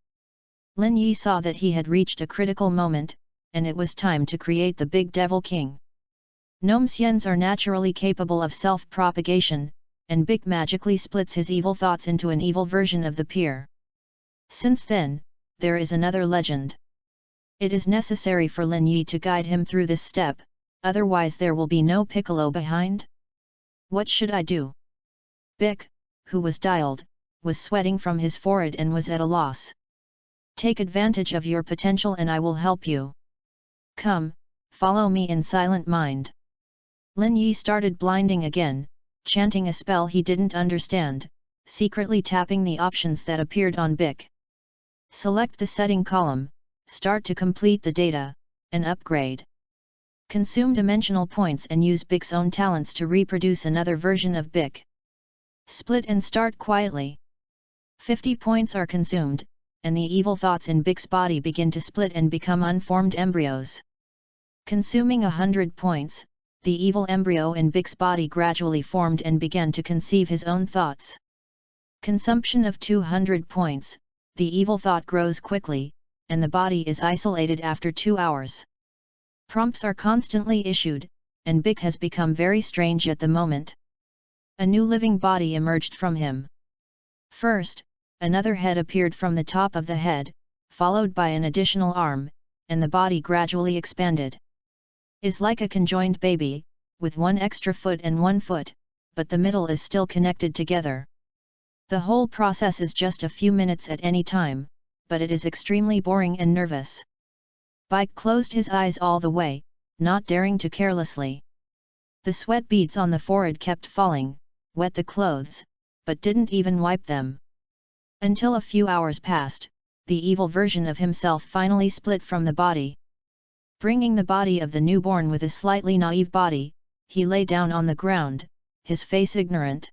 Lin Yi saw that he had reached a critical moment, and it was time to create the big devil king. Gnomesians are naturally capable of self-propagation, and Bic magically splits his evil thoughts into an evil version of the peer. Since then, there is another legend. It is necessary for Lin Yi to guide him through this step, otherwise there will be no Piccolo behind. What should I do? Bic, who was dialed, was sweating from his forehead and was at a loss. Take advantage of your potential and I will help you. Come, follow me in silent mind. Lin Yi started blinding again, chanting a spell he didn't understand, secretly tapping the options that appeared on Bic. Select the setting column, start to complete the data, and upgrade. Consume dimensional points and use Bic's own talents to reproduce another version of Bic. Split and start quietly. 50 points are consumed, and the evil thoughts in Bic's body begin to split and become unformed embryos. Consuming 100 points, the evil embryo in Bic's body gradually formed and began to conceive his own thoughts. Consumption of 200 points, the evil thought grows quickly, and the body is isolated after 2 hours. Prompts are constantly issued, and Bic has become very strange at the moment. A new living body emerged from him. First, another head appeared from the top of the head, followed by an additional arm, and the body gradually expanded. Is like a conjoined baby, with one extra foot and one foot, but the middle is still connected together. The whole process is just a few minutes at any time, but it is extremely boring and nervous. Bike closed his eyes all the way, not daring to carelessly. The sweat beads on the forehead kept falling, wet the clothes, but didn't even wipe them. Until a few hours passed, the evil version of himself finally split from the body. Bringing the body of the newborn with a slightly naive body, he lay down on the ground, his face ignorant.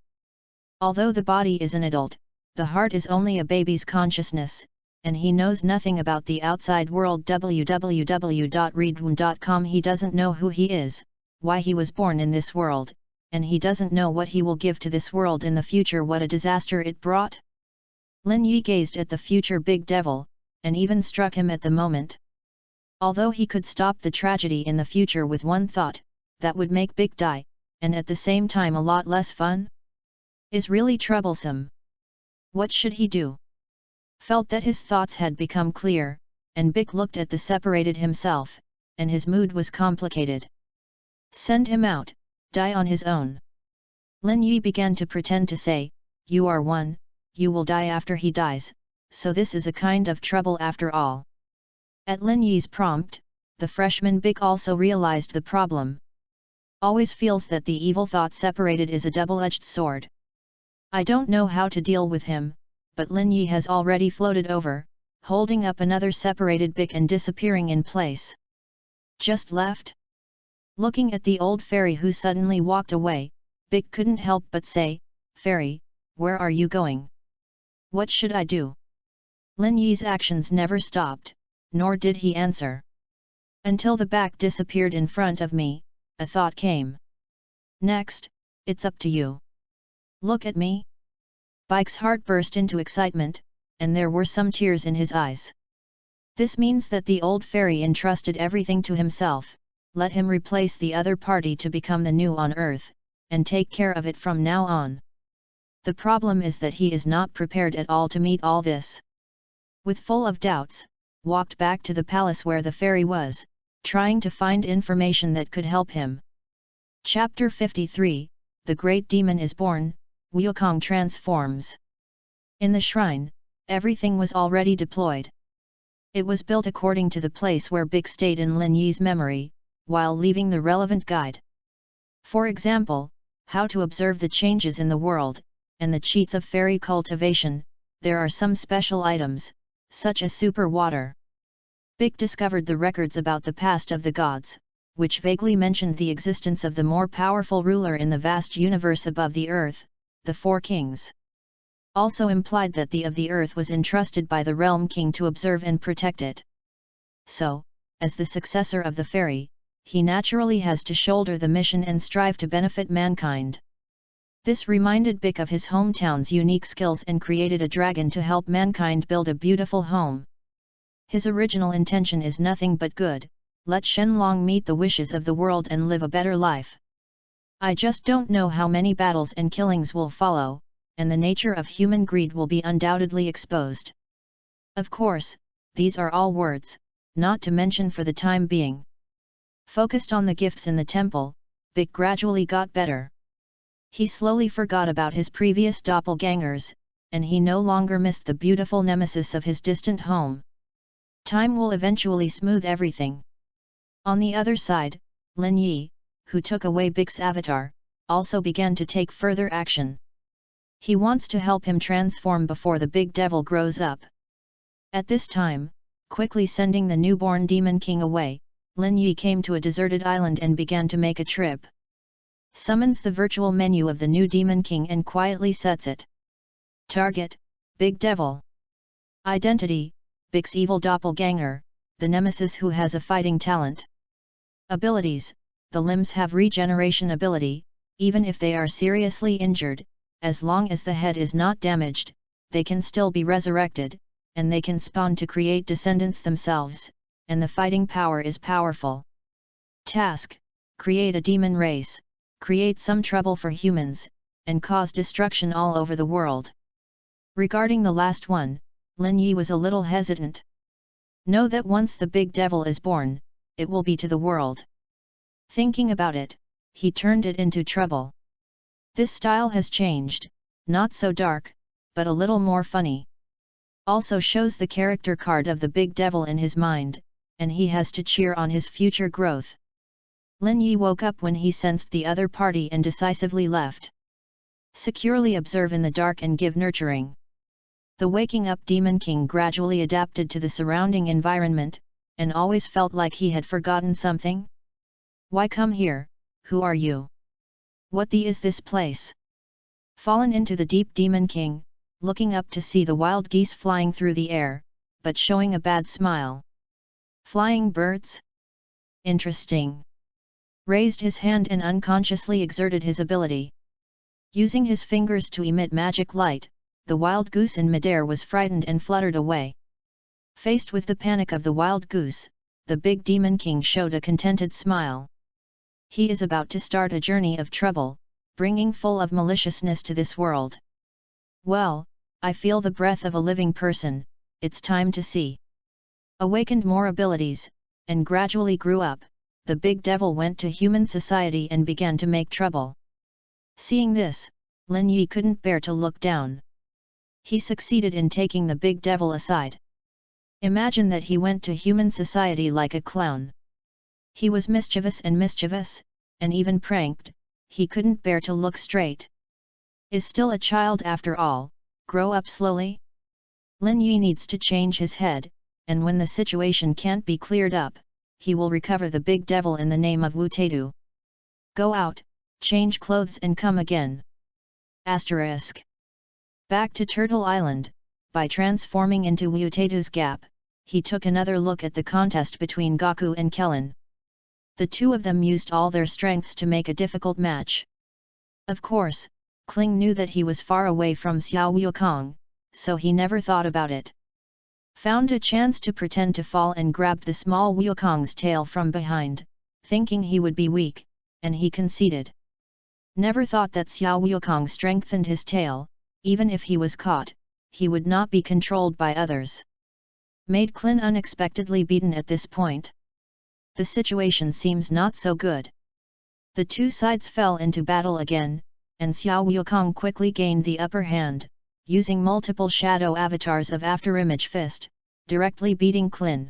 Although the body is an adult, the heart is only a baby's consciousness, and he knows nothing about the outside world. www.readaloud.com. He doesn't know who he is, why he was born in this world, and he doesn't know what he will give to this world in the future. What a disaster it brought! Lin Yi gazed at the future big devil, and even struck him at the moment. Although he could stop the tragedy in the future with one thought, that would make Big die, and at the same time a lot less fun, is really troublesome. What should he do? Felt that his thoughts had become clear, and Big looked at the separated himself, and his mood was complicated. Send him out, die on his own. Lin Yi began to pretend to say, you are one, you will die after he dies, so this is a kind of trouble after all. At Lin Yi's prompt, the freshman Big also realized the problem. Always feels that the evil thought separated is a double-edged sword. I don't know how to deal with him, but Lin Yi has already floated over, holding up another separated Big and disappearing in place. Just left? Looking at the old fairy who suddenly walked away, Big couldn't help but say, Fairy, where are you going? What should I do? Lin Yi's actions never stopped, nor did he answer. Until the back disappeared in front of me, a thought came. Next, it's up to you. Look at me. Bike's heart burst into excitement, and there were some tears in his eyes. This means that the old fairy entrusted everything to himself, let him replace the other party to become the new on earth, and take care of it from now on. The problem is that he is not prepared at all to meet all this. With full of doubts, walked back to the palace where the fairy was, trying to find information that could help him. Chapter 53, The Great Demon is Born, Wukong transforms. In the shrine, everything was already deployed. It was built according to the place where Big stayed in Lin Yi's memory, while leaving the relevant guide. For example, how to observe the changes in the world, and the cheats of fairy cultivation. There are some special items, such as super water. Big discovered the records about the past of the gods, which vaguely mentioned the existence of the more powerful ruler in the vast universe above the earth, the Four Kings. Also implied that the of the earth was entrusted by the realm king to observe and protect it. So, as the successor of the fairy, he naturally has to shoulder the mission and strive to benefit mankind. This reminded Big of his hometown's unique skills and created a dragon to help mankind build a beautiful home. His original intention is nothing but good, let Shenlong meet the wishes of the world and live a better life. I just don't know how many battles and killings will follow, and the nature of human greed will be undoubtedly exposed. Of course, these are all words, not to mention for the time being. Focused on the gifts in the temple, Big gradually got better. He slowly forgot about his previous doppelgangers, and he no longer missed the beautiful nemesis of his distant home. Time will eventually smooth everything. On the other side, Lin Yi, who took away Big's avatar, also began to take further action. He wants to help him transform before the big devil grows up. At this time, quickly sending the newborn Demon King away, Lin Yi came to a deserted island and began to make a trip. Summons the virtual menu of the new Demon King and quietly sets it. Target, Big Devil. Identity, Big's evil doppelganger, the nemesis who has a fighting talent. Abilities, the limbs have regeneration ability, even if they are seriously injured, as long as the head is not damaged, they can still be resurrected, and they can spawn to create descendants themselves, and the fighting power is powerful. Task, create a demon race, create some trouble for humans, and cause destruction all over the world. Regarding the last one, Lin Yi was a little hesitant. Know that once the big devil is born, it will be to the world. Thinking about it, he turned it into trouble. This style has changed, not so dark, but a little more funny. Also shows the character card of the big devil in his mind, and he has to cheer on his future growth. Lin Yi woke up when he sensed the other party and decisively left. Securely observe in the dark and give nurturing. The waking up Demon King gradually adapted to the surrounding environment, and always felt like he had forgotten something. Why come here? Who are you? What the is this place? Fallen into the deep Demon King, looking up to see the wild geese flying through the air, but showing a bad smile. Flying birds? Interesting. Raised his hand and unconsciously exerted his ability. Using his fingers to emit magic light, the wild goose in midair was frightened and fluttered away. Faced with the panic of the wild goose, the big Demon King showed a contented smile. He is about to start a journey of trouble, bringing full of maliciousness to this world. Well, I feel the breath of a living person, it's time to see. Awakened more abilities, and gradually grew up, the big devil went to human society and began to make trouble. Seeing this, Lin Yi couldn't bear to look down. He succeeded in taking the big devil aside. Imagine that he went to human society like a clown. He was mischievous, and even pranked, he couldn't bear to look straight. Is still a child after all, grow up slowly? Lin Yi needs to change his head, and when the situation can't be cleared up, he will recover the big devil in the name of Wu Taidu. Go out, change clothes and come again. Asterisk. Back to Turtle Island, by transforming into Wu Taidu's gap, he took another look at the contest between Gaku and Kellen. The two of them used all their strengths to make a difficult match. Of course, Kling knew that he was far away from Xiao Wukong, so he never thought about it. Found a chance to pretend to fall and grabbed the small Wukong's tail from behind, thinking he would be weak, and he conceded. Never thought that Xiao Wukong strengthened his tail, even if he was caught, he would not be controlled by others. Made Klin unexpectedly beaten at this point. The situation seems not so good. The two sides fell into battle again, and Xiao Wukong quickly gained the upper hand, using multiple shadow avatars of Afterimage Fist, directly beating Klin.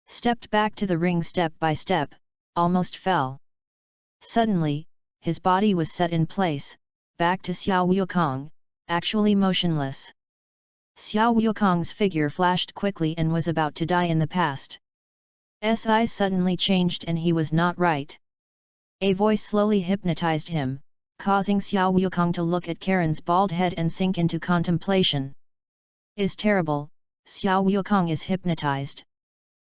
Stepped back to the ring step by step, almost fell. Suddenly, his body was set in place, back to Xiao Wukong, actually motionless. Xiao Wukong's figure flashed quickly and was about to die in the past. His eyes suddenly changed and he was not right. A voice slowly hypnotized him, causing Xiao Wukong to look at Karen's bald head and sink into contemplation. Is terrible, Xiao Wukong is hypnotized.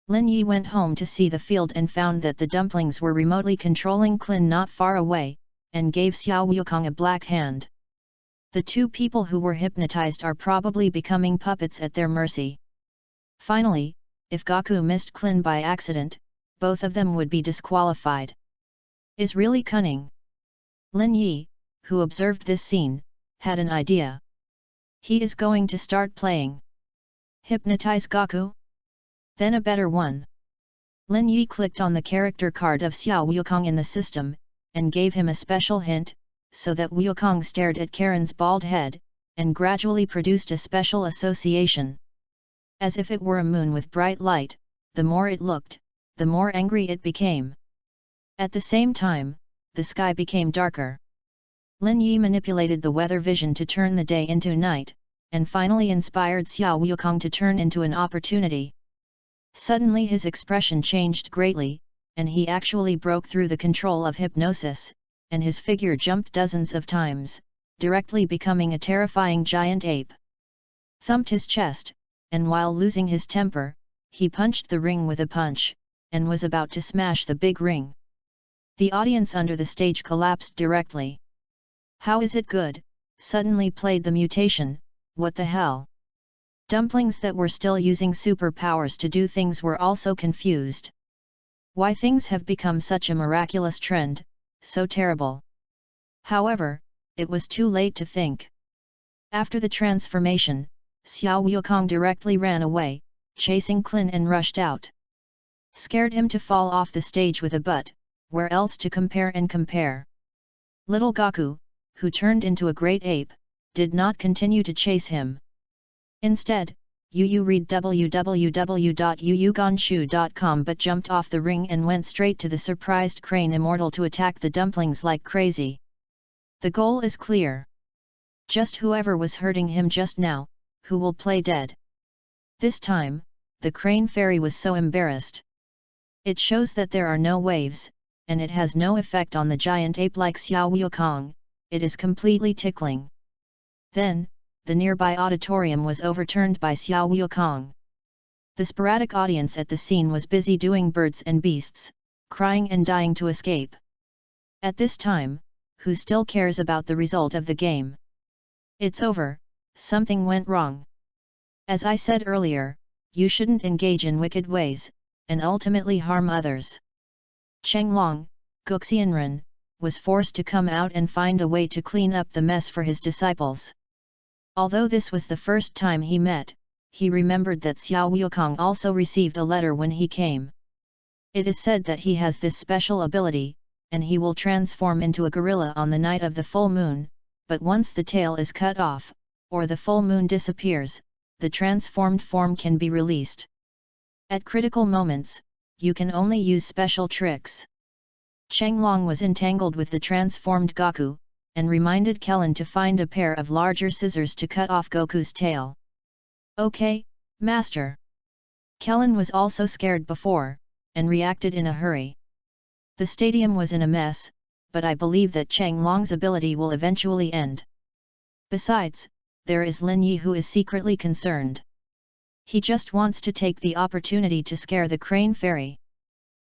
Lin Yi went home to see the field and found that the dumplings were remotely controlling Klin not far away, and gave Xiao Wukong a black hand. The two people who were hypnotized are probably becoming puppets at their mercy. Finally, if Gaku missed Klin by accident, both of them would be disqualified. Is really cunning. Lin Yi, who observed this scene, had an idea. He is going to start playing. Hypnotize Gaku? Then a better one. Lin Yi clicked on the character card of Xiao Wukong in the system, and gave him a special hint, so that Wukong stared at Karen's bald head, and gradually produced a special association. As if it were a moon with bright light, the more it looked, the more angry it became. At the same time, the sky became darker. Lin Yi manipulated the weather vision to turn the day into night, and finally inspired Xiao Wukong to turn into an opportunity. Suddenly his expression changed greatly, and he actually broke through the control of hypnosis, and his figure jumped dozens of times, directly becoming a terrifying giant ape. Thumped his chest, and while losing his temper, he punched the ring with a punch, and was about to smash the big ring. The audience under the stage collapsed directly. How is it good? Suddenly played the mutation, what the hell? Dumplings that were still using superpowers to do things were also confused. Why things have become such a miraculous trend, so terrible. However, it was too late to think. After the transformation, Xiao Wukong directly ran away, chasing Klin and rushed out. Scared him to fall off the stage with a butt, where else to compare and compare. Little Gaku, who turned into a great ape, did not continue to chase him. Instead, Yu read www.yuyuganshu.com but jumped off the ring and went straight to the surprised crane immortal to attack the dumplings like crazy. The goal is clear. Just whoever was hurting him just now, who will play dead. This time, the crane fairy was so embarrassed. It shows that there are no waves, and it has no effect on the giant ape like Xiao Wukong, it is completely tickling. Then, the nearby auditorium was overturned by Xiao Wukong. The sporadic audience at the scene was busy doing birds and beasts, crying and dying to escape. At this time, who still cares about the result of the game? It's over, something went wrong. As I said earlier, you shouldn't engage in wicked ways, and ultimately harm others. Chenglong, Guxianren, was forced to come out and find a way to clean up the mess for his disciples. Although this was the first time he met, he remembered that Xiao Wukong also received a letter when he came. It is said that he has this special ability, and he will transform into a gorilla on the night of the full moon, but once the tail is cut off, or the full moon disappears, the transformed form can be released. At critical moments, you can only use special tricks. Chenglong was entangled with the transformed Goku, and reminded Kellen to find a pair of larger scissors to cut off Goku's tail. Okay, Master. Kellen was also scared before, and reacted in a hurry. The stadium was in a mess, but I believe that Chenglong's ability will eventually end. Besides, there is Lin Yi who is secretly concerned. He just wants to take the opportunity to scare the crane fairy.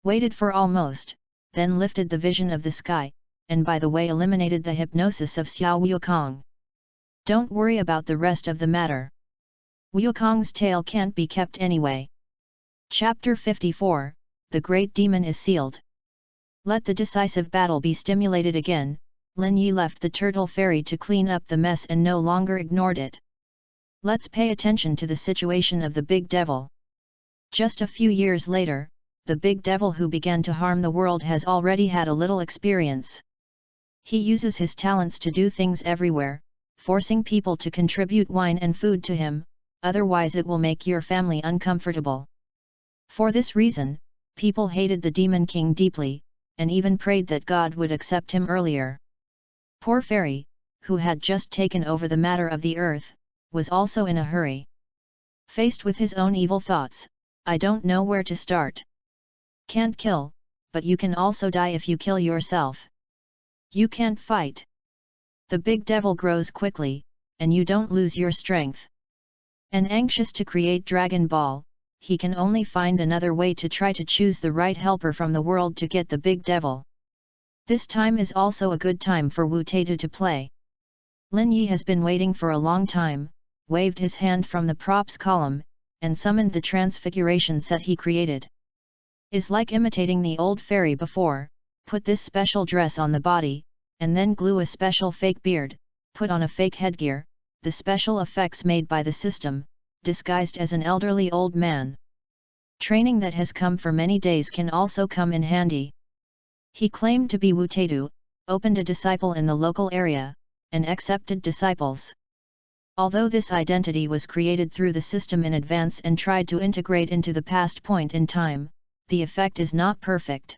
Waited for almost, then lifted the vision of the sky, and by the way eliminated the hypnosis of Xiao Wukong. Don't worry about the rest of the matter. Wukong's tail can't be kept anyway. Chapter 54, The Great Demon is Sealed. Let the decisive battle be stimulated again. Lin Yi left the turtle fairy to clean up the mess and no longer ignored it. Let's pay attention to the situation of the big devil. Just a few years later, the big devil who began to harm the world has already had a little experience. He uses his talents to do things everywhere, forcing people to contribute wine and food to him, otherwise it will make your family uncomfortable. For this reason, people hated the Demon King deeply, and even prayed that God would accept him earlier. Poor fairy, who had just taken over the matter of the earth, was also in a hurry. Faced with his own evil thoughts, I don't know where to start. Can't kill, but you can also die if you kill yourself. You can't fight. The big devil grows quickly, and you don't lose your strength. And anxious to create Dragon Ball, he can only find another way to try to choose the right helper from the world to get the big devil. This time is also a good time for Wu Taitu to play. Lin Yi has been waiting for a long time, waved his hand from the props column, and summoned the transfiguration set he created. Is like imitating the old fairy before, put this special dress on the body, and then glue a special fake beard, put on a fake headgear, the special effects made by the system, disguised as an elderly old man. Training that has come for many days can also come in handy. He claimed to be Wu Taitu, opened a disciple in the local area, and accepted disciples. Although this identity was created through the system in advance and tried to integrate into the past point in time, the effect is not perfect.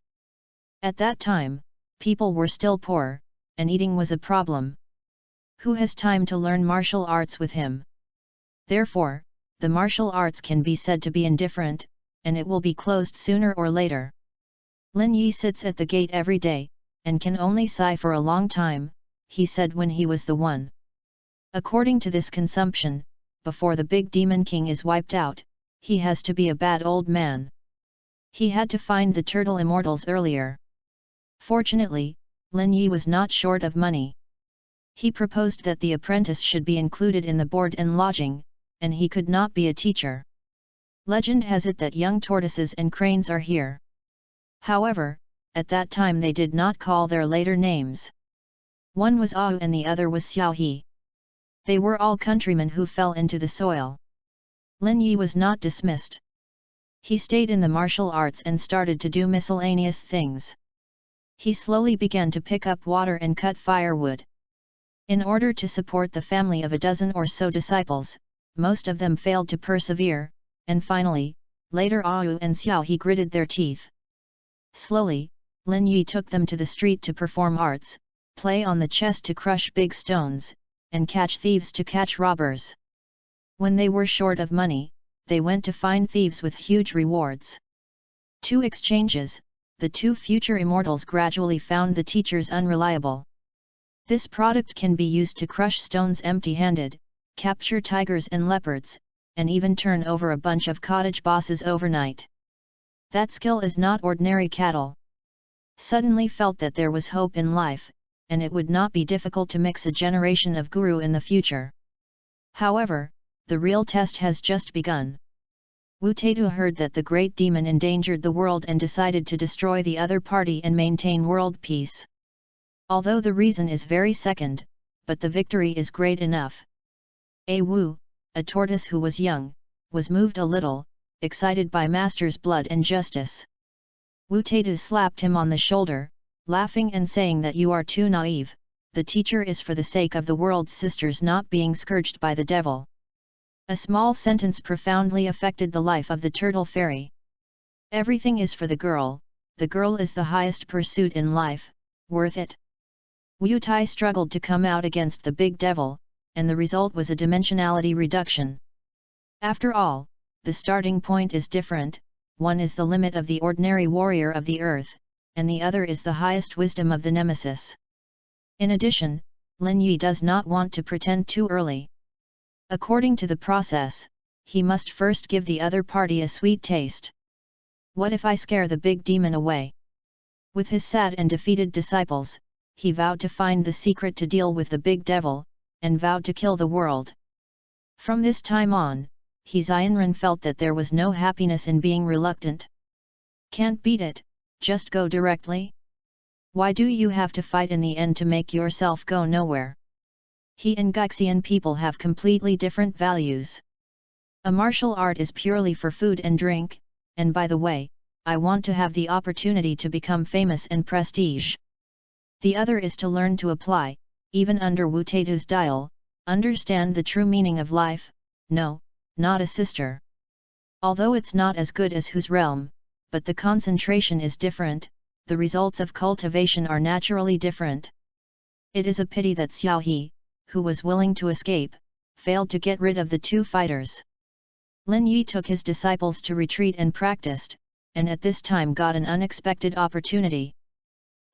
At that time, people were still poor, and eating was a problem. Who has time to learn martial arts with him? Therefore, the martial arts can be said to be indifferent, and it will be closed sooner or later. Lin Yi sits at the gate every day, and can only sigh for a long time, he said when he was the one. According to this consumption, before the big Demon King is wiped out, he has to be a bad old man. He had to find the turtle immortals earlier. Fortunately, Lin Yi was not short of money. He proposed that the apprentice should be included in the board and lodging, and he could not be a teacher. Legend has it that young tortoises and cranes are here. However, at that time they did not call their later names. One was Au and the other was Xiao He. They were all countrymen who fell into the soil. Lin Yi was not dismissed. He stayed in the martial arts and started to do miscellaneous things. He slowly began to pick up water and cut firewood. In order to support the family of a dozen or so disciples, most of them failed to persevere, and finally, later Awu and Xiaohe gritted their teeth. Slowly, Lin Yi took them to the street to perform arts, play on the chest to crush big stones, and catch thieves to catch robbers. When they were short of money, they went to find thieves with huge rewards. 2 exchanges, the 2 future immortals gradually found the teachers unreliable. This product can be used to crush stones empty-handed, capture tigers and leopards, and even turn over a bunch of cottage bosses overnight. That skill is not ordinary cattle. Suddenly felt that there was hope in life, and it would not be difficult to mix a generation of guru in the future. However, the real test has just begun. Wu Taitu heard that the great demon endangered the world and decided to destroy the other party and maintain world peace. Although the reason is very second, but the victory is great enough. Wu, a tortoise who was young, was moved a little, excited by master's blood and justice. Wu Taitu slapped him on the shoulder, laughing and saying that you are too naive, the teacher is for the sake of the world's sisters not being scourged by the devil. A small sentence profoundly affected the life of the turtle fairy. Everything is for the girl is the highest pursuit in life, worth it. Wu Tai struggled to come out against the big devil, and the result was a dimensionality reduction. After all, the starting point is different, one is the limit of the ordinary warrior of the earth, and the other is the highest wisdom of the nemesis. In addition, Lin Yi does not want to pretend too early. According to the process, he must first give the other party a sweet taste. What if I scare the big demon away? With his sad and defeated disciples, he vowed to find the secret to deal with the big devil, and vowed to kill the world. From this time on, Xianren felt that there was no happiness in being reluctant. Can't beat it, just go directly? Why do you have to fight in the end to make yourself go nowhere? He and Gaixian people have completely different values. A martial art is purely for food and drink, and by the way, I want to have the opportunity to become famous and prestige. The other is to learn to apply, even under Wu Taitu's dial, understand the true meaning of life. No, not a sister. Although it's not as good as whose realm, but the concentration is different, the results of cultivation are naturally different. It is a pity that Xiaohe, who was willing to escape, failed to get rid of the 2 fighters. Lin Yi took his disciples to retreat and practiced, and at this time got an unexpected opportunity.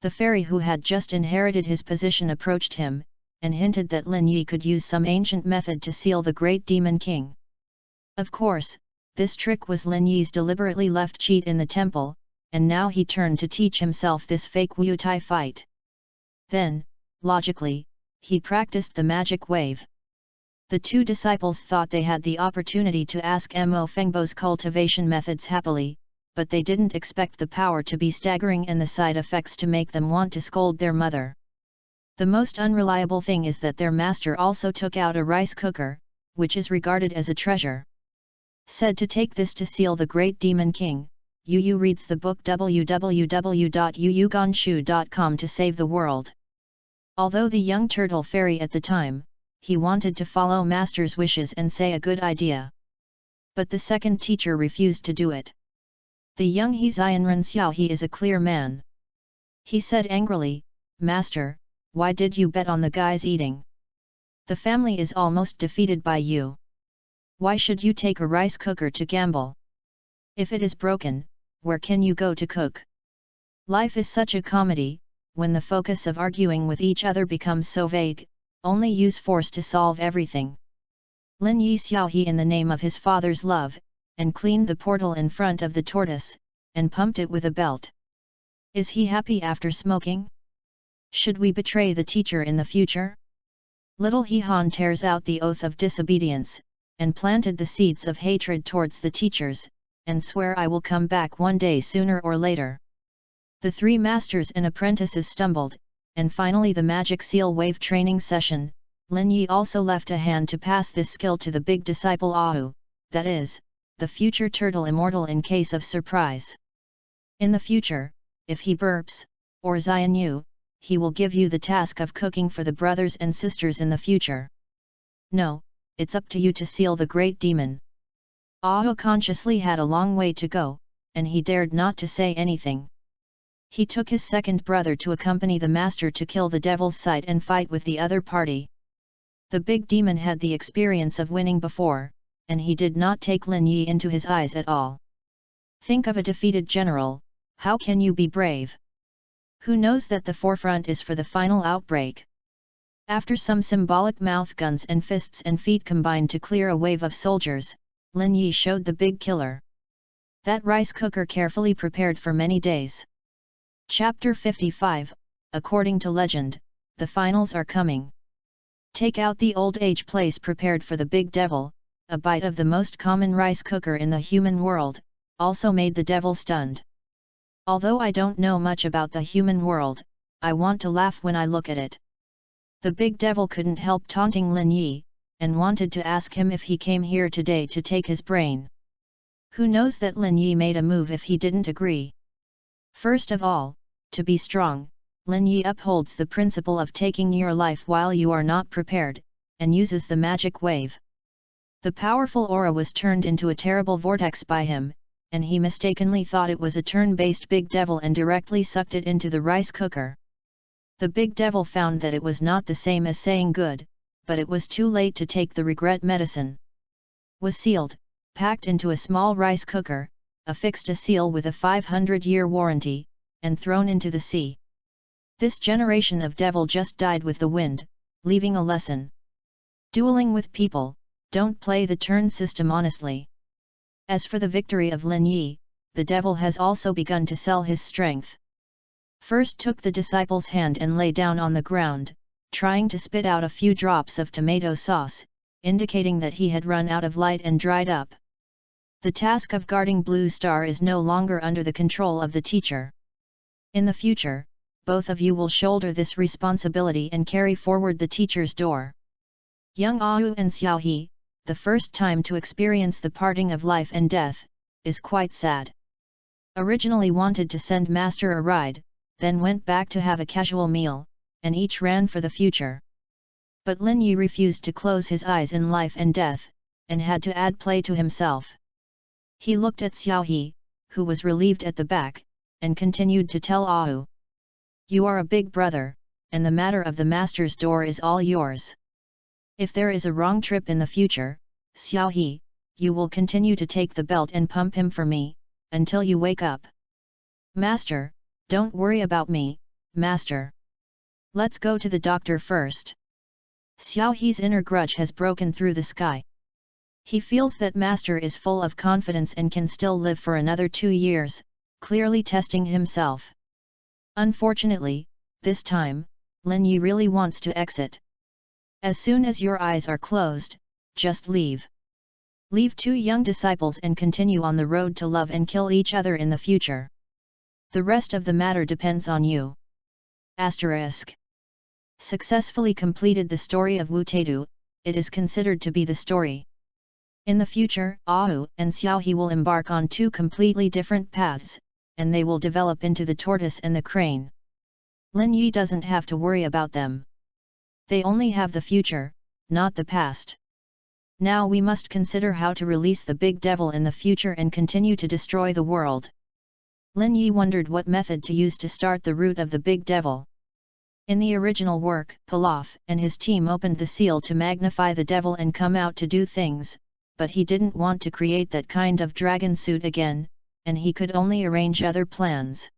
The fairy who had just inherited his position approached him, and hinted that Lin Yi could use some ancient method to seal the great demon king. Of course, this trick was Lin Yi's deliberately left cheat in the temple, and now he turned to teach himself this fake Wu Tai fight. Then, logically, he practiced the magic wave. The 2 disciples thought they had the opportunity to ask Mo Fengbo's cultivation methods happily, but they didn't expect the power to be staggering and the side effects to make them want to scold their mother. The most unreliable thing is that their master also took out a rice cooker, which is regarded as a treasure. Said to take this to seal the great demon king, Yu reads the book www.yuyuganshu.com to save the world. Although the young turtle fairy at the time, he wanted to follow master's wishes and say a good idea. But the second teacher refused to do it. The young Xianren Xiaohe is a clear man. He said angrily, Master, why did you bet on the guys eating? The family is almost defeated by you. Why should you take a rice cooker to gamble? If it is broken, where can you go to cook? Life is such a comedy, when the focus of arguing with each other becomes so vague, only use force to solve everything. Lin Yi Xiaohe in the name of his father's love, and cleaned the portal in front of the tortoise, and pumped it with a belt. Is he happy after smoking? Should we betray the teacher in the future? Little He Han tears out the oath of disobedience, and planted the seeds of hatred towards the teachers, and swear I will come back one day sooner or later. The 3 masters and apprentices stumbled, and finally the magic seal wave training session. Lin Yi also left a hand to pass this skill to the big disciple Ahu, that is, the future turtle immortal in case of surprise. In the future, if he burps, or Xian Yu, he will give you the task of cooking for the brothers and sisters in the future. No, it's up to you to seal the great demon. Aho consciously had a long way to go, and he dared not to say anything. He took his second brother to accompany the master to kill the devil's sight and fight with the other party. The big demon had the experience of winning before, and he did not take Lin Yi into his eyes at all. Think of a defeated general, how can you be brave? Who knows that the forefront is for the final outbreak? After some symbolic mouth guns and fists and feet combined to clear a wave of soldiers, Lin Yi showed the big killer. That rice cooker carefully prepared for many days. Chapter 55, according to legend, the finals are coming. Take out the old age place prepared for the big devil, a bite of the most common rice cooker in the human world, also made the devil stunned. Although I don't know much about the human world, I want to laugh when I look at it. The big devil couldn't help taunting Lin Yi, and wanted to ask him if he came here today to take his brain. Who knows that Lin Yi made a move if he didn't agree. First of all, to be strong, Lin Yi upholds the principle of taking your life while you are not prepared, and uses the magic wave. The powerful aura was turned into a terrible vortex by him, and he mistakenly thought it was a turn-based big devil and directly sucked it into the rice cooker. The big devil found that it was not the same as saying good, but it was too late to take the regret medicine. Was sealed, packed into a small rice cooker, affixed a seal with a 500-year warranty, and thrown into the sea. This generation of devil just died with the wind, leaving a lesson. Dueling with people, don't play the turn system honestly. As for the victory of Lin Yi, the devil has also begun to sell his strength. First took the disciple's hand and lay down on the ground, trying to spit out a few drops of tomato sauce, indicating that he had run out of light and dried up. The task of guarding Blue Star is no longer under the control of the teacher. In the future, both of you will shoulder this responsibility and carry forward the teacher's door. Young Ahu and Xiaohe, the first time to experience the parting of life and death, is quite sad. Originally wanted to send master a ride, then went back to have a casual meal, and each ran for the future. But Lin Yi refused to close his eyes in life and death, and had to add play to himself. He looked at Xiaohe, who was relieved at the back, and continued to tell Ahu. You are a big brother, and the matter of the master's door is all yours. If there is a wrong trip in the future, Xiaohe, you will continue to take the belt and pump him for me, until you wake up. Master, don't worry about me, master. Let's go to the doctor first. Xiaohe's inner grudge has broken through the sky. He feels that master is full of confidence and can still live for another 2 years, clearly testing himself. Unfortunately, this time, Lin Yi really wants to exit. As soon as your eyes are closed, just leave. Leave 2 young disciples and continue on the road to love and kill each other in the future. The rest of the matter depends on you. Asterisk. Successfully completed the story of Wu Taidu, it is considered to be the story. In the future, Ahu and Xiaohe will embark on 2 completely different paths, and they will develop into the tortoise and the crane. Lin Yi doesn't have to worry about them. They only have the future, not the past. Now we must consider how to release the big devil in the future and continue to destroy the world. Lin Yi wondered what method to use to start the root of the big devil. In the original work, Pilaf and his team opened the seal to magnify the devil and come out to do things, but he didn't want to create that kind of dragon suit again, and he could only arrange other plans.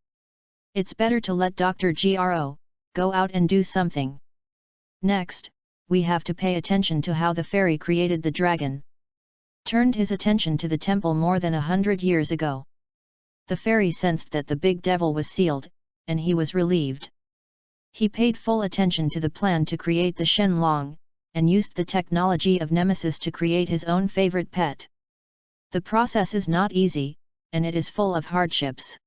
It's better to let Dr. Gro go out and do something. Next, we have to pay attention to how the fairy created the dragon. Turned his attention to the temple more than 100 years ago. The fairy sensed that the big devil was sealed, and he was relieved. He paid full attention to the plan to create the Shenlong, and used the technology of Nemesis to create his own favorite pet. The process is not easy, and it is full of hardships.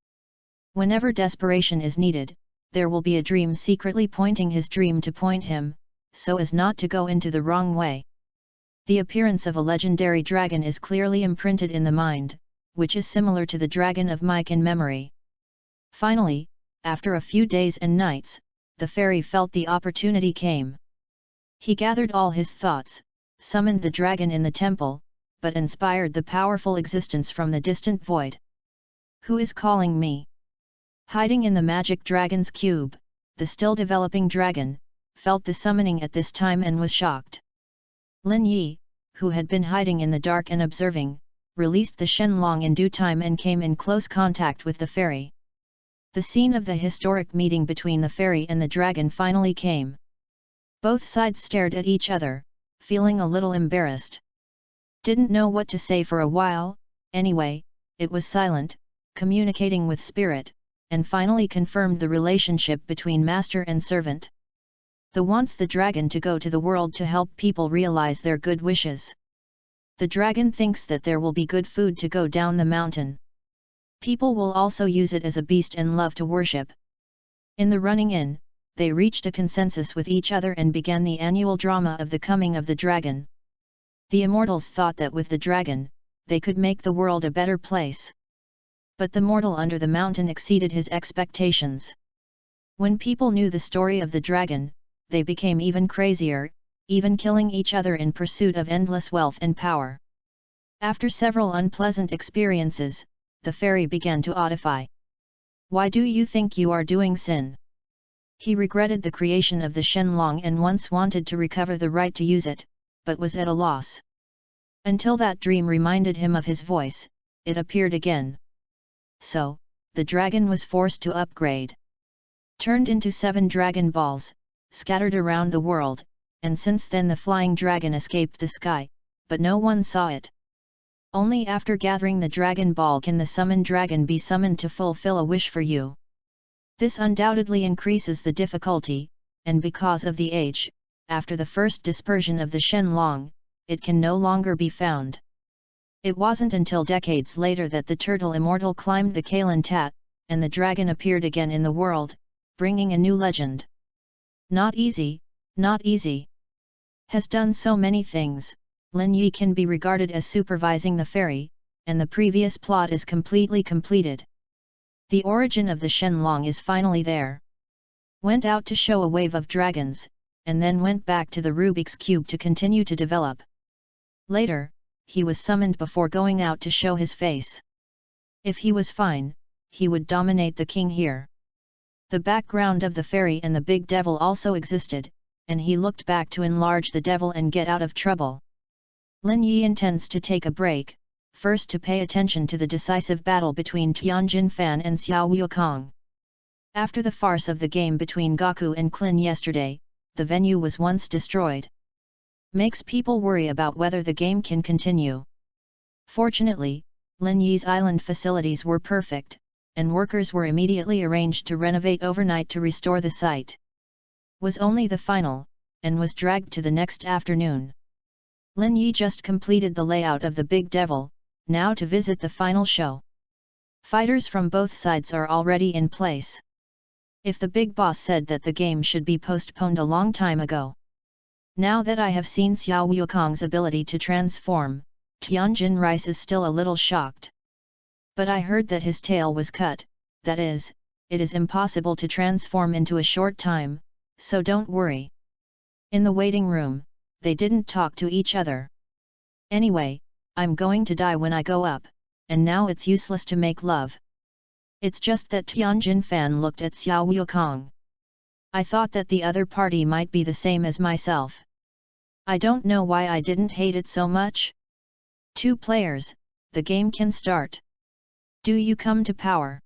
Whenever desperation is needed, there will be a dream secretly pointing his dream to point him, so as not to go into the wrong way. The appearance of a legendary dragon is clearly imprinted in the mind, which is similar to the dragon of Mike in memory. Finally, after a few days and nights, the fairy felt the opportunity came. He gathered all his thoughts, summoned the dragon in the temple, but inspired the powerful existence from the distant void. Who is calling me? Hiding in the magic dragon's cube, the still developing dragon felt the summoning at this time and was shocked. Lin Yi, who had been hiding in the dark and observing, released the Shenlong in due time and came in close contact with the fairy. The scene of the historic meeting between the fairy and the dragon finally came. Both sides stared at each other, feeling a little embarrassed. Didn't know what to say for a while, anyway, it was silent, communicating with spirit, and finally confirmed the relationship between master and servant. The wants the dragon to go to the world to help people realize their good wishes. The dragon thinks that there will be good food to go down the mountain. People will also use it as a beast and love to worship. In the running in, they reached a consensus with each other and began the annual drama of the coming of the dragon. The immortals thought that with the dragon, they could make the world a better place. But the mortal under the mountain exceeded his expectations. When people knew the story of the dragon, they became even crazier, even killing each other in pursuit of endless wealth and power. After several unpleasant experiences, the fairy began to audify. Why do you think you are doing sin? He regretted the creation of the Shenlong and once wanted to recover the right to use it, but was at a loss. Until that dream reminded him of his voice, it appeared again. So, the dragon was forced to upgrade. Turned into 7 dragon balls, scattered around the world, and since then the flying dragon escaped the sky, but no one saw it. Only after gathering the dragon ball can the summoned dragon be summoned to fulfill a wish for you. This undoubtedly increases the difficulty, and because of the age, after the first dispersion of the Shenlong, it can no longer be found. It wasn't until decades later that the turtle immortal climbed the Kalen Tat, and the dragon appeared again in the world, bringing a new legend. Not easy, not easy. Has done so many things, Lin Yi can be regarded as supervising the fairy, and the previous plot is completely completed. The origin of the Shenlong is finally there. Went out to show a wave of dragons, and then went back to the Rubik's Cube to continue to develop. Later, he was summoned before going out to show his face. If he was fine, he would dominate the king here. The background of the fairy and the big devil also existed, and he looked back to enlarge the devil and get out of trouble. Lin Yi intends to take a break, first to pay attention to the decisive battle between Tianjin Fan and Xiao Wukong. After the farce of the game between Gaku and Klin yesterday, the venue was once destroyed. Makes people worry about whether the game can continue. Fortunately, Lin Yi's island facilities were perfect, and workers were immediately arranged to renovate overnight to restore the site. Was only the final, and was dragged to the next afternoon. Lin Yi just completed the layout of the Big Devil, now to visit the final show. Fighters from both sides are already in place. If the big boss said that the game should be postponed a long time ago. Now that I have seen Xiao Wukong's ability to transform, Tianjin Rice is still a little shocked. But I heard that his tail was cut, that is, it is impossible to transform into a short time, so don't worry. In the waiting room, they didn't talk to each other. Anyway, I'm going to die when I go up, and now it's useless to make love. It's just that Tianjin Fan looked at Xiao Wukong. I thought that the other party might be the same as myself. I don't know why I didn't hate it so much. 2 players, the game can start. Do you come to power?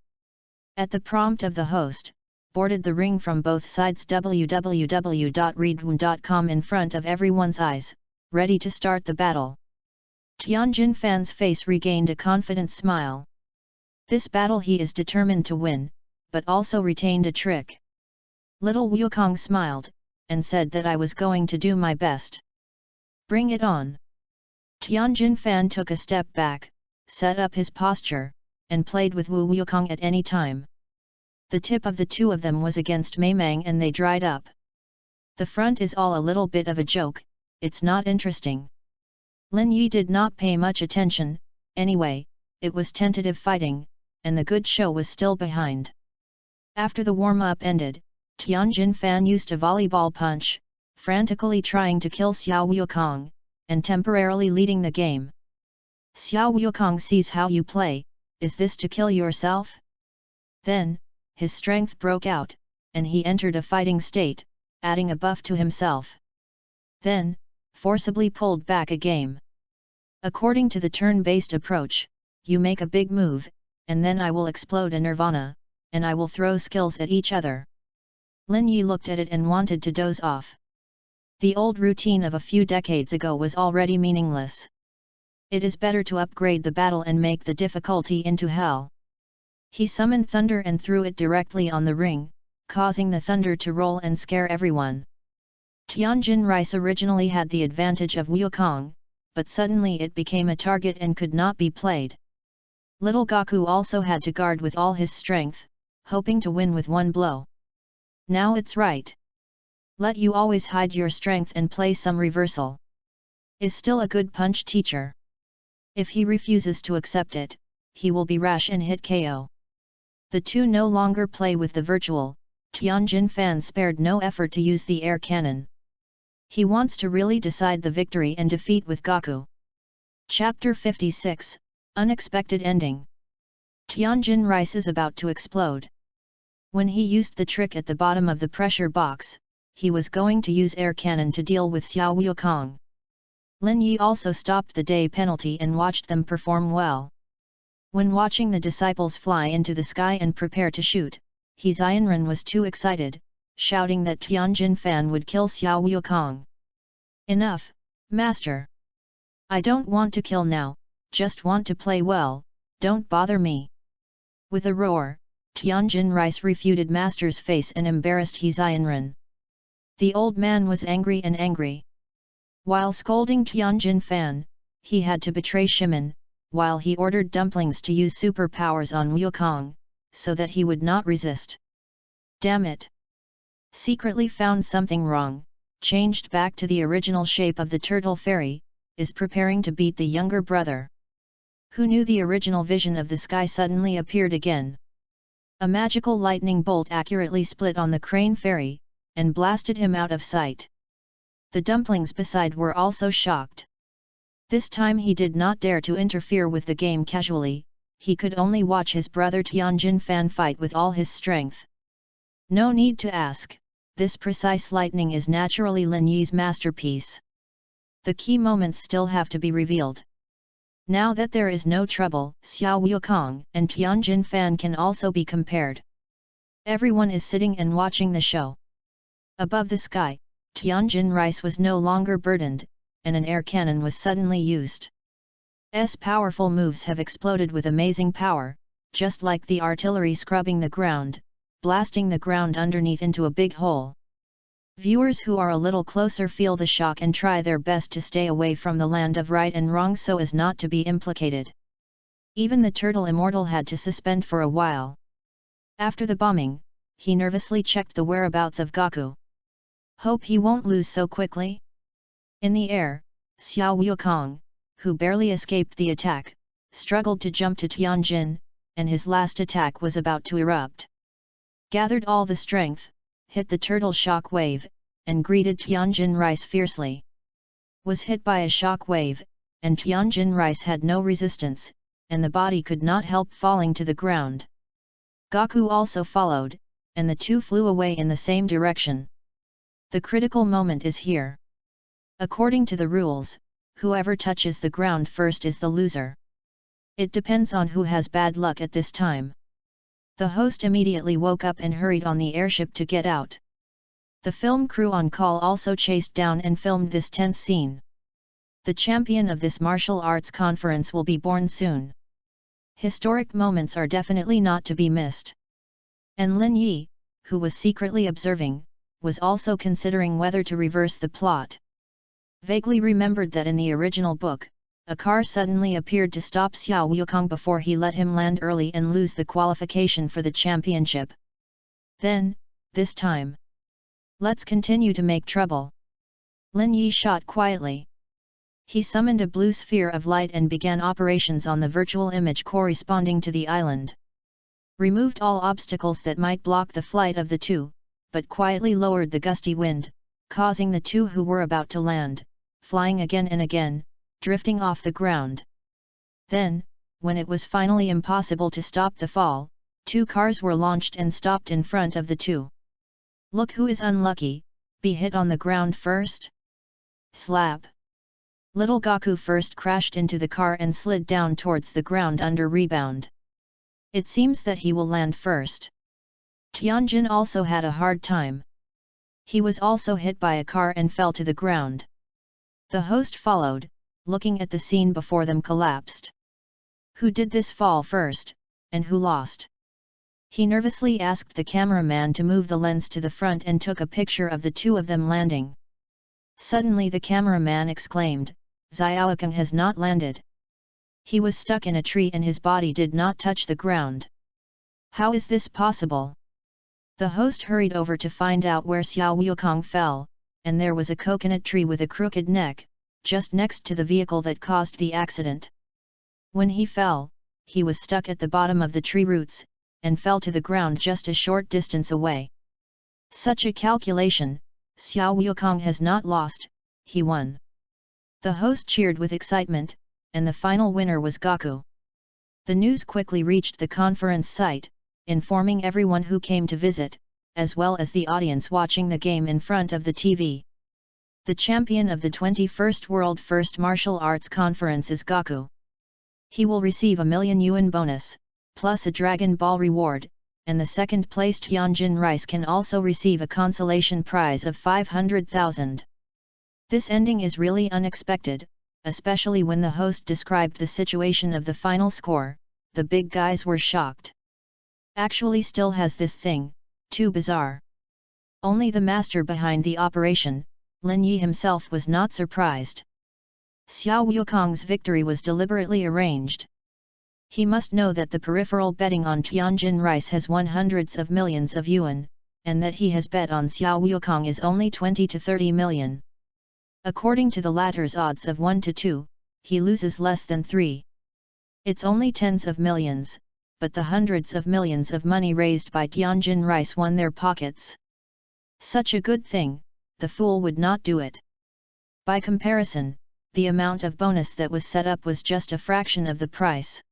At the prompt of the host, boarded the ring from both sides www.readaloud.com in front of everyone's eyes, ready to start the battle. Tianjin Fan's face regained a confident smile. This battle he is determined to win, but also retained a trick. Little Wukong smiled, and said that I was going to do my best. Bring it on. Tianjin Fan took a step back, set up his posture, and played with Wu Wukong at any time. The tip of the 2 of them was against Meimang and they dried up. The front is all a little bit of a joke, it's not interesting. Lin Yi did not pay much attention, anyway, it was tentative fighting, and the good show was still behind. After the warm-up ended, Tianjin Fan used a volleyball punch, frantically trying to kill Xiao Wukong, and temporarily leading the game. Xiao Wukong sees how you play, is this to kill yourself? Then, his strength broke out, and he entered a fighting state, adding a buff to himself. Then, forcibly pulled back a game. According to the turn-based approach, you make a big move, and then I will explode a nirvana, and I will throw skills at each other. Lin Yi looked at it and wanted to doze off. The old routine of a few decades ago was already meaningless. It is better to upgrade the battle and make the difficulty into hell. He summoned thunder and threw it directly on the ring, causing the thunder to roll and scare everyone. Tianjin Rice originally had the advantage of Wukong, but suddenly it became a target and could not be played. Little Gaku also had to guard with all his strength, hoping to win with one blow. Now it's right. Let you always hide your strength and play some reversal. Is still a good punch teacher. If he refuses to accept it, he will be rash and hit KO. The two no longer play with the virtual. Tianjin Fan spared no effort to use the air cannon. He wants to really decide the victory and defeat with Gaku. Chapter 56, Unexpected Ending. Tianjin Rice is about to explode. When he used the trick at the bottom of the pressure box, he was going to use air cannon to deal with Xiao Wukong. Lin Yi also stopped the day penalty and watched them perform well. When watching the disciples fly into the sky and prepare to shoot, He Xianren was too excited, shouting that Tianjin Fan would kill Xiao Wukong. Enough, master! I don't want to kill now, just want to play well, don't bother me. With a roar, Tianjin Rice refuted master's face and embarrassed He Xianren. The old man was angry and angry. While scolding Tianjin Fan, he had to betray Shimin, while he ordered Dumplings to use superpowers on Wukong, so that he would not resist. Damn it! Secretly found something wrong, changed back to the original shape of the turtle fairy, is preparing to beat the younger brother. Who knew the original vision of the sky suddenly appeared again. A magical lightning bolt accurately split on the crane fairy, and blasted him out of sight. The dumplings beside were also shocked. This time he did not dare to interfere with the game casually, he could only watch his brother Tianjin Fan fight with all his strength. No need to ask, this precise lightning is naturally Lin Yi's masterpiece. The key moments still have to be revealed. Now that there is no trouble, Xiao Wukong and Tianjin Fan can also be compared. Everyone is sitting and watching the show. Above the sky, Tianjin Rice was no longer burdened, and an air cannon was suddenly used. Powerful moves have exploded with amazing power, just like the artillery scrubbing the ground, blasting the ground underneath into a big hole. Viewers who are a little closer feel the shock and try their best to stay away from the land of right and wrong so as not to be implicated. Even the turtle immortal had to suspend for a while. After the bombing, he nervously checked the whereabouts of Gaku. Hope he won't lose so quickly. In the air, Xiao Wukong, who barely escaped the attack, struggled to jump to Tianjin, and his last attack was about to erupt. Gathered all the strength, hit the turtle shock wave, and greeted Tianjin Rice fiercely. Was hit by a shock wave, and Tianjin Rice had no resistance, and the body could not help falling to the ground. Gaku also followed, and the two flew away in the same direction. The critical moment is here. According to the rules, whoever touches the ground first is the loser. It depends on who has bad luck at this time. The host immediately woke up and hurried on the airship to get out. The film crew on call also chased down and filmed this tense scene. The champion of this martial arts conference will be born soon. Historic moments are definitely not to be missed. And Lin Yi, who was secretly observing, was also considering whether to reverse the plot. Vaguely remembered that in the original book, a car suddenly appeared to stop Xiao Wukong before he let him land early and lose the qualification for the championship. Then, this time, let's continue to make trouble. Lin Yi shot quietly. He summoned a blue sphere of light and began operations on the virtual image corresponding to the island. Removed all obstacles that might block the flight of the two, but quietly lowered the gusty wind, causing the two who were about to land, flying again and again, drifting off the ground. Then, when it was finally impossible to stop the fall, two cars were launched and stopped in front of the two. Look who is unlucky, be hit on the ground first? Slap! Little Gaku first crashed into the car and slid down towards the ground under rebound. It seems that he will land first. Tianjin also had a hard time. He was also hit by a car and fell to the ground. The host followed, looking at the scene before them collapsed. Who did this fall first, and who lost? He nervously asked the cameraman to move the lens to the front and took a picture of the two of them landing. Suddenly the cameraman exclaimed, "Xiaokang has not landed. He was stuck in a tree and his body did not touch the ground. How is this possible?" The host hurried over to find out where Xiaokang fell, and there was a coconut tree with a crooked neck, just next to the vehicle that caused the accident. When he fell, he was stuck at the bottom of the tree roots, and fell to the ground just a short distance away. Such a calculation, Xiaokang has not lost, he won. The host cheered with excitement, and the final winner was Gaku. The news quickly reached the conference site, informing everyone who came to visit, as well as the audience watching the game in front of the TV. The champion of the 21st World First Martial Arts Conference is Gaku. He will receive a 1,000,000 yuan bonus, plus a Dragon Ball reward, and the second-placed Tianjin Rice can also receive a consolation prize of 500,000. This ending is really unexpected, especially when the host described the situation of the final score. The big guys were shocked. Actually still has this thing, too bizarre. Only the master behind the operation, Lin Yi himself, was not surprised. Xiaokang's victory was deliberately arranged. He must know that the peripheral betting on Tianjin Rice has won hundreds of millions of yuan, and that he has bet on Xiaokang is only 20 to 30 million. According to the latter's odds of 1 to 2, he loses less than 3. It's only tens of millions, but the hundreds of millions of money raised by Tianjin Rice won their pockets. Such a good thing, the fool would not do it. By comparison, the amount of bonus that was set up was just a fraction of the price.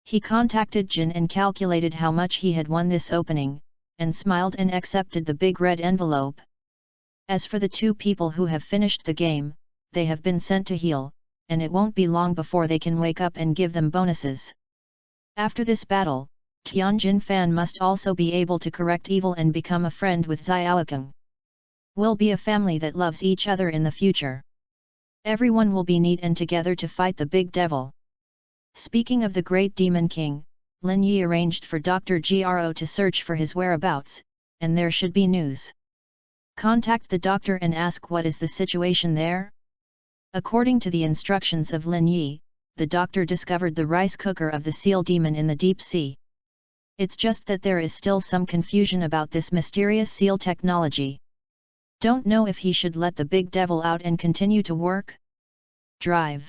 He contacted Jin and calculated how much he had won this opening, and smiled and accepted the big red envelope. As for the two people who have finished the game, they have been sent to heal, and it won't be long before they can wake up and give them bonuses. After this battle, Tianjin fan must also be able to correct evil and become a friend with Xiaokang. We'll be a family that loves each other in the future. Everyone will be neat and together to fight the big devil. Speaking of the great demon king, Lin Yi arranged for Dr. Gro to search for his whereabouts, and there should be news. Contact the doctor and ask what is the situation there? According to the instructions of Lin Yi, the doctor discovered the rice cooker of the seal demon in the deep sea. It's just that there is still some confusion about this mysterious seal technology. Don't know if he should let the big devil out and continue to work? Drive.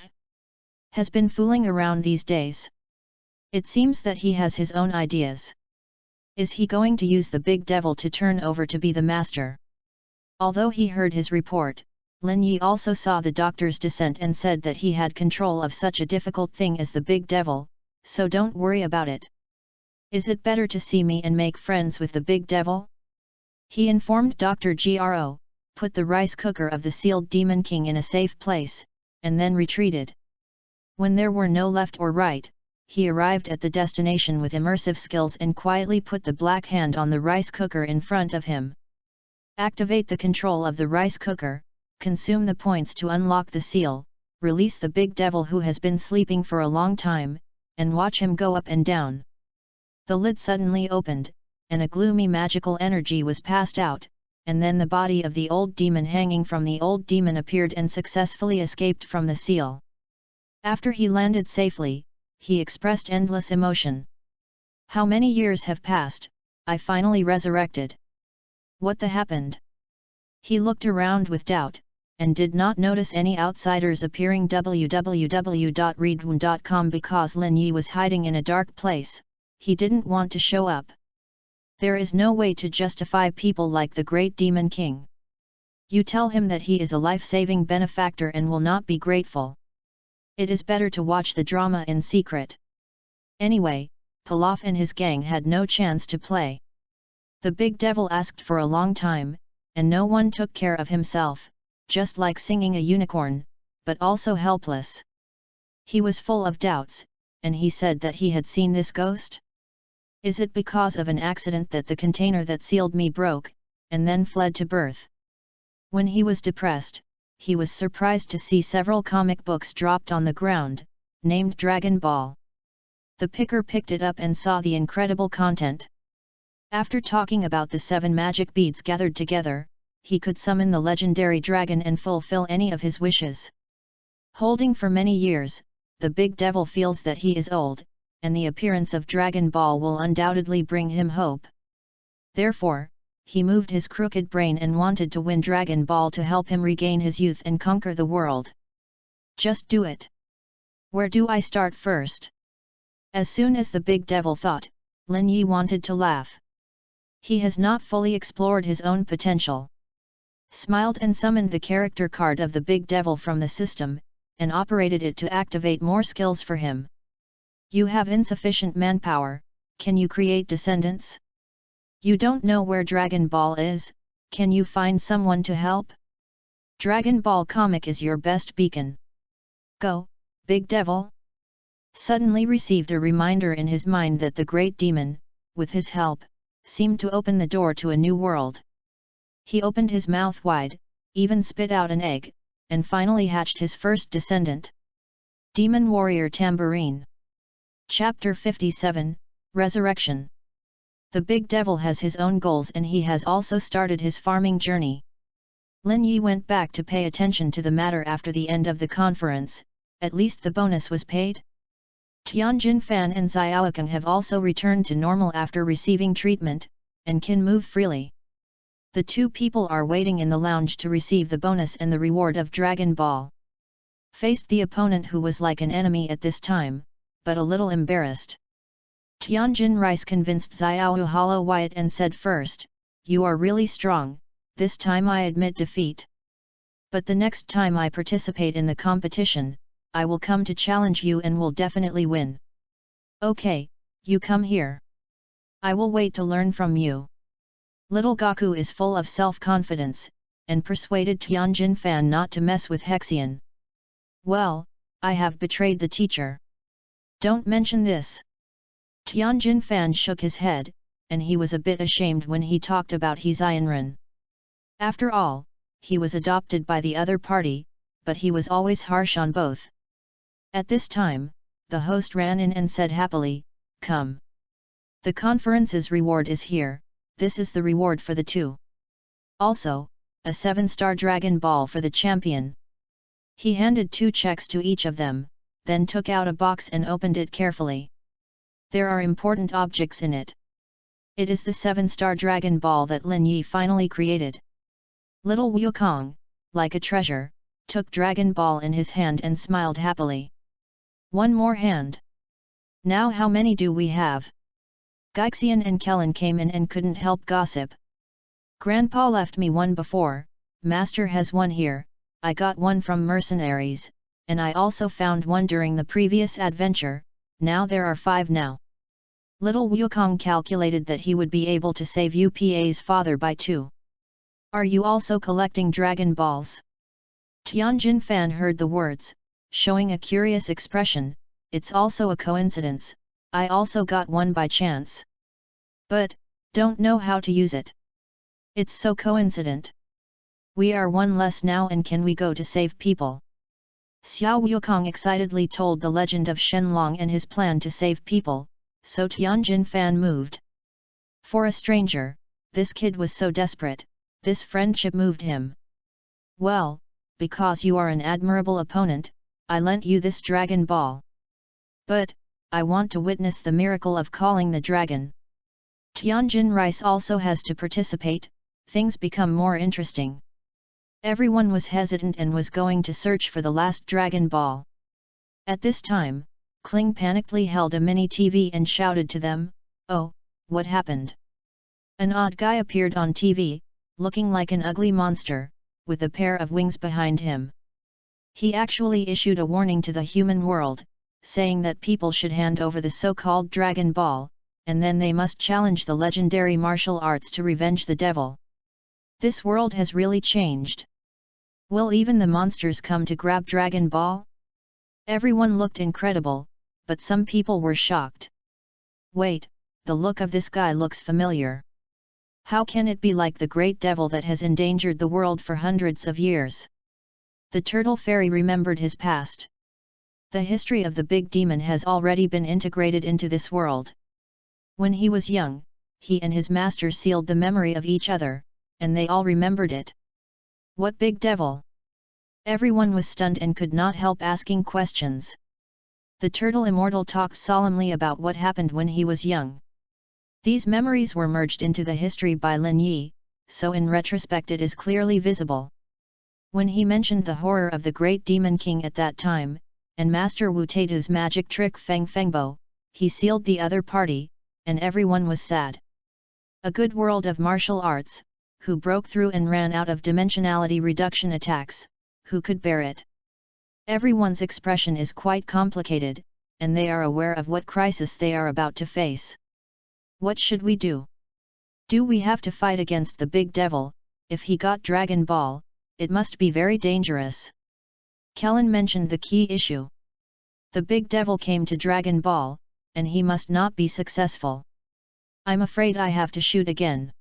Has been fooling around these days. It seems that he has his own ideas. Is he going to use the big devil to turn over to be the master? Although he heard his report, Lin Yi also saw the doctor's dissent and said that he had control of such a difficult thing as the big devil, so don't worry about it. Is it better to see me and make friends with the big devil? He informed Dr. Gro, put the rice cooker of the sealed demon king in a safe place, and then retreated. When there were no left or right, he arrived at the destination with immersive skills and quietly put the black hand on the rice cooker in front of him. Activate the control of the rice cooker, consume the points to unlock the seal, release the big devil who has been sleeping for a long time, and watch him go up and down. The lid suddenly opened, and a gloomy magical energy was passed out, and then the body of the old demon hanging from the old demon appeared and successfully escaped from the seal. After he landed safely, he expressed endless emotion. How many years have passed, I finally resurrected. What the happened? He looked around with doubt, and did not notice any outsiders appearing. www.readaloud.com because Lin Yi was hiding in a dark place, he didn't want to show up. There is no way to justify people like the great demon king. You tell him that he is a life-saving benefactor and will not be grateful. It is better to watch the drama in secret. Anyway, Pilaf and his gang had no chance to play. The big devil asked for a long time, and no one took care of himself, just like singing a unicorn, but also helpless. He was full of doubts, and he said that he had seen this ghost. Is it because of an accident that the container that sealed me broke, and then fled to birth? When he was depressed, he was surprised to see several comic books dropped on the ground, named Dragon Ball. The picker picked it up and saw the incredible content. After talking about the 7 magic beads gathered together, he could summon the legendary dragon and fulfill any of his wishes. Holding for many years, the big devil feels that he is old, and the appearance of Dragon Ball will undoubtedly bring him hope. Therefore, he moved his crooked brain and wanted to win Dragon Ball to help him regain his youth and conquer the world. Just do it. Where do I start first? As soon as the big devil thought, Lin Yi wanted to laugh. He has not fully explored his own potential. Smiled and summoned the character card of the big devil from the system, and operated it to activate more skills for him. You have insufficient manpower, can you create descendants? You don't know where Dragon Ball is, can you find someone to help? Dragon Ball comic is your best beacon. Go, big devil! Suddenly received a reminder in his mind that the great demon, with his help, seemed to open the door to a new world. He opened his mouth wide, even spit out an egg, and finally hatched his first descendant. Demon Warrior Tambourine. Chapter 57, Resurrection. The big devil has his own goals and he has also started his farming journey. Lin Yi went back to pay attention to the matter after the end of the conference, at least the bonus was paid. Tianjin Fan and Xiaokang have also returned to normal after receiving treatment, and can move freely. The 2 people are waiting in the lounge to receive the bonus and the reward of Dragon Ball. Faced the opponent who was like an enemy at this time, but a little embarrassed. Tianjin Rice convinced Xiao Hollow Wyatt and said first, "You are really strong, this time I admit defeat. But the next time I participate in the competition, I will come to challenge you and will definitely win. Okay, you come here. I will wait to learn from you." Little Gaku is full of self-confidence, and persuaded Tianjin Fan not to mess with Hexian. "Well, I have betrayed the teacher. Don't mention this." Tianjin Fan shook his head, and he was a bit ashamed when he talked about Hexianren. After all, he was adopted by the other party, but he was always harsh on both. At this time, the host ran in and said happily, "Come. The conference's reward is here, this is the reward for the 2. Also, a 7-star Dragon Ball for the champion." He handed 2 checks to each of them, then took out a box and opened it carefully. There are important objects in it. It is the 7-star Dragon Ball that Lin Yi finally created. Little Wukong, like a treasure, took Dragon Ball in his hand and smiled happily. "One more hand. Now how many do we have?" Gaixian and Kellen came in and couldn't help gossip. "Grandpa left me one before, Master has one here, I got one from mercenaries, and I also found one during the previous adventure, now there are 5 now." Little Wukong calculated that he would be able to save Upa's father by 2. "Are you also collecting Dragon Balls?" Tianjin Fan heard the words, showing a curious expression. "It's also a coincidence, I also got one by chance. But, don't know how to use it. It's so coincident. We are 1 less now and can we go to save people?" Xiao Wukong excitedly told the legend of Shenlong and his plan to save people, so Tianjin Fan moved. For a stranger, this kid was so desperate, this friendship moved him. "Well, because you are an admirable opponent, I lent you this Dragon Ball. But, I want to witness the miracle of calling the dragon." Tianjin Rice also has to participate, things become more interesting. Everyone was hesitant and was going to search for the last Dragon Ball. At this time, Kling panically held a mini TV and shouted to them, "Oh, what happened? An odd guy appeared on TV, looking like an ugly monster, with a pair of wings behind him. He actually issued a warning to the human world, saying that people should hand over the so-called Dragon Ball, and then they must challenge the legendary martial arts to revenge the devil. This world has really changed. Will even the monsters come to grab Dragon Ball? Everyone looked incredible, but some people were shocked. Wait, the look of this guy looks familiar. How can it be like the great devil that has endangered the world for hundreds of years? The turtle fairy remembered his past. The history of the big demon has already been integrated into this world. When he was young, he and his master sealed the memory of each other, and they all remembered it. What big devil? Everyone was stunned and could not help asking questions. The turtle immortal talked solemnly about what happened when he was young. These memories were merged into the history by Lin Yi, so in retrospect it is clearly visible. When he mentioned the horror of the great demon king at that time, and Master Wu Taitu's magic trick Feng Fengbo, he sealed the other party, and everyone was sad. A good world of martial arts, who broke through and ran out of dimensionality reduction attacks, who could bear it? Everyone's expression is quite complicated, and they are aware of what crisis they are about to face. What should we do? Do we have to fight against the big devil? If he got Dragon Ball, it must be very dangerous. Kellen mentioned the key issue. The big devil came to Dragon Ball, and he must not be successful. I'm afraid I have to shoot again.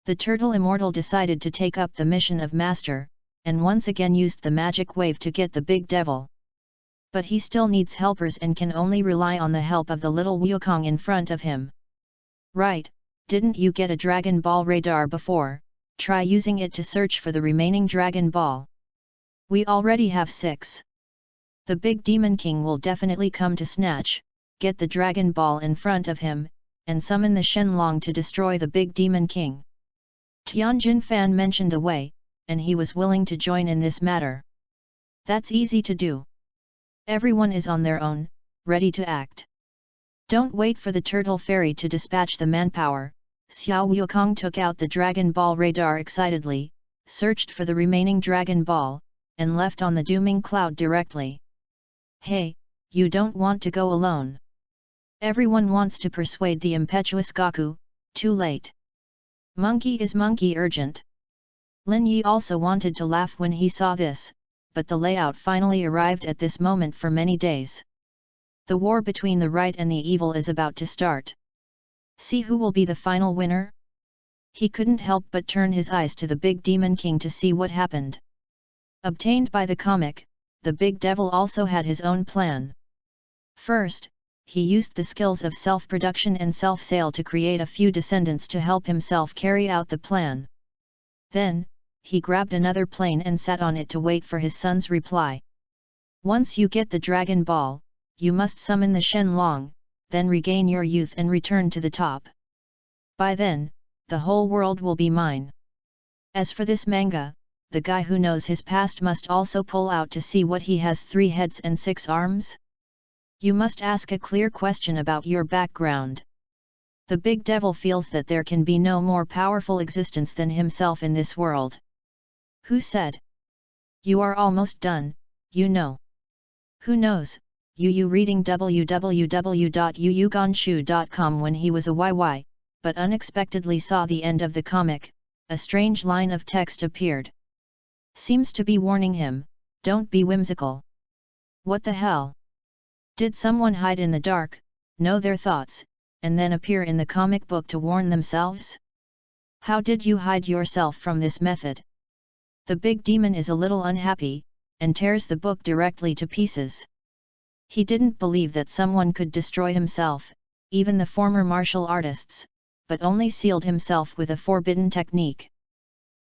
The turtle immortal decided to take up the mission of master, and once again used the magic wave to get the big devil. But he still needs helpers and can only rely on the help of the little Wukong in front of him. Right, didn't you get a Dragon Ball radar before? Try using it to search for the remaining Dragon Ball. We already have 6. The big demon king will definitely come to snatch, get the Dragon Ball in front of him, and summon the Shenlong to destroy the big demon king. Tianjin Fan mentioned a way, and he was willing to join in this matter. That's easy to do. Everyone is on their own, ready to act. Don't wait for the turtle fairy to dispatch the manpower. Xiao Wukong took out the Dragon Ball radar excitedly, searched for the remaining Dragon Ball, and left on the dooming cloud directly. Hey, you don't want to go alone. Everyone wants to persuade the impetuous Goku, too late. Monkey is monkey urgent. Lin Yi also wanted to laugh when he saw this, but the layout finally arrived at this moment for many days. The war between the right and the evil is about to start. See who will be the final winner? He couldn't help but turn his eyes to the big demon king to see what happened. Obtained by the comic, the big devil also had his own plan. First, he used the skills of self-production and self-sale to create a few descendants to help himself carry out the plan. Then, he grabbed another plane and sat on it to wait for his son's reply. Once you get the Dragon Ball, you must summon the Shenlong, then regain your youth and return to the top. By then, the whole world will be mine. As for this manga, the guy who knows his past must also pull out to see what he has 3 heads and 6 arms? You must ask a clear question about your background. The big devil feels that there can be no more powerful existence than himself in this world. Who said? You are almost done, you know. Who knows? Yu reading www.yuyugonshu.com when he was a YY, but unexpectedly saw the end of the comic, a strange line of text appeared. Seems to be warning him, don't be whimsical. What the hell? Did someone hide in the dark, know their thoughts, and then appear in the comic book to warn themselves? How did you hide yourself from this method? The big demon is a little unhappy, and tears the book directly to pieces. He didn't believe that someone could destroy himself, even the former martial artists, but only sealed himself with a forbidden technique.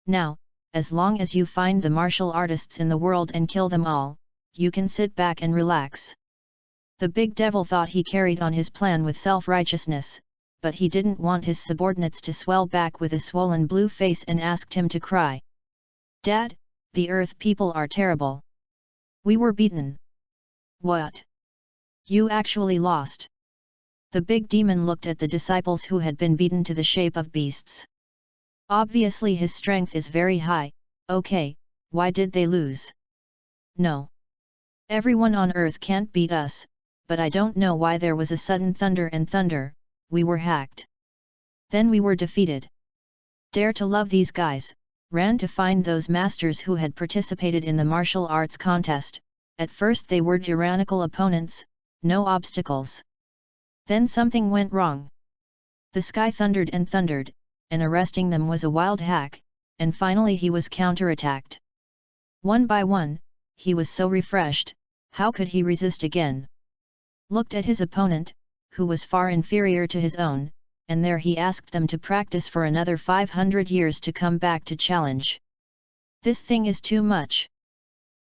Now, as long as you find the martial artists in the world and kill them all, you can sit back and relax. The big devil thought he carried on his plan with self-righteousness, but he didn't want his subordinates to swell back with a swollen blue face and asked him to cry. Dad, the Earth people are terrible. We were beaten. What? You actually lost. The big demon looked at the disciples who had been beaten to the shape of beasts. Obviously his strength is very high. Okay, why did they lose? No. Everyone on earth can't beat us, but I don't know why there was a sudden thunder, we were hacked. Then we were defeated. Dare to love these guys, ran to find those masters who had participated in the martial arts contest. At first they were tyrannical opponents, no obstacles. Then something went wrong. The sky thundered, and arresting them was a wild hack, and finally he was counterattacked. One by one, he was so refreshed, how could he resist again? Looked at his opponent, who was far inferior to his own, and there he asked them to practice for another 500 years to come back to challenge. This thing is too much.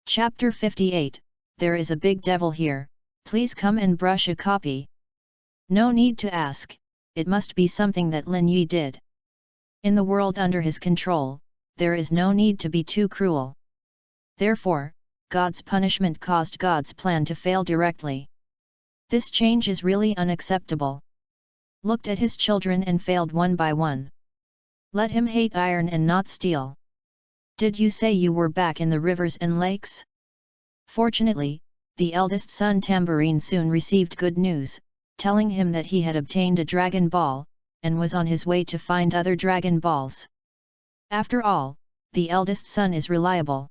Chapter 58, There is a big devil here, please come and brush a copy. No need to ask, it must be something that Lin Yi did. In the world under his control, there is no need to be too cruel. Therefore, God's punishment caused God's plan to fail directly. This change is really unacceptable. Looked at his children and failed one by one. Let him hate iron and not steel. Did you say you were back in the rivers and lakes? Fortunately, the eldest son Tambourine soon received good news, telling him that he had obtained a Dragon Ball, and was on his way to find other Dragon Balls. After all, the eldest son is reliable.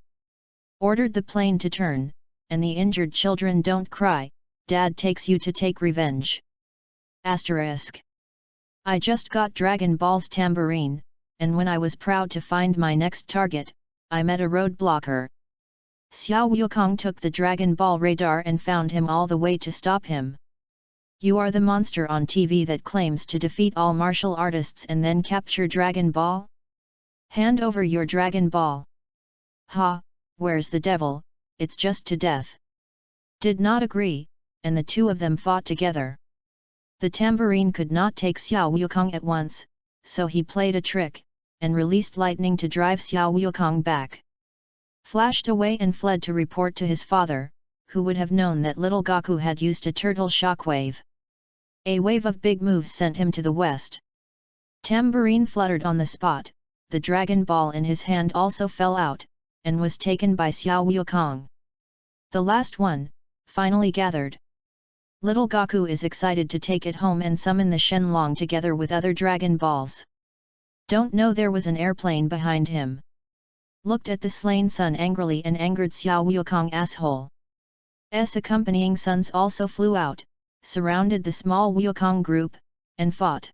Ordered the plane to turn, and the injured children don't cry, Dad takes you to take revenge. Asterisk. I just got Dragon Ball's Tambourine, and when I was proud to find my next target, I met a roadblocker. Xiao Wukong took the Dragon Ball radar and found him all the way to stop him. You are the monster on TV that claims to defeat all martial artists and then capture Dragon Ball? Hand over your Dragon Ball. Ha, where's the devil, it's just to death. Did not agree, and the two of them fought together. The Tambourine could not take Xiao Wukong at once, so he played a trick, and released lightning to drive Xiao Wukong back. Flashed away and fled to report to his father, who would have known that little Gaku had used a turtle shockwave. A wave of big moves sent him to the west. Tambourine fluttered on the spot, the Dragon Ball in his hand also fell out, and was taken by Xiao Wukong. The last one, finally gathered. Little Gaku is excited to take it home and summon the Shenlong together with other Dragon Balls. Don't know there was an airplane behind him. Looked at the slain son angrily and angered Xiao Wukong asshole. S accompanying sons also flew out, surrounded the small Wukong group, and fought.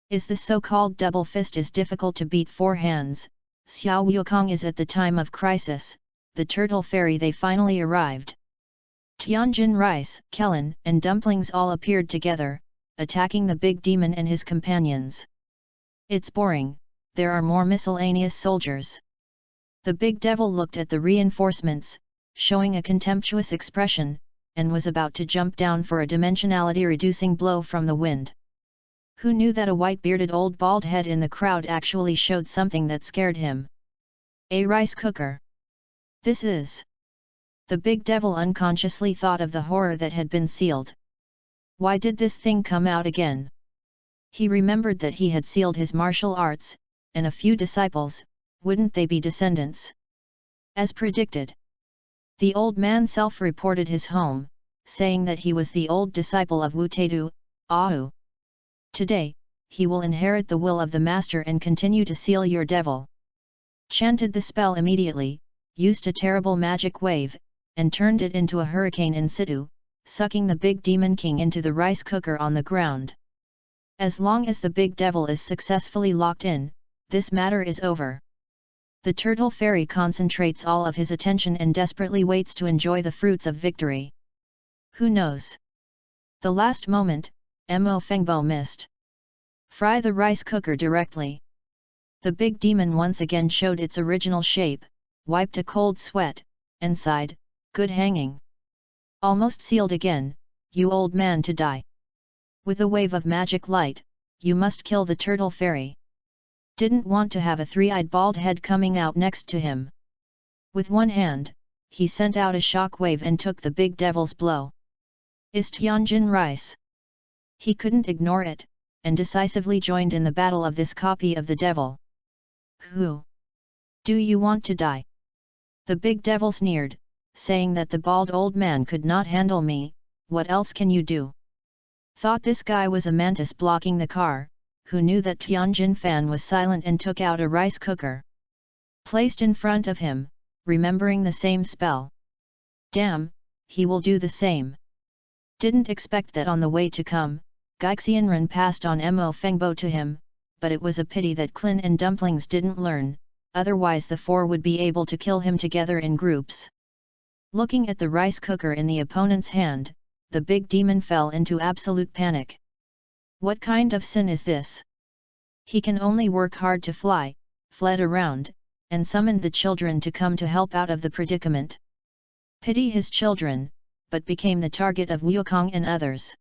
Is the so-called double fist is difficult to beat four hands, Xiao Wukong is at the time of crisis, the turtle fairy they finally arrived. Tianjin Rice, Kellen, and Dumplings all appeared together, attacking the big demon and his companions. It's boring, there are more miscellaneous soldiers. The big devil looked at the reinforcements, showing a contemptuous expression, and was about to jump down for a dimensionality-reducing blow from the wind. Who knew that a white-bearded old bald head in the crowd actually showed something that scared him? A rice cooker. This is... The big devil unconsciously thought of the horror that had been sealed. Why did this thing come out again? He remembered that he had sealed his martial arts, and a few disciples, wouldn't they be descendants? As predicted. The old man self-reported his home, saying that he was the old disciple of Wu Taidu, Ahu. Today, he will inherit the will of the master and continue to seal your devil. Chanted the spell immediately, used a terrible magic wave, and turned it into a hurricane in situ, sucking the big demon king into the rice cooker on the ground. As long as the big devil is successfully locked in, this matter is over. The turtle fairy concentrates all of his attention and desperately waits to enjoy the fruits of victory. Who knows? The last moment, Mo Fengbo missed. Fry the rice cooker directly. The big demon once again showed its original shape, wiped a cold sweat, and sighed, good hanging. Almost sealed again, you old man to die. With a wave of magic light, you must kill the turtle fairy. Didn't want to have a three-eyed bald head coming out next to him. With one hand, he sent out a shock wave and took the big devil's blow. Is Tianjin Rice? He couldn't ignore it, and decisively joined in the battle of this copy of the devil. Who? Do you want to die? The big devil sneered, saying that the bald old man could not handle me. What else can you do? Thought this guy was a mantis blocking the car, who knew that Tianjin Fan was silent and took out a rice cooker. Placed in front of him, remembering the same spell. Damn, he will do the same. Didn't expect that on the way to come, Gaixianren passed on Mo Fengbo to him, but it was a pity that Klin and Dumplings didn't learn, otherwise the four would be able to kill him together in groups. Looking at the rice cooker in the opponent's hand, the big demon fell into absolute panic. What kind of sin is this? He can only work hard to fly, fled around, and summoned the children to come to help out of the predicament. Pity his children, but became the target of Wukong and others.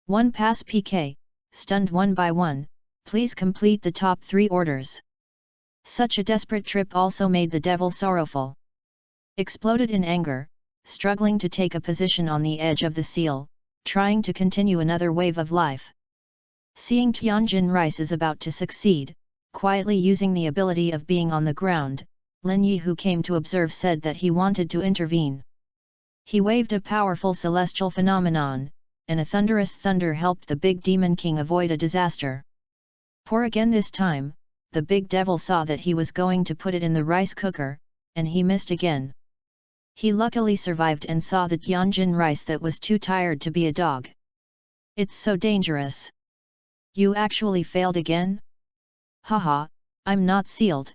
1 pass PK, stunned one by one, please complete the top 3 orders. Such a desperate trip also made the devil sorrowful. Exploded in anger, struggling to take a position on the edge of the seal, trying to continue another wave of life. Seeing Tianjin Rice is about to succeed, quietly using the ability of being on the ground, Lin Yi, who came to observe, said that he wanted to intervene. He waved a powerful celestial phenomenon, and a thunderous thunder helped the big demon king avoid a disaster. Pour again this time, the big devil saw that he was going to put it in the rice cooker, and he missed again. He luckily survived and saw the Tianjin Rice that was too tired to be a dog. It's so dangerous. You actually failed again? Haha, I'm not sealed.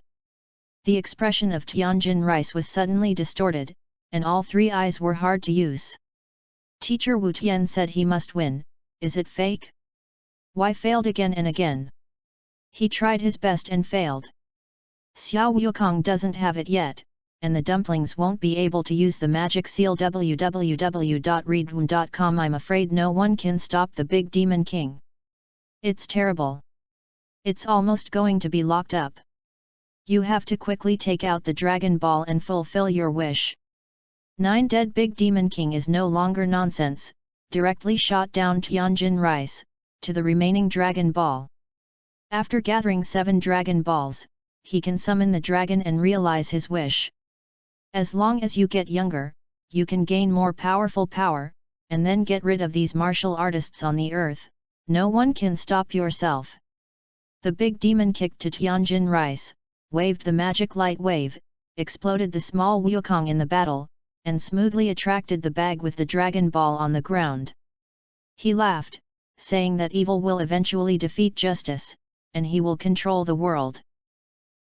The expression of Tianjin Rice was suddenly distorted, and all 3 eyes were hard to use. Teacher Wu Tian said he must win. Is it fake? Why failed again and again? He tried his best and failed. Xiao Wukong doesn't have it yet, and the dumplings won't be able to use the magic seal. www.readaloud.com. I'm afraid no one can stop the big demon king. It's terrible. It's almost going to be locked up. You have to quickly take out the Dragon Ball and fulfill your wish. 9 dead big demon king is no longer nonsense, directly shot down Tianjin Rice, to the remaining Dragon Ball. After gathering 7 Dragon Balls, he can summon the dragon and realize his wish. As long as you get younger, you can gain more powerful power, and then get rid of these martial artists on the earth. No one can stop yourself. The big demon kicked to Tianjin Rice, waved the magic light wave, exploded the small Wukong in the battle, and smoothly attracted the bag with the Dragon Ball on the ground. He laughed, saying that evil will eventually defeat justice, and he will control the world.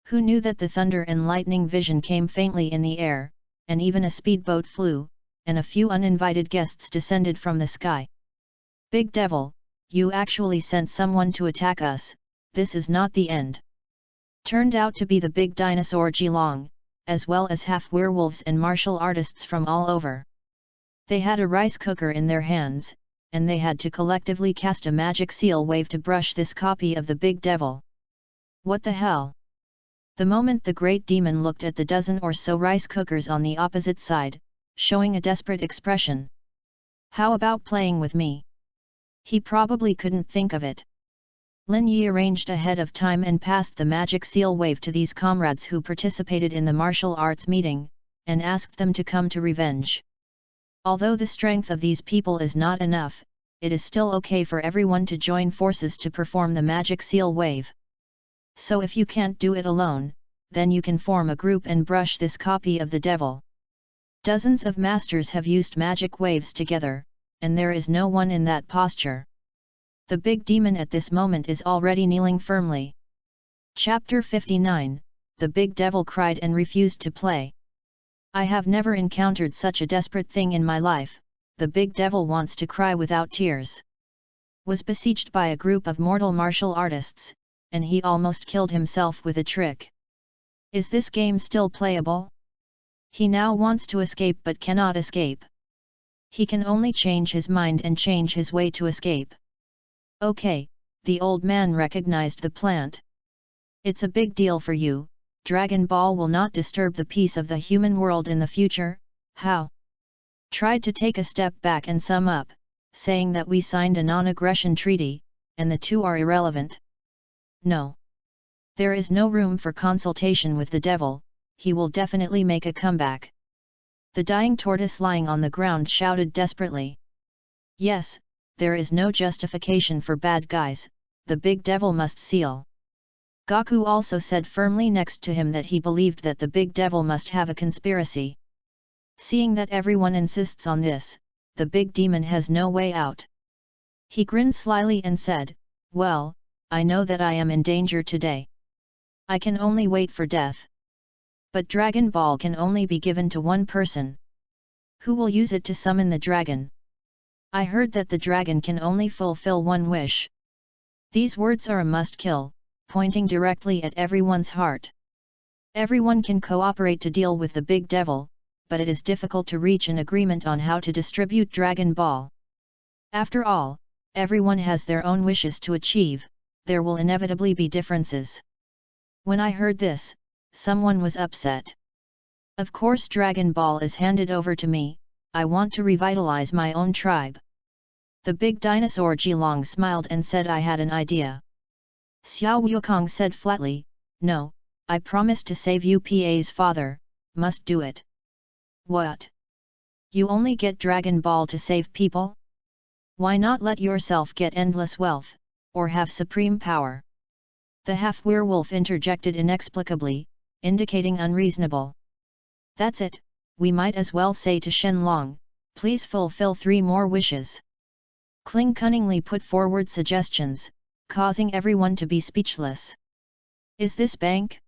Who knew that the thunder and lightning vision came faintly in the air, and even a speedboat flew, and a few uninvited guests descended from the sky. Big Devil, you actually sent someone to attack us. This is not the end. Turned out to be the big dinosaur Jilong, as well as half werewolves and martial artists from all over. They had a rice cooker in their hands, and they had to collectively cast a magic seal wave to brush this copy of the big devil. What the hell? The moment the great demon looked at the dozen or so rice cookers on the opposite side, showing a desperate expression. How about playing with me? He probably couldn't think of it. Lin Yi arranged ahead of time and passed the magic seal wave to these comrades who participated in the martial arts meeting, and asked them to come to revenge. Although the strength of these people is not enough, it is still okay for everyone to join forces to perform the magic seal wave. So if you can't do it alone, then you can form a group and brush this copy of the devil. Dozens of masters have used magic waves together, and there is no one in that posture. The big demon at this moment is already kneeling firmly. Chapter 59, the big devil cried and refused to play. I have never encountered such a desperate thing in my life. The big devil wants to cry without tears. Was besieged by a group of mortal martial artists, and he almost killed himself with a trick. Is this game still playable? He now wants to escape but cannot escape. He can only change his mind and change his way to escape. Okay, the old man recognized the plant. It's a big deal for you. Dragon Ball will not disturb the peace of the human world in the future. How? Tried to take a step back and sum up, saying that we signed a non-aggression treaty, and the two are irrelevant. No. There is no room for consultation with the devil, he will definitely make a comeback. The dying tortoise lying on the ground shouted desperately. Yes, there is no justification for bad guys, the big devil must seal. Gaku also said firmly next to him that he believed that the big devil must have a conspiracy. Seeing that everyone insists on this, the big demon has no way out. He grinned slyly and said, "Well, I know that I am in danger today. I can only wait for death. But Dragon Ball can only be given to one person. Who will use it to summon the dragon? I heard that the dragon can only fulfill one wish." These words are a must-kill, pointing directly at everyone's heart. Everyone can cooperate to deal with the big devil, but it is difficult to reach an agreement on how to distribute Dragon Ball. After all, everyone has their own wishes to achieve, there will inevitably be differences. When I heard this, someone was upset. Of course Dragon Ball is handed over to me, I want to revitalize my own tribe. The big dinosaur Jilong smiled and said I had an idea. Xiao Wukong said flatly, "No, I promised to save UPA's father, must do it." What? You only get Dragon Ball to save people? Why not let yourself get endless wealth, or have supreme power? The half-werewolf interjected inexplicably, indicating unreasonable. That's it, we might as well say to Shenlong, please fulfill 3 more wishes. Kling cunningly put forward suggestions, causing everyone to be speechless. Is this bank?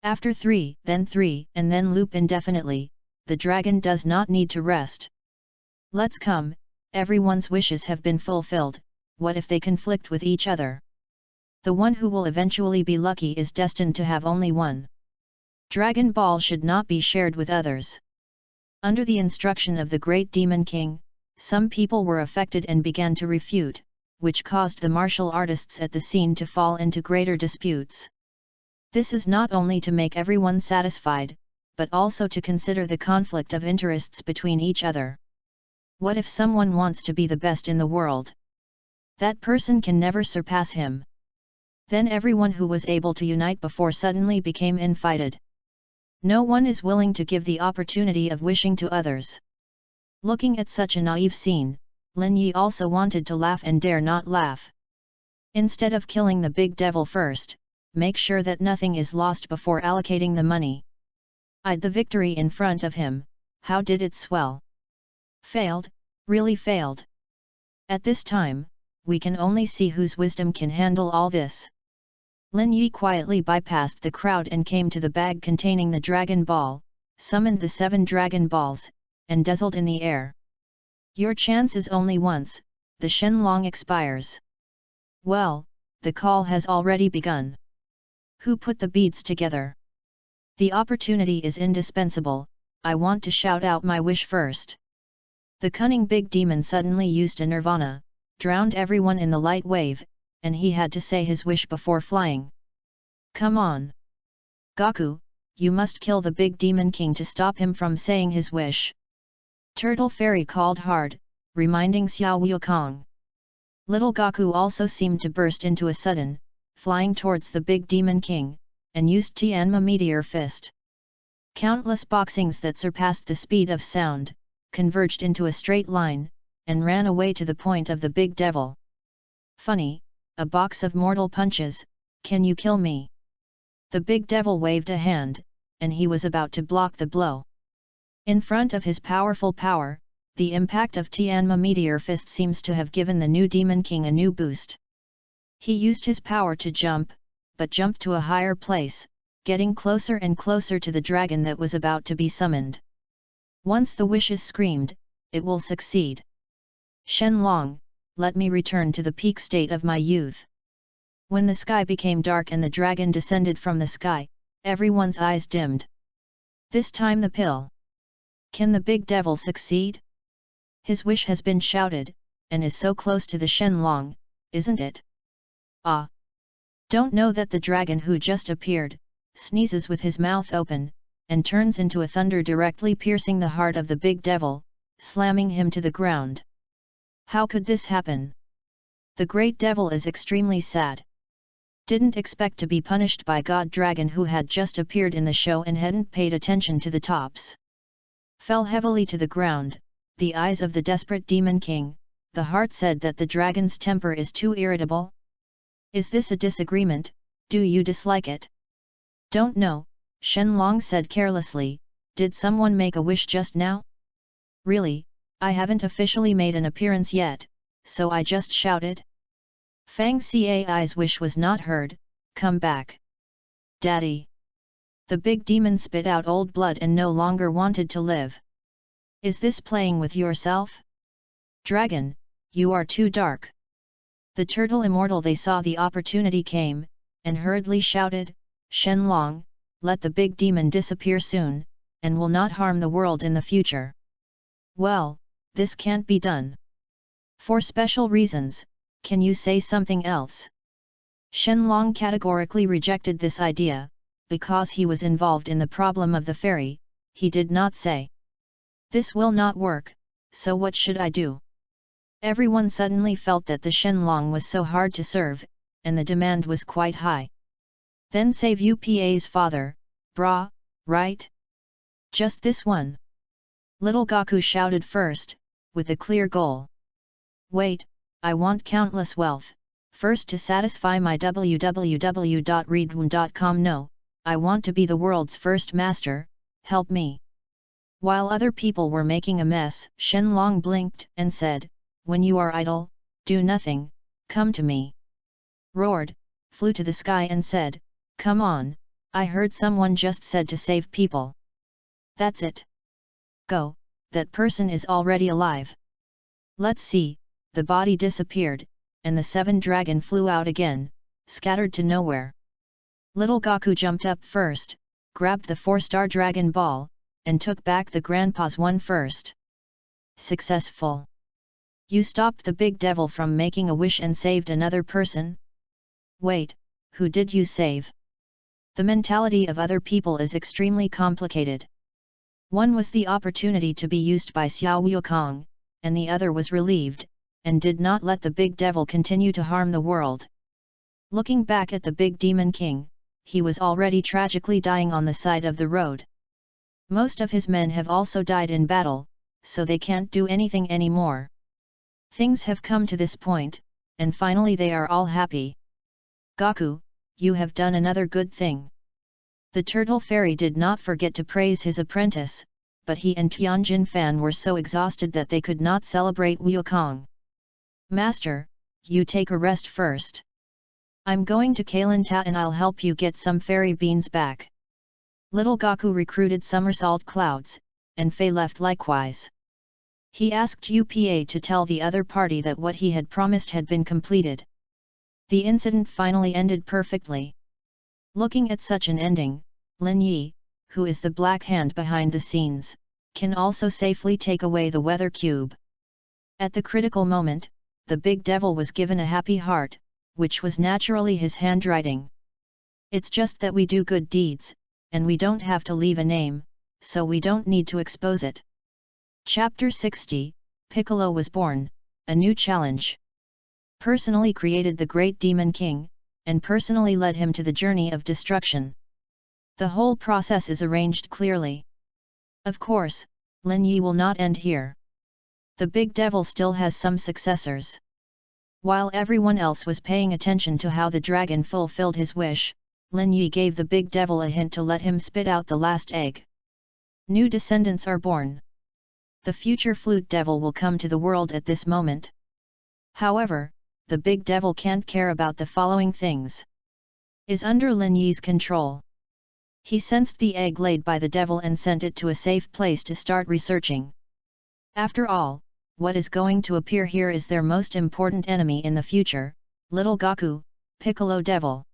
After 3, and then loop indefinitely, the dragon does not need to rest. Let's come, everyone's wishes have been fulfilled, what if they conflict with each other? The one who will eventually be lucky is destined to have only one. Dragon Ball should not be shared with others. Under the instruction of the Great Demon King, some people were affected and began to refute, which caused the martial artists at the scene to fall into greater disputes. This is not only to make everyone satisfied, but also to consider the conflict of interests between each other. What if someone wants to be the best in the world? That person can never surpass him. Then everyone who was able to unite before suddenly became infighted. No one is willing to give the opportunity of wishing to others. Looking at such a naive scene, Lin Yi also wanted to laugh and dare not laugh. Instead of killing the big devil first, make sure that nothing is lost before allocating the money. Eyed the victory in front of him, how did it swell? Failed, really failed. At this time, we can only see whose wisdom can handle all this. Lin Yi quietly bypassed the crowd and came to the bag containing the Dragon Ball, summoned the 7 Dragon Balls, and dazzled in the air. Your chance is only once, the Shenlong expires. Well, the call has already begun. Who put the beads together? The opportunity is indispensable, I want to shout out my wish first. The cunning big demon suddenly used a nirvana, drowned everyone in the light wave, and he had to say his wish before flying. Come on! Gaku, you must kill the big demon king to stop him from saying his wish. Turtle Fairy called hard, reminding Xiao Wukong. Little Gaku also seemed to burst into a sudden, flying towards the big demon king, and used Tianma Meteor Fist. Countless boxings that surpassed the speed of sound, converged into a straight line, and ran away to the point of the big devil. Funny, a box of mortal punches, can you kill me? The big devil waved a hand, and he was about to block the blow. In front of his powerful power, the impact of Tianma Meteor Fist seems to have given the new Demon King a new boost. He used his power to jump, but jumped to a higher place, getting closer and closer to the dragon that was about to be summoned. Once the wish is screamed, it will succeed. Shenlong, let me return to the peak state of my youth. When the sky became dark and the dragon descended from the sky, everyone's eyes dimmed. This time the pill. Can the big devil succeed? His wish has been shouted, and is so close to the Shenlong, isn't it? Ah! Don't know that the dragon who just appeared, sneezes with his mouth open, and turns into a thunder directly piercing the heart of the big devil, slamming him to the ground. How could this happen? The great devil is extremely sad. Didn't expect to be punished by God Dragon who had just appeared in the show and hadn't paid attention to the tops. Fell heavily to the ground, the eyes of the desperate Demon King. The heart said that the dragon's temper is too irritable. Is this a disagreement? Do you dislike it? Don't know, Shenlong said carelessly. Did someone make a wish just now? Really, I haven't officially made an appearance yet, so I just shouted. Fang Cai's wish was not heard. Come back. Daddy. The big demon spit out old blood and no longer wanted to live. Is this playing with yourself? Dragon, you are too dark. The turtle immortal they saw the opportunity came, and hurriedly shouted, Shenlong, let the big demon disappear soon, and will not harm the world in the future. Well, this can't be done. For special reasons, can you say something else? Shenlong categorically rejected this idea, because he was involved in the problem of the fairy. He did not say. This will not work, so what should I do? Everyone suddenly felt that the Shenlong was so hard to serve, and the demand was quite high. Then save Upa's father, brah, right? Just this one. Little Gaku shouted first, with a clear goal. Wait, I want countless wealth, first to satisfy my www.readaloud.com. No, I want to be the world's first master, help me. While other people were making a mess, Shenlong blinked and said, when you are idle, do nothing, come to me. Roared, flew to the sky and said, come on, I heard someone just said to save people. That's it. Go, that person is already alive. Let's see. The body disappeared, and the 7 dragon flew out again, scattered to nowhere. Little Gaku jumped up first, grabbed the 4-star dragon ball, and took back the grandpa's one first. Successful. You stopped the big devil from making a wish and saved another person? Wait, who did you save? The mentality of other people is extremely complicated. One was the opportunity to be used by Xiao Wukong, and the other was relieved, and did not let the big devil continue to harm the world. Looking back at the big demon king, he was already tragically dying on the side of the road. Most of his men have also died in battle, so they can't do anything anymore. Things have come to this point, and finally they are all happy. Gaku, you have done another good thing. The turtle fairy did not forget to praise his apprentice, but he and Tianjin Fan were so exhausted that they could not celebrate Wukong. Master, you take a rest first. I'm going to Kailin-ta and I'll help you get some fairy beans back. Little Gaku recruited somersault clouds, and Fei left likewise. He asked Upa to tell the other party that what he had promised had been completed. The incident finally ended perfectly. Looking at such an ending, Lin Yi, who is the black hand behind the scenes, can also safely take away the weather cube. At the critical moment, the big devil was given a happy heart, which was naturally his handwriting. It's just that we do good deeds, and we don't have to leave a name, so we don't need to expose it. Chapter 60, Piccolo was born, a new challenge. Personally created the great demon king, and personally led him to the journey of destruction. The whole process is arranged clearly. Of course, Lin Yi will not end here. The big devil still has some successors. While everyone else was paying attention to how the dragon fulfilled his wish, Lin Yi gave the big devil a hint to let him spit out the last egg. New descendants are born. The future flute devil will come to the world at this moment. However, the big devil can't care about the following things. Is under Lin Yi's control. He sensed the egg laid by the devil and sent it to a safe place to start researching. After all, what is going to appear here is their most important enemy in the future, Little Gaku, Piccolo Devil.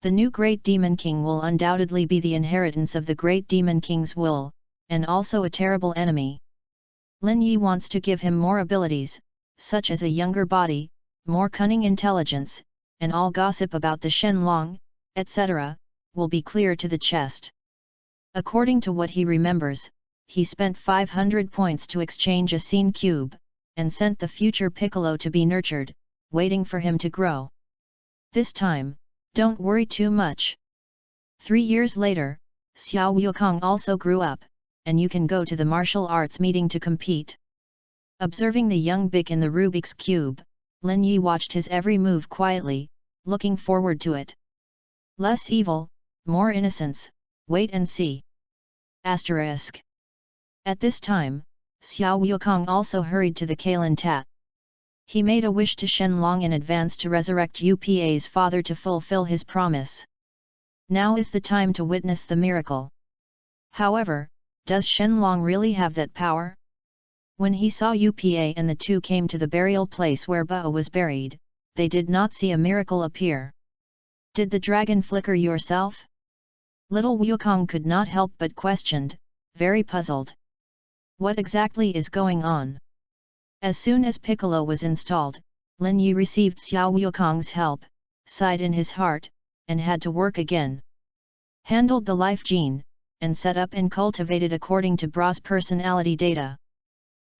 The new Great Demon King will undoubtedly be the inheritance of the Great Demon King's will, and also a terrible enemy. Lin Yi wants to give him more abilities, such as a younger body, more cunning intelligence, and all gossip about the Shenlong, etc., will be clear to the chest. According to what he remembers, he spent 500 points to exchange a scene cube, and sent the future Piccolo to be nurtured, waiting for him to grow. This time, don't worry too much. 3 years later, Xiao Wukong also grew up, and you can go to the martial arts meeting to compete. Observing the young Bic in the Rubik's Cube, Lin Yi watched his every move quietly, looking forward to it. Less evil, more innocence, wait and see. Asterisk. At this time, Xiao Wukong also hurried to the Kailan Tat. He made a wish to Shenlong in advance to resurrect Upa's father to fulfill his promise. Now is the time to witness the miracle. However, does Shenlong really have that power? When he saw Upa and the two came to the burial place where Bao was buried, they did not see a miracle appear. Did the dragon flicker yourself? Little Wukong could not help but questioned, very puzzled. What exactly is going on? As soon as Piccolo was installed, Lin Yi received Xiao Wukong's help, sighed in his heart, and had to work again. Handled the life gene, and set up and cultivated according to Bra's personality data.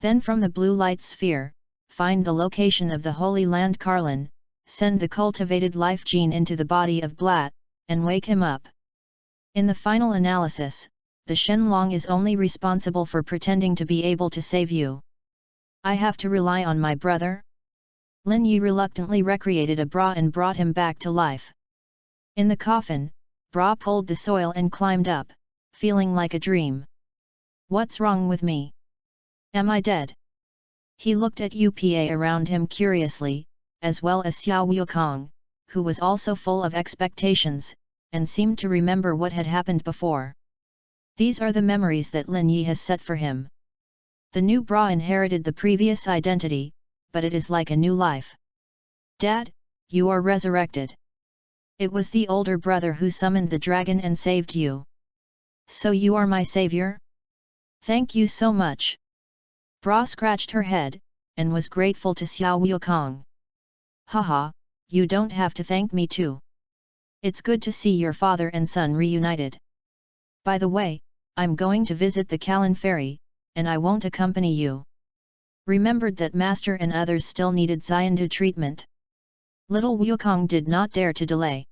Then from the blue light sphere, find the location of the Holy Land Karlan, send the cultivated life gene into the body of Blat, and wake him up. In the final analysis, the Shenlong is only responsible for pretending to be able to save you. I have to rely on my brother? Lin Yi reluctantly recreated a Bra and brought him back to life. In the coffin, Bra pulled the soil and climbed up, feeling like a dream. What's wrong with me? Am I dead? He looked at Upa around him curiously, as well as Xiao Wukong, who was also full of expectations, and seemed to remember what had happened before. These are the memories that Lin Yi has set for him. The new Bra inherited the previous identity, but it is like a new life. Dad, you are resurrected. It was the older brother who summoned the dragon and saved you. So you are my savior? Thank you so much. Bra scratched her head, and was grateful to Xiao Wukong. Haha, you don't have to thank me too. It's good to see your father and son reunited. By the way, I'm going to visit the Kailan Ferry, and I won't accompany you. Remembered that Master and others still needed Xiandu treatment. Little Wukong did not dare to delay.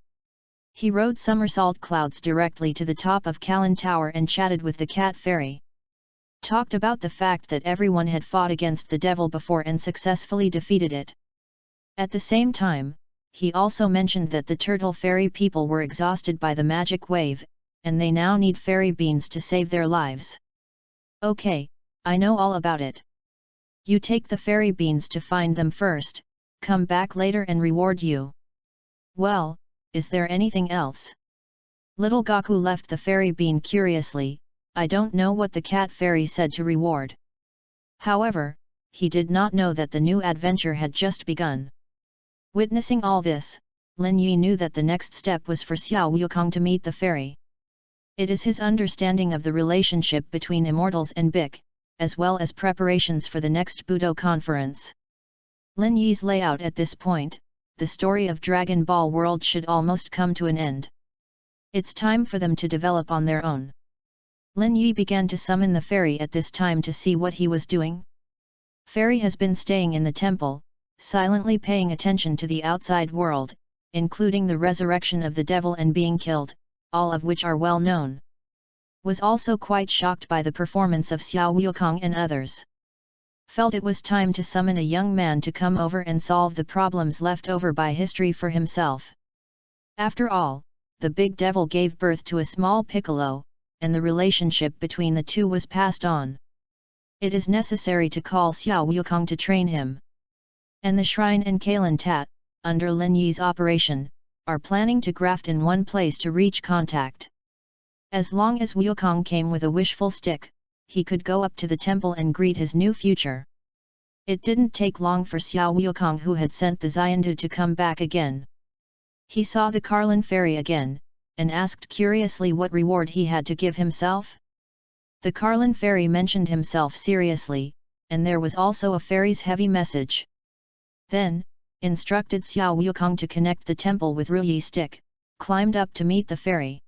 He rode somersault clouds directly to the top of Kailan Tower and chatted with the Cat Fairy. Talked about the fact that everyone had fought against the devil before and successfully defeated it. At the same time, he also mentioned that the Turtle Fairy people were exhausted by the magic wave, and they now need fairy beans to save their lives. Okay, I know all about it. You take the fairy beans to find them first, come back later and reward you. Well, is there anything else? Little Gaku left the fairy bean curiously. I don't know what the cat fairy said to reward. However, he did not know that the new adventure had just begun. Witnessing all this, Lin Yi knew that the next step was for Xiao Wukong to meet the fairy. It is his understanding of the relationship between immortals and Bic, as well as preparations for the next Budo conference. Lin Yi's layout at this point, the story of Dragon Ball World should almost come to an end. It's time for them to develop on their own. Lin Yi began to summon the fairy at this time to see what he was doing. Fairy has been staying in the temple, silently paying attention to the outside world, including the resurrection of the devil and being killed, all of which are well known. Was also quite shocked by the performance of Xiao Wukong and others. Felt it was time to summon a young man to come over and solve the problems left over by history for himself. After all, the big devil gave birth to a small Piccolo, and the relationship between the two was passed on. It is necessary to call Xiao Wukong to train him. And the Shrine and Kailan Tat, under Lin Yi's operation, are planning to graft in one place to reach contact. As long as Wukong came with a wishful stick, he could go up to the temple and greet his new future. It didn't take long for Xiao Wukong, who had sent the Xiandu, to come back again. He saw the Karlan Fairy again, and asked curiously what reward he had to give himself. The Karlan Fairy mentioned himself seriously, and there was also a fairy's heavy message. Then, instructed Xiao Wukong to connect the temple with Ruyi stick, climbed up to meet the fairy.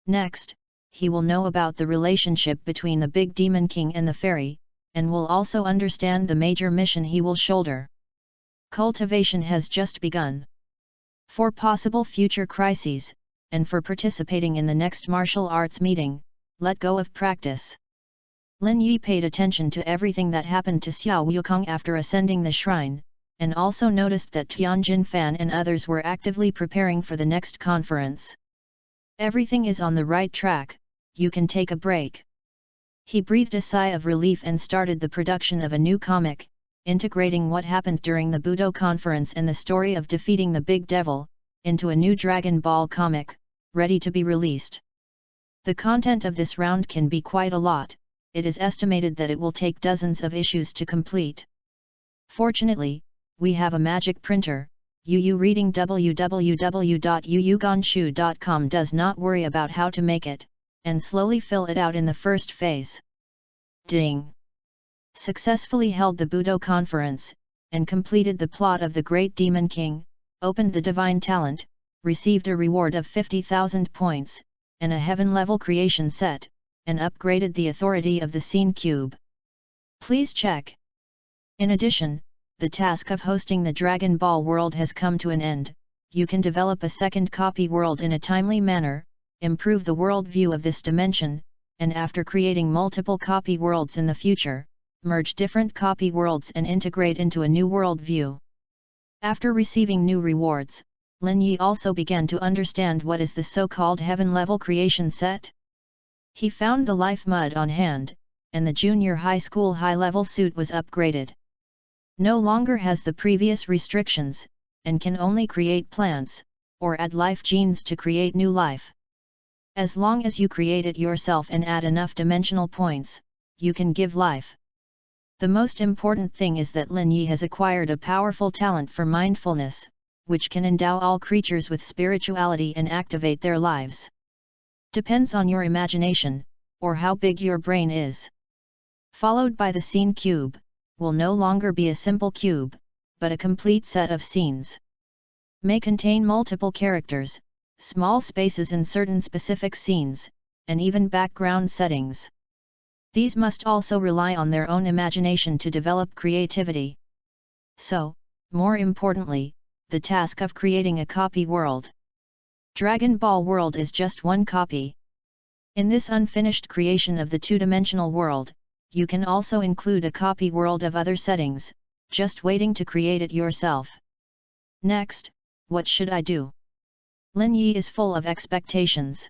Next, he will know about the relationship between the big demon king and the fairy, and will also understand the major mission he will shoulder. Cultivation has just begun. For possible future crises, and for participating in the next martial arts meeting, let go of practice. Lin Yi paid attention to everything that happened to Xiao Wukong after ascending the shrine, and also noticed that Tianjin Fan and others were actively preparing for the next conference. Everything is on the right track, you can take a break. He breathed a sigh of relief and started the production of a new comic, integrating what happened during the Budo conference and the story of defeating the Big Devil, into a new Dragon Ball comic, ready to be released. The content of this round can be quite a lot. It is estimated that it will take dozens of issues to complete. Fortunately, we have a magic printer. Yu reading www.yuyugonshu.com does not worry about how to make it, and slowly fill it out in the first phase. Ding! Successfully held the Budo conference, and completed the plot of the Great Demon King, opened the Divine Talent, received a reward of 50,000 points, and a heaven-level creation set, and upgraded the authority of the Scene Cube. Please check. In addition, the task of hosting the Dragon Ball world has come to an end. You can develop a second copy world in a timely manner, improve the world view of this dimension, and after creating multiple copy worlds in the future, merge different copy worlds and integrate into a new world view. After receiving new rewards, Lin Yi also began to understand what is the so-called heaven-level creation set. He found the life mud on hand, and the junior high school high-level suit was upgraded. No longer has the previous restrictions, and can only create plants, or add life genes to create new life. As long as you create it yourself and add enough dimensional points, you can give life. The most important thing is that Lin Yi has acquired a powerful talent for mindfulness, which can endow all creatures with spirituality and activate their lives. Depends on your imagination, or how big your brain is. Followed by the Scene Cube, will no longer be a simple cube, but a complete set of scenes. May contain multiple characters, small spaces in certain specific scenes, and even background settings. These must also rely on their own imagination to develop creativity. So, more importantly, the task of creating a copy world. Dragon Ball World is just one copy. In this unfinished creation of the two-dimensional world, you can also include a copy world of other settings, just waiting to create it yourself. Next, what should I do? Lin Yi is full of expectations.